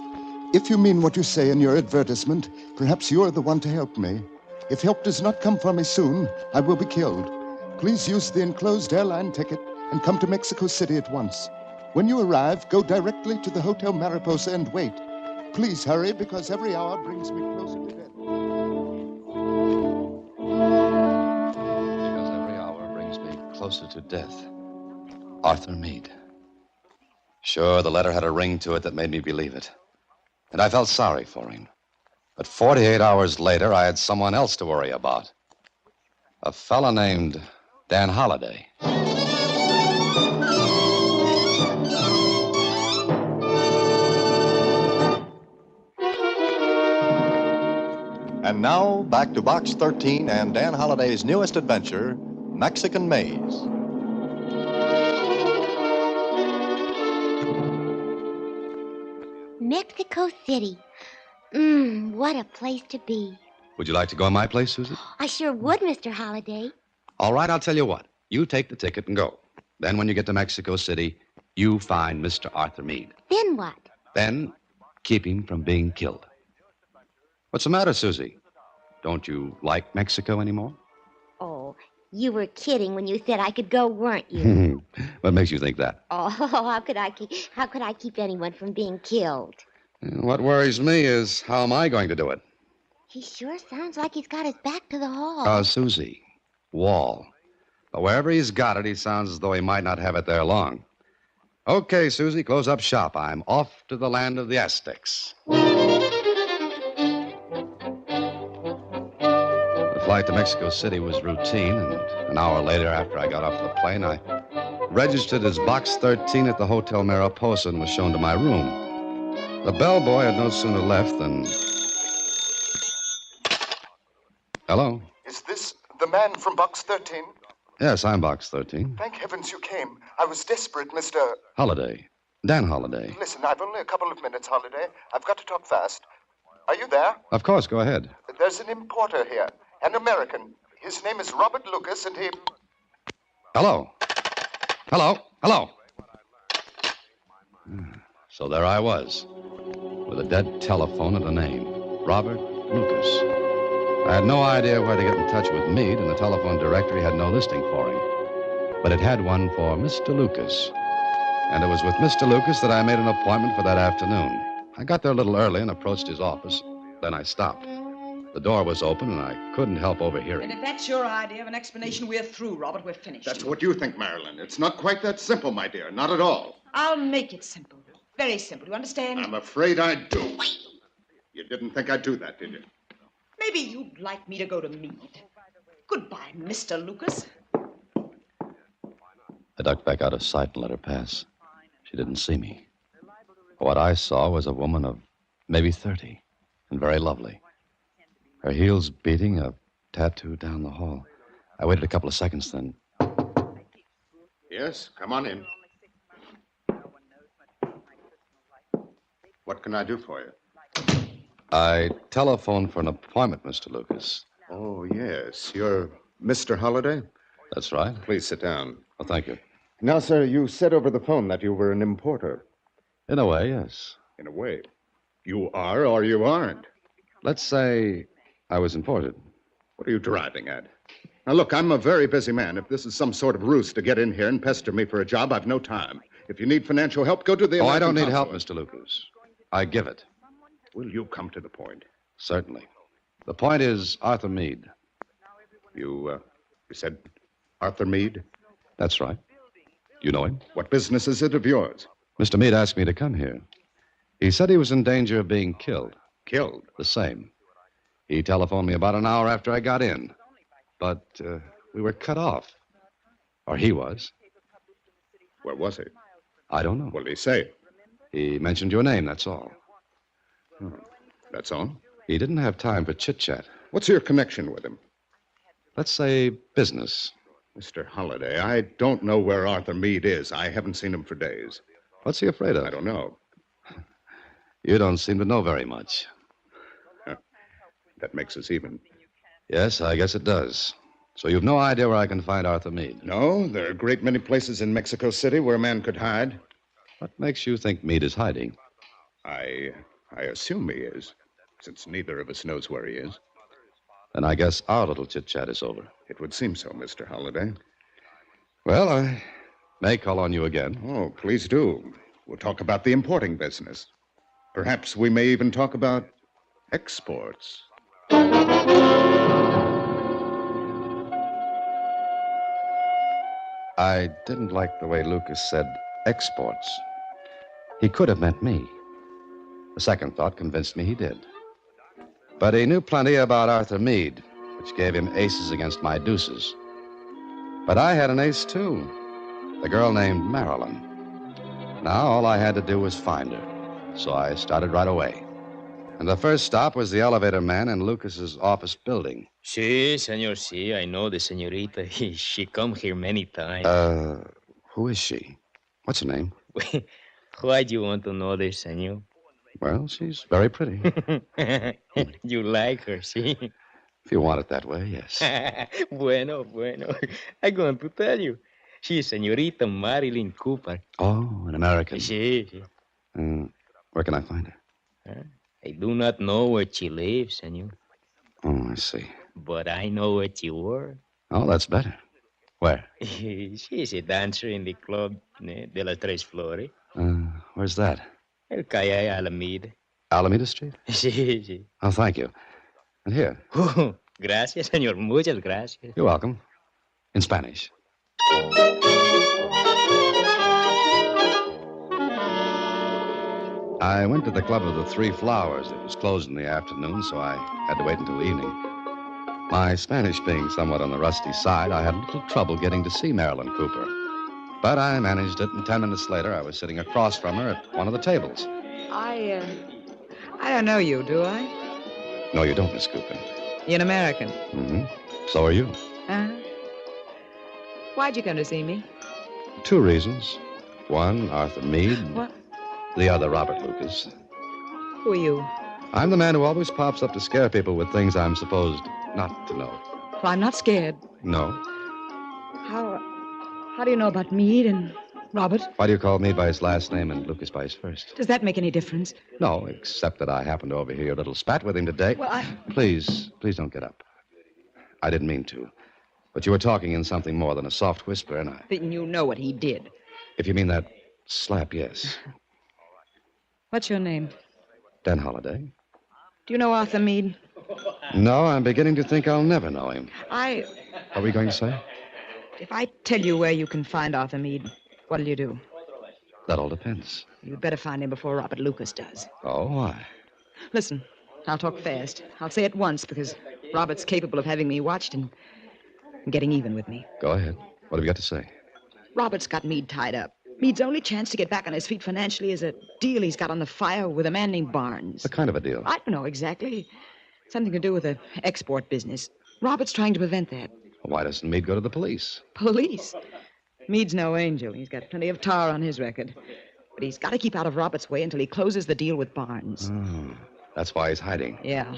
If you mean what you say in your advertisement, perhaps you're the one to help me. If help does not come for me soon, I will be killed. Please use the enclosed airline ticket and come to Mexico City at once. When you arrive, go directly to the Hotel Mariposa and wait. Please hurry, because every hour brings me closer to death. Because every hour brings me closer to death. Arthur Meade. Sure, the letter had a ring to it that made me believe it. And I felt sorry for him. But 48 hours later, I had someone else to worry about. A fella named Dan Holliday. And now, back to Box 13 and Dan Holliday's newest adventure, Mexican Maze. Mexico City. What a place to be. Would you like to go in my place, Susie? I sure would, Mr. Holliday. All right, I'll tell you what. You take the ticket and go. Then when you get to Mexico City, you find Mr. Arthur Meade. Then what? Then keep him from being killed. What's the matter, Susie? Don't you like Mexico anymore? Oh, you were kidding when you said I could go, weren't you? What makes you think that? Oh, how could I keep anyone from being killed? What worries me is how am I going to do it? He sure sounds like he's got his back to the hall. Susie, wall. But wherever he's got it, he sounds as though he might not have it there long. Okay, Susie, close up shop. I'm off to the land of the Aztecs. The flight to Mexico City was routine, and an hour later, after I got off the plane, I registered as Box 13 at the Hotel Mariposa and was shown to my room. The bellboy had no sooner left than... Hello? Is this the man from Box 13? Yes, I'm Box 13. Thank heavens you came. I was desperate, Mr. Holiday. Dan Holiday. Listen, I've only a couple of minutes, Holiday. I've got to talk fast. Are you there? Of course, go ahead. There's an importer here, an American. His name is Robert Lucas, and he... Hello? Hello? Hello? So there I was, with a dead telephone and a name, Robert Lucas. I had no idea where to get in touch with Meade, and the telephone directory had no listing for him. But it had one for Mr. Lucas. And it was with Mr. Lucas that I made an appointment for that afternoon. I got there a little early and approached his office. Then I stopped. The door was open, and I couldn't help overhearing. And if that's your idea of an explanation, we're through, Robert. We're finished. That's what you think, Marilyn. It's not quite that simple, my dear. Not at all. I'll make it simple. Very simple. You understand? I'm afraid I do. You didn't think I'd do that, did you? Maybe you'd like me to go to Meade. Goodbye, Mr. Lucas. I ducked back out of sight and let her pass. She didn't see me. What I saw was a woman of maybe 30 and very lovely. Her heels beating, a tattoo down the hall. I waited a couple of seconds, then... Yes, come on in. What can I do for you? I telephoned for an appointment, Mr. Lucas. Oh, yes. You're Mr. Holliday? That's right. Please sit down. Oh, thank you. Now, sir, you said over the phone that you were an importer. In a way, yes. In a way. You are or you aren't. Let's say I was imported. What are you driving at? Now, look, I'm a very busy man. If this is some sort of ruse to get in here and pester me for a job, I've no time. If you need financial help, go to the I don't American need help, consulate. Mr. Lucas. I give it. Will you come to the point? Certainly. The point is Arthur Meade. You said Arthur Meade? That's right. You know him? What business is it of yours? Mr. Meade asked me to come here. He said he was in danger of being killed. Killed? The same. He telephoned me about an hour after I got in. But we were cut off. Or he was. Where was he? I don't know. What did he say? He mentioned your name, that's all. Oh, that's all? He didn't have time for chit-chat. What's your connection with him? Let's say business. Mr. Holliday, I don't know where Arthur Meade is. I haven't seen him for days. What's he afraid of? I don't know. You don't seem to know very much. That makes us even. Yes, I guess it does. So you've no idea where I can find Arthur Meade? No, there are a great many places in Mexico City where a man could hide. What makes you think Meade is hiding? I assume he is, since neither of us knows where he is. Then I guess our little chit-chat is over. It would seem so, Mr. Holliday. Well, I May call on you again. Oh, please do. We'll talk about the importing business. Perhaps we may even talk about exports. I didn't like the way Lucas said exports. He could have meant me. The second thought convinced me he did. But he knew plenty about Arthur Meade, which gave him aces against my deuces. But I had an ace, too. The girl named Marilyn. Now all I had to do was find her. So I started right away. And the first stop was the elevator man in Lucas's office building. Si, senor, si. I know the senorita. She come here many times. Who is she? What's her name? Why do you want to know this, senor? Well, she's very pretty. You like her, see? If you want it that way, yes. Bueno. I'm going to tell you. She's Senorita Marilyn Cooper. Oh, an American. Si. Where can I find her? I do not know where she lives, senor. Oh, I see. But I know where she works. Oh, that's better. Where? She's a dancer in the club de las Tres Flores. Where's that? El Calle Alameda. Alameda Street? Si. Oh, thank you. And here. Gracias, senor. Muchas gracias. You're welcome. In Spanish. I went to the Club of the Three Flowers. It was closed in the afternoon, so I had to wait until evening. My Spanish being somewhat on the rusty side, I had a little trouble getting to see Marilyn Cooper. But I managed it, and 10 minutes later, I was sitting across from her at one of the tables. I don't know you, do I? No, you don't, Miss Cooper. You're an American. Mm-hmm. So are you. Uh-huh. Why'd you come to see me? 2 reasons. One, Arthur Meade. What? The other, Robert Lucas. Who are you? I'm the man who always pops up to scare people with things I'm supposed not to know. Well, I'm not scared. No? How do you know about Meade and Robert? Why do you call Meade by his last name and Lucas by his first? Does that make any difference? No, except that I happened to overhear your little spat with him today. Well, Please don't get up. I didn't mean to. But you were talking in something more than a soft whisper, and Then you know what he did. If you mean that slap, yes. What's your name? Dan Holliday. Do you know Arthur Meade? No, I'm beginning to think I'll never know him. What are we going to say? If I tell you where you can find Arthur Meade, what'll you do? That all depends. You'd better find him before Robert Lucas does. Oh, why? Listen, I'll talk fast. I'll say it once because Robert's capable of having me watched and getting even with me. Go ahead. What have you got to say? Robert's got Meade tied up. Meade's only chance to get back on his feet financially is a deal he's got on the fire with a man named Barnes. What kind of a deal? I don't know exactly. Something to do with the export business. Robert's trying to prevent that. Why doesn't Meade go to the police? Police? Meade's no angel. He's got plenty of tar on his record. But he's got to keep out of Robert's way until he closes the deal with Barnes. Oh, that's why he's hiding. Yeah.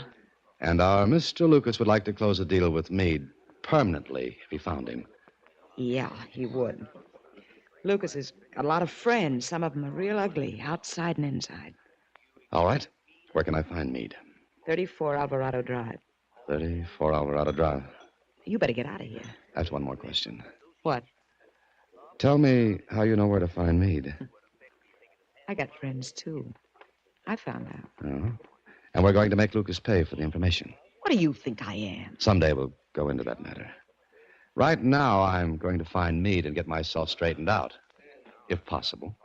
And our Mr. Lucas would like to close a deal with Meade permanently if he found him. Yeah, he would. Lucas has got a lot of friends. Some of them are real ugly, outside and inside. All right. Where can I find Meade? 34 Alvarado Drive. 34 Alvarado Drive. You better get out of here. That's one more question. What? Tell me how you know where to find Meade. I got friends, too. I found out. Oh. And we're going to make Lucas pay for the information. What do you think I am? Someday we'll go into that matter. Right now, I'm going to find Meade and get myself straightened out, if possible.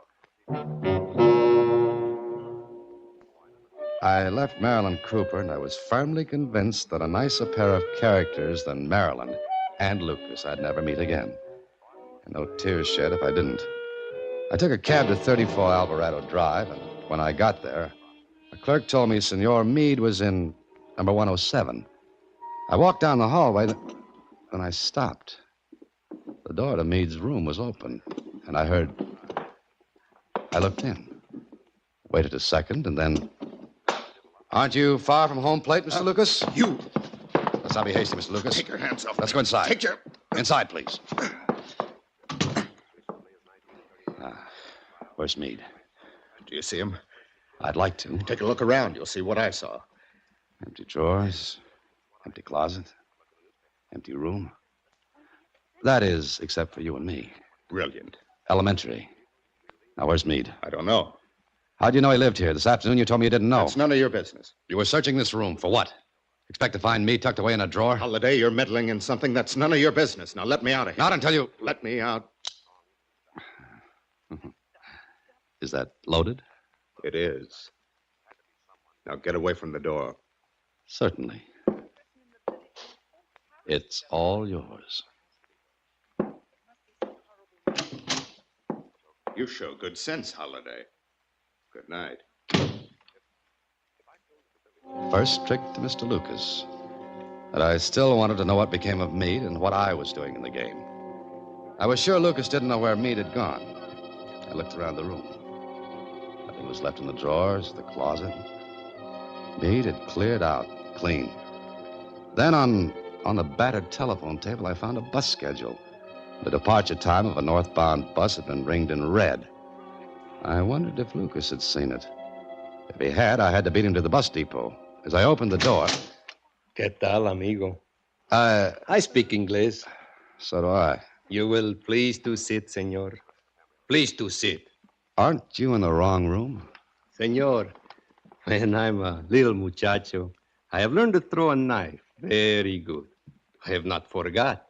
I left Marilyn Cooper, and I was firmly convinced that a nicer pair of characters than Marilyn and Lucas I'd never meet again. And no tears shed if I didn't. I took a cab to 34 Alvarado Drive, and when I got there, a clerk told me Senor Meade was in number 107. I walked down the hallway, then I stopped. The door to Meade's room was open, and I looked in. Waited a second, and then... Aren't you far from home plate, Mr. Lucas? You! Let's not be hasty, Mr. Lucas. Take your hands off. Let's go inside. Take your... Inside, please. Where's Meade? Do you see him? I'd like to. Take a look around. You'll see what I saw. Empty drawers, empty closet, empty room. That is, except for you and me. Brilliant. Elementary. Now, where's Meade? I don't know. How do you know he lived here? This afternoon you told me you didn't know. It's none of your business. You were searching this room. For what? Expect to find Meade tucked away in a drawer? Holiday, you're meddling in something that's none of your business. Now let me out of here. Not until you... Let me out. Is that loaded? It is. Now get away from the door. Certainly. It's all yours. You show good sense, Holiday. Good night. First trick to Mr. Lucas. But I still wanted to know what became of Meade and what I was doing in the game. I was sure Lucas didn't know where Meade had gone. I looked around the room. Nothing was left in the drawers, the closet. Meade had cleared out, clean. Then on the battered telephone table, I found a bus schedule. The departure time of a northbound bus had been ringed in red. I wondered if Lucas had seen it. If he had, I had to beat him to the bus depot. As I opened the door... ¿Qué tal, amigo? I speak English. So do I. You will please to sit, senor. Please to sit. Aren't you in the wrong room? Senor, when I'm a little muchacho, I have learned to throw a knife. Very good. I have not forgot.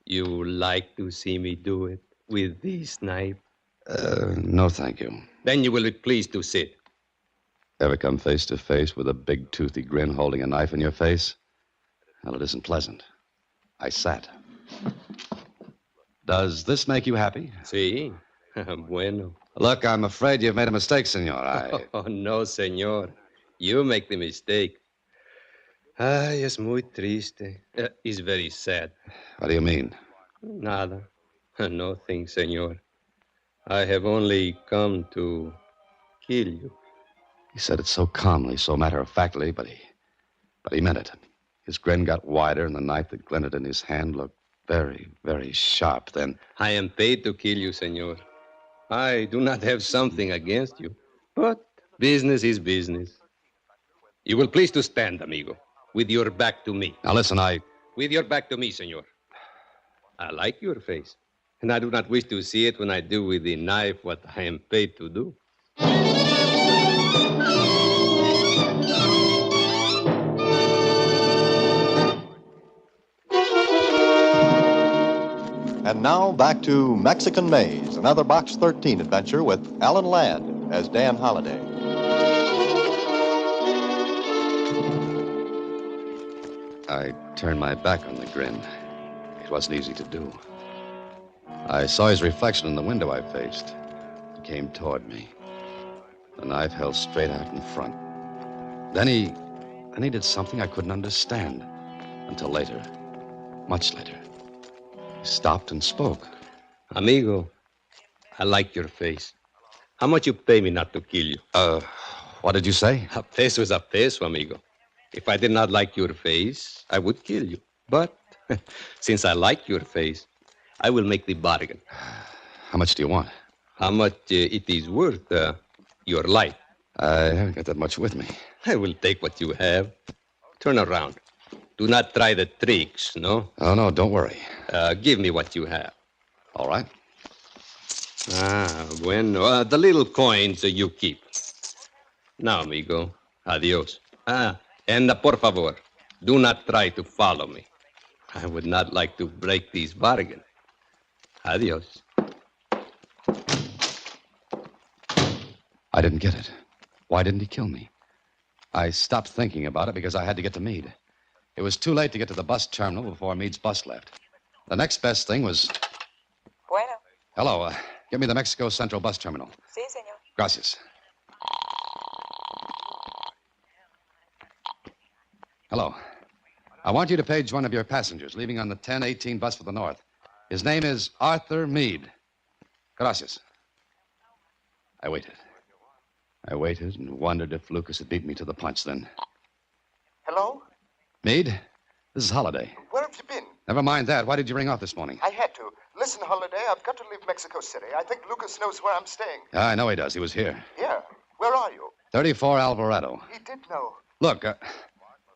You like to see me do it with this knife? No, thank you. Then you will be pleased to sit. Ever come face to face with a big toothy grin holding a knife in your face? Well, it isn't pleasant. I sat. Does this make you happy? Sí. Bueno. Look, I'm afraid you've made a mistake, senor. Oh, no, senor. You make the mistake. Ay, es muy triste. It's very sad. What do you mean? Nada. Nothing, senor. I have only come to kill you. He said it so calmly, so matter-of-factly, but he meant it. His grin got wider, and the knife that glinted in his hand looked very, very sharp. Then... I am paid to kill you, senor. I do not have something against you, but business is business. You will please to stand, amigo, with your back to me. Now listen, With your back to me, senor. I like your face, and I do not wish to see it when I do with the knife what I am paid to do. And now back to Mexican Maze, another Box 13 adventure with Alan Ladd as Dan Holliday. I turned my back on the grin. It wasn't easy to do. I saw his reflection in the window I faced. He came toward me. The knife held straight out in front. Then he did something I couldn't understand. Until later. Much later. He stopped and spoke. Amigo, I like your face. How much you pay me not to kill you? What did you say? A peso is a peso, amigo. If I did not like your face, I would kill you. But since I like your face, I will make the bargain. How much do you want? How much it is worth, your life. I haven't got that much with me. I will take what you have. Turn around. Do not try the tricks, no? Oh, no, don't worry. Give me what you have. All right. Bueno. The little coins you keep. Now, amigo. Adios. And por favor, do not try to follow me. I would not like to break this bargain. Adios. I didn't get it. Why didn't he kill me? I stopped thinking about it because I had to get to Meade. It was too late to get to the bus terminal before Meade's bus left. The next best thing was... Bueno. Hello, get me the Mexico Central bus terminal. Sí, señor. Gracias. Hello. I want you to page one of your passengers leaving on the 10:18 bus for the north. His name is Arthur Meade. Gracias. I waited. I waited and wondered if Lucas had beat me to the punch then. Hello? Meade, this is Holiday. Where have you been? Never mind that. Why did you ring off this morning? I had to. Listen, Holiday, I've got to leave Mexico City. I think Lucas knows where I'm staying. I know he does. He was here. Here? Where are you? 34 Alvarado. He did know. Look,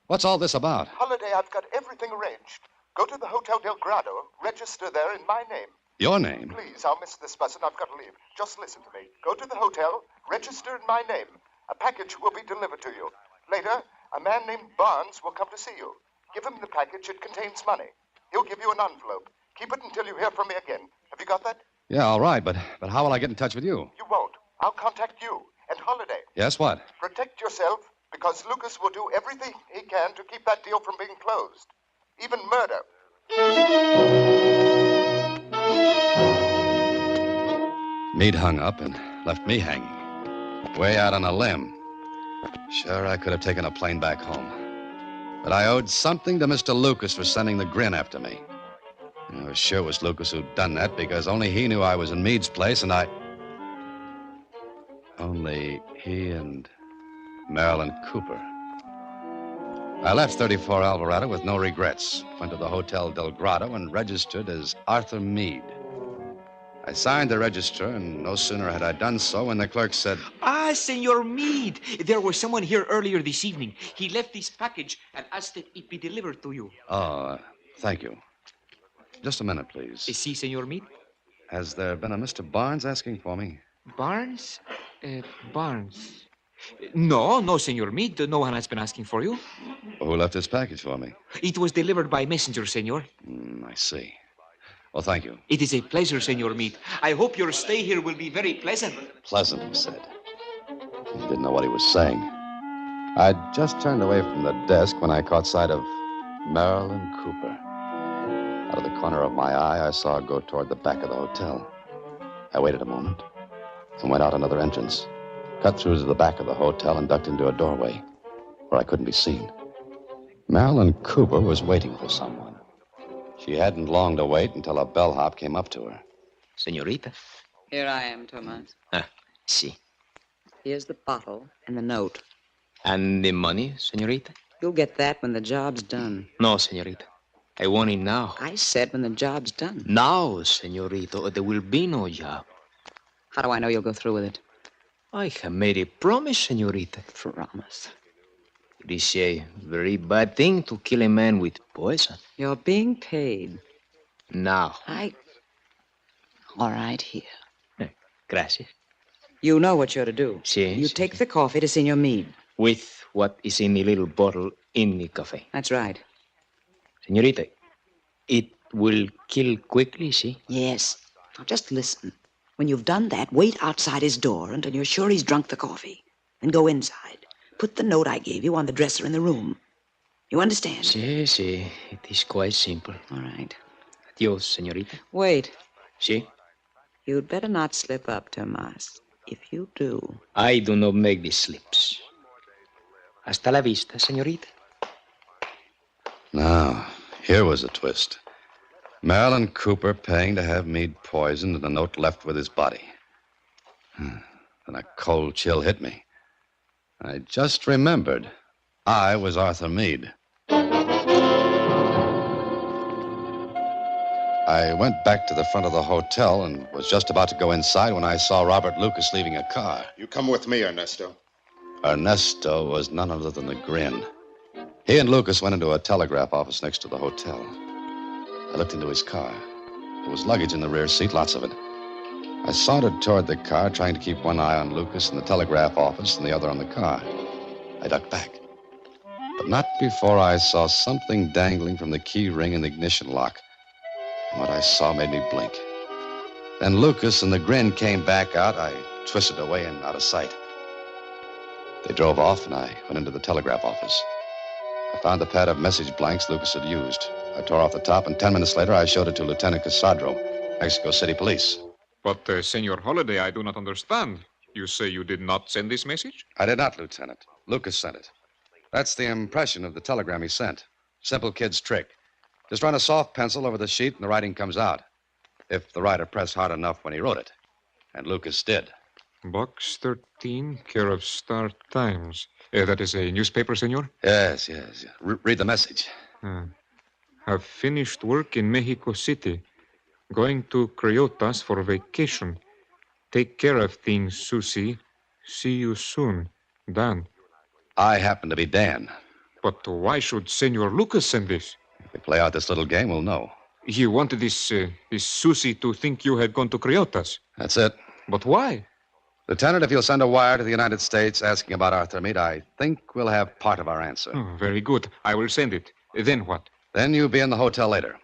what's all this about? Holiday, I've got everything arranged. Go to the Hotel Del Grado, register there in my name. Your name? Please, I'll miss this bus and I've got to leave. Just listen to me. Go to the hotel, register in my name. A package will be delivered to you. Later, a man named Barnes will come to see you. Give him the package. It contains money. He'll give you an envelope. Keep it until you hear from me again. Have you got that? Yeah, all right, but how will I get in touch with you? You won't. I'll contact you. And Holiday. Yes, what? Protect yourself, because Lucas will do everything he can to keep that deal from being closed. Even murder. Meade hung up and left me hanging. Way out on a limb. Sure, I could have taken a plane back home. But I owed something to Mr. Lucas for sending the grin after me. I was sure it was Lucas who'd done that because only he knew I was in Meade's place and Only he and Marilyn Cooper. I left 34 Alvarado with no regrets. Went to the Hotel Del Grotto and registered as Arthur Meade. I signed the register, and no sooner had I done so when the clerk said, Ah, Senor Meade. There was someone here earlier this evening. He left this package and asked that it be delivered to you. Oh, thank you. Just a minute, please. Si, Senor Meade? Has there been a Mr. Barnes asking for me? Barnes? Barnes. No, Senor Meade. No one has been asking for you. Who left this package for me? It was delivered by messenger, Senor. I see. Well, thank you. It is a pleasure, Senor Meade. I hope your stay here will be very pleasant. Pleasant, he said. He didn't know what he was saying. I'd just turned away from the desk when I caught sight of Marilyn Cooper. Out of the corner of my eye, I saw her go toward the back of the hotel. I waited a moment and went out another entrance, cut through to the back of the hotel and ducked into a doorway where I couldn't be seen. Marilyn Cooper was waiting for someone. She hadn't long to wait until a bellhop came up to her. Senorita. Here I am, Tomas. Si. Here's the bottle and the note. And the money, Senorita? You'll get that when the job's done. No, Senorita. I want it now. I said when the job's done. Now, Senorita, or there will be no job. How do I know you'll go through with it? I have made a promise, Senorita. Promise? It is a very bad thing to kill a man with poison. You're being paid. Now. All right, here. Gracias. You know what you're to do. Si. You take the coffee to Senor Meade. With what is in the little bottle in the cafe. That's right. Senorita, it will kill quickly, see? Yes. Now, just listen. When you've done that, wait outside his door until you're sure he's drunk the coffee. Then go inside. Put the note I gave you on the dresser in the room. You understand? Si. It is quite simple. All right. Adios, senorita. Wait. Si? You'd better not slip up, Tomas. If you do... I do not make these slips. Hasta la vista, senorita. Now, here was a twist. Marilyn Cooper paying to have Meade poisoned and a note left with his body. Then a cold chill hit me. I just remembered I was Arthur Meade. I went back to the front of the hotel and was just about to go inside when I saw Robert Lucas leaving a car. You come with me, Ernesto. Ernesto was none other than the Grin. He and Lucas went into a telegraph office next to the hotel. I looked into his car. There was luggage in the rear seat, lots of it. I sauntered toward the car, trying to keep one eye on Lucas in the telegraph office and the other on the car. I ducked back. But not before I saw something dangling from the key ring in the ignition lock. And what I saw made me blink. Then Lucas and the Grin came back out. I twisted away and out of sight. They drove off, and I went into the telegraph office. I found the pad of message blanks Lucas had used. I tore off the top, and 10 minutes later, I showed it to Lieutenant Casadro, Mexico City Police. But, Senor Holiday, I do not understand. You say you did not send this message? I did not, Lieutenant. Lucas sent it. That's the impression of the telegram he sent. Simple kid's trick. Just run a soft pencil over the sheet and the writing comes out. If the writer pressed hard enough when he wrote it. And Lucas did. Box 13, care of Star Times. That is a newspaper, senor? Yes. Read the message. Have finished work in Mexico City. Going to Criotas for vacation. Take care of things, Susie. See you soon. Dan. I happen to be Dan. But why should Senor Lucas send this? If we play out this little game, we'll know. He wanted this Susie to think you had gone to Criotas. That's it. But why? Lieutenant, if you'll send a wire to the United States asking about Arthur Meade, I think we'll have part of our answer. Oh, very good. I will send it. Then what? Then you'll be in the hotel later.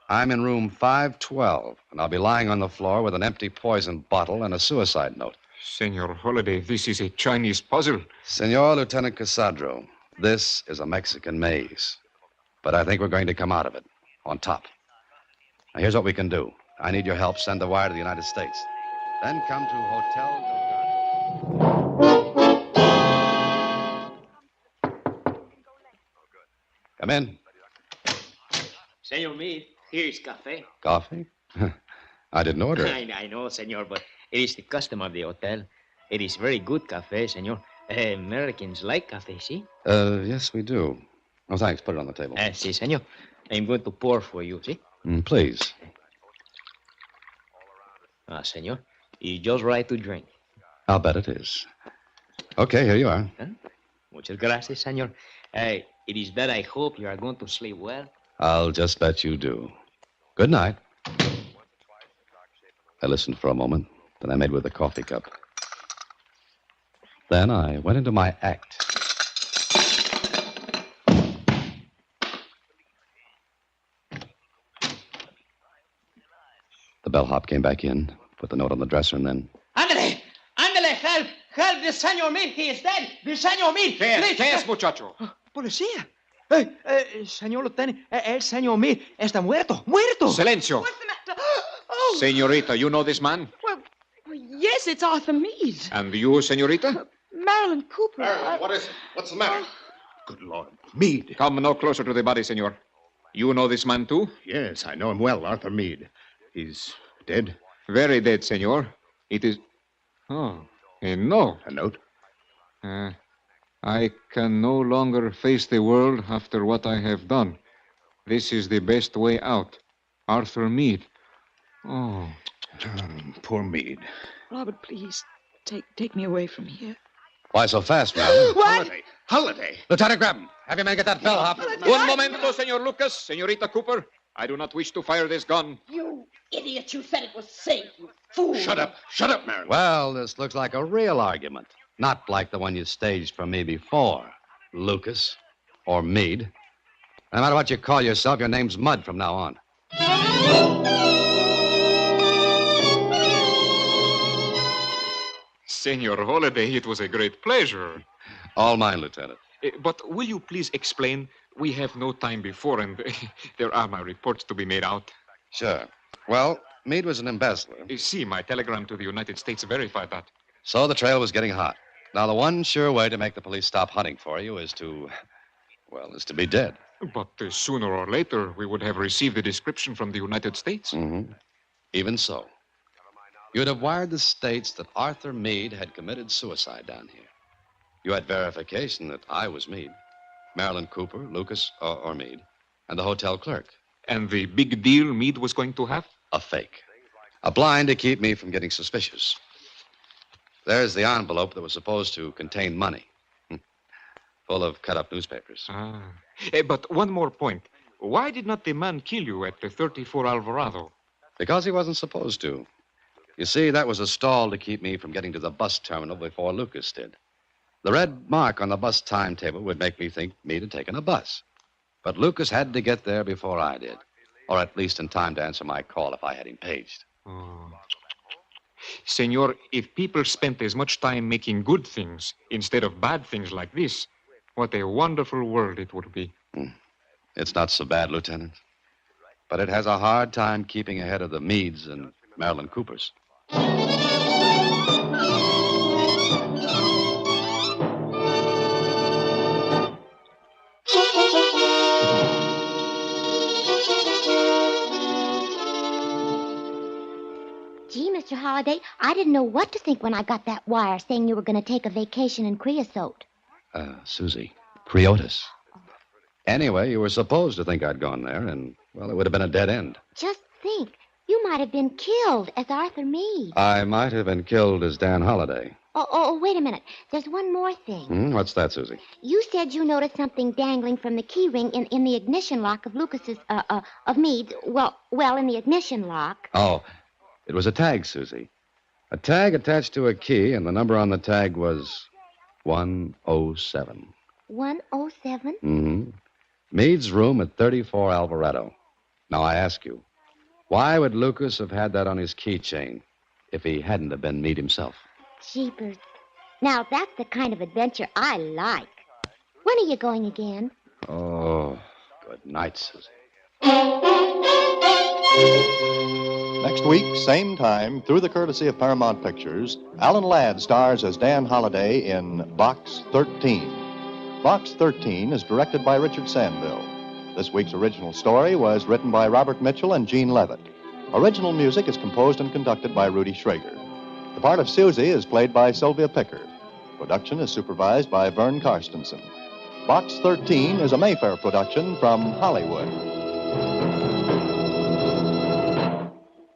I'm in room 512, and I'll be lying on the floor with an empty poison bottle and a suicide note. Senor Holiday, this is a Chinese puzzle. Senor Lieutenant Casadro, this is a Mexican maze. But I think we're going to come out of it on top. Now, here's what we can do. I need your help. Send the wire to the United States. Then come to Hotel... Come in. Senor Meade, here is cafe. Coffee? I didn't order it. I know, senor, but it is the custom of the hotel. It is very good cafe, senor. Americans like cafe, see? Yes, we do. Oh, thanks. Put it on the table. Si, senor. I'm going to pour for you, see? Please. Senor, it's just right to drink. I'll bet it is. Okay, here you are. Muchas gracias, senor. It is that I hope you are going to sleep well. I'll just bet you do. Good night. I listened for a moment, then I made with the coffee cup. Then I went into my act. The bellhop came back in, put the note on the dresser, and then... Ándale! Ándale! Help! Help! The Senor Meade! He is dead! The Senor Meade! ¿Qué es, muchacho? ¡Policía! Señor Lieutenant, el Senor Meade está muerto! ¡Muerto! Silencio. What's the matter? Oh! Senorita, you know this man? Well, yes, it's Arthur Meade. And you, senorita? Marilyn Cooper. What is it? What's the matter? Good Lord. Meade. Come no closer to the body, senor. You know this man, too? Yes, I know him well, Arthur Meade. He's dead? Very dead, senor. It is... Oh, no. A note? I can no longer face the world after what I have done. This is the best way out. Arthur Meade. Oh. Poor Meade. Robert, please, take me away from here. Why so fast, Marilyn? What? Holiday. Lieutenant, grab him. Have your men get that bellhop. Un momento, senor Lucas. Senorita Cooper. I do not wish to fire this gun. You idiot! You said it was safe, you fool! Shut up, Marilyn. Well, this looks like a real argument. Not like the one you staged for me before, Lucas or Meade. No matter what you call yourself, your name's Mud from now on. Senor Holiday, it was a great pleasure. All mine, Lieutenant. But will you please explain? We have no time before, and there are my reports to be made out. Sure. Well, Meade was an embezzler. See, my telegram to the United States verified that. So the trail was getting hot. Now, the one sure way to make the police stop hunting for you is to be dead. But sooner or later, we would have received the description from the United States. Mm-hmm. Even so. You'd have wired the States that Arthur Meade had committed suicide down here. You had verification that I was Meade. Marilyn Cooper, Lucas, or Meade, and the hotel clerk. And the big deal Meade was going to have? A fake. A blind to keep me from getting suspicious. There's the envelope that was supposed to contain money. Full of cut-up newspapers. But one more point. Why did not the man kill you at the 34 Alvarado? Because he wasn't supposed to. You see, that was a stall to keep me from getting to the bus terminal before Lucas did. The red mark on the bus timetable would make me think Meade had taken a bus. But Lucas had to get there before I did. Or at least in time to answer my call if I had him paged. Oh. Senor, if people spent as much time making good things instead of bad things like this, what a wonderful world it would be. It's not so bad, Lieutenant. But it has a hard time keeping ahead of the Meades and Marilyn Coopers. Gee, Mr. Holliday, I didn't know what to think when I got that wire saying you were going to take a vacation in Creosote. Susie, Criotas. Anyway, you were supposed to think I'd gone there, and, well, it would have been a dead end. Just think, you might have been killed as Arthur Meade. I might have been killed as Dan Holliday. Oh, wait a minute. There's one more thing. What's that, Susie? You said you noticed something dangling from the key ring in the ignition lock of Lucas's, of Meade's, well, in the ignition lock. Oh, it was a tag, Susie. A tag attached to a key, and the number on the tag was 107. 107? Mm-hmm. Meade's room at 34 Alvarado. Now, I ask you, why would Lucas have had that on his keychain if he hadn't have been Meade himself? Jeepers. Now, that's the kind of adventure I like. When are you going again? Oh, good night, Susie. Next week, same time, through the courtesy of Paramount Pictures, Alan Ladd stars as Dan Holliday in Box 13. Box 13 is directed by Richard Sandville. This week's original story was written by Robert Mitchell and Gene Levitt. Original music is composed and conducted by Rudy Schrager. The part of Susie is played by Sylvia Picker. Production is supervised by Vern Karstensen. Box 13 is a Mayfair production from Hollywood.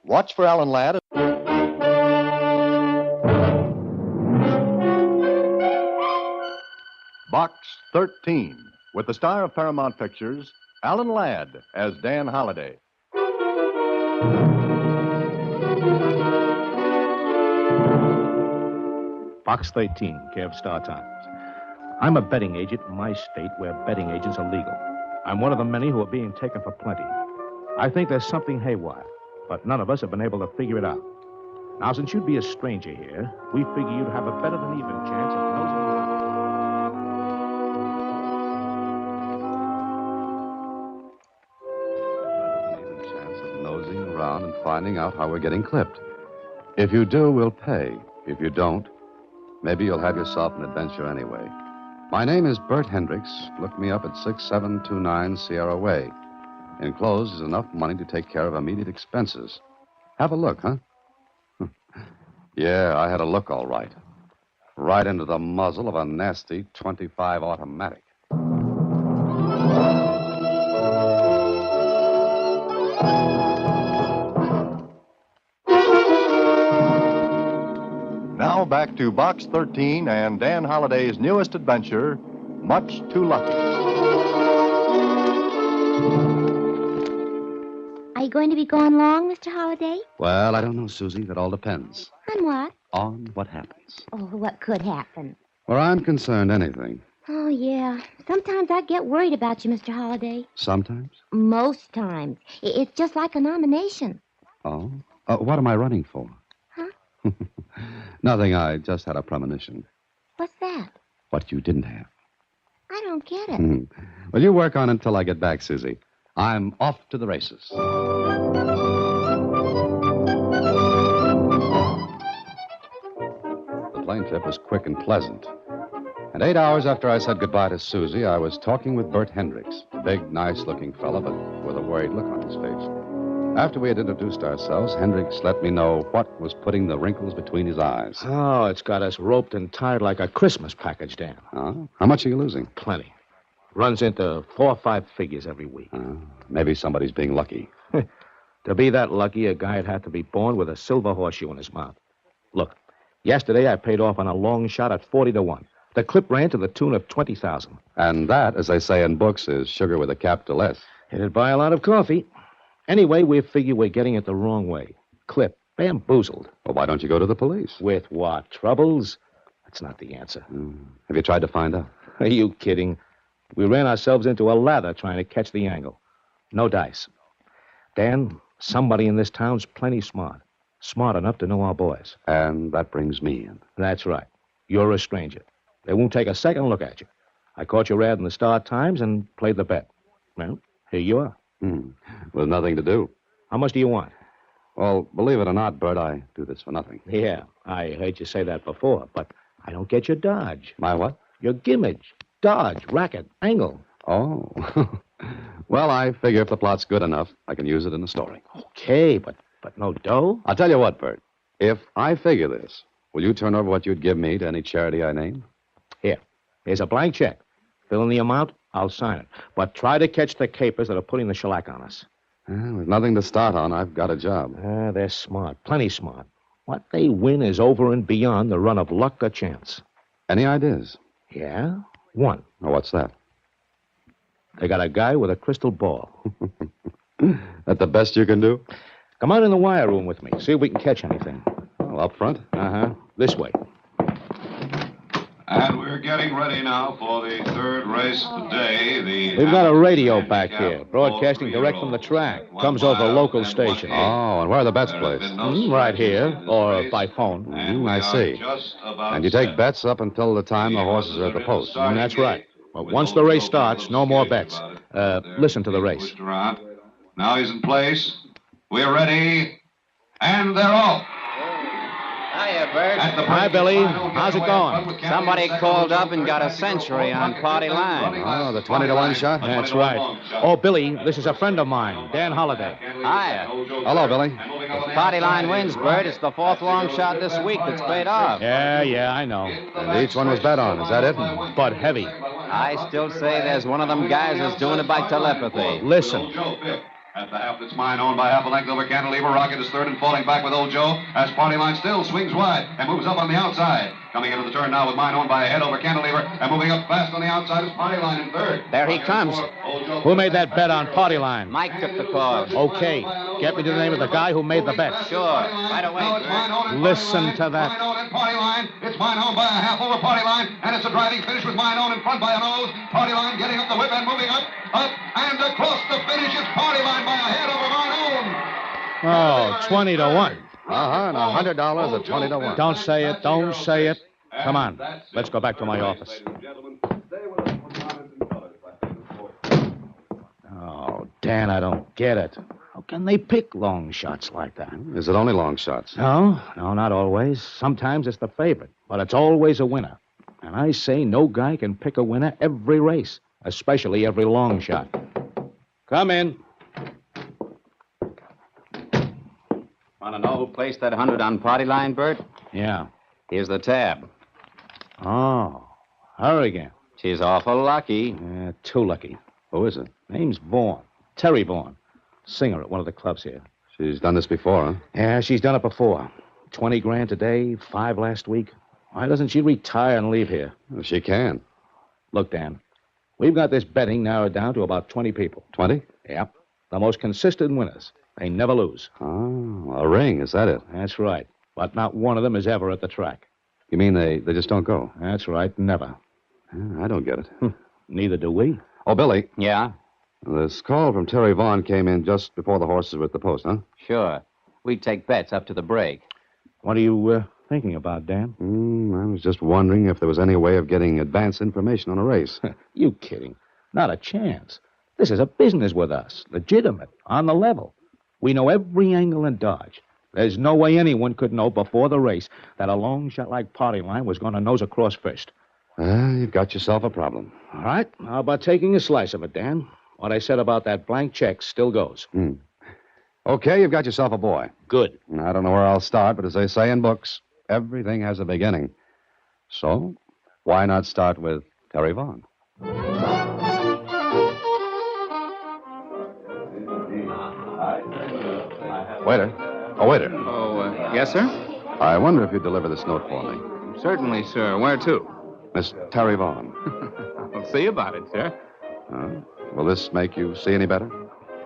Watch for Alan Ladd. Box 13, with the star of Paramount Pictures, Alan Ladd as Dan Holliday. Box 13, care of Star Times. I'm a betting agent in my state where betting agents are legal. I'm one of the many who are being taken for plenty. I think there's something haywire, but none of us have been able to figure it out. Now, since you'd be a stranger here, we figure you'd have a better than even chance of nosing Nosing around and finding out how we're getting clipped. If you do, we'll pay. If you don't, maybe you'll have yourself an adventure anyway. My name is Bert Hendricks. Look me up at 6729 Sierra Way. Enclosed is enough money to take care of immediate expenses. Have a look, huh? Yeah, I had a look all right. Right into the muzzle of a nasty .25 automatic. Now back to Box 13 and Dan Holliday's newest adventure, Much Too Lucky. Are you going to be gone long, Mr. Holliday? Well, I don't know, Susie. That all depends On what? on what happens. Oh, what could happen? Where I'm concerned, anything. Oh, yeah. Sometimes I get worried about you, Mr. Holliday. Sometimes. Most times. It's just like a nomination. Oh? What am I running for? Huh? Nothing. I just had a premonition. What's that? What you didn't have. I don't get it. Well, you work on it until I get back, Susie. I'm off to the races. The plane trip was quick and pleasant. And 8 hours after I said goodbye to Susie, I was talking with Bert Hendricks, a big, nice-looking fella, but with a worried look on his face. After we had introduced ourselves, Hendricks let me know what was putting the wrinkles between his eyes. Oh, it's got us roped and tied like a Christmas package, Dan. Huh? How much are you losing? Plenty. Runs into 4 or 5 figures every week. Maybe somebody's being lucky. To be that lucky, a guy'd have to be born with a silver horseshoe in his mouth. Look, yesterday I paid off on a long shot at 40 to 1. The clip ran to the tune of 20,000. And that, as they say in books, is sugar with a capital S. It'd buy a lot of coffee. Anyway, we figure we're getting it the wrong way. Clip, bamboozled. Well, why don't you go to the police? With what? Troubles? That's not the answer. Have you tried to find out? Are you kidding? We ran ourselves into a lather trying to catch the angle. No dice. Dan, somebody in this town's plenty smart. Smart enough to know our boys. And that brings me in. That's right. You're a stranger. They won't take a second look at you. I caught your ad in the Star Times and played the bet. Well, here you are. With nothing to do. How much do you want? Well, believe it or not, Bert, I do this for nothing. Yeah, I heard you say that before, but I don't get your dodge. My what? Your gimmage. Dodge, racket, angle. Oh. Well, I figure if the plot's good enough, I can use it in the story. Okay, but no dough? I'll tell you what, Bert. If I figure this, will you turn over what you'd give me to any charity I name? Here. Here's a blank check. Fill in the amount, I'll sign it. But try to catch the capers that are putting the shellac on us. With nothing to start on, I've got a job. They're smart. Plenty smart. What they win is over and beyond the run of luck or chance. Any ideas? Yeah? One. Oh, what's that? They got a guy with a crystal ball. That the best you can do? Come out in the wire room with me. See if we can catch anything. Well, up front? Uh-huh. This way. And we're getting ready now for the third race of the day. We've got a radio back here, broadcasting direct from the track. Comes over a local station. Oh, and where are the bets placed? Right here, or by phone. I see. And you take bets up until the time the horses are at the post. That's right. But once the race starts, no more bets. Listen to the race. Now he's in place. We're ready. And they're off. Hiya, Bert. Hi, Billy. How's it going? Somebody called up and got a century on Party Line. Oh, the 20-to-1 shot? That's right. Oh, Billy, this is a friend of mine, Dan Holliday. Hiya. Hello, Billy. If Party Line wins, Bert, it's the fourth long shot this week that's paid off. Yeah, I know. And each one was bet on, is that it? But heavy. I still say there's one of them guys that's doing it by telepathy. Listen. At the half, it's mine owned by half a length over Cantilever. Rocket is third and falling back with Old Joe as Party Line still swings wide and moves up on the outside. Coming into the turn now with mine owned by a head over Cantilever and moving up fast on the outside is Party Line in third. There he comes. Who made that bet on Party Line? Mike took the call. Okay. Get me to the name of the guy who made the bet. Sure. Right away. Listen to that. Mine owned and Party Line. It's mine owned by a half over Party Line, and it's a driving finish with mine owned in front by a nose. Party Line getting up the whip and moving up, and across the finish is Party Line by a head over mine owned. Oh, 20-to-1. Uh-huh, and $100 at 20-to-1. Don't say it. Don't say it. Come on. Let's go back to my office. Oh, Dan, I don't get it. How can they pick long shots like that? Is it only long shots? No, not always. Sometimes it's the favorite, but it's always a winner. And I say no guy can pick a winner every race, especially every long shot. Come in. Want to know who placed that 100 on Party Line, Bert? Yeah. Here's the tab. Oh, her again. She's awful lucky. Yeah, too lucky. Who is it? Name's Vaughn. Terry Vaughn. Singer at one of the clubs here. She's done this before, huh? Yeah, she's done it before. 20 grand today, 5 last week. Why doesn't she retire and leave here? Well, she can. Look, Dan, we've got this betting narrowed down to about 20 people. 20? Yep. The most consistent winners. They never lose. Oh, a ring, is that it? That's right. But not one of them is ever at the track. You mean they just don't go? That's right, never. I don't get it. Neither do we. Oh, Billy. Yeah? This call from Terry Vaughn came in just before the horses were at the post, huh? Sure. We'd take bets up to the break. What are you thinking about, Dan? I was just wondering if there was any way of getting advance information on a race. You kidding? Not a chance. This is a business with us. Legitimate. On the level. We know every angle and dodge. There's no way anyone could know before the race that a long shot like Party Line was going to nose across first. You've got yourself a problem. All right. How about taking a slice of it, Dan? What I said about that blank check still goes. Okay, you've got yourself a boy. Good. I don't know where I'll start, but as they say in books, everything has a beginning. So, why not start with Terry Vaughn? Waiter. Oh, waiter. Oh, yes, sir? I wonder if you'd deliver this note for me. Certainly, sir. Where to? Miss Terry Vaughn. I'll see about it, sir. Will this make you see any better?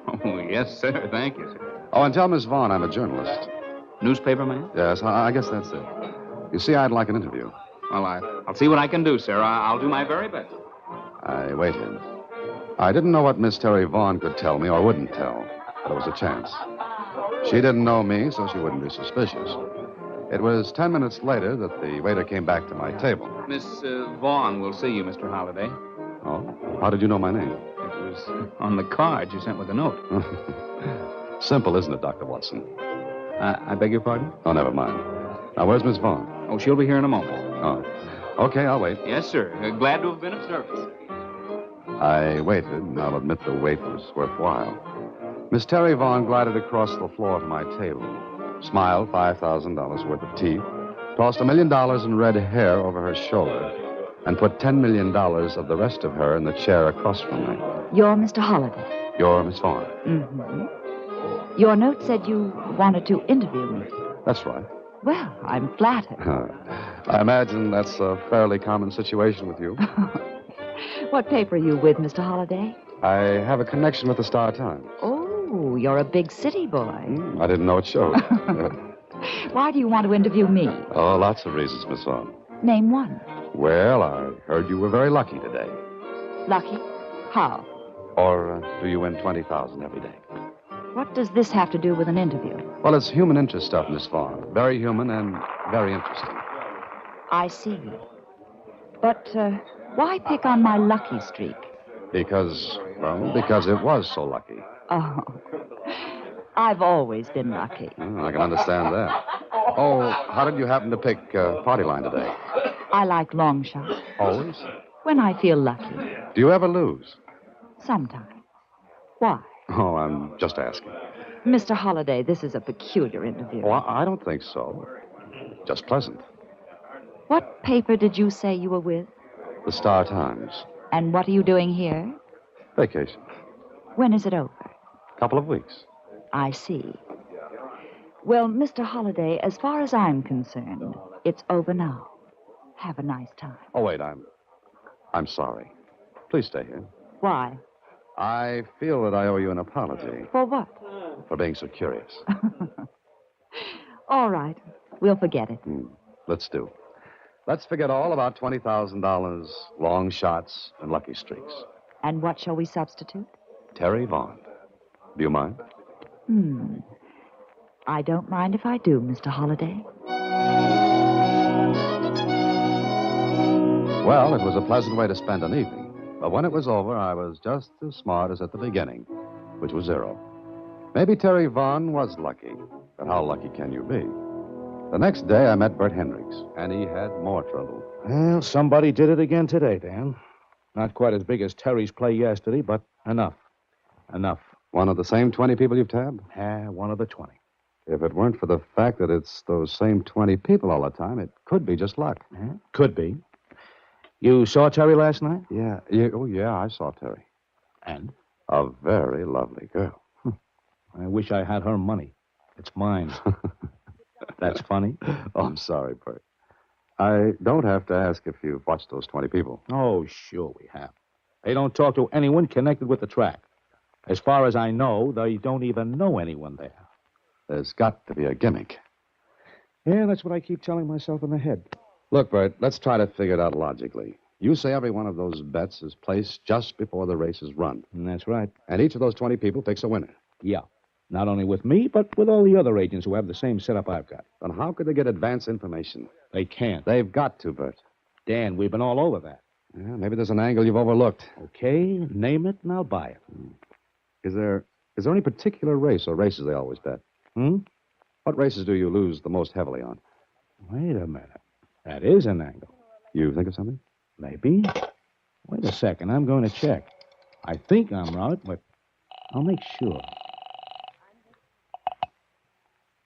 Oh, yes, sir. Thank you, sir. Oh, and tell Miss Vaughn I'm a journalist. Newspaper man? Yes, I guess that's it. You see, I'd like an interview. Well, I'll see what I can do, sir. I'll do my very best. I waited. I didn't know what Miss Terry Vaughn could tell me or wouldn't tell, but there was a chance. She didn't know me, so she wouldn't be suspicious. It was 10 minutes later that the waiter came back to my table. Miss Vaughn will see you, Mr. Holliday. Oh? How did you know my name? It was on the card you sent with the note. Simple, isn't it, Dr. Watson? I beg your pardon? Oh, never mind. Now, where's Miss Vaughn? Oh, she'll be here in a moment. Oh. Okay, I'll wait. Yes, sir. Glad to have been of service. I waited, and I'll admit the wait was worthwhile. Miss Terry Vaughn glided across the floor to my table, smiled $5,000 worth of teeth, tossed $1 million in red hair over her shoulder, and put $10 million of the rest of her in the chair across from me. You're Mr. Holliday. You're Miss Vaughn. Mm-hmm. Your note said you wanted to interview me. That's right. Well, I'm flattered. I imagine that's a fairly common situation with you. What paper are you with, Mr. Holliday? I have a connection with the Star-Times. Oh, you're a big city boy. I didn't know it showed. Why do you want to interview me? Oh, lots of reasons, Miss Vaughn. Name one. Well, I heard you were very lucky today. Lucky? How? Or do you win $20,000 every day? What does this have to do with an interview? Well, it's human interest stuff, Miss Vaughn. Very human and very interesting. I see. But why pick on my lucky streak? Because it was so lucky. Oh, I've always been lucky. I can understand that. Oh, how did you happen to pick party line today? I like long shots. Always? When I feel lucky. Do you ever lose? Sometimes. Why? Oh, I'm just asking. Mr. Holliday, this is a peculiar interview. Oh, I don't think so. Just pleasant. What paper did you say you were with? The Star-Times. And what are you doing here? Vacation. When is it over? Couple of weeks. I see. Well, Mr. Holliday, as far as I'm concerned, it's over now. Have a nice time. Oh, wait, I'm sorry. Please stay here. Why? I feel that I owe you an apology. For what? For being so curious. All right. We'll forget it. Let's do. Let's forget all about $20,000, long shots, and lucky streaks. And what shall we substitute? Terry Vaughn. Do you mind? I don't mind if I do, Mr. Holliday. Well, it was a pleasant way to spend an evening. But when it was over, I was just as smart as at the beginning, which was zero. Maybe Terry Vaughn was lucky, but how lucky can you be? The next day, I met Bert Hendricks, and he had more trouble. Well, somebody did it again today, Dan. Not quite as big as Terry's play yesterday, but enough. Enough. One of the same 20 people you've tabbed? Yeah, one of the 20. If it weren't for the fact that it's those same 20 people all the time, it could be just luck. Could be. You saw Terry last night? Yeah. Oh, yeah, I saw Terry. And? A very lovely girl. I wish I had her money. It's mine. That's funny. Oh, I'm sorry, Bert. I don't have to ask if you've watched those 20 people. Oh, sure we have. They don't talk to anyone connected with the track. As far as I know, they don't even know anyone there. There's got to be a gimmick. Yeah, that's what I keep telling myself in the head. Look, Bert, let's try to figure it out logically. You say every one of those bets is placed just before the race is run. And that's right. And each of those 20 people picks a winner. Yeah. Not only with me, but with all the other agents who have the same setup I've got. Then how could they get advance information? They can't. They've got to, Bert. Dan, we've been all over that. Yeah, maybe there's an angle you've overlooked. Okay, name it and I'll buy it. Is there any particular race or races they always bet? What races do you lose the most heavily on? Wait a minute. That is an angle. You think of something? Maybe. Wait a second. I'm going to check. I think I'm right, but I'll make sure.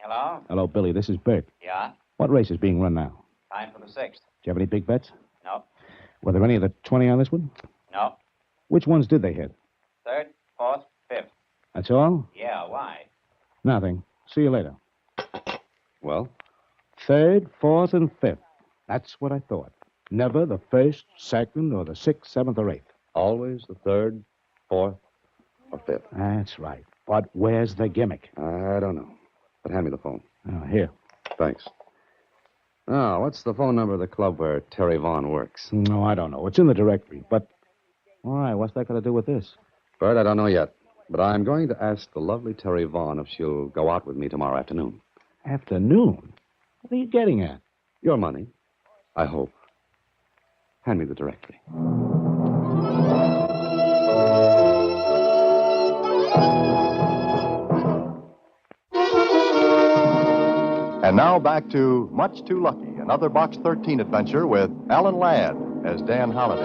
Hello? Hello, Billy. This is Bert. Yeah? What race is being run now? Time for the 6th. Do you have any big bets? No. Were there any of the 20 on this one? No. Which ones did they hit? 3rd, 4th, 5th. That's all? Yeah, why? Nothing. See you later. Well? 3rd, 4th, and 5th. That's what I thought. Never the 1st, 2nd, or the 6th, 7th, or 8th. Always the 3rd, 4th, or 5th. That's right. But where's the gimmick? I don't know. But hand me the phone. Here. Thanks. Now, what's the phone number of the club where Terry Vaughn works? No, I don't know. It's in the directory. But, all right, what's that got to do with this? Bert, I don't know yet. But I'm going to ask the lovely Terry Vaughn if she'll go out with me tomorrow afternoon. Afternoon? What are you getting at? Your money. I hope. Hand me the directory. And now back to Much Too Lucky, another Box 13 adventure with Alan Ladd as Dan Holliday.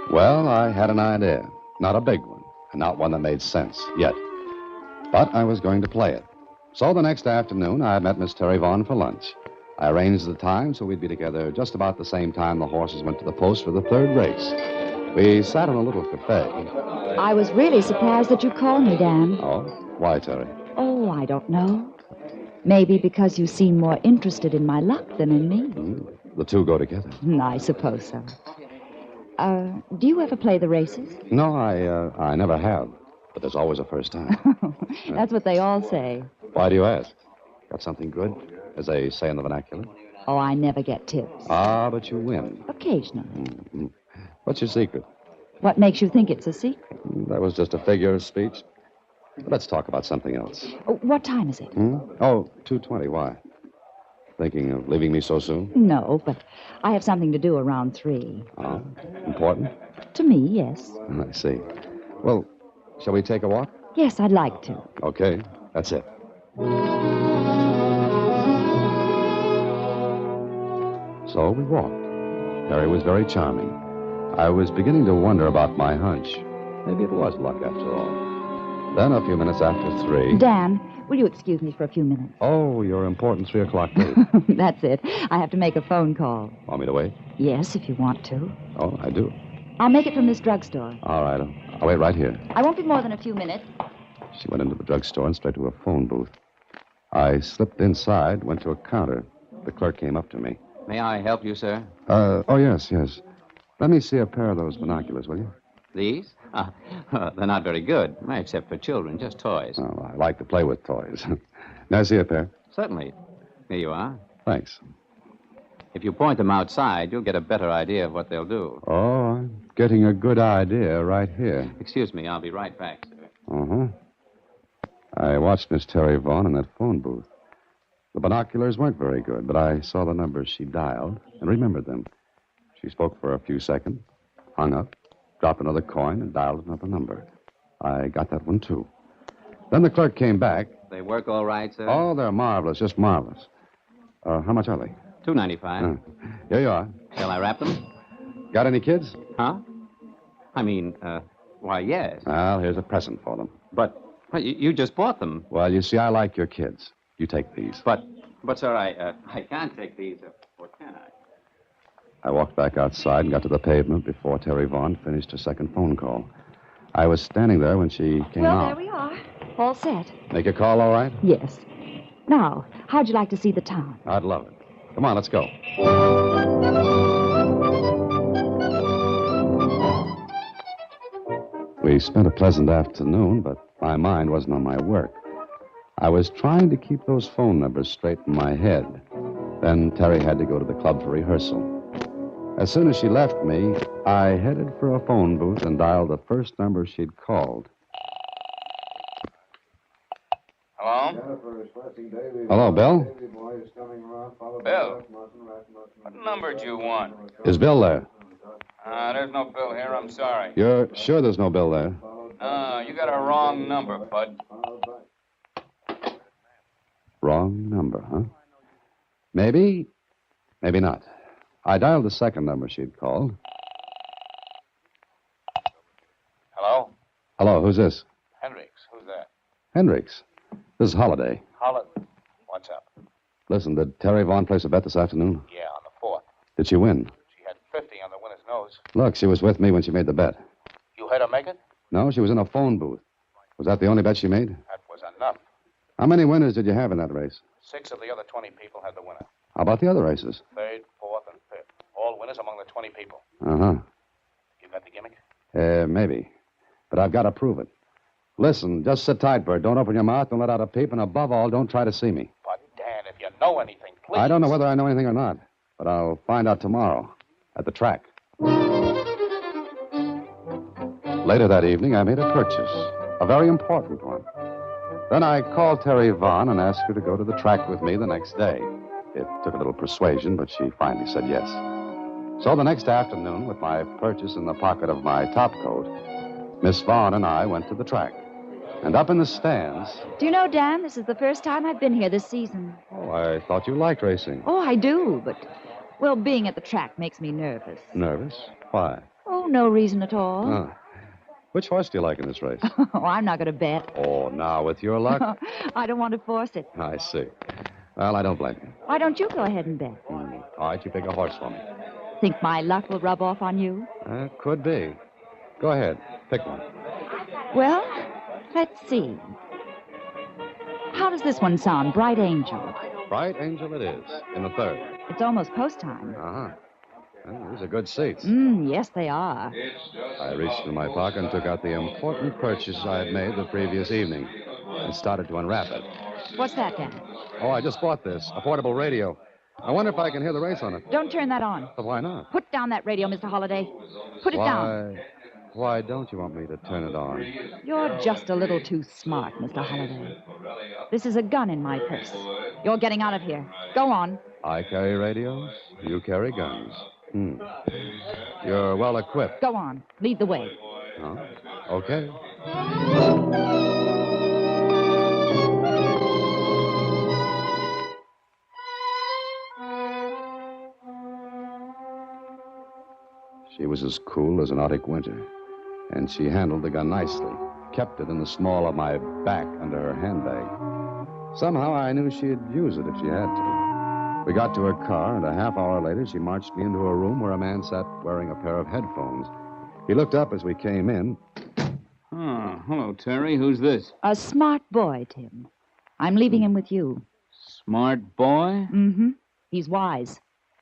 Well, I had an idea. Not a big one, and not one that made sense yet. But I was going to play it. So the next afternoon, I met Miss Terry Vaughn for lunch. I arranged the time so we'd be together just about the same time the horses went to the post for the 3rd race. We sat in a little cafe. I was really surprised that you called me, Dan. Oh? Why, Terry? Oh, I don't know. Maybe because you seem more interested in my luck than in me. The two go together. I suppose so. Do you ever play the races? No, I never have. But there's always a first time. That's what they all say. Why do you ask? Got something good, as they say in the vernacular? Oh, I never get tips. Ah, but you win. Occasionally. Mm-hmm. What's your secret? What makes you think it's a secret? That was just a figure of speech. Let's talk about something else. Oh, what time is it? Oh, 2:20. Why? Thinking of leaving me so soon? No, but I have something to do around 3. Oh, important? To me, yes. I see. Well, shall we take a walk? Yes, I'd like to. Okay, that's it. So we walked. Terry was very charming. I was beginning to wonder about my hunch. Maybe it was luck after all. Then, a few minutes after 3... Dan, will you excuse me for a few minutes? Oh, your important 3 o'clock date. That's it. I have to make a phone call. Want me to wait? Yes, if you want to. Oh, I do. I'll make it from this drugstore. All right. I'll wait right here. I won't be more than a few minutes. She went into the drugstore and straight to a phone booth. I slipped inside, went to a counter. The clerk came up to me. May I help you, sir? Oh, yes. Let me see a pair of those binoculars, will you? These? They're not very good, except for children, just toys. Oh, I like to play with toys. May I see a pair? Certainly. Here you are. Thanks. If you point them outside, you'll get a better idea of what they'll do. Oh, I'm getting a good idea right here. Excuse me, I'll be right back, sir. Uh-huh. I watched Miss Terry Vaughn in that phone booth. The binoculars weren't very good, but I saw the numbers she dialed and remembered them. She spoke for a few seconds, hung up, dropped another coin, and dialed another number. I got that one, too. Then the clerk came back. They work all right, sir? Oh, they're marvelous, just marvelous. How much are they? $2.95. Here you are. Shall I wrap them? Got any kids? Huh? I mean, why, yes. Well, here's a present for them. But you just bought them. Well, you see, I like your kids. You take these. But sir, I can't take these, or can I? I walked back outside and got to the pavement before Terry Vaughn finished her second phone call. I was standing there when she came out. Well, there we are. All set. Make your call all right? Yes. Now, how'd you like to see the town? I'd love it. Come on, let's go. We spent a pleasant afternoon, but my mind wasn't on my work. I was trying to keep those phone numbers straight in my head. Then Terry had to go to the club for rehearsal. As soon as she left me, I headed for a phone booth and dialed the first number she'd called. Hello? Hello, Bill? Bill? What number do you want? Is Bill there? There's no Bill here. I'm sorry. You're sure there's no Bill there? You got a wrong number, bud. Wrong number, huh? Maybe not. I dialed the second number she'd called. Hello? Hello, who's this? Hendricks. Who's that? Hendricks. This is Holiday. What's up? Listen, did Terry Vaughn place a bet this afternoon? Yeah, on the 4th. Did she win? She had 50 on the winner's nose. Look, she was with me when she made the bet. You had her make it? No, she was in a phone booth. Was that the only bet she made? That was enough. How many winners did you have in that race? 6 of the other 20 people had the winner. How about the other races? 3rd, 4th, and 5th. All winners among the 20 people. Uh-huh. You got the gimmick? Maybe. But I've got to prove it. Listen, just sit tight, Bert. Don't open your mouth. Don't let out a peep. And above all, don't try to see me. But, Dan, if you know anything, please. I don't know whether I know anything or not. But I'll find out tomorrow at the track. Later that evening, I made a purchase. A very important one. Then I called Terry Vaughn and asked her to go to the track with me the next day. It took a little persuasion, but she finally said yes. So the next afternoon, with my purchase in the pocket of my topcoat, Miss Vaughn and I went to the track. And up in the stands... Do you know, Dan, this is the first time I've been here this season. Oh, I thought you liked racing. Oh, I do, but, well, being at the track makes me nervous. Nervous? Why? Oh, no reason at all. Ah. Which horse do you like in this race? Oh, I'm not going to bet. Oh, now, with your luck? I don't want to force it. I see. Well, I don't blame you. Why don't you go ahead and bet? All right, you pick a horse for me. Think my luck will rub off on you? Could be. Go ahead. Pick one. Well, let's see. How does this one sound? Bright Angel. Bright Angel it is, in the third. It's almost post time. Uh-huh. Well, these are good seats. Yes, they are. I reached into my pocket and took out the important purchase I had made the previous evening and started to unwrap it. What's that, Dan? Oh, I just bought this, a portable radio. I wonder if I can hear the race on it. Don't turn that on. But why not? Put down that radio, Mr. Holliday. Put it down. Why don't you want me to turn it on? You're just a little too smart, Mr. Holliday. This is a gun in my purse. You're getting out of here. Go on. I carry radios. You carry guns. You're well equipped. Go on. Lead the way. Oh, okay. She was as cool as an Arctic winter, and she handled the gun nicely, kept it in the small of my back under her handbag. Somehow I knew she'd use it if she had to. We got to her car, and a half hour later she marched me into a room where a man sat wearing a pair of headphones. He looked up as we came in. Oh, hello, Terry. Who's this? A smart boy, Tim. I'm leaving him with you. Smart boy? Mm-hmm. He's wise.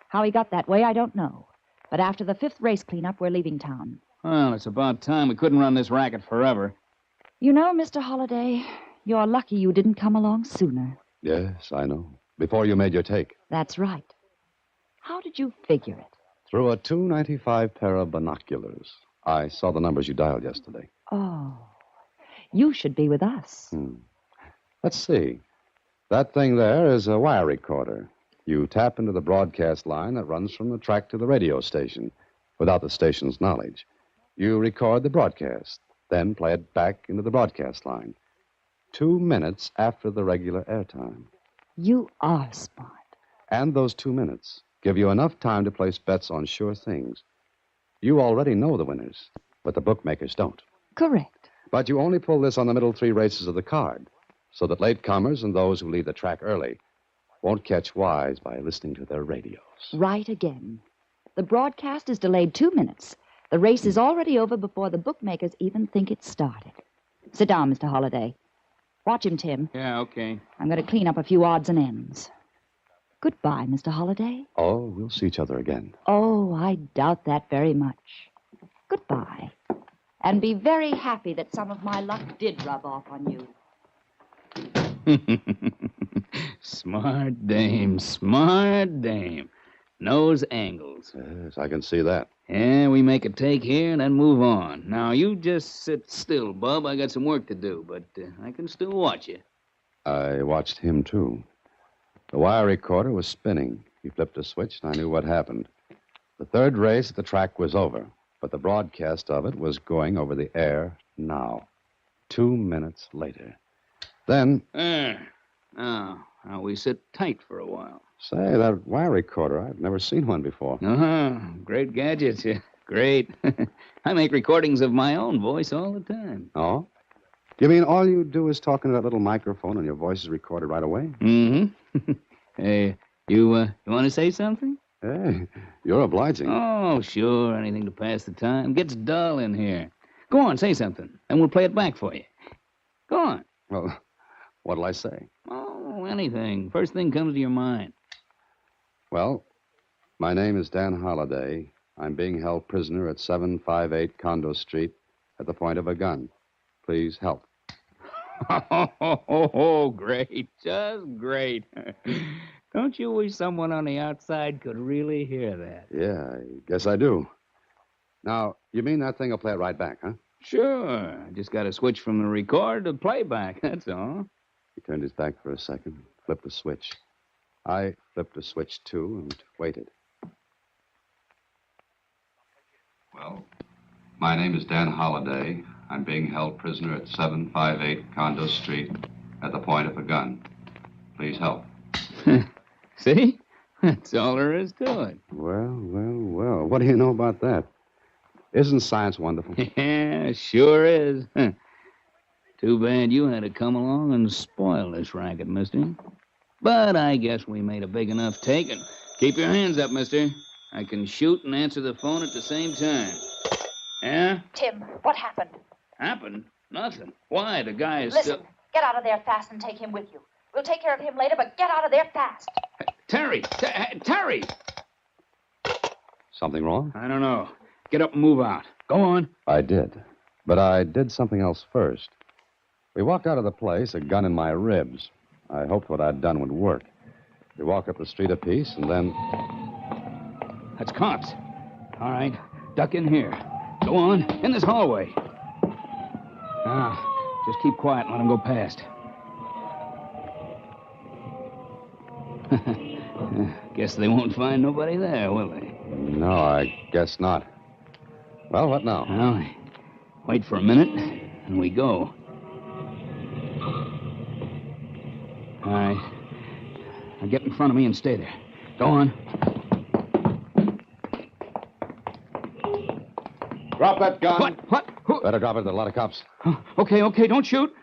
How he got that way, I don't know. But after the 5th race cleanup, we're leaving town. Well, it's about time. We couldn't run this racket forever. You know, Mr. Holliday, you're lucky you didn't come along sooner. Yes, I know. Before you made your take. That's right. How did you figure it? Through a .295 pair of binoculars. I saw the numbers you dialed yesterday. Oh, you should be with us. Let's see. That thing there is a wire recorder. You tap into the broadcast line that runs from the track to the radio station without the station's knowledge. You record the broadcast, then play it back into the broadcast line 2 minutes after the regular airtime. You are smart. And those 2 minutes give you enough time to place bets on sure things. You already know the winners, but the bookmakers don't. Correct. But you only pull this on the middle 3 races of the card, so that latecomers and those who leave the track early won't catch wise by listening to their radios. Right again. The broadcast is delayed 2 minutes. The race is already over before the bookmakers even think it started. Sit down, Mr. Holliday. Watch him, Tim. Yeah, okay. I'm going to clean up a few odds and ends. Goodbye, Mr. Holliday. Oh, we'll see each other again. Oh, I doubt that very much. Goodbye. And be very happy that some of my luck did rub off on you. Smart dame, smart dame. Knows angles. Yes, I can see that. Yeah, we make a take here and then move on. Now, you just sit still, Bub. I got some work to do, but I can still watch you. I watched him, too. The wire recorder was spinning. He flipped a switch, and I knew what happened. The 3rd race at the track was over, but the broadcast of it was going over the air now, 2 minutes later. Then... Now we sit tight for a while. Say, that wire recorder, I've never seen one before. Great gadgets, yeah. Great. I make recordings of my own voice all the time. Oh? You mean all you do is talk into that little microphone and your voice is recorded right away? Mm-hmm. Hey, you want to say something? Hey, you're obliging. Oh, sure. Anything to pass the time. Gets dull in here. Go on, say something, and we'll play it back for you. Go on. Well, what'll I say? Oh, anything. First thing comes to your mind. Well, my name is Dan Holliday. I'm being held prisoner at 758 Condo Street at the point of a gun. Please help. Oh, great. Just great. Don't you wish someone on the outside could really hear that? Yeah, I guess I do. Now, you mean that thing will play it right back, huh? Sure. I just got to switch from the record to playback, that's all. He turned his back for a second, flipped the switch. I flipped the switch, too, and waited. Well, my name is Dan Holliday. I'm being held prisoner at 758 Condo Street at the point of a gun. Please help. See? That's all there is to it. Well. What do you know about that? Isn't science wonderful? Yeah, sure is. Too bad you had to come along and spoil this racket, mister. But I guess we made a big enough take, and keep your hands up, mister. I can shoot and answer the phone at the same time. Yeah? Tim, what happened? Happened? Nothing. Why? The guy is Listen, still... get out of there fast and take him with you. We'll take care of him later, but get out of there fast. Terry! Terry! Something wrong? I don't know. Get up and move out. Go on. I did. But I did something else first. We walked out of the place, a gun in my ribs. I hoped what I'd done would work. We walked up the street a piece, and then... That's cops. All right. Duck in here. Go on. In this hallway. Now, just keep quiet and let them go past. Guess they won't find nobody there, will they? No, I guess not. Well, what now? Well, wait for a minute, and we go. All right. Now get in front of me and stay there. Go on. Drop that gun. What? Who? Better drop it. There are a lot of cops. Okay, don't shoot.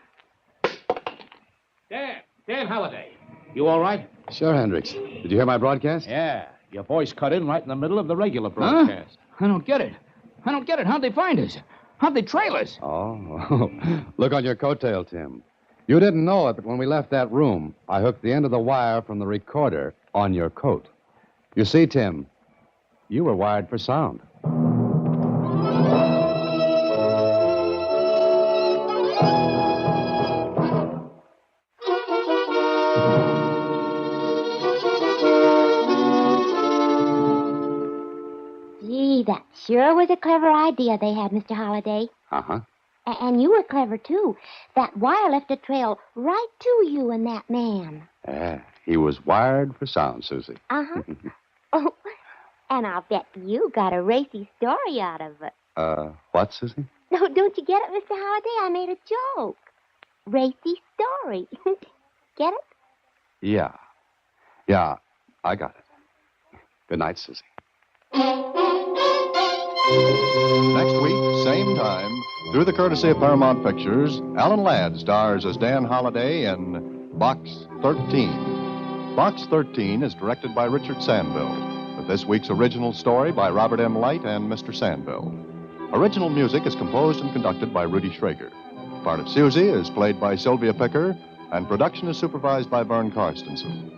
Dan Halliday. You all right? Sure, Hendricks. Did you hear my broadcast? Yeah. Your voice cut in right in the middle of the regular broadcast. Huh? I don't get it. How'd they find us? How'd they trail us? Oh, look on your coattail, Tim. You didn't know it, but when we left that room, I hooked the end of the wire from the recorder on your coat. You see, Tim, you were wired for sound. Gee, that sure was a clever idea they had, Mr. Holliday. Uh-huh. And you were clever, too. That wire left a trail right to you and that man. Yeah, he was wired for sound, Susie. Uh-huh. Oh, and I'll bet you got a racy story out of it. What, Susie? No, don't you get it, Mr. Holliday? I made a joke. Racy story. Get it? Yeah. Yeah, I got it. Good night, Susie. Next week, same time, through the courtesy of Paramount Pictures, Alan Ladd stars as Dan Holliday in Box 13. Box 13 is directed by Richard Sandville, with this week's original story by Robert M. Light and Mr. Sandville. Original music is composed and conducted by Rudy Schrager. Part of Susie is played by Sylvia Picker, and production is supervised by Vern Karstensen.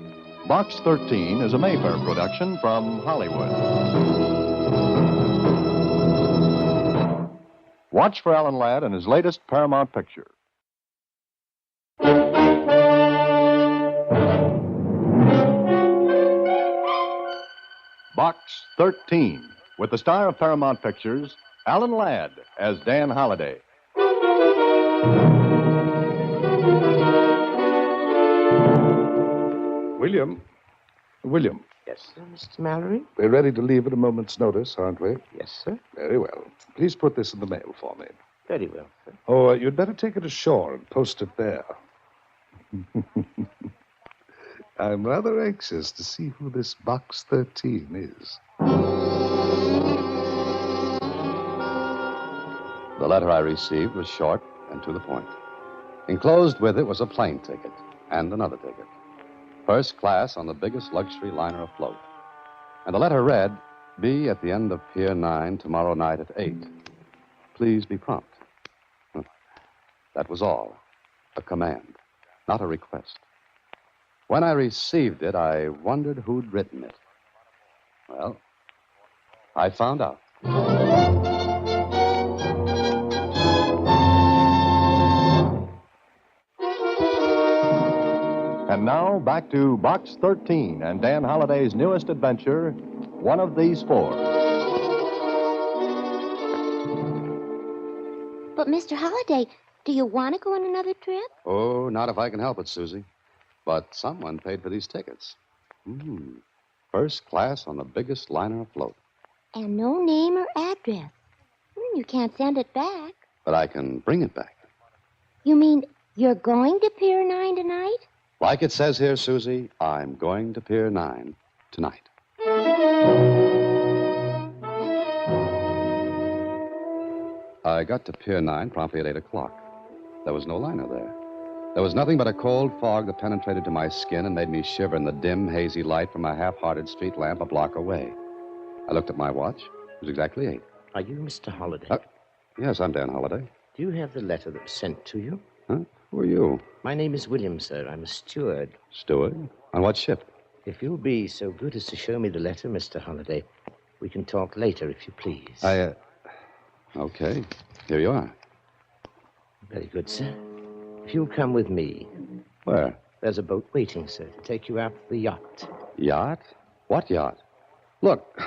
Box 13 is a Mayfair production from Hollywood. Watch for Alan Ladd and his latest Paramount picture. Box 13, with the star of Paramount Pictures, Alan Ladd as Dan Holliday. William. Yes, sir, Mr. Mallory? We're ready to leave at a moment's notice, aren't we? Yes, sir. Very well. Please put this in the mail for me. Very well, sir. Oh, you'd better take it ashore and post it there. I'm rather anxious to see who this Box 13 is. The letter I received was short and to the point. Enclosed with it was a plane ticket and another ticket. First class on the biggest luxury liner afloat. And the letter read, "Be at the end of Pier 9 tomorrow night at 8. Please be prompt." That was all. A command, not a request. When I received it, I wondered who'd written it. Well, I found out. And now, back to Box 13 and Dan Holliday's newest adventure, One of These Four. But, Mr. Holliday, do you want to go on another trip? Oh, not if I can help it, Susie. But someone paid for these tickets. First class on the biggest liner afloat. And no name or address. You can't send it back. But I can bring it back. You mean you're going to Pier 9 tonight? Like it says here, Susie, I'm going to Pier 9 tonight. I got to Pier 9 promptly at 8 o'clock. There was no liner there. There was nothing but a cold fog that penetrated to my skin and made me shiver in the dim, hazy light from a half-hearted street lamp a block away. I looked at my watch. It was exactly 8. Are you Mr. Holliday? Yes, I'm Dan Holliday. Do you have the letter that was sent to you? Huh? Who are you? My name is William, sir. I'm a steward. Steward? On what ship? If you'll be so good as to show me the letter, Mr. Holliday, we can talk later, if you please. Okay. Here you are. Very good, sir. If you'll come with me. Where? There's a boat waiting, sir, to take you out to the yacht. Yacht? What yacht? Look,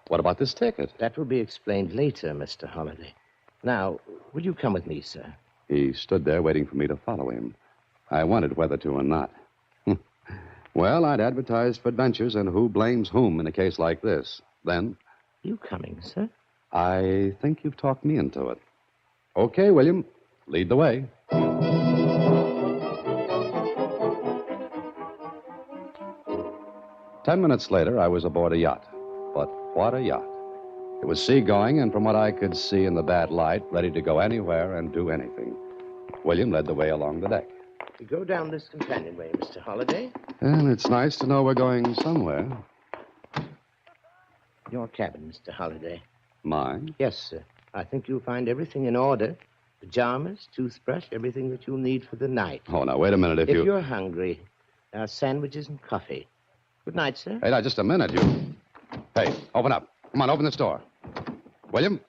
what about this ticket? That will be explained later, Mr. Holliday. Now, will you come with me, sir? He stood there waiting for me to follow him. I wondered whether to or not. Well, I'd advertised for adventures, and who blames whom in a case like this? Then... You coming, sir? I think you've talked me into it. Okay, William. Lead the way. 10 minutes later, I was aboard a yacht. But what a yacht. It was seagoing, and from what I could see in the bad light, ready to go anywhere and do anything. William led the way along the deck. We go down this companionway, Mr. Holliday. And it's nice to know we're going somewhere. Your cabin, Mr. Holliday. Mine? Yes, sir. I think you'll find everything in order. Pajamas, toothbrush, everything that you'll need for the night. Oh, now, wait a minute. If you're hungry, there are sandwiches and coffee. Good night, sir. Hey, now, just a minute, you. Hey, open up. Come on, open this door. William?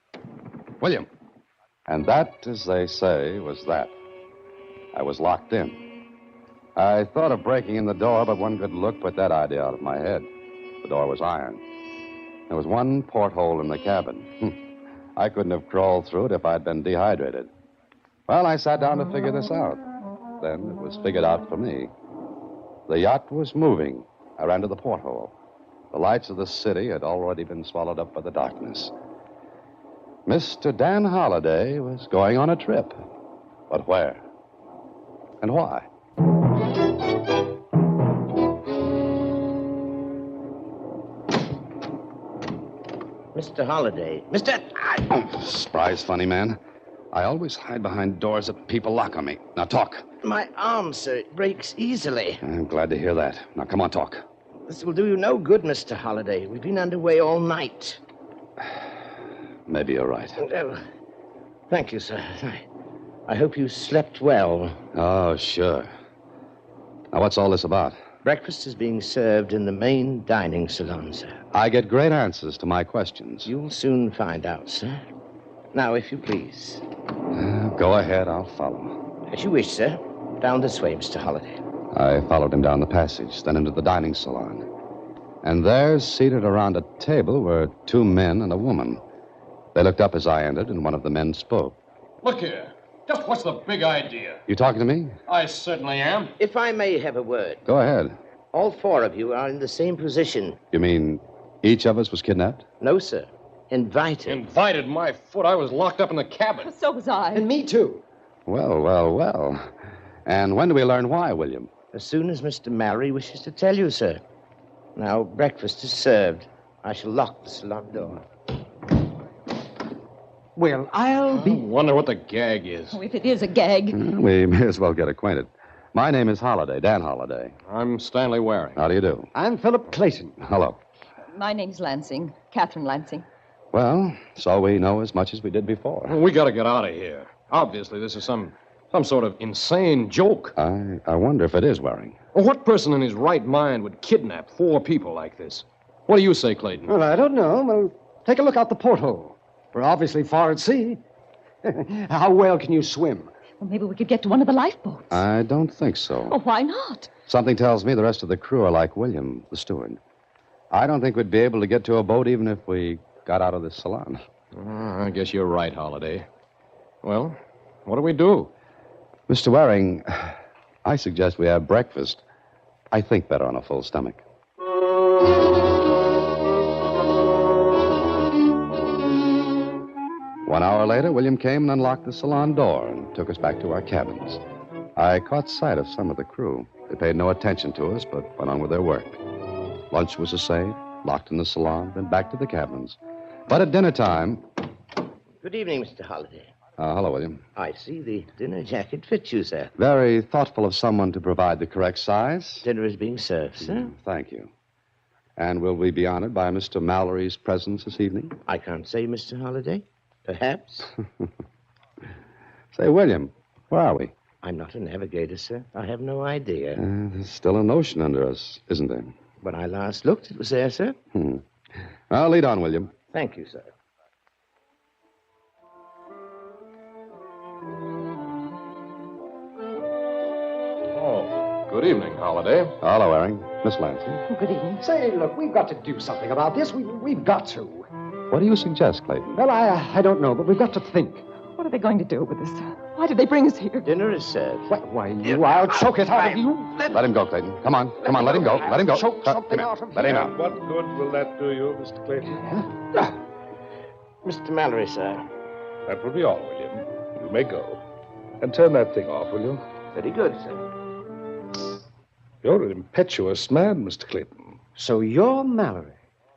William. And that, as they say, was that. I was locked in. I thought of breaking in the door, but one good look put that idea out of my head. The door was iron. There was one porthole in the cabin. I couldn't have crawled through it if I'd been dehydrated. Well, I sat down to figure this out. Then it was figured out for me. The yacht was moving. I ran to the porthole. The lights of the city had already been swallowed up by the darkness. Mr. Dan Holliday was going on a trip. But where? And why? Mr. Holliday. Mr. Surprise, funny man. I always hide behind doors that people lock on me. Now, talk. My arm, sir. It breaks easily. I'm glad to hear that. Now, come on, talk. This will do you no good, Mr. Holliday. We've been underway all night. Maybe you're right. Oh, thank you, sir. I hope you slept well. Oh, sure. Now, what's all this about? Breakfast is being served in the main dining salon, sir. I get great answers to my questions. You'll soon find out, sir. Now, if you please. Go ahead, I'll follow. As you wish, sir. Down this way, Mr. Holliday. I followed him down the passage, then into the dining salon. And there, seated around a table, were two men and a woman. They looked up as I entered, and one of the men spoke. Look here. Just what's the big idea? You talking to me? I certainly am. If I may have a word. Go ahead. All four of you are in the same position. You mean each of us was kidnapped? No, sir. Invited. Invited my foot. I was locked up in the cabin. So was I. And me, too. Well, well, well. And when do we learn why, William? As soon as Mr. Mallory wishes to tell you, sir. Now, breakfast is served. I shall lock the salon door. Well, I'll be... I wonder what the gag is. Oh, if it is a gag. We may as well get acquainted. My name is Holliday, Dan Holliday. I'm Stanley Waring. How do you do? I'm Philip Clayton. Hello. My name's Lansing. Catherine Lansing. Well, so we know as much as we did before. Well, we got to get out of here. Obviously, this is some sort of insane joke. I wonder if it is, Waring. Well, what person in his right mind would kidnap four people like this? What do you say, Clayton? Well, I don't know. Well, take a look out the porthole. We're obviously far at sea. How well can you swim? Well, maybe we could get to one of the lifeboats. I don't think so. Oh, why not? Something tells me the rest of the crew are like William, the steward. I don't think we'd be able to get to a boat even if we got out of this salon. I guess you're right, Holliday. Well, what do we do? Mr. Waring, I suggest we have breakfast. I think better on a full stomach. 1 hour later, William came and unlocked the salon door and took us back to our cabins. I caught sight of some of the crew. They paid no attention to us, but went on with their work. Lunch was a safe, locked in the salon, then back to the cabins. But at dinner time... Good evening, Mr. Holliday. Hello, William. I see the dinner jacket fits you, sir. Very thoughtful of someone to provide the correct size. Dinner is being served, sir. Thank you. And will we be honored by Mr. Mallory's presence this evening? I can't say, Mr. Holliday. Perhaps. Say, William, where are we? I'm not a navigator, sir. I have no idea. There's still an ocean under us, isn't there? When I last looked, it was there, sir. Well, lead on, William. Thank you, sir. Oh, good evening, Holiday. Hello, Waring. Miss Lansing. Good evening. Say, look, we've got to do something about this. We've got to. What do you suggest, Clayton? Well, I don't know, but we've got to think. What are they going to do with us? Why did they bring us here? Dinner is served. Why, I'll choke it out of you. Let him go, Clayton. Come on, let him go. Let him go. Choke something out of Let him out. What good will that do you, Mr. Clayton? Mr. Mallory, sir. That will be all, William. You may go. And turn that thing off, will you? Very good, sir. You're an impetuous man, Mr. Clayton. So you're Mallory.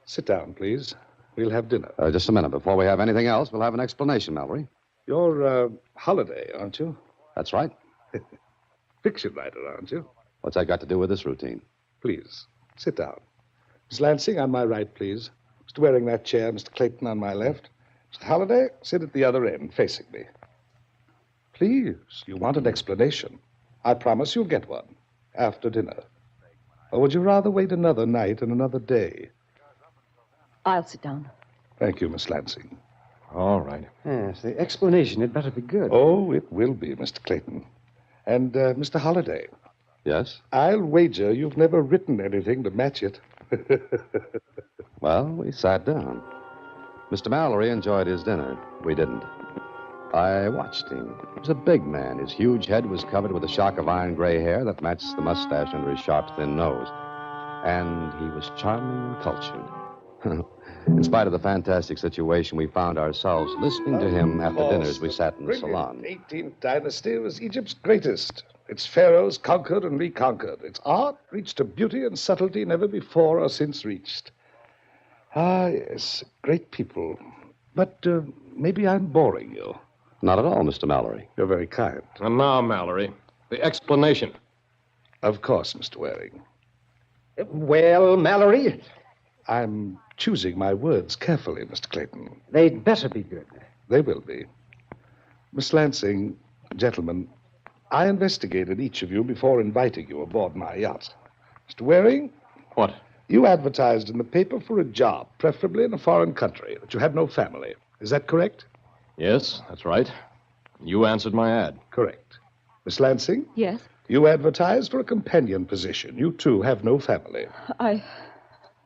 Sit down, please. We'll have dinner. Just a minute. Before we have anything else, we'll have an explanation, Mallory. You're Holiday, aren't you? That's right. Fiction writer, aren't you? What's that got to do with this routine? Please, sit down. Miss Lansing, on my right, please. Mr. Waring, that chair. Mr. Clayton on my left. Mr. Holiday, sit at the other end, facing me. Please, you want an explanation. I promise you'll get one. After dinner. Or would you rather wait another night and another day? I'll sit down. Thank you, Miss Lansing. All right. Yes, the explanation had better be good. Oh, it will be, Mr. Clayton. And, Mr. Holiday. Yes? I'll wager you've never written anything to match it. Well, we sat down. Mr. Mallory enjoyed his dinner. We didn't. I watched him. He was a big man. His huge head was covered with a shock of iron gray hair that matched the mustache under his sharp, thin nose. And he was charming and cultured. In spite of the fantastic situation we found ourselves listening to him at the dinners we sat in the salon. The 18th dynasty was Egypt's greatest. Its pharaohs conquered and reconquered. Its art reached a beauty and subtlety never before or since reached. Ah, yes, great people. But maybe I'm boring you. Not at all, Mr. Mallory. You're very kind. And now, Mallory, the explanation. Of course, Mr. Waring. Well, Mallory? I'm choosing my words carefully, Mr. Clayton. They'd better be good. They will be. Miss Lansing, gentlemen, I investigated each of you before inviting you aboard my yacht. Mr. Waring? What? You advertised in the paper for a job, preferably in a foreign country, that you had no family. Is that correct? Yes, that's right. You answered my ad. Correct. Miss Lansing? Yes? You advertised for a companion position. You, too, have no family.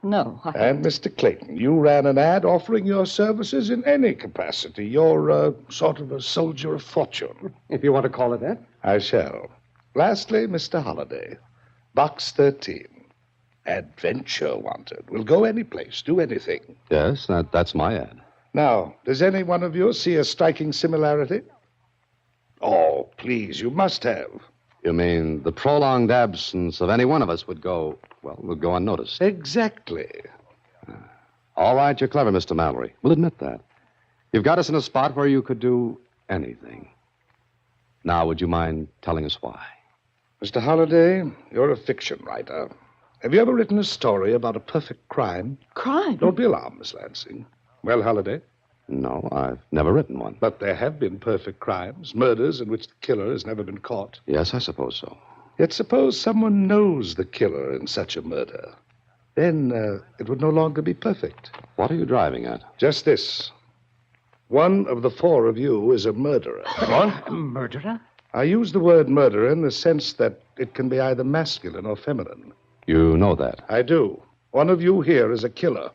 No. And Mr. Clayton, you ran an ad offering your services in any capacity. You're sort of a soldier of fortune. If you want to call it that. I shall. Lastly, Mr. Holliday. Box 13. Adventure wanted. Will go any place, do anything. Yes, that's my ad. Now, does any one of you see a striking similarity? Oh, please, you must have. You mean the prolonged absence of any one of us would go unnoticed? Exactly. All right, you're clever, Mr. Mallory. We'll admit that. You've got us in a spot where you could do anything. Now, would you mind telling us why? Mr. Holliday, you're a fiction writer. Have you ever written a story about a perfect crime? Crime? Don't be alarmed, Miss Lansing. Well, Holliday? No, I've never written one. But there have been perfect crimes, murders in which the killer has never been caught. Yes, I suppose so. Yet suppose someone knows the killer in such a murder. Then it would no longer be perfect. What are you driving at? Just this. One of the four of you is a murderer. What? A murderer? I use the word murderer in the sense that it can be either masculine or feminine. You know that? I do. One of you here is a killer.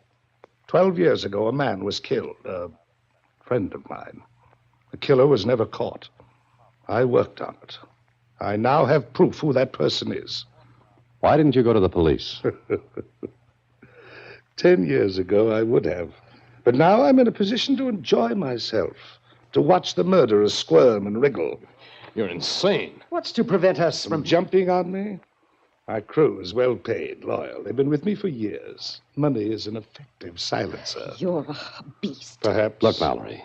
12 years ago, a man was killed, a friend of mine. The killer was never caught. I worked on it. I now have proof who that person is. Why didn't you go to the police? 10 years ago, I would have. But now I'm in a position to enjoy myself, to watch the murderers squirm and wriggle. You're insane. What's to prevent us from jumping on me? My crew is well paid, loyal. They've been with me for years. Money is an effective silencer. You're a beast. Perhaps. Look, Mallory.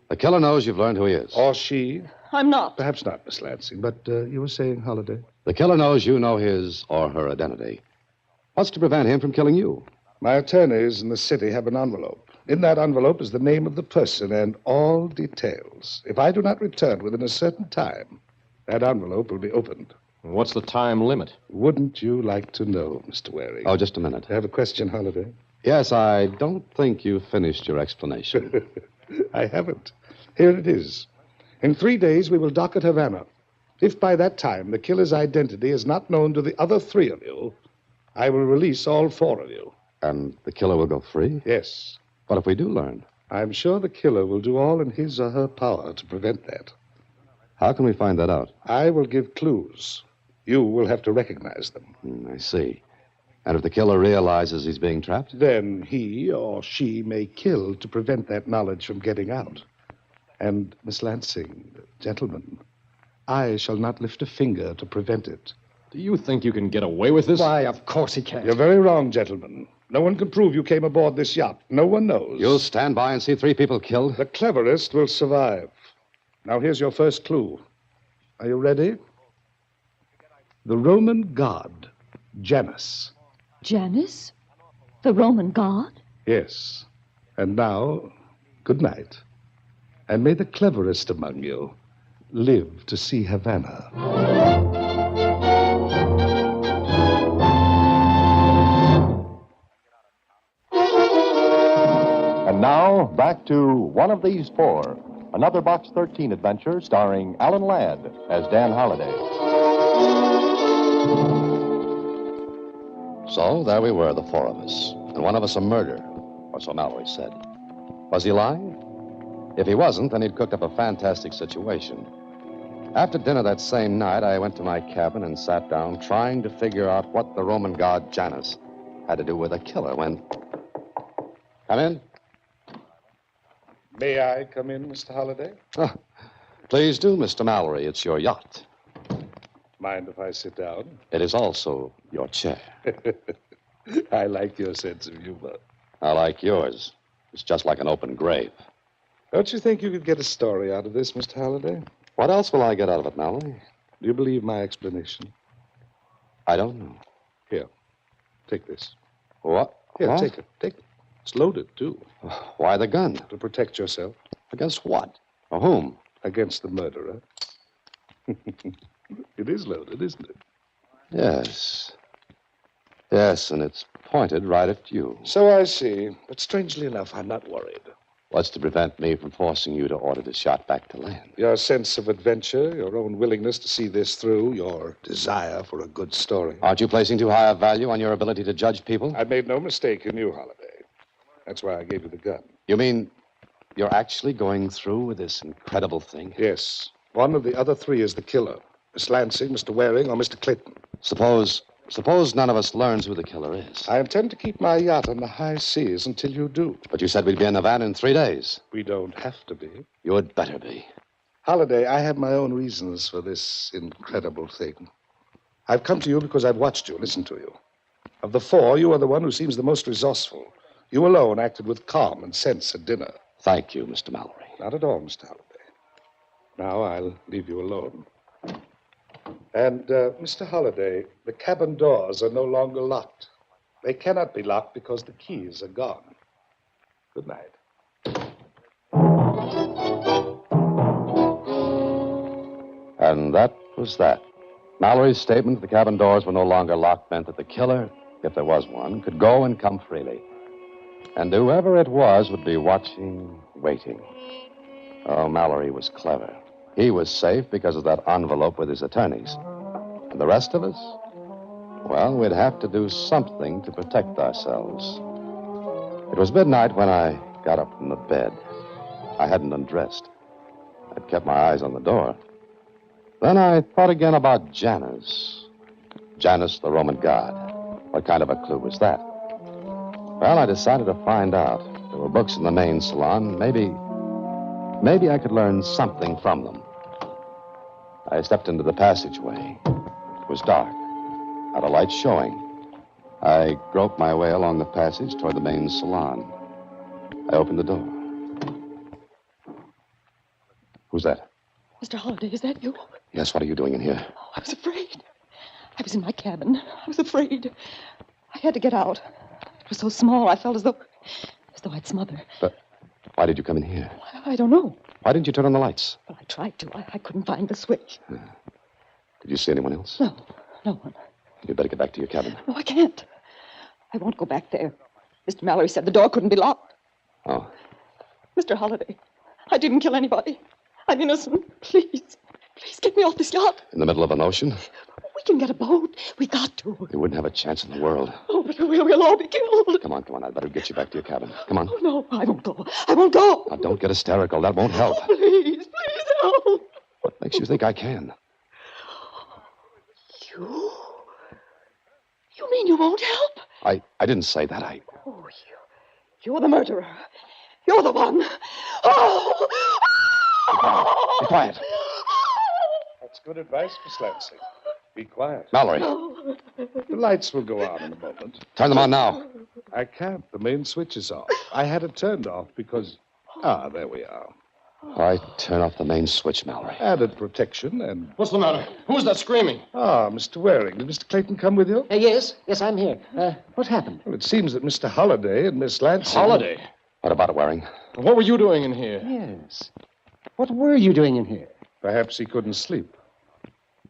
The killer knows you've learned who he is. Or she. I'm not. Perhaps not, Miss Lansing, but you were saying, Holliday? The killer knows you know his or her identity. What's to prevent him from killing you? My attorneys in the city have an envelope. In that envelope is the name of the person and all details. If I do not return within a certain time, that envelope will be opened. What's the time limit? Wouldn't you like to know, Mr. Waring? Oh, just a minute. I have a question, Holliday. Yes, I don't think you finished your explanation. I haven't. Here it is. In 3 days, we will dock at Havana. If by that time the killer's identity is not known to the other 3 of you, I will release all 4 of you. And the killer will go free? Yes. What if we do learn? I'm sure the killer will do all in his or her power to prevent that. How can we find that out? I will give clues. You will have to recognize them. I see. And if the killer realizes he's being trapped? Then he or she may kill to prevent that knowledge from getting out. And, Miss Lansing, gentlemen, I shall not lift a finger to prevent it. Do you think you can get away with this? Why, of course he can. You're very wrong, gentlemen. No one can prove you came aboard this yacht. No one knows. You'll stand by and see 3 people killed? The cleverest will survive. Now, here's your first clue. Are you ready? The Roman god, Janus. Janus? The Roman god? Yes. And now, good night. And may the cleverest among you live to see Havana. And now, back to One of These 4, another Box 13 adventure starring Alan Ladd as Dan Holliday. So there we were, the 4 of us, and one of us a murderer, or so Mallory said. Was he lying? If he wasn't, then he'd cooked up a fantastic situation. After dinner that same night, I went to my cabin and sat down trying to figure out what the Roman god Janus had to do with a killer when... Come in. May I come in, Mr. Holliday? Oh, please do, Mr. Mallory. It's your yacht. Mind if I sit down? It is also your chair. I like your sense of humor. I like yours. It's just like an open grave. Don't you think you could get a story out of this, Mr. Holliday? What else will I get out of it, Mallory? Do you believe my explanation? I don't know. Here, take this. What? Here, What? take it. Take it. It's loaded, too. Why the gun? To protect yourself. Against what? Or whom? Against the murderer. It is loaded, isn't it? Yes. Yes, and it's pointed right at you. So I see. But strangely enough, I'm not worried. What's to prevent me from forcing you to order the shot back to land? Your sense of adventure, your own willingness to see this through, your desire for a good story. Aren't you placing too high a value on your ability to judge people? I made no mistake in you, Holliday. That's why I gave you the gun. You mean you're actually going through with this incredible thing? Yes. One of the other 3 is the killer. Miss Lansing, Mr. Waring, or Mr. Clayton. Suppose none of us learns who the killer is. I intend to keep my yacht on the high seas until you do. But you said we'd be in Havana in 3 days. We don't have to be. You had better be. Holliday, I have my own reasons for this incredible thing. I've come to you because I've watched you, listened to you. Of the 4, you are the one who seems the most resourceful. You alone acted with calm and sense at dinner. Thank you, Mr. Mallory. Not at all, Mr. Holliday. Now I'll leave you alone. And, Mr. Holliday, the cabin doors are no longer locked. They cannot be locked because the keys are gone. Good night. And that was that. Mallory's statement that the cabin doors were no longer locked meant that the killer, if there was one, could go and come freely. And whoever it was would be watching, waiting. Oh, Mallory was clever. He was safe because of that envelope with his attorneys. And the rest of us? Well, we'd have to do something to protect ourselves. It was midnight when I got up from the bed. I hadn't undressed. I'd kept my eyes on the door. Then I thought again about Janus. Janus, the Roman god. What kind of a clue was that? Well, I decided to find out. There were books in the main salon. Maybe I could learn something from them. I stepped into the passageway. It was dark. Not a light showing. I groped my way along the passage toward the main salon. I opened the door. Who's that? Mr. Holliday, is that you? Yes, what are you doing in here? Oh, I was afraid. I was in my cabin. I was afraid. I had to get out. It was so small, I felt as though I'd smother. But why did you come in here? I don't know. Why didn't you turn on the lights? Well, I tried to. I couldn't find the switch. Did you see anyone else? No, no one. You'd better get back to your cabin. No, I can't. I won't go back there. Mr. Mallory said the door couldn't be locked. Oh. Mr. Holliday, I didn't kill anybody. I'm innocent. Please get me off this yacht. In the middle of an ocean? We can get a boat. We got to. You wouldn't have a chance in the world. Oh, but we'll all be killed. Come on. I'd better get you back to your cabin. Come on. Oh, no, I won't go. I won't go. Now, don't get hysterical. That won't help. Oh, please help. What makes you think I can? You mean you won't help? I didn't say that. Oh, you're the murderer. You're the one. Oh! Be quiet. That's good advice, Miss Lansing. Be quiet. Mallory. The lights will go on in a moment. Turn them on now. I can't. The main switch is off. I had it turned off because... there we are. All right, turn off the main switch, Mallory. Added protection and... What's the matter? Who's that screaming? Mr. Waring. Did Mr. Clayton come with you? Yes, I'm here. What happened? Well, it seems that Mr. Holliday and Miss Lansing... Holliday? What about it, Waring? What were you doing in here? Yes. What were you doing in here? Perhaps he couldn't sleep.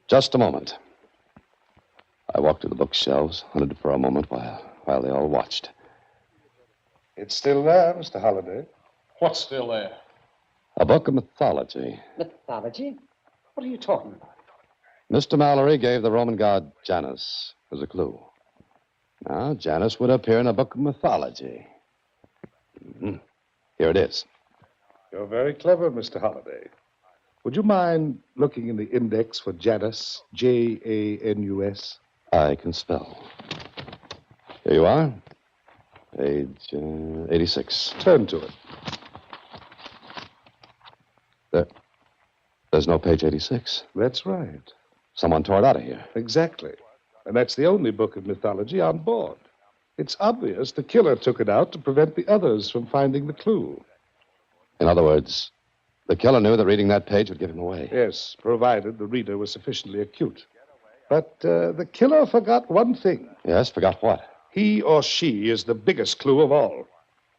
Just a moment. I walked to the bookshelves, hunted for a moment while they all watched. It's still there, Mr. Holliday. What's still there? A book of mythology. Mythology? What are you talking about? Mr. Mallory gave the Roman god Janus as a clue. Now, Janus would appear in a book of mythology. Here it is. You're very clever, Mr. Holliday. Would you mind looking in the index for Janus, Janus? I can spell. Here you are. Page 86. Turn to it. There's no page 86. That's right. Someone tore it out of here. Exactly. And that's the only book of mythology on board. It's obvious the killer took it out to prevent the others from finding the clue. In other words, the killer knew that reading that page would give him away. Yes, provided the reader was sufficiently acute. But the killer forgot one thing. Yes, forgot what? He or she is the biggest clue of all.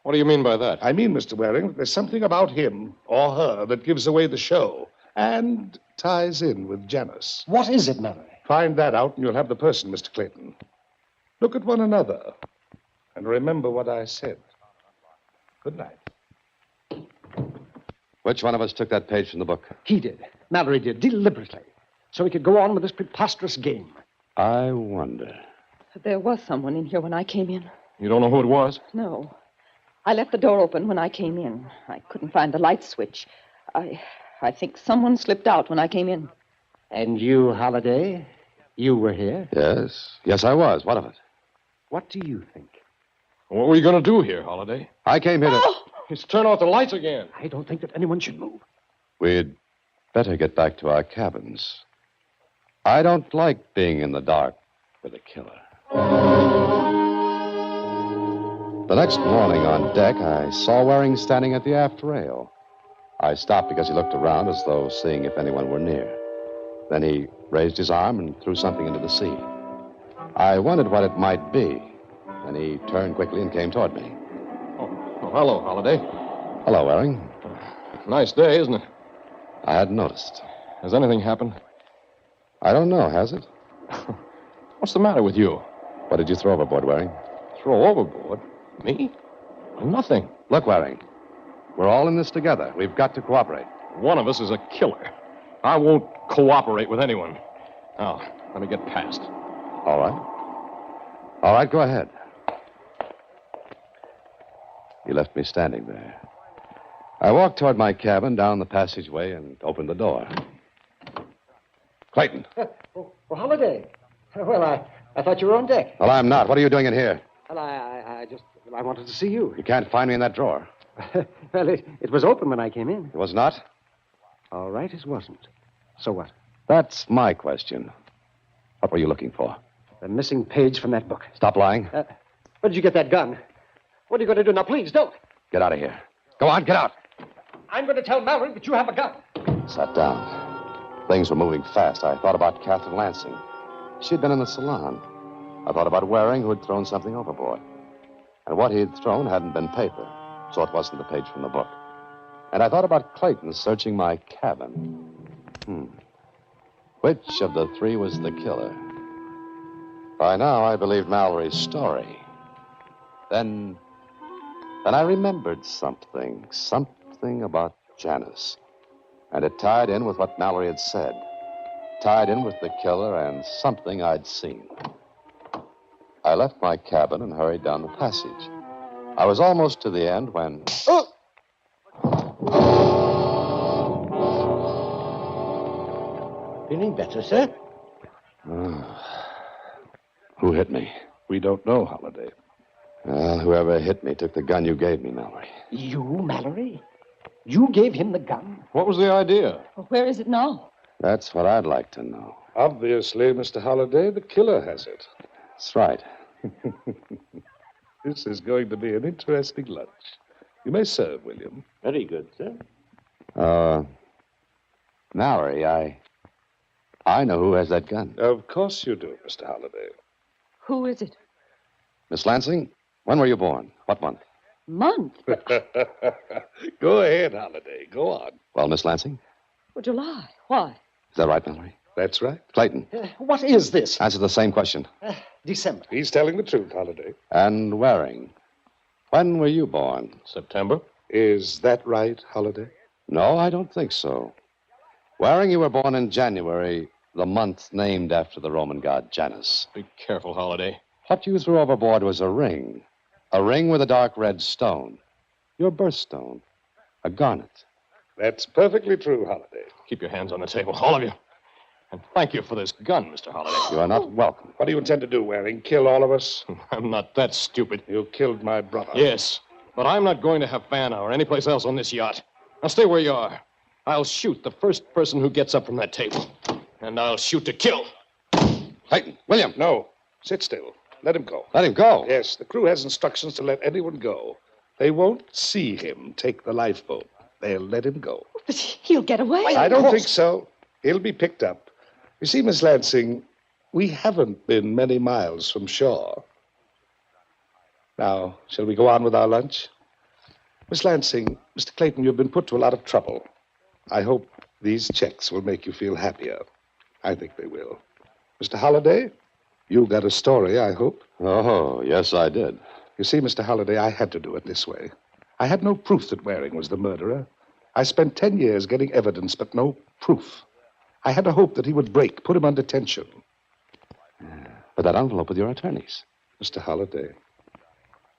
What do you mean by that? I mean, Mr. Waring, there's something about him or her that gives away the show and ties in with Janus. What is it, Mallory? Find that out and you'll have the person, Mr. Clayton. Look at one another and remember what I said. Good night. Which one of us took that page from the book? He did. Mallory did, deliberately. So he could go on with this preposterous game. I wonder. There was someone in here when I came in. You don't know who it was? No. I left the door open when I came in. I couldn't find the light switch. I think someone slipped out when I came in. And you, Holliday? You were here? Yes, I was. What of it? What do you think? What were you going to do here, Holliday? I came here to... He's turned off the lights again. I don't think that anyone should move. We'd better get back to our cabins. I don't like being in the dark with a killer. The next morning on deck, I saw Waring standing at the aft rail. I stopped because he looked around as though seeing if anyone were near. Then he raised his arm and threw something into the sea. I wondered what it might be. Then he turned quickly and came toward me. Oh, hello, Holliday. Hello, Waring. Nice day, isn't it? I hadn't noticed. Has anything happened? I don't know, has it? What's the matter with you? What did you throw overboard, Waring? Throw overboard? Me? Nothing. Look, Waring. We're all in this together. We've got to cooperate. One of us is a killer. I won't cooperate with anyone. Now, let me get past. All right. All right, go ahead. He left me standing there. I walked toward my cabin down the passageway and opened the door. Clayton. Well, Holliday. Well, I thought you were on deck. Well, I'm not. What are you doing in here? Well, I wanted to see you. You can't find me in that drawer. Well, it was open when I came in. It was not? All right, it wasn't. So what? That's my question. What were you looking for? The missing page from that book. Stop lying. Where did you get that gun? What are you going to do now? Please, don't. Get out of here. Go on, get out. I'm going to tell Mallory that you have a gun. Sat down. Things were moving fast. I thought about Catherine Lansing. She'd been in the salon. I thought about Waring, who had thrown something overboard. And what he had thrown hadn't been paper, so it wasn't the page from the book. And I thought about Clayton searching my cabin. Which of the three was the killer? By now, I believed Mallory's story. Then I remembered something about Janice. And it tied in with what Mallory had said. Tied in with the killer and something I'd seen. I left my cabin and hurried down the passage. I was almost to the end when... Oh! Feeling better, sir? Who hit me? We don't know, Holliday. Well, whoever hit me took the gun you gave me, Mallory. You, Mallory? You gave him the gun? What was the idea? Well, where is it now? That's what I'd like to know. Obviously, Mr. Holliday, the killer has it. That's right. This is going to be an interesting lunch. You may serve, William. Very good, sir. Mallory, I know who has that gun. Of course you do, Mr. Holliday. Who is it? Miss Lansing, when were you born? What month? Month? Go ahead, Holliday. Go on. Well, Miss Lansing, Well, July. Why? is that right, Mallory? That's right. Clayton, What is this? answer the same question. December. He's telling the truth, Holliday. And Waring, when were you born? September? Is that right, Holliday? No, I don't think so. Waring, you were born in January, the month named after the Roman god Janus. Be careful, Holiday. What you threw overboard was a ring with a dark red stone. Your birthstone, a garnet. That's perfectly true, Holliday. Keep your hands on the table, all of you. And thank you for this gun, Mr. Holiday. You are not welcome. What do you intend to do, Waring? Kill all of us? I'm not that stupid. You killed my brother. Yes, but I'm not going to Havana or anyplace else on this yacht. Now stay where you are. I'll shoot the first person who gets up from that table. And I'll shoot to kill. Clayton, William. No. Sit still. Let him go. Let him go? Yes, the crew has instructions to let anyone go. They won't see him take the lifeboat. They'll let him go. But he'll get away. I don't think so. He'll be picked up. You see, Miss Lansing, we haven't been many miles from shore. Now, shall we go on with our lunch? Miss Lansing, Mr. Clayton, you've been put to a lot of trouble. I hope these checks will make you feel happier. I think they will. Mr. Holliday, you got a story, I hope. Oh, yes, I did. You see, Mr. Holliday, I had to do it this way. I had no proof that Waring was the murderer. I spent 10 years getting evidence, but no proof. I had a hope that he would break, put him under tension. But that envelope with your attorneys. Mr. Holliday,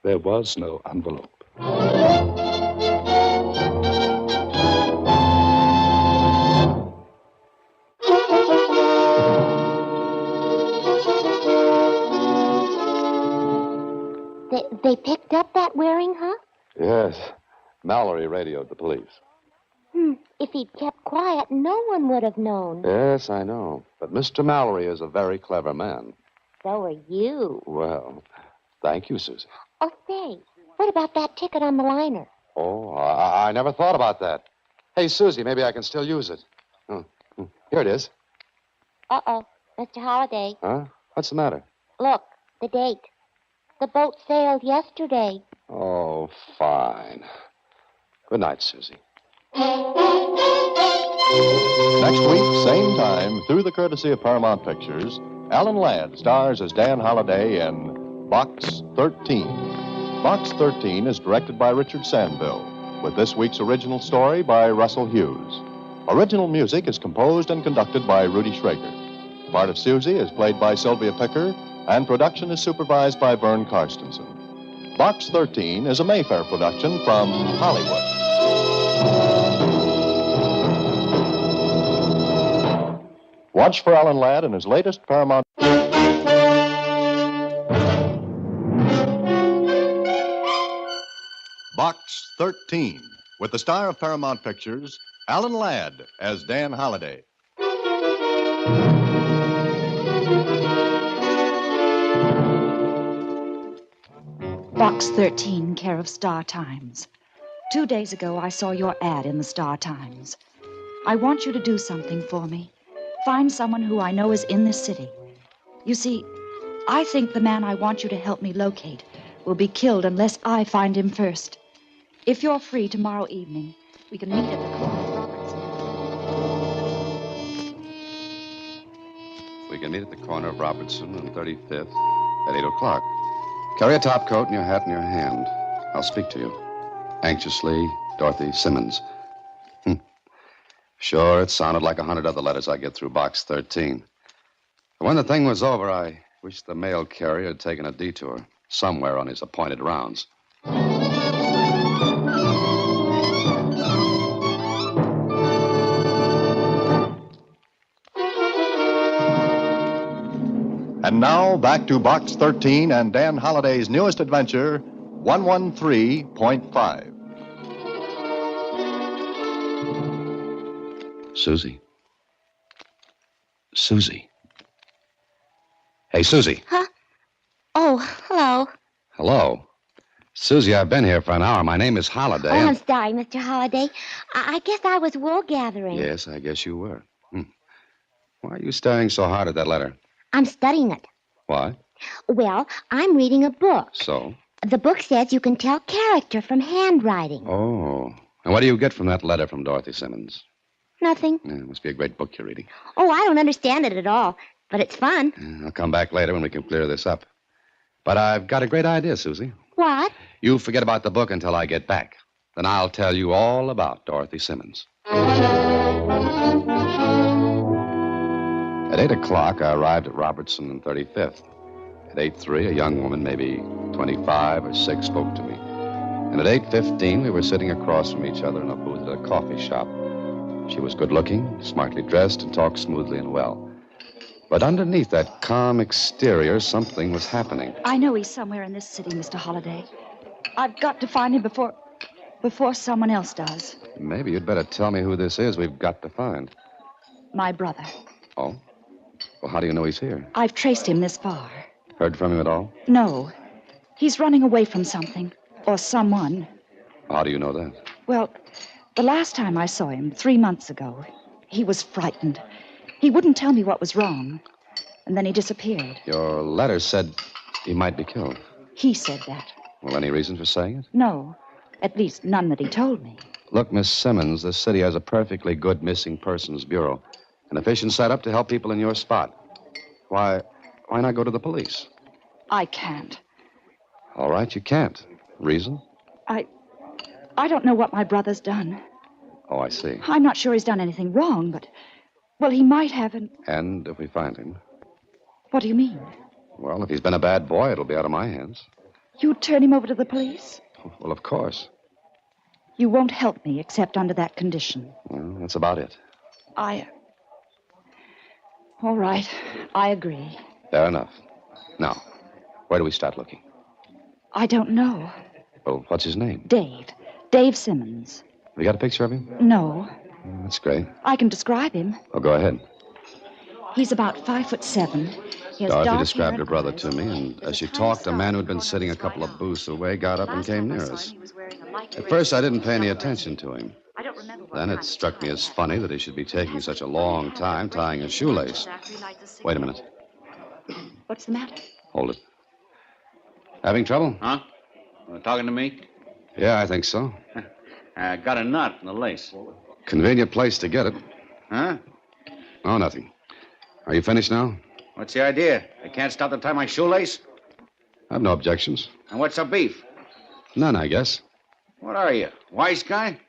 there was no envelope. They picked up that Waring, huh? Yes. Mallory radioed the police. If he'd kept quiet, no one would have known. Yes, I know. But Mr. Mallory is a very clever man. So are you. Well, thank you, Susie. Oh, say, what about that ticket on the liner? Oh, I never thought about that. Hey, Susie, maybe I can still use it. Here it is. Uh-oh, Mr. Holliday. Huh? What's the matter? Look, the date. The boat sailed yesterday. Oh, fine. Good night, Susie. Next week, same time, through the courtesy of Paramount Pictures, Alan Ladd stars as Dan Holliday in Box 13. Box 13 is directed by Richard Sandville, with this week's original story by Russell Hughes. Original music is composed and conducted by Rudy Schrager. The part of Susie is played by Sylvia Picker, and production is supervised by Vern Karstensen. Box 13 is a Mayfair production from Hollywood. Watch for Alan Ladd in his latest Paramount. Box 13, with the star of Paramount Pictures, Alan Ladd as Dan Holliday. Box 13, care of Star Times. 2 days ago, I saw your ad in the Star Times. I want you to do something for me. Find someone who I know is in this city. You see, I think the man I want you to help me locate will be killed unless I find him first. If you're free tomorrow evening, we can meet at the corner of Robertson. We can meet at the corner of Robertson and 35th at 8 o'clock. Carry a top coat and your hat in your hand. I'll speak to you. Anxiously, Dorothy Simmons. Sure, it sounded like 100 other letters I get through box 13. But when the thing was over, I wished the mail carrier had taken a detour somewhere on his appointed rounds. And now, back to Box 13 and Dan Holliday's newest adventure, 113.5. Susie. Susie. Hey, Susie. Huh? Oh, hello. Hello. Susie, I've been here for an hour. My name is Holliday. Oh, I'm sorry, Mr. Holliday. I guess I was wool gathering. Yes, I guess you were. Why are you staring so hard at that letter? I'm studying it. Why? Well, I'm reading a book. So? The book says you can tell character from handwriting. Oh. And what do you get from that letter from Dorothy Simmons? Nothing. Yeah, it must be a great book you're reading. Oh, I don't understand it at all, but it's fun. I'll come back later when we can clear this up. But I've got a great idea, Susie. What? You forget about the book until I get back. Then I'll tell you all about Dorothy Simmons. At 8 o'clock, I arrived at Robertson and 35th. At 8:03, a young woman, maybe 25 or 6, spoke to me. And at 8:15, we were sitting across from each other in a booth at a coffee shop. She was good-looking, smartly dressed, and talked smoothly and well. But underneath that calm exterior, something was happening. I know he's somewhere in this city, Mr. Holliday. I've got to find him before someone else does. Maybe you'd better tell me who this is we've got to find. My brother. Oh? Well, how do you know he's here? I've traced him this far. Heard from him at all? No. He's running away from something. Or someone. How do you know that? Well, the last time I saw him, 3 months ago, he was frightened. He wouldn't tell me what was wrong. And then he disappeared. Your letter said he might be killed. He said that. Well, any reason for saying it? No. At least none that he told me. Look, Miss Simmons, this city has a perfectly good missing persons bureau. An efficient setup to help people in your spot. Why not go to the police? I can't. All right, you can't. Reason? I don't know what my brother's done. Oh, I see. I'm not sure he's done anything wrong, but... Well, he might have, And if we find him? What do you mean? Well, if he's been a bad boy, it'll be out of my hands. You'd turn him over to the police? Well, of course. You won't help me except under that condition. Well, that's about it. All right. I agree. Fair enough. Now, where do we start looking? I don't know. Well, what's his name? Dave. Dave Simmons. We got a picture of him? No. That's great. I can describe him. Oh, go ahead. He's about 5'7". He has Dorothy dark described hair her brother to me, and as she talked, a man who'd been sitting a couple of booths away got up and came near us. At first, I didn't pay any attention to him. Then it struck me as funny that he should be taking such a long time tying a shoelace. Wait a minute. What's the matter? Hold it. Having trouble? Huh? Talking to me? Yeah, I think so. I got a knot in the lace. Convenient place to get it. Huh? Oh, nothing. Are you finished now? What's the idea? I can't stop to tie my shoelace? I've no objections. And what's the beef? None, I guess. What are you, wise guy?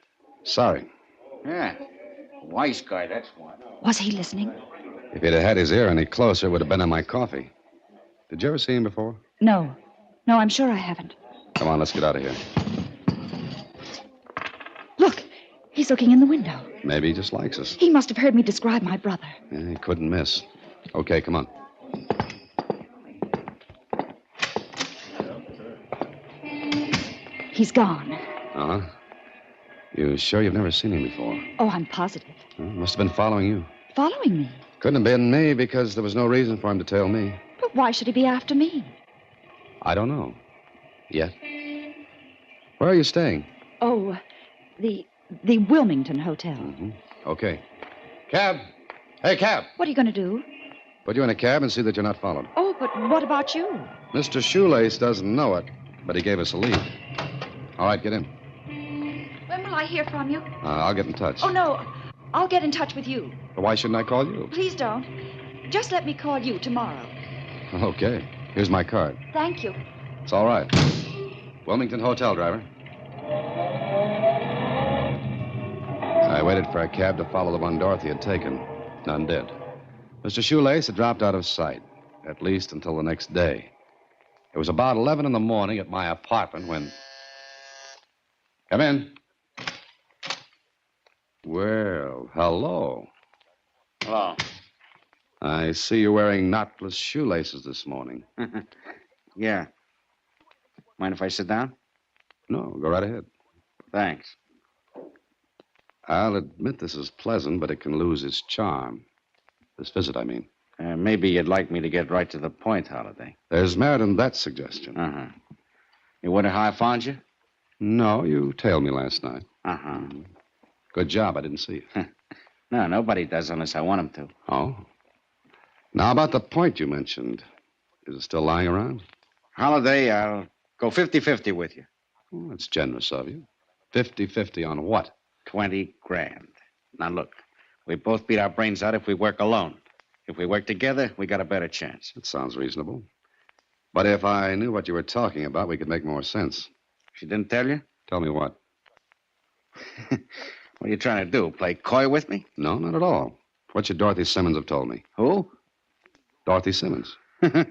Sorry. Yeah, wise guy, that's what. Was he listening? If he'd have had his ear any closer, it would have been in my coffee. Did you ever see him before? No. No, I'm sure I haven't. Come on, let's get out of here. Look, he's looking in the window. Maybe he just likes us. He must have heard me describe my brother. Yeah, he couldn't miss. Okay, come on. He's gone. Uh-huh. You sure you've never seen him before? Oh, I'm positive. Must have been following you. Following me? Couldn't have been me because there was no reason for him to tail me. But why should he be after me? I don't know. Yet. Where are you staying? Oh, the Wilmington Hotel. Mm-hmm. Okay. Cab! Hey, cab! What are you going to do? Put you in a cab and see that you're not followed. Oh, But what about you? Mr. Shoelace doesn't know it, but he gave us a lead. All right, get in. When will I hear from you? I'll get in touch. Oh, no. I'll get in touch with you. But why shouldn't I call you? Please don't. Just let me call you tomorrow. Okay. Here's my card. Thank you. It's all right. Wilmington Hotel, driver. I waited for a cab to follow the one Dorothy had taken. None did. Mr. Shoelace had dropped out of sight, at least until the next day. It was about 11 in the morning at my apartment when... Come in. Well, hello. Hello. I see you're wearing knotless shoelaces this morning. Yeah. Mind if I sit down? No, go right ahead. Thanks. I'll admit this is pleasant, but it can lose its charm. This visit, I mean. Maybe you'd like me to get right to the point, Holiday. There's merit in that suggestion. Uh-huh. You wonder how I found you? No, you tailed me last night. Uh-huh. Good job, I didn't see you. No, nobody does unless I want them to. Oh? Now, about the point you mentioned. Is it still lying around? Holiday, I'll go 50-50 with you. Oh, that's generous of you. 50-50 on what? 20 grand. Now, look, we both beat our brains out if we work alone. If we work together, we got a better chance. That sounds reasonable. But if I knew what you were talking about, we could make more sense. She didn't tell you? Tell me what? What are you trying to do, play coy with me? No, not at all. What should Dorothy Simmons have told me? Who? Dorothy Simmons. What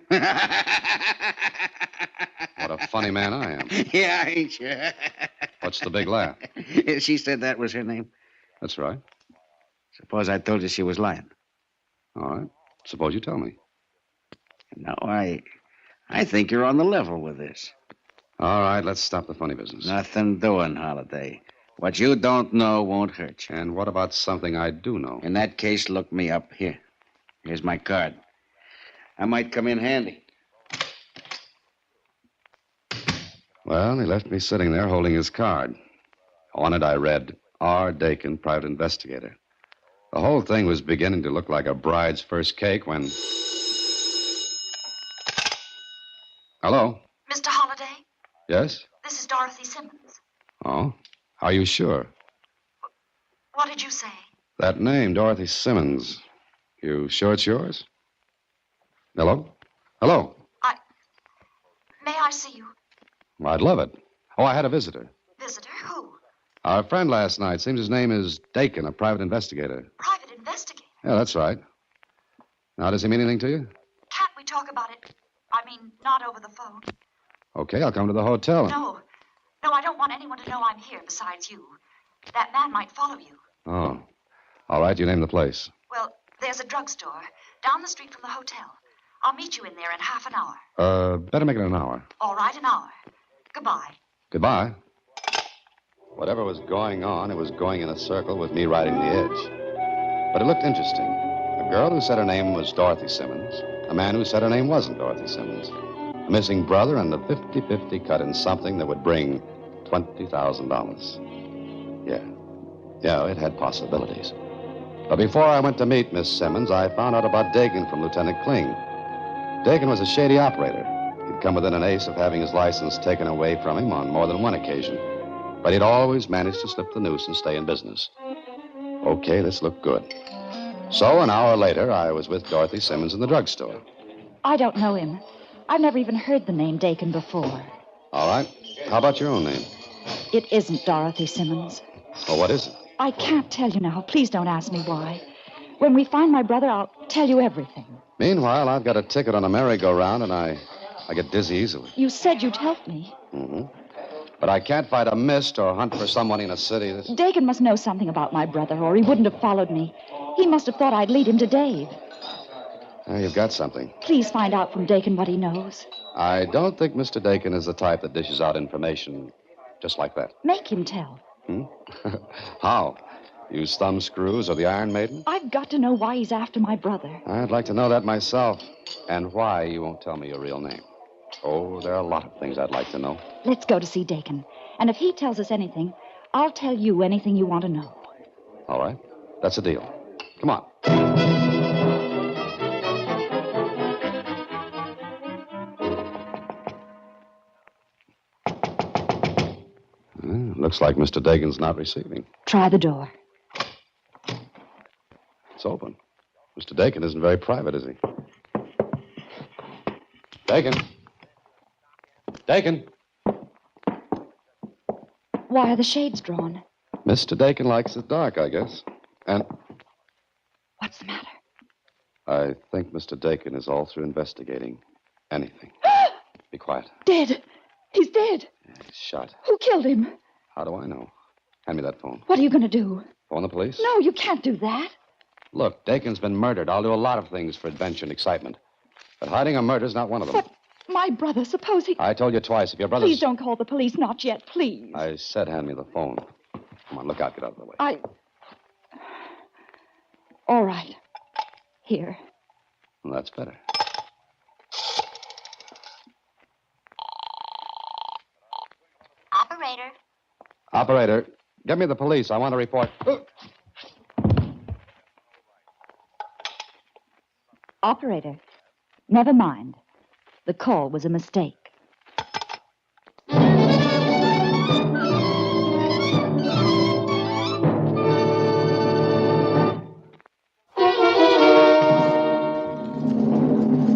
a funny man I am. Yeah, ain't you? What's the big laugh? She said that was her name. That's right. Suppose I told you she was lying. All right. Suppose you tell me. No, I think you're on the level with this. All right, let's stop the funny business. Nothing doing, Holiday. What you don't know won't hurt you. And what about something I do know? In that case, look me up here. Here's my card. I might come in handy. Well, he left me sitting there holding his card. On it I read, R. Dakin, private investigator. The whole thing was beginning to look like a bride's first cake when... Hello? Mr. Holliday, Yes? this is Dorothy Simmons. Oh? Are you sure? What did you say? That name, Dorothy Simmons. You sure it's yours? Hello? Hello? May I see you? Well, I'd love it. Oh, I had a visitor. Visitor? Who? Our friend last night. Seems his name is Dakin, a private investigator. Private investigator? Yeah, that's right. Now, does he mean anything to you? Can't we talk about it? I mean, not over the phone. Okay, I'll come to the hotel. No, I don't want anyone to know I'm here besides you. That man might follow you. Oh. All right, you name the place. Well, there's a drugstore down the street from the hotel. I'll meet you in there in half an hour. Better make it an hour. All right, an hour. Goodbye. Goodbye. Whatever was going on, it was going in a circle with me riding the edge. But it looked interesting. A girl who said her name was Dorothy Simmons. A man who said her name wasn't Dorothy Simmons. A missing brother and a 50-50 cut in something that would bring $20,000. Yeah, it had possibilities. But before I went to meet Miss Simmons, I found out about Dakin from Lieutenant Kling. Dakin was a shady operator. He'd come within an ace of having his license taken away from him on more than one occasion. But he'd always managed to slip the noose and stay in business. Okay, this looked good. So an hour later, I was with Dorothy Simmons in the drugstore. I don't know him. I've never even heard the name Dakin before. All right. How about your own name? It isn't Dorothy Simmons. Well, what is it? I can't tell you now. Please don't ask me why. When we find my brother, I'll tell you everything. Meanwhile, I've got a ticket on a merry-go-round, and I get dizzy easily. You said you'd help me. Mm-hmm. But I can't fight a mist or hunt for someone in a city that's... Dakin must know something about my brother, or he wouldn't have followed me. He must have thought I'd lead him to Dave. You've got something. Please find out from Dakin what he knows. I don't think Mr. Dakin is the type that dishes out information just like that. Make him tell. How? Use thumb screws or the Iron Maiden? I've got to know why he's after my brother. I'd like to know that myself. And why you won't tell me your real name. Oh, there are a lot of things I'd like to know. Let's go to see Dakin. And if he tells us anything, I'll tell you anything you want to know. All right. That's a deal. Come on. Looks like Mr. Dagan's not receiving. Try the door. It's open. Mr. Dagan isn't very private, is he? Dagan. Dagan. Why are the shades drawn? Mr. Dagan likes it dark, I guess. And What's the matter? I think Mr. Dagan is all through investigating anything. Be quiet. Dead. He's dead. He's shot. Who killed him? How do I know? Hand me that phone. What are you going to do? Phone the police? No, you can't do that. Look, Dakin's been murdered. I'll do a lot of things for adventure and excitement. But hiding a murder's not one of them. But my brother, suppose he... I told you twice. If your brother's... Please don't call the police. Not yet, please. I said hand me the phone. Come on, look out. Get out of the way. All right. Here. Well, that's better. Operator. Operator, get me the police. I want to report... Operator, never mind. The call was a mistake.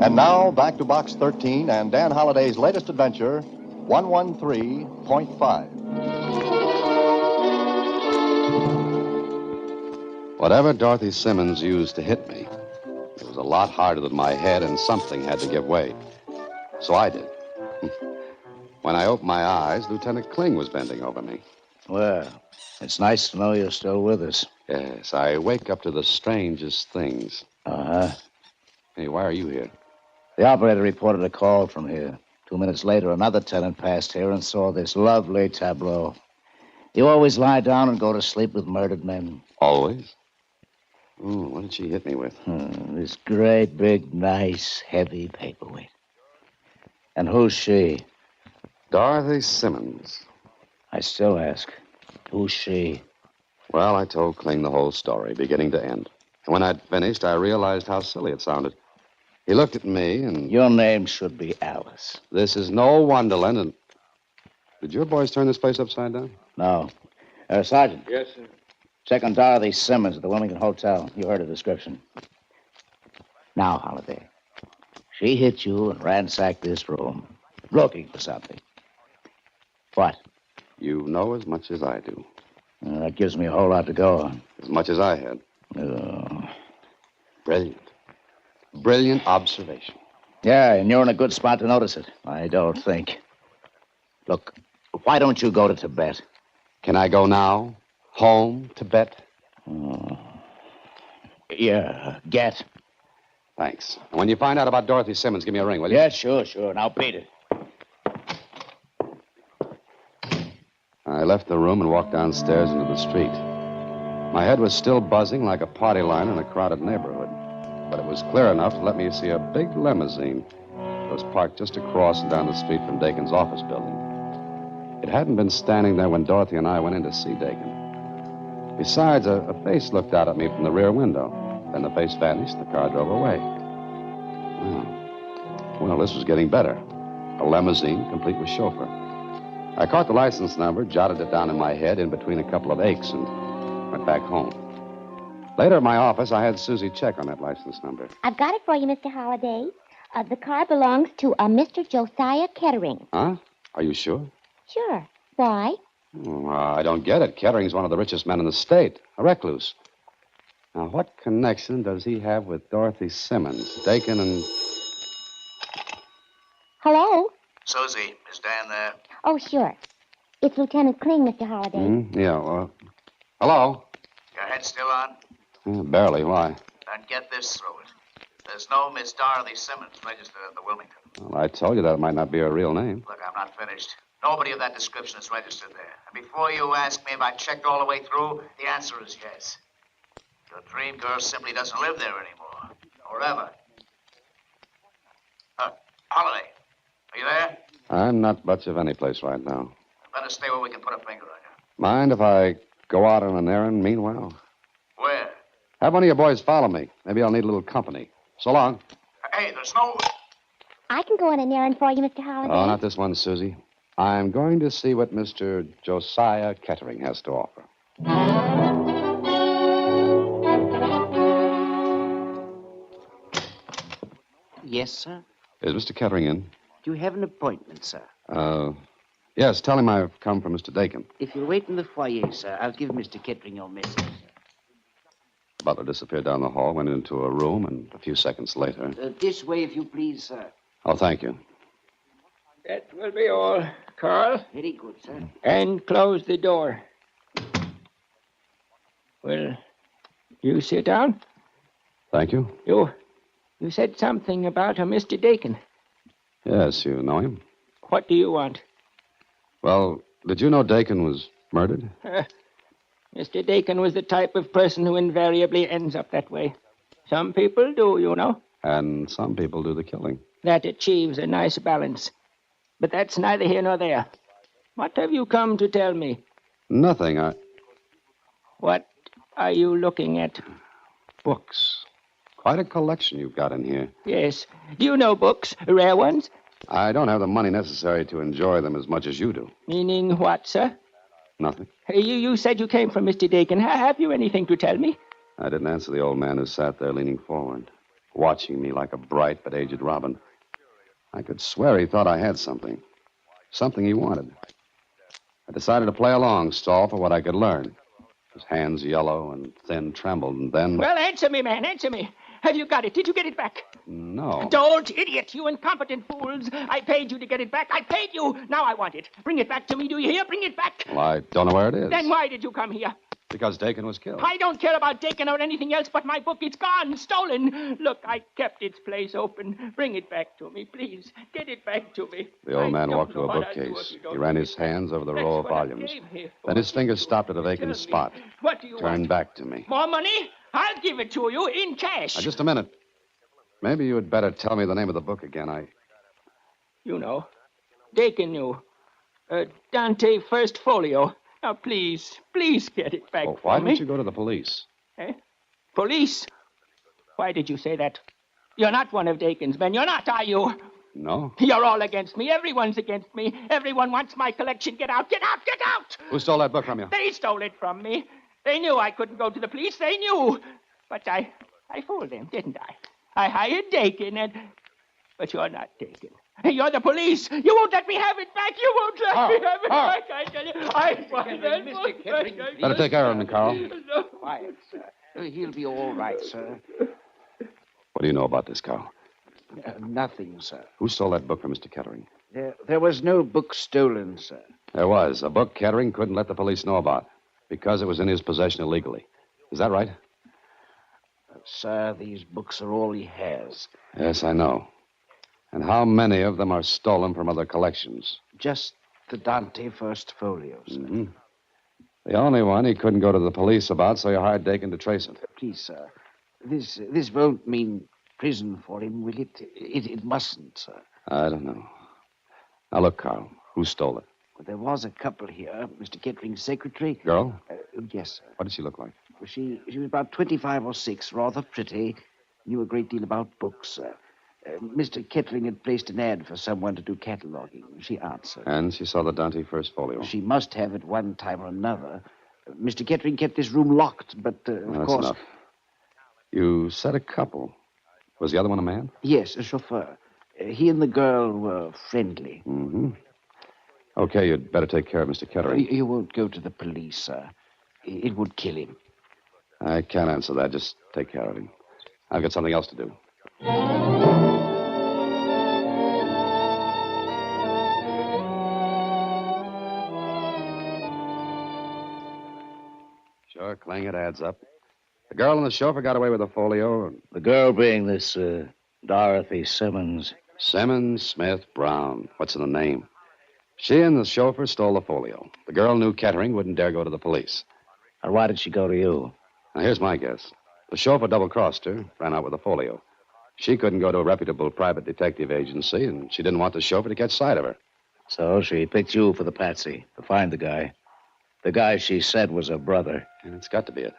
And now, back to Box 13 and Dan Holliday's latest adventure, 113.5. Whatever Dorothy Simmons used to hit me, it was a lot harder than my head, and something had to give way. So I did. When I opened my eyes, Lieutenant Kling was bending over me. Well, it's nice to know you're still with us. Yes, I wake up to the strangest things. Uh-huh. Hey, why are you here? The operator reported a call from here. 2 minutes later, another tenant passed here and saw this lovely tableau. You always lie down and go to sleep with murdered men. Always? Ooh, what did she hit me with? This great, big, nice, heavy paperweight. And who's she? Dorothy Simmons. I still ask, who's she? Well, I told Kling the whole story, beginning to end. And when I'd finished, I realized how silly it sounded. He looked at me and... Your name should be Alice. This is no Wonderland, and... Did your boys turn this place upside down? No. Sergeant. Yes, sir. Check on Dorothy Simmons at the Wilmington Hotel. You heard her description. Now, Holiday. She hit you and ransacked this room, looking for something. What? You know as much as I do. That gives me a whole lot to go on. As much as I had. Oh. Brilliant. Brilliant observation. Yeah, and you're in a good spot to notice it, I don't think. Look, why don't you go to Tibet? Can I go now? Home, Tibet? Oh. Yeah, get. Thanks. And when you find out about Dorothy Simmons, give me a ring, will you? Yeah, sure. Now, beat it. I left the room and walked downstairs into the street. My head was still buzzing like a party line in a crowded neighborhood. But it was clear enough to let me see a big limousine that was parked just across and down the street from Dakin's office building. It hadn't been standing there when Dorothy and I went in to see Dakin. Besides, a face looked out at me from the rear window. Then the face vanished, the car drove away. Well, this was getting better. A limousine, complete with chauffeur. I caught the license number, jotted it down in my head in between a couple of aches, and went back home. Later at my office, I had Susie check on that license number. I've got it for you, Mr. Holliday. The car belongs to a Mr. Josiah Kettering. Huh? Are you sure? Sure. Why? I don't get it. Kettering's one of the richest men in the state, a recluse. Now, what connection does he have with Dorothy Simmons? Dakin and... Hello? Susie, is Dan there? Oh, sure. It's Lieutenant Kling, Mr. Holliday. Yeah, well... Hello? Your head still on? Barely. Why? Then get this through it. There's no Miss Dorothy Simmons registered at the Wilmington. Well, I told you that might not be her real name. Look, I'm not finished. Nobody of that description is registered there. And before you ask me if I checked all the way through, the answer is yes. Your dream girl simply doesn't live there anymore. Or ever. Holiday, are you there? I'm not much of any place right now. Better stay where we can put a finger on you. Mind if I go out on an errand meanwhile? Where? Have one of your boys follow me. Maybe I'll need a little company. So long. Hey, there's no... I can go on an errand for you, Mr. Holliday. Oh, not this one, Susie. I'm going to see what Mr. Josiah Kettering has to offer. Yes, sir? Is Mr. Kettering in? Do you have an appointment, sir? Yes, tell him I've come from Mr. Dakin. If you'll wait in the foyer, sir, I'll give Mr. Kettering your message. The butler disappeared down the hall, went into a room, and a few seconds later... This way, if you please, sir. Oh, thank you. That will be all, Carl. Very good, sir. And close the door. Well, you sit down. Thank you. You said something about a Mr. Dakin. Yes, you know him. What do you want? Well, did you know Dakin was murdered? Mr. Dakin was the type of person who invariably ends up that way. Some people do, you know. And some people do the killing. That achieves a nice balance. But that's neither here nor there. What have you come to tell me? Nothing. What are you looking at? Books. Quite a collection you've got in here. Yes. Do you know books? Rare ones? I don't have the money necessary to enjoy them as much as you do. Meaning what, sir? Nothing. You said you came from Mr. Dakin. Have you anything to tell me? I didn't answer the old man who sat there leaning forward, watching me like a bright but aged robin. I could swear he thought I had something. Something he wanted. I decided to play along, stall for what I could learn. His hands yellow and thin trembled, and then... Well, answer me, man, answer me. Have you got it? Did you get it back? No. Don't, idiot, you incompetent fools. I paid you to get it back. I paid you. Now I want it. Bring it back to me, do you hear? Bring it back. Well, I don't know where it is. Then why did you come here? Because Dakin was killed. I don't care about Dakin or anything else but my book. It's gone, stolen. Look, I kept its place open. Bring it back to me, please. Get it back to me. The old man walked to a bookcase. He ran his hands over the row of volumes. Then his fingers stopped at a vacant spot. What do you Turned want? back to me. More money? I'll give it to you in cash. Now, just a minute. Maybe you had better tell me the name of the book again. You know. Dakin knew. Dante First Folio. Now, please get it back Well, why for me. didn't you go to the police? Eh? Police? Why did you say that? You're not one of Dakin's men. You're not, are you? No. You're all against me. Everyone's against me. Everyone wants my collection. Get out, get out, get out! Who stole that book from you? They stole it from me. They knew I couldn't go to the police. They knew. But I fooled them, didn't I? I hired Dakin But you're not Dakin. You're the police. You won't let me have it back. You won't let me have it back, I tell you. I want that book back. Better take care of him, Carl. Quiet, sir. He'll be all right, sir. What do you know about this, Carl? Nothing, sir. Who stole that book from Mr. Kettering? There was no book stolen, sir. There was. A book Kettering couldn't let the police know about because it was in his possession illegally. Is that right? Sir, these books are all he has. Yes, I know. And how many of them are stolen from other collections? Just the Dante First Folio, sir. Mm-hmm. The only one he couldn't go to the police about, so you hired Dakin to trace it. Please, sir. This won't mean prison for him, will it? It mustn't, sir. I don't know. Now, look, Carl, who stole it? Well, there was a couple here. Mr. Kettering's secretary. Girl? Yes, sir. What did she look like? Well, she was about 25 or 6, rather pretty. Knew a great deal about books, sir. Mr. Kettering had placed an ad for someone to do cataloging. She answered. And she saw the Dante First Folio. She must have at one time or another. Mr. Kettering kept this room locked, but of That's course... enough. You said a couple. Was the other one a man? Yes, a chauffeur. He and the girl were friendly. Mm-hmm. Okay, you'd better take care of Mr. Kettering. You won't go to the police, sir. It would kill him. I can't answer that. Just take care of him. I've got something else to do. Sure, Clang, it adds up. The girl and the chauffeur got away with the folio. The girl being this Dorothy Simmons. Simmons, Smith, Brown. What's in the name? She and the chauffeur stole the folio. The girl knew Kettering wouldn't dare go to the police. And why did she go to you? Now, here's my guess. The chauffeur double-crossed her, ran out with the folio. She couldn't go to a reputable private detective agency, and she didn't want the chauffeur to catch sight of her. So she picked you for the patsy, to find the guy. The guy she said was her brother. And it's got to be it.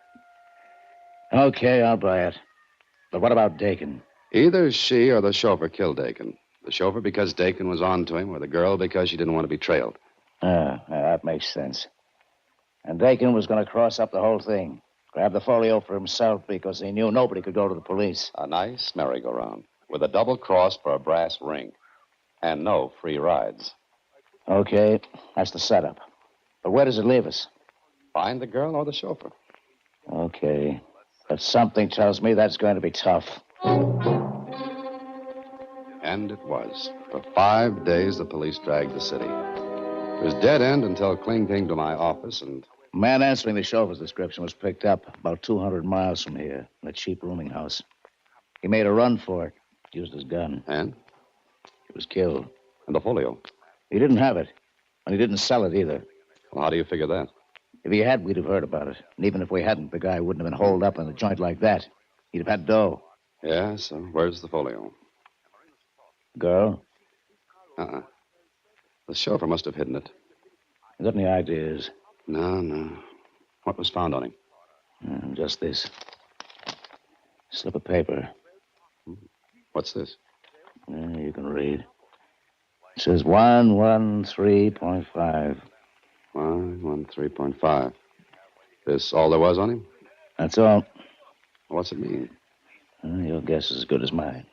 Okay, I'll buy it. But what about Dakin? Either she or the chauffeur killed Dakin. The chauffeur because Dakin was on to him, or the girl because she didn't want to be trailed? That makes sense. And Dakin was going to cross up the whole thing. Grab the folio for himself because he knew nobody could go to the police. A nice merry-go-round with a double cross for a brass ring. And no free rides. Okay, that's the setup. But where does it leave us? Find the girl or the chauffeur. Okay. But something tells me that's going to be tough. And it was. For 5 days, the police dragged the city. It was dead end until Kling came to my office and... The man answering the chauffeur's description was picked up about 200 miles from here in a cheap rooming house. He made a run for it, used his gun. And? He was killed. And the folio? He didn't have it. And he didn't sell it either. Well, how do you figure that? If he had, we'd have heard about it. And even if we hadn't, the guy wouldn't have been holed up in a joint like that. He'd have had dough. Yeah, so where's the folio? Girl? Uh-uh. The chauffeur must have hidden it. You got any ideas? No. What was found on him? Just this. Slip of paper. What's this? You can read. It says 113.5. 113.5. This all there was on him? That's all. What's it mean? Your guess is as good as mine.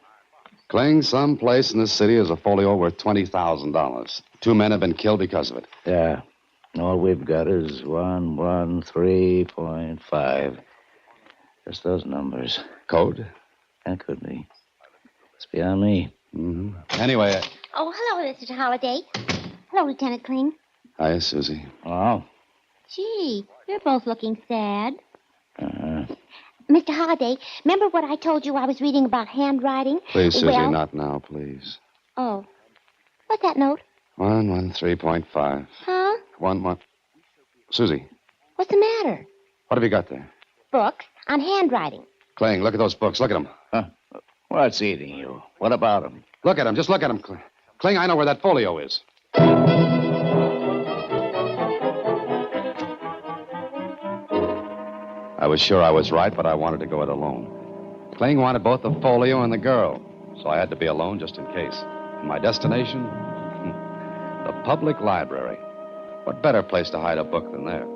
Kling, some place in this city is a folio worth $20,000. 2 men have been killed because of it. Yeah. All we've got is 113.5. Just those numbers. Code? That could be. It's beyond me. Mm-hmm. Anyway... Oh, hello, Mr. Holliday. Hello, Lieutenant Kling. Hi, Susie. Oh. Gee, you're both looking sad. Uh-huh. Mr. Holliday, remember what I told you I was reading about handwriting? Please, Susie, Well... not now, please. Oh. What's that note? 113.5. Huh? 1. Susie, What's the matter? what have you got there? Books on handwriting. Kling, look at those books. Look at them. Huh? What's eating you? What about them? Look at them. Just look at them. Kling, I know where that folio is. I was sure I was right, but I wanted to go it alone. Kling wanted both the folio and the girl, so I had to be alone just in case. And my destination? The public library. What better place to hide a book than there?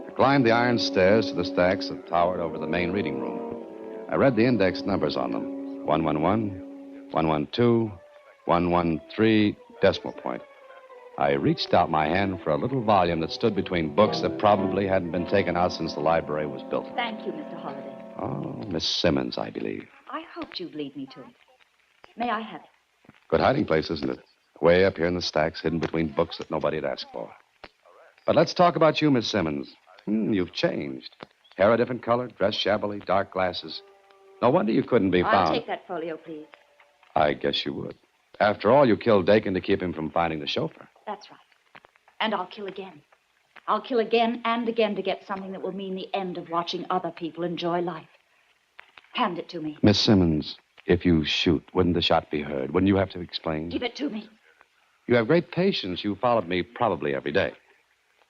I climbed the iron stairs to the stacks that towered over the main reading room. I read the index numbers on them. 111, 112, 113, decimal point. I reached out my hand for a little volume that stood between books that probably hadn't been taken out since the library was built. Thank you, Mr. Holliday. Oh, Miss Simmons, I believe. I hoped you'd lead me to it. May I have it? Good hiding place, isn't it? Way up here in the stacks, hidden between books that nobody had asked for. But let's talk about you, Miss Simmons. You've changed. Hair a different color, dressed shabbily, dark glasses. No wonder you couldn't be found. I'll take that folio, please. I guess you would. After all, you killed Dakin to keep him from finding the chauffeur. That's right. And I'll kill again. I'll kill again and again to get something that will mean the end of watching other people enjoy life. Hand it to me. Miss Simmons, if you shoot, wouldn't the shot be heard? Wouldn't you have to explain? Give it to me. You have great patience. You followed me probably every day.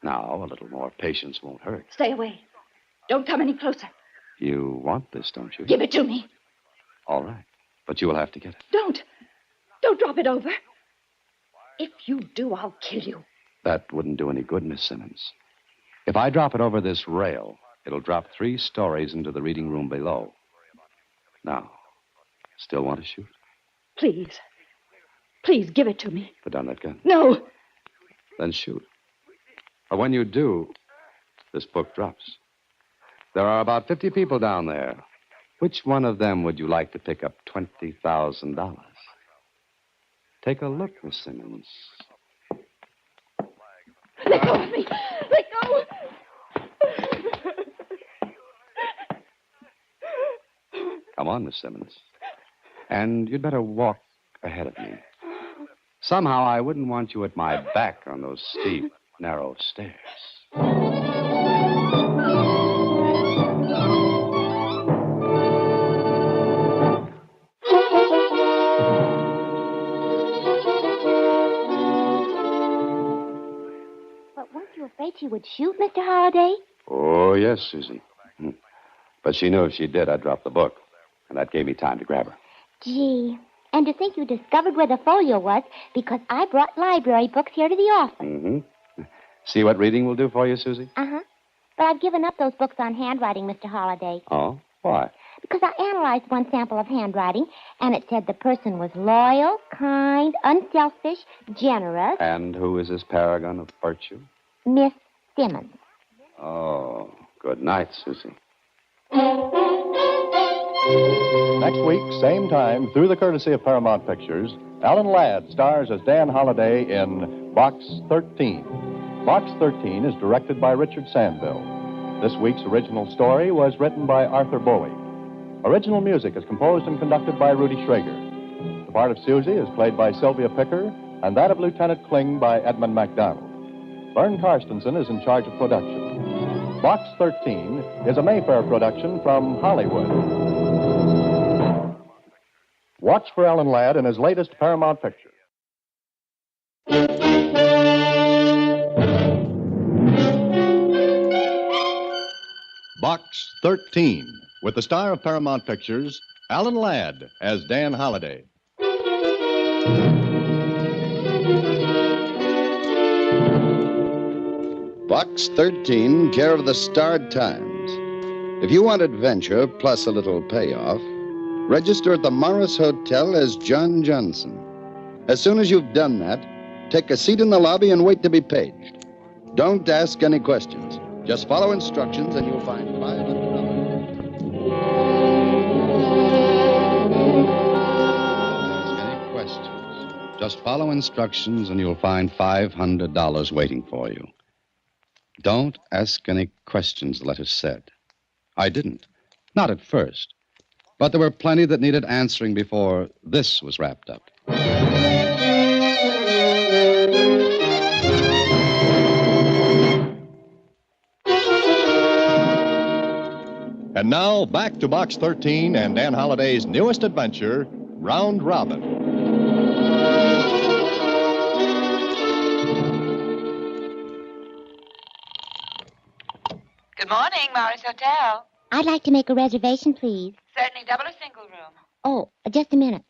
Now, a little more patience won't hurt. Stay away. Don't come any closer. You want this, don't you? Give it to me. All right. But you will have to get it. Don't. Don't drop it over. If you do, I'll kill you. That wouldn't do any good, Miss Simmons. If I drop it over this rail, it'll drop 3 stories into the reading room below. Now, still want to shoot? Please. Please, give it to me. Put down that gun. No. Then shoot. But when you do, this book drops. There are about 50 people down there. Which one of them would you like to pick up $20,000? Take a look, Miss Simmons. Let go of me. Let go. Come on, Miss Simmons. And you'd better walk ahead of me. Somehow I wouldn't want you at my back on those steep, narrow stairs. But weren't you afraid she would shoot, Mr. Holliday? Oh, yes, Susie. But she knew if she did, I'd drop the book. And that gave me time to grab her. Gee, And to think you discovered where the folio was because I brought library books here to the office. Mm-hmm. See what reading will do for you, Susie? Uh-huh. But I've given up those books on handwriting, Mr. Holliday. Oh, why? Because I analyzed one sample of handwriting, and it said the person was loyal, kind, unselfish, generous. And who is this paragon of virtue? Miss Simmons. Oh, good night, Susie. Next week, same time, through the courtesy of Paramount Pictures, Alan Ladd stars as Dan Holliday in Box 13. Box 13 is directed by Richard Sandville. This week's original story was written by Arthur Boley. Original music is composed and conducted by Rudy Schrager. The part of Susie is played by Sylvia Picker, and that of Lieutenant Kling by Edmund MacDonald. Vern Karstensen is in charge of production. Box 13 is a Mayfair production from Hollywood. Watch for Alan Ladd in his latest Paramount picture. Box 13, with the star of Paramount Pictures, Alan Ladd as Dan Holliday. Box 13, care of the Starred Times. If you want adventure plus a little payoff, register at the Morris Hotel as John Johnson. As soon as you've done that, take a seat in the lobby and wait to be paged. Don't ask any questions. Just follow instructions and you'll find $500. Just follow instructions and you'll find $500 waiting for you. Don't ask any questions, the letter said. I didn't. Not at first. But there were plenty that needed answering before this was wrapped up. And now, back to Box 13 and Dan Holliday's newest adventure, Round Robin. Good morning, Morris Hotel. I'd like to make a reservation, please. Certainly double or single room. Oh, just a minute.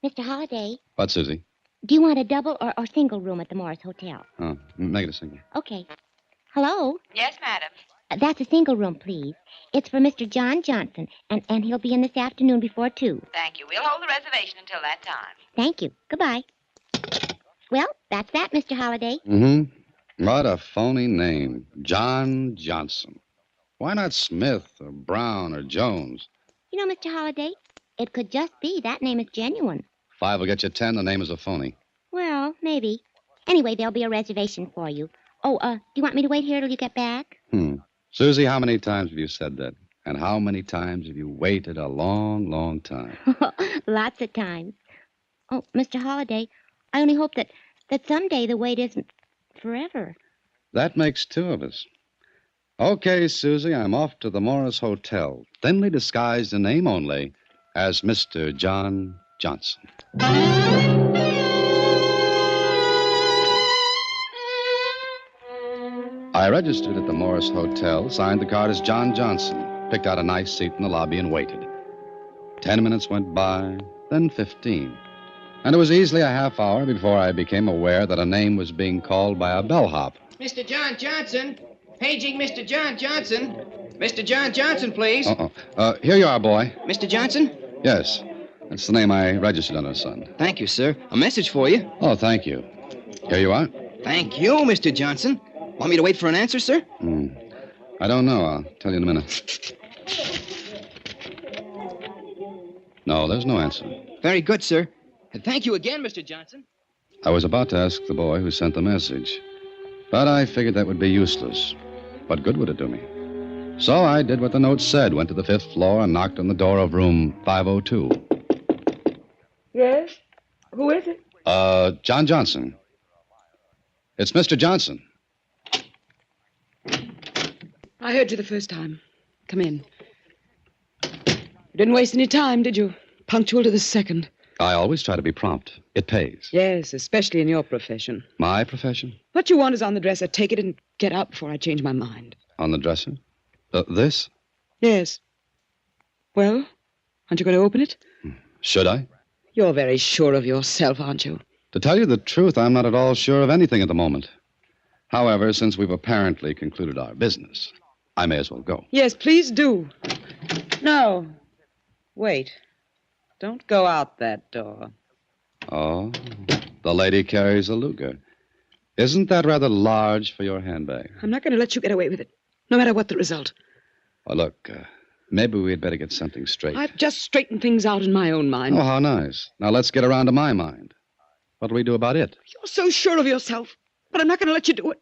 Mr. Holliday, What, Susie? do you want a double or single room at the Morris Hotel? Oh, make it a single. Okay. Hello? Yes, madam. That's a single room, please. It's for Mr. John Johnson, and he'll be in this afternoon before 2. Thank you. We'll hold the reservation until that time. Thank you. Goodbye. Well, that's that, Mr. Holliday. Mm-hmm. What a phony name. John Johnson. Why not Smith or Brown or Jones? You know, Mr. Holliday, it could just be that name is genuine. 5 will get you 10. The name is a phony. Well, maybe. Anyway, there'll be a reservation for you. Oh, do you want me to wait here till you get back? Susie, how many times have you said that? And how many times have you waited a long, long time? Lots of times. Oh, Mr. Holliday, I only hope that someday the wait isn't forever. That makes 2 of us. Okay, Susie, I'm off to the Morris Hotel, thinly disguised in name only as Mr. John Johnson. I registered at the Morris Hotel, signed the card as John Johnson, picked out a nice seat in the lobby and waited. 10 minutes went by, then 15. And it was easily a half hour before I became aware that a name was being called by a bellhop. Mr. John Johnson. Paging Mr. John Johnson. Mr. John Johnson, please. Here you are, boy. Mr. Johnson? Yes, that's the name I registered under, son. Thank you, sir. A message for you. Oh, thank you. Here you are. Thank you, Mr. Johnson. Want me to wait for an answer, sir? I don't know. I'll tell you in a minute. No, there's no answer. Very good, sir. And thank you again, Mr. Johnson. I was about to ask the boy who sent the message, but I figured that would be useless. What good would it do me? So I did what the note said, went to the 5th floor and knocked on the door of room 502. Yes? Who is it? John Johnson. It's Mr. Johnson. I heard you the first time. Come in. You didn't waste any time, did you? Punctual to the second. I always try to be prompt. It pays. Yes, especially in your profession. My profession? What you want is on the dresser. Take it and get out before I change my mind. On the dresser? This? Yes. Well, aren't you going to open it? Should I? You're very sure of yourself, aren't you? To tell you the truth, I'm not at all sure of anything at the moment. However, since we've apparently concluded our business, I may as well go. Yes, please do. No. Wait. Don't go out that door. Oh, the lady carries a Luger. Isn't that rather large for your handbag? I'm not going to let you get away with it, no matter what the result. Well, look, maybe we'd better get something straight. I've just straightened things out in my own mind. Oh, how nice. Now let's get around to my mind. What'll we do about it? You're so sure of yourself, but I'm not going to let you do it.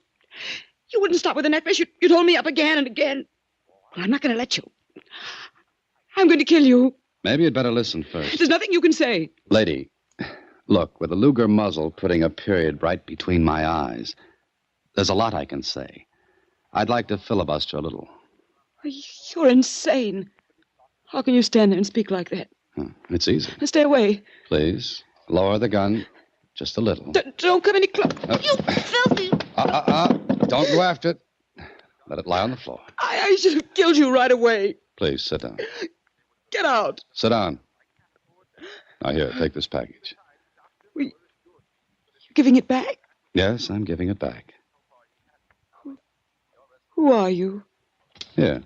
You wouldn't stop with the necklace. You'd hold me up again and again. Well, I'm not going to let you. I'm going to kill you. Maybe you'd better listen first. There's nothing you can say. Lady, look, with the Luger muzzle putting a period right between my eyes, there's a lot I can say. I'd like to filibuster a little. You're insane. How can you stand there and speak like that? It's easy. Now stay away. Please, lower the gun just a little. Don't come any closer. You filthy... Don't go after it. Let it lie on the floor. I should have killed you right away. Please, sit down. Get out. Sit down. Now, here, take this package. You giving it back? Yes, I'm giving it back. Who are you? Here,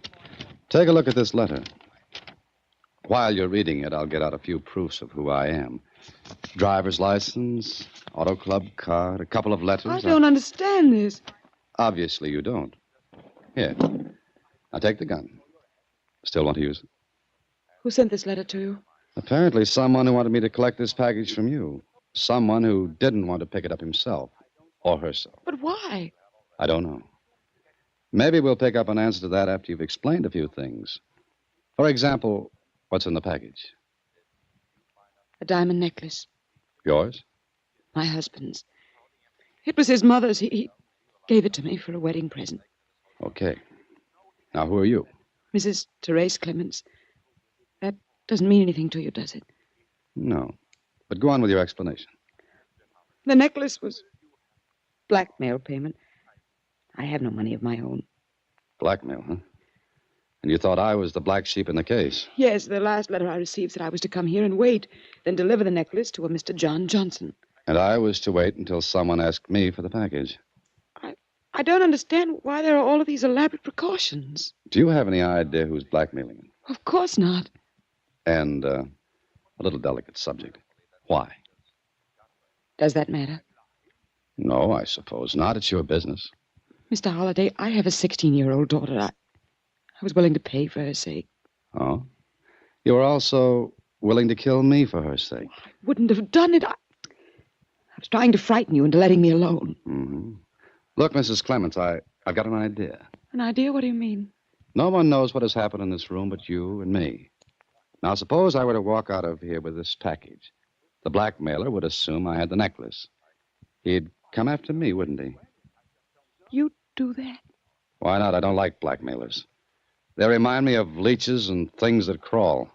take a look at this letter. While you're reading it, I'll get out a few proofs of who I am. Driver's license, auto club card, a couple of letters. I don't understand this. Obviously, you don't. Here. Now, take the gun. Still want to use it? Who sent this letter to you? Apparently, someone who wanted me to collect this package from you. Someone who didn't want to pick it up himself. Or herself. But why? I don't know. Maybe we'll pick up an answer to that after you've explained a few things. For example, what's in the package? A diamond necklace. Yours? My husband's. It was his mother's. He gave it to me for a wedding present. Okay. Now, who are you? Mrs. Therese Clements. That doesn't mean anything to you, does it? No. But go on with your explanation. The necklace was blackmail payment. I have no money of my own. Blackmail, huh? And you thought I was the black sheep in the case? Yes, the last letter I received said I was to come here and wait, then deliver the necklace to a Mr. John Johnson. And I was to wait until someone asked me for the package. I don't understand why there are all of these elaborate precautions. Do you have any idea who's blackmailing you? Of course not. And a little delicate subject. Why? Does that matter? No, I suppose not. It's your business. Mr. Holliday, I have a 16-year-old daughter. I was willing to pay for her sake. Oh? You were also willing to kill me for her sake? I wouldn't have done it. I was trying to frighten you into letting me alone. Mm-hmm. Look, Mrs. Clements, I've got an idea. An idea? What do you mean? No one knows what has happened in this room but you and me. Now, suppose I were to walk out of here with this package. The blackmailer would assume I had the necklace. He'd come after me, wouldn't he? You'd do that? Why not? I don't like blackmailers. They remind me of leeches and things that crawl.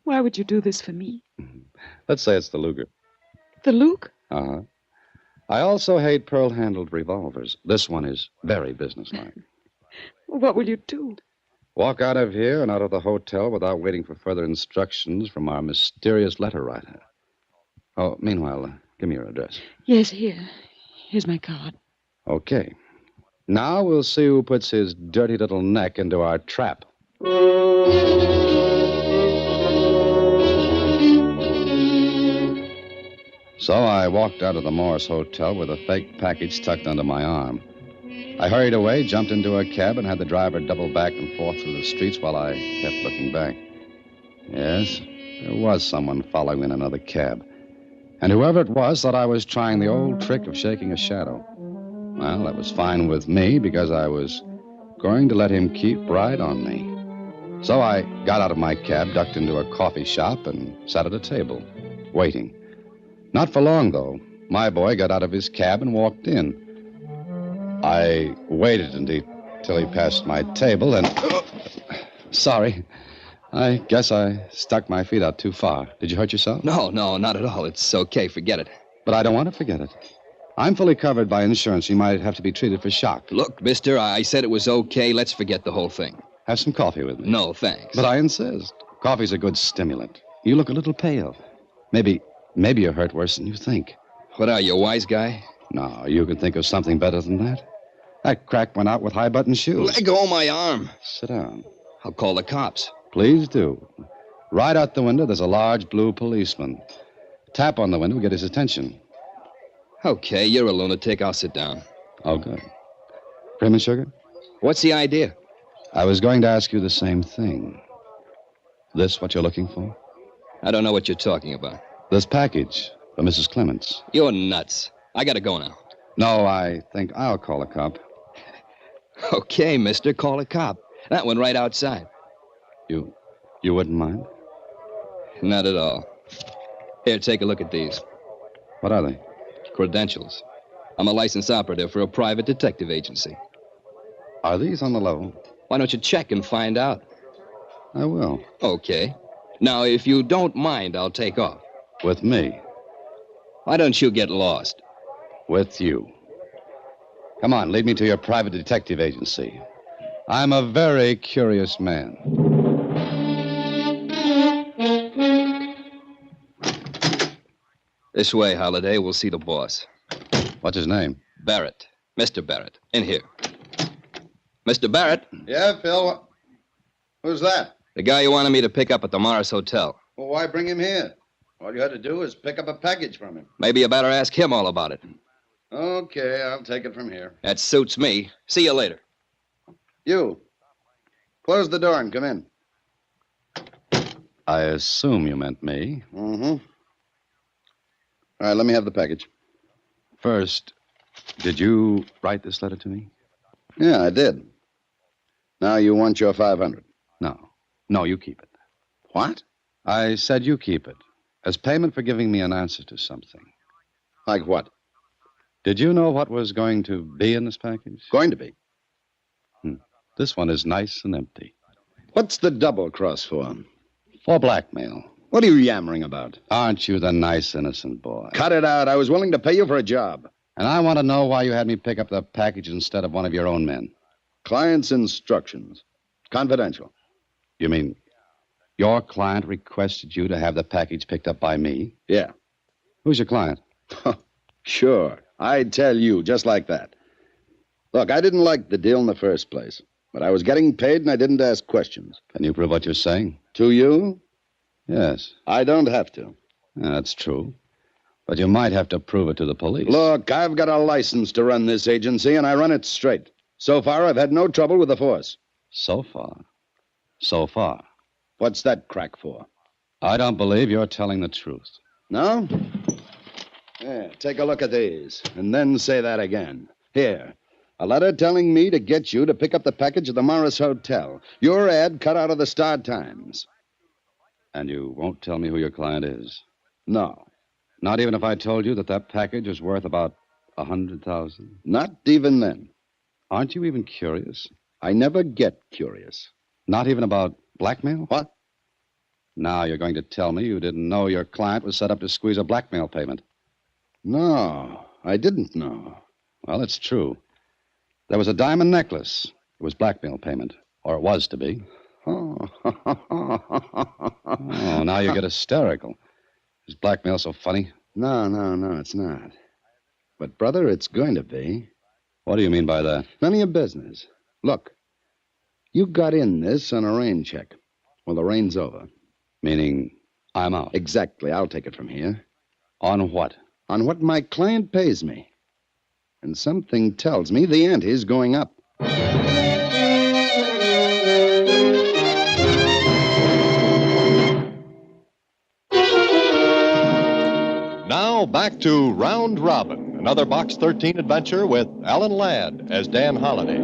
Why would you do this for me? Let's say it's the Luger. The Luke? Uh-huh. I also hate pearl-handled revolvers. This one is very businesslike. What will you do? Walk out of here and out of the hotel without waiting for further instructions from our mysterious letter writer. Oh, meanwhile, give me your address. Yes, here. Here's my card. Okay. Now we'll see who puts his dirty little neck into our trap. So I walked out of the Morris Hotel with a fake package tucked under my arm. I hurried away, jumped into a cab, and had the driver double back and forth through the streets while I kept looking back. Yes, there was someone following in another cab. And whoever it was thought I was trying the old trick of shaking a shadow. Well, that was fine with me because I was going to let him keep right on me. So I got out of my cab, ducked into a coffee shop, and sat at a table, waiting. Not for long, though. My boy got out of his cab and walked in. I waited until he passed my table and... Sorry. I guess I stuck my feet out too far. Did you hurt yourself? No, not at all. It's okay. Forget it. But I don't want to forget it. I'm fully covered by insurance. You might have to be treated for shock. Look, mister, I said it was okay. Let's forget the whole thing. Have some coffee with me. No, thanks. But I insist. Coffee's a good stimulant. You look a little pale. Maybe you're hurt worse than you think. What are you, a wise guy? No, you can think of something better than that. That crack went out with high-button shoes. Let go of my arm. Sit down. I'll call the cops. Please do. Right out the window, there's a large blue policeman. Tap on the window, get his attention. Okay, you're a lunatic. I'll sit down. Oh, good. Cream and sugar? What's the idea? I was going to ask you the same thing. This what you're looking for? I don't know what you're talking about. This package for Mrs. Clements. You're nuts. I gotta go now. No, I think I'll call a cop. Okay, mister, call a cop. That one right outside. You wouldn't mind? Not at all. Here, take a look at these. What are they? Credentials. I'm a licensed operative for a private detective agency. Are these on the level? Why don't you check and find out? I will. Okay. Now, if you don't mind, I'll take off. With me? Why don't you get lost? With you. Come on, lead me to your private detective agency. I'm a very curious man. This way, Holliday. We'll see the boss. What's his name? Barrett. Mr. Barrett. In here. Mr. Barrett? Yeah, Phil. Who's that? The guy you wanted me to pick up at the Morris Hotel. Well, why bring him here? All you had to do is pick up a package from him. Maybe you better ask him all about it. Okay, I'll take it from here. That suits me. See you later. You. Close the door and come in. I assume you meant me. Mm-hmm. All right, let me have the package. First, did you write this letter to me? Yeah, I did. Now you want your 500. No, you keep it. What? I said you keep it. As payment for giving me an answer to something. Like what? Did you know what was going to be in this package? Going to be. This one is nice and empty. What's the double cross for? For blackmail. What are you yammering about? Aren't you the nice, innocent boy? Cut it out. I was willing to pay you for a job. And I want to know why you had me pick up the package instead of one of your own men. Client's instructions. Confidential. You mean your client requested you to have the package picked up by me? Yeah. Who's your client? Sure. I'd tell you, just like that. Look, I didn't like the deal in the first place, but I was getting paid and I didn't ask questions. Can you prove what you're saying? To you? Yes. I don't have to. Yeah, that's true. But you might have to prove it to the police. Look, I've got a license to run this agency, and I run it straight. So far, I've had no trouble with the force. So far? So far. What's that crack for? I don't believe you're telling the truth. No? Yeah, take a look at these, and then say that again. Here, a letter telling me to get you to pick up the package at the Morris Hotel. Your ad cut out of the Star-Times. And you won't tell me who your client is? No. Not even if I told you that package is worth about $100,000? Not even then. Aren't you even curious? I never get curious. Not even about blackmail? What? Now you're going to tell me you didn't know your client was set up to squeeze a blackmail payment. No, I didn't know. Well, it's true. There was a diamond necklace. It was blackmail payment. Or it was to be. Oh, now you get hysterical. Is blackmail so funny? No, it's not. But, brother, it's going to be. What do you mean by that? None of your business. Look, you got in this on a rain check. Well, the rain's over. Meaning I'm out? Exactly. I'll take it from here. On what? On what my client pays me. And something tells me the ante's going up. Now back to Round Robin, another Box 13 adventure with Alan Ladd as Dan Holliday.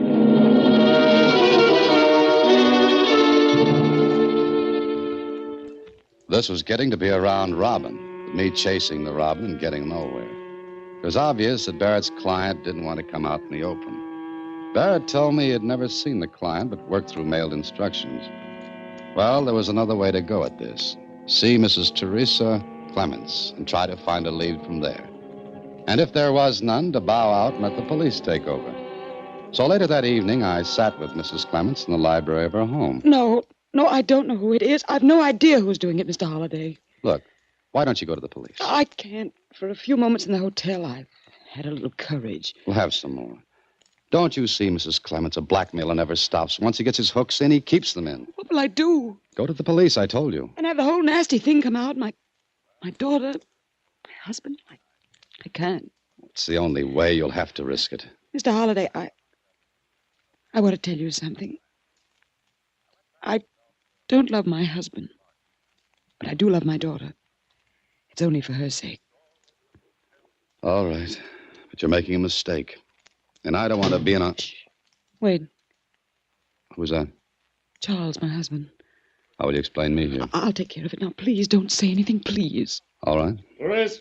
This was getting to be a round robin, with me chasing the robin and getting nowhere. It was obvious that Barrett's client didn't want to come out in the open. Barrett told me he had never seen the client but worked through mailed instructions. Well, there was another way to go at this. See Mrs. Teresa Clements and try to find a lead from there. And if there was none, to bow out and let the police take over. So later that evening, I sat with Mrs. Clements in the library of her home. No, No, I don't know who it is. I've no idea who's doing it, Mr. Holliday. Look, why don't you go to the police? I can't. For a few moments in the hotel, I've had a little courage. We'll have some more. Don't you see, Mrs. Clements, a blackmailer never stops. Once he gets his hooks in, he keeps them in. What will I do? Go to the police, I told you. And have the whole nasty thing come out? My daughter, my husband? I can't. It's the only way. You'll have to risk it. Mr. Holliday, I want to tell you something. I don't love my husband, but I do love my daughter. It's only for her sake. All right. But you're making a mistake. And I don't want to be in a... Shh. Wait. Who's that? Charles, my husband. How will you explain me here? I'll take care of it. Now, please don't say anything, please. All right. Therese!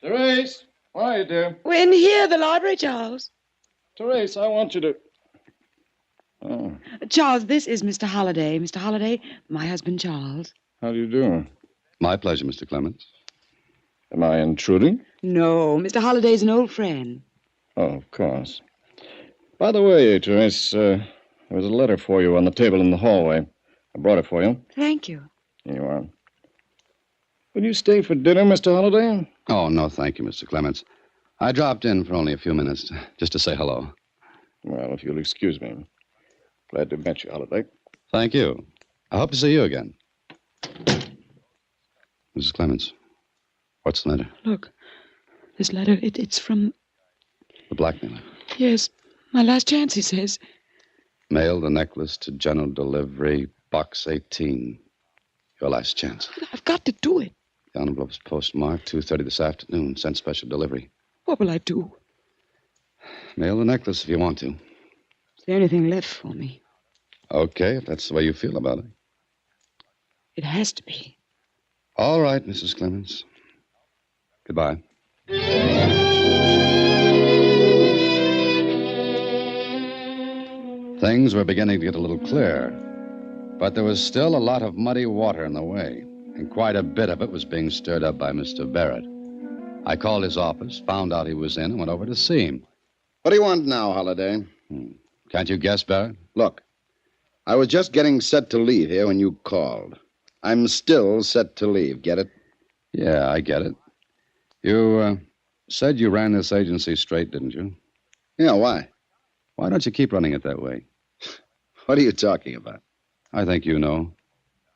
Therese! Why, dear? We're in here, the library, Charles. Therese, I want you to... Oh, Charles, this is Mr. Holliday. Mr. Holliday, my husband, Charles. how do you do? My pleasure, Mr. Clements. Am I intruding? No, Mr. Holliday's an old friend. Oh, of course. By the way, Therese, there was a letter for you on the table in the hallway. I brought it for you. Thank you. Here you are. Will you stay for dinner, Mr. Holliday? Oh, no, thank you, Mr. Clements. I dropped in for only a few minutes, just to say hello. Well, if you'll excuse me. Glad to meet you, Holliday. Thank you. I hope to see you again. Mrs. Clements, what's the matter? Look, this letter, it's from... The blackmailer. Yes, my last chance, he says. Mail the necklace to general delivery, box 18. Your last chance. I've got to do it. The envelope's postmarked 2:30 this afternoon. Send special delivery. What will I do? Mail the necklace if you want to. Is there anything left for me? Okay, if that's the way you feel about it. It has to be. All right, Mrs. Clements. Goodbye. Things were beginning to get a little clearer, but there was still a lot of muddy water in the way, and quite a bit of it was being stirred up by Mr. Barrett. I called his office, found out he was in, and went over to see him. What do you want now, Holliday? Can't you guess, Barrett? Look, I was just getting set to leave here when you called. I'm still set to leave, get it? Yeah, I get it. You said you ran this agency straight, didn't you? Yeah, why? Why don't you keep running it that way? What are you talking about? I think you know.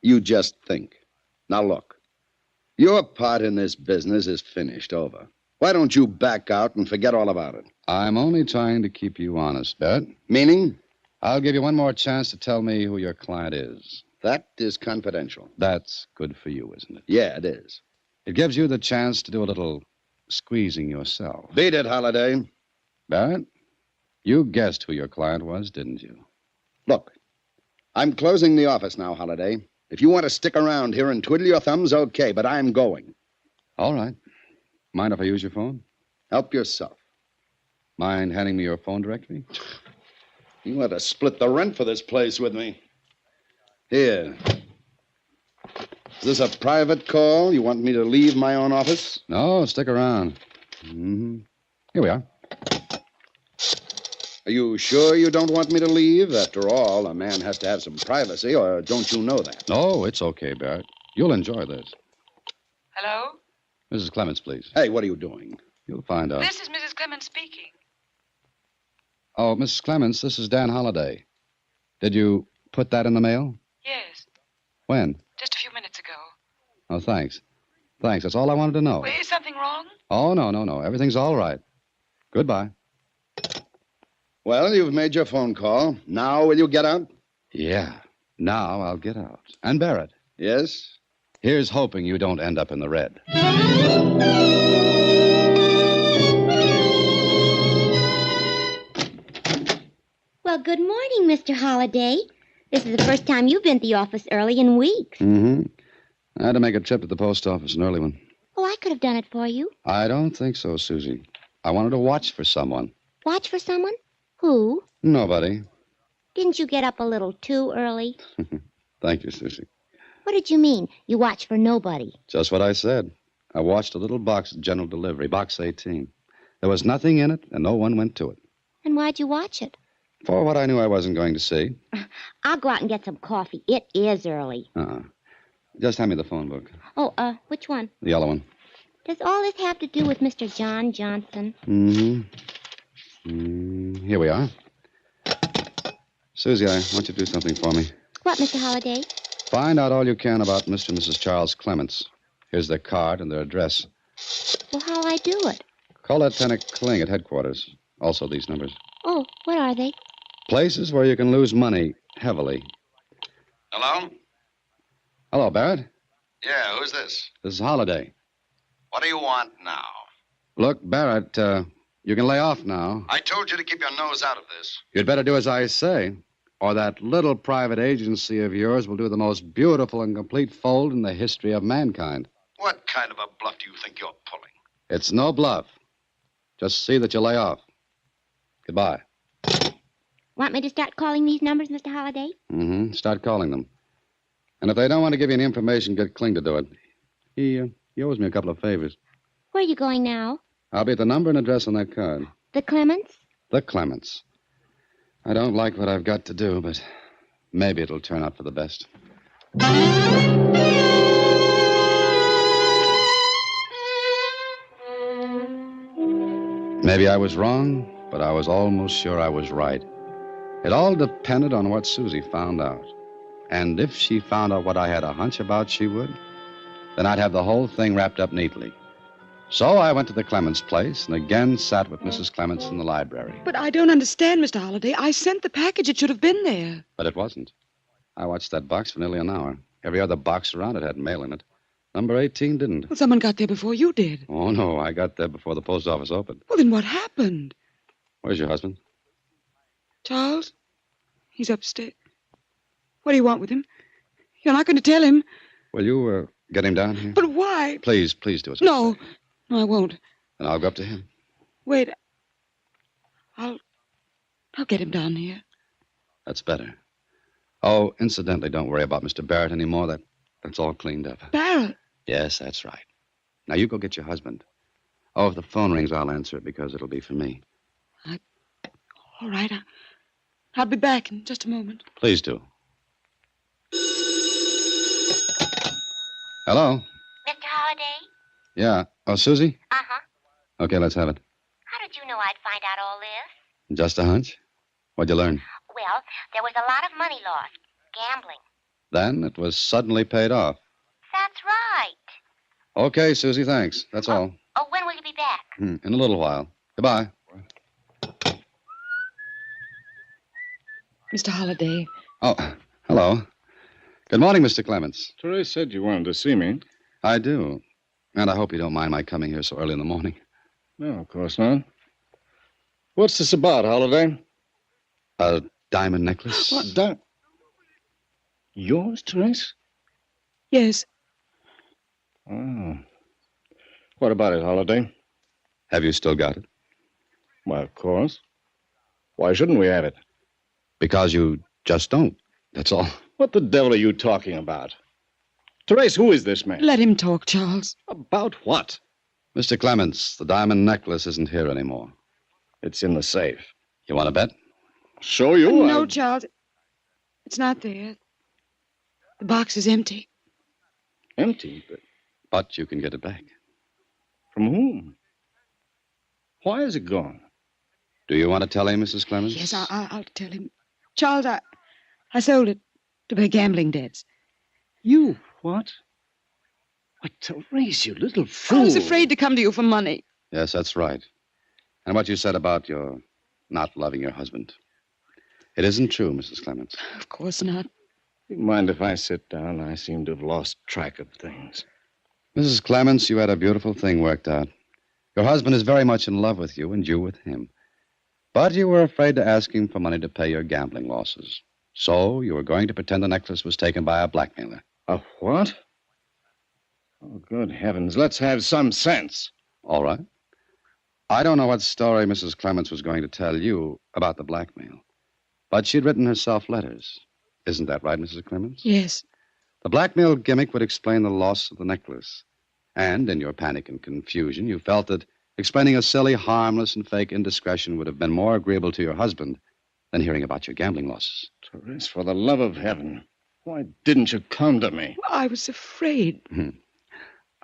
You just think. Now, look. Your part in this business is finished, over. Why don't you back out and forget all about it? I'm only trying to keep you honest, Barrett. Meaning? I'll give you one more chance to tell me who your client is. That is confidential. That's good for you, isn't it? Yeah, it is. It gives you the chance to do a little squeezing yourself. Beat it, Holliday. Barrett, you guessed who your client was, didn't you? Look, I'm closing the office now, Holliday. If you want to stick around here and twiddle your thumbs, okay, but I'm going. All right. Mind if I use your phone? Help yourself. Mind handing me your phone directory? You want to split the rent for this place with me. Here. Is this a private call? You want me to leave my own office? No, stick around. Mm-hmm. Here we are. Are you sure you don't want me to leave? After all, a man has to have some privacy, or don't you know that? No, it's okay, Barrett. You'll enjoy this. Hello? Mrs. Clements, please. Hey, what are you doing? You'll find out. This is Mrs. Clemens speaking. Oh, Mrs. Clements, this is Dan Holliday. Did you put that in the mail? Yes, When? just a few minutes ago. Oh, thanks. Thanks. That's all I wanted to know. Is something wrong? Oh, no. Everything's all right. Goodbye. Well, you've made your phone call. Now will you get out? Yeah. Now I'll get out. And Barrett. Yes? Here's hoping you don't end up in the red. Well, good morning, Mr. Holliday. This is the first time you've been to the office early in weeks. Mm-hmm. I had to make a trip to the post office, an early one. Oh, I could have done it for you. I don't think so, Susie. I wanted to watch for someone. Watch for someone? Who? Nobody. Didn't you get up a little too early? Thank you, Susie. What did you mean, you watch for nobody? Just what I said. I watched a little box at general delivery, box 18. There was nothing in it, and no one went to it. And why'd you watch it? For what I knew I wasn't going to see. I'll go out and get some coffee. It is early. Just hand me the phone book. Oh, which one? The yellow one. Does all this have to do with Mr. John Johnson? Here we are. Susie, I want you to do something for me. What, Mr. Holliday? Find out all you can about Mr. and Mrs. Charles Clements. Here's their card and their address. Well, how'll I do it? Call Lieutenant Kling at headquarters. Also these numbers. Oh, what are they? Places where you can lose money heavily. Hello? Hello, Barrett. Yeah, who's this? This is Holliday. What do you want now? Look, Barrett, you can lay off now. I told you to keep your nose out of this. You'd better do as I say, or that little private agency of yours will do the most beautiful and complete fold in the history of mankind. What kind of a bluff do you think you're pulling? It's no bluff. Just see that you lay off. Goodbye. Want me to start calling these numbers, Mr. Holliday? Start calling them. And if they don't want to give you any information, get Kling to do it. He owes me a couple of favors. Where are you going now? I'll be at the number and address on that card. The Clements? The Clements. I don't like what I've got to do, but maybe it'll turn out for the best. Maybe I was wrong, but I was almost sure I was right. It all depended on what Susie found out. And if she found out what I had a hunch about she would, then I'd have the whole thing wrapped up neatly. So I went to the Clements place and again sat with Mrs. Clements in the library. But I don't understand, Mr. Holliday. I sent the package. It should have been there. But it wasn't. I watched that box for nearly an hour. Every other box around it had mail in it. Number 18 didn't. Well, someone got there before you did. Oh, no, I got there before the post office opened. Well, then what happened? Where's your husband? Charles? He's upstairs. What do you want with him? You're not going to tell him. Will you get him down here? But why? Please do it. No, I won't. Then I'll go up to him. Wait. I'll get him down here. That's better. Oh, incidentally, don't worry about Mr. Barrett anymore. That's all cleaned up. Barrett? Yes, that's right. Now, you go get your husband. Oh, if the phone rings, I'll answer it because it'll be for me. All right. I'll be back in just a moment. Please do. Hello? Mr. Holliday? Yeah. Oh, Susie? Uh-huh. Okay, let's have it. How did you know I'd find out all this? Just a hunch? What'd you learn? Well, there was a lot of money lost. Gambling. Then it was suddenly paid off. That's right. Okay, Susie, thanks. That's all. Oh, when will you be back? In a little while. Goodbye. Mr. Holliday. Oh, hello. Good morning, Mr. Clements. Therese said you wanted to see me. I do. And I hope you don't mind my coming here so early in the morning. No, of course not. What's this about, Holliday? A diamond necklace. What, yours, Therese? Yes. Oh. What about it, Holliday? Have you still got it? Why, of course. Why shouldn't we have it? Because you just don't. That's all. What the devil are you talking about? Therese, who is this man? Let him talk, Charles. About what? Mr. Clements, the diamond necklace isn't here anymore. It's in the safe. You want to bet? Show you? No, Charles. It's not there. The box is empty. Empty? But you can get it back. From whom? Why is it gone? Do you want to tell him, Mrs. Clements? Yes, I'll tell him. Charles, I sold it to pay gambling debts. You? What? Why, Therese, you little fool. I was afraid to come to you for money. Yes, that's right. And what you said about your not loving your husband. It isn't true, Mrs. Clements. Of course not. You mind if I sit down? I seem to have lost track of things. Mrs. Clements, you had a beautiful thing worked out. Your husband is very much in love with you, and you with him. But you were afraid to ask him for money to pay your gambling losses. So you were going to pretend the necklace was taken by a blackmailer. A what? Oh, good heavens. Let's have some sense. All right. I don't know what story Mrs. Clements was going to tell you about the blackmail. But she'd written herself letters. Isn't that right, Mrs. Clements? Yes. The blackmail gimmick would explain the loss of the necklace. And in your panic and confusion, you felt that explaining a silly, harmless, and fake indiscretion would have been more agreeable to your husband Then hearing about your gambling losses. Therese, for the love of heaven, why didn't you come to me? I was afraid.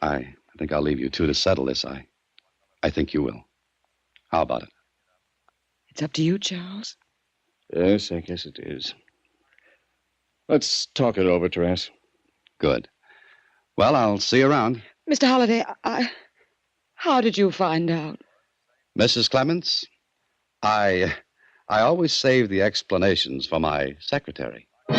I think I'll leave you two to settle this. I think you will. How about it? It's up to you, Charles. Yes, I guess it is. Let's talk it over, Therese. Good. Well, I'll see you around. Mr. Holliday, how did you find out? Mrs. Clements, I always save the explanations for my secretary. But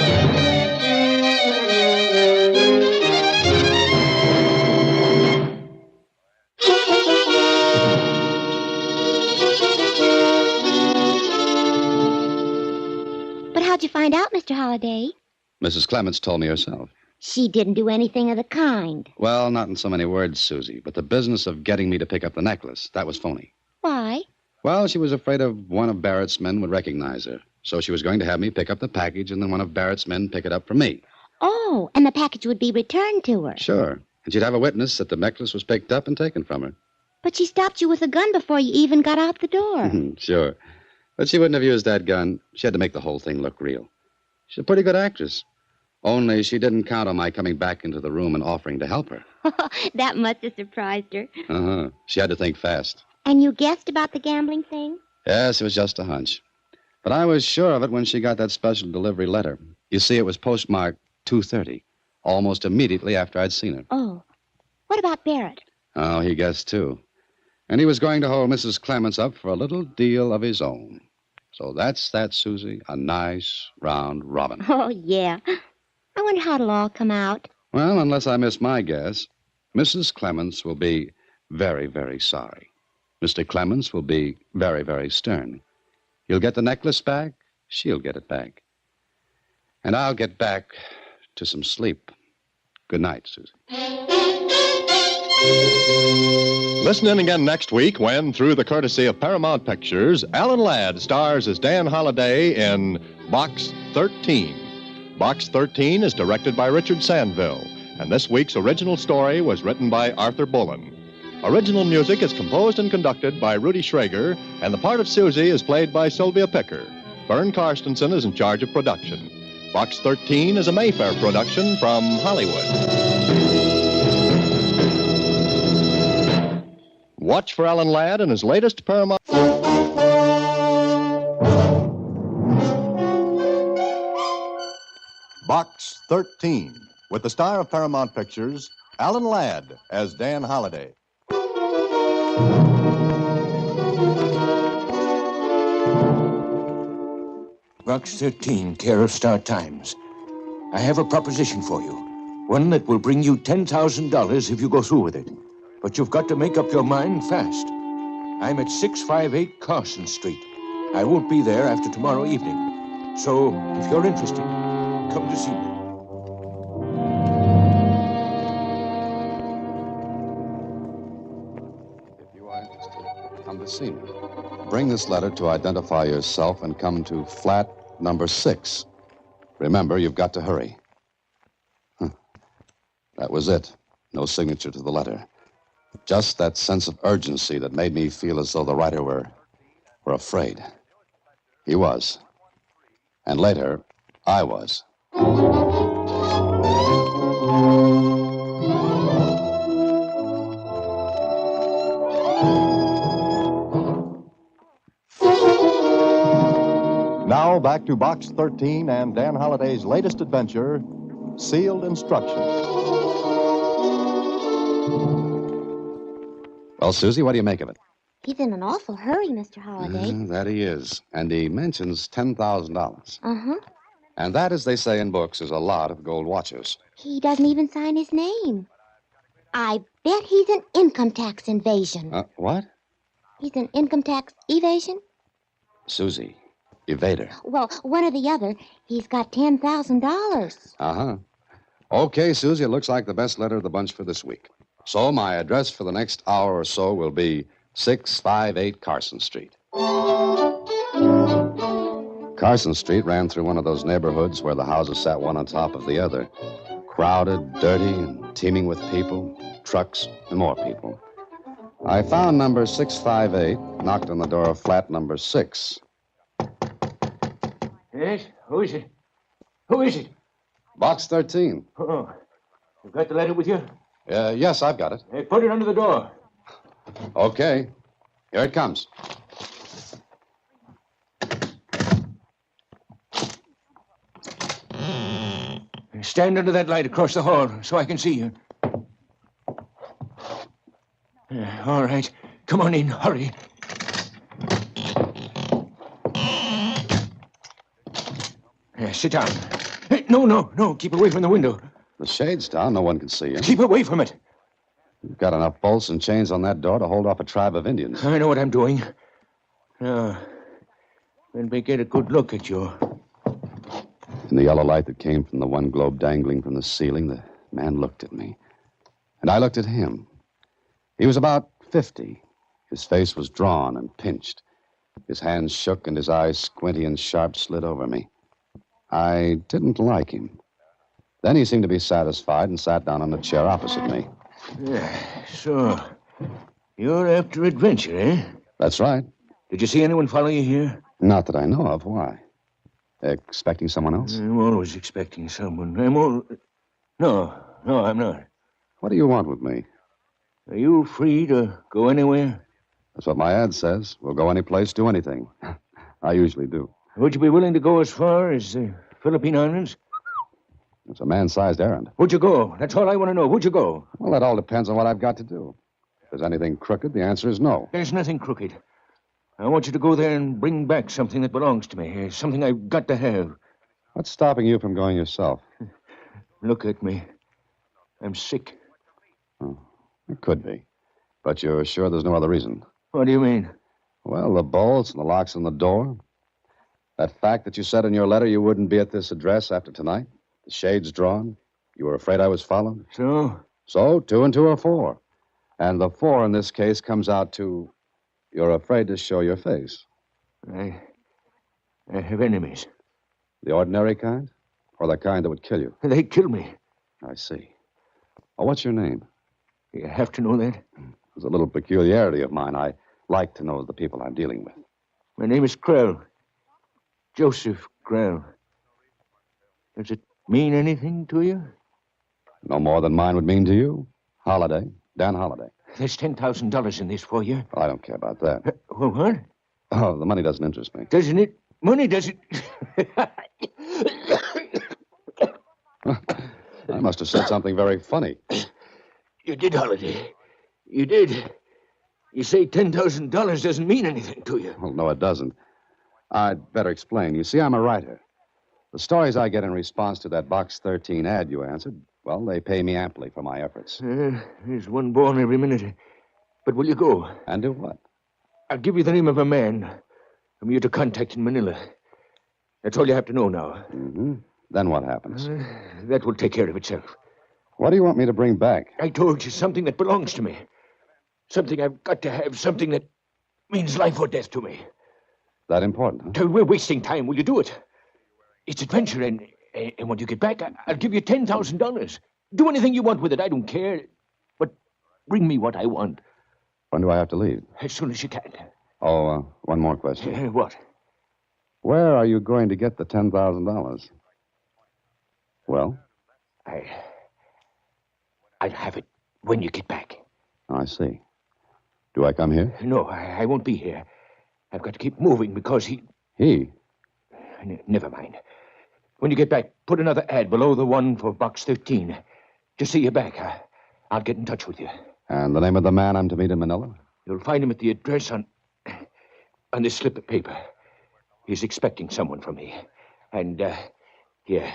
how'd you find out, Mr. Holliday? Mrs. Clements told me herself. She didn't do anything of the kind. Well, not in so many words, Susie, but the business of getting me to pick up the necklace, that was phony. Why? Well, she was afraid of one of Barrett's men would recognize her. So she was going to have me pick up the package, and then one of Barrett's men pick it up for me. Oh, and the package would be returned to her. Sure. And she'd have a witness that the necklace was picked up and taken from her. But she stopped you with a gun before you even got out the door. Sure. But she wouldn't have used that gun. She had to make the whole thing look real. She's a pretty good actress. Only she didn't count on my coming back into the room and offering to help her. That must have surprised her. Uh-huh. She had to think fast. And you guessed about the gambling thing? Yes, it was just a hunch. But I was sure of it when she got that special delivery letter. You see, it was postmarked 2:30, almost immediately after I'd seen her. Oh. What about Barrett? Oh, he guessed, too. And he was going to hold Mrs. Clements up for a little deal of his own. So that's that, Susie. A nice, round robin. Oh, yeah. I wonder how it'll all come out. Well, unless I miss my guess, Mrs. Clements will be very, very sorry. Mr. Clements will be very, very stern. He'll get the necklace back. She'll get it back. And I'll get back to some sleep. Good night, Susie. Listen in again next week when, through the courtesy of Paramount Pictures, Alan Ladd stars as Dan Holliday in Box 13. Box 13 is directed by Richard Sandville, and this week's original story was written by Arthur Bullen. Original music is composed and conducted by Rudy Schrager, and the part of Susie is played by Sylvia Picker. Vern Karstensen is in charge of production. Box 13 is a Mayfair production from Hollywood. Watch for Alan Ladd in his latest Paramount... Box 13, with the star of Paramount Pictures, Alan Ladd as Dan Holliday. Box 13, care of Star Times. I have a proposition for you. One that will bring you $10,000 if you go through with it. But you've got to make up your mind fast. I'm at 658 Carson Street. I won't be there after tomorrow evening. So, if you're interested, come to see me. If you are interested, come to see me. Bring this letter to identify yourself and come to flat number 6. Remember, you've got to hurry. That was it. No signature to the letter. Just that sense of urgency that made me feel as though the writer were afraid. He was. And later, I was. Now back to Box 13 and Dan Holliday's latest adventure, Sealed Instructions. Well, Susie, what do you make of it? He's in an awful hurry, Mr. Holliday. That he is. And he mentions $10,000. Uh-huh. And that, as they say in books, is a lot of gold watches. He doesn't even sign his name. I bet he's an income tax invasion. What? He's an income tax evasion? Susie, evader. Well, one or the other. He's got $10,000. Uh-huh. Okay, Susie, it looks like the best letter of the bunch for this week. So my address for the next hour or so will be 658 Carson Street. Carson Street ran through one of those neighborhoods where the houses sat one on top of the other. Crowded, dirty, and teeming with people, trucks, and more people. I found number 658, knocked on the door of flat number 6. Yes? Who is it? Who is it? Box 13. Oh. You got the letter with you? Yes, I've got it. Hey, put it under the door. Okay. Here it comes. Stand under that light across the hall so I can see you. All right. Come on in. Hurry. Sit down. Hey, no. Keep away from the window. The shade's down. No one can see you. Keep away from it. You've got enough bolts and chains on that door to hold off a tribe of Indians. I know what I'm doing. Now, let me get a good look at you. In the yellow light that came from the one globe dangling from the ceiling, the man looked at me. And I looked at him. He was about 50. His face was drawn and pinched. His hands shook and his eyes, squinty and sharp, slid over me. I didn't like him. Then he seemed to be satisfied and sat down on a chair opposite me. So, you're after adventure, eh? That's right. Did you see anyone follow you here? Not that I know of. Why? Expecting someone else? I'm always expecting someone. No, I'm not. What do you want with me? Are you free to go anywhere? That's what my ad says. We'll go any place, do anything. I usually do. Would you be willing to go as far as the Philippine Islands? It's a man-sized errand. Would you go? That's all I want to know. Would you go? Well, that all depends on what I've got to do. If there's anything crooked, the answer is no. There's nothing crooked. I want you to go there and bring back something that belongs to me. Something I've got to have. What's stopping you from going yourself? Look at me. I'm sick. Oh, it could be. But you're sure there's no other reason? What do you mean? Well, the bolts and the locks on the door. That fact that you said in your letter you wouldn't be at this address after tonight. The shades drawn. You were afraid I was followed. So? So, 2 and 2 are 4. And the 4 in this case comes out to... You're afraid to show your face. I have enemies. The ordinary kind? Or the kind that would kill you? They'd kill me. I see. Oh, what's your name? You have to know that? It's a little peculiarity of mine. I like to know the people I'm dealing with. My name is Krell. Joseph Krell. Does it mean anything to you? No more than mine would mean to you. Holiday. Dan Holiday. There's $10,000 in this for you. Well, I don't care about that. Well, what? Oh, the money doesn't interest me. Doesn't it? Money doesn't... I must have said something very funny. You did, Holiday. You did. You say $10,000 doesn't mean anything to you. Well, no, it doesn't. I'd better explain. You see, I'm a writer. The stories I get in response to that Box 13 ad you answered, well, they pay me amply for my efforts. There's one born every minute. But will you go? And do what? I'll give you the name of a man whom you're to contact in Manila. That's all you have to know now. Mm-hmm. Then what happens? That will take care of itself. What do you want me to bring back? I told you something that belongs to me. Something I've got to have. Something that means life or death to me. That important, huh? Till we're wasting time. Will you do it? It's adventure, and when you get back, I'll give you $10,000. Do anything you want with it. I don't care. But bring me what I want. When do I have to leave? As soon as you can. Oh, one more question. What? Where are you going to get the $10,000? Well? I'll have it when you get back. I see. Do I come here? No, I won't be here. I've got to keep moving because he... He? Never mind. When you get back, put another ad below the one for Box 13. To see you back, I'll get in touch with you. And the name of the man I'm to meet in Manila? You'll find him at the address on this slip of paper. He's expecting someone from me. And, here,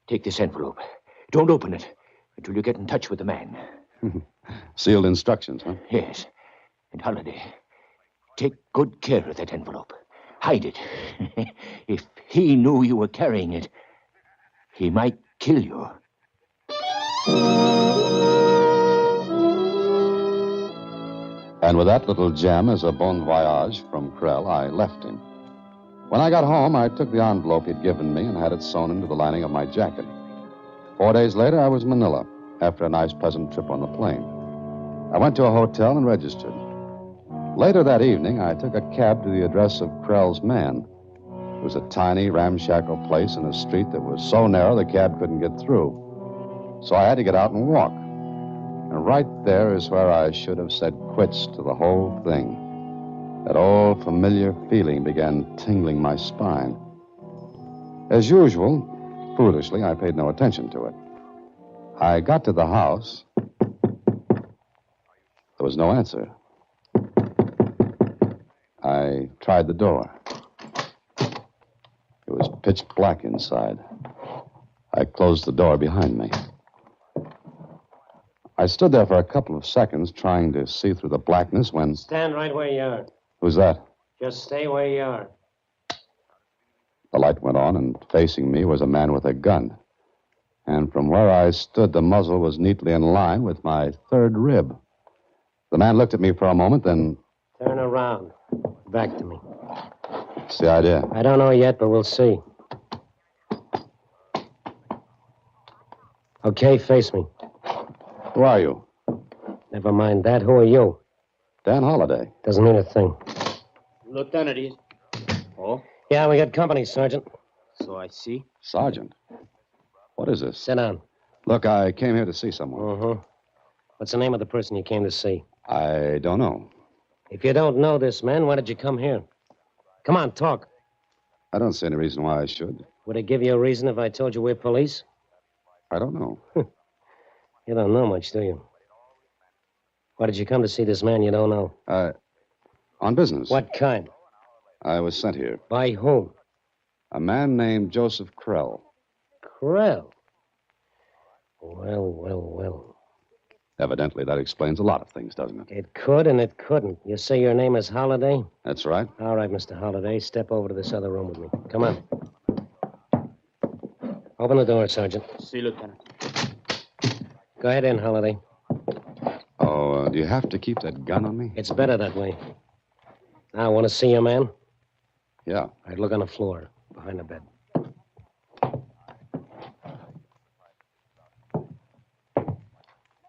take this envelope. Don't open it until you get in touch with the man. Sealed instructions, huh? Yes. And Holiday, take good care of that envelope. Hide it. If he knew you were carrying it, he might kill you. And with that little gem as a bon voyage from Krell, I left him. When I got home, I took the envelope he'd given me and had it sewn into the lining of my jacket. 4 days later, I was in Manila, after a nice, pleasant trip on the plane. I went to a hotel and registered. Later that evening, I took a cab to the address of Krell's man. It was a tiny, ramshackle place in a street that was so narrow the cab couldn't get through. So I had to get out and walk. And right there is where I should have said quits to the whole thing. That old familiar feeling began tingling my spine. As usual, foolishly, I paid no attention to it. I got to the house. There was no answer. I tried the door. It was pitch black inside. I closed the door behind me. I stood there for a couple of seconds trying to see through the blackness when... Stand right where you are. Who's that? Just stay where you are. The light went on, and facing me was a man with a gun. And from where I stood, the muzzle was neatly in line with my third rib. The man looked at me for a moment, then... Turn around. Back to me. What's the idea? I don't know yet, but we'll see. Okay, face me. Who are you? Never mind that. Who are you? Dan Holliday. Doesn't mean a thing. Lieutenant, he's... Oh? Yeah, we got company, Sergeant. So I see. Sergeant. What is this? Sit down. Look, I came here to see someone. Uh-huh. What's the name of the person you came to see? I don't know. If you don't know this man, why did you come here? Come on, talk. I don't see any reason why I should. Would it give you a reason if I told you we're police? I don't know. You don't know much, do you? Why did you come to see this man you don't know? On business. What kind? I was sent here. By whom? A man named Joseph Krell. Krell? Well. Evidently, that explains a lot of things, doesn't it? It could and it couldn't. You say your name is Holliday? That's right. All right, Mr. Holliday. Step over to this other room with me. Come on. Open the door, Sergeant. See, Lieutenant. Go ahead in, Holliday. Oh, do you have to keep that gun on me? It's better that way. Now, want to see your man? Yeah. All right, look on the floor, behind the bed.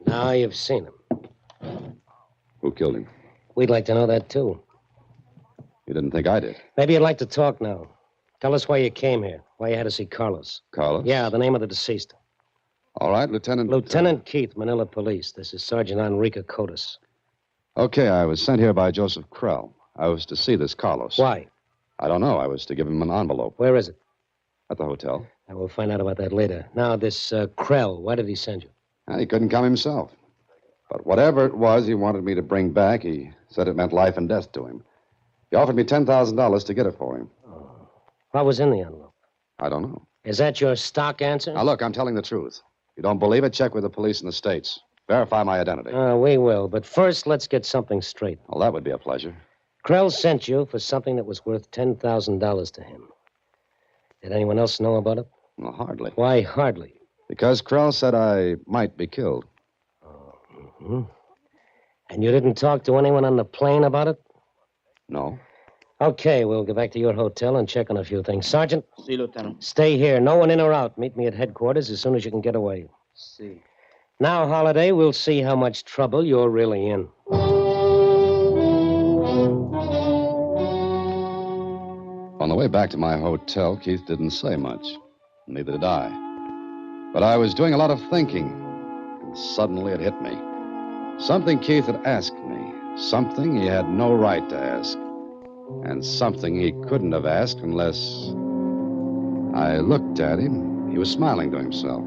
Now you've seen him. Who killed him? We'd like to know that, too. You didn't think I did? Maybe you'd like to talk now. Tell us why you came here, why you had to see Carlos. Carlos? Yeah, the name of the deceased. All right, Lieutenant... Lieutenant Keith, Manila Police. This is Sergeant Enrique Cotis. Okay, I was sent here by Joseph Krell. I was to see this Carlos. Why? I don't know. I was to give him an envelope. Where is it? At the hotel. And we'll find out about that later. Now, this Krell, why did he send you? He couldn't come himself. But whatever it was he wanted me to bring back, he said it meant life and death to him. He offered me $10,000 to get it for him. Oh. What was in the envelope? I don't know. Is that your stock answer? Now, look, I'm telling the truth. If you don't believe it, check with the police in the States. Verify my identity. We will. But first, let's get something straight. Well, that would be a pleasure. Krell sent you for something that was worth $10,000 to him. Did anyone else know about it? Well, hardly. Why hardly? Because Krell said I might be killed. Mm-hmm. And you didn't talk to anyone on the plane about it? No. Okay, we'll go back to your hotel and check on a few things. Sergeant? See, Lieutenant. Stay here. No one in or out. Meet me at headquarters as soon as you can get away. See. Now, Holliday, we'll see how much trouble you're really in. On the way back to my hotel, Keith didn't say much. Neither did I. But I was doing a lot of thinking, and suddenly it hit me. Something Keith had asked me, something he had no right to ask, and something he couldn't have asked unless... I looked at him. He was smiling to himself.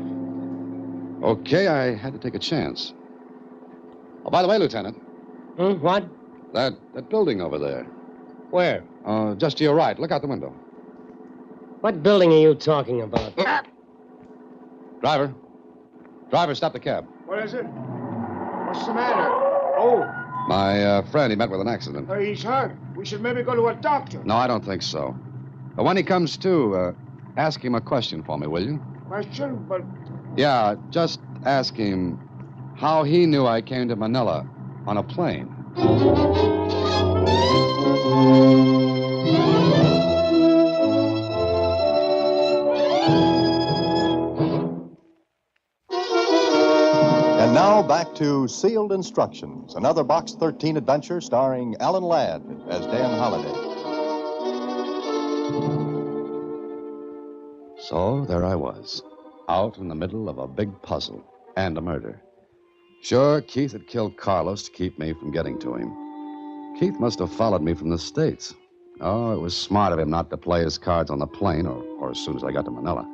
Okay, I had to take a chance. Oh, by the way, Lieutenant. What? That building over there. Where? Just to your right. Look out the window. What building are you talking about? Driver. Driver, stop the cab. What is it? What's the matter? Oh, My friend, he met with an accident. he's hurt. We should maybe go to a doctor. No, I don't think so. But when he comes to, ask him a question for me, will you? Question, but Yeah, just ask him how he knew I came to Manila on a plane. And now back to Sealed Instructions, another Box 13 adventure starring Alan Ladd as Dan Holliday. So there I was, out in the middle of a big puzzle and a murder. Sure, Keith had killed Carlos to keep me from getting to him. Keith must have followed me from the States. Oh, it was smart of him not to play his cards on the plane or as soon as I got to Manila.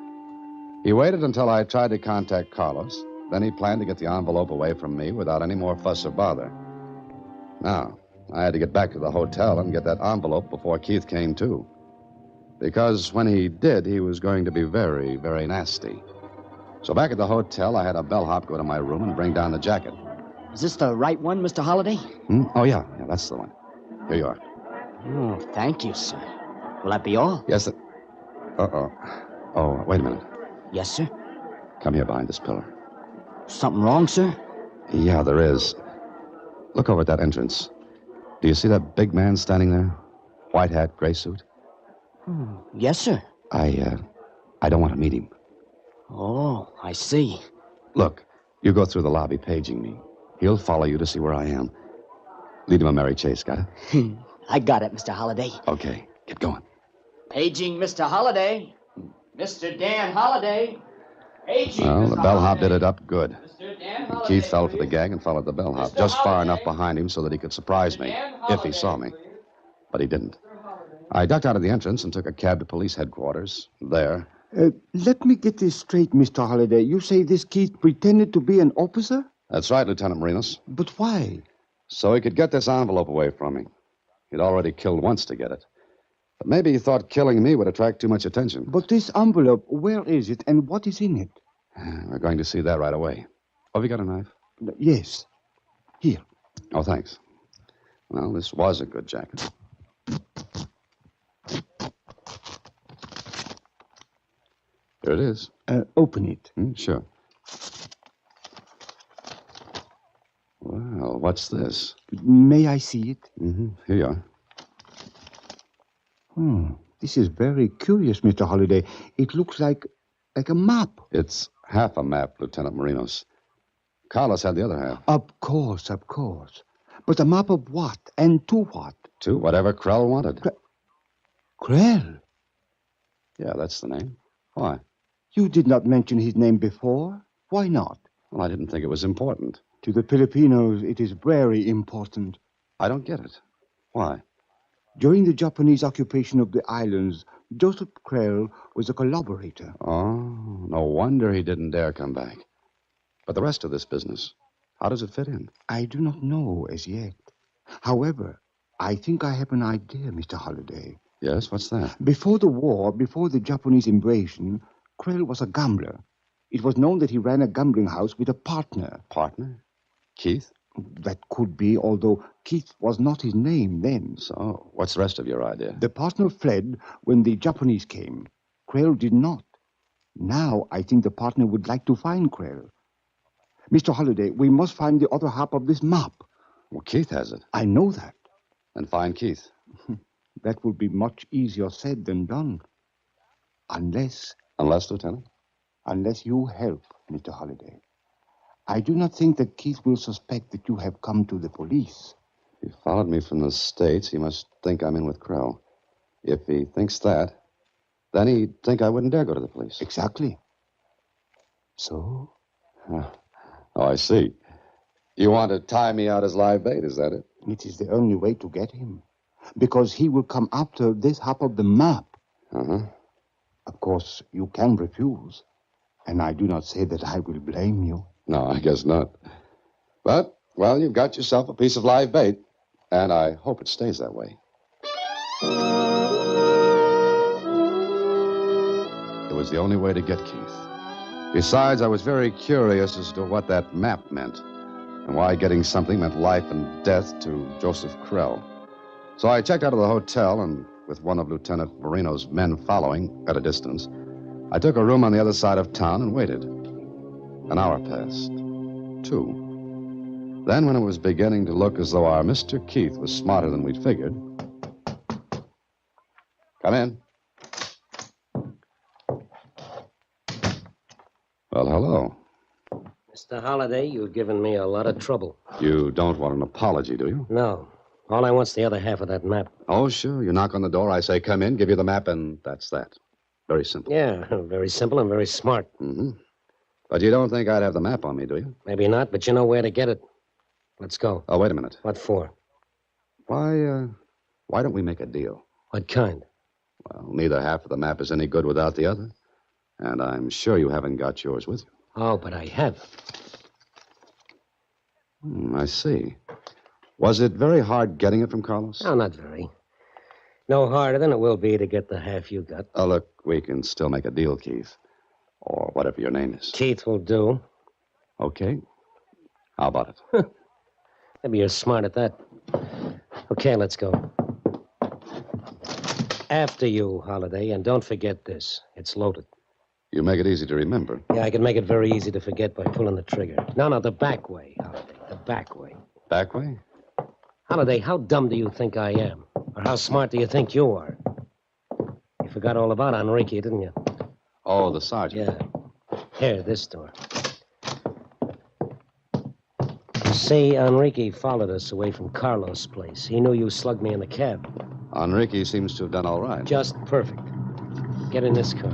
He waited until I tried to contact Carlos. Then he planned to get the envelope away from me without any more fuss or bother. Now, I had to get back to the hotel and get that envelope before Keith came to. Because when he did, he was going to be very, very nasty. So back at the hotel, I had a bellhop go to my room and bring down the jacket. Is this the right one, Mr. Holliday? Oh, yeah, that's the one. Here you are. Oh, thank you, sir. Will that be all? Yes, sir. Uh-oh. Oh, wait a minute. Yes, sir. Come here behind this pillar. Something wrong, sir? Yeah, there is. Look over at that entrance. Do you see that big man standing there? White hat, gray suit? Yes, sir. I don't want to meet him. Oh, I see. Look, you go through the lobby paging me. He'll follow you to see where I am. Lead him a merry chase, got it? I got it, Mr. Holliday. Okay, get going. Paging Mr. Holliday. Mr. Dan Holliday. Paging Well, Mr. the bellhop Holliday. did it up good. Mr. Dan Holliday, Keith fell for the gag and followed the bellhop, just far enough behind him so that he could surprise me, if he saw me. But he didn't. I ducked out of the entrance and took a cab to police headquarters. There. Let me get this straight, Mr. Holliday. You say this Keith pretended to be an officer? That's right, Lieutenant Marinos. But why? So he could get this envelope away from me. He'd already killed once to get it. But maybe he thought killing me would attract too much attention. But this envelope, where is it and what is in it? We're going to see that right away. Oh, have you got a knife? Yes. Here. Oh, thanks. Well, this was a good jacket. Here it is. Open it. Sure. Well, what's this? May I see it? Here you are. This is very curious, Mr. Holliday. It looks like a map. It's half a map, Lieutenant Marinos. Carlos had the other half. Of course. But a map of what and to what? To whatever Krell wanted. Krell? Yeah, that's the name. Why? You did not mention his name before. Why not? Well, I didn't think it was important. To the Filipinos, it is very important. I don't get it. Why? During the Japanese occupation of the islands, Joseph Krell was a collaborator. Oh, no wonder he didn't dare come back. But the rest of this business, how does it fit in? I do not know as yet. However, I think I have an idea, Mr. Holliday. Yes, what's that? Before the war, before the Japanese invasion, Krell was a gambler. It was known that he ran a gambling house with a partner. Partner? Keith? That could be, although Keith was not his name then. So, what's the rest of your idea? The partner fled when the Japanese came. Krell did not. Now, I think the partner would like to find Krell. Mr. Holliday, we must find the other half of this map. Well, Keith has it. I know that. Then find Keith. That will be much easier said than done. Unless, Lieutenant? Unless you help, Mr. Holliday. I do not think that Keith will suspect that you have come to the police. If he followed me from the States, he must think I'm in with Krell. If he thinks that, then he'd think I wouldn't dare go to the police. Exactly. So? Oh, I see. You want to tie me out as live bait, is that it? It is the only way to get him. Because he will come after this half of the map. Uh-huh. Of course, you can refuse. And I do not say that I will blame you. No, I guess not. But, well, you've got yourself a piece of live bait. And I hope it stays that way. It was the only way to get Keith. Besides, I was very curious as to what that map meant. And why getting something meant life and death to Joseph Krell. So I checked out of the hotel, and with one of Lieutenant Marino's men following at a distance, I took a room on the other side of town and waited. An hour passed. 2. Then, when it was beginning to look as though our Mr. Keith was smarter than we'd figured... Come in. Well, hello. Mr. Holliday, you've given me a lot of trouble. You don't want an apology, do you? No. All I want's the other half of that map. Oh, sure. You knock on the door, I say, come in, give you the map, and that's that. Very simple. Yeah, very simple and very smart. Mm-hmm. But you don't think I'd have the map on me, do you? Maybe not, but you know where to get it. Let's go. Oh, wait a minute. What for? Why don't we make a deal? What kind? Well, neither half of the map is any good without the other. And I'm sure you haven't got yours with you. Oh, but I have. I see. Was it very hard getting it from Carlos? No, not very. No harder than it will be to get the half you got. Oh, look, we can still make a deal, Keith. Or whatever your name is. Keith will do. Okay. How about it? Maybe you're smart at that. Okay, let's go. After you, Holiday, and don't forget this. It's loaded. You make it easy to remember. Yeah, I can make it very easy to forget by pulling the trigger. No, the back way, Holiday. The back way. Back way? Holiday, how dumb do you think I am? Or how smart do you think you are? You forgot all about Enrique, didn't you? Oh, the sergeant. Yeah. Here, this door. You see, Enrique followed us away from Carlos' place. He knew you slugged me in the cab. Enrique seems to have done all right. Just perfect. Get in this car.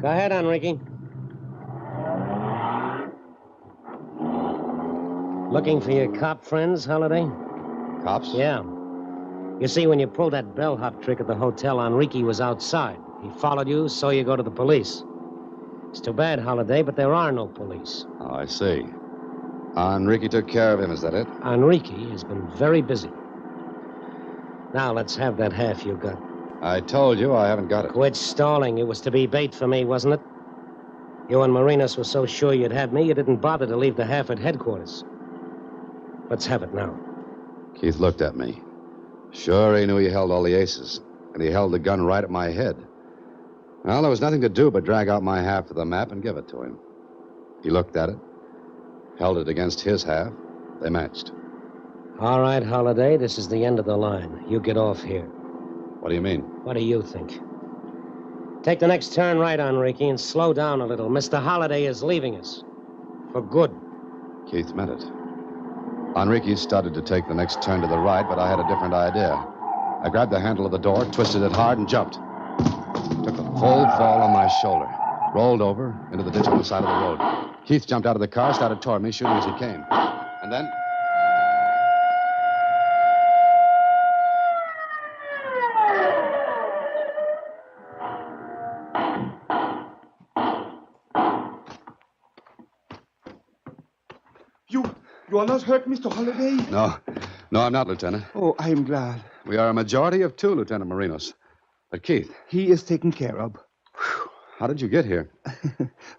Go ahead, Enrique. Looking for your cop friends, Holiday? Cops? Yeah. You see, when you pulled that bellhop trick at the hotel, Enrique was outside. He followed you, saw you go to the police. It's too bad, Holiday, but there are no police. Oh, I see. Enrique took care of him, is that it? Enrique has been very busy. Now, let's have that half you got. I told you I haven't got it. Quit stalling. It was to be bait for me, wasn't it? You and Marinos were so sure you'd have me, you didn't bother to leave the half at headquarters. Let's have it now. Keith looked at me. Sure, he knew he held all the aces, and he held the gun right at my head. Well, there was nothing to do but drag out my half of the map and give it to him. He looked at it, held it against his half. They matched. All right, Holiday, this is the end of the line. You get off here. What do you mean? What do you think? Take the next turn right, Enrique, and slow down a little. Mr. Holiday is leaving us. For good. Keith meant it. Enrique started to take the next turn to the right, but I had a different idea. I grabbed the handle of the door, twisted it hard, and jumped. Took a full fall on my shoulder. Rolled over into the ditch on the side of the road. Keith jumped out of the car, started toward me, shooting as he came. And then... You are not hurt, Mr. Holliday? No, I'm not, Lieutenant. Oh, I am glad. We are a majority of two, Lieutenant Marinos. But Keith... He is taken care of. How did you get here?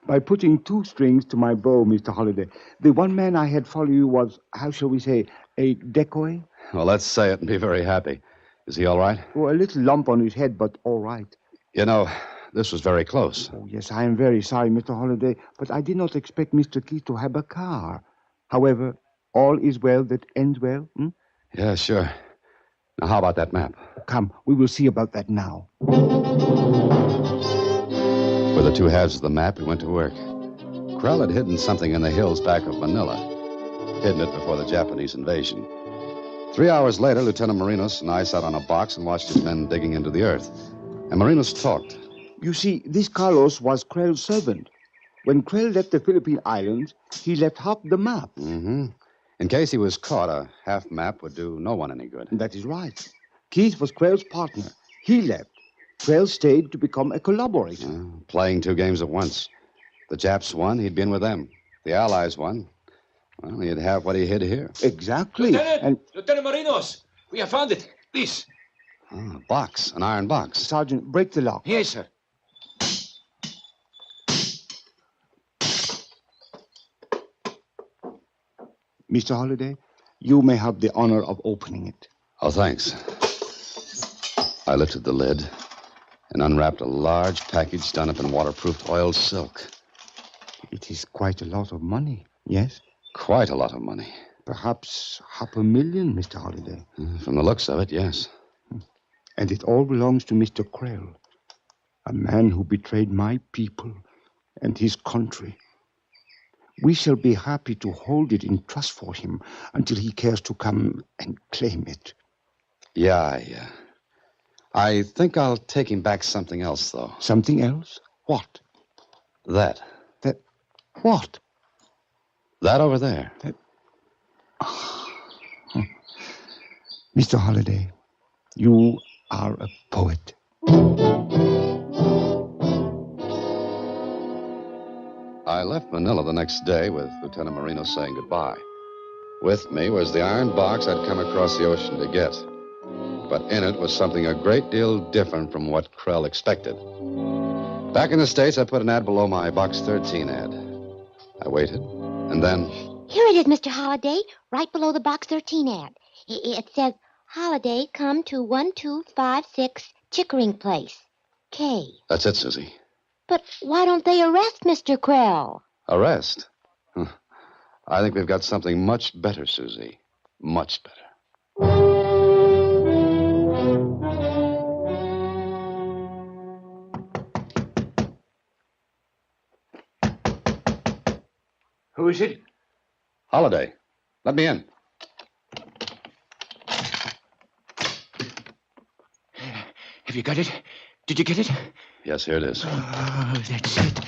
By putting two strings to my bow, Mr. Holliday. The one man I had follow you was, how shall we say, a decoy? Well, let's say it and be very happy. Is he all right? Oh, a little lump on his head, but all right. You know, this was very close. Oh, yes, I am very sorry, Mr. Holliday, but I did not expect Mr. Keith to have a car. However, all is well that ends well. Yeah, sure. Now, how about that map? Come, we will see about that now. With the two halves of the map, we went to work. Krell had hidden something in the hills back of Manila. Hidden it before the Japanese invasion. 3 hours later, Lieutenant Marinos and I sat on a box and watched his men digging into the earth. And Marinos talked. You see, this Carlos was Krell's servant. When Krell left the Philippine Islands, he left half the map. Mm-hmm. In case he was caught, a half map would do no one any good. That is right. Keith was Krell's partner. He left. Krell stayed to become a collaborator. Playing two games at once. The Japs won, he'd been with them. The Allies won. Well, he'd have what he hid here. Exactly. Lieutenant Marinos, we have found it. Please. A box, an iron box. Sergeant, break the lock. Yes, sir. Mr. Holliday, you may have the honor of opening it. Oh, thanks. I lifted the lid and unwrapped a large package done up in waterproofed oiled silk. It is quite a lot of money, yes? Quite a lot of money. Perhaps $500,000, Mr. Holliday. From the looks of it, yes. And it all belongs to Mr. Krell, a man who betrayed my people and his country. We shall be happy to hold it in trust for him until he cares to come and claim it. Yeah, I think I'll take him back something else, though. Something else? What? That. What? That over there. Mr. Holliday, you are a poet. I left Manila the next day with Lieutenant Marino saying goodbye. With me was the iron box I'd come across the ocean to get. But in it was something a great deal different from what Krell expected. Back in the States, I put an ad below my Box 13 ad. I waited, and then... Here it is, Mr. Holliday, right below the Box 13 ad. It says, Holliday, come to 1256 Chickering Place, K. That's it, Susie. But why don't they arrest Mr. Krell? Arrest? I think we've got something much better, Susie. Much better. Who is it? Holiday. Let me in. Have you got it? Did you get it? Yes, here it is. Oh, that's it.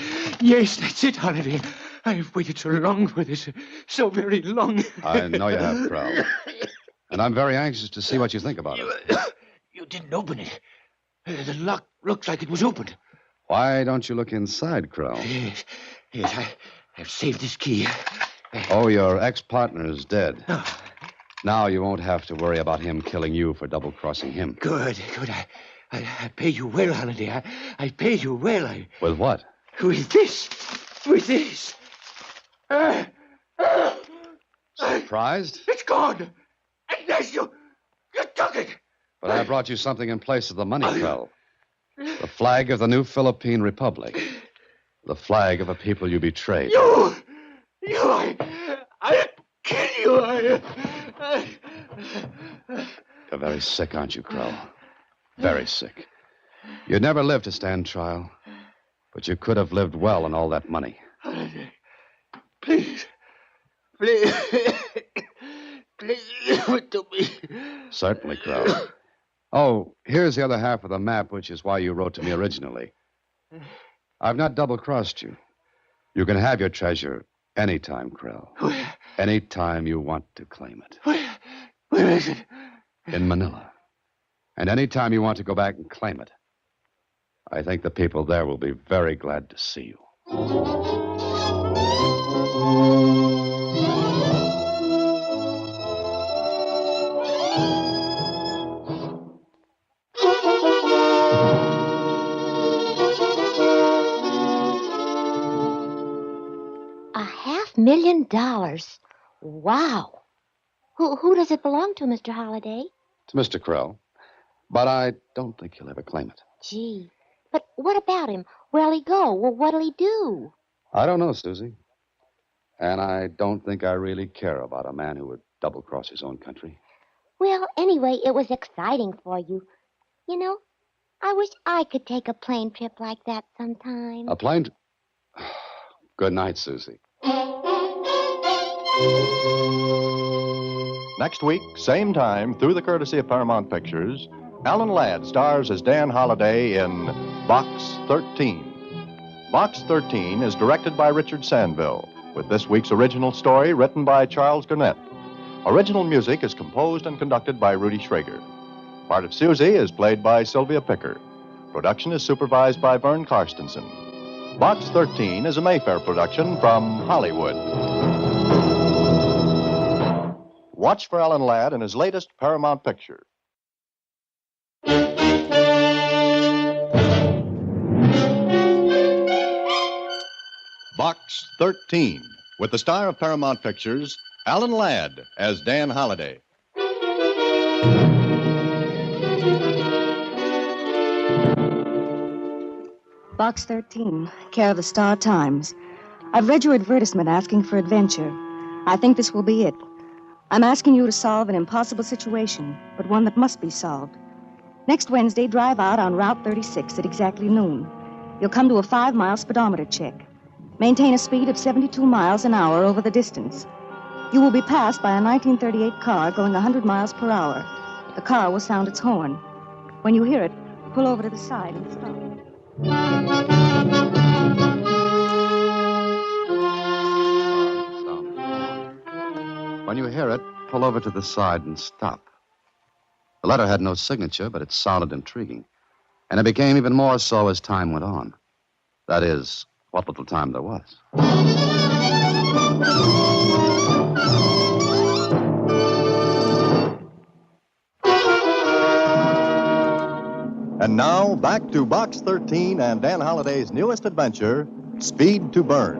Yes, that's it, Holiday. I've waited so long for this. So very long. I know you have, Krell. And I'm very anxious to see what you think about it. You didn't open it. The lock looks like it was open. Why don't you look inside, Krell? Yes, I've saved this key. Oh, your ex-partner is dead. Oh. Now you won't have to worry about him killing you for double-crossing him. Good. I pay you well, Holiday. I pay you well. With what? With this. Surprised? It's gone. Unless you took it. But I brought you something in place of the money, Krell. The flag of the new Philippine Republic. The flag of a people you betrayed. I'll kill you. You're very sick, aren't you, Krell? Very sick. You'd never live to stand trial, but you could have lived well on all that money. Please, give it to me. Certainly, Krell. Oh, here's the other half of the map, which is why you wrote to me originally. I've not double-crossed you. You can have your treasure anytime, Krell. Anytime you want to claim it. Where is it? In Manila. And anytime you want to go back and claim it. I think the people there will be very glad to see you. $500,000. Wow. Who does it belong to, Mr. Holliday? To Mr. Krell. But I don't think he'll ever claim it. Gee. But what about him? Where'll he go? Well, what'll he do? I don't know, Susie. And I don't think I really care about a man who would double-cross his own country. Well, anyway, it was exciting for you. You know, I wish I could take a plane trip like that sometime. A plane... Good night, Susie. Next week, same time, through the courtesy of Paramount Pictures, Alan Ladd stars as Dan Holliday in Box 13. Box 13 is directed by Richard Sandville, with this week's original story written by Charles Gurnett. Original music is composed and conducted by Rudy Schrager. Part of Susie is played by Sylvia Picker. Production is supervised by Vern Karstensen. Box 13 is a Mayfair production from Hollywood. Watch for Alan Ladd in his latest Paramount picture. Box 13, with the star of Paramount Pictures, Alan Ladd as Dan Holliday. Box 13, care of the Star Times. I've read your advertisement asking for adventure. I think this will be it. I'm asking you to solve an impossible situation, but one that must be solved. Next Wednesday, drive out on Route 36 at exactly noon. You'll come to a 5-mile speedometer check. Maintain a speed of 72 miles an hour over the distance. You will be passed by a 1938 car going 100 miles per hour. The car will sound its horn. When you hear it, pull over to the side and stop. When you hear it, pull over to the side and stop. The letter had no signature, but it sounded intriguing. And it became even more so as time went on. That is, what little time there was. And now, back to Box 13 and Dan Holliday's newest adventure, Speed to Burn.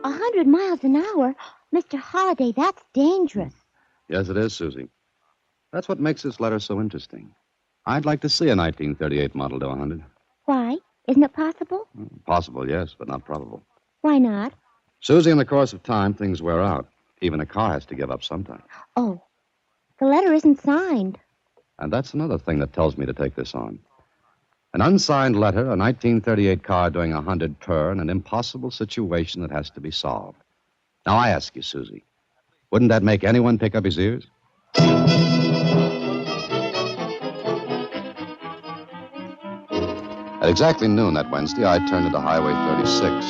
100 miles an hour? Mr. Holliday, that's dangerous. Yes, it is, Susie. That's what makes this letter so interesting. I'd like to see a 1938 model do 100. Why? Isn't it possible? Possible, yes, but not probable. Why not? Susie, in the course of time, things wear out. Even a car has to give up sometime. Oh, the letter isn't signed. And that's another thing that tells me to take this on. An unsigned letter, a 1938 car doing 100 per, and an impossible situation that has to be solved. Now, I ask you, Susie, wouldn't that make anyone pick up his ears? At exactly noon that Wednesday, I turned into Highway 36,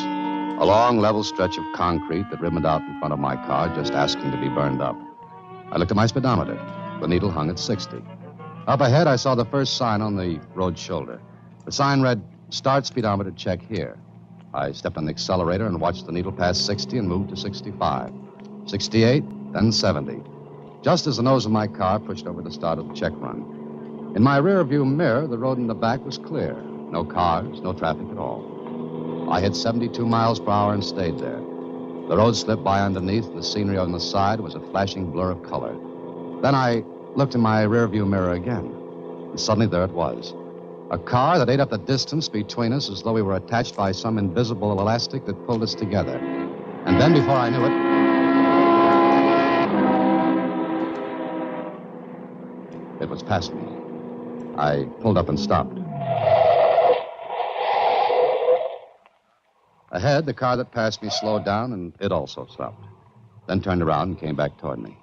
a long, level stretch of concrete that ribboned out in front of my car, just asking to be burned up. I looked at my speedometer. The needle hung at 60. Up ahead, I saw the first sign on the road shoulder. The sign read, "Start speedometer check here." I stepped on the accelerator and watched the needle pass 60 and move to 65. 68, then 70. Just as the nose of my car pushed over the start of the check run. In my rear-view mirror, the road in the back was clear. No cars, no traffic at all. I hit 72 miles per hour and stayed there. The road slipped by underneath, and the scenery on the side was a flashing blur of color. Then I looked in my rearview mirror again, and suddenly there it was. A car that ate up the distance between us as though we were attached by some invisible elastic that pulled us together. And then, before I knew it, it was past me. I pulled up and stopped. Ahead, the car that passed me slowed down, and it also stopped. Then turned around and came back toward me.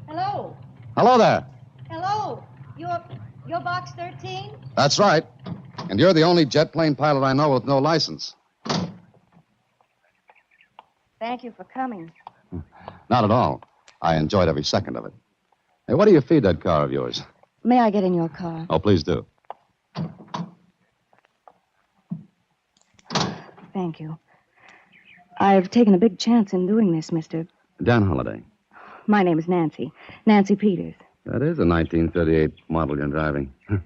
Hello. Hello there. Hello. You're Box 13? That's right. And you're the only jet plane pilot I know with no license. Thank you for coming. Not at all. I enjoyed every second of it. Hey, what do you feed that car of yours? May I get in your car? Oh, please do. Thank you. I've taken a big chance in doing this, mister. Dan Holliday. My name is Nancy. Nancy Peters. That is a 1938 model you're driving. And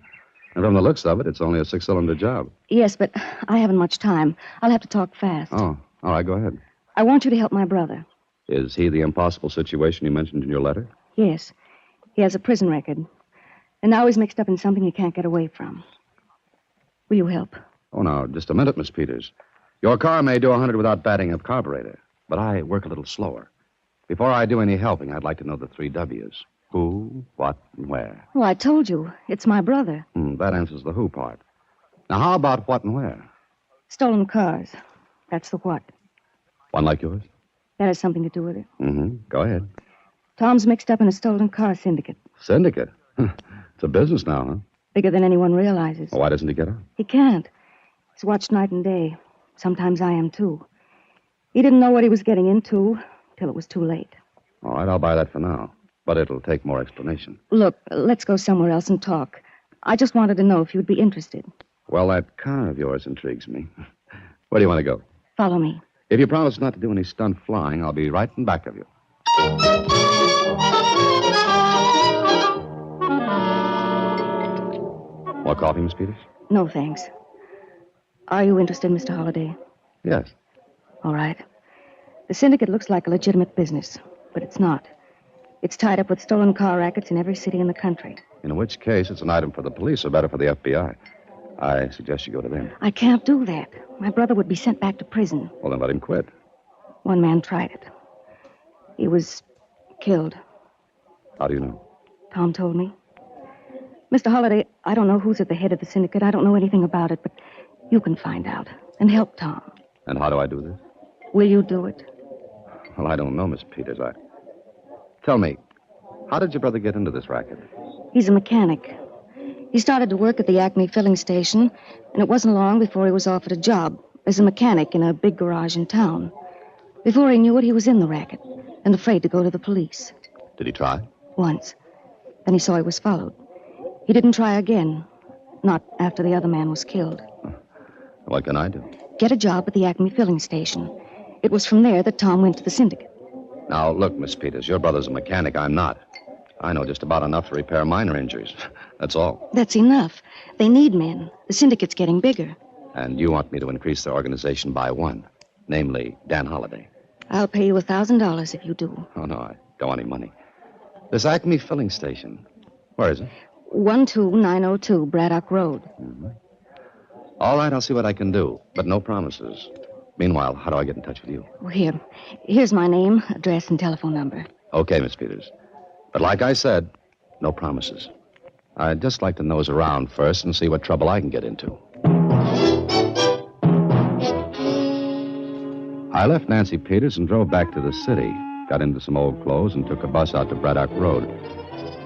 from the looks of it, it's only a 6-cylinder job. Yes, but I haven't much time. I'll have to talk fast. Oh, all right, go ahead. I want you to help my brother. Is he the impossible situation you mentioned in your letter? Yes. He has a prison record. And now he's mixed up in something he can't get away from. Will you help? Oh, now, just a minute, Miss Peters. Your car may do 100 without batting a carburetor, but I work a little slower. Before I do any helping, I'd like to know the 3 W's. Who, what, and where. Well, I told you. It's my brother. That answers the who part. Now, how about what and where? Stolen cars. That's the what. One like yours? That has something to do with it. Go ahead. Tom's mixed up in a stolen car syndicate. Syndicate? It's a business now, huh? Bigger than anyone realizes. Why doesn't he get out? He can't. He's watched night and day. Sometimes I am, too. He didn't know what he was getting into till it was too late. All right, I'll buy that for now. But it'll take more explanation. Look, let's go somewhere else and talk. I just wanted to know if you'd be interested. Well, that car of yours intrigues me. Where do you want to go? Follow me. If you promise not to do any stunt flying, I'll be right in back of you. More coffee, Miss Peters? No, thanks. Are you interested, Mr. Holliday? Yes. All right. The syndicate looks like a legitimate business, but it's not. It's tied up with stolen car rackets in every city in the country. In which case, it's an item for the police, or better for the FBI. I suggest you go to them. I can't do that. My brother would be sent back to prison. Well, then let him quit. One man tried it. He was killed. How do you know? Tom told me. Mr. Holliday, I don't know who's at the head of the syndicate. I don't know anything about it, but You can find out and help Tom. And how do I do this? Will you do it? Well, I don't know, Miss Peters. Tell me, how did your brother get into this racket? He's a mechanic. He started to work at the Acme filling station, and it wasn't long before he was offered a job as a mechanic in a big garage in town. Before he knew it, he was in the racket and afraid to go to the police. Did he try? Once. Then he saw he was followed. He didn't try again. Not after the other man was killed. What can I do? Get a job at the Acme filling station. It was from there that Tom went to the syndicate. Now, look, Miss Peters, your brother's a mechanic. I'm not. I know just about enough to repair minor injuries. That's all. That's enough. They need men. The syndicate's getting bigger. And you want me to increase their organization by one, namely Dan Holliday. I'll pay you $1,000 if you do. Oh, no, I don't want any money. This Acme filling station, where is it? 12902 Braddock Road. Mm-hmm. All right, I'll see what I can do, but no promises. Meanwhile, how do I get in touch with you? Well, here's my name, address, and telephone number. Okay, Miss Peters. But like I said, no promises. I'd just like to nose around first and see what trouble I can get into. I left Nancy Peters and drove back to the city, got into some old clothes, and took a bus out to Braddock Road.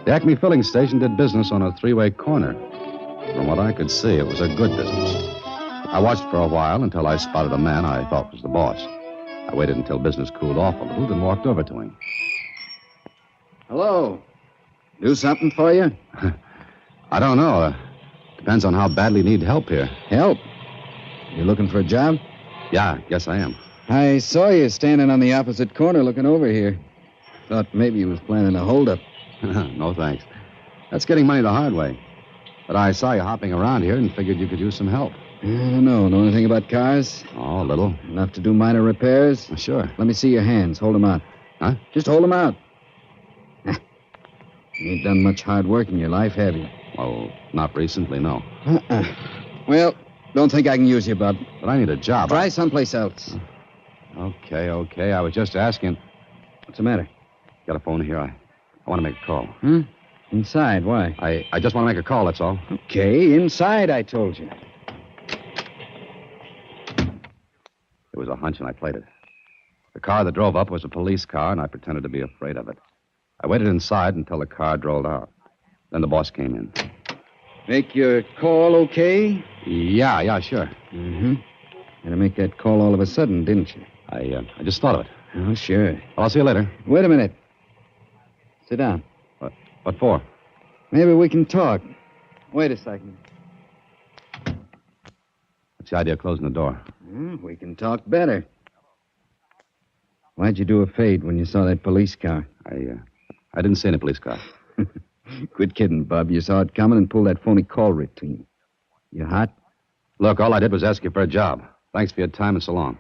The Acme filling station did business on a three-way corner. From what I could see, it was a good business. I watched for a while until I spotted a man I thought was the boss. I waited until business cooled off a little, then walked over to him. Hello. Do something for you? I don't know. Depends on how badly you need help here. Help? You looking for a job? Yeah, yes I am. I saw you standing on the opposite corner looking over here. Thought maybe you was planning a holdup. No, thanks. That's getting money the hard way. But I saw you hopping around here and figured you could use some help. I don't know. Know anything about cars? Oh, a little. Enough to do minor repairs? Sure. Let me see your hands. Hold them out. Huh? Just hold them out. You ain't done much hard work in your life, have you? Oh, not recently, no. Well, don't think I can use you, Bub. But I need a job. Try someplace else. Okay. I was just asking. What's the matter? Got a phone here. I want to make a call. Inside, why? I just want to make a call, that's all. Okay, inside, I told you. It was a hunch, and I played it. The car that drove up was a police car, and I pretended to be afraid of it. I waited inside until the car drove out. Then the boss came in. Make your call okay? Yeah, sure. Mm-hmm. Had to make that call all of a sudden, didn't you? I just thought of it. Oh, sure. Well, I'll see you later. Wait a minute. Sit down. What for? Maybe we can talk. Wait a second. What's the idea of closing the door? We can talk better. Why'd you do a fade when you saw that police car? I didn't see any police car. Quit kidding, Bub. You saw it coming and pulled that phony call routine. You hot? Look, all I did was ask you for a job. Thanks for your time and so long.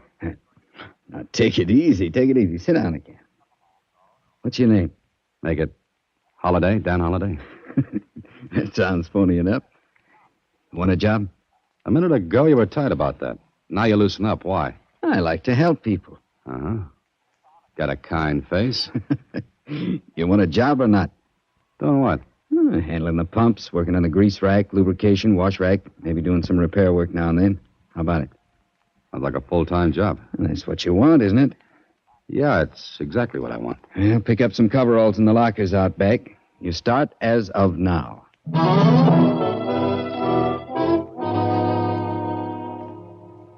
Now, take it easy. Take it easy. Sit down again. What's your name? Make it Holiday, Dan Holiday. That sounds phony enough. Want a job? A minute ago, you were tight about that. Now you loosen up. Why? I like to help people. Uh-huh. Got a kind face. You want a job or not? Doing what? Handling the pumps, working on the grease rack, lubrication, wash rack, maybe doing some repair work now and then. How about it? Sounds like a full-time job. That's what you want, isn't it? Yeah, it's exactly what I want. Well, pick up some coveralls in the lockers out back. You start as of now.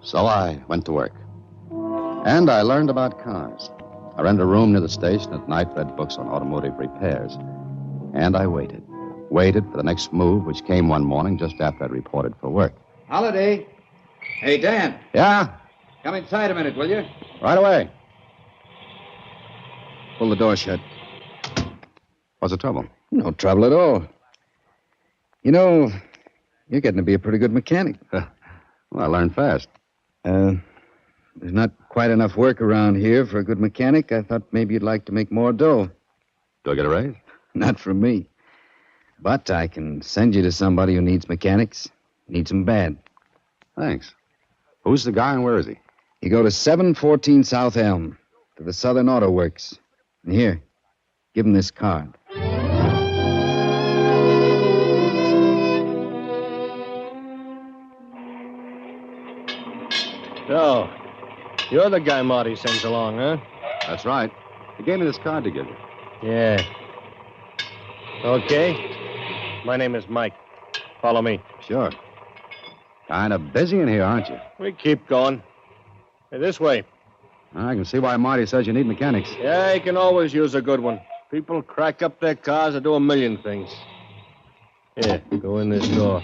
So I went to work. And I learned about cars. I rented a room near the station at night, read books on automotive repairs. And I waited. Waited for the next move, which came one morning just after I'd reported for work. Holiday. Hey, Dan. Yeah? Come inside a minute, will you? Right away. Pull the door shut. What's the trouble? No trouble at all. You know, you're getting to be a pretty good mechanic. Well, I learned fast. There's not quite enough work around here for a good mechanic. I thought maybe you'd like to make more dough. Do I get a raise? Not from me. But I can send you to somebody who needs mechanics. Needs them bad. Thanks. Who's the guy and where is he? You go to 714 South Elm, to the Southern Auto Works. And here, give him this card. So, you're the guy Marty sends along, huh? That's right. He gave me this card to give you. Yeah. Okay. My name is Mike. Follow me. Sure. Kind of busy in here, aren't you? We keep going. Hey, this way. I can see why Marty says you need mechanics. Yeah, you can always use a good one. People crack up their cars or do a million things. Here, go in this door.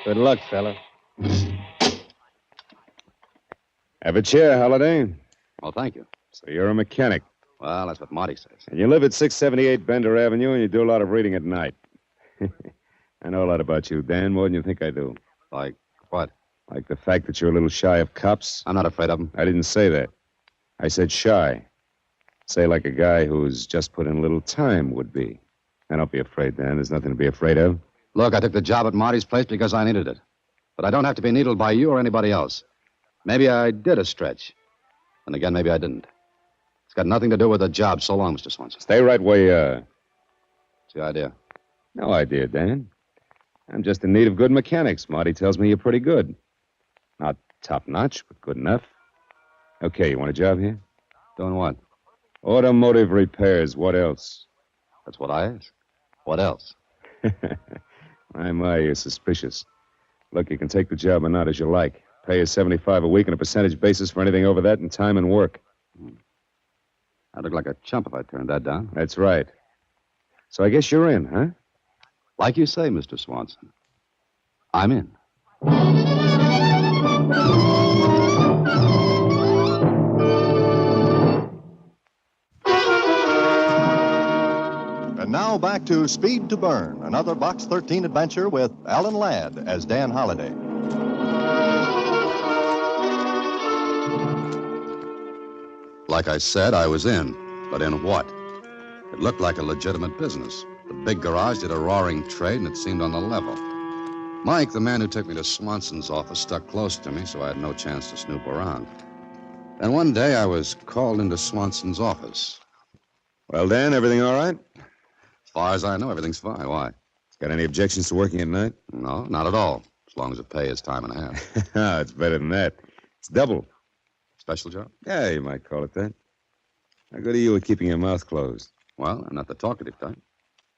Good luck, fella. Have a chair, Halliday. Well, thank you. So you're a mechanic. Well, that's what Marty says. And you live at 678 Bender Avenue, and you do a lot of reading at night. I know a lot about you, Dan, more than you think I do. Like what? Like the fact that you're a little shy of cops. I'm not afraid of them. I didn't say that. I said shy. Say like a guy who's just put in a little time would be. Now, don't be afraid, Dan. There's nothing to be afraid of. Look, I took the job at Marty's place because I needed it. But I don't have to be needled by you or anybody else. Maybe I did a stretch. And again, maybe I didn't. It's got nothing to do with the job. So long, Mr. Swanson. Stay right where you are. What's the idea? No idea, Dan. I'm just in need of good mechanics. Marty tells me you're pretty good. Not top-notch, but good enough. Okay, you want a job here? Doing what? Automotive repairs. What else? That's what I asked. What else? My, you're suspicious. Look, you can take the job or not as you like. Pay is $75 a week on a percentage basis for anything over that in time and work. I'd look like a chump if I turned that down. That's right. So I guess you're in, huh? Like you say, Mr. Swanson. I'm in. And now back to Speed to Burn, another Box 13 adventure with Alan Ladd as Dan Holliday. Like I said, I was in. But in what? It looked like a legitimate business. The big garage did a roaring trade, and it seemed on the level. Mike, the man who took me to Swanson's office, stuck close to me, so I had no chance to snoop around. Then one day I was called into Swanson's office. Well, Dan, everything all right? As far as I know, everything's fine. Why? Got any objections to working at night? No, not at all. As long as the pay is time and a half. It's better than that. It's double. Special job? Yeah, you might call it that. How good are you at keeping your mouth closed? Well, I'm not the talkative type.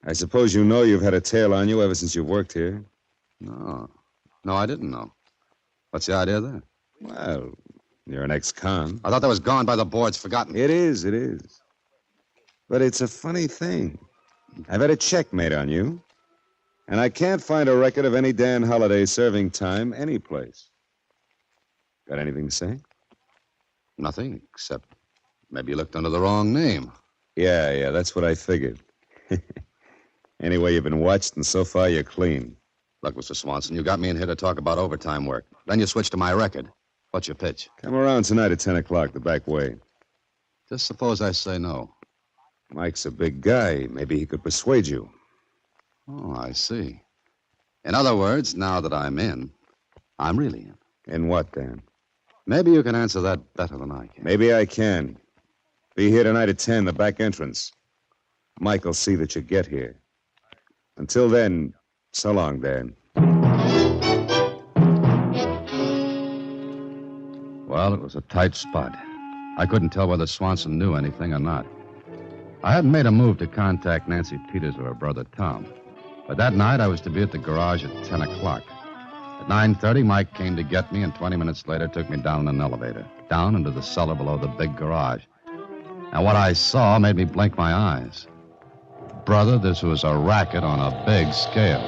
I suppose you know you've had a tail on you ever since you've worked here. No, I didn't know. What's the idea there? Well, you're an ex-con. I thought that was gone by the boards, forgotten. It is. But it's a funny thing. I've had a check made on you, and I can't find a record of any Dan Holliday serving time anyplace. Got anything to say? Nothing, except maybe you looked under the wrong name. Yeah, that's what I figured. Anyway, you've been watched, and so far you're clean. Look, Mr. Swanson, you got me in here to talk about overtime work. Then you switched to my record. What's your pitch? Come around tonight at 10 o'clock, the back way. Just suppose I say no. Mike's a big guy. Maybe he could persuade you. Oh, I see. In other words, now that I'm in, I'm really in. In what, Dan? Maybe you can answer that better than I can. Maybe I can. Be here tonight at 10, the back entrance. Mike will see that you get here. Until then, so long, Dan. Well, it was a tight spot. I couldn't tell whether Swanson knew anything or not. I hadn't made a move to contact Nancy Peters or her brother Tom. But that night, I was to be at the garage at 10 o'clock. At 9:30, Mike came to get me, and 20 minutes later took me down in an elevator, down into the cellar below the big garage. And what I saw made me blink my eyes. Brother, this was a racket on a big scale.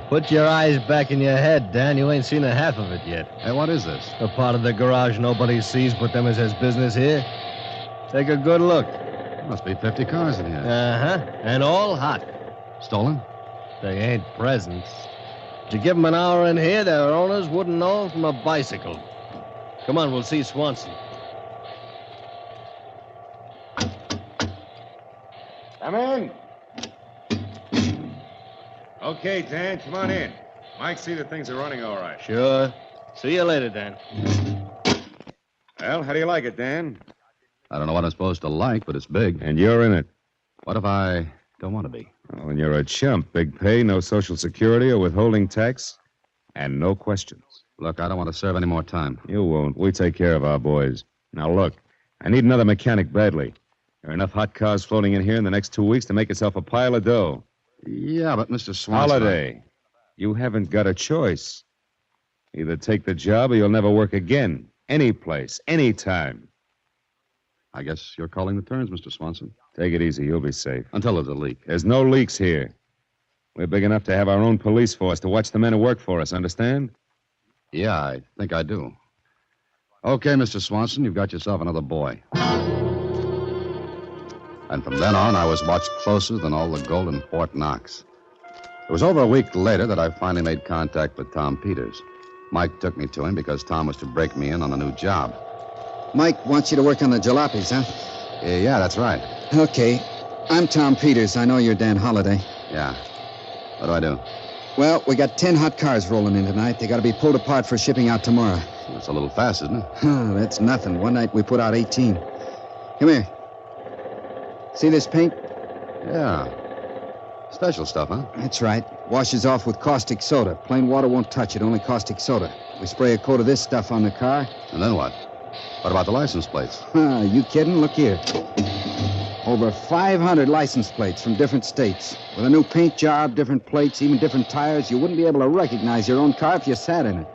Put your eyes back in your head, Dan. You ain't seen a half of it yet. Hey, what is this? A part of the garage nobody sees but them as has business here. Take a good look. Must be 50 cars in here. Uh-huh. And all hot. Stolen? They ain't presents. Did you give them an hour in here, their owners wouldn't know from a bicycle. Come on, we'll see Swanson. Come in. Okay, Dan, come on in. Mike, see that things are running all right. Sure. See you later, Dan. Well, how do you like it, Dan? I don't know what I'm supposed to like, but it's big. And you're in it. What if I don't want to be? Oh, and you're a chump. Big pay, no Social Security or withholding tax, and no questions. Look, I don't want to serve any more time. You won't. We take care of our boys. Now, look, I need another mechanic badly. There are enough hot cars floating in here in the next 2 weeks to make itself a pile of dough. Yeah, but Mr. Swanson... Holiday, you haven't got a choice. Either take the job or you'll never work again. Any place, any time. I guess you're calling the turns, Mr. Swanson. Take it easy. You'll be safe. Until there's a leak. There's no leaks here. We're big enough to have our own police force to watch the men who work for us, understand? Yeah, I think I do. Okay, Mr. Swanson, you've got yourself another boy. And from then on, I was watched closer than all the gold in Fort Knox. It was over a week later that I finally made contact with Tom Peters. Mike took me to him because Tom was to break me in on a new job. Mike wants you to work on the jalopies, huh? Yeah, that's right. Okay. I'm Tom Peters. I know you're Dan Holliday. Yeah. What do I do? Well, we got 10 hot cars rolling in tonight. They got to be pulled apart for shipping out tomorrow. That's a little fast, isn't it? That's nothing. One night we put out 18. Come here. See this paint? Yeah. Special stuff, huh? That's right. Washes off with caustic soda. Plain water won't touch it, only caustic soda. We spray a coat of this stuff on the car. And then what? What about the license plates? You kidding? Look here. Over 500 license plates from different states. With a new paint job, different plates, even different tires, you wouldn't be able to recognize your own car if you sat in it.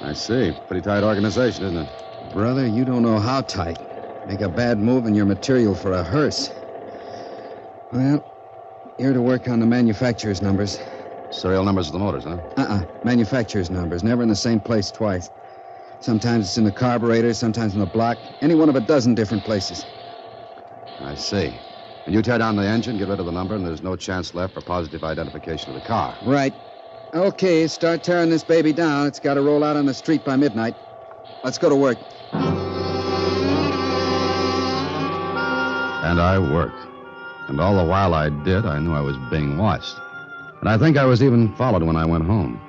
I see. Pretty tight organization, isn't it? Brother, you don't know how tight. Make a bad move and you're material for a hearse. Well, you're to work on the manufacturer's numbers. Serial numbers of the motors, huh? Manufacturer's numbers. Never in the same place twice. Sometimes it's in the carburetor, sometimes in the block. Any one of a dozen different places. I see. And you tear down the engine, get rid of the number, and there's no chance left for positive identification of the car. Right. Okay, start tearing this baby down. It's got to roll out on the street by midnight. Let's go to work. And I worked. And all the while I did, I knew I was being watched. And I think I was even followed when I went home.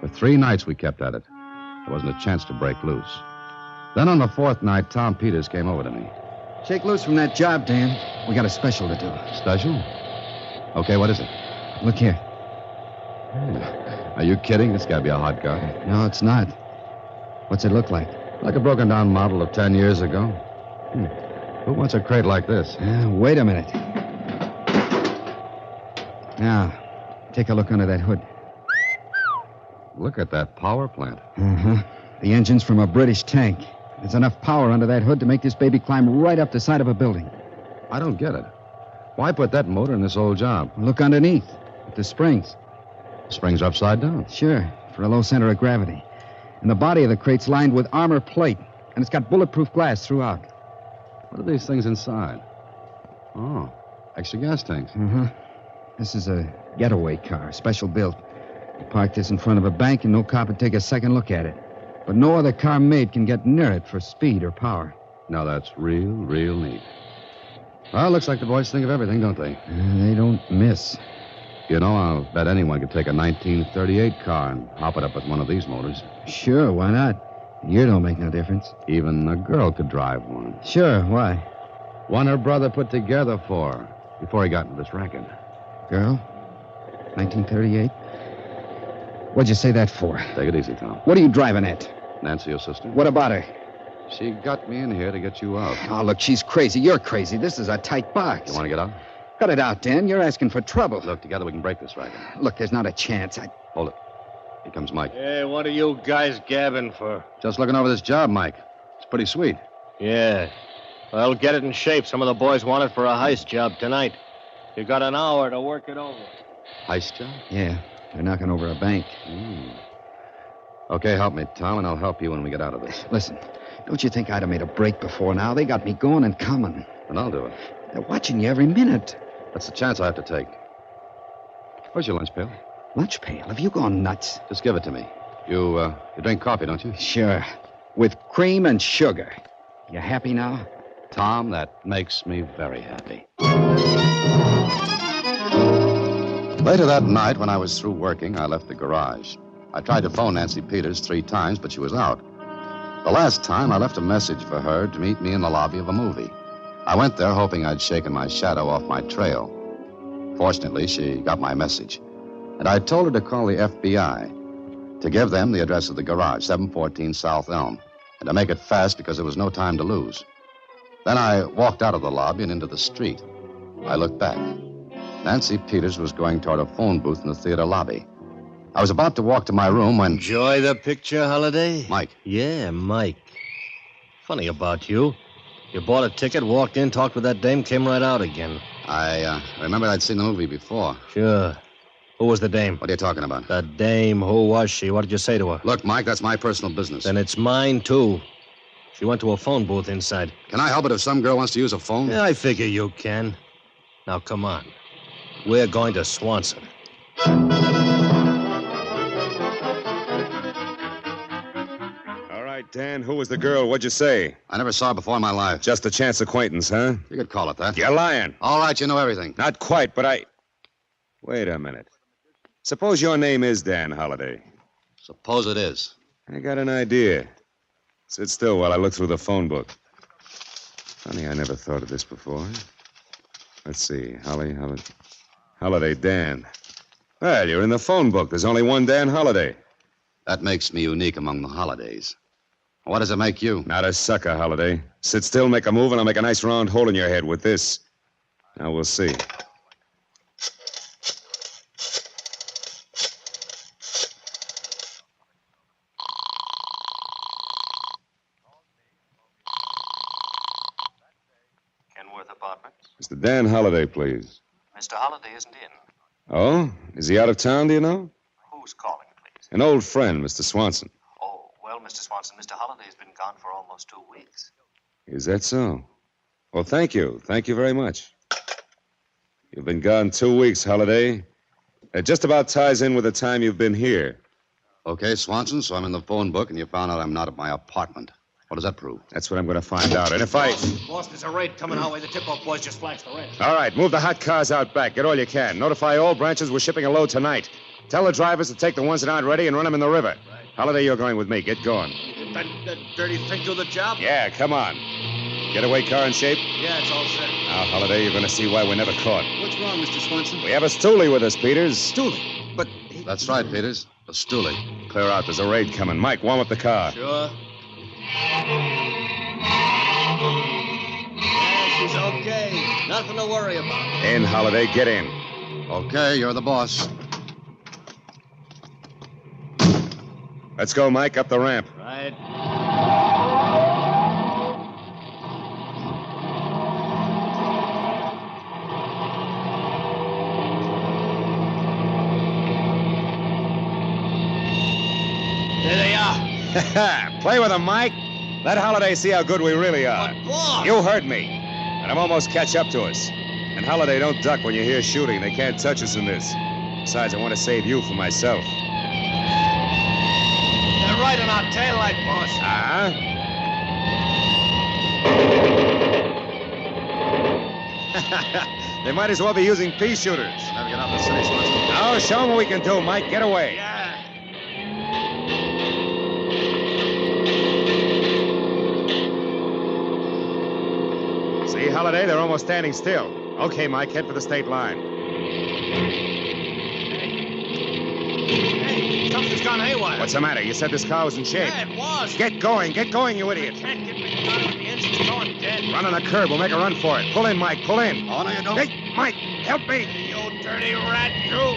For 3 nights we kept at it. There wasn't a chance to break loose. Then on the 4th night, Tom Peters came over to me. Shake loose from that job, Dan. We got a special to do. Special? Okay, what is it? Look here. Are you kidding? This got to be a hot car. No, it's not. What's it look like? Like a broken-down model of 10 years ago. Who wants a crate like this? Wait a minute. Now, take a look under that hood. Look at that power plant. The engine's from a British tank. There's enough power under that hood to make this baby climb right up the side of a building. I don't get it. Why put that motor in this old job? Look underneath at the springs. The springs are upside down. Sure, for a low center of gravity. And the body of the crate's lined with armor plate, and it's got bulletproof glass throughout. What are these things inside? Oh, extra gas tanks. This is a getaway car, special built. You park this in front of a bank and no cop would take a second look at it. But no other car made can get near it for speed or power. Now that's real neat. Well, looks like the boys think of everything, don't they? They don't miss. You know, I'll bet anyone could take a 1938 car and hop it up with one of these motors. Sure, why not? Year don't make no difference. Even a girl could drive one. Sure, why? One her brother put together for her before he got into this racket. Girl? 1938? What'd you say that for? Take it easy, Tom. What are you driving at? Nancy, your sister? What about her? She got me in here to get you out. Oh, look, she's crazy. You're crazy. This is a tight box. You want to get out? Cut it out, Dan. You're asking for trouble. Look, together we can break this racket. Look, there's not a chance. Hold it. Here comes Mike. Hey, what are you guys gabbing for? Just looking over this job, Mike. It's pretty sweet. Yeah. Well, get it in shape. Some of the boys want it for a heist job tonight. You got an hour to work it over. Heist job? Yeah. They're knocking over a bank. Okay, help me, Tom, and I'll help you when we get out of this. Listen, don't you think I'd have made a break before now? They got me going and coming. And I'll do it. They're watching you every minute. That's the chance I have to take. Where's your lunch pail? Lunch pail? Have you gone nuts? Just give it to me. You drink coffee, don't you? Sure. With cream and sugar. You happy now? Tom, that makes me very happy. Later that night, when I was through working, I left the garage. I tried to phone Nancy Peters 3 times, but she was out. The last time, I left a message for her to meet me in the lobby of a movie. I went there hoping I'd shaken my shadow off my trail. Fortunately, she got my message. And I told her to call the FBI. to give them the address of the garage, 714 South Elm, and to make it fast because there was no time to lose. Then I walked out of the lobby and into the street. I looked back. Nancy Peters was going toward a phone booth in the theater lobby. I was about to walk to my room when... Enjoy the picture, Holiday? Mike. Yeah, Mike. Funny about you. You bought a ticket, walked in, talked with that dame, came right out again. I remembered I'd seen the movie before. Sure. Who was the dame? What are you talking about? The dame. Who was she? What did you say to her? Look, Mike, that's my personal business. Then it's mine, too. She went to a phone booth inside. Can I help it if some girl wants to use a phone? Yeah, I figure you can. Now, come on. We're going to Swanson. All right, Dan, who was the girl? What'd you say? I never saw her before in my life. Just a chance acquaintance, huh? You could call it that. You're lying. All right, you know everything. Not quite, but I... Wait a minute. Suppose your name is Dan Holliday. Suppose it is. I got an idea. Sit still while I look through the phone book. Funny, I never thought of this before. Let's see. Holliday Dan. Well, you're in the phone book. There's only one Dan Holliday. That makes me unique among the Holidays. What does it make you? Not a sucker, Holliday. Sit still, make a move, and I'll make a nice round hole in your head with this. Now we'll see. Mr. Dan Holliday, please. Mr. Holliday isn't in. Oh? Is he out of town, do you know? Who's calling, please? An old friend, Mr. Swanson. Oh, well, Mr. Swanson, Mr. Holliday's been gone for almost 2 weeks. Is that so? Well, thank you. Thank you very much. You've been gone 2 weeks, Holliday. It just about ties in with the time you've been here. Okay, Swanson, so I'm in the phone book, and you found out I'm not at my apartment. What does that prove? That's what I'm going to find out. And if I... Boss, there's a raid coming our way. The tip-off boys just flashed the red. All right, move the hot cars out back. Get all you can. Notify all branches we're shipping a load tonight. Tell the drivers to take the ones that aren't ready and run them in the river. Right. Holliday, you're going with me. Get going. That dirty thing do the job? Yeah, come on. Getaway car in shape? Yeah, it's all set. Now, Holliday, you're going to see why we're never caught. What's wrong, Mr. Swanson? We have a stoolie with us, Peters. Stoolie? But... That's right, Peters. A stoolie. Clear out. There's a raid coming. Mike, warm up the car. Sure. Yeah, she's okay. Nothing to worry about. In, Holliday. Get in. Okay, you're the boss. Let's go, Mike. Up the ramp. Right. There they are. Play with them, Mike. Let Holliday see how good we really are. But, boss! You heard me. And I'm almost catch up to us. And Holliday, don't duck when you hear shooting. They can't touch us in this. Besides, I want to save you from myself. They're right on our taillight, boss. They might as well be using pea shooters. Never get out of the city, Swanson. Now, show them what we can do, Mike. Get away. Yeah. See, Holliday, they're almost standing still. Okay, Mike, head for the state line. Hey, something's gone haywire. What's the matter? You said this car was in shape. Yeah, it was. Get going, you idiot. I can't get me started. The engine's going dead. Run on the curb. We'll make a run for it. Pull in, Mike. Pull in. Oh, no, you don't. Hey, Mike, help me. You dirty rat, you.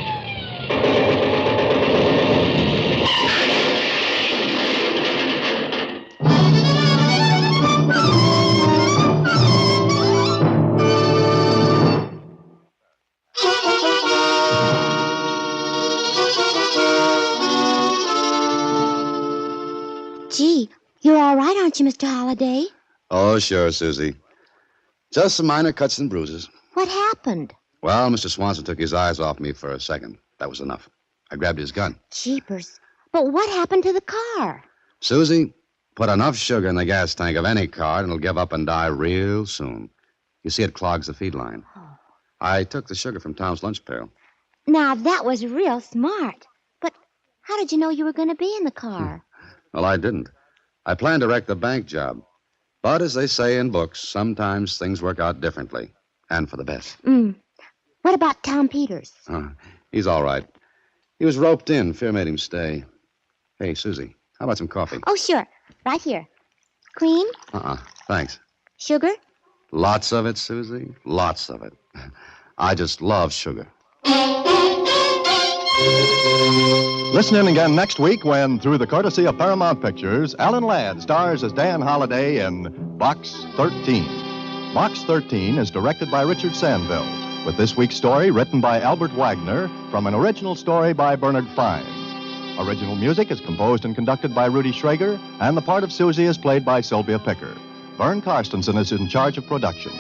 Gee, you're all right, aren't you, Mr. Holliday? Oh, sure, Susie. Just some minor cuts and bruises. What happened? Well, Mr. Swanson took his eyes off me for a second. That was enough. I grabbed his gun. Jeepers. But what happened to the car? Susie, put enough sugar in the gas tank of any car and it'll give up and die real soon. You see, it clogs the feed line. Oh. I took the sugar from Tom's lunch pail. Now, that was real smart. But how did you know you were going to be in the car? Well, I didn't. I planned to wreck the bank job. But as they say in books, sometimes things work out differently. And for the best. What about Tom Peters? He's all right. He was roped in. Fear made him stay. Hey, Susie, how about some coffee? Oh, sure. Right here. Cream? Thanks. Sugar? Lots of it, Susie. Lots of it. I just love sugar. Listen in again next week when, through the courtesy of Paramount Pictures, Alan Ladd stars as Dan Holliday in Box 13. Box 13 is directed by Richard Sandville, with this week's story written by Albert Wagner from an original story by Bernard Fines. Original music is composed and conducted by Rudy Schrager, and the part of Susie is played by Sylvia Picker. Vern Karstensen is in charge of production.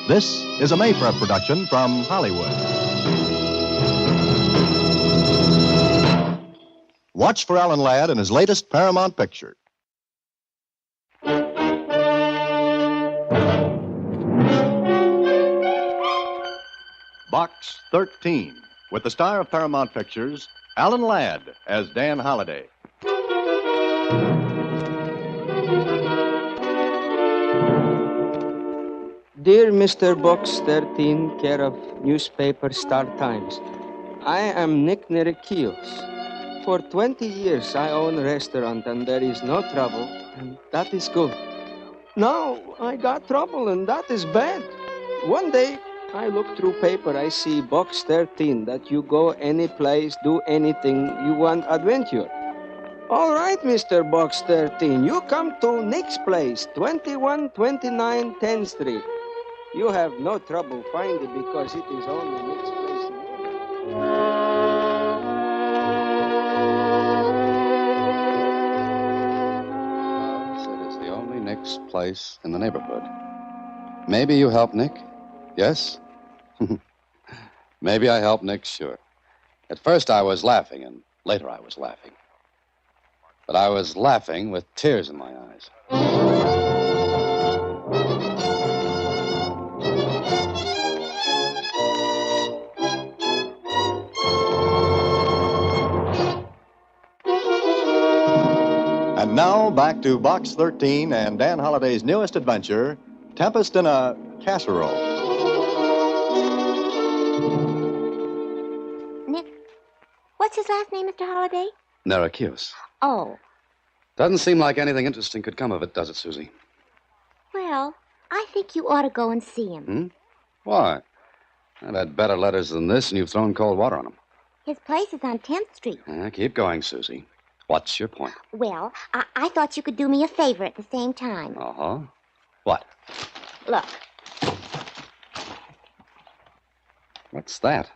This is a Mayfair production from Hollywood. Watch for Alan Ladd in his latest Paramount picture. Box 13, with the star of Paramount Pictures, Alan Ladd as Dan Holliday. Dear Mr. Box 13, care of newspaper Star Times, I am Nick Nerekios. For 20 years, I own a restaurant, and there is no trouble, and that is good. Now, I got trouble, and that is bad. One day, I look through paper, I see Box 13, that you go any place, do anything, you want adventure. All right, Mr. Box 13, you come to Nick's place, 2129 10th Street. You have no trouble finding it because it is only Nick's place. It is the only Nick's place in the neighborhood. Maybe you help Nick? Yes? Maybe I help Nick, sure. At first I was laughing, and later I was laughing. But I was laughing with tears in my eyes. And now, back to Box 13 and Dan Holliday's newest adventure, Tempest in a Casserole. Nick, what's his last name, Mr. Holliday? Nerekios. Oh, Doesn't seem like anything interesting could come of it, does it, Susie? well, I think you ought to go and see him. Hmm? Why? I've had better letters than this, and you've thrown cold water on them. His place is on 10th Street. Keep going, Susie. What's your point? Well, I thought you could do me a favor at the same time. Uh-huh. What? Look, What's that?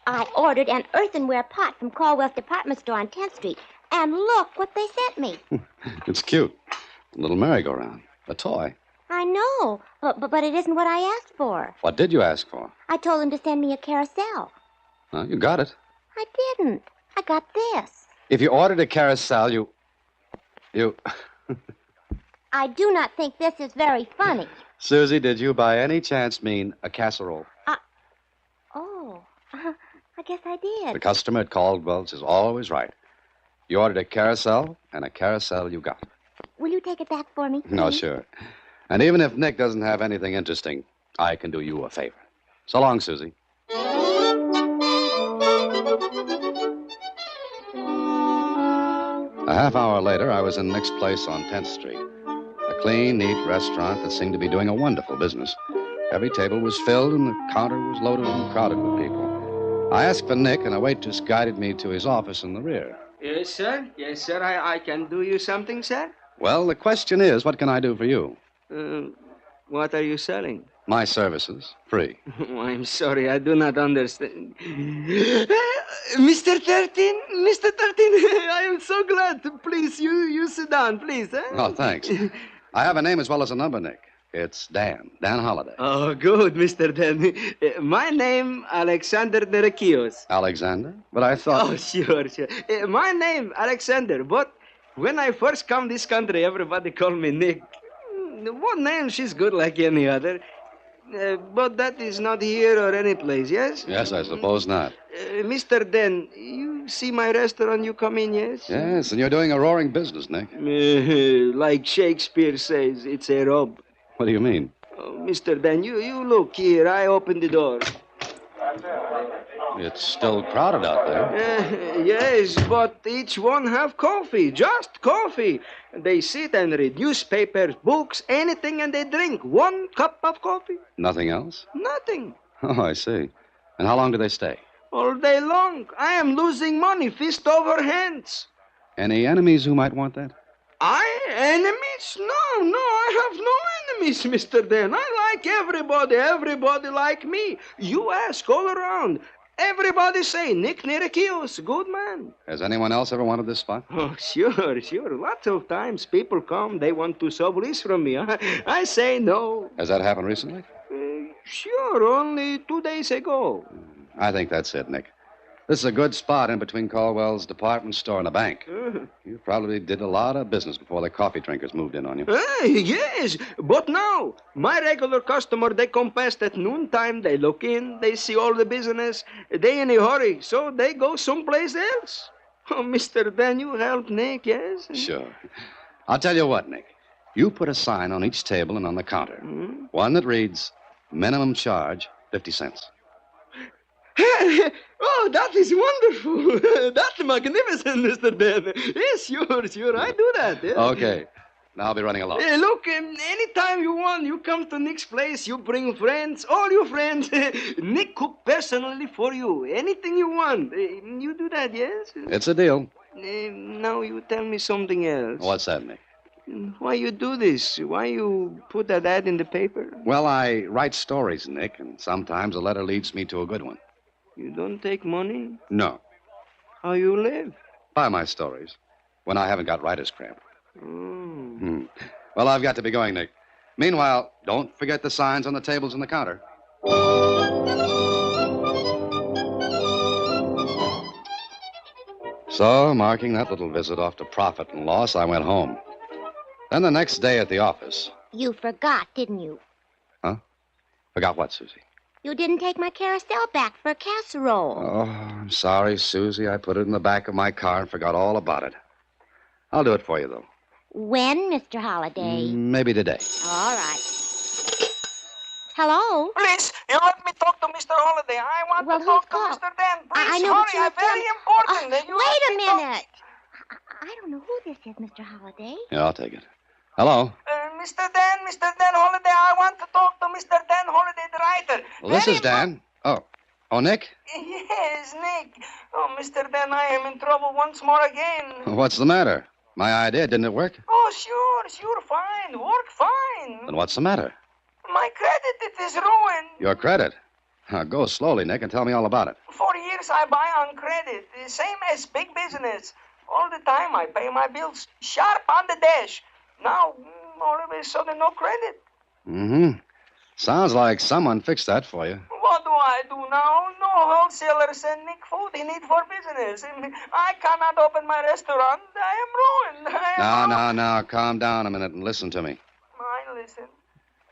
I ordered an earthenware pot from Caldwell's department store on 10th Street, and look what they sent me. It's cute. A little merry-go-round. A toy. I know, but it isn't what I asked for. What did you ask for? I told them to send me a carousel. You got it. I didn't. I got this. If you ordered a carousel, you... I do not think this is very funny. Susie, did you by any chance mean a casserole? Oh, I guess I did. The customer at Caldwell's is always right. You ordered a carousel, and a carousel you got. Will you take it back for me? No, sure. And even if Nick doesn't have anything interesting, I can do you a favor. So long, Susie. A half hour later, I was in Nick's place on 10th Street. A clean, neat restaurant that seemed to be doing a wonderful business. Every table was filled, and the counter was loaded and crowded with people. I asked for Nick, and a waitress guided me to his office in the rear. Yes, sir. Yes, sir. I can do you something, sir? Well, the question is, what can I do for you? What are you selling? My services, free. Oh, I'm sorry, I do not understand. Mr. 13? Mr. 13, I am so glad. Please, you sit down, please. Eh? Oh, thanks. I have a name as well as a number, Nick. It's Dan Holliday. Oh, good, Mr. Dan. My name, Alexander Nerekios. Alexander? But I thought... Oh, sure. My name, Alexander, but when I first come this country, everybody call me Nick. One name, she's good like any other. But that is not here or any place, yes? Yes, I suppose not. Mr. Den, you see my restaurant, you come in, yes? Yes, and you're doing a roaring business, Nick. Like Shakespeare says, it's a rob. What do you mean? Oh, Mr. Den, you look here. I open the door. It's still crowded out there. Yes, but each one have coffee, just coffee. They sit and read newspapers, books, anything, and they drink 1 cup of coffee. Nothing else? Nothing. Oh, I see. And how long do they stay? All day long. I am losing money, fist over hands. Any enemies who might want that? Enemies? No, I have no enemies, Mr. Dan. I like everybody like me. You ask all around. Everybody say, Nick Nirakios, good man. Has anyone else ever wanted this spot? Oh, sure. Lots of times people come, they want to sublease from me. I say no. Has that happened recently? Sure, only 2 days ago. I think that's it, Nick. This is a good spot in between Caldwell's department store and a bank. You probably did a lot of business before the coffee drinkers moved in on you. Yes, but now, my regular customer, they come past at noontime, they look in, they see all the business, they in a hurry, so they go someplace else. Oh, Mr. Dan, you help Nick, yes? Sure. I'll tell you what, Nick. You put a sign on each table and on the counter. One that reads, minimum charge, 50 cents. Oh, that is wonderful. That's magnificent, Mr. Dan. Yes, sure. I do that. Yeah. Okay. Now I'll be running along. Look, anytime you want, you come to Nick's place, you bring friends, all your friends. Nick cook personally for you. Anything you want. You do that, yes? It's a deal. Now you tell me something else. What's that, Nick? Why you do this? Why you put that ad in the paper? Well, I write stories, Nick, and sometimes a letter leads me to a good one. You don't take money? No. How you live? By my stories. When I haven't got writer's cramp. Well, I've got to be going, Nick. Meanwhile, don't forget the signs on the tables and the counter. So, marking that little visit off to profit and loss, I went home. Then the next day at the office. You forgot, didn't you? Huh? Forgot what, Susie? You didn't take my carousel back for a casserole. Oh, I'm sorry, Susie. I put it in the back of my car and forgot all about it. I'll do it for you, though. When, Mr. Holliday? Maybe today. All right. Hello? Please, you let me talk to Mr. Holliday. I want to talk to Mr. Dan. Please, I know, hurry. I'm very important. Wait a minute. I don't know who this is, Mr. Holliday. Yeah, I'll take it. Hello? Mr. Dan Holliday, I want to talk to Mr. Dan Holliday, the writer. Well, this is Dan. Oh, Nick? Yes, Nick. Oh, Mr. Dan, I am in trouble once more again. What's the matter? My idea, didn't it work? Oh, sure, fine. Work fine. Then what's the matter? My credit, it is ruined. Your credit? Go slowly, Nick, and tell me all about it. For years I buy on credit, same as big business. All the time I pay my bills sharp on the dash. Now, all of a sudden, no credit. Sounds like someone fixed that for you. What do I do now? No wholesaler send Nick food he need for business. I cannot open my restaurant. I am ruined. Now, calm down a minute and listen to me. I listen.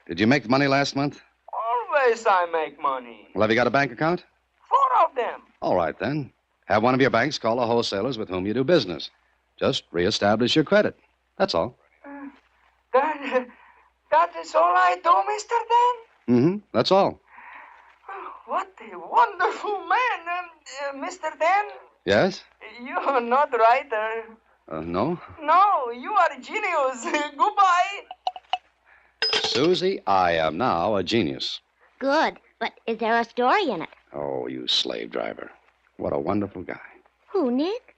Did you make money last month? Always I make money. Well, have you got a bank account? 4 of them. All right, then. Have one of your banks call the wholesalers with whom you do business. Just reestablish your credit. That's all. That is all I do, Mr. Dan? That's all. What a wonderful man. Mr. Dan? Yes? You are not writer. No? No, you are a genius. Goodbye. Susie, I am now a genius. Good, but is there a story in it? Oh, you slave driver. What a wonderful guy. Who, Nick?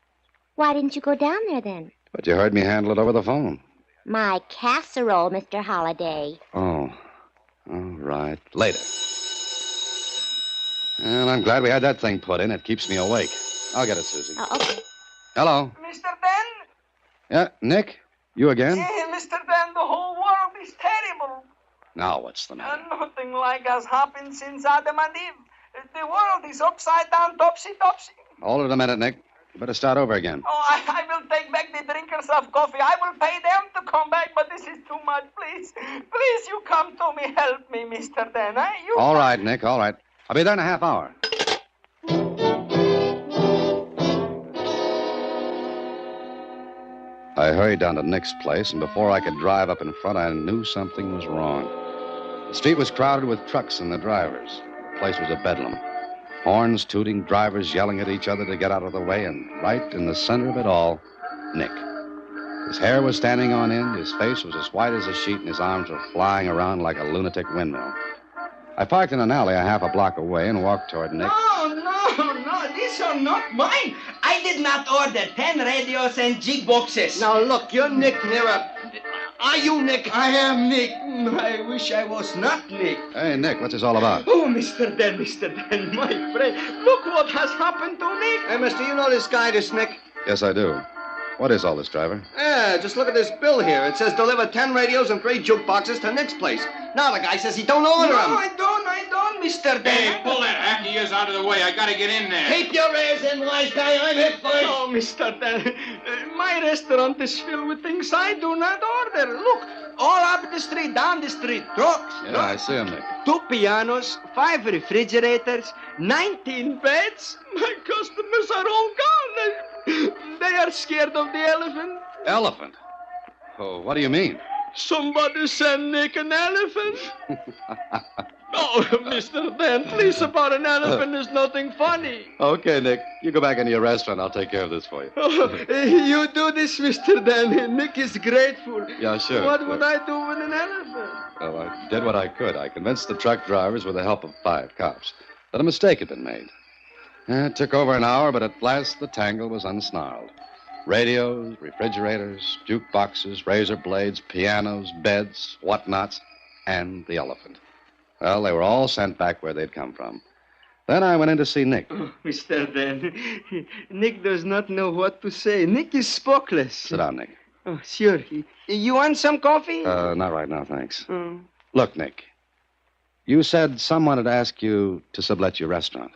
Why didn't you go down there then? But you heard me handle it over the phone. My casserole, Mr. Holliday. Oh, all right. Later. And I'm glad we had that thing put in. It keeps me awake. I'll get it, Susie. Okay. Hello. Mr. Dan? Yeah, Nick? You again? Mr. Dan, the whole world is terrible. Now what's the matter? Nothing like has happened since Adam and Eve. The world is upside down, topsy-topsy. Hold it a minute, Nick. You better start over again. Oh, I will take back the drinkers of coffee. I will pay them to come back, but this is too much. Please, you come to me. Help me, Mr. Dan. All right, Nick, all right. I'll be there in a half hour. I hurried down to Nick's place, and before I could drive up in front, I knew something was wrong. The street was crowded with trucks and the drivers. The place was a bedlam. Horns tooting, drivers yelling at each other to get out of the way, and right in the center of it all, Nick. His hair was standing on end, his face was as white as a sheet, and his arms were flying around like a lunatic windmill. I parked in an alley a half a block away and walked toward Nick. No, these are not mine. I did not order 10 radios and jig boxes. Now, look, you're Nick Nera. Are you Nick? I am Nick. I wish I was not Nick. Hey, Nick, what's this all about? Oh, Mr. Den, my friend. Look what has happened to Nick. Hey, mister, you know this guy, this Nick? Yes, I do. What is all this, driver? Yeah, just look at this bill here. It says deliver 10 radios and 3 jukeboxes to Nick's place. Now the guy says he don't order them. No, I don't, Mr. Den. Hey, pull that hacky ears out of the way. I gotta get in there. Keep your ears in, wise guy. I'm here first. Oh, Mr. Den, my restaurant is filled with things I do not order. Look, all up the street, down the street, trucks. Yeah, I see him, Nick. 2 pianos, 5 refrigerators, 19 beds. My customers are all gone. They are scared of the elephant. Elephant? Oh, what do you mean? Somebody send Nick an elephant. Oh, Mr. Dan, please, about an elephant is nothing funny. Okay, Nick. You go back into your restaurant. I'll take care of this for you. Oh, you do this, Mr. Dan. Nick is grateful. Yeah, sure. What would I do with an elephant? Well, I did what I could. I convinced the truck drivers with the help of 5 cops that a mistake had been made. It took over an hour, but at last the tangle was unsnarled. Radios, refrigerators, jukeboxes, razor blades, pianos, beds, whatnots, and the elephant. Well, they were all sent back where they'd come from. Then I went in to see Nick. Oh, Mr. Dan, Nick does not know what to say. Nick is spokeless. Sit down, Nick. Oh, sure. You want some coffee? Not right now, thanks. Look, Nick, you said someone had asked you to sublet your restaurant.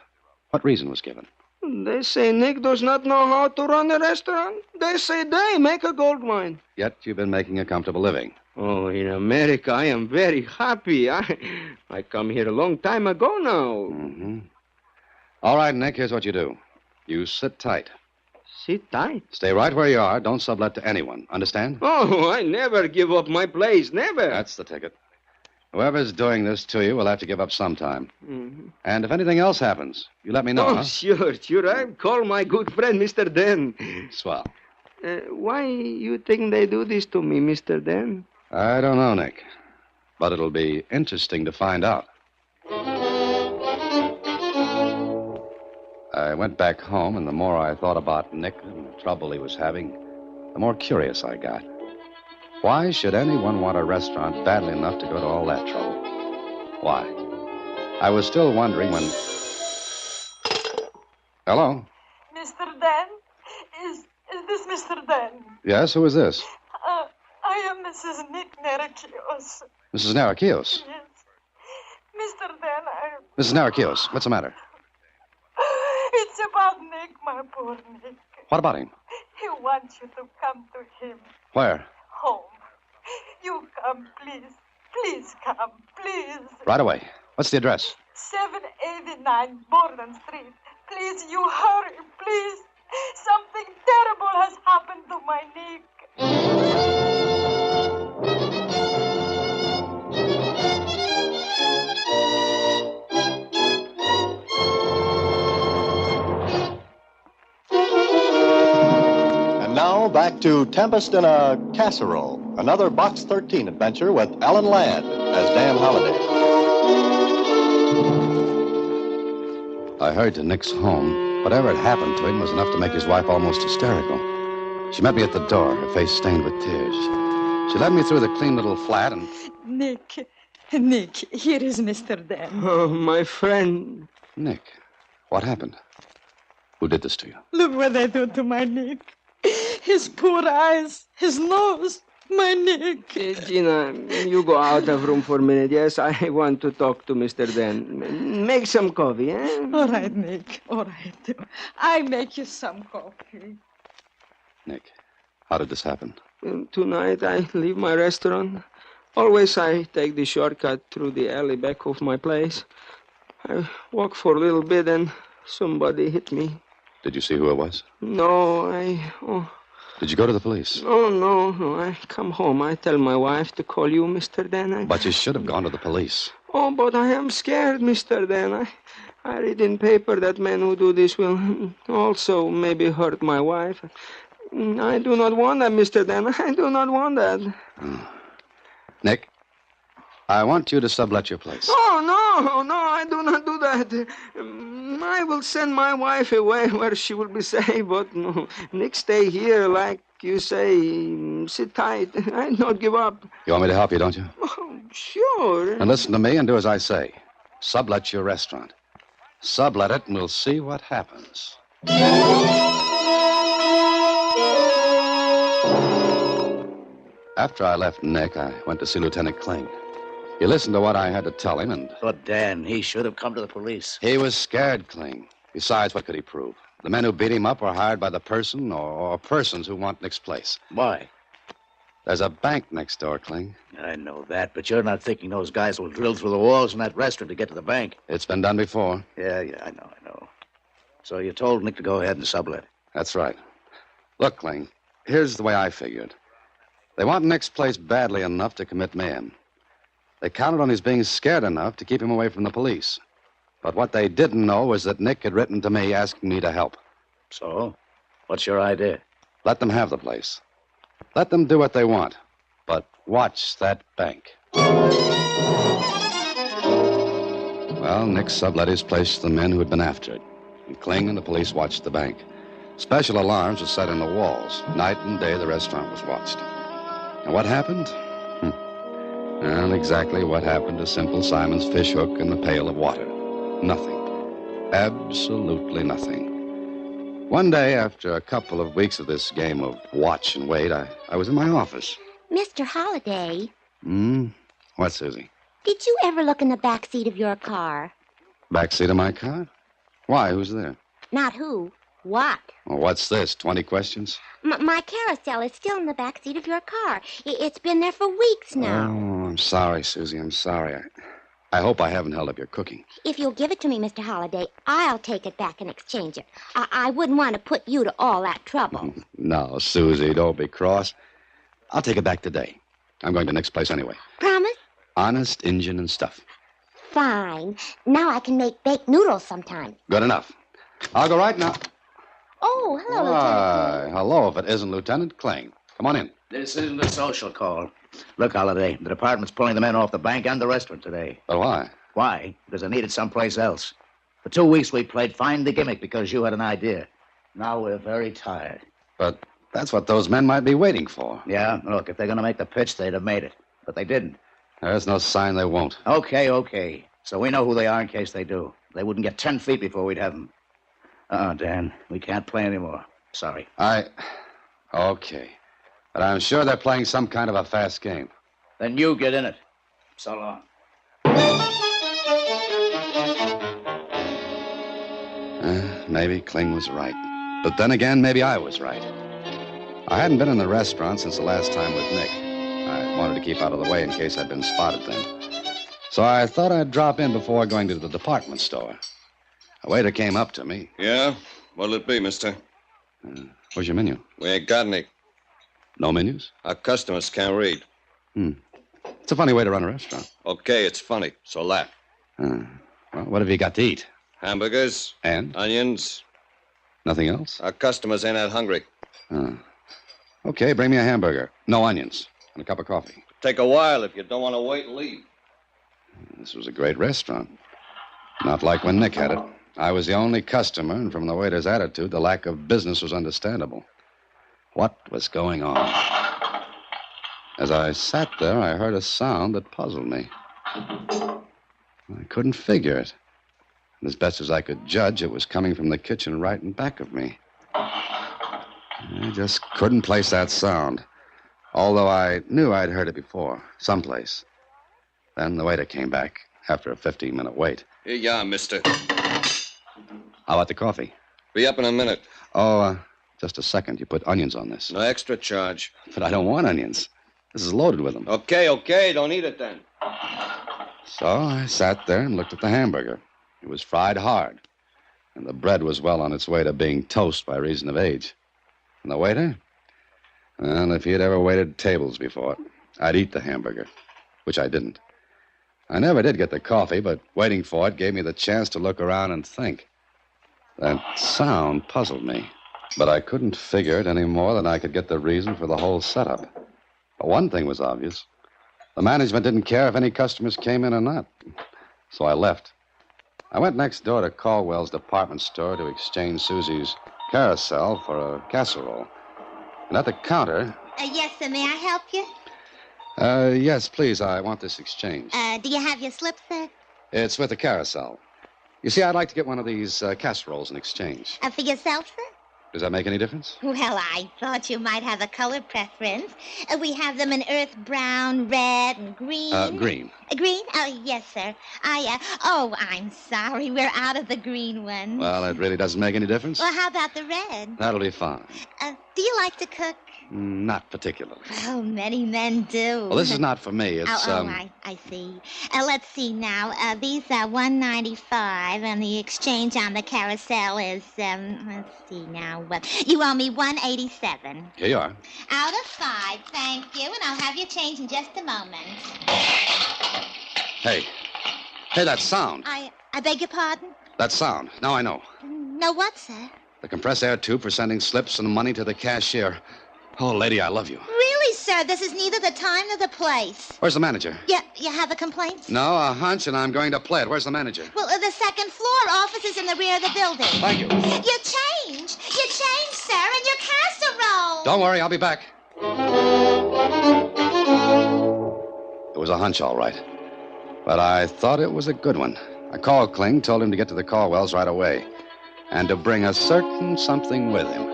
What reason was given? They say Nick does not know how to run a restaurant. They say they make a gold mine. Yet you've been making a comfortable living. Oh, in America, I am very happy. I come here a long time ago now. Mm-hmm. All right, Nick, here's what you do. You sit tight. Sit tight? Stay right where you are. Don't sublet to anyone. Understand? Oh, I never give up my place. Never. That's the ticket. Whoever's doing this to you will have to give up sometime. Mm-hmm. And if anything else happens, you let me know, Oh, huh? sure. I call my good friend, Mr. Dan. Swell. Why you think they do this to me, Mr. Dan? I don't know, Nick. But it'll be interesting to find out. I went back home, and the more I thought about Nick and the trouble he was having, the more curious I got. Why should anyone want a restaurant badly enough to go to all that trouble? Why? I was still wondering when... Hello? Mr. Dan? Is this Mr. Dan? Yes, who is this? I am Mrs. Nick Nerakios. Mrs. Nerakios. Yes. Mr. Dan, Mrs. Nerakios, what's the matter? It's about Nick, my poor Nick. What about him? He wants you to come to him. Where? Home. You come, please. Please come, please. Right away. What's the address? 789 Borden Street. Please, you hurry, please. Something terrible has happened to my Nick. And now back to Tempest in a Casserole, another Box 13 adventure with Alan Ladd as Dan Holliday. I hurried to Nick's home. Whatever had happened to him was enough to make his wife almost hysterical. She met me at the door, her face stained with tears. She led me through the clean little flat and... Nick, here is Mr. Dan. Oh, my friend. Nick, what happened? Who did this to you? Look what they do to my Nick. His poor eyes, his nose, my Nick. Gina, you go out of room for a minute. Yes, I want to talk to Mr. Dan. Make some coffee, eh? All right, Nick. All right. I make you some coffee. Nick, how did this happen? Tonight I leave my restaurant. Always I take the shortcut through the alley back of my place. I walk for a little bit and somebody hit me. Did you see who it was? No, Did you go to the police? No. I come home. I tell my wife to call you, Mr. Dan. But you should have gone to the police. Oh, but I am scared, Mr. Dan. I read in paper that men who do this will also maybe hurt my wife. I do not want that, Mr. Dan. I do not want that. Nick, I want you to sublet your place. Oh, no, I do not do that. I will send my wife away where she will be safe, but no, Nick, stay here, like you say, sit tight. I not give up. You want me to help you, don't you? Oh, sure. And listen to me and do as I say. Sublet your restaurant. Sublet it, and we'll see what happens. After I left Nick, I went to see Lieutenant Kling. He listened to what I had to tell him, and... But, Dan, he should have come to the police. He was scared, Kling. Besides, what could he prove? The men who beat him up were hired by the person or persons who want Nick's place. Why? There's a bank next door, Kling. I know that, but you're not thinking those guys will drill through the walls in that restaurant to get to the bank. It's been done before. Yeah, I know. So you told Nick to go ahead and sublet. That's right. Look, Kling, here's the way I figured. They want Nick's place badly enough to commit mayhem. They counted on his being scared enough to keep him away from the police. But what they didn't know was that Nick had written to me asking me to help. So? What's your idea? Let them have the place. Let them do what they want. But watch that bank. Well, Nick sublet his place to the men who had been after it. And Kling and the police watched the bank. Special alarms were set in the walls. Night and day, the restaurant was watched. And what happened? And exactly what happened to Simple Simon's fish hook and the pail of water. Nothing. Absolutely nothing. One day, after a couple of weeks of this game of watch and wait, I was in my office. Mr. Holliday, What, Susie? did you ever look in the back seat of your car? Back seat of my car? Why? Who's there? Not who, what? Well, what's this? 20 questions? My carousel is still in the back seat of your car. It's been there for weeks now. Oh, I'm sorry, Susie. I'm sorry. I hope I haven't held up your cooking. If you'll give it to me, Mr. Holliday, I'll take it back and exchange it. I wouldn't want to put you to all that trouble. No, Susie, don't be cross. I'll take it back today. I'm going to Nick's place anyway. Promise? Honest Injun and stuff. Fine. Now I can make baked noodles sometime. Good enough. I'll go right now. Oh, hello, Lieutenant. Why, hello, if it isn't Lieutenant Kling. Come on in. This isn't a social call. Look, Holliday, the department's pulling the men off the bank and the restaurant today. But why? Why? Because they're needed someplace else. For 2 weeks we played Find the Gimmick because you had an idea. Now we're very tired. But that's what those men might be waiting for. Yeah? Look, if they're going to make the pitch, they'd have made it. But they didn't. There's no sign they won't. Okay. So we know who they are in case they do. They wouldn't get 10 feet before we'd have them. Dan, we can't play anymore. Sorry. Okay. But I'm sure they're playing some kind of a fast game. Then you get in it. So long. Maybe Kling was right. But then again, maybe I was right. I hadn't been in the restaurant since the last time with Nick. I wanted to keep out of the way in case I'd been spotted then. So I thought I'd drop in before going to the department store. A waiter came up to me. Yeah? What'll it be, mister? Where's your menu? We ain't got any. No menus? Our customers can't read. It's a funny way to run a restaurant. Okay, it's funny, so laugh. Well, what have you got to eat? Hamburgers. And? Onions. Nothing else? Our customers ain't that hungry. Okay, bring me a hamburger. No onions. And a cup of coffee. Take a while if you don't want to wait and leave. This was a great restaurant. Not like when Nick had it. I was the only customer, and from the waiter's attitude, the lack of business was understandable. What was going on? As I sat there, I heard a sound that puzzled me. I couldn't figure it. And as best as I could judge, it was coming from the kitchen right in back of me. I just couldn't place that sound, although I knew I'd heard it before, someplace. Then the waiter came back after a 15-minute wait. Here you are, mister. How about the coffee? Be up in a minute. Oh, just a second. You put onions on this. No extra charge. But I don't want onions. This is loaded with them. Okay. Don't eat it then. So I sat there and looked at the hamburger. It was fried hard, and the bread was well on its way to being toast by reason of age. And the waiter? Well, if he had ever waited tables before, I'd eat the hamburger, which I didn't. I never did get the coffee, but waiting for it gave me the chance to look around and think. That sound puzzled me, but I couldn't figure it any more than I could get the reason for the whole setup. But one thing was obvious. The management didn't care if any customers came in or not. So I left. I went next door to Caldwell's department store to exchange Susie's carousel for a casserole. And at the counter... Yes, sir. May I help you? Yes, please. I want this exchange. Do you have your slip, sir? It's with the carousel. You see, I'd like to get one of these casseroles in exchange. For yourself, sir? Does that make any difference? Well, I thought you might have a color preference. We have them in earth brown, red, and green. Green. Green? Oh, yes, sir. I'm sorry. We're out of the green one. Well, it really doesn't make any difference. Well, how about the red? That'll be fine. Do you like to cook? Not particularly. Oh, many men do. Well, this is not for me. It's, I see. Let's see now. These are $1.95, and the exchange on the carousel is, let's see now. You owe me $1.87. Here you are. Out of 5, thank you, and I'll have your change in just a moment. Hey, that sound. I beg your pardon? That sound. Now I know. No what, sir? The compressed air tube for sending slips and money to the cashier. Oh, lady, I love you. Really, sir? This is neither the time nor the place. Where's the manager? Yeah, you have a complaint? No, a hunch, and I'm going to play it. Where's the manager? Well, the second floor. Office is in the rear of the building. Thank you. Your change, sir, and your casserole. Don't worry, I'll be back. It was a hunch, all right. But I thought it was a good one. I called Kling, told him to get to the Caldwells right away, and to bring a certain something with him.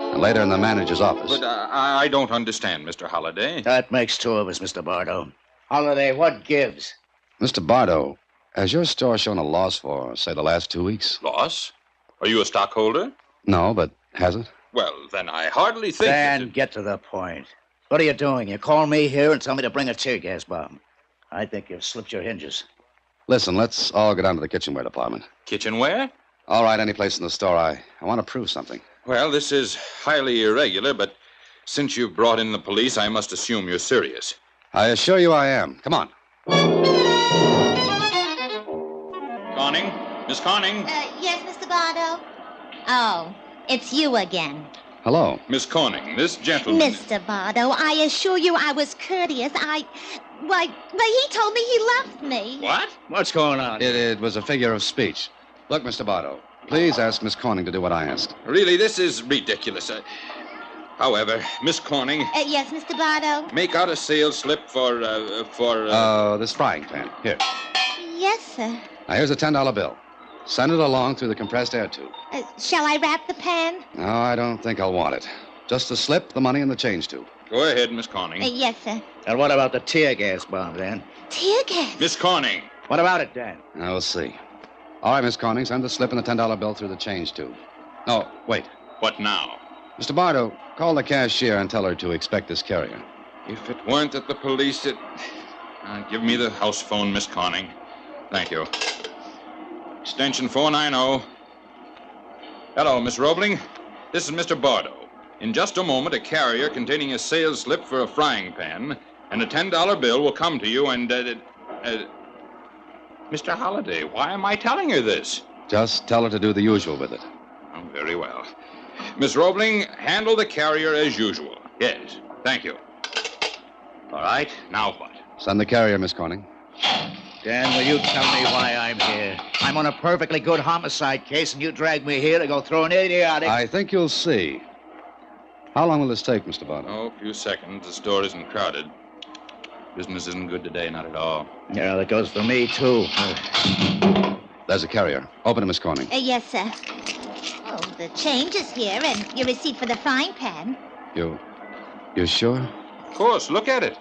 And later in the manager's office. But I don't understand, Mr. Holliday. That makes 2 of us, Mr. Bardo. Holliday, what gives? Mr. Bardo, has your store shown a loss for, say, the last 2 weeks? Loss? Are you a stockholder? No, but has it? Well, then I hardly think... Dan, get to the point. What are you doing? You call me here and tell me to bring a tear gas bomb. I think you've slipped your hinges. Listen, let's all go down to the kitchenware department. Kitchenware? All right, any place in the store. I want to prove something. Well, this is highly irregular, but since you've brought in the police, I must assume you're serious. I assure you I am. Come on. Conning? Miss Conning? Yes, Mr. Bardo? Oh, it's you again. Hello. Miss Conning, this gentleman... Mr. Bardo, I assure you I was courteous. But he told me he loved me. What? What's going on? It was a figure of speech. Look, Mr. Bardo, please ask Miss Corning to do what I asked. Really, this is ridiculous. However, Miss Corning... Yes, Mr. Bardo? Make out a sales slip for... this frying pan. Here. Yes, sir. Now, here's a $10 bill. Send it along through the compressed air tube. Shall I wrap the pan? No, I don't think I'll want it. Just the slip, the money, and the change tube. Go ahead, Miss Corning. Yes, sir. And what about the tear gas bomb, Dan? Tear gas? Miss Corning. What about it, Dan? Now, we'll see. All right, Miss Corning, send the slip and the $10 bill through the change tube. No, wait. What now? Mr. Bardo, call the cashier and tell her to expect this carrier. If it weren't that the police, give me the house phone, Miss Corning. Thank you. Extension 490. Hello, Miss Roebling. This is Mr. Bardo. In just a moment, a carrier containing a sales slip for a frying pan and a $10 bill will come to you and... Mr. Holliday, why am I telling her this? Just tell her to do the usual with it. Oh, very well. Miss Roebling, handle the carrier as usual. Yes, thank you. All right, now what? Send the carrier, Miss Corning. Dan, will you tell me why I'm here? I'm on a perfectly good homicide case, and you drag me here to go through an idiotic... I think you'll see. How long will this take, Mr. Bardo? Oh, a few seconds. The store isn't crowded. Business isn't good today, not at all. Yeah, that goes for me, too. There's a carrier. Open it, Miss Corning. Yes, sir. Oh, the change is here, and your receipt for the frying pan. You sure? Of course, look at it.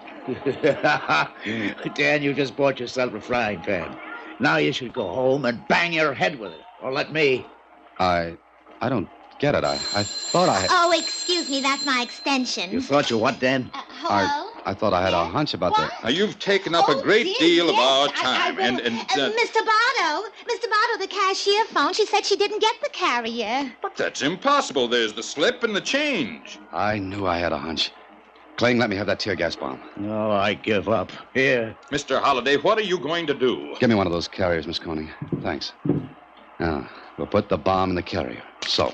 Dan, you just bought yourself a frying pan. Now you should go home and bang your head with it. Or let me. I don't get it. I thought I had... Oh, excuse me, that's my extension. You thought you what, Dan? Hello? I thought I had a hunch about that. Now, you've taken up a great deal of our time, Mr. Bardo, the cashier phoned. She said she didn't get the carrier. But that's impossible. There's the slip and the change. I knew I had a hunch. Cling, let me have that tear gas bomb. No, I give up. Here. Mr. Holliday, what are you going to do? Give me one of those carriers, Miss Coney. Thanks. Now, we'll put the bomb in the carrier. So.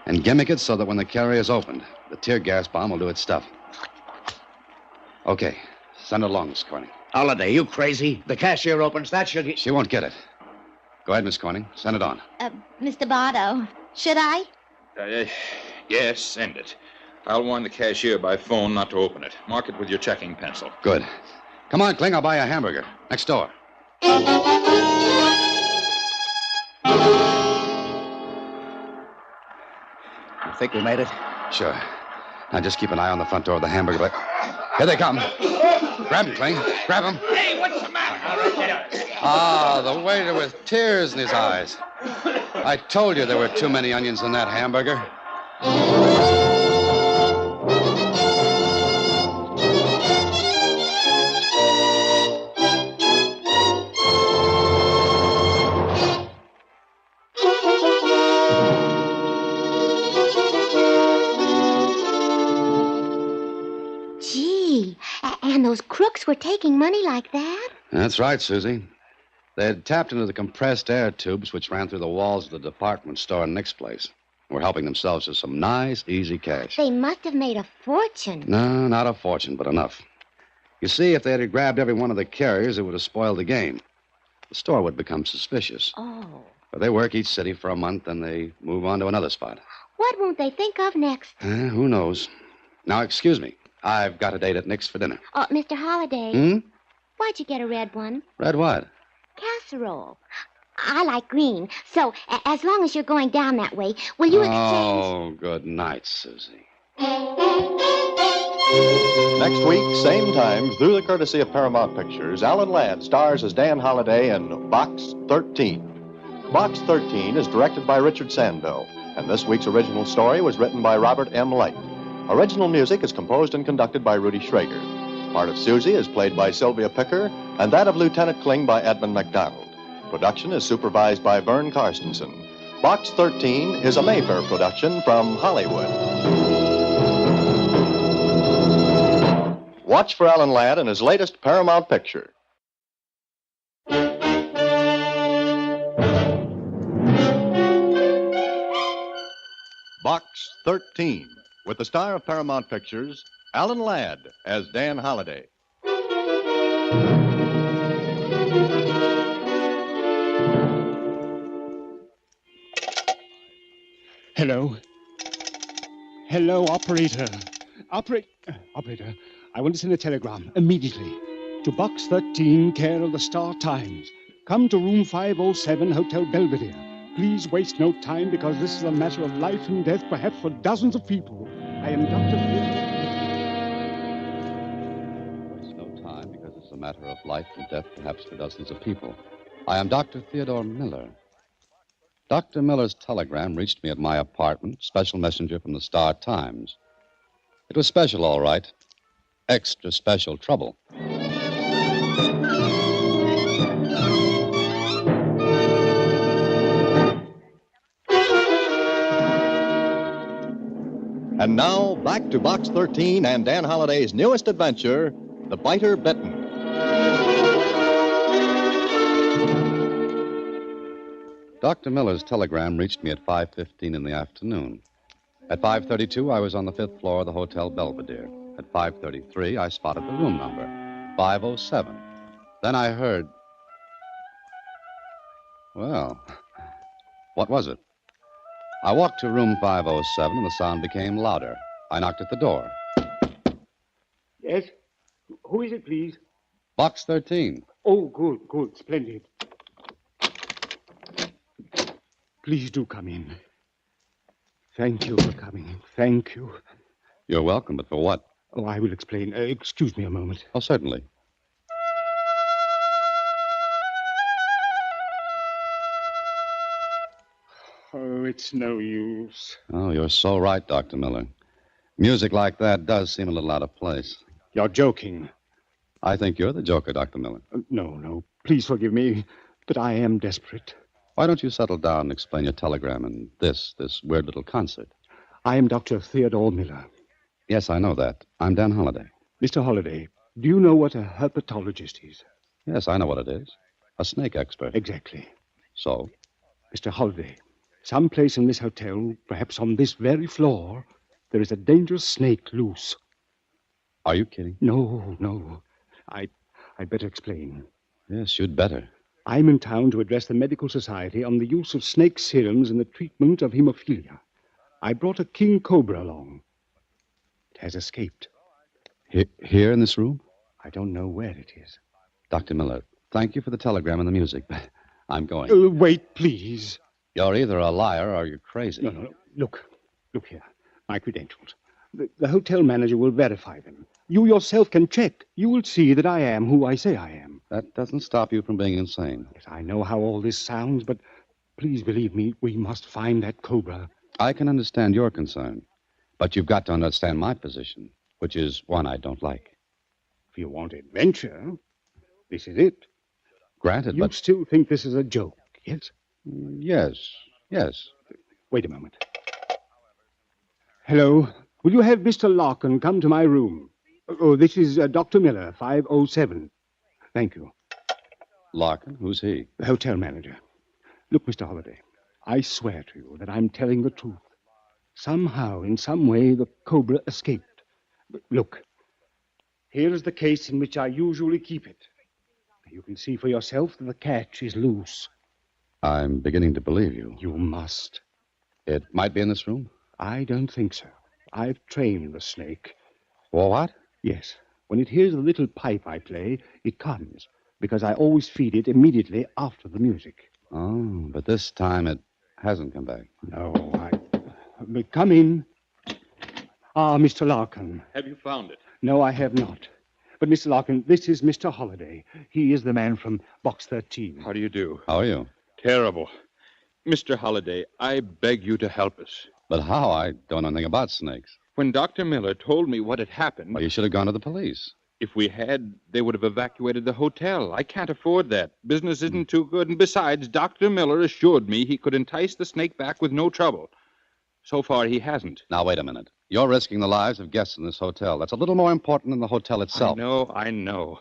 And gimmick it so that when the carrier is opened, the tear gas bomb will do its stuff. Okay. Send it along, Miss Corning. Holliday, you crazy? The cashier opens that, should... She won't get it. Go ahead, Miss Corning. Send it on. Mr. Bardo, should I? Yes, send it. I'll warn the cashier by phone not to open it. Mark it with your checking pencil. Good. Come on, Kling. I'll buy you a hamburger. Next door. You think we made it? Sure. Now just keep an eye on the front door of the hamburger place. Here they come. Grab him, Kling. Grab him. Hey, what's the matter? Ah, the waiter with tears in his eyes. I told you there were too many onions in that hamburger. And those crooks were taking money like that? That's right, Susie. They had tapped into the compressed air tubes which ran through the walls of the department store in Nick's place. Were helping themselves to some nice, easy cash. They must have made a fortune. No, not a fortune, but enough. You see, if they had grabbed every one of the carriers, it would have spoiled the game. The store would become suspicious. Oh. But they work each city for a month, then they move on to another spot. What won't they think of next? Who knows? Now, excuse me. I've got a date at Nick's for dinner. Oh, Mr. Holliday. Hmm? Why'd you get a red one? Red what? Casserole. I like green. So, as long as you're going down that way, will you exchange... Oh, good night, Susie. Next week, same time, through the courtesy of Paramount Pictures, Alan Ladd stars as Dan Holliday in Box 13. Box 13 is directed by Richard Sandville, and this week's original story was written by Robert M. Light. Original music is composed and conducted by Rudy Schrager. Part of Susie is played by Sylvia Picker, and that of Lieutenant Kling by Edmund McDonald. Production is supervised by Vern Karstensen. Box 13 is a Mayfair production from Hollywood. Watch for Alan Ladd in his latest Paramount picture. Box 13, with the star of Paramount Pictures, Alan Ladd as Dan Holliday. Hello. Hello, operator. Operator, I want to send a telegram immediately to Box 13, care of the Star Times. Come to room 507, Hotel Belvedere. Please waste no time because this is a matter of life and death, perhaps for dozens of people. I am Dr. Waste no time because it's a matter of life and death, perhaps for dozens of people. I am Dr. Theodore Miller. Dr. Miller's telegram reached me at my apartment, special messenger from the Star Times. It was special, all right. Extra special trouble. And now, back to Box 13 and Dan Holliday's newest adventure, The Biter Bitten. Dr. Miller's telegram reached me at 5:15 in the afternoon. At 5:32, I was on the 5th floor of the Hotel Belvedere. At 5:33, I spotted the room number, 507. Then I heard... Well, what was it? I walked to room 507, and the sound became louder. I knocked at the door. Yes? Who is it, please? Box 13. Oh, good, splendid. Please do come in. Thank you for coming. Thank you. You're welcome, but for what? Oh, I will explain. Excuse me a moment. Oh, certainly. Oh, it's no use. Oh, you're so right, Dr. Miller. Music like that does seem a little out of place. You're joking. I think you're the joker, Dr. Miller. No. Please forgive me, but I am desperate. Why don't you settle down and explain your telegram and this weird little concert? I am Dr. Theodore Miller. Yes, I know that. I'm Dan Holliday. Mr. Holliday, do you know what a herpetologist is? Yes, I know what it is. A snake expert. Exactly. So? Mr. Holliday, someplace in this hotel, perhaps on this very floor, there is a dangerous snake loose. Are you kidding? No. I'd better explain. Yes, you'd better. I'm in town to address the medical society on the use of snake serums in the treatment of hemophilia. I brought a king cobra along. It has escaped. Here in this room? I don't know where it is. Dr. Miller, thank you for the telegram and the music. I'm going. Wait, please. You're either a liar or you're crazy. No. Look here. My credentials. The hotel manager will verify them. You yourself can check. You will see that I am who I say I am. That doesn't stop you from being insane. Yes, I know how all this sounds, but please believe me, we must find that cobra. I can understand your concern, but you've got to understand my position, which is one I don't like. If you want adventure, this is it. Granted, you but... still think this is a joke, yes? Yes. Wait a moment. Hello. Will you have Mr. Larkin come to my room? Oh, this is Dr. Miller, 507. Thank you. Larkin? Who's he? The hotel manager. Look, Mr. Holliday, I swear to you that I'm telling the truth. Somehow, in some way, the cobra escaped. Look, here is the case in which I usually keep it. You can see for yourself that the catch is loose. I'm beginning to believe you. You must. It might be in this room? I don't think so. I've trained the snake. Well, what? Yes. When it hears the little pipe I play, it comes, because I always feed it immediately after the music. Oh, but this time it hasn't come back. No, Come in. Ah, Mr. Larkin. Have you found it? No, I have not. But, Mr. Larkin, this is Mr. Holliday. He is the man from Box 13. How do you do? How are you? Terrible. Mr. Holliday, I beg you to help us. But how? I don't know anything about snakes. When Dr. Miller told me what had happened... Well, you should have gone to the police. If we had, they would have evacuated the hotel. I can't afford that. Business isn't too good. And besides, Dr. Miller assured me he could entice the snake back with no trouble. So far, he hasn't. Now, wait a minute. You're risking the lives of guests in this hotel. That's a little more important than the hotel itself. I know.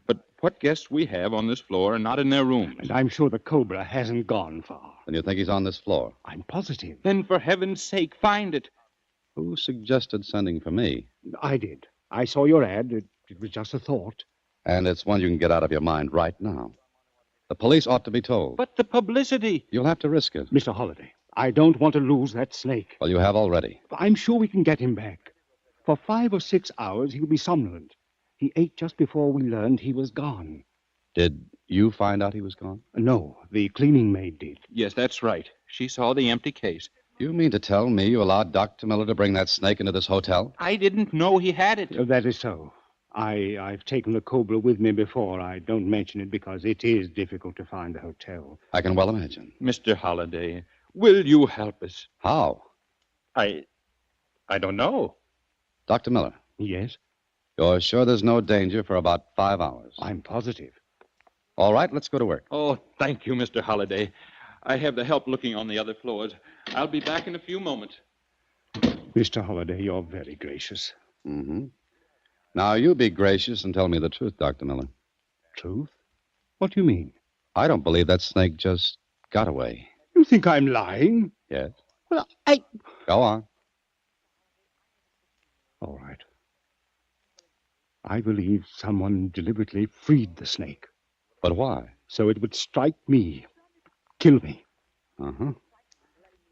But what guests we have on this floor are not in their rooms. And I'm sure the cobra hasn't gone far. Then you think he's on this floor? I'm positive. Then, for heaven's sake, find it. Who suggested sending for me? I did. I saw your ad. It was just a thought. And it's one you can get out of your mind right now. The police ought to be told. But the publicity. You'll have to risk it. Mr. Holliday, I don't want to lose that snake. Well, you have already. I'm sure we can get him back. For 5 or 6 hours, he'll be somnolent. He ate just before we learned he was gone. Did you find out he was gone? No, the cleaning maid did. Yes, that's right. She saw the empty case. You mean to tell me you allowed Dr. Miller to bring that snake into this hotel? I didn't know he had it. That is so. I've taken the cobra with me before. I don't mention it because it is difficult to find the hotel. I can well imagine. Mr. Holliday, will you help us? How? I don't know. Dr. Miller. Yes? You're sure there's no danger for about 5 hours? I'm positive. All right, let's go to work. Oh, thank you, Mr. Holliday. I have the help looking on the other floors. I'll be back in a few moments. Mr. Holliday, you're very gracious. Mm-hmm. Now, you be gracious and tell me the truth, Dr. Miller. Truth? What do you mean? I don't believe that snake just got away. You think I'm lying? Yes. Well, Go on. All right. I believe someone deliberately freed the snake. But why? So it would strike me, kill me. Uh-huh.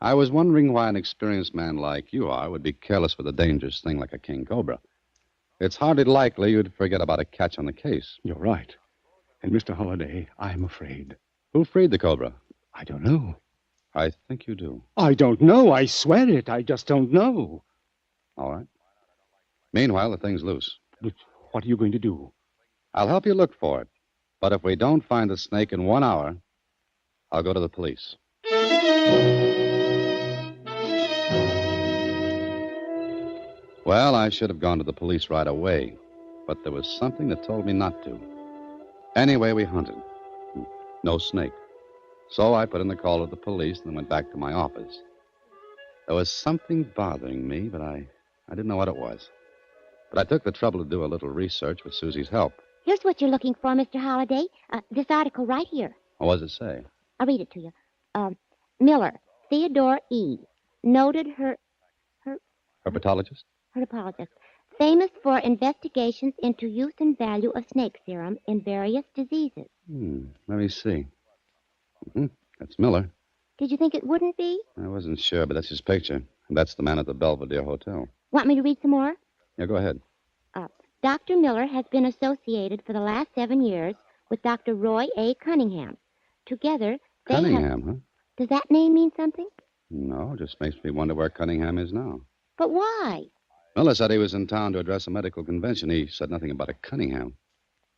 I was wondering why an experienced man like you are would be careless with a dangerous thing like a king cobra. It's hardly likely you'd forget about a catch on the case. You're right. And, Mr. Holliday, I'm afraid. Who freed the cobra? I don't know. I think you do. I don't know. I swear it. I just don't know. All right. Meanwhile, the thing's loose. But what are you going to do? I'll help you look for it. But if we don't find the snake in 1 hour, I'll go to the police. Well, I should have gone to the police right away, but there was something that told me not to. Anyway, we hunted. No snake. So I put in the call to the police and then went back to my office. There was something bothering me, but I I didn't know what it was. But I took the trouble to do a little research with Susie's help. Here's what you're looking for, Mr. Holliday. This article right here. What does it say? I'll read it to you. Miller, Theodore E. Noted Herpetologist? herpetologist, famous for investigations into use and value of snake serum in various diseases. Let me see. That's Miller. Did you think it wouldn't be? I wasn't sure, but that's his picture. And that's the man at the Belvedere Hotel. Want me to read some more? Yeah, go ahead. Dr. Miller has been associated for the last 7 years with Dr. Roy A. Cunningham. Together, they Cunningham, huh? Does that name mean something? No, just makes me wonder where Cunningham is now. But why? Miller said he was in town to address a medical convention. He said nothing about a Cunningham.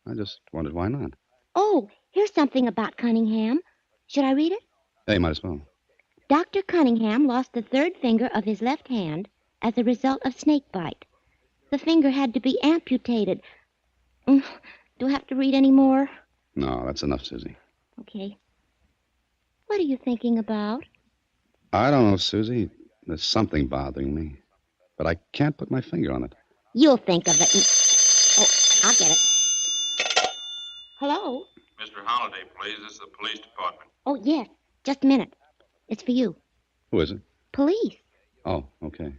I just wondered why not. Oh, here's something about Cunningham. Should I read it? Yeah, you might as well. Dr. Cunningham lost the third finger of his left hand as a result of snake bite. The finger had to be amputated. Do I have to read any more? No, that's enough, Susie. Okay. What are you thinking about? I don't know, Susie. There's something bothering me. But I can't put my finger on it. You'll think of it. Oh, I'll get it. Hello? Mr. Holliday, please. This is the police department. Oh, yes. Just a minute. It's for you. Who is it? Police. Oh, okay.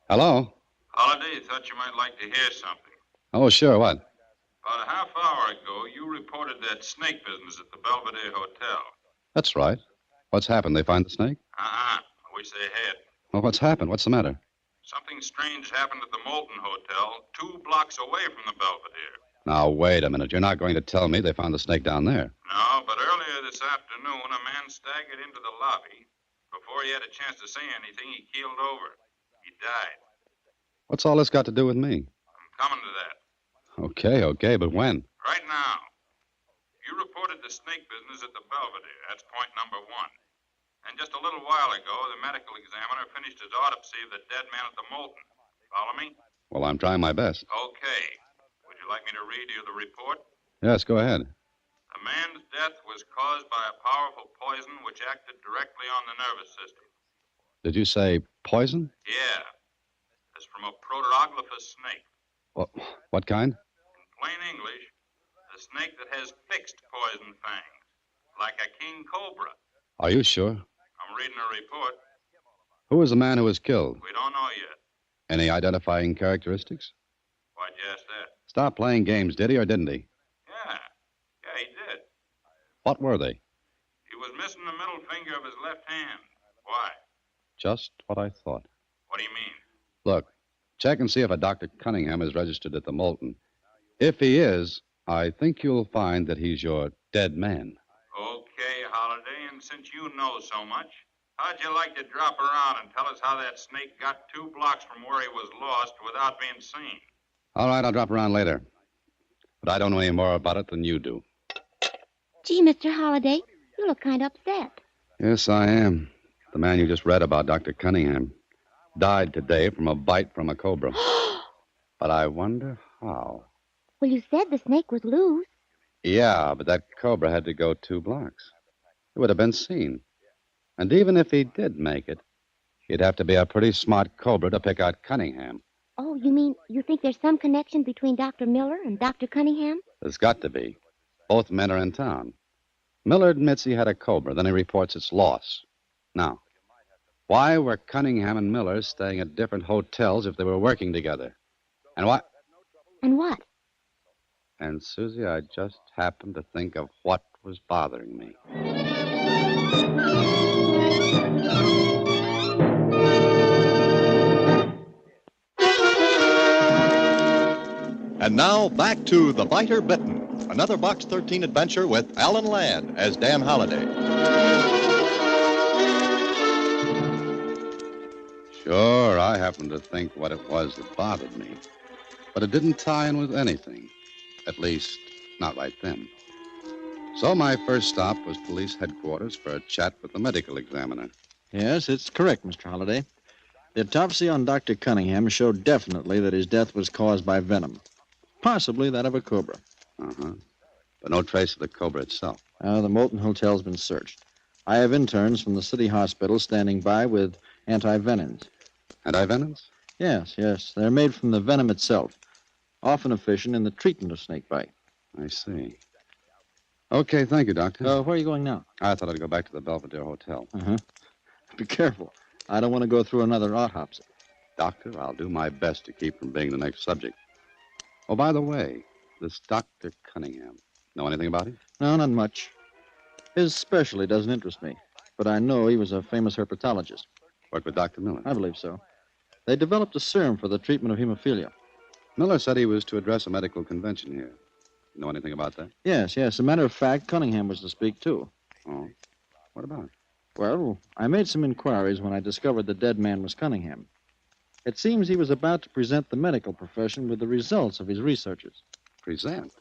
Hello? Holliday, thought you might like to hear something. Oh, sure. What? About a half hour ago, you reported that snake business at the Belvedere Hotel. That's right. What's happened? They find the snake? I wish they had. Well, what's happened? What's the matter? Something strange happened at the Moulton Hotel, 2 blocks away from the Belvedere. Now, wait a minute. You're not going to tell me they found the snake down there. No, but earlier this afternoon, a man staggered into the lobby. Before he had a chance to say anything, he keeled over. He died. What's all this got to do with me? I'm coming to that. Okay, but when? Right now. You reported the snake business at the Belvedere. That's point number 1. And just a little while ago, the medical examiner finished his autopsy of the dead man at the Moulton. Follow me? Well, I'm trying my best. Okay. Would you like me to read you the report? Yes, go ahead. The man's death was caused by a powerful poison which acted directly on the nervous system. Did you say poison? Yeah. It's from a proteroglifous snake. Well, what kind? In plain English, a snake that has fixed poison fangs, like a king cobra. Are you sure? I'm reading a report. Who was the man who was killed? We don't know yet. Any identifying characteristics? Why'd you ask that? Stop playing games, did he or didn't he? Yeah, he did. What were they? He was missing the middle finger of his left hand. Why? Just what I thought. What do you mean? Look, check and see if a Dr. Cunningham is registered at the Moulton. If he is, I think you'll find that he's your dead man. Okay, Holliday, and since you know so much, how'd you like to drop around and tell us how that snake got 2 blocks from where he was lost without being seen? All right, I'll drop around later. But I don't know any more about it than you do. Gee, Mr. Holliday, you look kind of upset. Yes, I am. The man you just read about, Dr. Cunningham, died today from a bite from a cobra. But I wonder how. Well, you said the snake was loose. Yeah, but that cobra had to go 2 blocks. It would have been seen. And even if he did make it, he'd have to be a pretty smart cobra to pick out Cunningham. Oh, you mean you think there's some connection between Dr. Miller and Dr. Cunningham? There's got to be. Both men are in town. Miller admits he had a cobra, then he reports its loss. Now, why were Cunningham and Miller staying at different hotels if they were working together? And why? And what? And, Susie, I just happened to think of what was bothering me. And now, back to The Biter Bitten, another Box 13 adventure with Alan Ladd as Dan Holliday. Sure, I happened to think what it was that bothered me. But it didn't tie in with anything. At least, not right then. So my first stop was police headquarters for a chat with the medical examiner. Yes, it's correct, Mr. Holliday. The autopsy on Dr. Cunningham showed definitely that his death was caused by venom. Possibly that of a cobra. Uh-huh. But no trace of the cobra itself. The Moulton Hotel's been searched. I have interns from the city hospital standing by with anti-venoms. Anti-venoms? Yes, yes. They're made from the venom itself, often efficient in the treatment of snake bite. I see. Okay, thank you, Doctor. Where are you going now? I thought I'd go back to the Belvedere Hotel. Uh-huh. Be careful. I don't want to go through another autopsy. Doctor, I'll do my best to keep from being the next subject. Oh, by the way, this Dr. Cunningham. Know anything about him? No, not much. His specialty doesn't interest me, but I know he was a famous herpetologist. Worked with Dr. Miller? I believe so. They developed a serum for the treatment of hemophilia. Miller said he was to address a medical convention here. Know anything about that? Yes, yes. As a matter of fact, Cunningham was to speak, too. Oh? What about? Well, I made some inquiries when I discovered the dead man was Cunningham. It seems he was about to present the medical profession with the results of his researches. Present?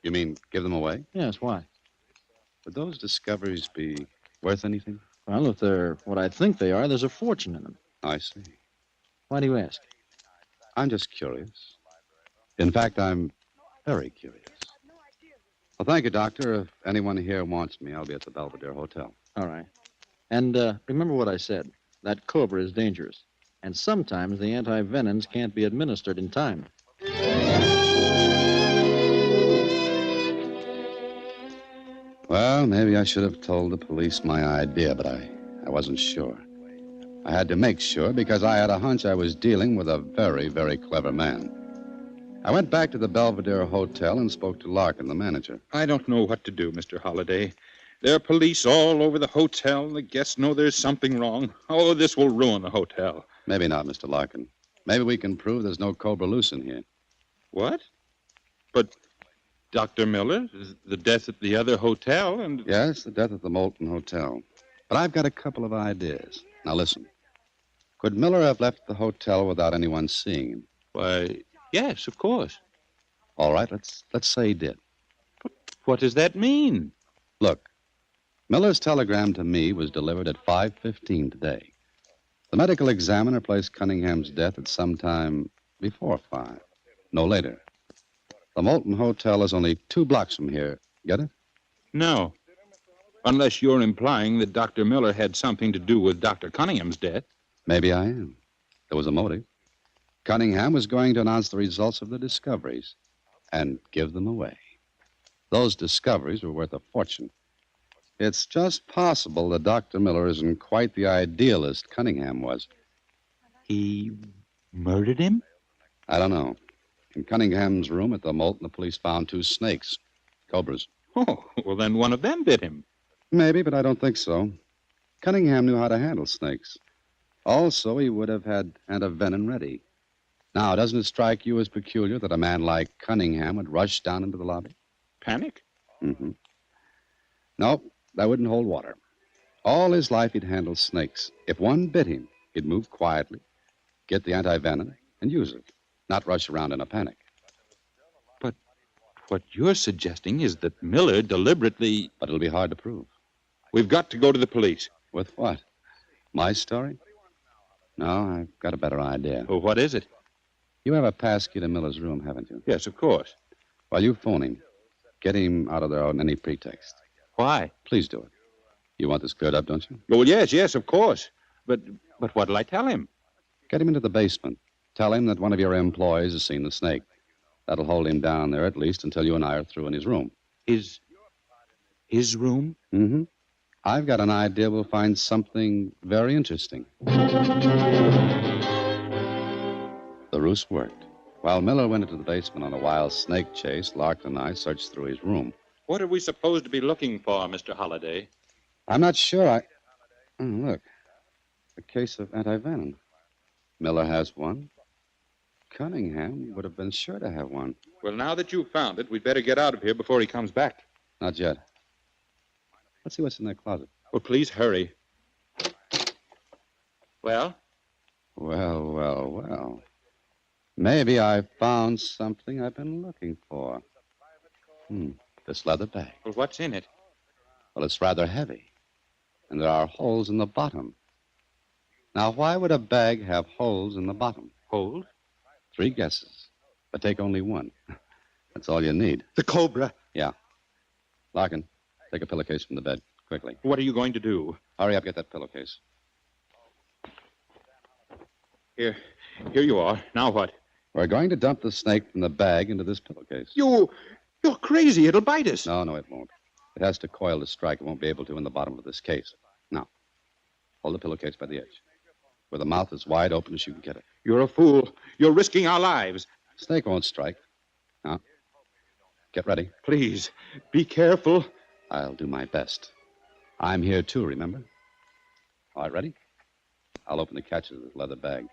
You mean give them away? Yes, why? Would those discoveries be worth anything? Well, if they're what I think they are, there's a fortune in them. I see. Why do you ask? I'm just curious. In fact, I'm very curious. Well, thank you, Doctor. If anyone here wants me, I'll be at the Belvedere Hotel. All right. And remember what I said. That cobra is dangerous. And sometimes the anti-venoms can't be administered in time. Well, maybe I should have told the police my idea, but I wasn't sure. I had to make sure because I had a hunch I was dealing with a very, very clever man. I went back to the Belvedere Hotel and spoke to Larkin, the manager. I don't know what to do, Mr. Holliday. There are police all over the hotel. The guests know there's something wrong. Oh, this will ruin the hotel. Maybe not, Mr. Larkin. Maybe we can prove there's no cobra loose in here. What? But Dr. Miller, the death at the other hotel and... Yes, the death at the Moulton Hotel. But I've got a couple of ideas. Now, listen. Could Miller have left the hotel without anyone seeing him? Why, yes, of course. All right, let's say he did. But what does that mean? Look, Miller's telegram to me was delivered at 5:15 today. The medical examiner placed Cunningham's death at some time before 5, no later. The Moulton Hotel is only 2 blocks from here. Get it? No. Unless you're implying that Dr. Miller had something to do with Dr. Cunningham's death. Maybe I am. There was a motive. Cunningham was going to announce the results of the discoveries and give them away. Those discoveries were worth a fortune. It's just possible that Dr. Miller isn't quite the idealist Cunningham was. He murdered him? I don't know. In Cunningham's room at the Moulton, the police found 2 snakes, cobras. Oh, well, then one of them bit him. Maybe, but I don't think so. Cunningham knew how to handle snakes. Also, he would have had antivenom ready. Now, doesn't it strike you as peculiar that a man like Cunningham would rush down into the lobby? Panic? Mm-hmm. No, that wouldn't hold water. All his life he'd handled snakes. If one bit him, he'd move quietly, get the antivenom, and use it, not rush around in a panic. But what you're suggesting is that Miller deliberately... But it'll be hard to prove. We've got to go to the police. With what? My story? No, I've got a better idea. Well, what is it? You have a pass key to Miller's room, haven't you? Yes, of course. Well, you phone him. Get him out of there on any pretext. Why? Please do it. You want this cleared up, don't you? Well, yes, of course. But what'll I tell him? Get him into the basement. Tell him that one of your employees has seen the snake. That'll hold him down there at least until you and I are through in his room. His room? Mm-hmm. I've got an idea we'll find something very interesting. The ruse worked. While Miller went into the basement on a wild snake chase, Larkin and I searched through his room. What are we supposed to be looking for, Mr. Holliday? I'm not sure. Look. A case of antivenom. Miller has one. Cunningham would have been sure to have one. Well, now that you've found it, we'd better get out of here before he comes back. Not yet. Let's see what's in that closet. Well, please hurry. Well? Well. Maybe I found something I've been looking for. This leather bag. Well, what's in it? Well, it's rather heavy. And there are holes in the bottom. Now, why would a bag have holes in the bottom? Holes? 3 guesses. But take only one. That's all you need. The cobra. Yeah. Larkin, take a pillowcase from the bed, quickly. What are you going to do? Hurry up, get that pillowcase. Here you are. Now what? We're going to dump the snake from the bag into this pillowcase. You're crazy. It'll bite us. No, it won't. It has to coil to strike. It won't be able to in the bottom of this case. Now, hold the pillowcase by the edge, where the mouth is wide open as you can get it. You're a fool. You're risking our lives. Snake won't strike. Now, get ready. Please, be careful. I'll do my best. I'm here too, remember? All right, ready? I'll open the catch of this leather bag.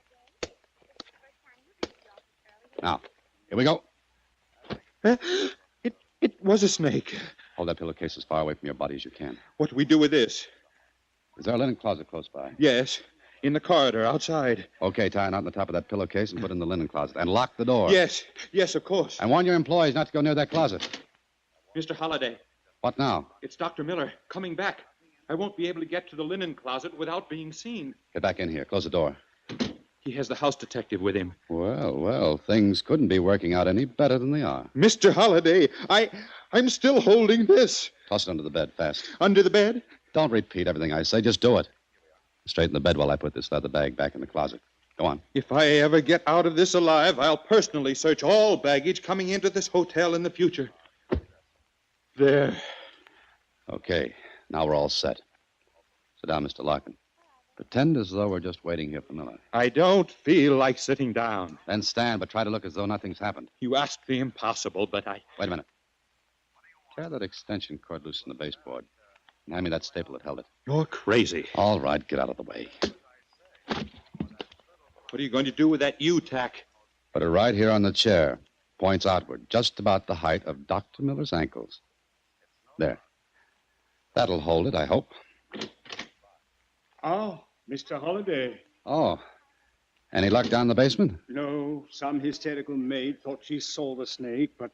Now, here we go. It was a snake. Hold that pillowcase as far away from your body as you can. What do we do with this? Is there a linen closet close by? Yes, in the corridor outside. Okay, tie it out on the top of that pillowcase and put it in the linen closet. And lock the door. Yes, of course. And warn your employees not to go near that closet. Mr. Holliday, What now? it's Dr. Miller coming back. I won't be able to get to the linen closet without being seen. Get back in here. Close the door. He has the house detective with him. Well, things couldn't be working out any better than they are. Mr. Holliday, I'm still holding this. Toss it under the bed, fast. Under the bed? Don't repeat everything I say. Just do it. Straighten the bed while I put this leather bag back in the closet. Go on. If I ever get out of this alive, I'll personally search all baggage coming into this hotel in the future. There. Okay, now we're all set. Sit down, Mr. Larkin. Pretend as though we're just waiting here for Miller. I don't feel like sitting down. Then stand, but try to look as though nothing's happened. You asked the impossible, but I... Wait a minute. Tear that extension cord loose from the baseboard. And hand me that staple that held it. You're crazy. All right, get out of the way. What are you going to do with that U-tack? Put it right here on the chair. Points outward, just about the height of Dr. Miller's ankles. There. That'll hold it, I hope. Oh, Mr. Holliday. Oh. Any luck down in the basement? No, some hysterical maid thought she saw the snake, but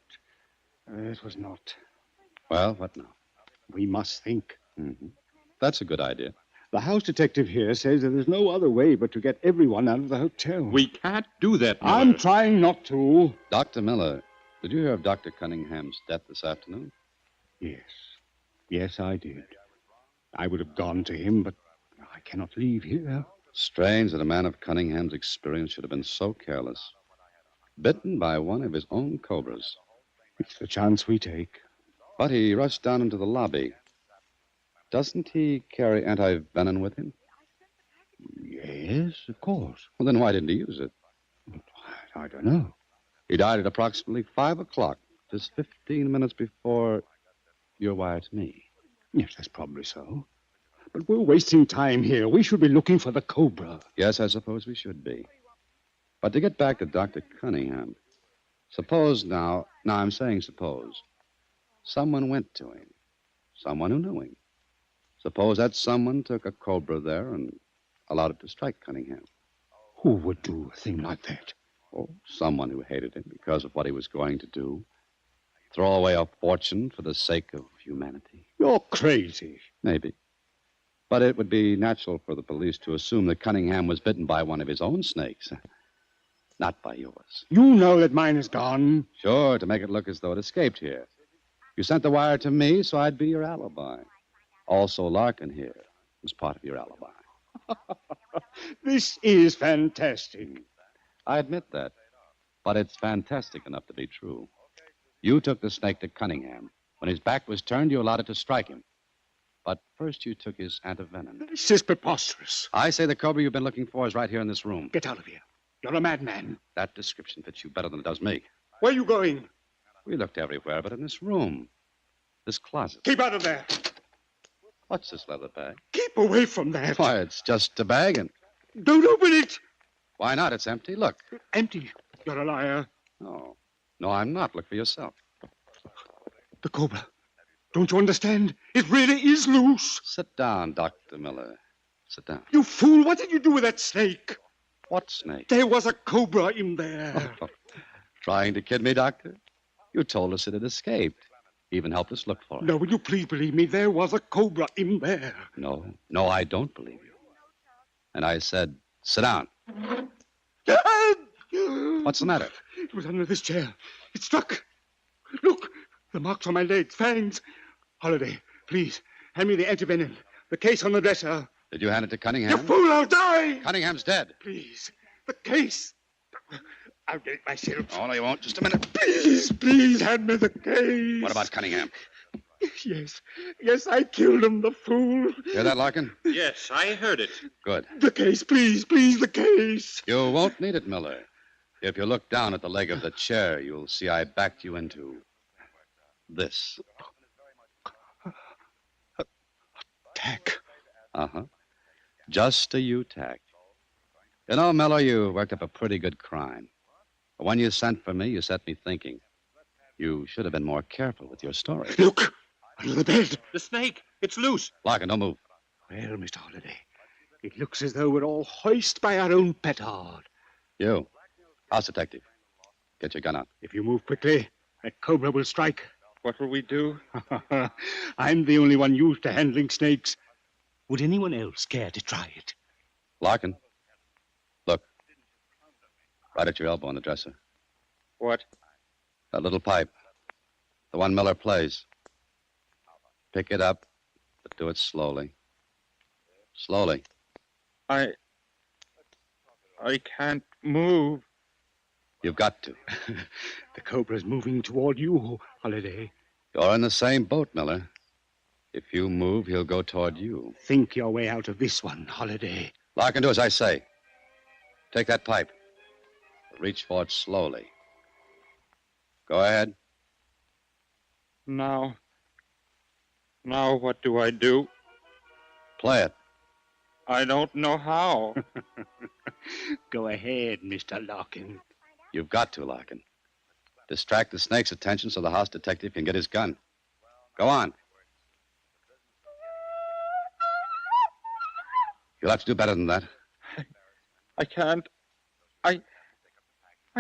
it was not. Well, what now? We must think. Mm-hmm. That's a good idea. The house detective here says there is no other way but to get everyone out of the hotel. We can't do that, Miller. I'm trying not to. Dr. Miller, did you hear of Dr. Cunningham's death this afternoon? Yes. Yes, I did. I would have gone to him, but I cannot leave here. Strange that a man of Cunningham's experience should have been so careless. Bitten by one of his own cobras. It's the chance we take. But he rushed down into the lobby. Doesn't he carry anti-venom with him? Yes, of course. Well, then why didn't he use it? I don't know. He died at approximately 5 o'clock, just 15 minutes before your wire to me. Yes, that's probably so. But we're wasting time here. We should be looking for the cobra. Yes, I suppose we should be. But to get back to Dr. Cunningham, suppose now I'm saying suppose, someone went to him, someone who knew him. Suppose that someone took a cobra there and allowed it to strike Cunningham. Who would do a thing like that? Oh, someone who hated him because of what he was going to do. Throw away a fortune for the sake of humanity. You're crazy. Maybe. But it would be natural for the police to assume that Cunningham was bitten by one of his own snakes, not by yours. You know that mine is gone. Sure, to make it look as though it escaped here. You sent the wire to me, so I'd be your alibi. Also, Larkin here was part of your alibi. This is fantastic. I admit that. But it's fantastic enough to be true. You took the snake to Cunningham. When his back was turned, you allowed it to strike him. But first you took his antivenom. This is preposterous. I say the cobra you've been looking for is right here in this room. Get out of here. You're a madman. That description fits you better than it does me. Where are you going? We looked everywhere but in this room. This closet. Keep out of there. What's this leather bag? Keep away from that. Why, it's just a bag and... Don't open it. Why not? It's empty. Look. Empty. You're a liar. No. No, I'm not. Look for yourself. The cobra. Don't you understand? It really is loose. Sit down, Dr. Miller. Sit down. You fool. What did you do with that snake? What snake? There was a cobra in there. Trying to kid me, Doctor? You told us it had escaped. Even helped us look for it. No, will you please believe me? There was a cobra in there. No, I don't believe you. And I said, sit down. What's the matter? It was under this chair. It struck. Look, the marks on my legs, fangs. Holliday, please, hand me the antivenom. The case on the dresser. Did you hand it to Cunningham? You fool, I'll die! Cunningham's dead. Please, the case. I'll get it myself. Oh, no, you won't. Just a minute. Please hand me the case. What about Cunningham? Yes, I killed him, the fool. Hear that, Larkin? Yes, I heard it. Good. The case, please, the case. You won't need it, Miller. If you look down at the leg of the chair, you'll see I backed you into this. Tack. Uh-huh. Just a U-tack. You know, Miller, you worked up a pretty good crime. But when you sent for me, you set me thinking. You should have been more careful with your story. Look, under the bed. The snake. It's loose. Larkin, don't move. Well, Mr. Holliday, it looks as though we're all hoist by our own petard. You, house detective, get your gun out. If you move quickly, that cobra will strike. What will we do? I'm the only one used to handling snakes. Would anyone else care to try it? Larkin, look. Right at your elbow on the dresser. What? That little pipe. The one Miller plays. Pick it up, but do it slowly. Slowly. I can't move. You've got to. The cobra's moving toward you, Holliday. You're in the same boat, Miller. If you move, he'll go toward you. Think your way out of this one, Holliday. Larkin, do as I say. Take that pipe. Reach for it slowly. Go ahead. Now what do I do? Play it. I don't know how. Go ahead, Mr. Larkin. You've got to, Larkin. Distract the snake's attention so the house detective can get his gun. Go on. You'll have to do better than that. I can't. I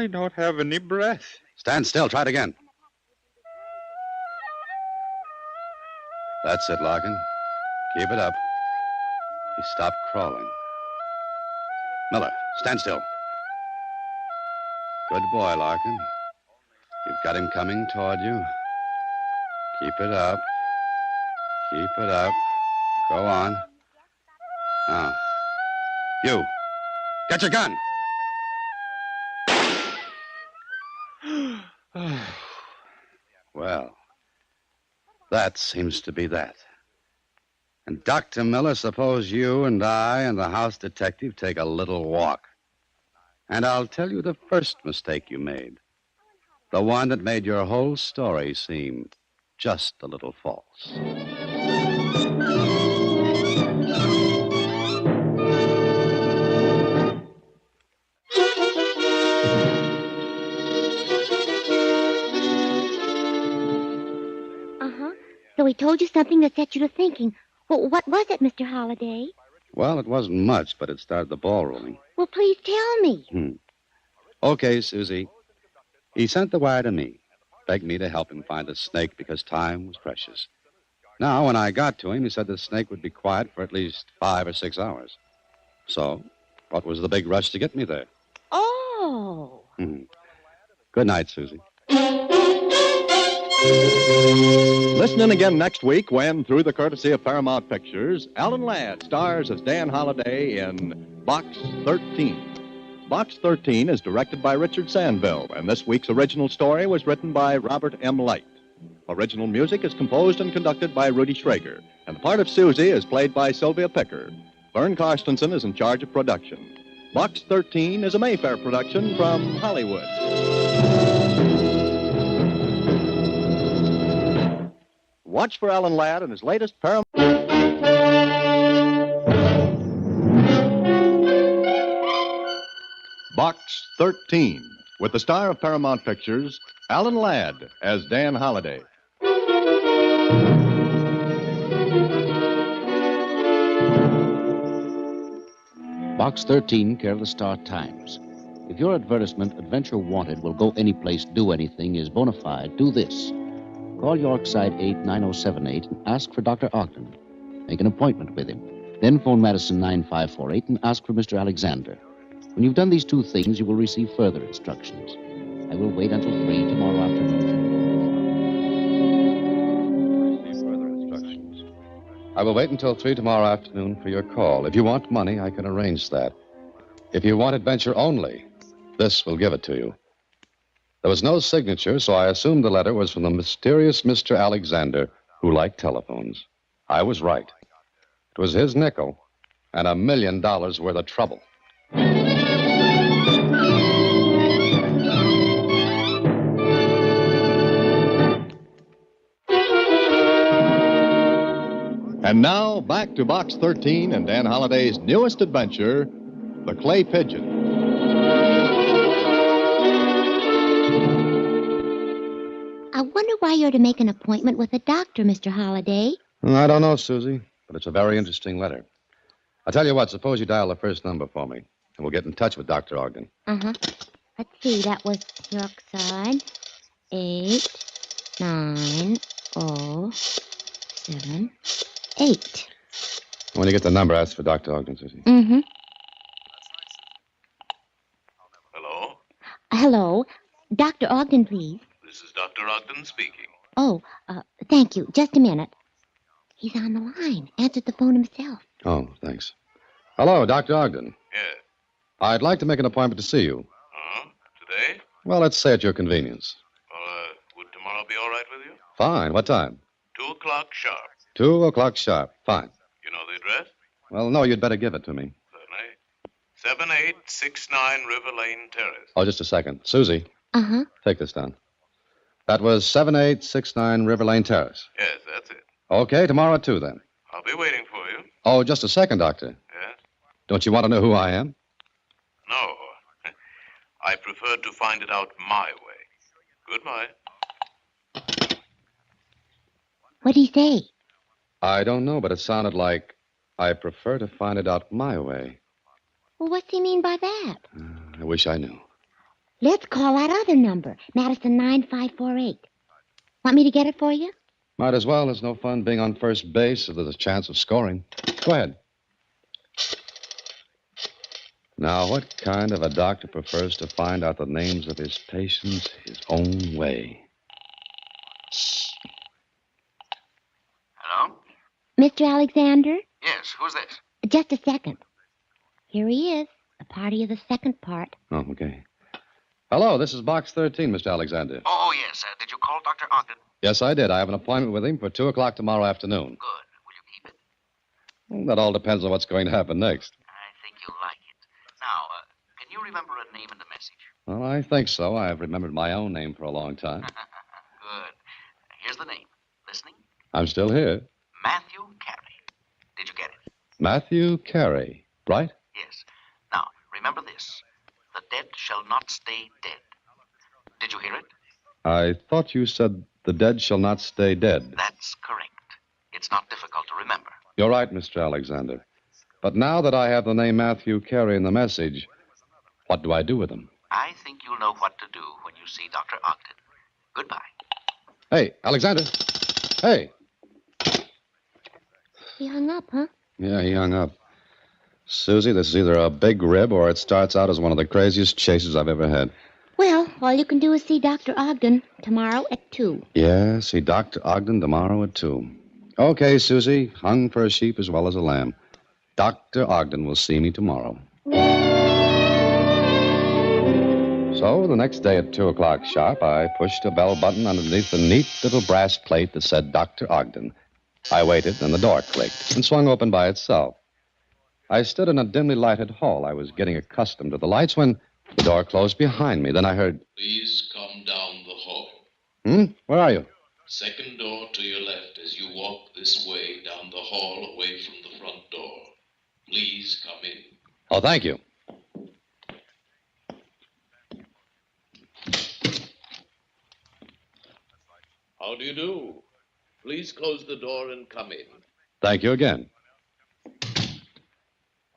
don't have any breath. Stand still. Try it again. That's it, Larkin. Keep it up. He stopped crawling. Miller, stand still. Good boy, Larkin. You've got him coming toward you. Keep it up. Keep it up. Go on. Now, you. Get your gun. Well, that seems to be that. And Dr. Miller, suppose you and I and the house detective take a little walk. And I'll tell you the first mistake you made. The one that made your whole story seem just a little false. So he told you something that set you to thinking. Well, what was it, Mr. Holliday? Well, it wasn't much, but it started the ball rolling. Well, please tell me. Okay, Susie. He sent the wire to me, begged me to help him find the snake because time was precious. Now, when I got to him, he said the snake would be quiet for at least 5 or 6 hours. So, what was the big rush to get me there? Oh. Good night, Susie. Listen in again next week when, through the courtesy of Paramount Pictures, Alan Ladd stars as Dan Holliday in Box 13. Box 13 is directed by Richard Sandville, and this week's original story was written by Robert M. Light. Original music is composed and conducted by Rudy Schrager, and the part of Susie is played by Sylvia Picker. Vern Karstensen is in charge of production. Box 13 is a Mayfair production from Hollywood. Watch for Alan Ladd and his latest Paramount. Box 13, with the star of Paramount Pictures, Alan Ladd as Dan Holliday. Box 13, care of the Star-Times. If your advertisement, Adventure Wanted, will go anyplace, do anything, is bona fide, do this. Call Yorkside 89078 and ask for Dr. Ogden. Make an appointment with him. Then phone Madison 9548 and ask for Mr. Alexander. When you've done these two things, you will receive further instructions. I will wait until 3 tomorrow afternoon. I will wait until 3 tomorrow afternoon for your call. If you want money, I can arrange that. If you want adventure only, This will give it to you. There was no signature, so I assumed the letter was from the mysterious Mr. Alexander, who liked telephones. I was right. It was his nickel and $1 million worth of trouble. And now, back to Box 13 and Dan Holliday's newest adventure, The Clay Pigeon. I wonder why you're to make an appointment with a doctor, Mr. Holliday. I don't know, Susie, but it's a very interesting letter. I'll tell you what, suppose you dial the first number for me, and we'll get in touch with Dr. Ogden. Uh-huh. Let's see, that was Yorkside. 89078. When you get the number, ask for Dr. Ogden, Susie. Mm-hmm. Hello? Hello. Dr. Ogden, please. This is Dr. Ogden speaking. Oh, thank you. Just a minute. He's on the line. Answered the phone himself. Oh, thanks. Hello, Dr. Ogden. Yes. I'd like to make an appointment to see you. Today? Well, let's say at your convenience. Would tomorrow be all right with you? Fine. What time? 2 o'clock sharp. 2 o'clock sharp. Fine. You know the address? Well, no, you'd better give it to me. Certainly. 7869 River Lane Terrace. Oh, just a second. Susie, Uh-huh. take this down. That was 7869 River Lane Terrace. Yes, that's it. Okay, tomorrow at 2 then. I'll be waiting for you. Oh, just a second, Doctor. Yes? Don't you want to know who I am? No. I prefer to find it out my way. Goodbye. What'd he say? I don't know, but it sounded like I prefer to find it out my way. Well, what's he mean by that? I wish I knew. Let's call that other number, Madison 9548. Want me to get it for you? Might as well. There's no fun being on first base if there's a chance of scoring. Go ahead. Now, what kind of a doctor prefers to find out the names of his patients his own way? Hello? Mr. Alexander? Yes, who's this? Just a second. Here he is, a party of the second part. Oh, okay. Hello, this is Box 13, Mr. Alexander. Oh, yes. Did you call Dr. Ogden? Yes, I did. I have an appointment with him for 2 o'clock tomorrow afternoon. Good. Will you keep it? Well, that all depends on what's going to happen next. I think you'll like it. Now, can you remember a name and a message? Well, I think so. I've remembered my own name for a long time. Good. Here's the name. Listening? I'm still here. Matthew Carey. Did you get it? Matthew Carey, right? Yes. Now, remember this. The dead shall not stay dead. Did you hear it? I thought you said the dead shall not stay dead. That's correct. It's not difficult to remember. You're right, Mr. Alexander. But now that I have the name Matthew Carey in the message, what do I do with him? I think you'll know what to do when you see Dr. Ogden. Goodbye. Hey, Alexander. Hey. He hung up, huh? Yeah, he hung up. Susie, this is either a big rib or it starts out as one of the craziest chases I've ever had. Well, all you can do is see Dr. Ogden tomorrow at 2. Yeah, see Dr. Ogden tomorrow at 2. Okay, Susie, hung for a sheep as well as a lamb. Dr. Ogden will see me tomorrow. So, the next day at 2 o'clock sharp, I pushed a bell button underneath the neat little brass plate that said Dr. Ogden. I waited, and the door clicked and swung open by itself. I stood in a dimly lighted hall. I was getting accustomed to the lights when the door closed behind me. Then I heard, Please come down the hall. Where are you? Second door to your left as you walk this way down the hall away from the front door. Please come in. Oh, thank you. How do you do? Please close the door and come in. Thank you again.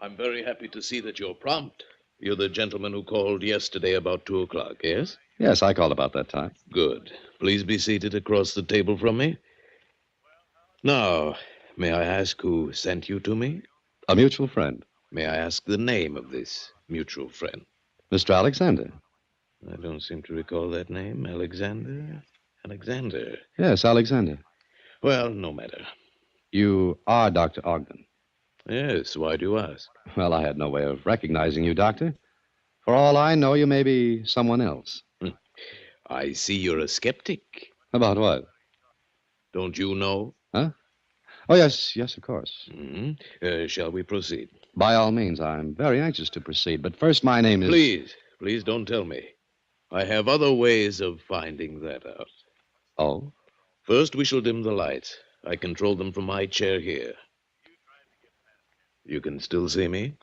I'm very happy to see that you're prompt. You're the gentleman who called yesterday about 2 o'clock, yes? Yes, I called about that time. Good. Please be seated across the table from me. Now, may I ask who sent you to me? A mutual friend. May I ask the name of this mutual friend? Mr. Alexander. I don't seem to recall that name. Alexander? Alexander. Yes, Alexander. Well, no matter. You are Dr. Ogden. Yes, why do you ask? Well, I had no way of recognizing you, Doctor. For all I know, you may be someone else. I see you're a skeptic. About what? Don't you know? Huh? Oh, yes, of course. Shall we proceed? By all means, I'm very anxious to proceed. But first, my name is... Please don't tell me. I have other ways of finding that out. Oh? First, we shall dim the lights. I control them from my chair here. You can still see me?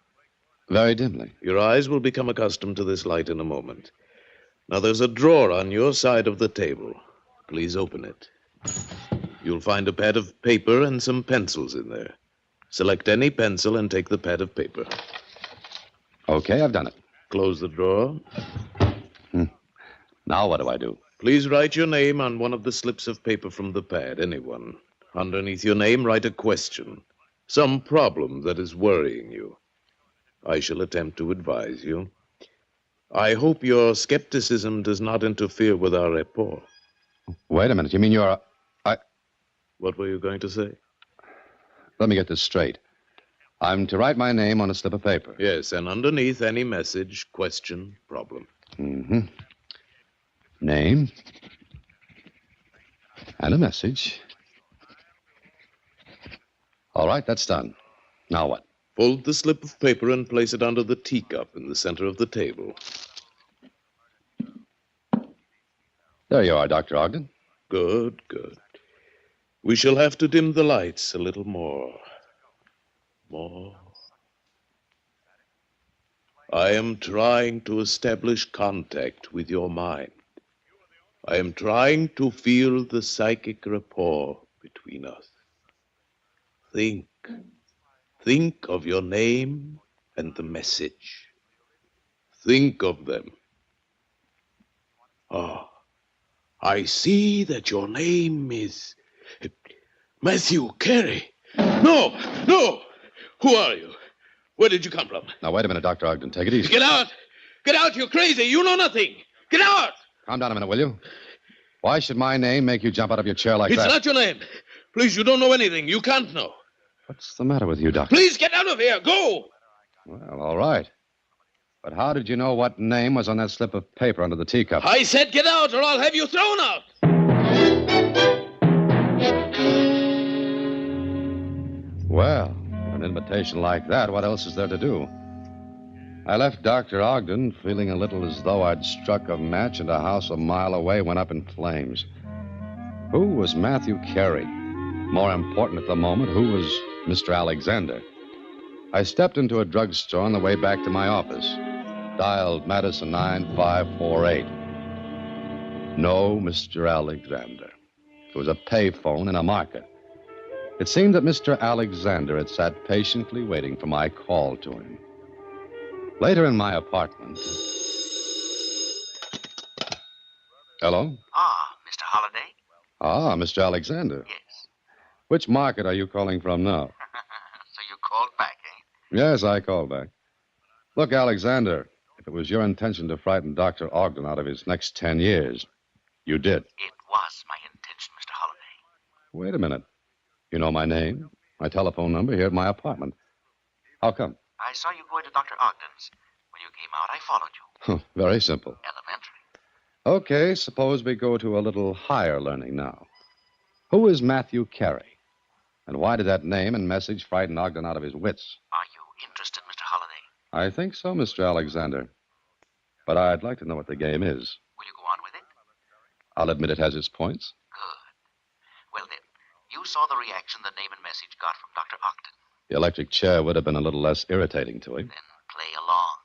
Very dimly. Your eyes will become accustomed to this light in a moment. Now, there's a drawer on your side of the table. Please open it. You'll find a pad of paper and some pencils in there. Select any pencil and take the pad of paper. Okay, I've done it. Close the drawer. Now what do I do? Please write your name on one of the slips of paper from the pad, anyone. Underneath your name, write a question. Some problem that is worrying you. I shall attempt to advise you. I hope your skepticism does not interfere with our rapport. Wait a minute. You mean you're... What were you going to say? Let me get this straight. I'm to write my name on a slip of paper. Yes, and underneath any message, question, problem. Name. And a message. All right, that's done. Now what? Fold the slip of paper and place it under the teacup in the center of the table. There you are, Dr. Ogden. Good. We shall have to dim the lights a little more. I am trying to establish contact with your mind. I am trying to feel the psychic rapport between us. Think of your name and the message. Think of them. I see that your name is Matthew Carey. No! Who are you? Where did you come from? Now, wait a minute, Dr. Ogden. Take it easy. Get out! Get out, you're crazy! You know nothing! Get out! Calm down a minute, will you? Why should my name make you jump out of your chair like It's that? not your name. Please, you don't know anything. You can't know. What's the matter with you, Doctor? Please get out of here. Go! Well, all right. But how did you know what name was on that slip of paper under the teacup? I said get out or I'll have you thrown out. Well, an invitation like that, what else is there to do? I left Dr. Ogden feeling a little as though I'd struck a match and a house a mile away went up in flames. Who was Matthew Carey? More important at the moment, who was Mr. Alexander? I stepped into a drugstore on the way back to my office. Dialed Madison 9548. No Mr. Alexander. It was a payphone in a market. It seemed that Mr. Alexander had sat patiently waiting for my call to him. Later in my apartment... Hello? Mr. Holliday? Mr. Alexander. Yes. Which market are you calling from now? So you called back, eh? Yes, I called back. Look, Alexander, if it was your intention to frighten Dr. Ogden out of his next 10 years, you did. It was my intention, Mr. Holliday. Wait a minute. You know my name, my telephone number here at my apartment. How come? I saw you going to Dr. Ogden's. When you came out, I followed you. Very simple. Elementary. Okay, suppose we go to a little higher learning now. Who is Matthew Carey? And why did that name and message frighten Ogden out of his wits? Are you interested, Mr. Holliday? I think so, Mr. Alexander. But I'd like to know what the game is. Will you go on with it? I'll admit it has its points. Good. Well, then, you saw the reaction the name and message got from Dr. Ogden. The electric chair would have been a little less irritating to him. Then play along.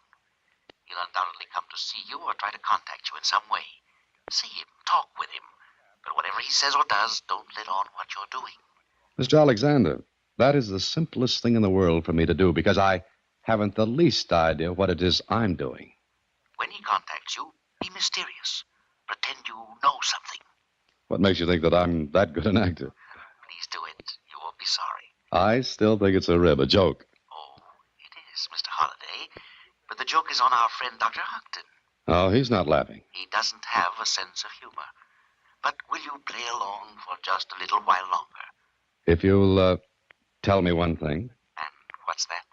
He'll undoubtedly come to see you or try to contact you in some way. See him, talk with him. But whatever he says or does, don't let on what you're doing. Mr. Alexander, that is the simplest thing in the world for me to do because I haven't the least idea what it is I'm doing. When he contacts you, be mysterious. Pretend you know something. What makes you think that I'm that good an actor? Please do it. You won't be sorry. I still think it's a rib, a joke. Oh, it is, Mr. Holliday. But the joke is on our friend Dr. Ogden. Oh, he's not laughing. He doesn't have a sense of humor. But will you play along for just a little while longer? If you'll tell me one thing. And what's that?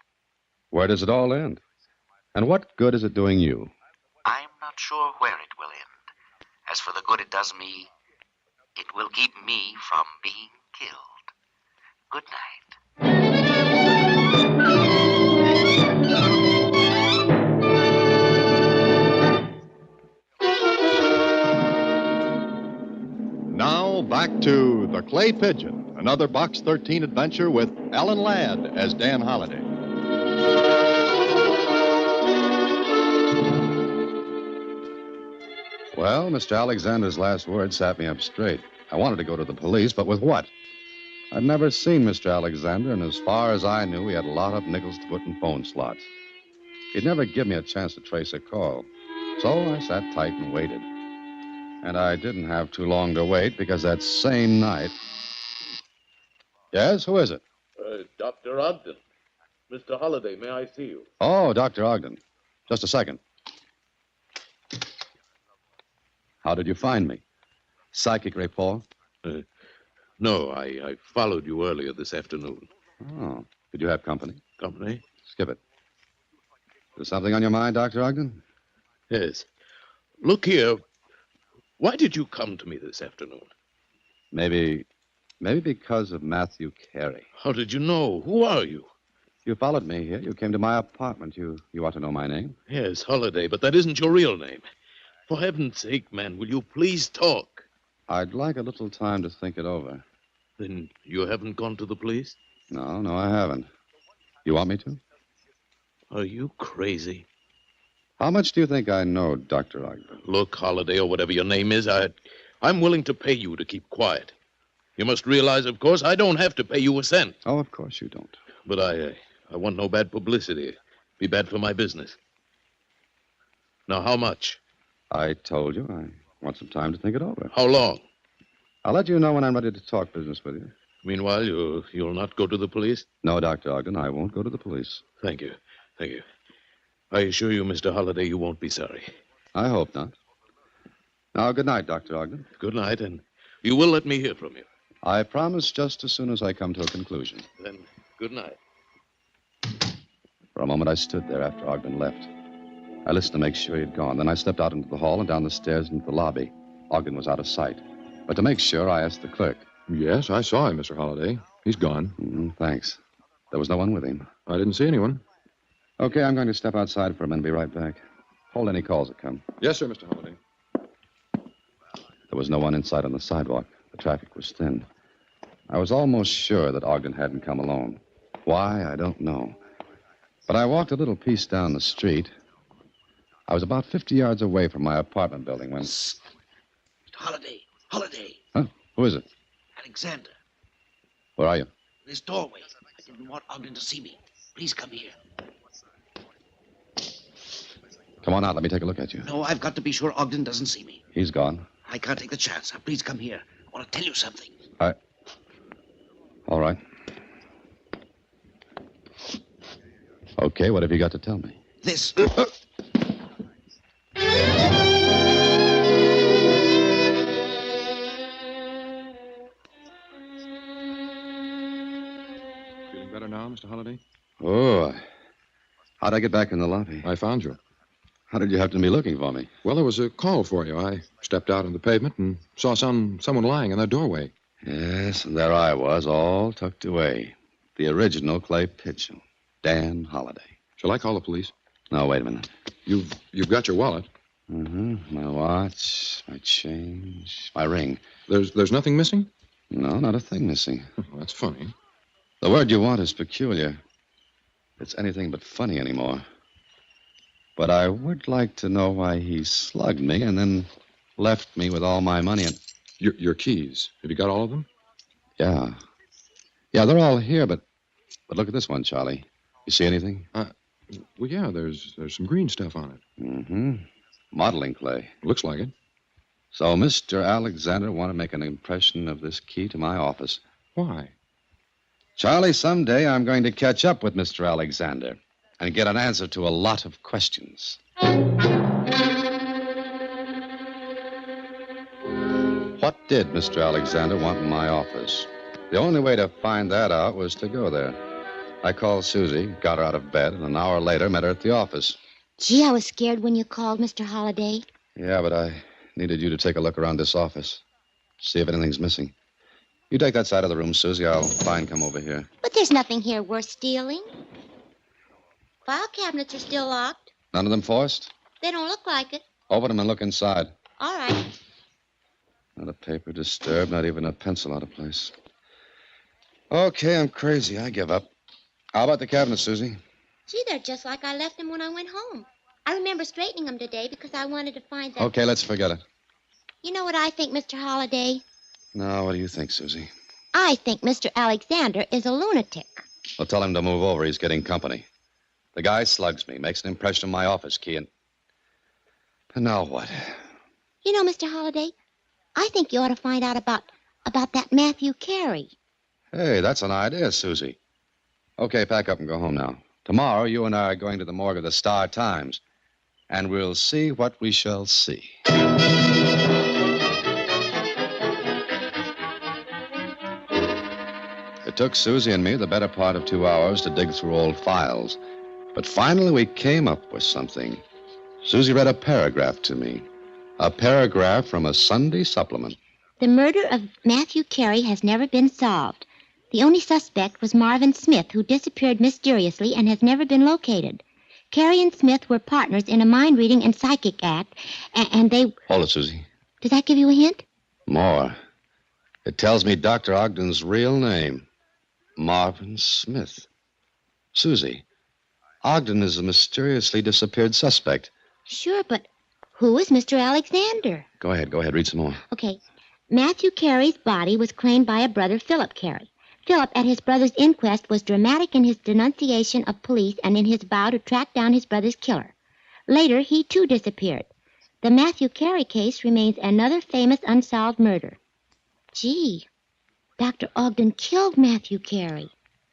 Where does it all end? And what good is it doing you? not sure where it will end. As for the good it does me, it will keep me from being killed. Good night. Now back to The Clay Pigeon, another Box 13 adventure with Alan Ladd as Dan Holliday. Well, Mr. Alexander's last words sat me up straight. I wanted to go to the police, but with what? I'd never seen Mr. Alexander, and as far as I knew, he had a lot of nickels to put in phone slots. He'd never give me a chance to trace a call. So I sat tight and waited. And I didn't have too long to wait, because that same night... Yes, who is it? Dr. Ogden. Mr. Holliday, may I see you? Oh, Dr. Ogden. Just a second. How did you find me? Psychic rapport? No, I followed you earlier this afternoon. Oh, did you have company? Company? Skip it. There's something on your mind, Dr. Ogden? Yes. Look here. Why did you come to me this afternoon? Maybe because of Matthew Carey. How did you know? Who are you? You followed me here. You came to my apartment. You ought to know my name. Yes, Holliday, but that isn't your real name. For heaven's sake, man, will you please talk? I'd like a little time to think it over. Then you haven't gone to the police? No, I haven't. You want me to? Are you crazy? How much do you think I know, Dr. Ogden? Look, Holliday, or whatever your name is, I'm willing to pay you to keep quiet. You must realize, of course, I don't have to pay you a cent. Oh, of course you don't. But I want no bad publicity. Be bad for my business. Now, how much? I told you I want some time to think it over. How long? I'll let you know when I'm ready to talk business with you. Meanwhile, you'll not go to the police? No, Dr. Ogden, I won't go to the police. Thank you. I assure you, Mr. Holliday, you won't be sorry. I hope not. Now, good night, Dr. Ogden. Good night, and you will let me hear from you. I promise just as soon as I come to a conclusion. Then, good night. For a moment, I stood there after Ogden left. I listened to make sure he'd gone. Then I stepped out into the hall and down the stairs into the lobby. Ogden was out of sight. But to make sure, I asked the clerk. Yes, I saw him, Mr. Holliday. He's gone. Thanks. There was no one with him. I didn't see anyone. Okay, I'm going to step outside for a minute and be right back. Hold any calls that come. Yes, sir, Mr. Holliday. There was no one in sight on the sidewalk. The traffic was thin. I was almost sure that Ogden hadn't come alone. Why, I don't know. But I walked a little piece down the street. I was about 50 yards away from my apartment building when... Mr. Holliday. Huh? Who is it? Alexander. Where are you? This doorway. I didn't want Ogden to see me. Please come here. Come on out. Let me take a look at you. No, I've got to be sure Ogden doesn't see me. He's gone. I can't take the chance. Now, please come here. I want to tell you something. All right. Okay, what have you got to tell me? This. Feeling better now, Mr. Holliday? Oh, how'd I get back in the lobby? I found you. How did you happen to be looking for me? Well, there was a call for you. I stepped out on the pavement and saw someone lying in that doorway. Yes, and there I was, all tucked away. The original Clay Pigeon, Dan Holliday. Shall I call the police? No, wait a minute. You've got your wallet. Mm-hmm. My watch, my change, my ring. There's nothing missing? No, not a thing missing. Well, that's funny. The word you want is peculiar. It's anything but funny anymore. But I would like to know why he slugged me and then left me with all my money and... Your keys. Have you got all of them? Yeah. Yeah, they're all here, but look at this one, Charlie. You see anything? Well, yeah, there's some green stuff on it. Mm-hmm. Modeling clay. Looks like it. So Mr. Alexander wanted to make an impression of this key to my office. Why? Charlie, someday I'm going to catch up with Mr. Alexander and get an answer to a lot of questions. What did Mr. Alexander want in my office? The only way to find that out was to go there. I called Susie, got her out of bed, and an hour later met her at the office. Gee, I was scared when you called, Mr. Holliday. Yeah, but I needed you to take a look around this office. See if anything's missing. You take that side of the room, Susie. I'll come over here. But there's nothing here worth stealing. File cabinets are still locked. None of them forced? They don't look like it. Open them and look inside. All right. Not a paper disturbed, not even a pencil out of place. Okay, I'm crazy. I give up. How about the cabinet, Susie? Gee, they're just like I left them when I went home. I remember straightening them today because I wanted to find that... Okay, let's forget it. You know what I think, Mr. Holliday? No, what do you think, Susie? I think Mr. Alexander is a lunatic. Well, tell him to move over. He's getting company. The guy slugs me, makes an impression on my office key, and now what? You know, Mr. Holliday, I think you ought to find out about that Matthew Carey. Hey, that's an idea, Susie. Okay, pack up and go home now. Tomorrow, you and I are going to the morgue of the Star-Times, and we'll see what we shall see. It took Susie and me the better part of 2 hours to dig through old files. But finally we came up with something. Susie read a paragraph to me. A paragraph from a Sunday supplement. The murder of Matthew Carey has never been solved. The only suspect was Marvin Smith, who disappeared mysteriously and has never been located. Carey and Smith were partners in a mind-reading and psychic act, and they... Hold it, Susie. Does that give you a hint? More. It tells me Dr. Ogden's real name. Marvin Smith. Susie, Ogden is a mysteriously disappeared suspect. Sure, but who is Mr. Alexander? Go ahead, read some more. Okay. Matthew Carey's body was claimed by a brother, Philip Carey. Philip, at his brother's inquest, was dramatic in his denunciation of police and in his vow to track down his brother's killer. Later, he too disappeared. The Matthew Carey case remains another famous unsolved murder. Gee, Dr. Ogden killed Matthew Carey.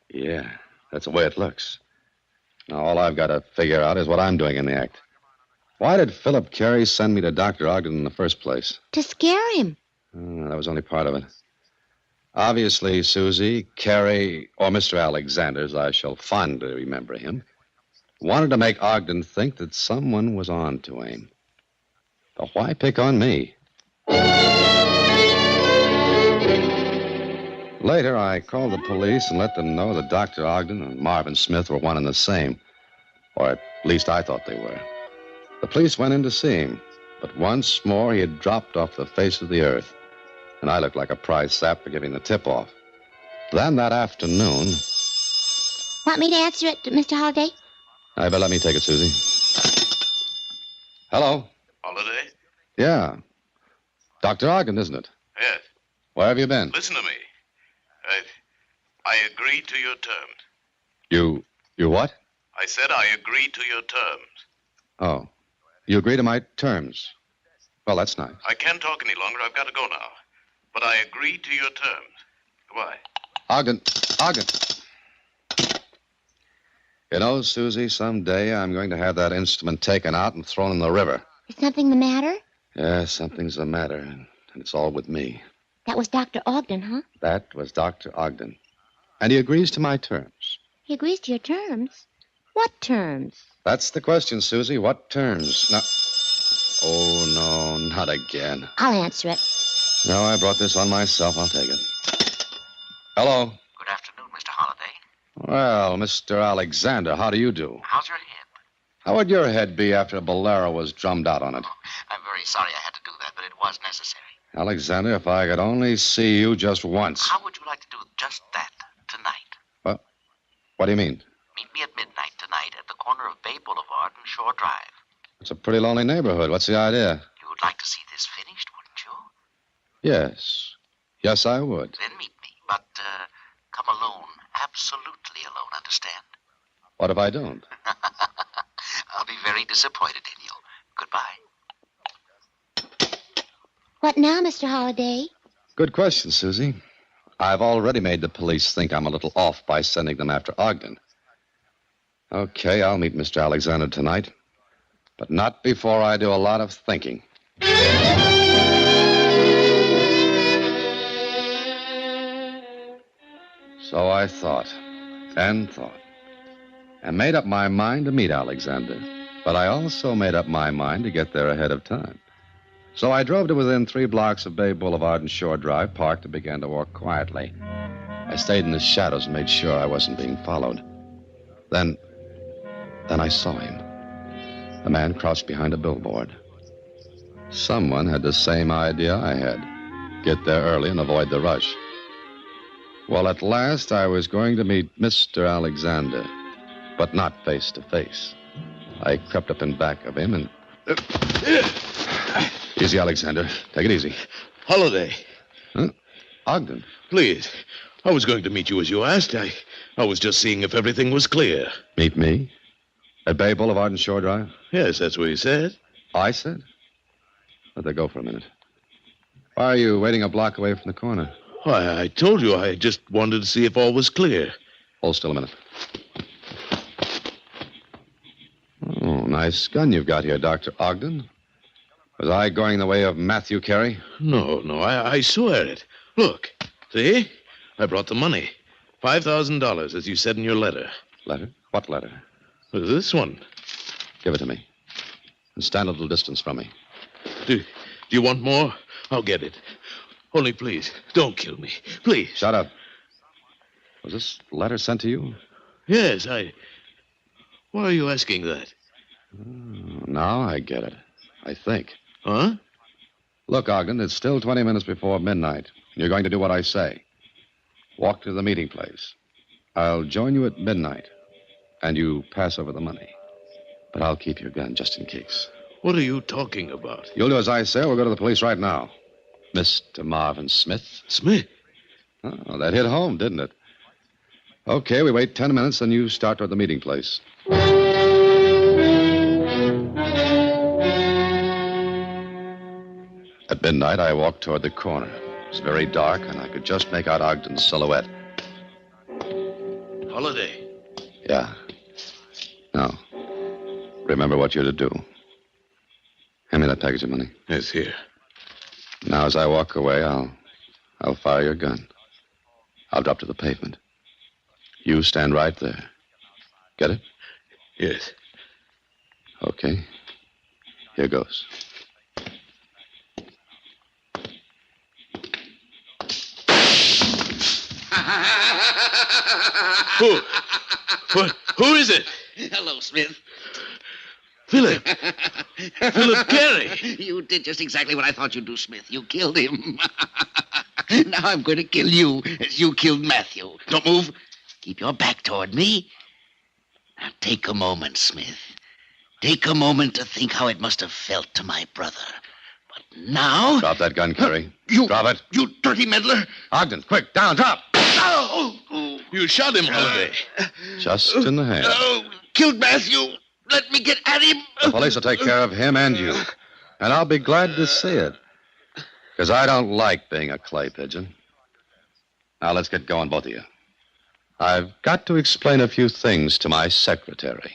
Yeah, that's the way it looks. Now, all I've got to figure out is what I'm doing in the act. Why did Philip Carey send me to Dr. Ogden in the first place? To scare him. That was only part of it. Obviously, Susie, Carey, or Mr. Alexander, as I shall fondly remember him, wanted to make Ogden think that someone was on to him. But why pick on me? Later, I called the police and let them know that Dr. Ogden and Marvin Smith were one and the same. Or at least I thought they were. The police went in to see him, but once more he had dropped off the face of the earth, and I looked like a prize sap for giving the tip-off. Then that afternoon... Want me to answer it, Mr. Holliday? I better let me take it, Susie. Hello? Holiday? Yeah. Dr. Ogden, isn't it? Yes. Where have you been? Listen to me. I agree to your terms. You what? I said I agree to your terms. Oh. You agree to my terms? Well, that's nice. I can't talk any longer. I've got to go now. But I agree to your terms. Goodbye. Ogden. You know, Susie, someday I'm going to have that instrument taken out and thrown in the river. Is something the matter? Yeah, something's the matter, and it's all with me. That was Dr. Ogden, huh? That was Dr. Ogden. And he agrees to my terms. He agrees to your terms? What terms? That's the question, Susie. What terms? Now... Oh, no, not again. I'll answer it. No, I brought this on myself. I'll take it. Hello. Good afternoon, Mr. Holliday. Well, Mr. Alexander, how do you do? How's your head? How would your head be after a bolero was drummed out on it? I'm very sorry I had to do that, but it was necessary. Alexander, if I could only see you just once. How would you like to do just that tonight? What do you mean? Meet me at midnight tonight at the corner of Bay Boulevard and Shore Drive. It's a pretty lonely neighborhood. What's the idea? You would like to see this finished, wouldn't you? Yes. Yes, I would. Then meet me, but come alone. Absolutely alone, understand? What if I don't? I'll be very disappointed in you. Goodbye. What now, Mr. Holliday? Good question, Susie. I've already made the police think I'm a little off by sending them after Ogden. Okay, I'll meet Mr. Alexander tonight, but not before I do a lot of thinking. So I thought, and made up my mind to meet Alexander. But I also made up my mind to get there ahead of time. So I drove to within 3 blocks of Bay Boulevard and Shore Drive, parked, and began to walk quietly. I stayed in the shadows and made sure I wasn't being followed. Then I saw him. A man crouched behind a billboard. Someone had the same idea I had. Get there early and avoid the rush. Well, at last I was going to meet Mr. Alexander, but not face to face. I crept up in back of him and... Easy, Alexander. Take it easy. Holiday. Huh? Ogden. Please. I was going to meet you as you asked. I was just seeing if everything was clear. Meet me? At Bay Boulevard and Shore Drive? Yes, that's what he said. I said? Let that go for a minute. Why are you waiting a block away from the corner? Why, I told you I just wanted to see if all was clear. Hold still a minute. Oh, nice gun you've got here, Dr. Ogden. Was I going the way of Matthew Carey? No, I swear it. Look, see? I brought the money. $5,000, as you said in your letter. Letter? What letter? This one. Give it to me. And stand a little distance from me. Do you want more? I'll get it. Only please, don't kill me. Please. Shut up. Was this letter sent to you? Yes, Why are you asking that? Now I get it. I think. Huh? Look, Ogden, it's still 20 minutes before midnight. You're going to do what I say. Walk to the meeting place. I'll join you at midnight, and you pass over the money. But I'll keep your gun just in case. What are you talking about? You'll do as I say. We'll go to the police right now. Mr. Marvin Smith. Smith? Oh, that hit home, didn't it? Okay, we wait 10 minutes, then you start toward the meeting place. At midnight, I walked toward the corner. It was very dark, and I could just make out Ogden's silhouette. Holiday. Yeah. Now, remember what you're to do. Hand me that package of money. Yes, here. Now, as I walk away, I'll fire your gun. I'll drop to the pavement. You stand right there. Get it? Yes. Okay. Here goes. Who is it? Hello, Smith. Philip. Philip Carey. You did just exactly what I thought you'd do, Smith. You killed him. Now I'm going to kill you as you killed Matthew. Don't move. Keep your back toward me. Now take a moment, Smith. Take a moment to think how it must have felt to my brother. But now... Drop that gun, Carey. Drop it. You dirty meddler. Ogden, quick, down, drop. Oh. You shot him, Holiday. Just in the hand. Killed Matthew. Let me get at him. The police will take care of him and you. And I'll be glad to see it. Because I don't like being a clay pigeon. Now, let's get going, both of you. I've got to explain a few things to my secretary.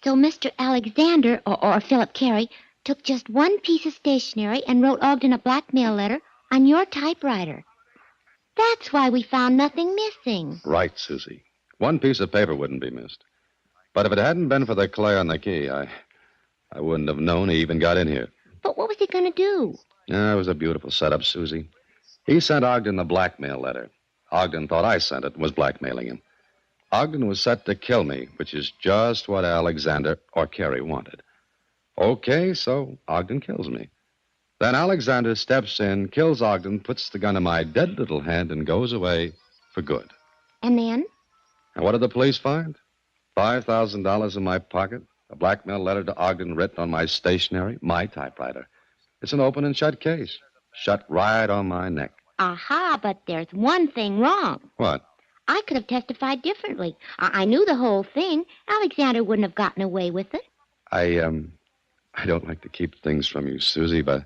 So Mr. Alexander, or Philip Carey, took just one piece of stationery and wrote Ogden a blackmail letter on your typewriter. That's why we found nothing missing. Right, Susie. One piece of paper wouldn't be missed. But if it hadn't been for the clay on the key, I wouldn't have known he even got in here. But what was he going to do? Yeah, it was a beautiful setup, Susie. He sent Ogden the blackmail letter. Ogden thought I sent it and was blackmailing him. Ogden was set to kill me, which is just what Alexander or Carey wanted. Okay, so Ogden kills me. Then Alexander steps in, kills Ogden, puts the gun in my dead little hand, and goes away for good. And then? And what did the police find? $5,000 in my pocket, a blackmail letter to Ogden written on my stationery, my typewriter. It's an open and shut case. Shut right on my neck. Aha, but there's one thing wrong. What? I could have testified differently. I knew the whole thing. Alexander wouldn't have gotten away with it. I don't like to keep things from you, Susie, but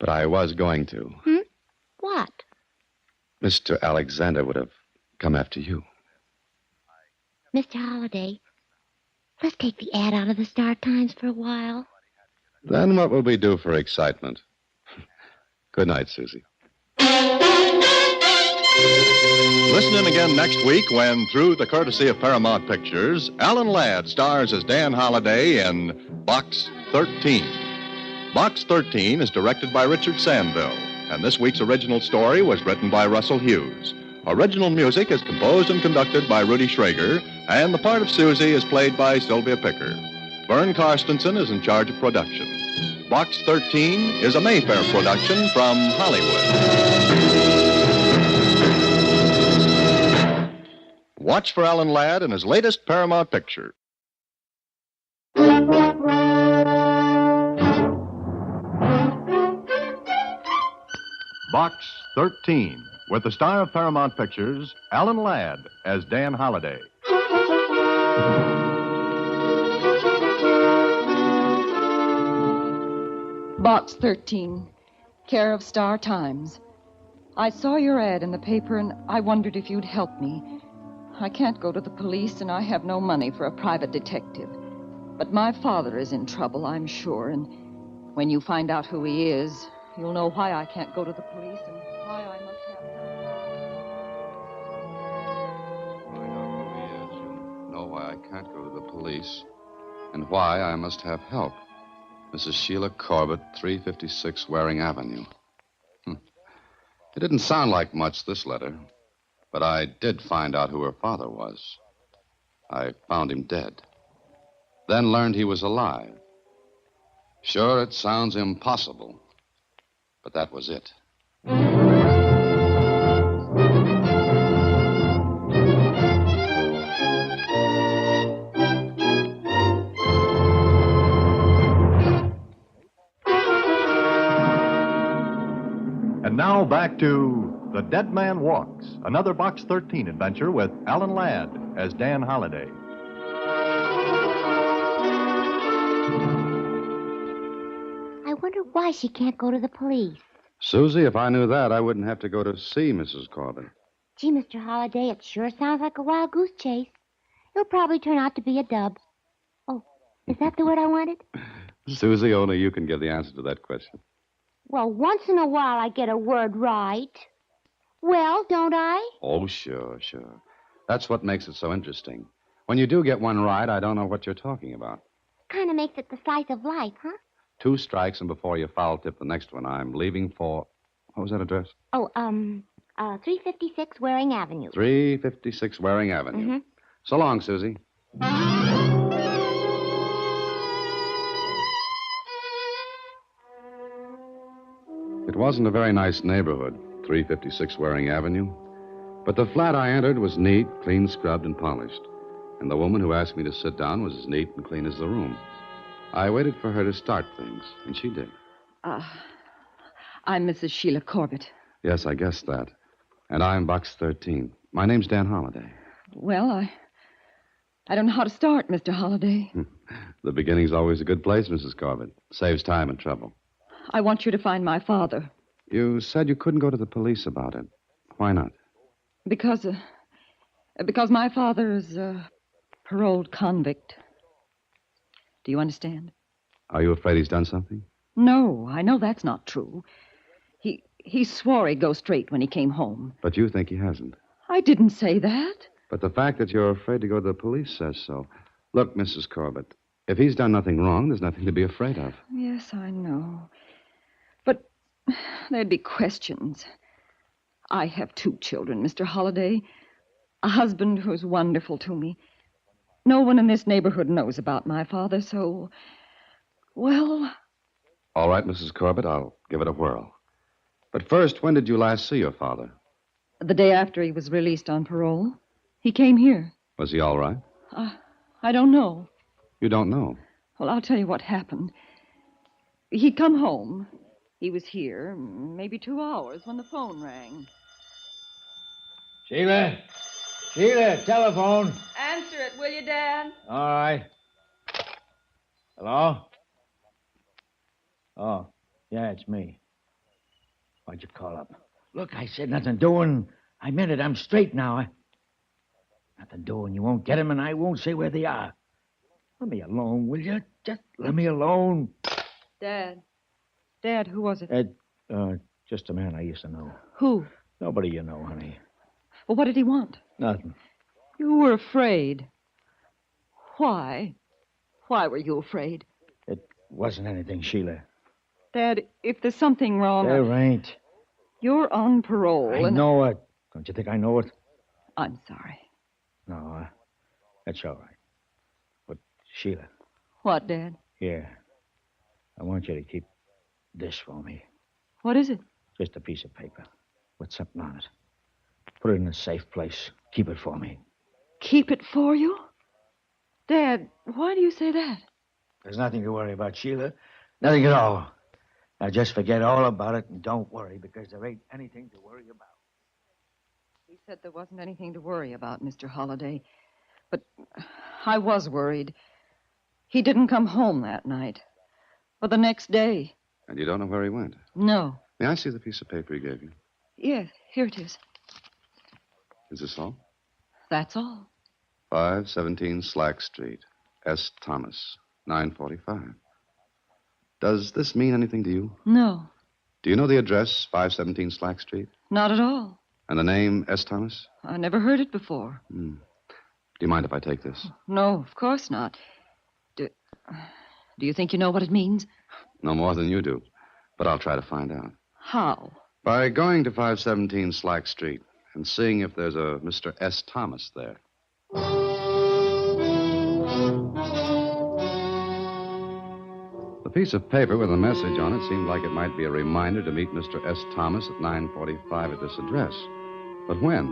I was going to. What? Mr. Alexander would have come after you. Mr. Holliday, Let's take the ad out of the Star Times for a while. Then what will we do for excitement? Good night, Susie. Listen in again next week when, through the courtesy of Paramount Pictures, Alan Ladd stars as Dan Holliday in Box 13. Box 13 is directed by Richard Sandville, and this week's original story was written by Russell Hughes. Original music is composed and conducted by Rudy Schrager, and the part of Susie is played by Sylvia Picker. Vern Karstensen is in charge of production. Box 13 is a Mayfair production from Hollywood. Watch for Alan Ladd in his latest Paramount picture. Box 13, with the star of Paramount Pictures, Alan Ladd, as Dan Holliday. Box 13, care of Star Times. I saw your ad in the paper, and I wondered if you'd help me. I can't go to the police, and I have no money for a private detective. But my father is in trouble, I'm sure, and when you find out who he is, you'll know why I can't go to the police and why I must have Find out who he is, you'll know why I can't go to the police and why I must have help. Mrs. Sheila Corbett, 356 Waring Avenue. It didn't sound like much, this letter, but I did find out who her father was. I found him dead, then learned he was alive. Sure, it sounds impossible, but that was it. And now back to The Dead Man Walks, another Box 13 adventure with Alan Ladd as Dan Holliday. I wonder why she can't go to the police. Susie, if I knew that, I wouldn't have to go to see Mrs. Corbett. Gee, Mr. Holliday, it sure sounds like a wild goose chase. It'll probably turn out to be a dub. Oh, is that the word I wanted? Susie, only you can give the answer to that question. Well, once in a while I get a word right. Well, don't I? Oh, sure. That's what makes it so interesting. When you do get one right, I don't know what you're talking about. Kind of makes it the slice of life, huh? 2 strikes, and before you foul tip the next one, I'm leaving for... What was that address? 356 Waring Avenue. 356 Waring Avenue. Mm-hmm. So long, Susie. It wasn't a very nice neighborhood, 356 Waring Avenue. But the flat I entered was neat, clean scrubbed, and polished. And the woman who asked me to sit down was as neat and clean as the room. I waited for her to start things, and she did. I'm Mrs. Sheila Corbett. Yes, I guessed that. And I'm Box 13. My name's Dan Holliday. Well, I don't know how to start, Mr. Holliday. The beginning's always a good place, Mrs. Corbett. Saves time and trouble. I want you to find my father. You said you couldn't go to the police about it. Why not? Because my father is a paroled convict. Do you understand? Are you afraid he's done something? No, I know that's not true. He swore he'd go straight when he came home. But you think he hasn't. I didn't say that. But the fact that you're afraid to go to the police says so. Look, Mrs. Corbett, if he's done nothing wrong, there's nothing to be afraid of. Yes, I know. But there'd be questions. I have 2 children, Mr. Holliday. A husband who's wonderful to me. No one in this neighborhood knows about my father, so... Well... All right, Mrs. Corbett, I'll give it a whirl. But first, when did you last see your father? The day after he was released on parole. He came here. Was he all right? I don't know. You don't know? Well, I'll tell you what happened. He'd come home. He was here maybe 2 hours when the phone rang. Sheila, telephone. Answer it, will you, Dan? All right. Hello? Oh, yeah, it's me. Why'd you call up? Look, I said nothing doing. I meant it. I'm straight now. Nothing doing. You won't get 'em, and I won't say where they are. Let me alone, will you? Just let me alone. Dad. Dad, who was it? Ed, just a man I used to know. Who? Nobody you know, honey. Well, what did he want? Nothing. You were afraid. Why? Why were you afraid? It wasn't anything, Sheila. Dad, if there's something wrong... There ain't. You're on parole, I know it. Don't you think I know it? I'm sorry. No, that's all right. But, Sheila. What, Dad? Here. I want you to keep this for me. What is it? Just a piece of paper with something on it. Put it in a safe place. Keep it for me. Keep it for you? Dad, why do you say that? There's nothing to worry about, Sheila. Nothing at all. Now just forget all about it and don't worry, because there ain't anything to worry about. He said there wasn't anything to worry about, Mr. Holliday. But I was worried. He didn't come home that night. Or the next day. And you don't know where he went? No. May I see the piece of paper he gave you? Yes, here it is. Is this all? That's all. 517 Slack Street, S. Thomas, 945. Does this mean anything to you? No, Do you know the address, 517 Slack Street? not at all. And the name, S. Thomas? I never heard it before. Do you mind if I take this? No, of course not. Do you think you know what it means? No more than you do. But I'll try to find out. How? By going to 517 Slack Street and seeing if there's a Mr. S. Thomas there. The piece of paper with a message on it seemed like it might be a reminder to meet Mr. S. Thomas at 9:45 at this address. But when?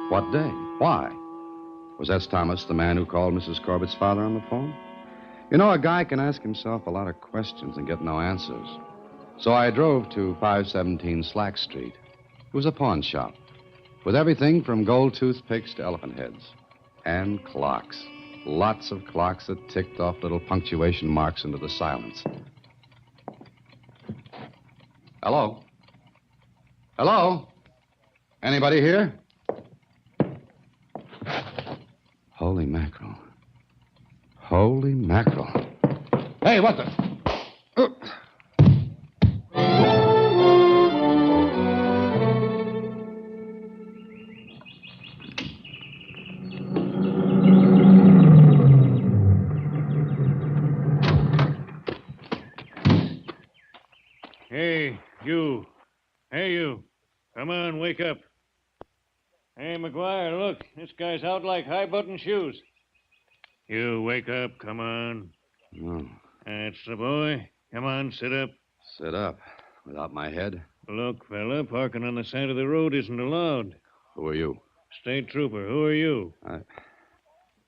What day? Why? Was S. Thomas the man who called Mrs. Corbett's father on the phone? You know, a guy can ask himself a lot of questions and get no answers. So I drove to 517 Slack Street. It was a pawn shop with everything from gold toothpicks to elephant heads. And clocks. Lots of clocks that ticked off little punctuation marks into the silence. Hello? Hello? Anybody here? Holy mackerel. Holy mackerel. Hey, what the... Hey, you. Hey, you. Come on, wake up. Hey, McGuire, look. This guy's out like high-button shoes. You wake up, come on. No. That's the boy. Come on, sit up. Sit up. Without my head. Look, fella, parking on the side of the road isn't allowed. Who are you? State trooper, who are you?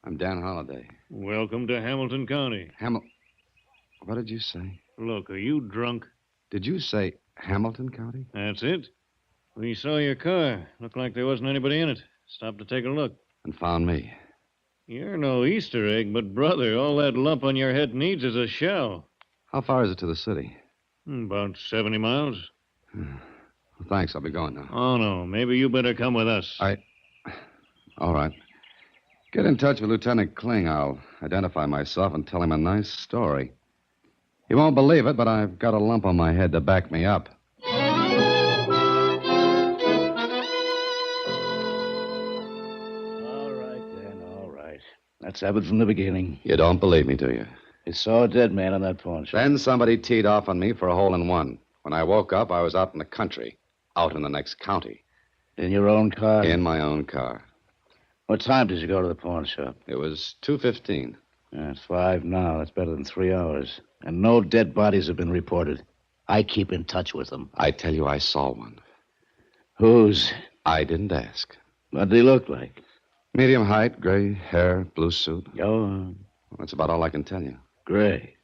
I'm Dan Holliday. Welcome to Hamilton County. What did you say? Look, are you drunk? Did you say Hamilton County? That's it. We saw your car. Looked like there wasn't anybody in it. Stopped to take a look. And found me. You're no Easter egg, but, brother, all that lump on your head needs is a shell. How far is it to the city? About 70 miles. Well, thanks. I'll be going now. Oh, no. Maybe you better come with us. All right. Get in touch with Lieutenant Kling. I'll identify myself and tell him a nice story. He won't believe it, but I've got a lump on my head to back me up. All right, Dan, all right. Let's have it from the beginning. You don't believe me, do you? You saw a dead man on that pawn shop. Then somebody teed off on me for a hole-in-one. When I woke up, I was out in the country, out in the next county. In your own car? In my own car. What time did you go to the pawn shop? It was 2:15. Yeah, it's 5 now. That's better than 3 hours. And no dead bodies have been reported. I keep in touch with them. I tell you, I saw one. Whose? I didn't ask. What did he look like? Medium height, gray hair, blue suit. Go on. Well, that's about all I can tell you. Gray.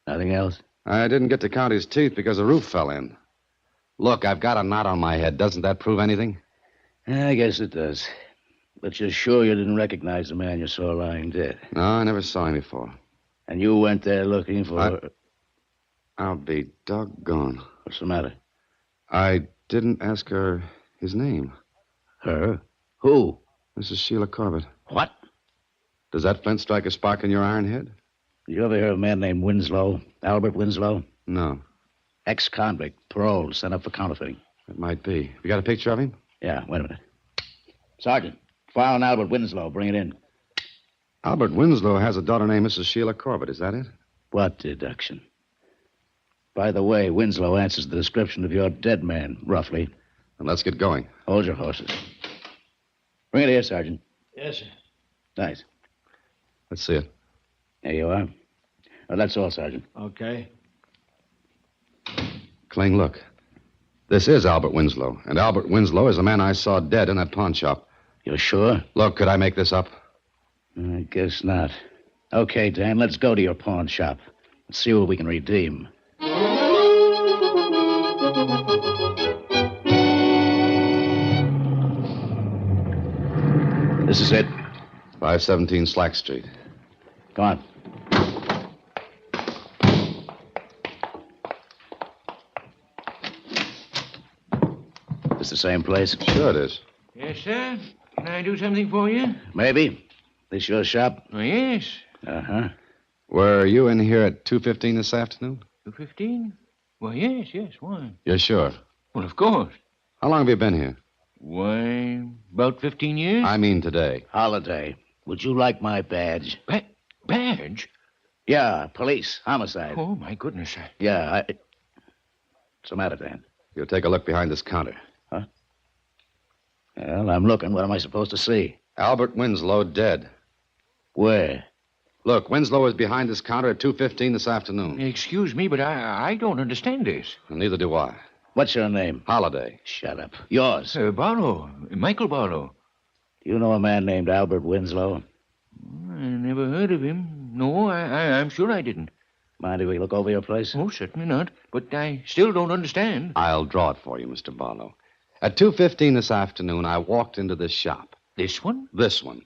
Nothing else? I didn't get to count his teeth because the roof fell in. Look, I've got a knot on my head. Doesn't that prove anything? Yeah, I guess it does. But you're sure you didn't recognize the man you saw lying dead? No, I never saw him before. And you went there looking for... I'll be doggone. What's the matter? I didn't ask her his name. Her? Who? Mrs. Sheila Corbett. What? Does that flint strike a spark in your iron head? You ever hear of a man named Winslow? Albert Winslow? No. Ex-convict, paroled, sent up for counterfeiting. It might be. You got a picture of him? Yeah, wait a minute. Sergeant, file on Albert Winslow. Bring it in. Albert Winslow has a daughter named Mrs. Sheila Corbett. Is that it? What deduction? By the way, Winslow answers the description of your dead man, roughly. Then let's get going. Hold your horses. Bring it here, Sergeant. Yes, sir. Nice. Let's see it. There you are. Oh, that's all, Sergeant. Okay. Kling, look. This is Albert Winslow. And Albert Winslow is the man I saw dead in that pawn shop. You're sure? Look, could I make this up? I guess not. Okay, Dan, let's go to your pawn shop. Let's see what we can redeem. This is it. 517 Slack Street. Come on. This the same place? Sure it is. Yes, sir. Can I do something for you? Maybe. This your shop? Oh, yes. Uh-huh. Were you in here at 2:15 this afternoon? 2:15? Well, yes. Why? You're sure? Well, of course. How long have you been here? Why, about 15 years. I mean today. Holiday. Would you like my badge? Badge? Yeah, police. Homicide. Oh, my goodness, sir. Yeah, What's the matter, Dan? You'll take a look behind this counter. Huh? Well, I'm looking. What am I supposed to see? Albert Winslow dead. Where? Look, Winslow was behind this counter at 2:15 this afternoon. Excuse me, but I don't understand this. And neither do I. What's your name? Holiday. Shut up. Yours? Barlow. Michael Barlow. Do you know a man named Albert Winslow? I never heard of him. No, I'm sure I didn't. Mind if we look over your place? Oh, certainly not. But I still don't understand. I'll draw it for you, Mr. Barlow. At 2:15 this afternoon, I walked into this shop. This one? This one.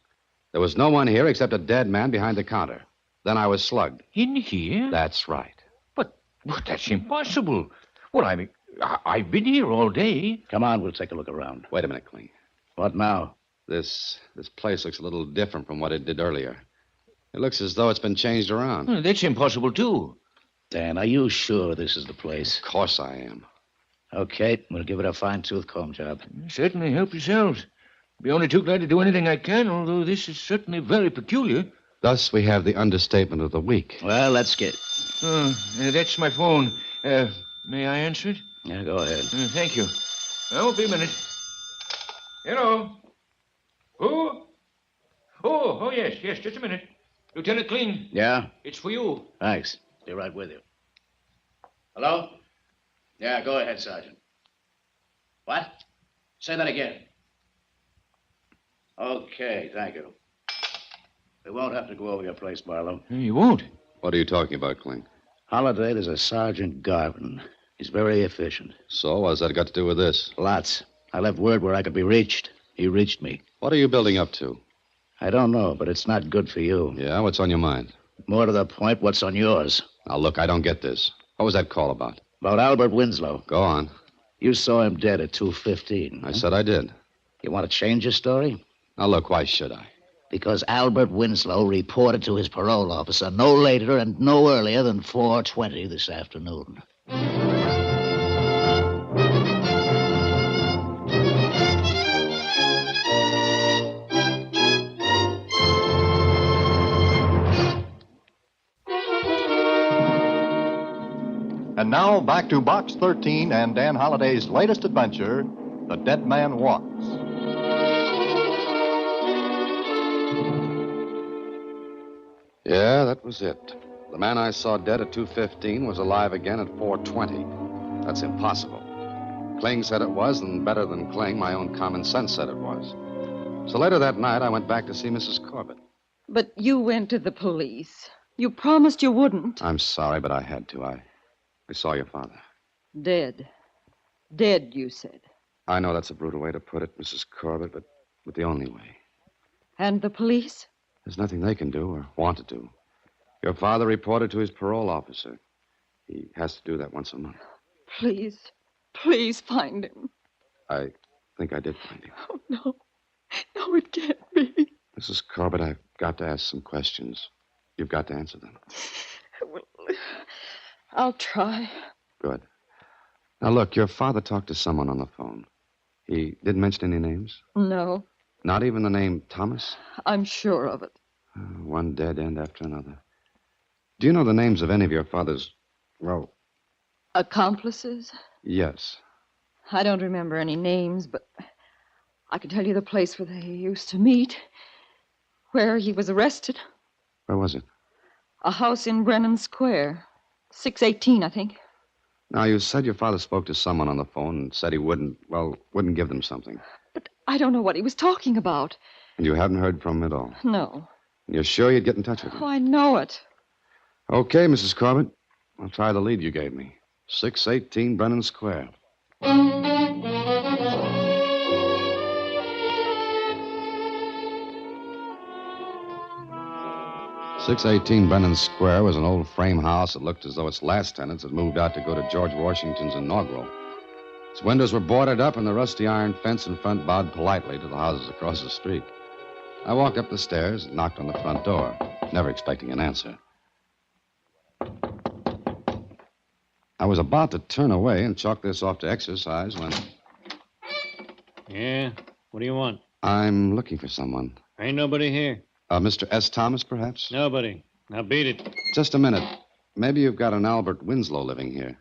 There was no one here except a dead man behind the counter. Then I was slugged. In here? That's right. But that's impossible. Well, I've been here all day. Come on, we'll take a look around. Wait a minute, Kling. What now? This place looks a little different from what it did earlier. It looks as though it's been changed around. Well, that's impossible, too. Dan, are you sure this is the place? Of course I am. Okay, we'll give it a fine-tooth comb job. Certainly, help yourselves. Be only too glad to do anything I can, although this is certainly very peculiar. Thus, we have the understatement of the week. Well, let's get... Oh, that's my phone. May I answer it? Yeah, go ahead. Thank you. I won't be a minute. Hello? Who? Oh, yes, just a minute. Lieutenant Kling. Yeah? It's for you. Thanks. Be right with you. Hello? Yeah, go ahead, Sergeant. What? Say that again. Okay, thank you. We won't have to go over your place, Barlow. You won't? What are you talking about, Kling? Holiday, there's a Sergeant Garvin. He's very efficient. So, what's that got to do with this? Lots. I left word where I could be reached. He reached me. What are you building up to? I don't know, but it's not good for you. Yeah, what's on your mind? More to the point, what's on yours? Now, look, I don't get this. What was that call about? About Albert Winslow. Go on. You saw him dead at 2:15. I said I did. You want to change your story? Now, look, why should I? Because Albert Winslow reported to his parole officer no later and no earlier than 4:20 this afternoon. And now back to Box 13 and Dan Holliday's latest adventure, The Dead Man Walks. Yeah, that was it. The man I saw dead at 2:15 was alive again at 4:20. That's impossible. Kling said it was, and better than Kling, my own common sense said it was. So later that night, I went back to see Mrs. Corbett. But you went to the police. You promised you wouldn't. I'm sorry, but I had to. I saw your father. Dead. Dead, you said. I know that's a brutal way to put it, Mrs. Corbett, but the only way. And the police? There's nothing they can do or want to do. Your father reported to his parole officer. He has to do that once a month. Please find him. I think I did find him. Oh, no. No, it can't be. Mrs. Corbett, got to ask some questions. You've got to answer them. Well, I'll try. Good. Now, look, your father talked to someone on the phone. He didn't mention any names? No, Not even the name Thomas? I'm sure of it. One dead end after another. Do you know the names of any of your father's, well, Accomplices? yes. I don't remember any names, but I can tell you the place where they used to meet, where he was arrested. Where was it? A house in Brennan Square. 618, I think. Now, you said your father spoke to someone on the phone and said he wouldn't give them something. I don't know what he was talking about. And you haven't heard from him at all? No. You're sure you'd get in touch with him? Oh, I know it. Okay, Mrs. Corbett. I'll try the lead you gave me. 618 Brennan Square. 618 Brennan Square was an old frame house that looked as though its last tenants had moved out to go to George Washington's inaugural. Its windows were boarded up, and the rusty iron fence in front bowed politely to the houses across the street. I walked up the stairs and knocked on the front door, never expecting an answer. I was about to turn away and chalk this off to exercise when... Yeah? What do you want? I'm looking for someone. Ain't nobody here. Mr. S. Thomas, perhaps? Nobody. Now beat it. Just a minute. Maybe you've got an Albert Winslow living here.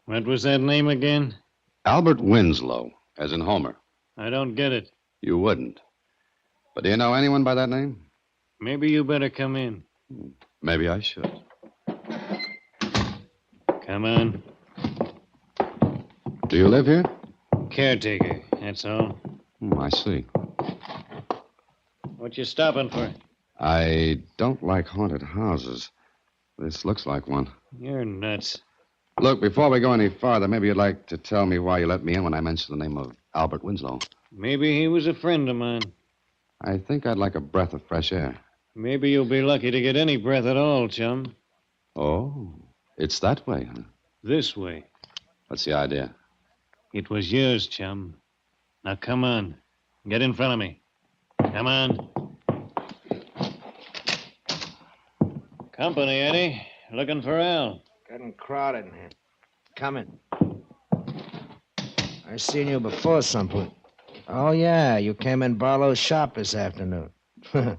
What was that name again? Albert Winslow, as in Homer. I don't get it. You wouldn't. But do you know anyone by that name? Maybe you better come in. Maybe I should. Come on. Do you live here? Caretaker, that's all. I see. What you stopping for? I don't like haunted houses. This looks like one. You're nuts. Look, before we go any farther, maybe you'd like to tell me why you let me in when I mentioned the name of Albert Winslow. Maybe he was a friend of mine. I think I'd like a breath of fresh air. Maybe you'll be lucky to get any breath at all, chum. Oh, it's that way, huh? This way. What's the idea? It was yours, chum. Now come on. Get in front of me. Come on. Company, Eddie. Looking for Al. Getting crowded in here. Coming. I seen you before someplace. Oh, yeah, you came in Barlow's shop this afternoon. You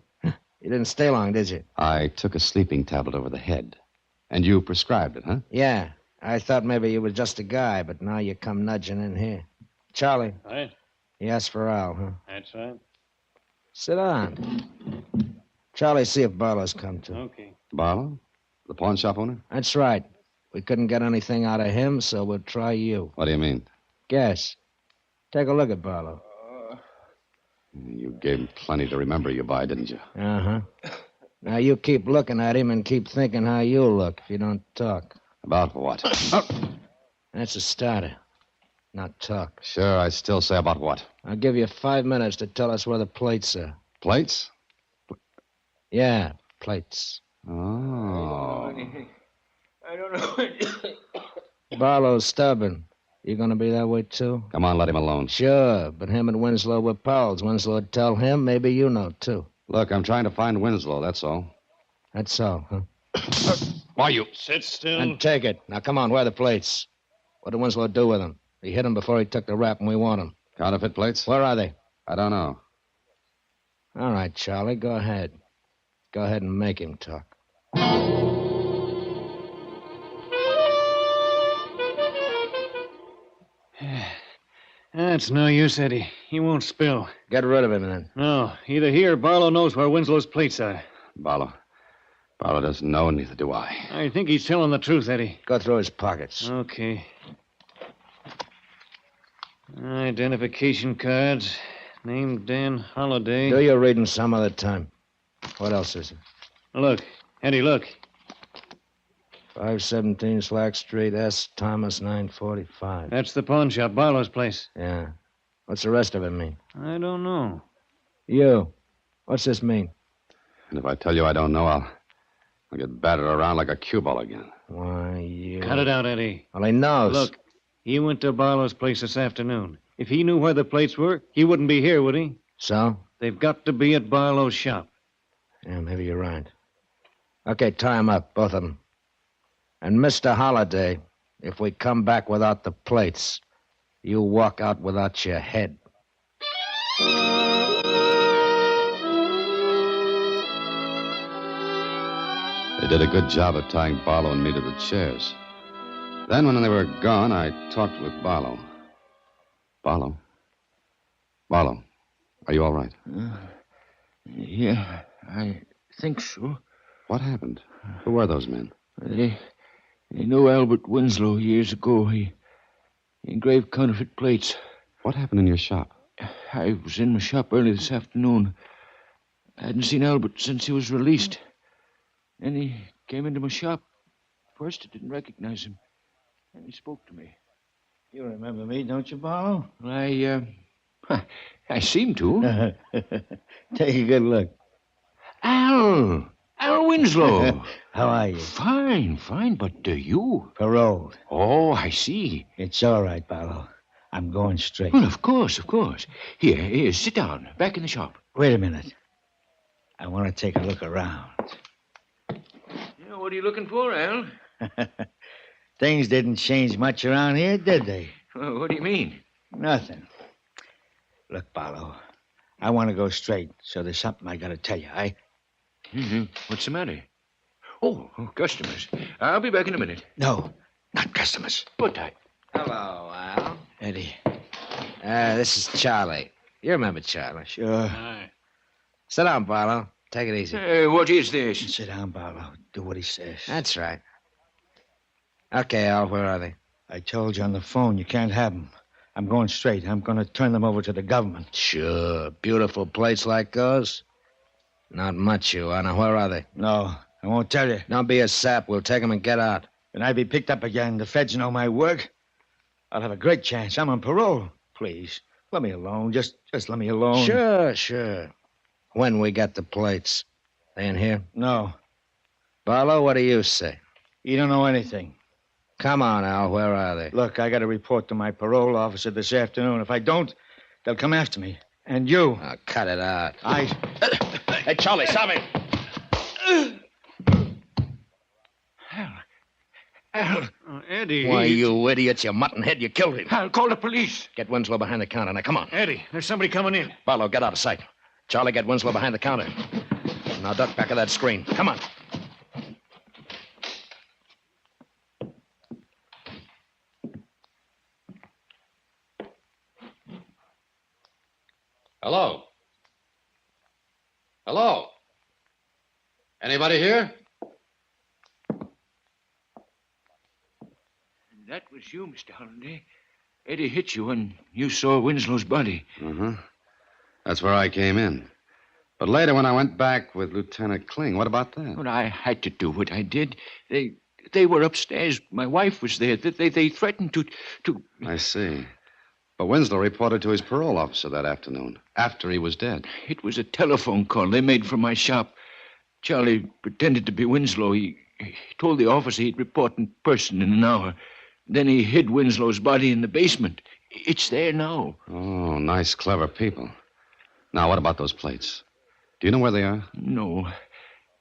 didn't stay long, did you? I took a sleeping tablet over the head. And you prescribed it, huh? Yeah, I thought maybe you were just a guy, but now you come nudging in here. Charlie. Right. You asked for Al, huh? That's right. Sit down. Charlie, see if Barlow's come to. Okay. Barlow? The pawn shop owner? That's right. We couldn't get anything out of him, so we'll try you. What do you mean? Guess. Take a look at Barlow. You gave him plenty to remember you by, didn't you? Uh-huh. Now you keep looking at him and keep thinking how you'll look if you don't talk. About what? That's a starter. Not talk. Sure, I still say about what? I'll give you 5 minutes to tell us where the plates are. Plates? Yeah, plates. Oh. I don't know. Barlow's stubborn. You gonna be that way, too? Come on, let him alone. Sure, but him and Winslow were pals. Winslow would tell him. Maybe you know, too. Look, I'm trying to find Winslow, that's all. That's all, huh? Why, you... Sit still. And take it. Now, come on, where are the plates? What did Winslow do with them? He hit him before he took the rap, and we want him. Counterfeit plates? Where are they? I don't know. All right, Charlie, go ahead. Go ahead and make him talk. That's no use, Eddie. He won't spill. Get rid of him, then. No, either he or Barlow knows where Winslow's plates are. Barlow doesn't know, neither do I. I think he's telling the truth, Eddie. Go through his pockets. Okay. Identification cards. Name Dan Holliday. Do your reading some other time. What else is it? Look. Eddie, look. 517 Slack Street, S. Thomas, 945. That's the pawn shop, Barlow's place. Yeah. What's the rest of it mean? I don't know. You. What's this mean? And if I tell you I don't know, I'll get battered around like a cue ball again. Why, you... Cut it out, Eddie. Well, he knows. Look, he went to Barlow's place this afternoon. If he knew where the plates were, he wouldn't be here, would he? So? They've got to be at Barlow's shop. Yeah, maybe you're right. Okay, tie 'em up, both of them. And Mr. Holliday, if we come back without the plates, you walk out without your head. They did a good job of tying Barlow and me to the chairs. Then, when they were gone, I talked with Barlow. Barlow? Barlow, are you all right? Yeah, I think so. What happened? Who were those men? They knew Albert Winslow years ago. He engraved counterfeit plates. What happened in your shop? I was in my shop early this afternoon. I hadn't seen Albert since he was released. Then he came into my shop. First, I didn't recognize him. Then he spoke to me. You remember me, don't you, Barlow? I seem to. Take a good look. Al Winslow. How are you? Fine, but you? Paroled. Oh, I see. It's all right, Barlow. I'm going straight. Well, of course. Here, sit down, back in the shop. Wait a minute. I want to take a look around. Yeah, what are you looking for, Al? Things didn't change much around here, did they? Well, what do you mean? Nothing. Look, Barlow, I want to go straight, so there's something I got to tell you, Mm-hmm. What's the matter? Oh, customers. I'll be back in a minute. No, not customers. But I... Hello, Al. Eddie. This is Charlie. You remember Charlie? Sure. Hi. Sit down, Barlow. Take it easy. What is this? Sit down, Barlow. Do what he says. That's right. Okay, Al, where are they? I told you on the phone you can't have them. I'm going straight. I'm going to turn them over to the government. Sure. Beautiful plates like those? Not much, you are. Now, where are they? No, I won't tell you. Don't be a sap. We'll take them and get out. When I be picked up again, the feds know my work. I'll have a great chance. I'm on parole. Please, let me alone. Just let me alone. Sure. When we get the plates. They in here? No. Barlow, what do you say? You don't know anything. Come on, Al. Where are they? Look, I got to report to my parole officer this afternoon. If I don't, they'll come after me. And you. Oh, cut it out. Hey, Charlie, stop me. Al. Eddie. Why, you idiot, you muttonhead, you killed him. I'll call the police. Get Winslow behind the counter. Now, come on. Eddie, there's somebody coming in. Barlow, get out of sight. Charlie, get Winslow behind the counter. Now, duck back of that screen. Come on. Hello? Hello? Anybody here? That was you, Mr. Holliday. Eddie hit you when you saw Winslow's body. Uh-huh. That's where I came in. But later, when I went back with Lieutenant Kling, what about that? Well, I had to do what I did. They were upstairs. My wife was there. They threatened to... I see. But Winslow reported to his parole officer that afternoon, after he was dead. It was a telephone call they made from my shop. Charlie pretended to be Winslow. He told the officer he'd report in person in an hour. Then he hid Winslow's body in the basement. It's there now. Oh, nice, clever people. Now, what about those plates? Do you know where they are? No,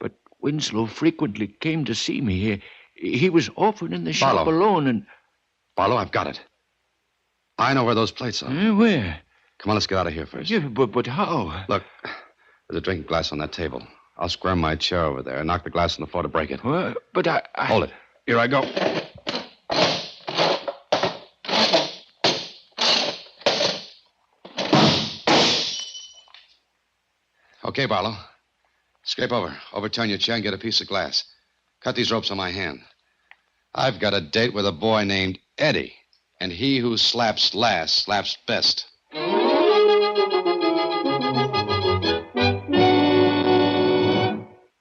but Winslow frequently came to see me. He was often in the shop alone and... Barlow, I've got it. I know where those plates are. Where? Come on, let's get out of here first. Yeah, but how? Look, there's a drinking glass on that table. I'll square my chair over there and knock the glass on the floor to break it. But I... Hold it. Here I go. Okay, Barlow. Scrape over. Overturn your chair and get a piece of glass. Cut these ropes on my hand. I've got a date with a boy named Eddie. And he who slaps last slaps best.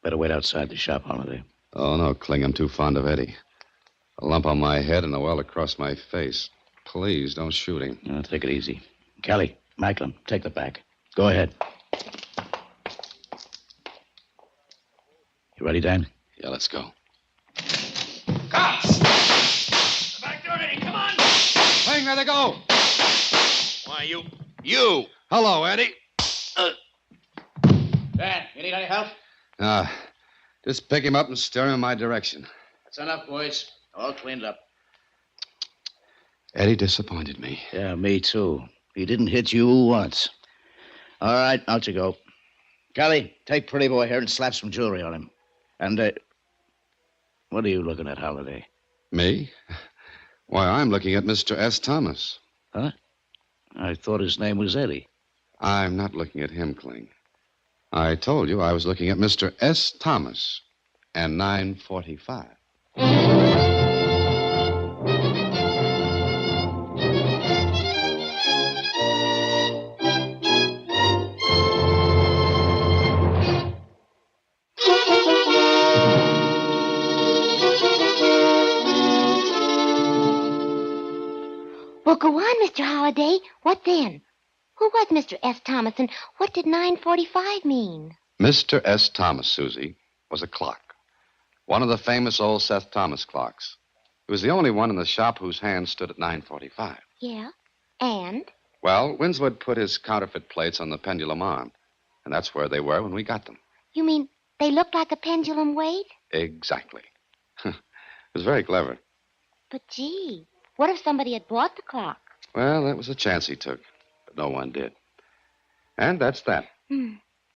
Better wait outside the shop, Holliday. Oh, no, Kling. I'm too fond of Eddie. A lump on my head and a well across my face. Please, don't shoot him. No, take it easy. Kelly, Macklin, take the back. Go ahead. You ready, Dan? Yeah, let's go. Cops! Back door, Eddie, come on! Kling, there they go. Why, You! Hello, Eddie. Dan, you need any help? Just pick him up and steer him in my direction. That's enough, boys. All cleaned up. Eddie disappointed me. Yeah, me too. He didn't hit you once. All right, out you go. Kelly, take Pretty Boy here and slap some jewelry on him. And, what are you looking at, Holiday? Me? Why, I'm looking at Mr. S. Thomas. Huh? I thought his name was Eddie. I'm not looking at him, Kling. I told you I was looking at Mr. S. Thomas and 945. Well, go on, Mr. Holliday. What then? Who was Mr. S. Thomas, and what did 945 mean? Mr. S. Thomas, Susie, was a clock. One of the famous old Seth Thomas clocks. He was the only one in the shop whose hand stood at 9:45. Yeah? And? Well, Winslow had put his counterfeit plates on the pendulum arm, and that's where they were when we got them. You mean they looked like a pendulum weight? Exactly. It was very clever. But gee, what if somebody had bought the clock? Well, that was a chance he took, but no one did. And that's that.